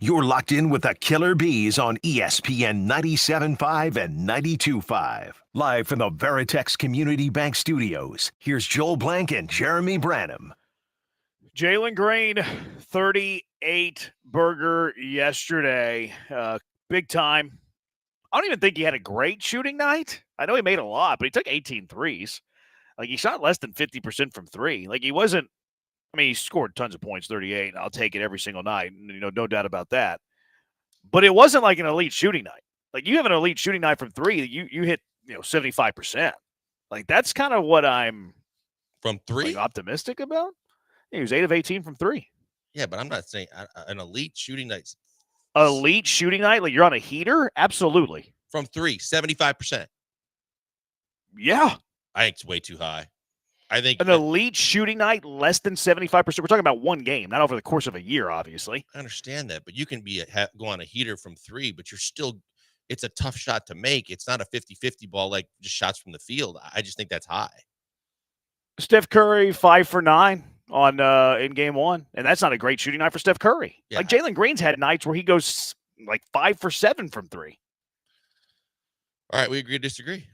You're locked in with the Killer Bees on ESPN 97.5 and 92.5. Live from the Veritex Community Bank Studios, here's Joel Blank and Jeremy Branham. Jalen Green, 38 burger yesterday. Big time. I don't even think he had a great shooting night. I know he made a lot, but he took 18 threes. Like, he shot less than 50% from three. Like, he wasn't, he scored tons of points, 38. I'll take it every single night. No doubt about that. But it wasn't like an elite shooting night. Like, you have an elite shooting night from three, you hit, 75%. Like, that's kind of what I'm from three optimistic about. He was 8 of 18 from three. Yeah, but I'm not saying an elite shooting night. Elite shooting night? Like, you're on a heater? Absolutely. From three, 75%. Yeah. I think it's way too high. I think an elite shooting night, less than 75%. We're talking about one game, not over the course of a year, obviously. I understand that, but you can go on a heater from 3, but it's a tough shot to make. It's not a 50-50 ball like just shots from the field. I just think that's high. Steph Curry, 5 for 9 on in game 1, and that's not a great shooting night for Steph Curry. Yeah. Like Jalen Green's had nights where he goes like 5 for 7 from 3. All right, we agree to disagree.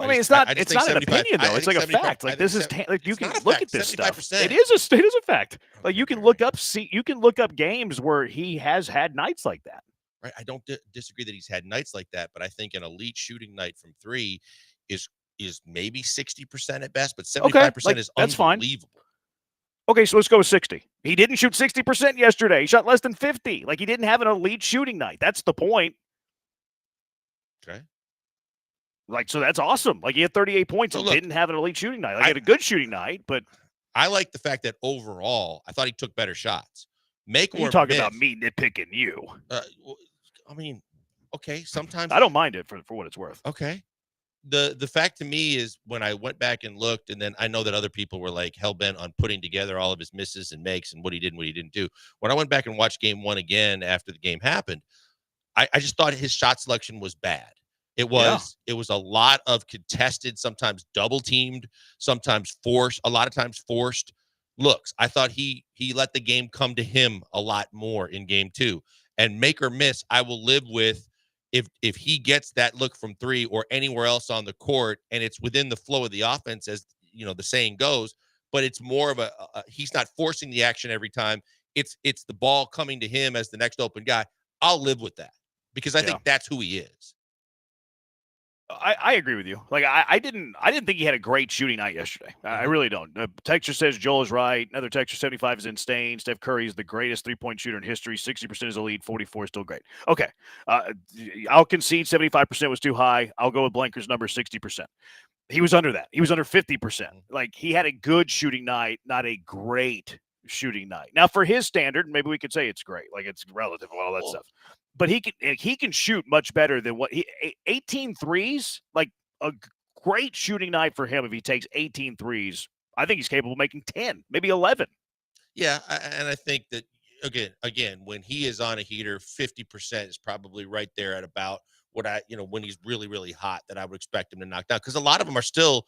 I mean, it's not an opinion though. It's like a fact. Like this is like you can look at this stuff. It is a fact. Like you can look up games where he has had nights like that. Right. I don't disagree that he's had nights like that, but I think an elite shooting night from 3 is maybe 60% at best, but 75% is that's unbelievable. Fine. Okay, so let's go with 60. He didn't shoot 60% yesterday. He shot less than 50. Like he didn't have an elite shooting night. That's the point. Okay. Like, so that's awesome. Like, he had 38 points and didn't have an elite shooting night. Like, he had a good shooting night, but I like the fact that overall, I thought he took better shots. You're talking about me nitpicking you. I mean, okay, sometimes I don't mind it for what it's worth. Okay. The fact to me is when I went back and looked, and then I know that other people were like hell-bent on putting together all of his misses and makes and what he did and what he didn't do. When I went back and watched game 1 again after the game happened, I just thought his shot selection was bad. It was a lot of contested, sometimes double teamed, sometimes forced, a lot of times forced looks. I thought he let the game come to him a lot more in game 2. And make or miss, I will live with if he gets that look from 3 or anywhere else on the court and it's within the flow of the offense, as you know the saying goes, but it's more of a he's not forcing the action every time. It's the ball coming to him as the next open guy. I'll live with that because I think that's who he is. I agree with you. Like I didn't think he had a great shooting night yesterday. I really don't. Texture says Joel is right. Another texture 75 is insane. Steph Curry is the greatest 3-point shooter in history. 60% is elite. 44 is still great. Okay, I'll concede 75% was too high. I'll go with Blanker's number 60%. He was under that. He was under 50%. Like he had a good shooting night, not a great shooting night. Now for his standard, maybe we could say it's great. Like it's relative, all that stuff. But he can shoot much better than 18 threes, like a great shooting night for him if he takes 18 threes. I think he's capable of making 10, maybe 11. Yeah, and I think that, again, when he is on a heater, 50% is probably right there at about what when he's really, really hot that I would expect him to knock down. Because a lot of them are still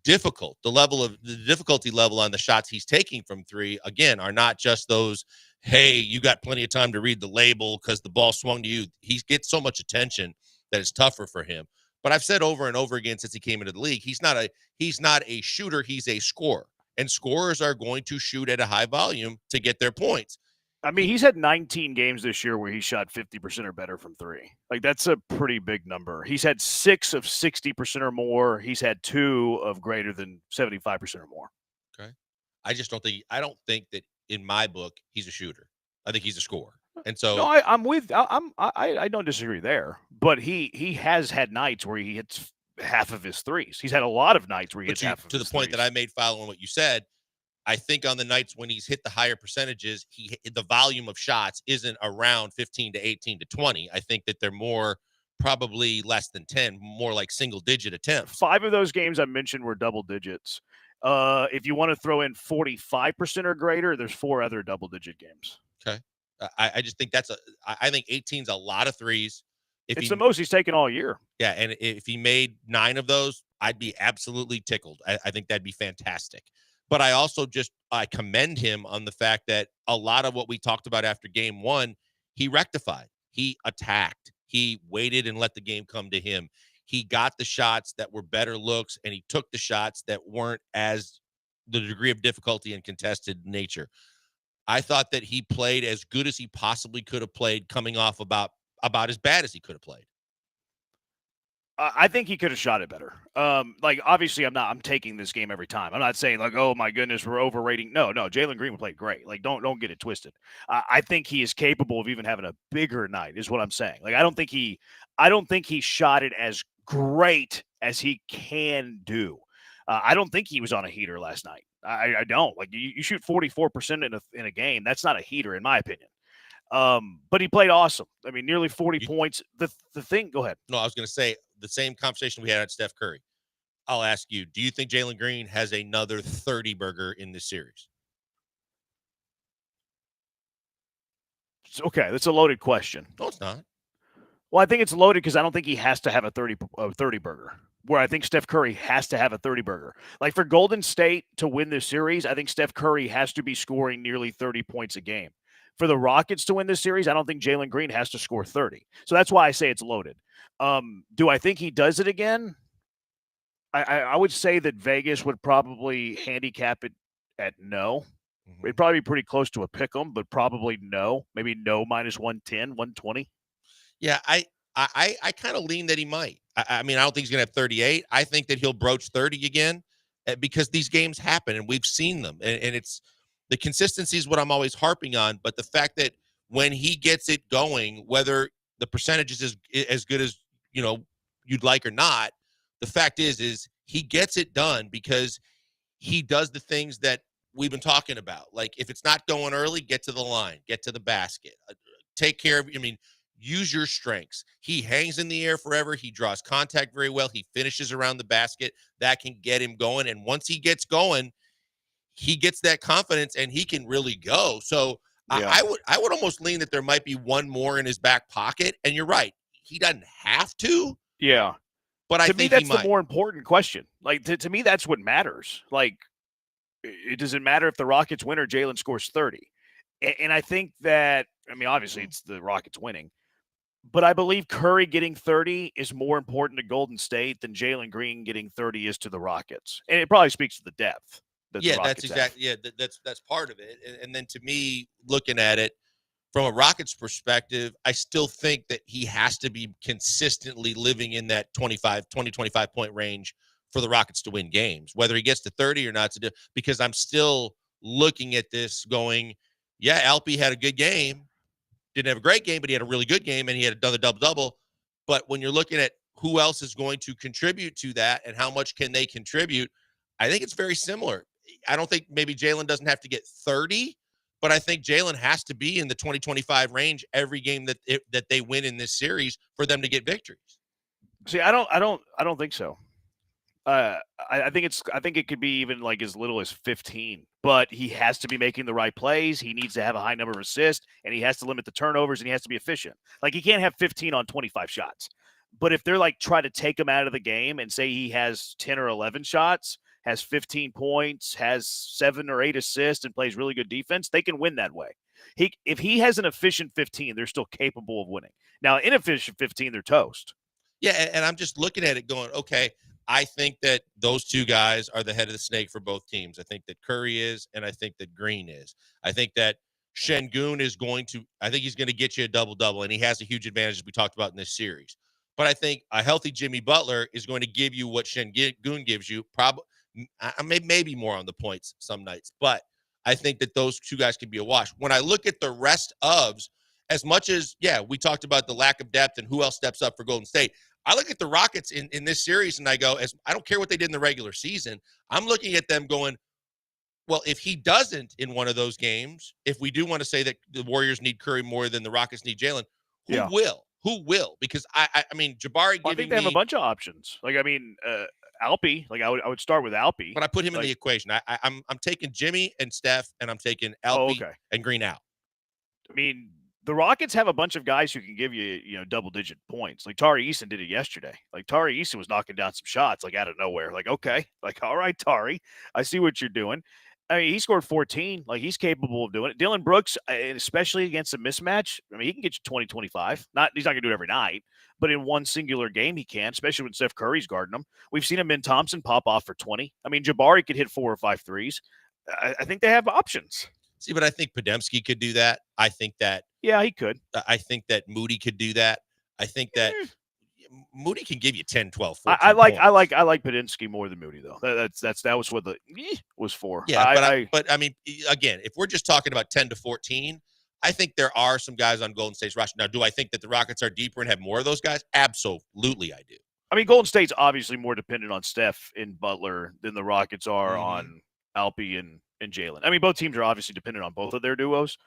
difficult. The difficulty level on the shots he's taking from 3, again, are not just those, hey, you got plenty of time to read the label because the ball swung to you. He gets so much attention that it's tougher for him. But I've said over and over again since he came into the league, he's not a shooter, he's a scorer. And scorers are going to shoot at a high volume to get their points. I mean, he's had 19 games this year where he shot 50% or better from 3. Like, that's a pretty big number. He's had 6 of 60% or more. He's had 2 of greater than 75% or more. Okay. I don't think that in my book, he's a shooter. I think he's a scorer. And so no, I don't disagree there, but he has had nights where he hits half of his threes. He's had a lot of nights where he hits half of his threes. To the point that I made following what you said, I think on the nights when he's hit the higher percentages, the volume of shots isn't around 15 to 18 to 20. I think that they're more probably less than 10, more like single-digit attempts. 5 of those games I mentioned were double digits. If you want to throw in 45% or greater, there's 4 other double-digit games. Okay. I just think I think 18's a lot of threes. It's the most he's taken all year. Yeah, and if he made 9 of those, I'd be absolutely tickled. I think that'd be fantastic. But I also I commend him on the fact that a lot of what we talked about after game 1, he rectified. He attacked. He waited and let the game come to him. He got the shots that were better looks, and he took the shots that weren't as the degree of difficulty and contested nature. I thought that he played as good as he possibly could have played, coming off about as bad as he could have played. I think he could have shot it better. Like, obviously, I'm taking this game every time. I'm not saying, like, oh, my goodness, we're overrating. No, Jalen Green played great. Like, don't get it twisted. I think he is capable of even having a bigger night, is what I'm saying. Like, I don't think he shot it as great as he can do. I don't think he was on a heater last night. I don't. Like, you shoot 44% in a game. That's not a heater, in my opinion. But he played awesome. I mean, nearly 40 points. The thing, go ahead. No, I was going to say the same conversation we had at Steph Curry. I'll ask you, do you think Jalen Green has another 30 burger in this series? Okay, that's a loaded question. No, it's not. Well, I think it's loaded because I don't think he has to have a 30 burger, where I think Steph Curry has to have a 30 burger. Like for Golden State to win this series, I think Steph Curry has to be scoring nearly 30 points a game. For the Rockets to win this series, I don't think Jalen Green has to score 30. So that's why I say it's loaded. Do I think he does it again? I would say that Vegas would probably handicap it at no. It'd probably be pretty close to a pick 'em, but probably no. Maybe no minus 110, 120. Yeah, I kind of lean that he might. I mean, I don't think he's going to have 38. I think that he'll broach 30 again because these games happen and we've seen them. And it's the consistency is what I'm always harping on. But the fact that when he gets it going, whether the percentage is as good as, you'd like or not, the fact is he gets it done because he does the things that we've been talking about. Like if it's not going early, get to the line, get to the basket, take care of, use your strengths. He hangs in the air forever. He draws contact very well. He finishes around the basket. That can get him going. And once he gets going, he gets that confidence and he can really go. So I would almost lean that there might be one more in his back pocket. And you're right. He doesn't have to. Yeah. But I to think me, that's he the more important question. Like to me, that's what matters. Like it doesn't matter if the Rockets win or Jalen scores 30. And I think that, obviously it's the Rockets winning. But I believe Curry getting 30 is more important to Golden State than Jalen Green getting 30 is to the Rockets. And it probably speaks to the depth. That's exactly. Yeah, that's part of it. And then to me, looking at it from a Rockets perspective, I still think that he has to be consistently living in that 20, 25 point range for the Rockets to win games. Whether he gets to 30 or not, because I'm still looking at this going, yeah, Alpi had a good game. Didn't have a great game, but he had a really good game, and he had another double-double. But when you're looking at who else is going to contribute to that and how much can they contribute, I think it's very similar. I don't think maybe Jalen doesn't have to get 30, but I think Jalen has to be in the 20-25 range every game that they win in this series for them to get victories. See, I don't think so. I think it could be even like as little as 15, but he has to be making the right plays. He needs to have a high number of assists, and he has to limit the turnovers, and he has to be efficient. Like he can't have 15 on 25 shots. But if they're like trying to take him out of the game and say he has 10 or 11 shots, has 15 points, has 7 or 8 assists, and plays really good defense, they can win that way. If he has an efficient 15, they're still capable of winning. Now, inefficient 15, they're toast. Yeah, and I'm just looking at it going, okay, I think that those two guys are the head of the snake for both teams. I think that Curry is, and I think that Green is. I think that Şengün is I think he's going to get you a double-double, and he has a huge advantage as we talked about in this series. But I think a healthy Jimmy Butler is going to give you what Şengün gives you, probably maybe more on the points some nights. But I think that those two guys can be a wash. When I look at the rest ofs, as much as, we talked about the lack of depth and who else steps up for Golden State, I look at the Rockets in this series and I go, I don't care what they did in the regular season. I'm looking at them going, well, if he doesn't in one of those games, if we do want to say that the Warriors need Curry more than the Rockets need Jalen, who will? Who will? Because I mean, Jabari. I think they have a bunch of options. Like Alpi. Like I would start with Alpi. But I put him in the equation. I'm taking Jimmy and Steph, and I'm taking Alpi and Green out. I mean, the Rockets have a bunch of guys who can give you, double-digit points. Like Tari Eason did it yesterday. Like Tari Eason was knocking down some shots, like out of nowhere. Like, okay, like all right, Tari, I see what you're doing. I mean, he scored 14. Like he's capable of doing it. Dylan Brooks, especially against a mismatch, I mean, he can get you 20, 25. He's not gonna do it every night, but in one singular game, he can. Especially when Steph Curry's guarding him. We've seen him in Thompson pop off for 20. I mean, Jabari could hit 4 or 5 threes. I think they have options. See, but I think Podziemski could do that. I think that. Yeah, he could. I think that Moody could do that. I think that Moody can give you 10, 12, 14 I like points. Podziemski more than Moody though. That was what the was for. Yeah, but I mean, again, if we're just talking about 10 to 14, I think there are some guys on Golden State's roster. Now, do I think that the Rockets are deeper and have more of those guys? Absolutely, I do. I mean, Golden State's obviously more dependent on Steph and Butler than the Rockets are on Alpi and Jalen. I mean, both teams are obviously dependent on both of their duos,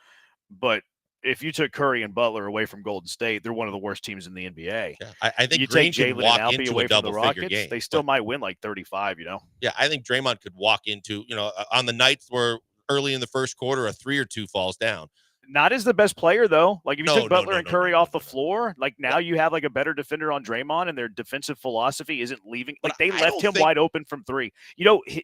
but if you took Curry and Butler away from Golden State, they're one of the worst teams in the NBA. Yeah, I think you Green take could Jalen walk and Alfie into away a from the double-figure Rockets, game. they still might win like 35, Yeah, I think Draymond could walk into, on the nights where early in the first quarter, a 3 or 2 falls down. Not as the best player, though. Like, if you No, took Butler no, and Curry off the floor, like, now you have, like, a better defender on Draymond, and their defensive philosophy isn't leaving. Like, they left him wide open from 3.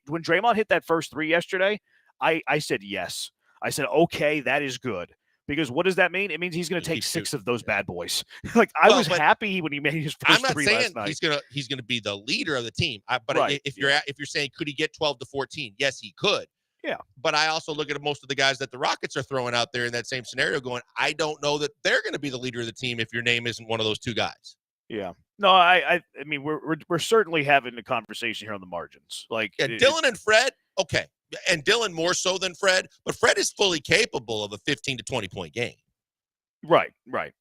When Draymond hit that first 3 yesterday, I said yes. I said, okay, that is good. Because what does that mean? It means he's going to take 6 of those bad boys. Like, I was happy when he made his first 3 last night. He's gonna be the leader of the team. But Right, if you're saying could he get 12 to 14? Yes, he could. Yeah. But I also look at most of the guys that the Rockets are throwing out there in that same scenario going, I don't know that they're going to be the leader of the team if your name isn't one of those 2 guys. Yeah. No, I mean, we're certainly having a conversation here on the margins. Like, Dylan and Fred, okay. And Dylan more so than Fred, but Fred is fully capable of a 15 to 20-point game. Right.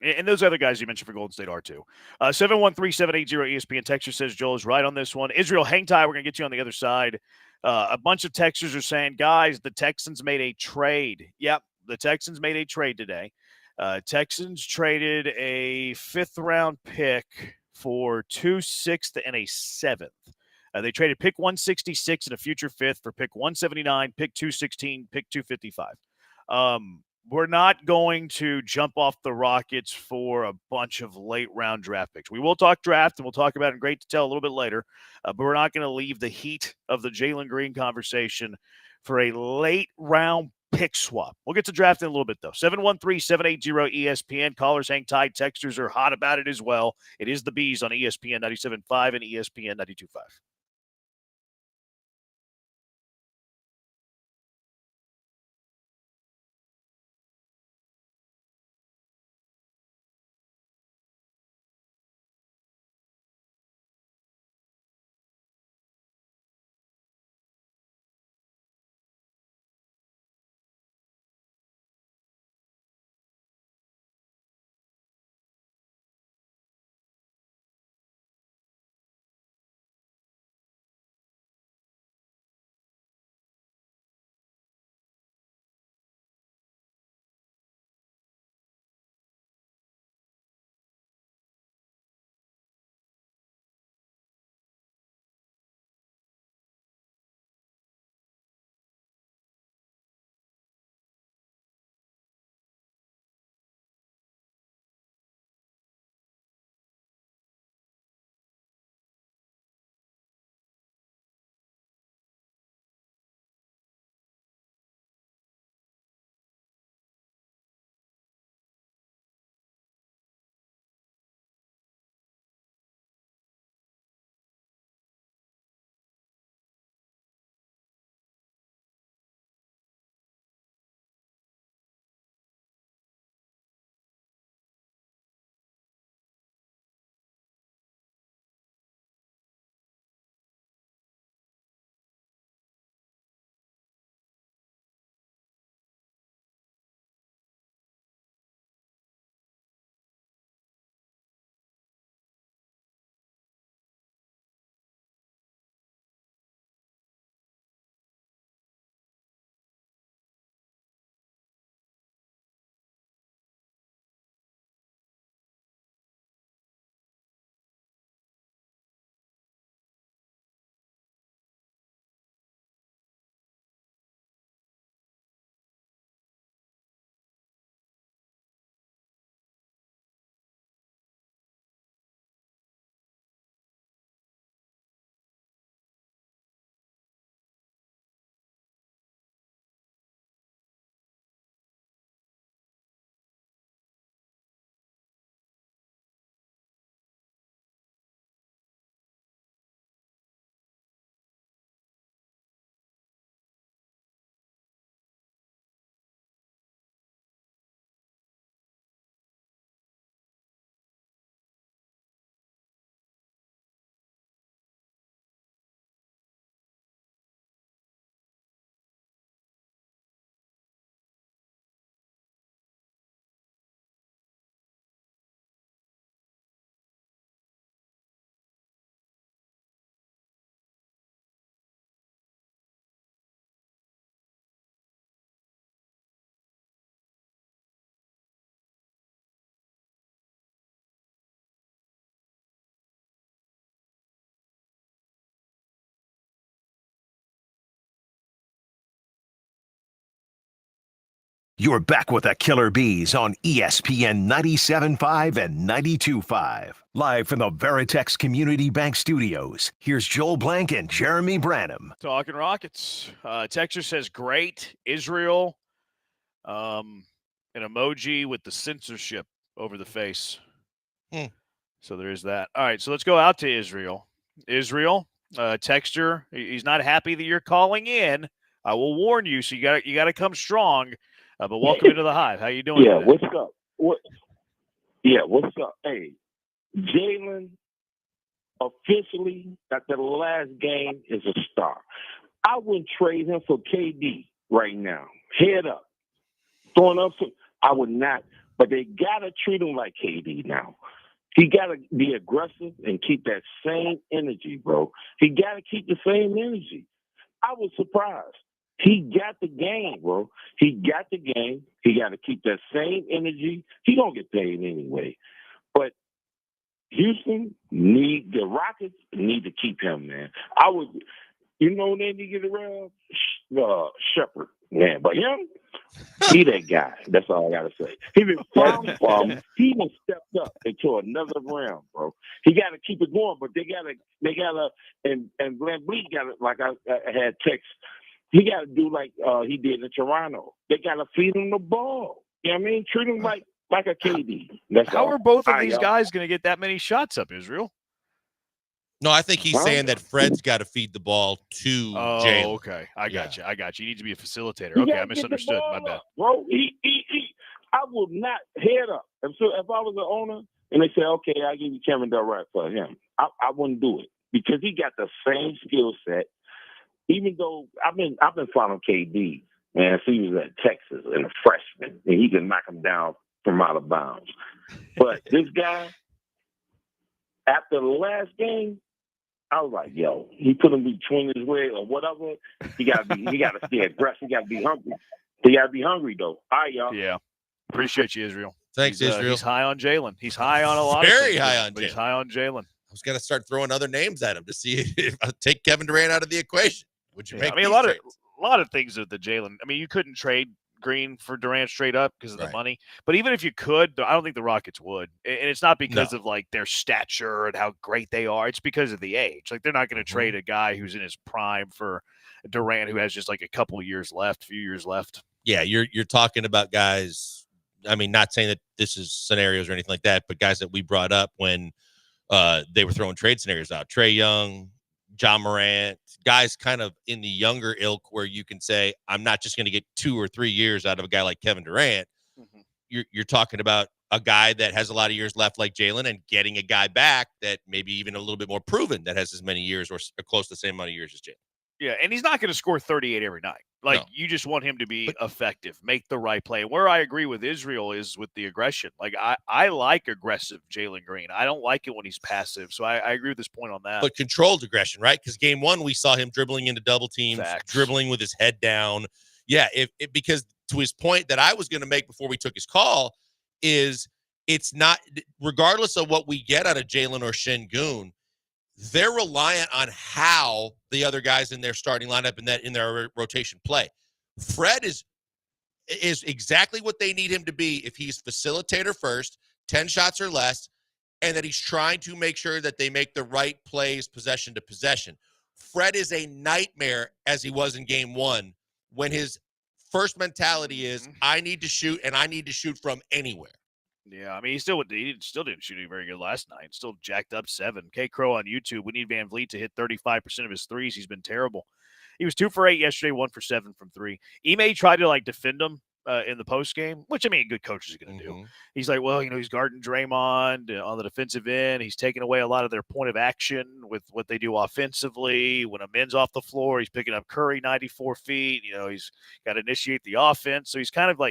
And those other guys you mentioned for Golden State are too. 713-780-ESPN. Texture says Joel is right on this one. Israel, hang tight. We're going to get you on the other side. A bunch of texters are saying, guys, the Texans made a trade. Yep, the Texans made a trade today. Texans traded a 5th-round pick for 2 6th and a 7th. They traded pick 166 and a future 5th for pick 179, pick 216, pick 255. We're not going to jump off the Rockets for a bunch of late-round draft picks. We will talk draft, and we'll talk about it in great detail a little bit later, but we're not going to leave the heat of the Jalen Green conversation for a late-round pick swap. We'll get to draft in a little bit, though. 713-780-ESPN. Callers hang tight. Texters are hot about it as well. It is the Bees on ESPN 97.5 and ESPN 92.5. You're back with the Killer Bees on ESPN 97.5 and 92.5. Live from the Veritex Community Bank Studios, here's Joel Blank and Jeremy Branham. Talking Rockets. Texas says great. Israel, an emoji with the censorship over the face. So there is that. All right, so let's go out to Israel. Israel, texter, he's not happy that you're calling in. I will warn you, so you got to come strong. But welcome into the Hive. How you doing? Yeah, today? what's up? What's up? Hey, Jalen officially after the last game is a star. I wouldn't trade him for KD right now. Head up. Throwing up I would not, but they gotta treat him like KD now. He gotta be aggressive and keep that same energy, bro. He gotta keep the same energy. I was surprised. He got the game, bro. He got the game. He got to keep that same energy. He don't get paid anyway. But the Rockets need to keep him, man. They need to get around Shepard, man. But him, he that guy. That's all I got to say. He been he even stepped up into another realm, bro. He got to keep it going, but they gotta, and Van Vliet got it, like I had text. He got to do like he did in Toronto. They got to feed him the ball. You know what I mean? Treat him like a KD. How are both of these guys going to get that many shots up, Israel? No, I think he's saying that Fred's got to feed the ball to Jalen. Oh, okay. I got you. You need to be a facilitator. Okay, I misunderstood. My bad. Bro, I would not head up. If I was the owner and they said, okay, I'll give you Kevin Durant for him, I wouldn't do it because he got the same skill set. Even though I've been following KD, man, since he was at Texas and a freshman, and he can knock him down from out of bounds. But this guy, after the last game, I was like, yo, he put him between his legs or whatever. He gotta stay aggressive. He gotta be hungry. He gotta be hungry though. All right, y'all. Yeah. Appreciate you, Israel. Thanks, Israel. He's high on Jalen. He's high on a lot Very of things. high on Jalen. He's high on Jalen. I was going to start throwing other names at him to see if I'll take Kevin Durant out of the equation. Would you make a lot of things with the Jalen. I mean, you couldn't trade Green for Durant straight up because of the money. But even if you could, I don't think the Rockets would. And it's not because of like their stature and how great they are. It's because of the age. Like they're not going to trade a guy who's in his prime for Durant who has just like a few years left. Yeah, you're talking about guys. I mean, not saying that this is scenarios or anything like that, but guys that we brought up when they were throwing trade scenarios out. Trae Young, John Morant, guys kind of in the younger ilk where you can say, I'm not just going to get 2 or 3 years out of a guy like Kevin Durant. You're talking about a guy that has a lot of years left like Jalen and getting a guy back that maybe even a little bit more proven that has as many years or close to the same amount of years as Jalen. Yeah, and he's not going to score 38 every night. You just want him to be effective, make the right play. Where I agree with Israel is with the aggression. Like, I like aggressive Jalen Green. I don't like it when he's passive. So I agree with this point on that. But controlled aggression, right? Because game one, we saw him dribbling into double teams, dribbling with his head down. Yeah, because to his point that I was going to make before we took his call is it's not, regardless of what we get out of Jalen or Şengün, they're reliant on how the other guys in their starting lineup and that in their rotation play. Fred is exactly what they need him to be if he's facilitator first, 10 shots or less, and that he's trying to make sure that they make the right plays possession to possession. Fred is a nightmare as he was in game one when his first mentality is, I need to shoot, and I need to shoot from anywhere. Yeah, I mean, he still didn't shoot any very good last night. Still jacked up 7. K Crow on YouTube. We need Van Vliet to hit 35% of his threes. He's been terrible. He was 2 for 8 yesterday, 1 for 7 from 3. Ime tried to defend him in the post game, which I mean, good coaches are going to do. He's like, well, he's guarding Draymond on the defensive end. He's taking away a lot of their point of action with what they do offensively. When a man's off the floor, he's picking up Curry 94 feet. He's got to initiate the offense. So he's kind of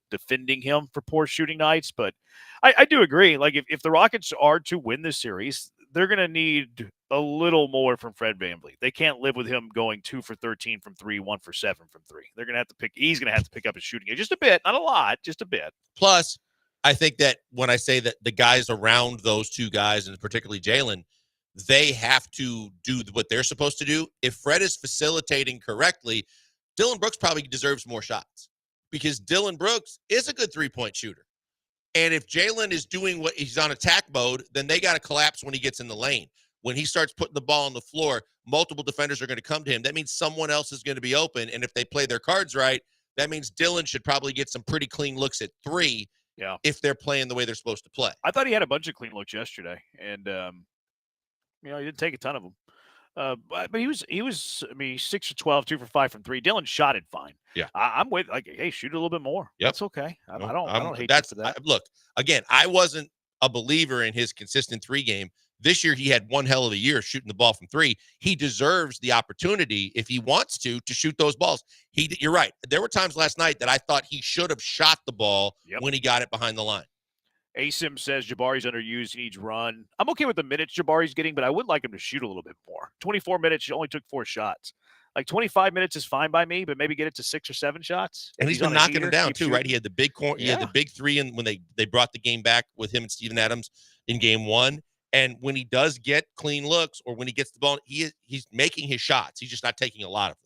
defending him for poor shooting nights. But I do agree. Like, if the Rockets are to win this series, they're going to need a little more from Fred VanVleet. They can't live with him going 2 for 13 from 3, 1 for 7 from 3. They're going to have to he's going to have to pick up his shooting just a bit, not a lot, just a bit. Plus, I think that when I say that the guys around those two guys, and particularly Jalen, they have to do what they're supposed to do. If Fred is facilitating correctly, Dylan Brooks probably deserves more shots. because Dylan Brooks is a good three-point shooter. And if Jalen is doing what he's on attack mode, then they got to collapse when he gets in the lane. When he starts putting the ball on the floor, multiple defenders are going to come to him. That means someone else is going to be open. And if they play their cards right, that means Dylan should probably get some pretty clean looks at three if they're playing the way they're supposed to play. I thought he had a bunch of clean looks yesterday, and he didn't take a ton of them. But he was. I mean, 6 for 12, 2 for 5 from 3. Dylan shot it fine. Yeah, I'm with hey, shoot a little bit more. Yep. That's okay. I don't hate you for that. Look, again, I wasn't a believer in his consistent three game. This year, he had one hell of a year shooting the ball from three. He deserves the opportunity, if he wants to shoot those balls. You're right. There were times last night that I thought he should have shot the ball when he got it behind the line. Asim says Jabari's underused. He needs run. I'm okay with the minutes Jabari's getting, but I would like him to shoot a little bit more. 24 minutes, he only took 4 shots. Like 25 minutes is fine by me, but maybe get it to 6 or 7 shots. And he's been knocking them down too, right? He had the big Yeah. He had the big three, and when they brought the game back with him and Steven Adams in game 1. And when he does get clean looks, or when he gets the ball, he's making his shots. He's just not taking a lot of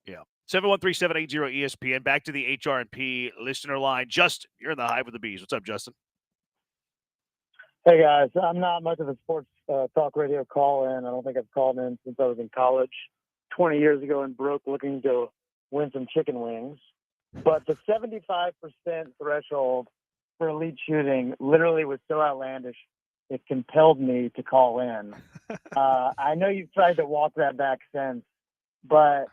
them. Yeah. 713-780 ESPN. Back to the HRP listener line. Justin, you're in the Hive with the Bees. What's up, Justin? Hey, guys. I'm not much of a sports talk radio call-in. I don't think I've called in since I was in college 20 years ago and broke looking to win some chicken wings. But the 75% threshold for elite shooting literally was so outlandish, it compelled me to call in. I know you've tried to walk that back since, but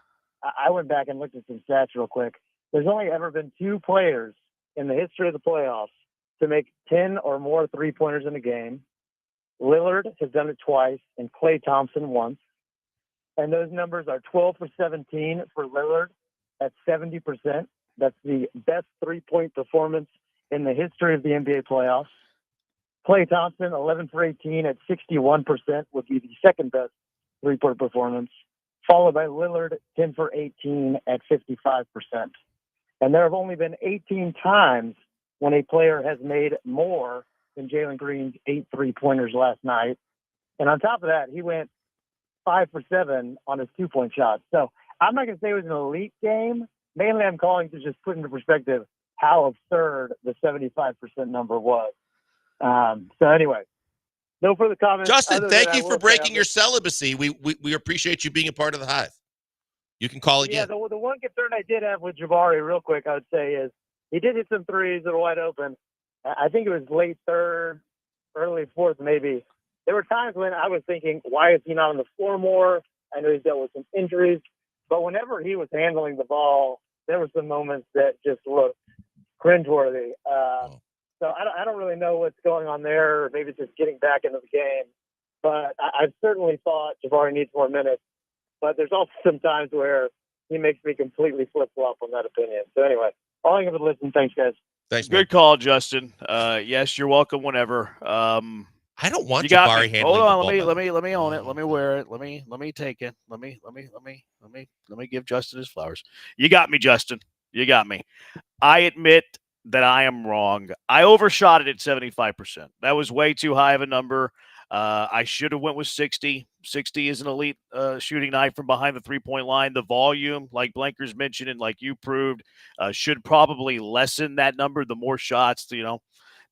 I went back and looked at some stats real quick. There's only ever been 2 players in the history of the playoffs to make 10 or more three-pointers in a game. Lillard has done it twice, and Klay Thompson once. And those numbers are 12 for 17 for Lillard at 70%. That's the best three-point performance in the history of the NBA playoffs. Klay Thompson, 11 for 18 at 61% would be the second best three-point performance, followed by Lillard, 10 for 18 at 55%. And there have only been 18 times when a player has made more than Jalen Green's 8 three-pointers last night. And on top of that, he went 5 for 7 on his 2-point shot. So I'm not going to say it was an elite game. Mainly I'm calling to just put into perspective how absurd the 75% number was. So anyway, no further comments. Justin, thank you for breaking your celibacy. We appreciate you being a part of the Hive. You can call again. Yeah, the one concern I did have with Jabari, real quick, I would say is he did hit some threes that were wide open. I think it was late third, early fourth, maybe. There were times when I was thinking, why is he not on the floor more? I know he's dealt with some injuries, but whenever he was handling the ball, there were some moments that just looked cringeworthy. So I don't really know what's going on there, or maybe just getting back into the game. But I've certainly thought Jabari needs more minutes. But there's also some times where he makes me completely flip-flop on that opinion. So anyway, all you have to listen. Thanks, guys. Thanks, Good call, Justin. Yes, you're welcome whenever. I don't want you got Jabari me. handling Hold on, the ball. let me own it. Let me wear it. Let me take it. Let me give Justin his flowers. You got me, Justin. You got me. I admit that I am wrong. I overshot it at 75%. That was way too high of a number. I should have went with 60. 60 is an elite shooting night from behind the three-point line. The volume, like Blankers mentioned and like you proved, should probably lessen that number. The more shots,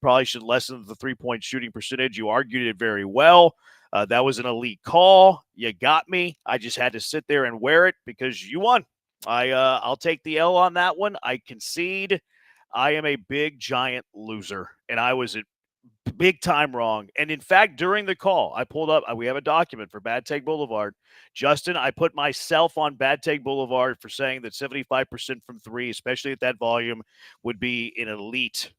probably should lessen the three-point shooting percentage. You argued it very well. That was an elite call. You got me. I just had to sit there and wear it because you won. I'll take the L on that one. I concede. I am a big, giant loser, and I was big time wrong. And in fact, during the call, I pulled up, we have a document for Bad Take Boulevard. Justin, I put myself on Bad Take Boulevard for saying that 75% from three, especially at that volume, would be an elite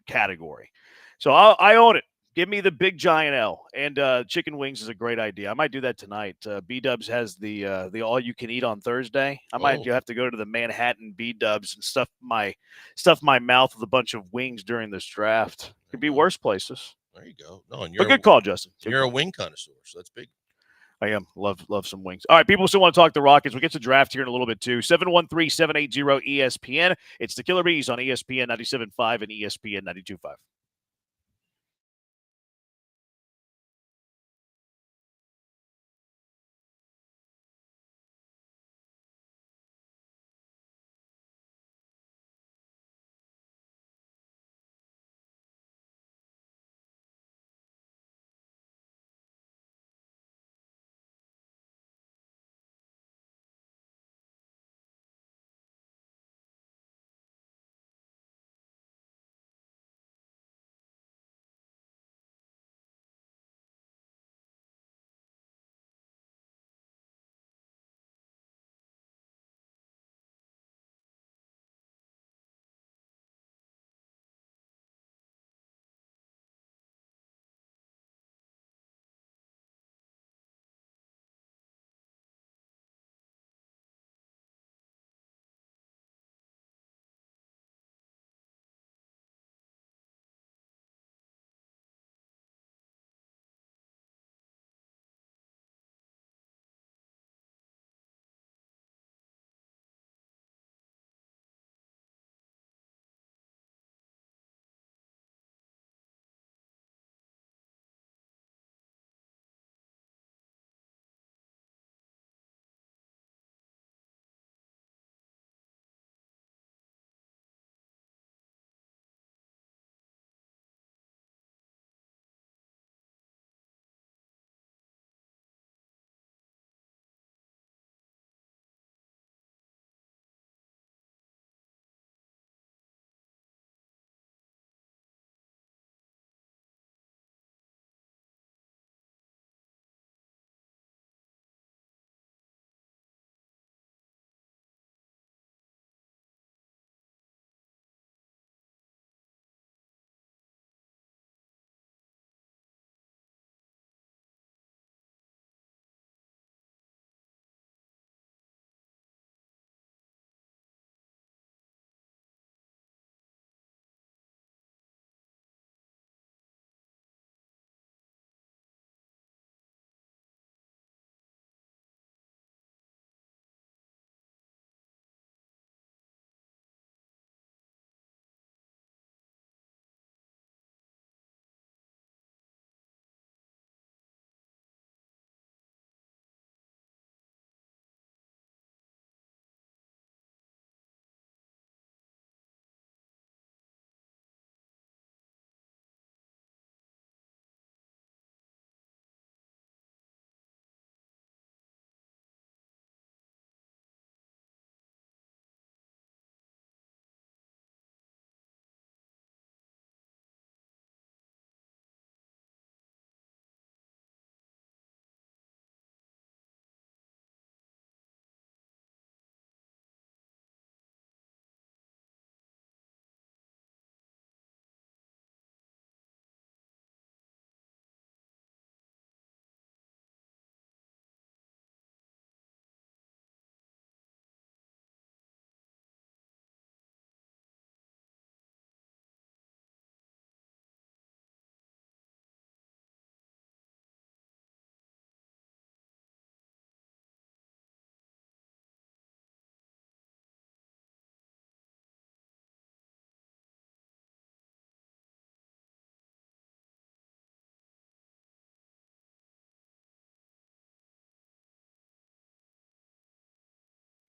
category. So I own it. Give me the big giant L. And chicken wings is a great idea. I might do that tonight. B-Dubs has the all you can eat on Thursday. I might have to go to the Manhattan B-Dubs and stuff my mouth with a bunch of wings during this draft. Could be worse places. There you go. No, and But good call, Justin. You're a wing connoisseur, so that's big. I am. Love some wings. All right, people still want to talk the Rockets. We'll get to draft here in a little bit, too. 713-780 ESPN. It's the Killer Bees on ESPN 97.5 and ESPN 92.5.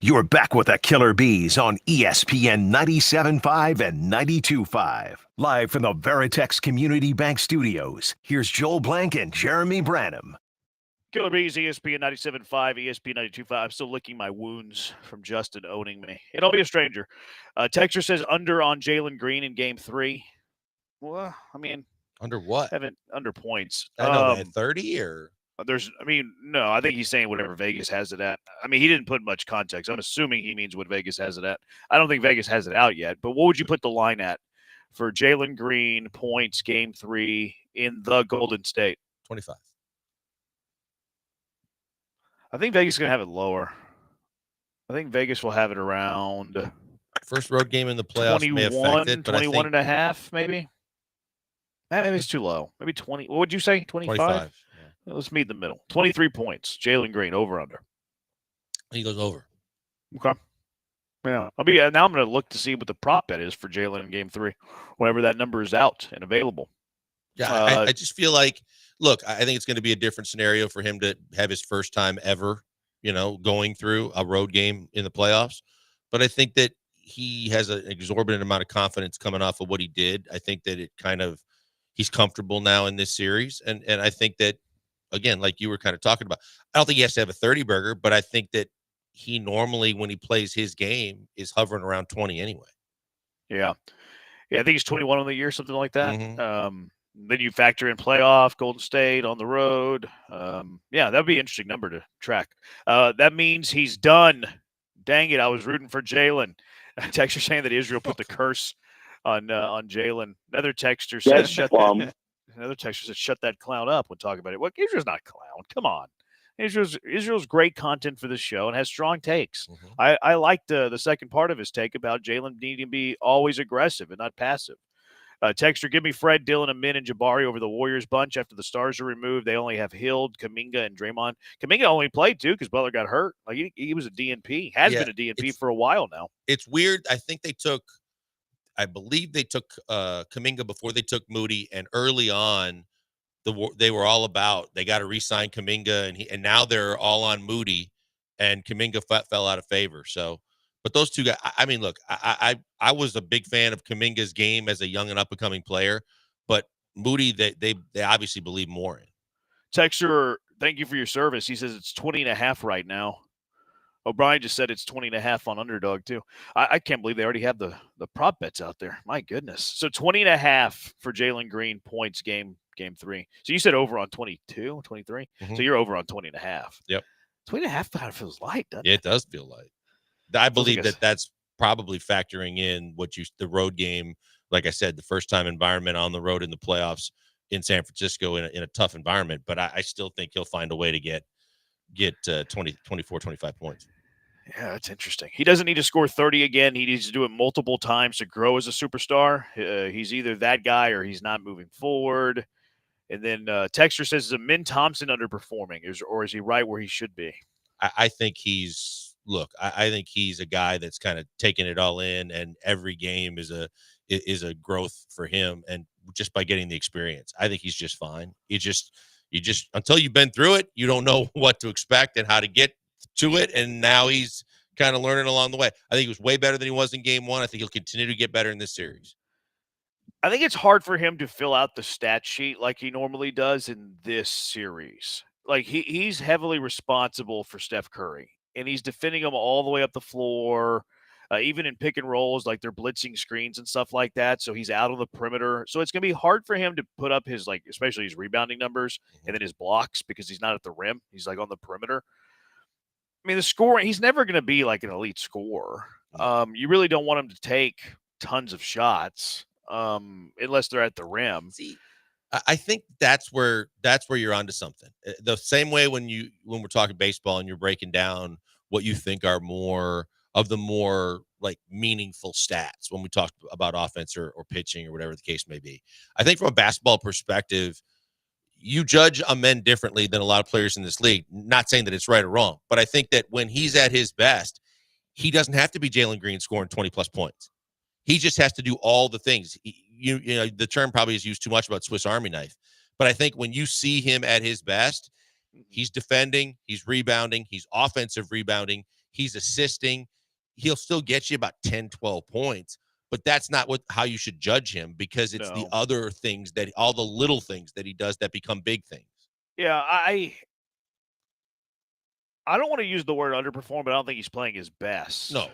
You're back with the Killer Bees on ESPN 97.5 and 92.5. Live from the Veritex Community Bank Studios, here's Joel Blank and Jeremy Branham. Killer Bees, ESPN 97.5, ESPN 92.5. I'm still licking my wounds from Justin owning me. And I'll be a stranger. Texture says under on Jalen Green in Game 3. Well, I mean. Under what? Under points. I know that 30 or? No, I think he's saying whatever Vegas has it at. I mean, he didn't put much context. I'm assuming he means what Vegas has it at. I don't think Vegas has it out yet, but what would you put the line at for Jalen Green points Game 3 in the Golden State? 25. I think Vegas is going to have it lower. I think Vegas will have it around. First road game in the playoffs may affect it, but 21 and a half, maybe. Maybe it's too low. Maybe 20. What would you say? 25? 25. Yeah. Let's meet in the middle. 23 points. Jalen Green, over under. He goes over. Okay. Yeah. Now I'm going to look to see what the prop bet is for Jalen in Game 3, whenever that number is out and available. Yeah, I just feel like, look, I think it's going to be a different scenario for him to have his first time ever, going through a road game in the playoffs. But I think that he has an exorbitant amount of confidence coming off of what he did. I think that he's comfortable now in this series. And I think that, again, like you were kind of talking about, I don't think he has to have a 30-burger, but I think that he normally, when he plays his game, is hovering around 20 anyway. Yeah. Yeah, I think he's 21 on the year, something like that. Mm-hmm. Then you factor in playoff, Golden State on the road. Yeah, that would be an interesting number to track. That means he's done. Dang it, I was rooting for Jalen. Texter saying that Israel put the curse on Jalen. Another texter says shut that clown up when talking about it. Well, Israel's not a clown. Come on. Israel's great content for this show and has strong takes. Mm-hmm. I liked the second part of his take about Jalen needing to be always aggressive and not passive. Texter, give me Fred, Dillon, Amin, and Jabari over the Warriors bunch after the stars are removed. They only have Hield, Kuminga, and Draymond. Kuminga only played too because Butler got hurt. Like he was a DNP. Has been a DNP for a while now. It's weird. I believe they took Kuminga before they took Moody, and early on, they were all about they got to re-sign Kuminga, and now they're all on Moody, and Kuminga fell out of favor. So, but those two guys, I mean, look, I was a big fan of Kuminga's game as a young and up-and-coming player, but Moody, they obviously believe more in. Texter, thank you for your service. He says it's 20.5 right now. O'Brien just said it's 20.5 on Underdog too. I can't believe they already have the prop bets out there. My goodness. So 20.5 for Jalen Green points game 3. So you said over on 22, 23. Mm-hmm. So you're over on 20.5. Yep. 20.5 kind of feels light, doesn't it? It does feel light. I believe that's probably factoring in the road game. Like I said, the first time environment on the road in the playoffs in San Francisco in a tough environment. But I still think he'll find a way to get 20, 24, 25 points. Yeah, that's interesting. He doesn't need to score 30 again. He needs to do it multiple times to grow as a superstar. He's either that guy or he's not moving forward. And then Texter says, is Amin Thompson underperforming or is he right where he should be? I think I think he's a guy that's kind of taking it all in, and every game is a growth for him. And just by getting the experience, I think he's just fine. You just until you've been through it, you don't know what to expect and how to get to it. And now he's kind of learning along the way. I think he was way better than he was in Game 1. I think he'll continue to get better in this series. I think it's hard for him to fill out the stat sheet like he normally does in this series. Like he's heavily responsible for Steph Curry, and he's defending him all the way up the floor, even in pick and rolls, like they're blitzing screens and stuff like that. So he's out on the perimeter. So it's going to be hard for him to put up his, especially his rebounding numbers and then his blocks because he's not at the rim. He's on the perimeter. I mean, the scoring, he's never going to be like an elite scorer. You really don't want him to take tons of shots unless they're at the rim. See, I think that's where you're onto something. The same way when we're talking baseball and you're breaking down what you think are more like meaningful stats when we talk about offense or pitching or whatever the case may be. I think from a basketball perspective, you judge a men differently than a lot of players in this league. Not saying that it's right or wrong, but I think that when he's at his best, he doesn't have to be Jalen Green scoring 20-plus points. He just has to do all the things. You know, the term probably is used too much about Swiss Army knife, but I think when you see him at his best, he's defending, he's rebounding, he's offensive rebounding, he's assisting. He'll still get you about 10, 12 points, but that's not how you should judge him, because it's the other things, that all the little things that he does that become big things. Yeah, I don't want to use the word underperform, but I don't think he's playing his best. No.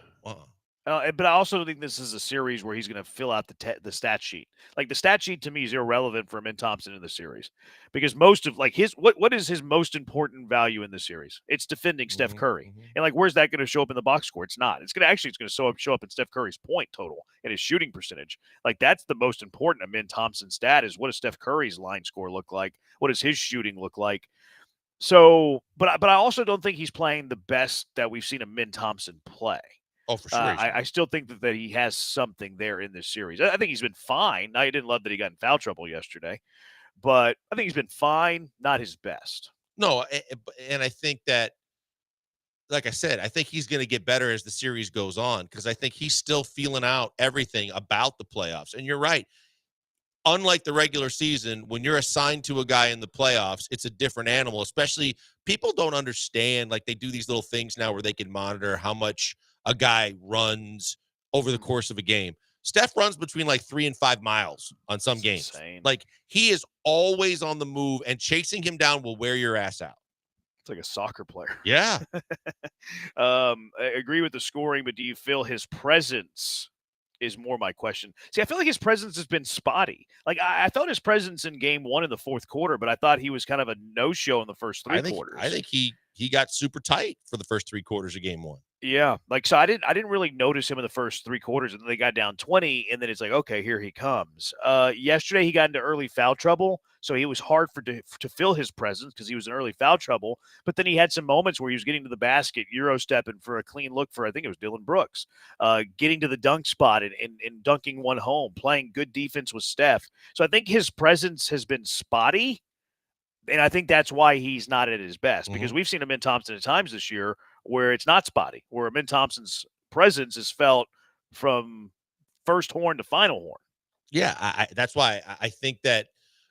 But I also think this is a series where he's going to fill out the stat sheet. Like, the stat sheet to me is irrelevant for Min Thompson in the series, because most of what is his most important value in the series? It's defending Steph Curry. And like, where's that going to show up in the box score? It's not. It's going to show up in Steph Curry's point total and his shooting percentage. Like, that's the most important of Min Thompson's stat, is what does Steph Curry's line score look like? What does his shooting look like? So, but I also don't think he's playing the best that we've seen a Min Thompson play. Oh, for sure. I still think that he has something there in this series. I think he's been fine. I didn't love that he got in foul trouble yesterday, but I think he's been fine, not his best. No, and I think that, like I said, I think he's going to get better as the series goes on, because I think he's still feeling out everything about the playoffs. And you're right. Unlike the regular season, when you're assigned to a guy in the playoffs, it's a different animal. Especially, people don't understand, like, they do these little things now where they can monitor how much a guy runs over the course of a game. Steph runs between like 3 and 5 miles on some games. Insane. Like, he is always on the move, and chasing him down will wear your ass out. It's like a soccer player. Yeah. I agree with the scoring, but do you feel his presence is more my question? See, I feel like his presence has been spotty. Like, I felt his presence in game 1 in the fourth quarter, but I thought he was kind of a no-show in the first three quarters. I think he got super tight for the first 3 quarters of game 1. Yeah, like, so I didn't really notice him in the first 3 quarters, and then they got down 20, and then it's like, okay, here he comes. Yesterday he got into early foul trouble, so it was hard to fill his presence because he was in early foul trouble. But then he had some moments where he was getting to the basket, Euro stepping for a clean look for, I think it was Dylan Brooks, getting to the dunk spot and dunking one home, playing good defense with Steph. So I think his presence has been spotty, and I think that's why he's not at his best, because we've seen him in Thompson at times this year where it's not spotty, where Min Thompson's presence is felt from first horn to final horn. Yeah, that's why I think that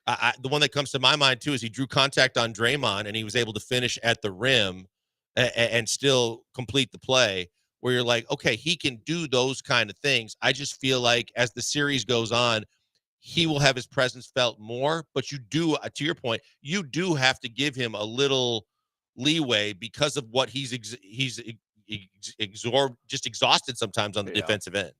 the one that comes to my mind, too, is he drew contact on Draymond, and he was able to finish at the rim and still complete the play, where you're like, okay, he can do those kind of things. I just feel like as the series goes on, he will have his presence felt more. But you do, to your point, you do have to give him a little leeway because of what he's exhausted sometimes on the defensive end.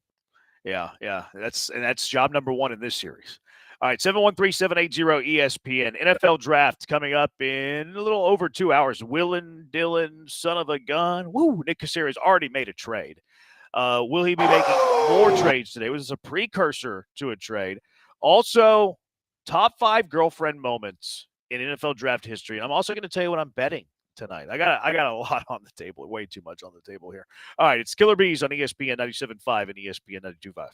Yeah. That's job number 1 in this series. All right, 713-780-ESPN. NFL draft coming up in a little over 2 hours. Willin Dillon, son of a gun. Woo, Nick Casares already made a trade. Will he be making more trades today? Was this a precursor to a trade? Also, top 5 girlfriend moments in NFL draft history. I'm also going to tell you what I'm betting tonight. I got a lot on the table, way too much on the table here. All right, it's Killer Bees on ESPN 97.5 and ESPN 92.5.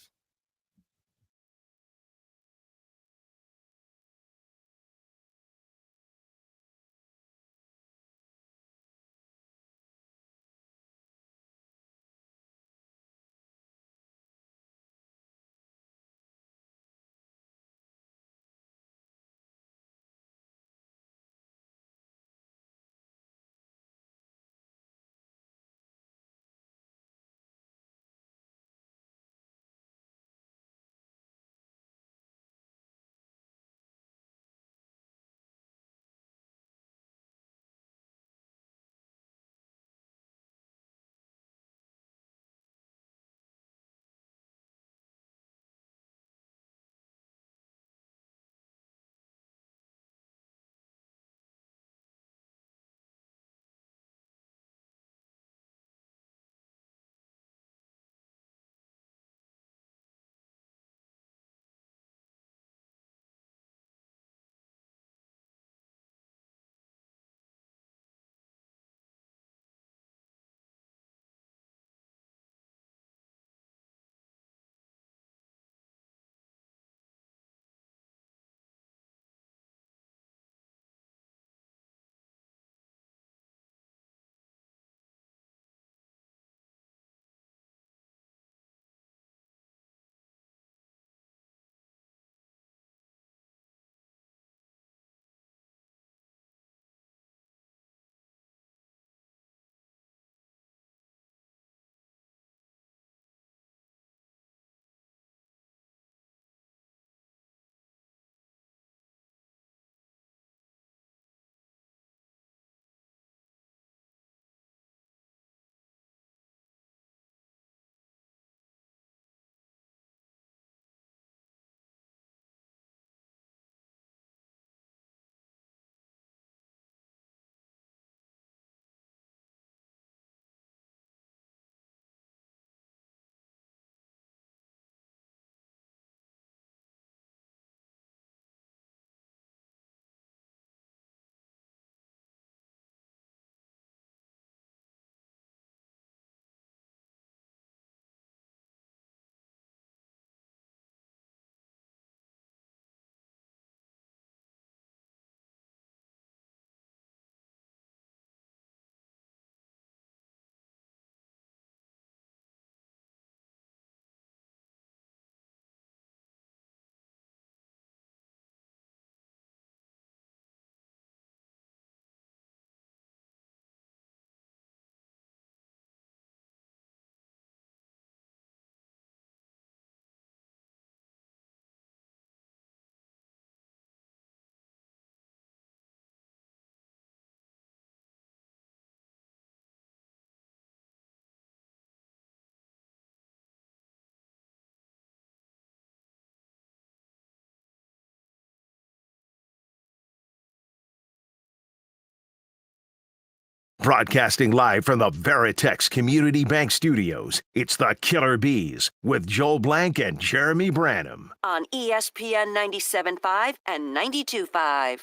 Broadcasting live from the Veritex Community Bank Studios, it's the Killer Bees with Joel Blank and Jeremy Branham. On ESPN 97.5 and 92.5.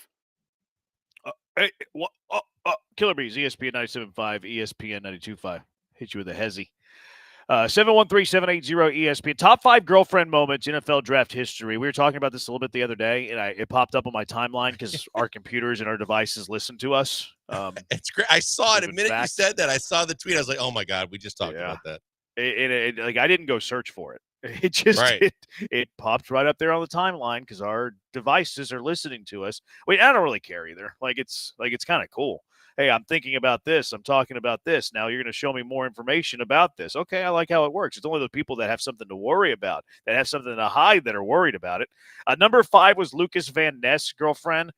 Hey, what? Killer Bees, ESPN 97.5, ESPN 92.5. Hit you with a hezzy. 713-780-ESPN. Top 5 girlfriend moments, NFL draft history. We were talking about this a little bit the other day, and it popped up on my timeline because our computers and our devices listen to us. It's great. I saw it. The minute you said that, I saw the tweet. I was like, oh, my God, we just talked about that. Like, I didn't go search for it. It just it popped right up there on the timeline because our devices are listening to us. Wait, I don't really care either. It's kind of cool. Hey, I'm thinking about this. I'm talking about this. Now you're going to show me more information about this. Okay, I like how it works. It's only the people that have something to worry about, that have something to hide, that are worried about it. Number 5 was Lucas Van Ness' girlfriend.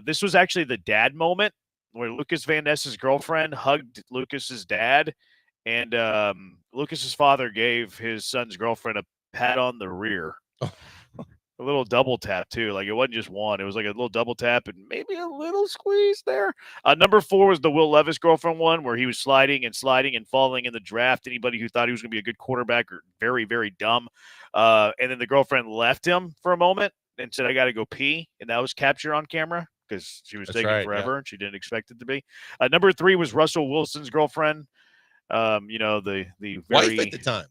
This was actually the dad moment where Lucas Van Ness' girlfriend hugged Lucas's dad, and Lucas's father gave his son's girlfriend a pat on the rear. A little double tap, too. Like, it wasn't just one. It was like a little double tap and maybe a little squeeze there. Number 4 was the Will Levis girlfriend one where he was sliding and falling in the draft. Anybody who thought he was going to be a good quarterback are very, very dumb. And then the girlfriend left him for a moment and said, I got to go pee. And that was captured on camera because she was taking forever and she didn't expect it to be. Number 3 was Russell Wilson's girlfriend. The wife at the time.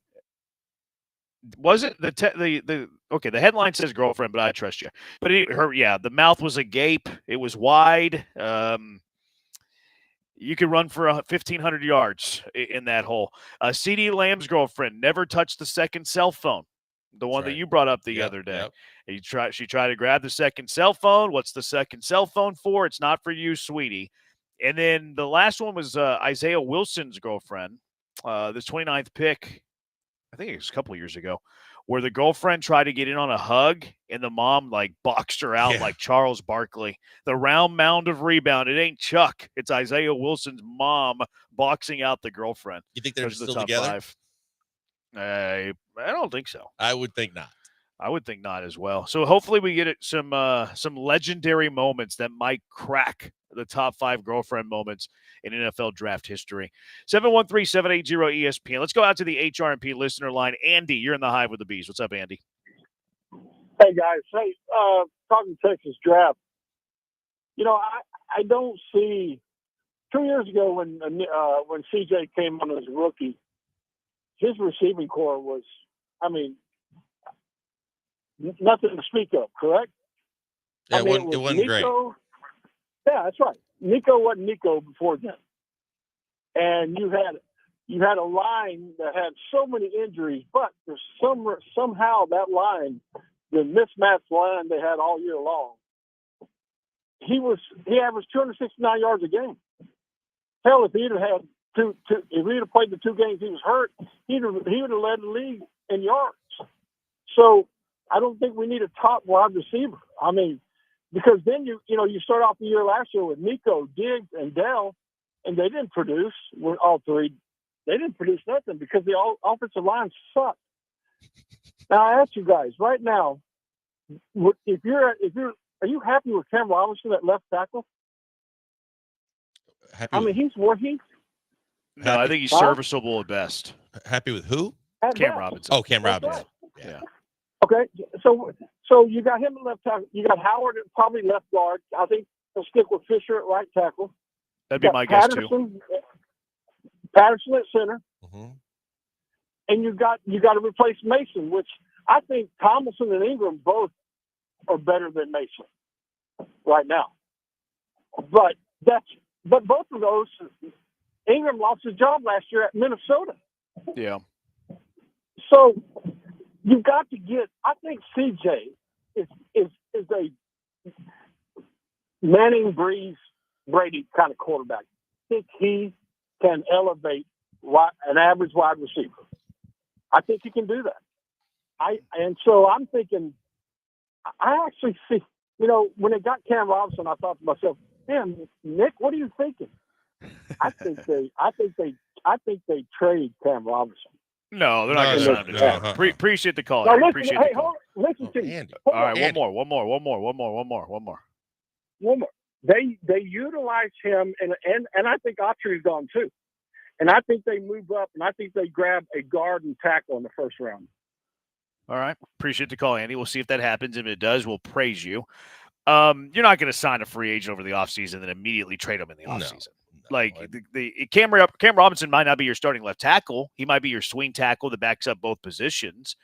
Was it the headline says girlfriend, but I trust you. But the mouth was agape. It was wide. You could run for 1,500 yards in that hole. CeeDee Lamb's girlfriend never touched the second cell phone, the one that you brought up the other day. Yep. She tried to grab the second cell phone. What's the second cell phone for? It's not for you, sweetie. And then the last one was Isaiah Wilson's girlfriend, the 29th pick. I think it was a couple of years ago, where the girlfriend tried to get in on a hug and the mom boxed her out like Charles Barkley. The round mound of rebound. It ain't Chuck. It's Isaiah Wilson's mom boxing out the girlfriend. You think they're still together? 5. I don't think so. I would think not. I would think not as well. So hopefully we get some legendary moments that might crack the top 5 girlfriend moments in NFL draft history. 713-780-ESPN. Let's go out to the HRMP listener line. Andy, you're in the Hive with the Bees. What's up, Andy? Hey, guys. Hey, talking Texas draft, I don't see 2 years ago when CJ came on as a rookie, his receiving core was, nothing to speak of, correct? Yeah, it wasn't Nico, great. Yeah, that's right. Nico wasn't Nico before then. And you had a line that had so many injuries, but there's somehow that line, the mismatched line they had all year long, he averaged 269 yards a game. Hell, if he'd have played the 2 games he was hurt, he would have led the league in yards. So I don't think we need a top wide receiver. Because then you start off the year last year with Nico, Diggs, and Dell, and they didn't produce. All 3, they didn't produce nothing because the offensive line sucked. Now I ask you guys right now, are you happy with Cam Robinson at left tackle? He's working. No, I think he's serviceable at best. Happy with who? Cam Robinson. Oh, Cam Robinson. Right. Yeah. Okay, so you got him at left tackle. You got Howard at probably left guard. I think they'll stick with Fisher at right tackle. That'd be my guess too. Patterson at center, and you got to replace Mason, which I think Tomlinson and Ingram both are better than Mason right now. But both of those, Ingram lost his job last year at Minnesota. Yeah. So you've got to get. I think CJ is a Manning, Breeze, Brady kind of quarterback. I think he can elevate an average wide receiver. I think he can do that. So I'm thinking. I actually see. When they got Cam Robinson, I thought to myself, "Man, Nick, what are you thinking?" I think they trade Cam Robinson. No, they're not going to sign him. No. Appreciate the call. Now, Appreciate the call. Listen to me. All right, Andy. one more. They utilize him, and I think Autry's gone too. And I think they move up, and I think they grab a guard and tackle in the first round. All right. Appreciate the call, Andy. We'll see if that happens. If it does, we'll praise you. You're not going to sign a free agent over the offseason and immediatly trade him in the offseason. Cam Robinson might not be your starting left tackle. He might be your swing tackle that backs up both positions.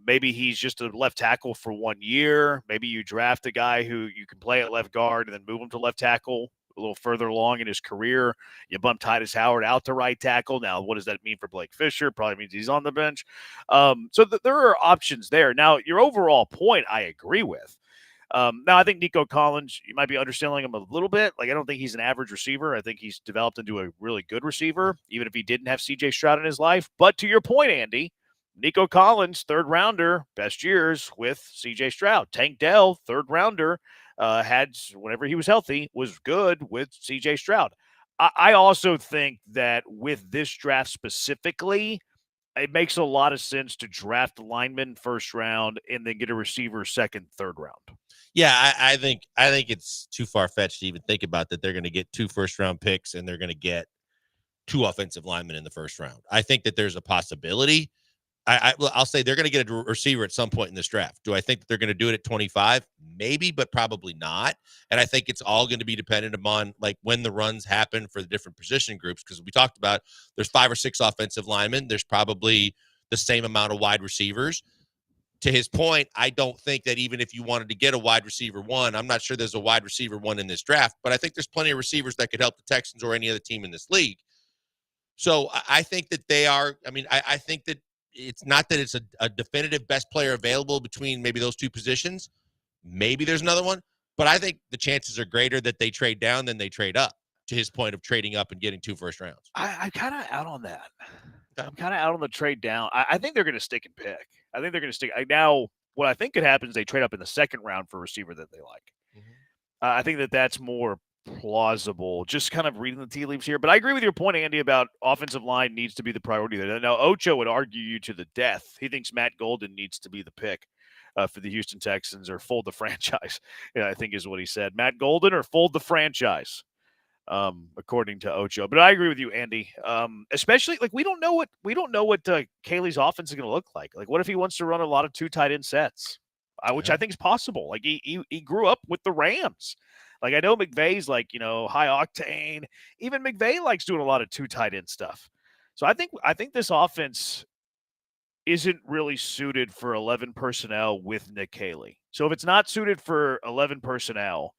Maybe he's just a left tackle for 1 year. Maybe you draft a guy who you can play at left guard and then move him to left tackle a little further along in his career. You bump Titus Howard out to right tackle. Now, what does that mean for Blake Fisher? Probably means he's on the bench. There are options there. Now, your overall point, I agree with. Now, I think Nico Collins, you might be underselling him a little bit. I don't think he's an average receiver. I think he's developed into a really good receiver, even if he didn't have C.J. Stroud in his life. But to your point, Andy, Nico Collins, third rounder, best years with C.J. Stroud. Tank Dell, third rounder, had, whenever he was healthy, was good with C.J. Stroud. I also think that with this draft specifically, it makes a lot of sense to draft linemen first round and then get a receiver second, third round. Yeah, I think it's too far-fetched to even think about that. They're going to get 2 first-round picks and they're going to get 2 offensive linemen in the first round. I think that there's a possibility. I'll say they're going to get a receiver at some point in this draft. Do I think that they're going to do it at 25? Maybe, but probably not. And I think it's all going to be dependent upon when the runs happen for the different position groups, because we talked about there's 5 or 6 offensive linemen. There's probably the same amount of wide receivers. To his point, I don't think that even if you wanted to get a wide receiver 1, I'm not sure there's a wide receiver 1 in this draft, but I think there's plenty of receivers that could help the Texans or any other team in this league. So I think that they are, I think that it's not that it's a definitive best player available between maybe those 2 positions. Maybe there's another one, but I think the chances are greater that they trade down than they trade up, to his point of trading up and getting 2 first rounds. I'm kind of out on that. I'm kind of out on the trade down. I think they're going to stick and pick. I think they're going to stick. Now, what I think could happen is they trade up in the second round for a receiver that they like. I think that's more plausible, just kind of reading the tea leaves here. But I agree with your point, Andy, about offensive line needs to be the priority there. Now, Ocho would argue you to the death. He thinks Matt Golden needs to be the pick for the Houston Texans, or fold the franchise, I think is what he said. Matt Golden or fold the franchise, according to Ocho. But I agree with you, Andy. Especially we don't know what Kaylee's offense is going to look like. What if he wants to run a lot of 2 tight end sets, which I think is possible. He grew up with the Rams. I know McVay's high octane. Even McVay likes doing a lot of 2 tight end stuff. So I think this offense isn't really suited for 11 personnel with Nick Kaylee. So if it's not suited for 11 personnel,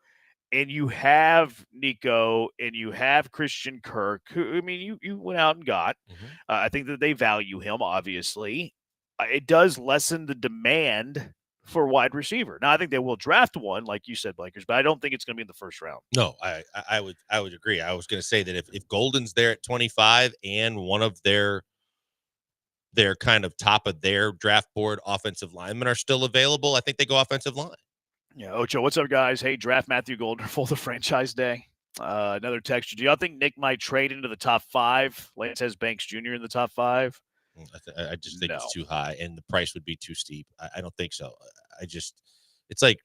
and you have Nico and you have Christian Kirk, who, you went out and got. I think that they value him, obviously. It does lessen the demand for wide receiver. Now, I think they will draft one, like you said, Blakers, but I don't think it's going to be in the first round. No, I would agree. I was going to say that if Golden's there at 25 and one of their kind of top of their draft board offensive linemen are still available, I think they go offensive line. Yeah, Ocho, what's up, guys? Hey, draft Matthew Golden for the franchise day. Another texture. Do y'all think Nick might trade into the top 5? Lance has Banks Jr. in the top 5. I just think it's too high, and the price would be too steep. I don't think so. It's like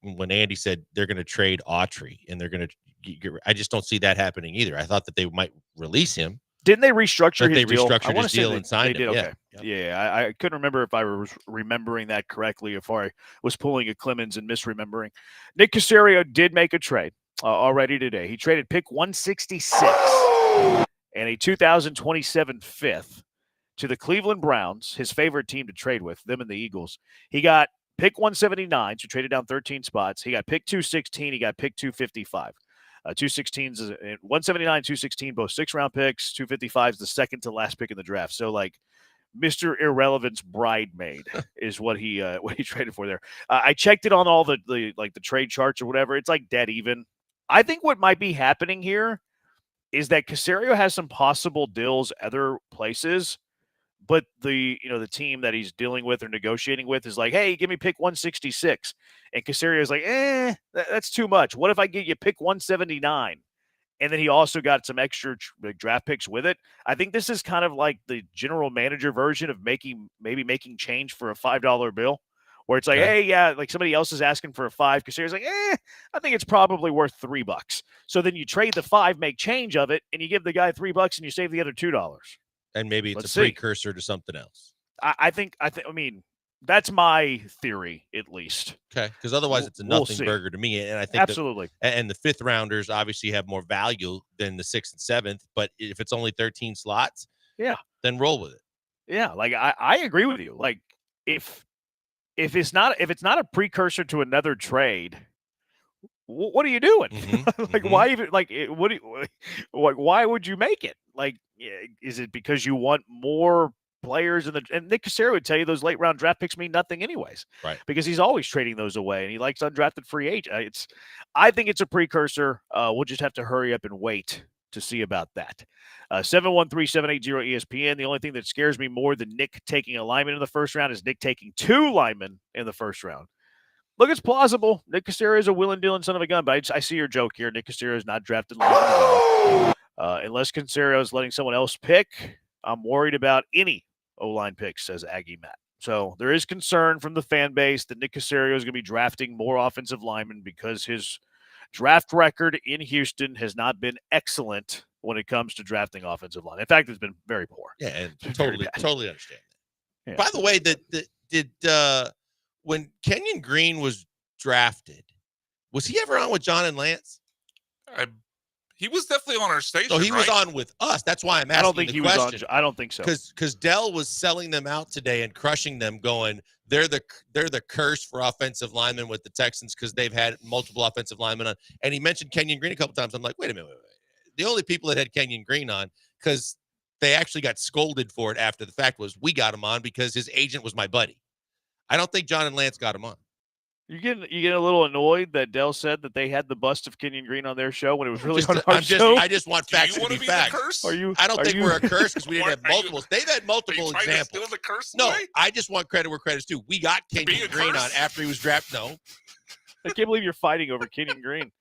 when Andy said they're going to trade Autry, and they're going to. I just don't see that happening either. I thought that they might release him. Didn't they restructure his deal? Restructured his deal and signed him. Okay. Yeah, I couldn't remember if I was remembering that correctly, if I was pulling a Clemens and misremembering. Nick Caserio did make a trade already today. He traded pick 166 and a 2027 fifth to the Cleveland Browns, his favorite team to trade with, them and the Eagles. He got pick 179, so traded down 13 spots. He got pick 216. He got pick 255. 216s, 179, 216, both 6-round picks. 255 is the second to last pick in the draft. So, Mr. Irrelevant's bridemaid is what he traded for there. I checked it on all the trade charts or whatever. It's dead even. I think what might be happening here is that Caserio has some possible deals other places, but the team that he's dealing with or negotiating with is hey, give me pick 166. And Caserio's that's too much. What if I get you pick 179? And then he also got some extra draft picks with it. I think this is kind of like the general manager version of making change for a $5 bill, where it's like, Okay. hey, yeah, like somebody else is asking for a 5. Caserio's like, I think it's probably worth $3. So then you trade the 5, make change of it, and you give the guy $3 and you save the other $2. And maybe it's Let's a see. precursor to something else. I mean, that's my theory, at least. Okay, because otherwise it's a We'll nothing see. burger to me, and I think Absolutely. and the 5th rounders obviously have more value than the 6th and 7th. But if it's only 13 slots, Yeah, then roll with it. yeah. Like I agree with you. Like if it's not a precursor to another trade, what are you doing? Like why even like what? Why would you make it? Like, is it because you want more players and Nick Caserio would tell you those late round draft picks mean nothing anyways, right? Because he's always trading those away and he likes undrafted free agent. I think it's a precursor. We'll just have to hurry up and wait to see about that. 713-780-ESPN. The only thing that scares me more than Nick taking a lineman in the first round is Nick taking 2 linemen in the first round. Look, it's plausible. Nick Caserio is a willing, dealing son of a gun, but I see your joke here. Nick Caserio is not drafted unless Caserio is letting someone else pick. I'm worried about any O-line picks, says Aggie Matt. So there is concern from the fan base that Nick Caserio is going to be drafting more offensive linemen because his draft record in Houston has not been excellent when it comes to drafting offensive line. In fact, it's been very poor. Yeah, and Very totally understand that. Yeah. By the way, when Kenyon Green was drafted, was he ever on with John and Lance? He was definitely on our station. So he was right? on with us. That's why I'm asking. I don't think the he question. was on. I don't think so. Because Dell was selling them out today and crushing them, going they're the curse for offensive linemen with the Texans because they've had multiple offensive linemen on. And he mentioned Kenyon Green a couple times. I'm like, wait a minute. The only people that had Kenyon Green on because they actually got scolded for it after the fact was we got him on because his agent was my buddy. I don't think John and Lance got him on. You get a little annoyed that Dell said that they had the bust of Kenyon Green on their show when it was really on our show. I just want facts to be facts. I don't think we're a curse because we didn't have multiples. They've had multiple examples. The curse No, away? I just want credit where credit's due. We got Kenyon Green on after he was drafted. No, I can't believe you're fighting over Kenyon Green.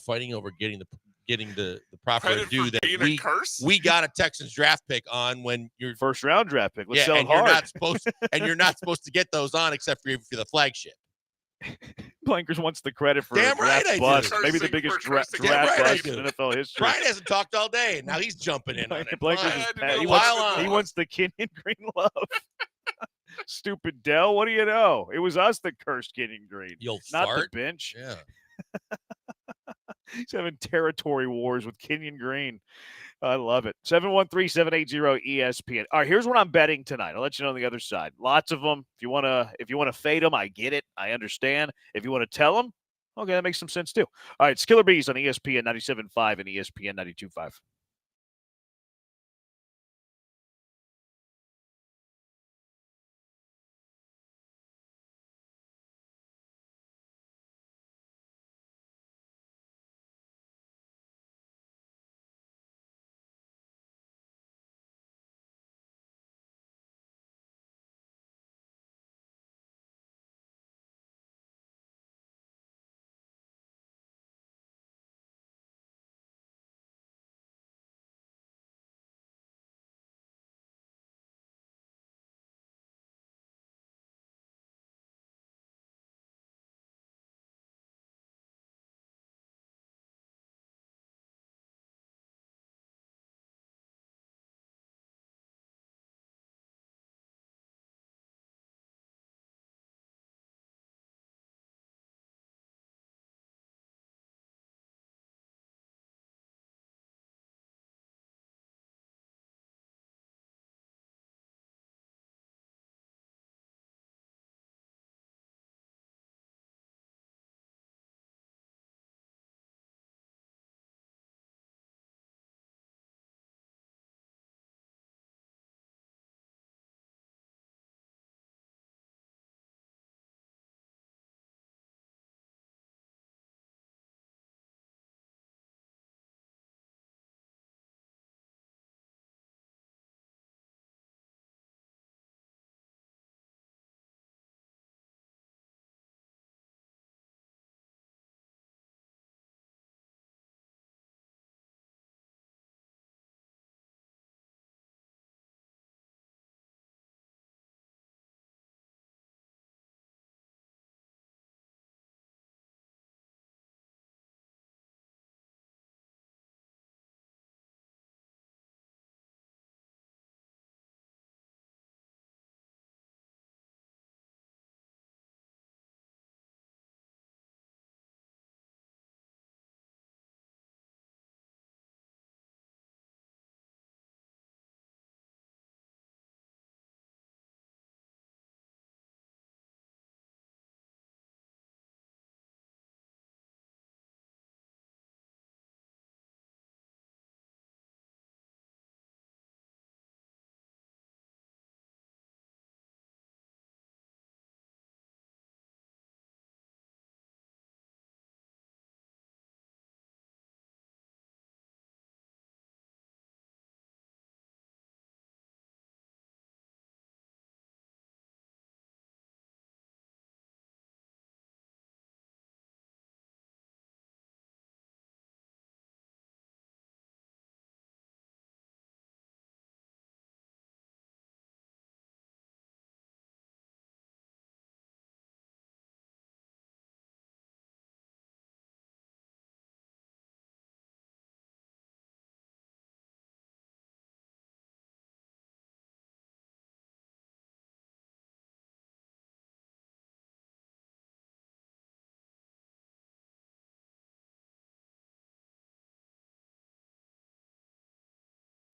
Fighting over getting the proper Credit due for that being a curse? we got a Texans draft pick on when you're first round draft pick. Let's sell it and hard. you're not supposed to get those on except for the flagship. Blankers wants the credit for Damn right I do. bust. Maybe the biggest draft bust in NFL history. Brian hasn't talked all day, and now he's jumping in on it. Blankers Fine. he wants the Kenyon Green love. Stupid Dell. What do you know? It was us that cursed Kenyon Green. Not fart. the bench. Yeah. He's having territory wars with Kenyon Green. I love it. 713-780-ESPN. All right, here's what I'm betting tonight. I'll let you know on the other side. Lots of them. If you want to fade them, I get it. I understand. If you want to tell them, okay, that makes some sense too. All right, it's Killer Bees on ESPN 97.5 and ESPN 92.5.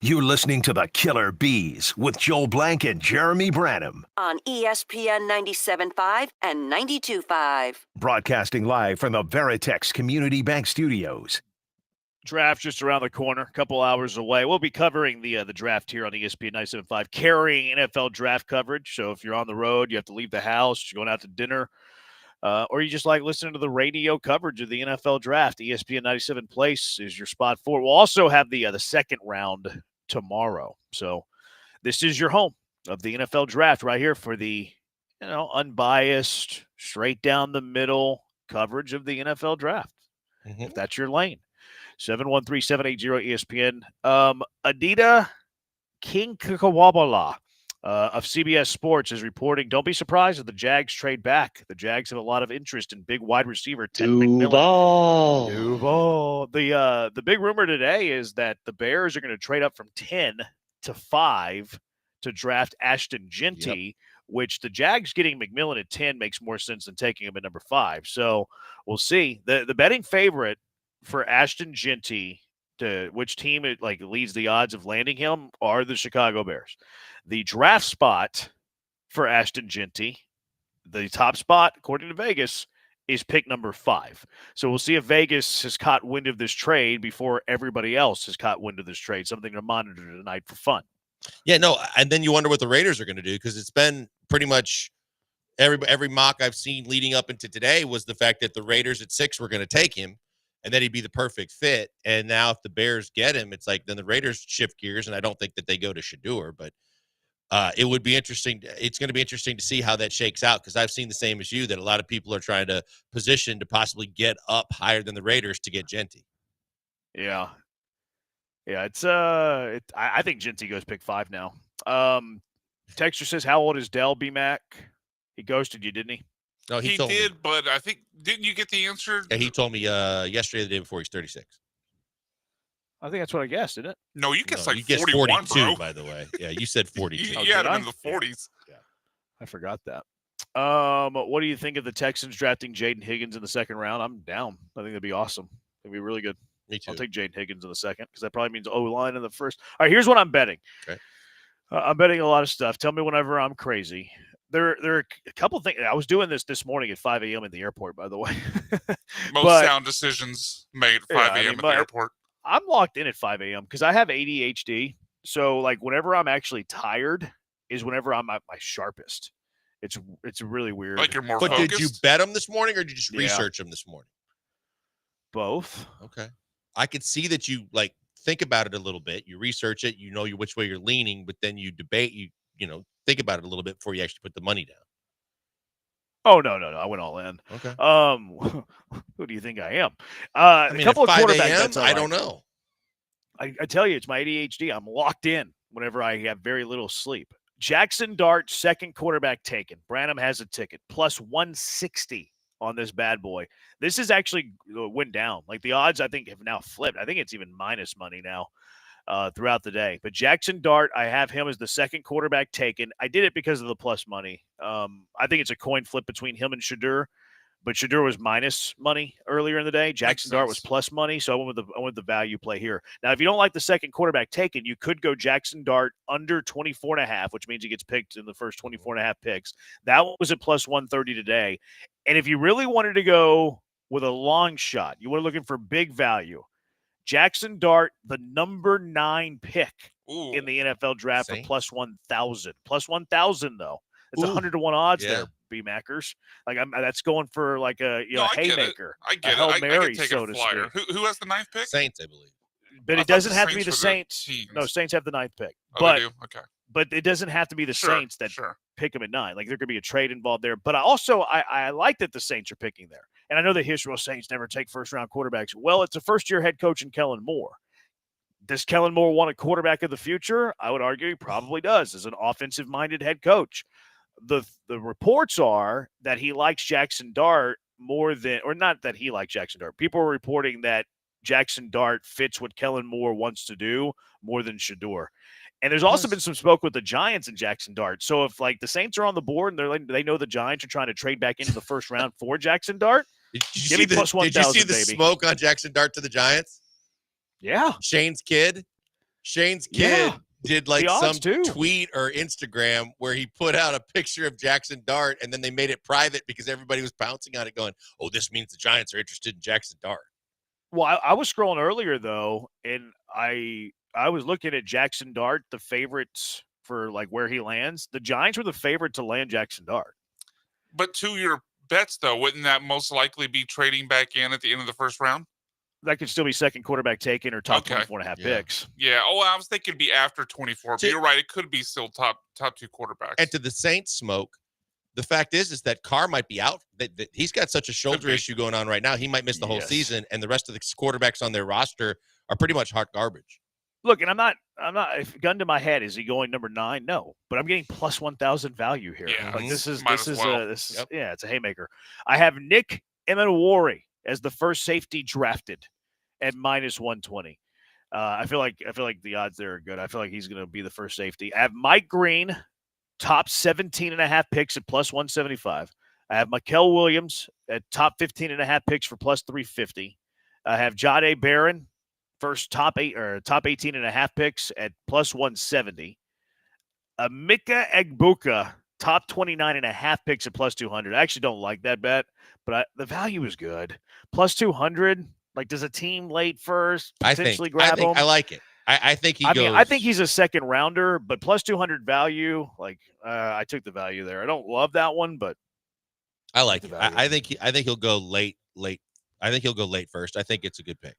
You're listening to the Killer Bees with Joel Blank and Jeremy Branham. On ESPN 97.5 and 92.5. Broadcasting live from the Veritex Community Bank Studios. Draft just around the corner, a couple hours away. We'll be covering the draft here on ESPN 97.5, carrying NFL draft coverage. So if you're on the road, you have to leave the house, you're going out to dinner, or you just like listening to the radio coverage of the NFL draft, ESPN 97 Place is your spot for it. We'll also have the second round tomorrow. So this is your home of the NFL draft right here for the unbiased, straight down the middle coverage of the NFL draft. If that's your lane. 713-780-ESPN. Adita King Kakawabala of CBS Sports is reporting, don't be surprised if the Jags trade back. The Jags have a lot of interest in big wide receiver Ted McMillan. Duval. The big rumor today is that the Bears are going to trade up from 10 to 5 to draft Ashton Genty, which the Jags getting McMillan at 10 makes more sense than taking him at number 5. So we'll see. The betting favorite for Ashton Genty, to which team it leads the odds of landing him, are the Chicago Bears. The draft spot for Ashton Genty, the top spot according to Vegas, is pick number 5. So we'll see if Vegas has caught wind of this trade before everybody else has caught wind of this trade. Something to monitor tonight for fun. Yeah, no, and then you wonder what the Raiders are going to do, because it's been pretty much every mock I've seen leading up into today was the fact that the Raiders at 6 were going to take him, and that he'd be the perfect fit. And now if the Bears get him, it's like then the Raiders shift gears, and I don't think that they go to Shador, but it would be interesting. It's going to be interesting to see how that shakes out, because I've seen the same as you, that a lot of people are trying to position to possibly get up higher than the Raiders to get Genty. Yeah. Yeah, it's I think Genty goes pick 5 now. Texture says, how old is Dell B-Mac? He ghosted you, didn't he? No, he did, but I think, didn't you get the answer? Yeah, he told me yesterday, the day before, he's 36. I think that's what I guessed, isn't it? No, you guessed you guessed 41, 42, bro. by the way. Yeah, you said 42. You had him in the 40s. Yeah. I forgot that. What do you think of the Texans drafting Jaden Higgins in the second round? I'm down. I think that'd be awesome. It'd be really good. Me too. I'll take Jaden Higgins in the second, because that probably means O-line in the first. All right, here's what I'm betting. Okay. I'm betting a lot of stuff. Tell me whenever I'm crazy. There are a couple things. I was doing this morning at 5 a.m. in the airport, by the way. Most sound decisions made at 5 a.m. at the airport. I'm locked in at 5 a.m. because I have ADHD. So, whenever I'm actually tired is whenever I'm at my sharpest. It's really weird. Like you're more But focused? did you bet him this morning, or did you just research him this morning? Both. Okay. I could see that you think about it a little bit. You research it, you know which way you're leaning, but then you debate, you think about it a little bit before you actually put the money down. Oh, no. I went all in. Okay. Who do you think I am? I mean, a couple of at 5 quarterback a.m., bets I don't know. I tell you, it's my ADHD. I'm locked in whenever I have very little sleep. Jackson Dart, second quarterback taken. Branham has a ticket, plus 160 on this bad boy. This is actually went down. The odds, I think, have now flipped. I think it's even minus money now throughout the day. But Jackson Dart, I have him as the second quarterback taken. I did it because of the plus money. I think it's a coin flip between him and Shador, but Shador was minus money earlier in the day. Jackson Dart was plus money, so I went with the value play here. Now, if you don't like the second quarterback taken, you could go Jackson Dart under 24.5, which means he gets picked in the first 24.5 picks. That one was at plus 130 today. And if you really wanted to go with a long shot, you were looking for big value, Jackson Dart, the number 9 pick in the NFL draft for plus 1,000. Plus 1,000, though. It's 100 to 1 odds there, B-Mackers. That's going for a haymaker. I get it. Hail I Mary, can take so a to flyer. speak. Who has the 9th pick? Saints, I believe. But it doesn't have to be the Saints. No, Saints have the 9th pick. Oh, they do? Okay. But it doesn't have to be the Saints that pick them at 9. There could be a trade involved there. But I like that the Saints are picking there. And I know the history of Saints never take first-round quarterbacks. Well, it's a first-year head coach in Kellen Moore. Does Kellen Moore want a quarterback of the future? I would argue he probably does, as an offensive-minded head coach. The reports are that he likes Jackson Dart more than – or not that he likes Jackson Dart. People are reporting that Jackson Dart fits what Kellen Moore wants to do more than Shador. And there's also been some smoke with the Giants and Jackson Dart. So if the Saints are on the board and they know the Giants are trying to trade back into the first round for Jackson Dart, did you see the baby. smoke on Jackson Dart to the Giants? Yeah. Shane's kid, Shane's kid did like The odds, some too. tweet or Instagram where he put out a picture of Jackson Dart, and then they made it private because everybody was pouncing on it going, oh, this means the Giants are interested in Jackson Dart. Well, I was scrolling earlier, though, and I was looking at Jackson Dart, the favorites for like where he lands. The Giants were the favorite to land Jackson Dart. But to your bets, though, wouldn't that most likely be trading back in at the end of the first round? That could still be second quarterback taken or top 24.5 picks. Yeah. Oh, I was thinking it'd be after 24. But you're right. It could be still top two quarterbacks. And to the Saints smoke, the fact is that Carr might be out. That he's got such a shoulder issue going on right now. He might miss the whole season, and the rest of the quarterbacks on their roster are pretty much hot garbage. Look, and I'm not. If gun to my head, is he going number 9? No, but I'm getting plus 1,000 value here. Yeah, like this is Yep. it's a haymaker. I have Nick Emenwari as the first safety drafted at minus 120. I feel like the odds there are good. I feel like he's going to be the first safety. I have Mike Green, top 17.5 picks at plus 175. I have Mikael Williams at top 15.5 picks for plus 350. I have Jahdae Barron, first top 18.5 picks at plus 170. Mika Egbuka, top 29.5 picks at plus 200. I actually don't like that bet, but the value is good. Plus 200. Like, does a team late first potentially grab him? I like it. I think he goes. I think he's a second rounder, but plus 200 value. Like, I took the value there. I don't love that one, but I like it. I think he'll go late. I think he'll go late first. I think it's a good pick.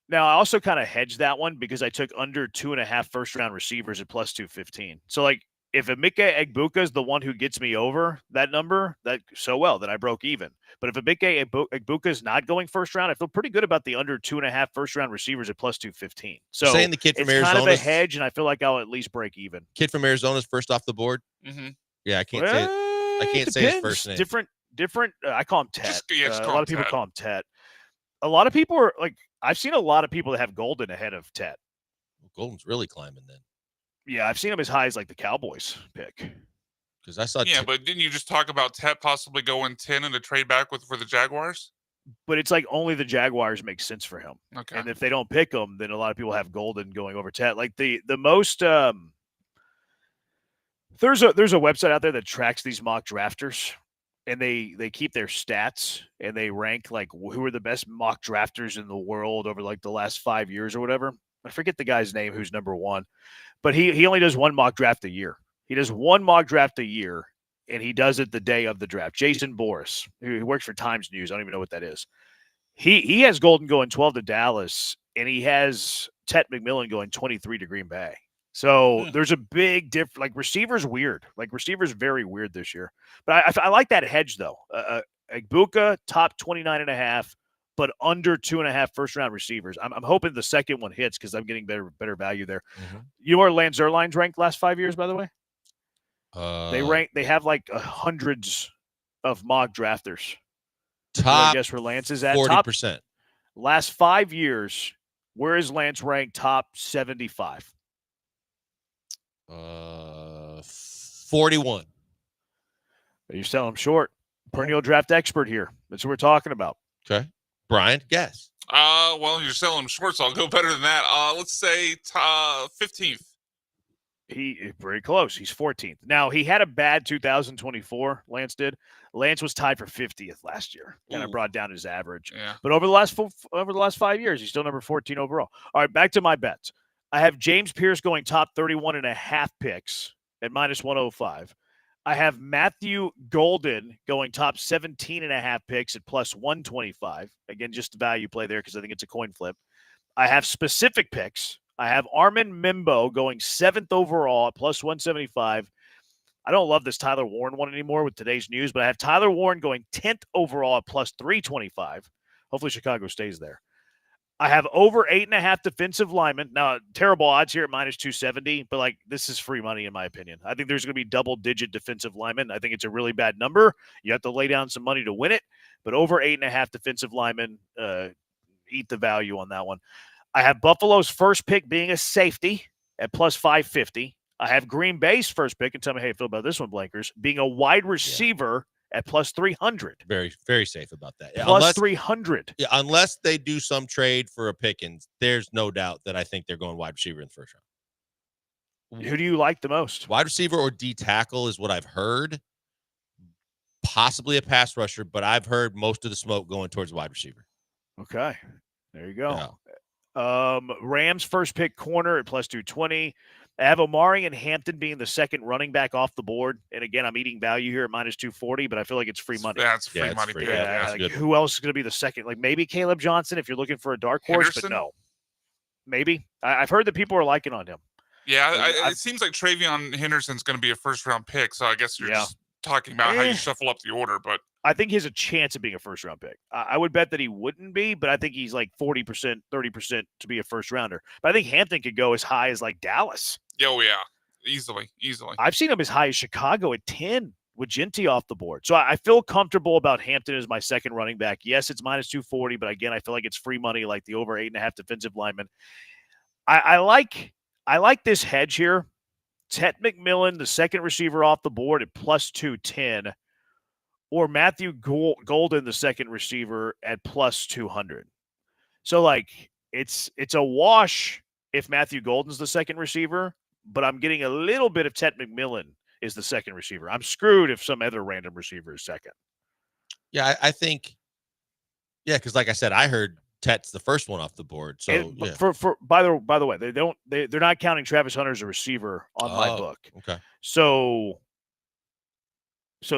Now, I also kind of hedged that one because I took under 2.5 first-round receivers at plus 215. So, like, if Emeka Egbuka is the one who gets me over that number, then I broke even. But if Emeka Egbuka is not going first round, I feel pretty good about the under 2.5 first-round receivers at plus 215. So saying the kid from it's kind of a Arizona's hedge, and I feel like I'll at least break even. Kid from Arizona's first off the board. Mm-hmm. Yeah, I can't say it. I can't say his first name. Different. I call him Tet. Just a lot of people call him Tet. A lot of people are like, I've seen a lot of people that have Golden ahead of Tet. Golden's really climbing then. Yeah, I've seen him as high as like the Cowboys pick. Because I saw. Yeah, but didn't you just talk about Tet possibly going 10 in a trade back for the Jaguars? But it's like only the Jaguars make sense for him. Okay. And if they don't pick him, then a lot of people have Golden going over Tet. Like the most there's a website out there that tracks these mock drafters, and they keep their stats and they rank like who are the best mock drafters in the world over like the last 5 years or whatever. I forget the guy's name who's number one, but he only does one mock draft a year. He does one mock draft a year, and he does it the day of the draft. Jason Boris, who works for Times News. I don't even know what that is. He has Golden going 12 to Dallas, and he has Tet McMillan going 23 to Green Bay. So there's a big difference. Like, receivers weird. Like, receivers very weird this year. But I like that hedge, though. Egbuka, top 29.5, but under 2.5 first-round receivers. I'm hoping the second one hits because I'm getting better value there. Mm-hmm. You know where Lance Zierlein's ranked last 5 years, by the way? They have like hundreds of mock drafters. Top, I guess where Lance is at 40%. Last 5 years, where is Lance ranked? Top 75. 41. You're selling him short. Perennial draft expert here. That's what we're talking about. Okay, Brian, guess. Well, you're selling him short, so I'll go better than that. Let's say 15th. He very close. He's 14th. Now, he had a bad 2024, Lance did. Lance was tied for 50th last year. Kind of brought down his average. Yeah. But over the last 5 years, he's still number 14 overall. All right, back to my bets. I have James Pierce going top 31.5 picks at minus 105. I have Matthew Golden going top 17.5 picks at plus 125. Again, just the value play there because I think it's a coin flip. I have specific picks. I have Armin Mimbo going 7th overall at plus 175. I don't love this Tyler Warren one anymore with today's news, but I have Tyler Warren going 10th overall at plus 325. Hopefully Chicago stays there. I have over 8.5 defensive linemen. Now, terrible odds here at minus 270, but like this is free money in my opinion. I think there's going to be double-digit defensive linemen. I think it's a really bad number. You have to lay down some money to win it, but over 8.5 defensive linemen, eat the value on that one. I have Buffalo's first pick being a safety at plus 550. I have Green Bay's first pick, and tell me how you feel about this one, Blankers, being a wide receiver at plus 300. Very, very safe about that. Plus 300. Yeah, unless they do some trade for a Pickens, there's no doubt that I think they're going wide receiver in the first round. Who do you like the most? Wide receiver or D tackle is what I've heard. Possibly a pass rusher, but I've heard most of the smoke going towards wide receiver. Okay. There you go. Yeah. Rams first pick corner at plus 220. I have Omari and Hampton being the second running back off the board. And again, I'm eating value here at minus 240, but I feel like it's free money. That's free money. Free. Yeah, like who else is going to be the second? Like maybe Caleb Johnson if you're looking for a dark horse, Henderson? but no. Maybe. I've heard that people are liking on him. Yeah, it seems like Travion Henderson's going to be a first-round pick, so I guess you're just talking about how you shuffle up the order, but I think he has a chance of being a first-round pick. I would bet that he wouldn't be, but I think he's like 40%, 30% to be a first-rounder. But I think Hampton could go as high as like Dallas. Oh, yeah. Easily. I've seen him as high as Chicago at 10 with Ginty off the board. So I feel comfortable about Hampton as my second running back. Yes, it's minus 240, but again, I feel like it's free money like the over 8.5 defensive lineman. I like this hedge here. Ted McMillan, the second receiver off the board at plus 210, or Matthew Golden, the second receiver at plus 200. So, like, it's a wash if Matthew Golden's the second receiver, but I'm getting a little bit of Ted McMillan is the second receiver. I'm screwed if some other random receiver is second. Yeah, I think, because like I said, I heard Tet's the first one off the board. So by the way, they're not counting Travis Hunter as a receiver on my book. Okay. So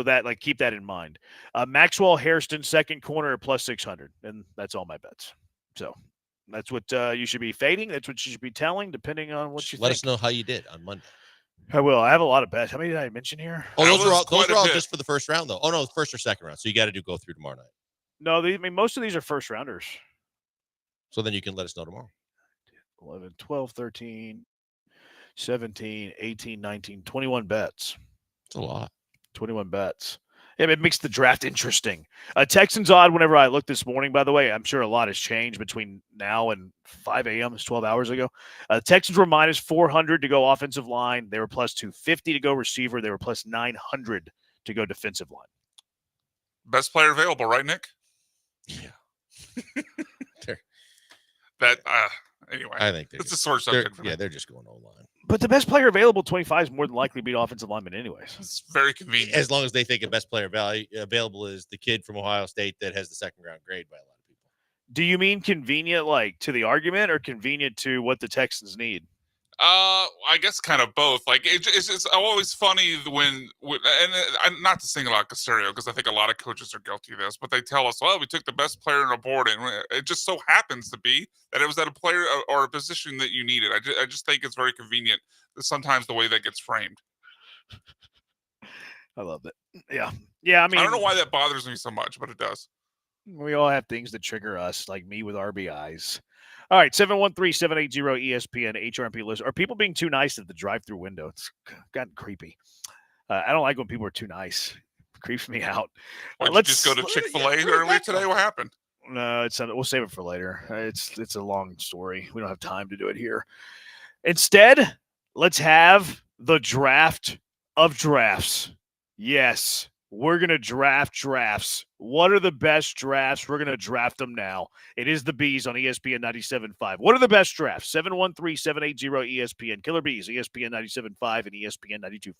that, like, keep that in mind. Maxwell Hairston, second corner at plus 600, and that's all my bets. So that's what you should be fading. That's what you should be telling, depending on what you think. Let us know how you did on Monday. I will. I have a lot of bets. How many did I mention here? Oh, those are all just for the first round, though. Oh no, first or second round. So you got to go through tomorrow night. No, most of these are first rounders. So then you can let us know tomorrow. 11, 12, 13, 17, 18, 19, 21 bets. It's a lot. 21 bets. Yeah, it makes the draft interesting. Texans odd whenever I looked this morning, by the way. I'm sure a lot has changed between now and 5 a.m. It's 12 hours ago. Texans were minus 400 to go offensive line. They were plus 250 to go receiver. They were plus 900 to go defensive line. Best player available, right, Nick? Yeah. Anyway, I think it's a sore subject for me. Yeah, they're just going O-line. But the best player available, 25, is more than likely to beat offensive lineman anyways. It's very convenient. As long as they think a best player available is the kid from Ohio State that has the second round grade by a lot of people. Do you mean convenient, like, to the argument, or convenient to what the Texans need? I guess kind of both. Like it's always funny when and not to single out Caserio because I think a lot of coaches are guilty of this, but they tell us, well, we took the best player on the board, and it just so happens to be that it was at a player or a position that you needed. I just think it's very convenient sometimes the way that gets framed. I love it. Yeah. I mean, I don't know why that bothers me so much, but it does. We all have things that trigger us, like me with RBIs. All right, 713-780-ESPN HRMP list. Are people being too nice at the drive-through window? It's gotten creepy. I don't like when people are too nice. It creeps me out. Why don't you just go to Chick-fil-A earlier today? What happened? No, we'll save it for later. It's a long story. We don't have time to do it here. Instead, let's have the draft of drafts. Yes. We're going to draft drafts. What are the best drafts? We're going to draft them now. It is the Bees on ESPN 97.5. What are the best drafts? 713-780-ESPN. Killer Bees, ESPN 97.5 and ESPN 92.5.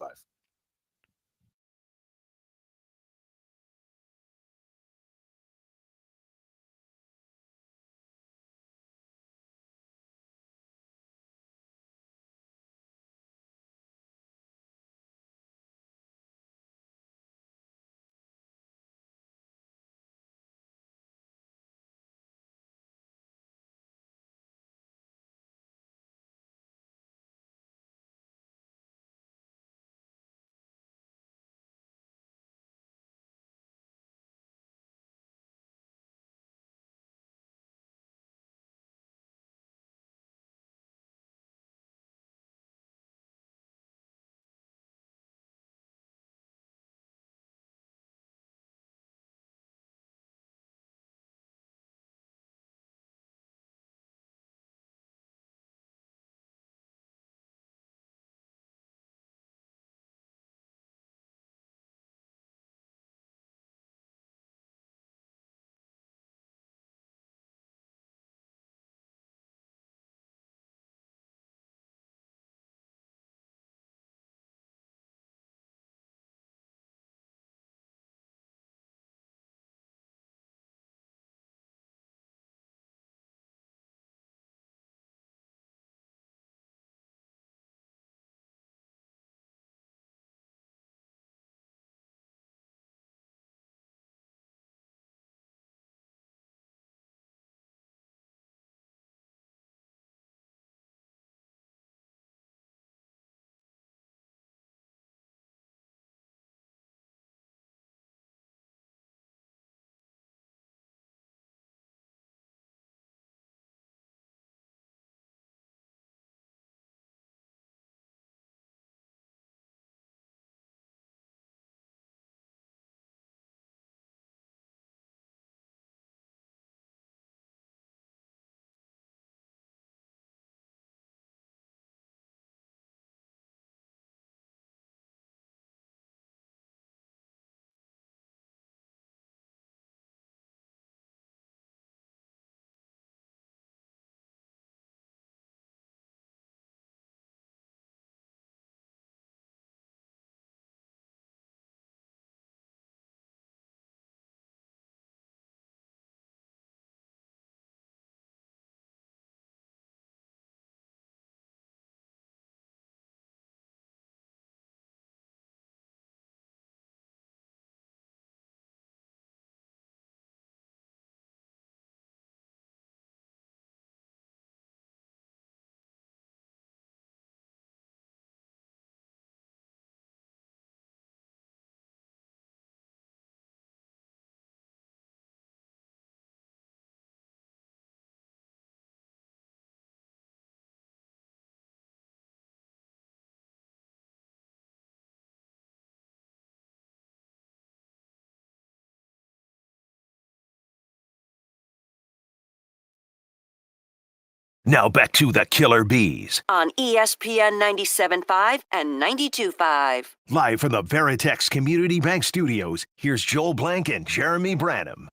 Now back to the Killer Bees. On ESPN 97.5 and 92.5. Live from the Veritex Community Bank Studios, here's Joel Blank and Jeremy Branham.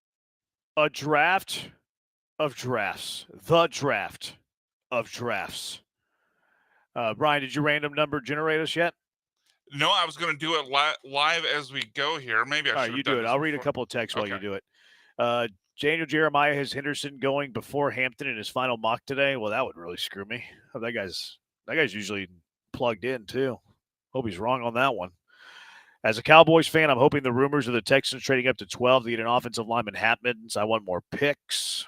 A draft of drafts. The draft of drafts. Brian, did you random number generate us yet? No, I was going to do it live as we go here. Maybe I should. All right, you do it. I'll read a couple of texts while you do it. Daniel Jeremiah has Henderson going before Hampton in his final mock today. Well, that would really screw me. Oh, that guy's usually plugged in too. Hope he's wrong on that one. As a Cowboys fan, I'm hoping the rumors of the Texans trading up to 12 to get an offensive lineman happens. I want more picks.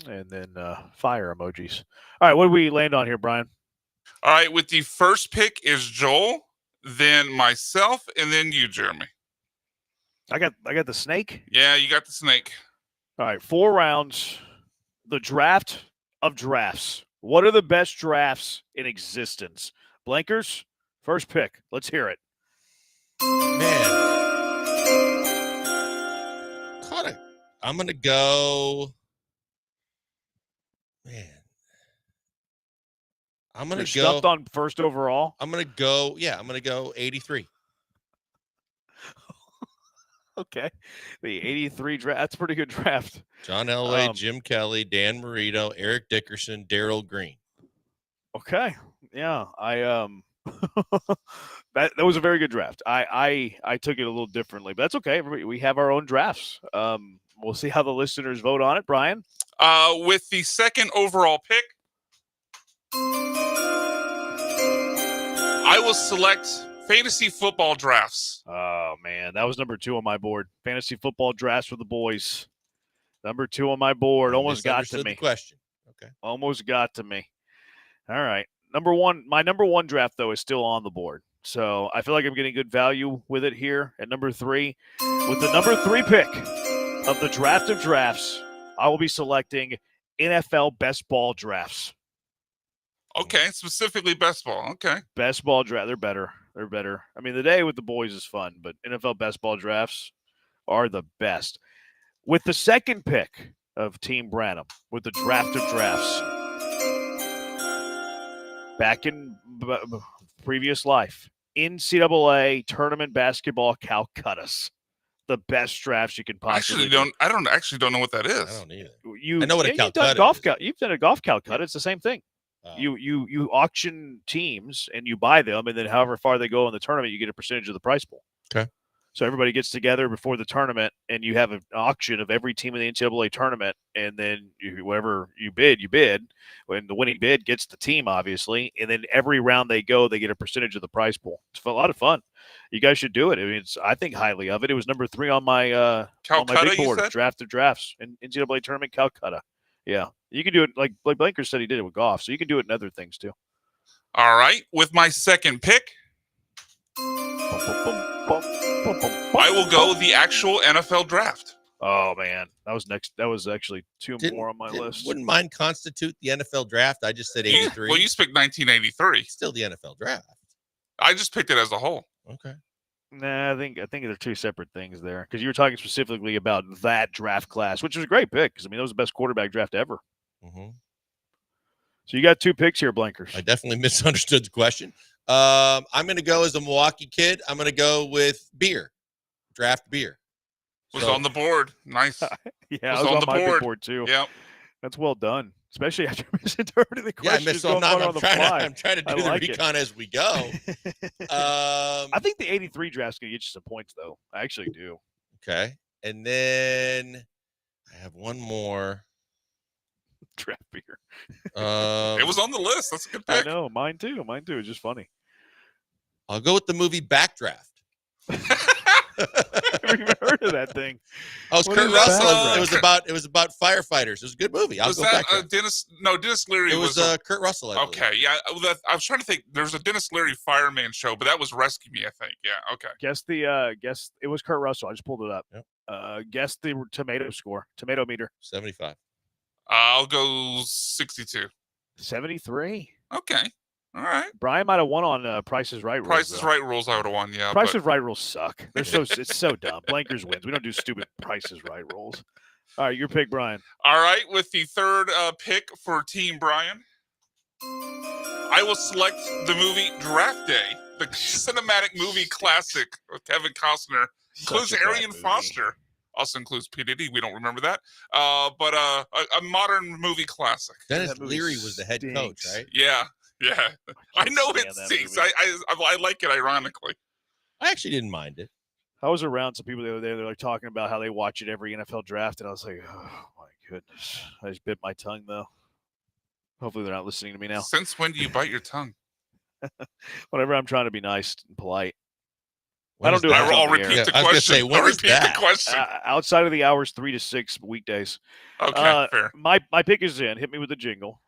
And then fire emojis. All right, what do we land on here, Brian? All right, with the first pick is Joel, then myself, and then you, Jeremy. I got the snake? Yeah, you got the snake. All right, 4 rounds. The draft of drafts. What are the best drafts in existence? Blankers, first pick. Let's hear it. Man. I'm going to go. Man. I'm going to go. Stuffed on first overall? I'm going to go. Yeah, I'm going to go 83. Okay. The 83 draft. That's a pretty good draft. John Elway, Jim Kelly, Dan Marino, Eric Dickerson, Darrell Green. Okay. Yeah. That was a very good draft. I took it a little differently, but that's okay. We have our own drafts. We'll see how the listeners vote on it, Brian. With the second overall pick, I will select fantasy football drafts. Oh, man. That was number 2 on my board. Fantasy football drafts for the boys. Number 2 on my board. Almost got to me. The question. Okay. Almost got to me. All right. Number 1. My number 1 draft, though, is still on the board. So I feel like I'm getting good value with it here at number 3. With the number 3 pick of the draft of drafts, I will be selecting NFL best ball drafts. Okay, specifically best ball. Okay. Best ball draft. They're better. They're better. I mean, the day with the boys is fun, but NFL best ball drafts are the best. With the second pick of Team Branham, with the draft of drafts, back in previous life, NCAA tournament basketball Calcuttas. The best drafts you can possibly I don't know what that is. I don't either. I know what a Calcutta is. You've done a golf Calcutta. It's the same thing. Oh. You auction teams and you buy them, and then however far they go in the tournament, you get a percentage of the prize pool. Okay. So everybody gets together before the tournament, and you have an auction of every team in the NCAA tournament, and then whatever you bid. When the winning bid gets the team, obviously, and then every round they go, they get a percentage of the prize pool. It's a lot of fun. You guys should do it. I mean, I think highly of it. It was number 3 on my big board. Draft of drafts in NCAA tournament Calcutta. Yeah, you can do it like Blanker said he did it with golf, so you can do it in other things too. All right, with my second pick, I will go the actual NFL draft. Oh man, that was next. That was actually 2 more on my list. Wouldn't mind constitute the NFL draft. I just said 83. Well, you picked 1983. Still the NFL draft. I just picked it as a whole. Okay. Nah, I think they're 2 separate things there because you were talking specifically about that draft class, which was a great pick because I mean that was the best quarterback draft ever. Mm-hmm. So you got 2 picks here, Blankers. I definitely misunderstood the question. I'm going to go as a Milwaukee kid. I'm going to go with beer, draft beer. Was on the board. Nice. Yeah, I was on my big board too. Yep. That's well done. Especially after misinterpreting the question. Yeah, I missed. I'm trying to do the recon as we go. I think the 83 draft's going to get you some points, though. I actually do. Okay. And then I have one more. Draft beer. It was on the list. That's a good pick. I know. Mine too. It's just funny. I'll go with the movie Backdraft. I've never even heard of that thing. Oh, it's Kurt Russell. It was about firefighters. It was a good movie. Was that Dennis Leary? It was Kurt Russell. Okay, yeah. I was trying to think. There's a Dennis Leary fireman show, but that was Rescue Me, I think. Yeah, okay. Guess it was Kurt Russell. I just pulled it up. Yep. Guess the tomato meter. 75. I'll go 62. 73. Okay. All right. Brian might have won on Price is Right rules. Price is Right rules, I would have won, yeah. Price is Right rules suck. It's so dumb. Blankers wins. We don't do stupid Price is Right rules. All right, your pick, Brian. All right, with the third pick for Team Brian, I will select the movie Draft Day, the cinematic movie classic with Kevin Costner. Includes Arian Foster. Also includes P. Diddy. We don't remember that. But a modern movie classic. Dennis Leary was the head coach, right? Yeah. I know it stinks. I like it ironically. I actually didn't mind it. I was around some people the other day. They're like talking about how they watch it every NFL draft, and I was like, oh my goodness. I just bit my tongue though. Hopefully they're not listening to me now. Since when do you bite your tongue? Whenever I'm trying to be nice and polite. When I don't do it. I'll repeat the question. I was going to say, when is that? The question. Outside of the hours 3 to 6 weekdays. Okay, fair. My pick is in. Hit me with the jingle.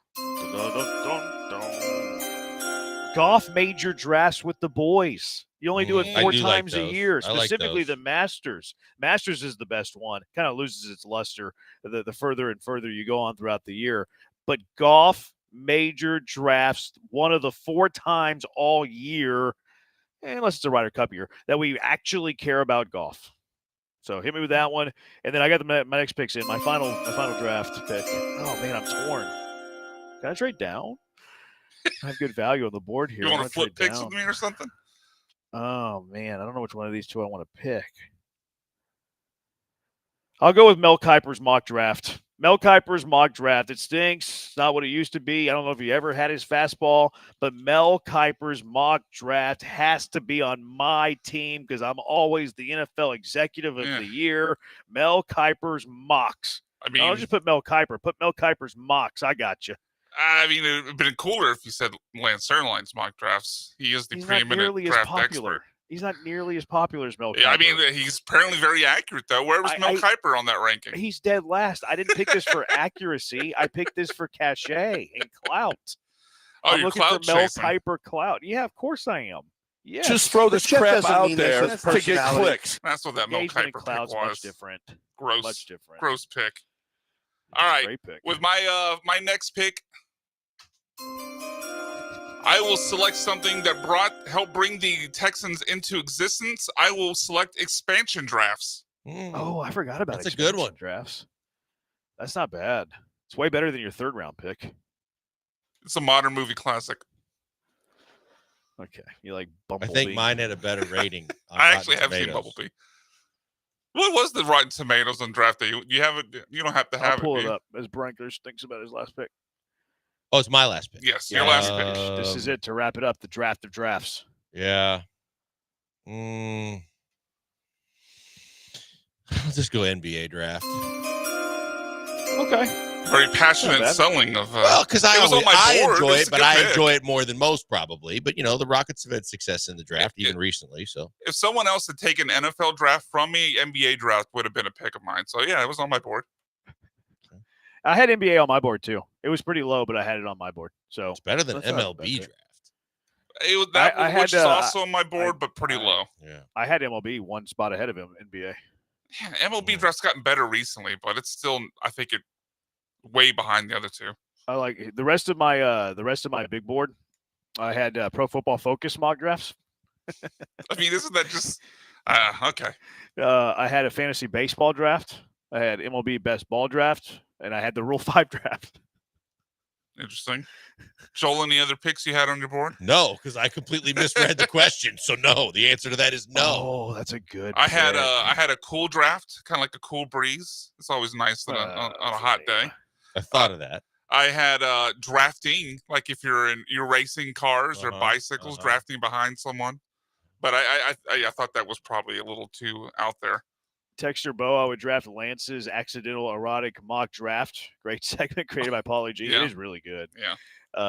Golf major drafts with the boys. You only do it 4 times a year, specifically the Masters. Masters is the best one. Kind of loses its luster the further and further you go on throughout the year. But golf major drafts, one of the 4 times all year, unless it's a Ryder Cup year, that we actually care about golf. So hit me with that one. And then I got my next picks in. My final draft pick. Oh, man, I'm torn. Can I trade down? I have good value on the board here. You want to flip picks with me or something? Oh, man. I don't know which one of these two I want to pick. I'll go with Mel Kiper's mock draft. Mel Kiper's mock draft. It stinks. It's not what it used to be. I don't know if he ever had his fastball, but Mel Kiper's mock draft has to be on my team because I'm always the NFL executive of the year. Mel Kiper's mocks. I mean, don't just put Mel Kiper. Put Mel Kiper's mocks. I got you. I mean, it would have been cooler if you said Lance Erline's mock drafts. He is the preeminent draft expert. He's not nearly as popular as Mel Kiper. Yeah, I mean, he's apparently very accurate, though. Where was Mel Kiper on that ranking? He's dead last. I didn't pick this for accuracy. I picked this for cachet and clout. I'm looking for Mel Kiper clout. Yeah, of course I am. Yeah, just throw this crap out there to get clicks. That's what that Mel Kiper pick was. Much different. Gross. Much different. Gross pick. All right. Pick. With my next pick, I will select something that helped bring the Texans into existence. I will select expansion drafts. Oh, I forgot about that's a good one. Drafts. That's not bad. It's way better than your 3rd round pick. It's a modern movie classic. Okay, you like Bumblebee? I think mine had a better rating. I actually have seen Bumblebee. What was the Rotten Tomatoes on draft day? You have it. You don't have to have I'll pull it up as Brankers thinks about his last pick. Oh, it's my last pick. Yes, your last pick. This is it to wrap it up. The draft of drafts. Yeah. I'll just go NBA draft. Okay. Very passionate selling of. Well, because I enjoy it, but I pick. enjoy it more than most probably. But the Rockets have had success in the draft even recently. So if someone else had taken NFL draft from me, NBA draft would have been a pick of mine. So yeah, it was on my board. I had NBA on my board too. It was pretty low, but I had it on my board. So it's better than MLB draft. Which is also on my board, but pretty low. Yeah, I had MLB one spot ahead of him. NBA. Yeah, MLB draft's gotten better recently, but it's still, I think, it way behind the other two. I like the rest of my big board. I had Pro Football Focus mock drafts. I mean, isn't that just okay? I had a fantasy baseball draft. I had MLB best ball draft, and I had the Rule 5 draft. Interesting. Joel, any other picks you had on your board? No, because I completely misread the question. So no, the answer to that is no. Oh, that's a good. I had a cool draft, kind of like a cool breeze. It's always nice on a hot day. I thought of that. I had drafting, like if you're racing cars or bicycles, drafting behind someone. But I thought that was probably a little too out there. Texture Bo, I would draft Lance's accidental erotic mock draft. Great segment created by Paulie G. Yeah. It is really good. Yeah.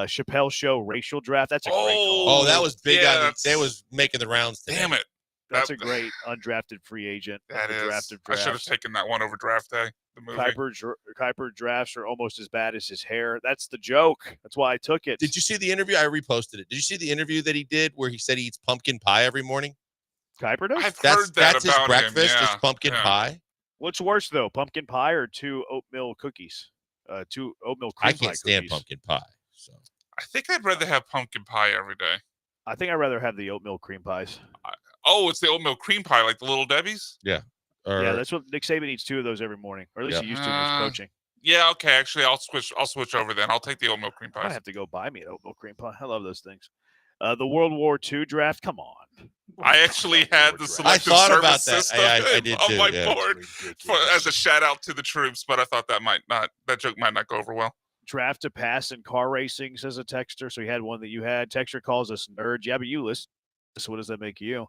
Chappelle Show racial draft. That's a great call. Oh, that was big. Yeah, that was making the rounds today. Damn it. That's a great undrafted free agent. That is. I should have taken that one over draft day. The movie. Kuiper drafts are almost as bad as his hair. That's the joke. That's why I took it. Did you see the interview? I reposted it. Did you see the interview that he did where he said he eats pumpkin pie every morning? Kuiper does? I've heard that that's about his breakfast, him. Yeah. is pumpkin pie. What's worse, though, pumpkin pie or 2 oatmeal cookies? 2 oatmeal cream pie I can't stand pumpkin pie. So I think I'd rather have pumpkin pie every day. I think I'd rather have the oatmeal cream pies. It's the oatmeal cream pie, like the Little Debbie's? Yeah. Yeah, that's what Nick Saban eats 2 of those every morning, or at least he used to when he was coaching. Yeah, okay. Actually, I'll switch over then. I'll take the oat milk cream I pies. have to go buy me an oat milk cream pie. I love those things. The World War II draft. Come on. I actually had the selective I thought service about that. system I did on too, my yeah. board as a shout out to the troops, but I thought that joke might not go over well. Draft to pass in car racing, says a texter. So he had one that you had. Texter calls us nerds. Yeah, but you listen. So what does that make you?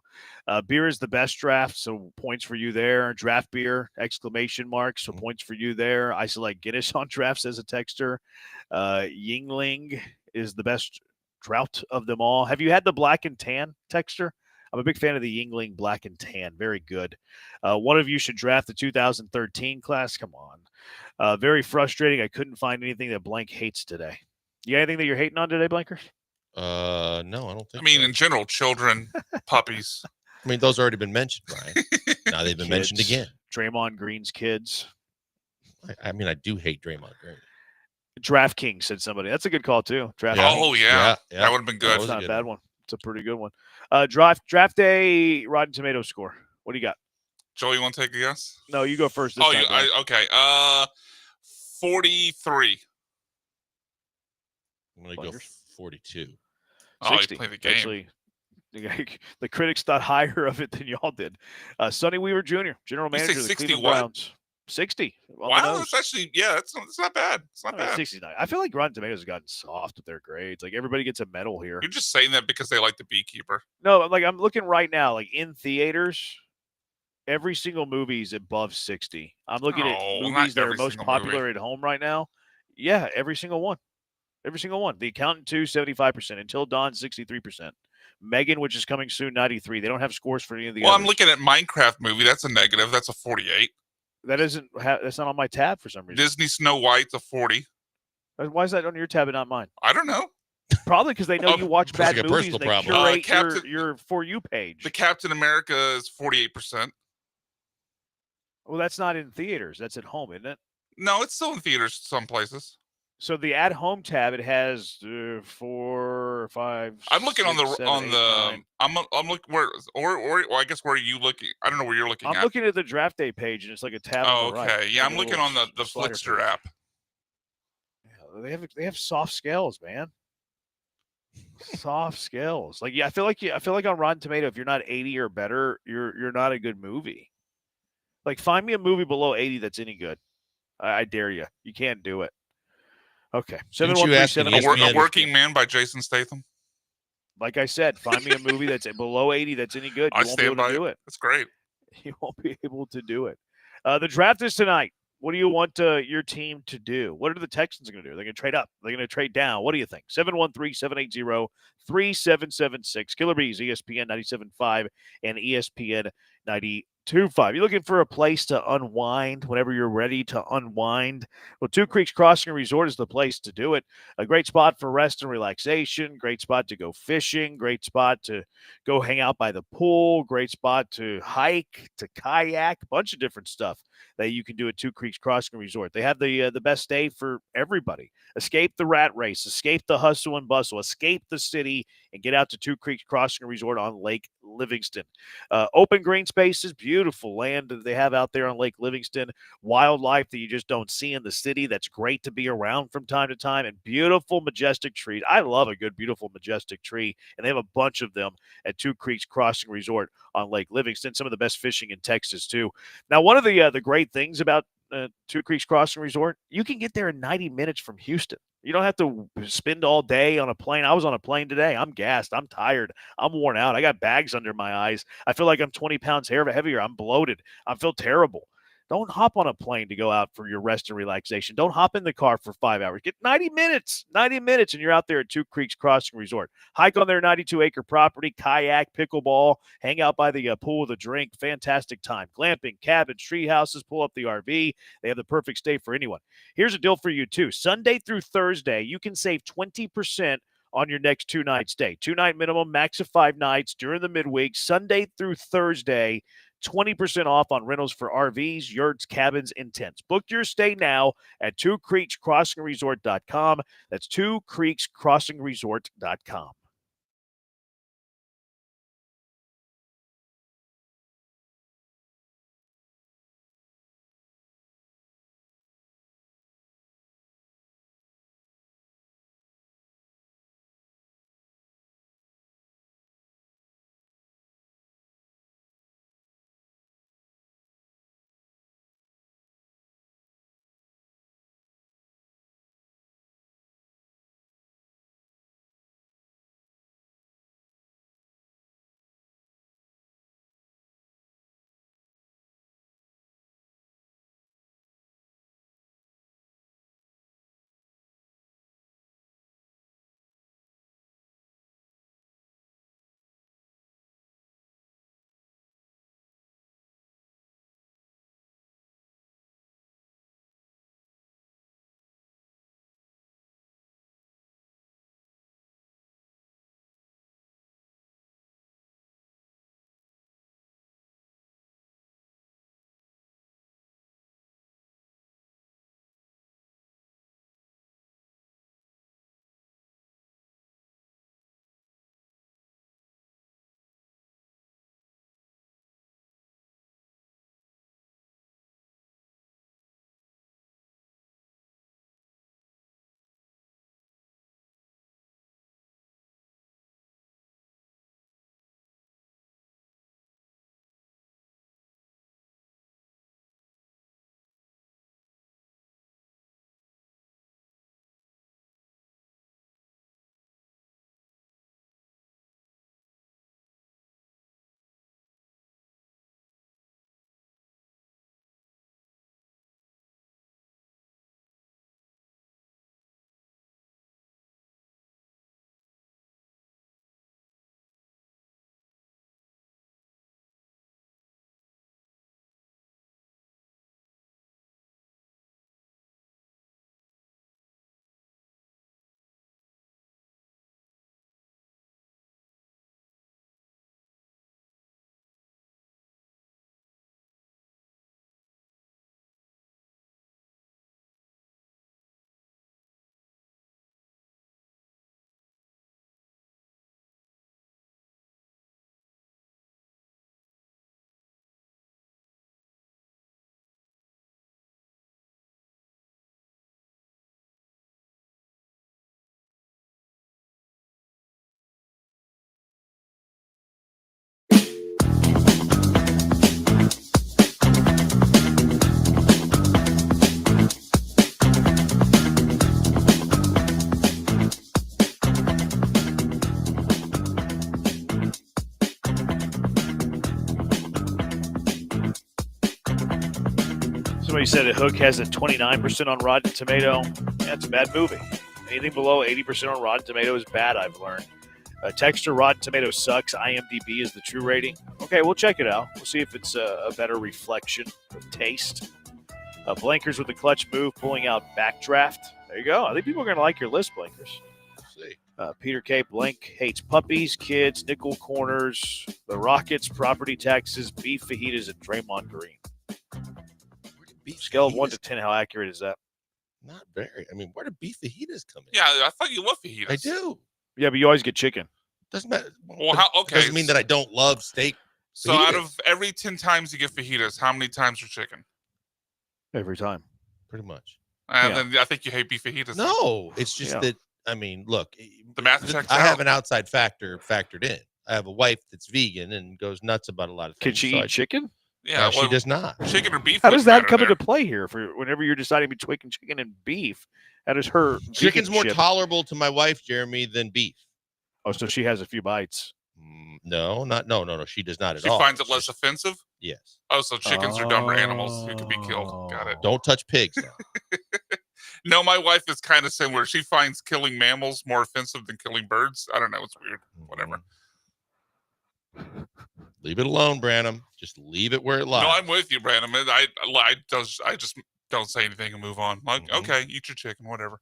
Beer is the best draft, so points for you there. Draft beer, exclamation mark, so points for you there. I select Guinness on draft, says a texter. Yingling is the best drought of them all. Have you had the black and tan, texter? I'm a big fan of the Yingling black and tan. Very good. One of you should draft the 2013 class. Come on. Very frustrating. I couldn't find anything that Blank hates today. You got anything that you're hating on today, Blankers? No, I don't think I mean, so. in general, children, puppies. I mean, those already been mentioned, Brian. Now they've been mentioned Kids. again. Draymond Green's kids. I mean, I do hate Draymond Green. DraftKings said somebody. That's a good call, too. DraftKings. Oh, yeah. That would have been good. That's not a bad one. It's a pretty good one. Draft day Rotten Tomato score. What do you got? Joel, you want to take a guess? No, you go first this time. Okay. 43. I'm going to go 42. 60. You play the game. Actually, the critics thought higher of it than y'all did. Sonny Weaver Jr., general You say manager of the 60 Cleveland what? Browns. 60. on the Wow, nose. that's actually, that's not bad. It's not bad. 69. I feel like Rotten Tomatoes has gotten soft with their grades. Like everybody gets a medal here. You're just saying that because they like the Beekeeper. No, like I'm looking right now, like in theaters, every single movie is above 60. I'm looking at No, movies not that are every most single popular movie. at home right now. Yeah, every single one. Every single one. The Accountant 2, 75%. Until Dawn, 63%. Megan, which is coming soon, 93. They don't have scores for any of the Well, others. I'm looking at Minecraft movie. That's a negative. That's a 48. That's not on my tab for some reason. Disney Snow White's a 40. Why is that on your tab and not mine? I don't know. Probably because they know you watch bad like a movies personal and they problem. curate your For You page. The Captain America is 48%. Well, that's not in theaters. That's at home, isn't it? No, it's still in theaters some places. So the at home tab, it has 4 or 5. I'm looking on the 6, 7, 8, 9. I'm looking where well, I guess where are you looking? I don't know where you're looking I'm at. looking at the draft day page, and it's like a tab on the right. Okay. Yeah, Like I'm a looking little on the slider Flickster page. app. Yeah, they have soft scales, man. Soft scales. Like I feel like on Rotten Tomato, if you're not 80 or better, you're not a good movie. Like find me a movie below 80 that's any good. I dare you. You can't do it. Okay. Didn't you ask an 713-780. A Working Man by Jason Statham. Like I said, find me a movie that's below 80 that's any good. You I won't be stand able to by do it. it. That's great. You won't be able to do it. The draft is tonight. What do you want your team to do? What are the Texans going to do? They're going to trade up. They're going to trade down. What do you think? 713-780-3776. Killer Bees, ESPN 97.5 and ESPN 92.5. You're looking for a place to unwind whenever you're ready to unwind? Well, Two Creeks Crossing Resort is the place to do it. A great spot for rest and relaxation. Great spot to go fishing. Great spot to go hang out by the pool. Great spot to hike, to kayak. A bunch of different stuff that you can do at Two Creeks Crossing Resort. They have the best day for everybody. Escape the rat race. Escape the hustle and bustle. Escape the city and get out to Two Creeks Crossing Resort on Lake Livingston. Open green spaces, beautiful land that they have out there on Lake Livingston. Wildlife that you just don't see in the city that's great to be around from time to time. And beautiful, majestic trees. I love a good, beautiful, majestic tree. And they have a bunch of them at Two Creeks Crossing Resort on Lake Livingston. Some of the best fishing in Texas, too. Now, one of the great things about Two Creeks Crossing Resort, you can get there in 90 minutes from Houston. You don't have to spend all day on a plane. I was on a plane today. I'm gassed. I'm tired. I'm worn out. I got bags under my eyes. I feel like I'm 20 pounds heavier. I'm bloated. I feel terrible. Don't hop on a plane to go out for your rest and relaxation. Don't hop in the car for 5 hours. Get 90 minutes, and you're out there at Two Creeks Crossing Resort. Hike on their 92-acre property, kayak, pickleball, hang out by the pool with a drink. Fantastic time. Glamping, cabins, tree houses, pull up the RV. They have the perfect stay for anyone. Here's a deal for you, too. Sunday through Thursday, you can save 20% on your next 2-night stay. 2-night minimum, max of 5 nights during the midweek, Sunday through Thursday. 20% off on rentals for RVs, yurts, cabins, and tents. Book your stay now at twocreekscrossingresort.com. That's twocreekscrossingresort.com. Somebody said that Hook has a 29% on Rotten Tomato. That's a bad movie. Anything below 80% on Rotten Tomato is bad, I've learned. Texture, Rotten Tomato sucks. IMDb is the true rating. Okay, we'll check it out. We'll see if it's a better reflection of taste. Blankers with the clutch move, pulling out backdraft. There you go. I think people are going to like your list, Blankers. See. Peter K. Blank hates puppies, kids, nickel corners, the Rockets, property taxes, beef fajitas, and Draymond Green. Scale of 1 to 10, how accurate is that? Not very. I mean, where do beef fajitas come in? Yeah, I thought you love fajitas. I do. Yeah, but you always get chicken. Doesn't matter. Well, doesn't mean that I don't love steak. So fajitas. out of every 10 times you get fajitas, how many times are chicken? Every time. Pretty much. And then I think you hate beef fajitas. No, it's just that, I mean, look. The math checks I out. have an outside factor factored in. I have a wife that's vegan and goes nuts about a lot of things. Can she eat chicken? Yeah, she does not. Chicken or beef? How does wouldn't that come matter into play here? For whenever you're deciding between chicken and beef, how does her Chicken's more veganship- tolerable to my wife, Jeremy, than beef. Oh, so she has a few bites. No. She does not at She all. finds it less offensive? Yes. Oh, so chickens are dumber animals who can be killed. Got it. Don't touch pigs. Though. No, my wife is kind of similar. She finds killing mammals more offensive than killing birds. I don't know. It's weird. Whatever. Leave it alone, Branham. Just leave it where it lies. No, I'm with you, Brandon. I just don't say anything and move on. Like, okay, eat your chicken, whatever.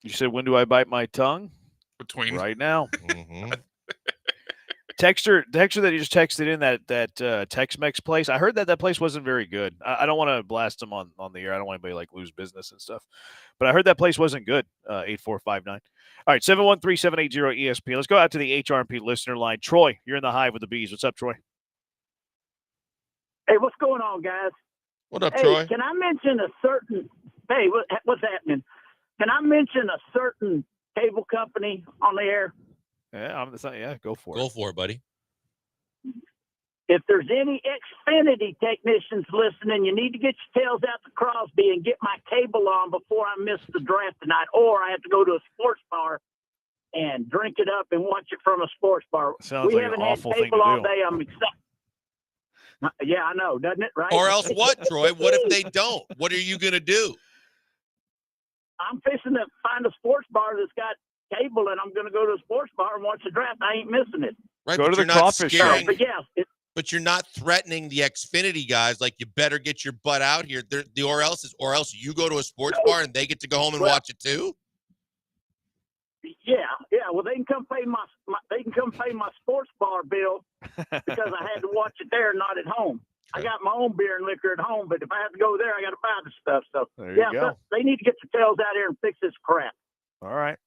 You said, when do I bite my tongue? Between right now. Texture that you just texted in that Tex-Mex place. I heard that place wasn't very good. I don't want to blast them on the air. I don't want anybody like lose business and stuff. But I heard that place wasn't good. 8459. All right, 713-780-ESP. Let's go out to the HRP listener line. Troy, you're in the Hive with the Bees. What's up, Troy? Hey, what's going on, guys? What up, hey, Troy? Can I mention a certain? Hey, what's happening? Can I mention a certain cable company on the air? Yeah, go for it. Go for it, buddy. If there's any Xfinity technicians listening, you need to get your tails out to Crosby and get my cable on before I miss the draft tonight, or I have to go to a sports bar and drink it up and watch it from a sports bar. Sounds we like haven't an had awful thing cable to all do. day. I'm excited. Yeah, I know, doesn't it? Right? Or else what, Troy? What if they don't? What are you going to do? I'm fixing to find a sports bar that's got cable, and I'm going to go to a sports bar and watch the draft. I ain't missing it. Right, Go but to the you're not crawfish scaring- But yeah, But you're not threatening the Xfinity guys like you better get your butt out here. The or else you go to a sports bar and they get to go home and watch it too. Yeah. Well, they can come pay my sports bar bill because I had to watch it there, not at home. I got my own beer and liquor at home, but if I have to go there, I got to buy the stuff. So There you go. they need to get their tails out here and fix this crap. All right.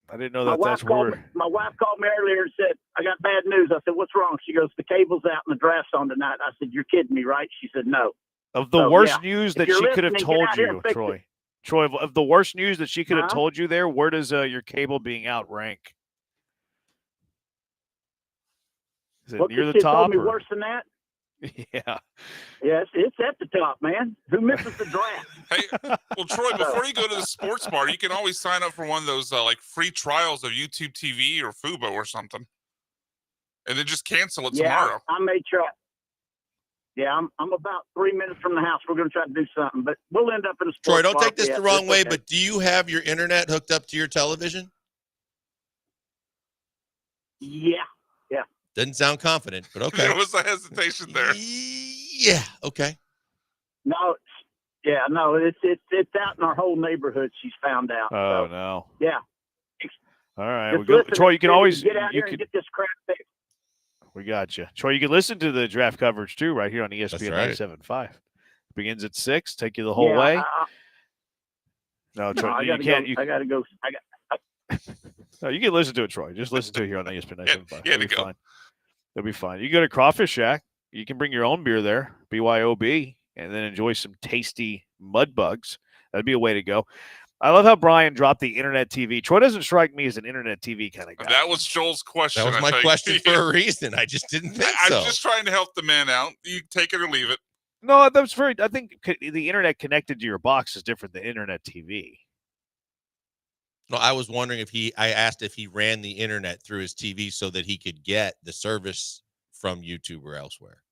I didn't know My that that's wife called where. my wife called me earlier and said, I got bad news. I said, what's wrong? She goes, the cable's out and the draft's on tonight. I said, you're kidding me, right? She said, no. Of the So, worst yeah. news If that you're she could have listening, get told out here you, and fix Troy. it. Troy, of the worst news that she could have Huh? told you there, where does your cable being out rank? Is it What near could the she have top? told me or- worse than that? Yeah. Yes, it's at the top, man. Who misses the draft? Hey, well, Troy, before you go to the sports bar, you can always sign up for one of those like free trials of YouTube TV or Fubo or something, and then just cancel it tomorrow. I made sure. Yeah, I'm about 3 minutes from the house. We're going to try to do something, but we'll end up in a sports Troy, don't bar. take this Yeah, the wrong it's way, okay. but do you have your internet hooked up to your television? Yeah. Doesn't sound confident, but okay. There was a hesitation there. Yeah. Okay. No, it's out in our whole neighborhood. She's found out. Oh, so, no. yeah. All right. Just Well, listen, Troy, you can always. get out You here can, and get this crap fixed. we got you. Troy, you can listen to the draft coverage too, right here on ESPN right. 97.5. Begins at 6. Take you the whole Yeah, way. No, Troy, I you gotta can't. go. I gotta go. No, you can listen to it, Troy. Just listen to it here on ESPN 97.5. You had It'll to be go. fine. It'll be fine. You go to Crawfish Shack. You can bring your own beer there, BYOB, and then enjoy some tasty mud bugs. That'd be a way to go. I love how Brian dropped the internet TV. Troy doesn't strike me as an internet TV kind of guy. That was Joel's question. That was I my think. question for a reason. I just didn't think so. I'm just trying to help the man out. You take it or leave it. No, that was very. I think the internet connected to your box is different than internet TV. No, I was wondering I asked if he ran the internet through his TV so that he could get the service from YouTube or elsewhere.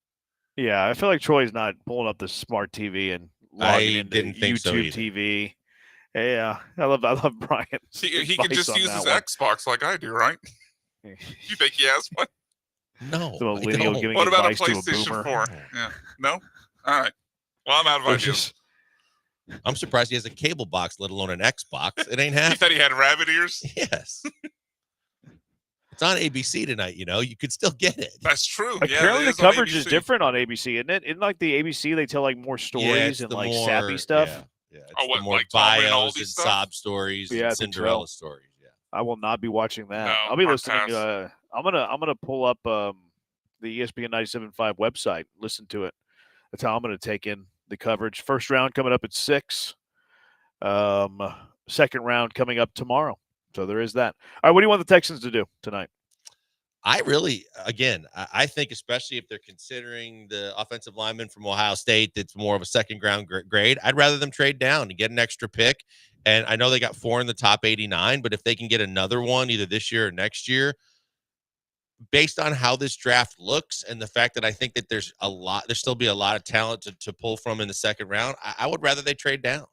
Yeah, I feel like Troy's not pulling up the smart TV and logging into didn't think YouTube so either. TV. Yeah, I love Brian's. He can advice just on use that his one. Xbox like I do, right? You think he has one? No, The millennial giving What about a advice to a PlayStation boomer. 4? Yeah. No? All right. Well, I'm out of ideas. I'm surprised he has a cable box, let alone an Xbox. It ain't He happening. thought he had rabbit ears? Yes. It's on ABC tonight, you could still get it. That's true. Apparently, yeah, the coverage is different on ABC, isn't it? Isn't like the ABC they tell like more stories and like sappy stuff? Yeah, it's what, the more like Tom bios Rinaldi and stuff? sob stories Yeah, and I think so. Cinderella stories. Yeah. I will not be watching that. No, I'll be I'll listening. pass. I'm gonna pull up the ESPN 97.5 website. Listen to it. That's how I'm gonna take in the coverage. First round coming up at 6. Second round coming up tomorrow. So there is that. All right, what do you want the Texans to do tonight? I really, again, I think especially if they're considering the offensive lineman from Ohio State that's more of a second round grade, I'd rather them trade down and get an extra pick. And I know they got 4 in the top 89, but if they can get another one either this year or next year, based on how this draft looks and the fact that I think that there's still be a lot of talent to pull from in the second round, I would rather they trade down.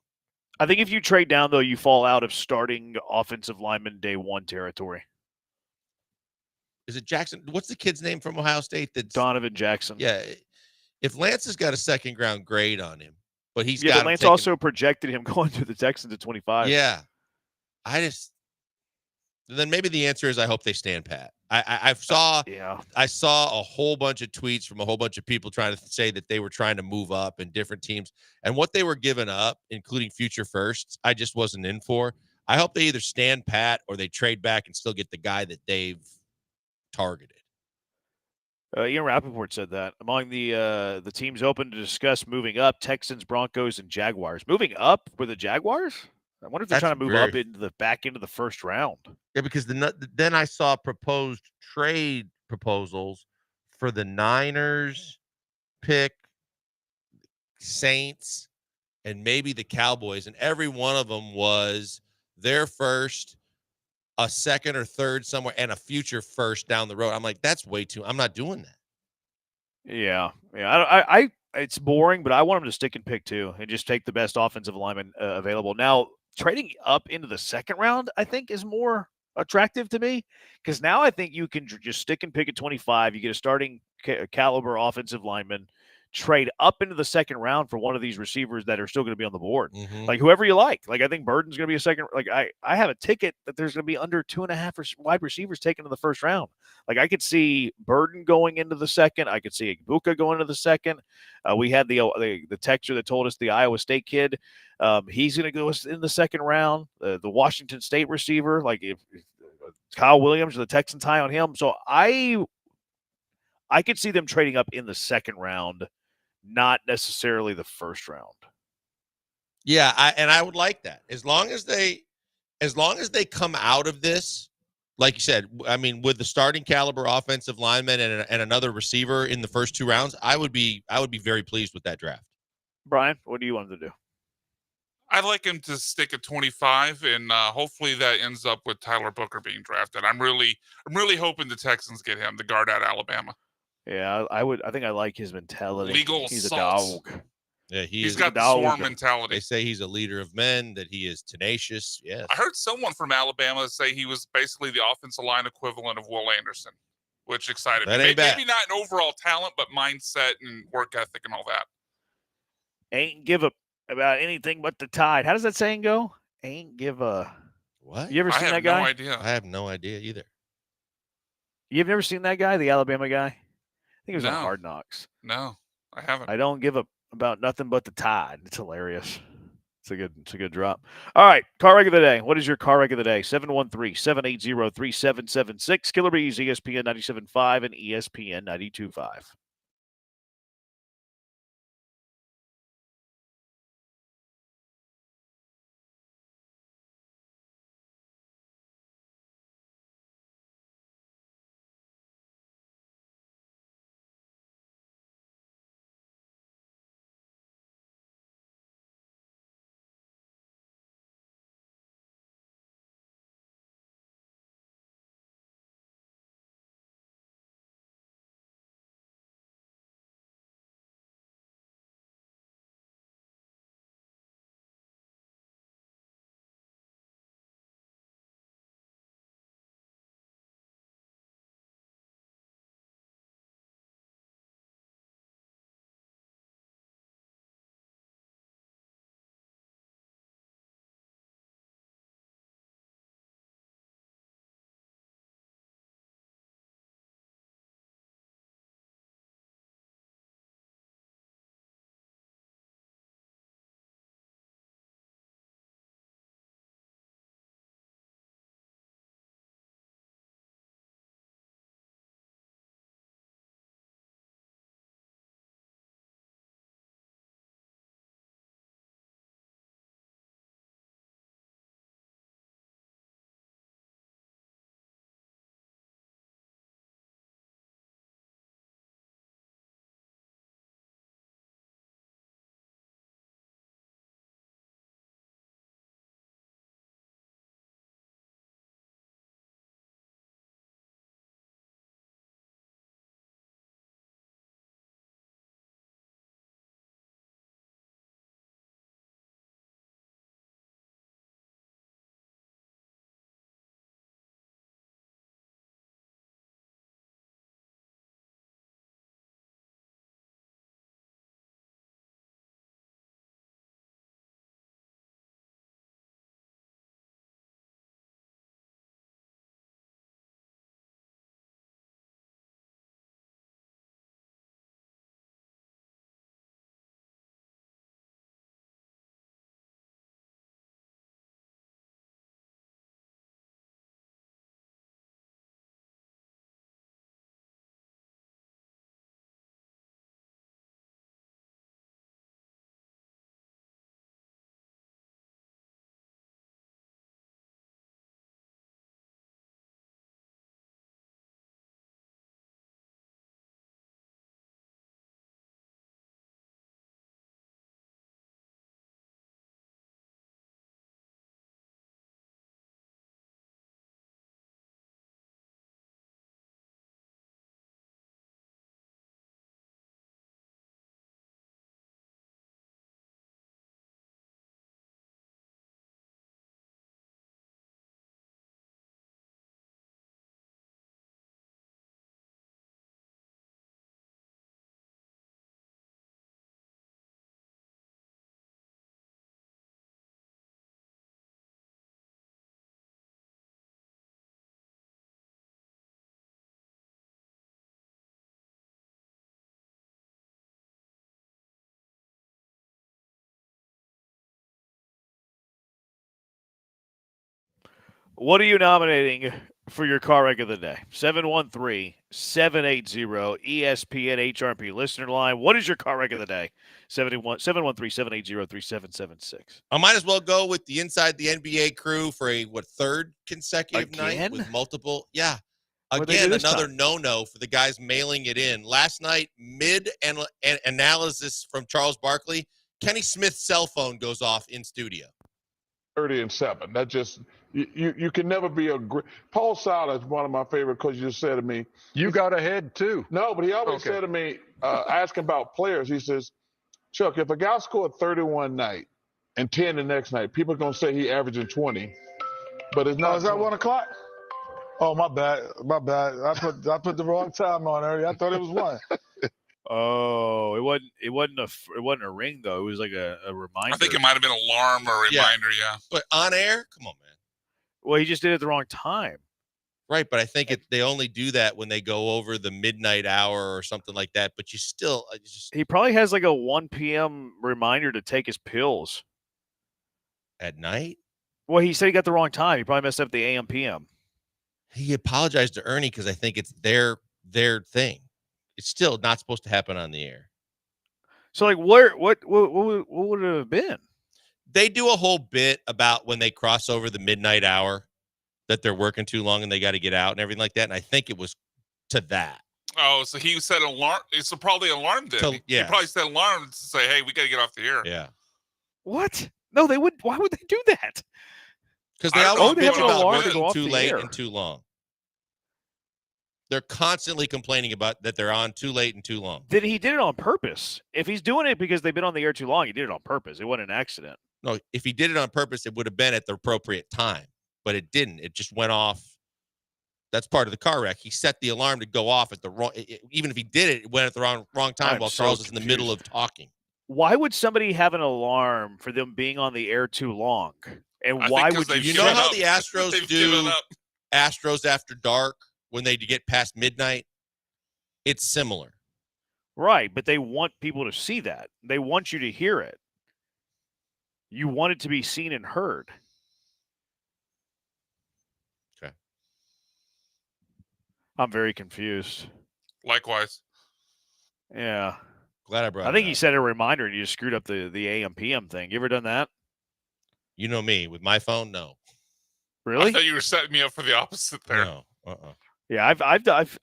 I think if you trade down, though, you fall out of starting offensive lineman day 1 territory. Is it Jackson? What's the kid's name from Ohio State? That's Donovan Jackson. Yeah. If Lance has got a second round grade on him, but he's but Lance also projected him going to the Texans at 25. Yeah. Then maybe the answer is I hope they stand pat. I saw a whole bunch of tweets from a whole bunch of people trying to say that they were trying to move up in different teams, and what they were giving up, including future firsts, I just wasn't in for. I hope they either stand pat or they trade back and still get the guy that they've targeted. Ian Rappaport said that among the teams open to discuss moving up, Texans, Broncos, and Jaguars. Moving up for the Jaguars? I wonder if they're trying to move up into the back into the first round. Yeah, because then I saw proposed trade proposals for the Niners pick, Saints, and maybe the Cowboys, and every one of them was their first, a second or third somewhere, and a future first down the road. I'm like, that's way too. I'm not doing that. Yeah. I it's boring, but I want them to stick and pick 2 and just take the best offensive lineman available. Now, trading up into the second round, I think, is more attractive to me because now I think you can just stick and pick at 25. You get a starting caliber offensive lineman, trade up into the second round for one of these receivers that are still going to be on the board. Mm-hmm. Like whoever you like. Like I think Burden's going to be a second. Like I have a ticket that there's going to be under 2.5 wide receivers taken in the first round. Like I could see Burden going into the second. I could see Igbuka going into the second. We had the texter that told us the Iowa State kid. He's going to go in the second round. The Washington State receiver, like if Kyle Williams, the Texans high on him. So I could see them trading up in the second round, not necessarily the first round. Yeah, I would like that as long as they come out of this, like you said. I mean, with the starting caliber offensive lineman and another receiver in the first 2 rounds, I would be very pleased with that draft. Brian, what do you want to do? I'd like him to stick at 25, and hopefully that ends up with Tyler Booker being drafted. I'm really hoping the Texans get him, the guard out of Alabama. Yeah, I think I like his mentality. Legal he's assaults. A dog. Yeah, he's got the swarm mentality. They say he's a leader of men, that he is tenacious. Yes. I heard someone from Alabama say he was basically the offensive line equivalent of Will Anderson, which excited me. Maybe not an overall talent, but mindset and work ethic and all that. Ain't give up about anything but the tide. How does that saying go? Ain't give a what? You ever seen that guy? No idea. I have no idea either. You've never seen that guy, the Alabama guy? I think it was on No. Hard Knocks. No, I haven't. I don't give up about nothing but the tide. It's hilarious. It's a good drop. All right, car wreck of the day. What is your car wreck of the day? 713-780-3776. Killer Bees, ESPN 97.5 and ESPN 92.5. What are you nominating for your car wreck of the day? 713-780-ESPN HRP listener line. What is your car wreck of the day? 713-780-3776. I might as well go with the Inside the NBA crew for a third consecutive night with multiple. Yeah. Again, another no-no for the guys mailing it in. Last night, analysis from Charles Barkley, Kenny Smith's cell phone goes off in studio. 30-7. That just you can never be a great. Paul Siler is one of my favorite because you said to me, you got ahead too. No, but he always said to me, asking about players, he says, Chuck, if a guy scored 31 night and 10 the next night, people are gonna say he averaging 20, but it's not. Oh, is that 1 o'clock? Oh, my bad. My bad. I put the wrong time on earlier. I thought it was 1. Oh, it wasn't a ring though. It was like a reminder. I think it might have been an alarm or reminder. Yeah. But on air, come on, man. Well, he just did it at the wrong time. Right, but I think they only do that when they go over the midnight hour or something like that. But you still, he probably has like a 1 p.m. reminder to take his pills at night. Well, he said he got the wrong time. He probably messed up the AM PM. He apologized to Ernie because I think it's their thing. It's still not supposed to happen on the air. So, like, what would it have been? They do a whole bit about when they cross over the midnight hour that they're working too long and they got to get out and everything like that. And I think it was to that. Oh, so he said alarm. It's probably alarmed it. He probably said alarm to say, "Hey, we got to get off the air." Yeah. What? No, they would. Why would they do that? Because they always bitch about working too late and too long. They're constantly complaining about that they're on too late and too long. Then he did it on purpose. If he's doing it because they've been on the air too long, he did it on purpose. It wasn't an accident. No, if he did it on purpose, it would have been at the appropriate time. But it didn't. It just went off. That's part of the car wreck. He set the alarm to go off at the wrong. Even if he did it, it went at the wrong time while Charles is in the middle of talking. Why would somebody have an alarm for them being on the air too long? And why would you know how the Astros do Astros After Dark when they get past midnight? It's similar. Right, but they want people to see that. They want you to hear it. You want it to be seen and heard. Okay. I'm very confused. Likewise. Yeah. Glad I brought it I think up. he set a reminder and you just screwed up the AM PM thing. You ever done that? You know me. With my phone, no. Really? I thought you were setting me up for the opposite there. No. Yeah,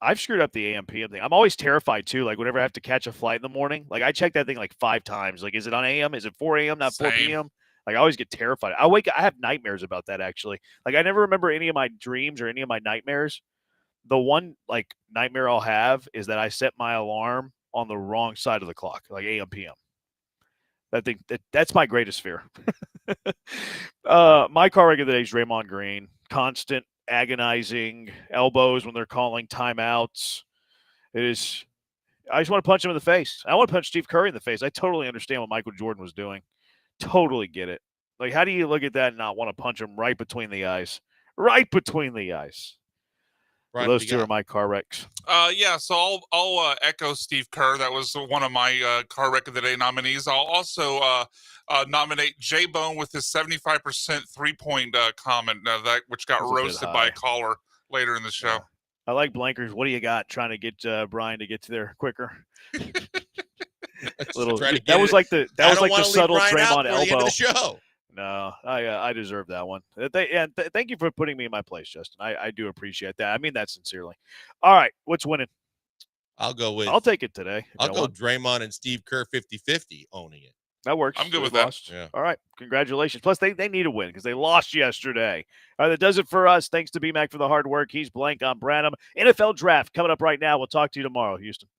I've screwed up the AM PM thing. I'm always terrified too. Like whenever I have to catch a flight in the morning, like I check that thing like 5 times. Like, is it on AM? Is it 4 a.m. not 4 p.m.? Like I always get terrified. I have nightmares about that actually. Like I never remember any of my dreams or any of my nightmares. The one like nightmare I'll have is that I set my alarm on the wrong side of the clock, like AM PM. That's my greatest fear. My car wreck of the day is Draymond Green. Constant agonizing elbows when they're calling timeouts. I just want to punch him in the face. I want to punch Steve Curry in the face. I totally understand what Michael Jordan was doing. Totally get it. Like, how do you look at that and not want to punch him right between the eyes? Right between the eyes. Right, those two are my car wrecks. Yeah, so I'll echo Steve Kerr. That was one of my car wreck of the day nominees. I'll also nominate Jay Bone with his 75% 3-point comment, which got roasted by a caller later in the show. Yeah. I like blankers. What do you got? Trying to get Brian to get to there quicker. That was like the subtle Draymond elbow. The end of the show. No, I deserve that one. Thank you for putting me in my place, Justin. I do appreciate that. I mean that sincerely. All right, what's winning? I'll take it today. I'll go Draymond and Steve Kerr 50-50 owning it. That works. I'm good with that. Yeah. All right, congratulations. Plus, they need a win because they lost yesterday. All right, that does it for us. Thanks to BMAC for the hard work. He's Blank. I'm Branham. NFL Draft coming up right now. We'll talk to you tomorrow, Houston.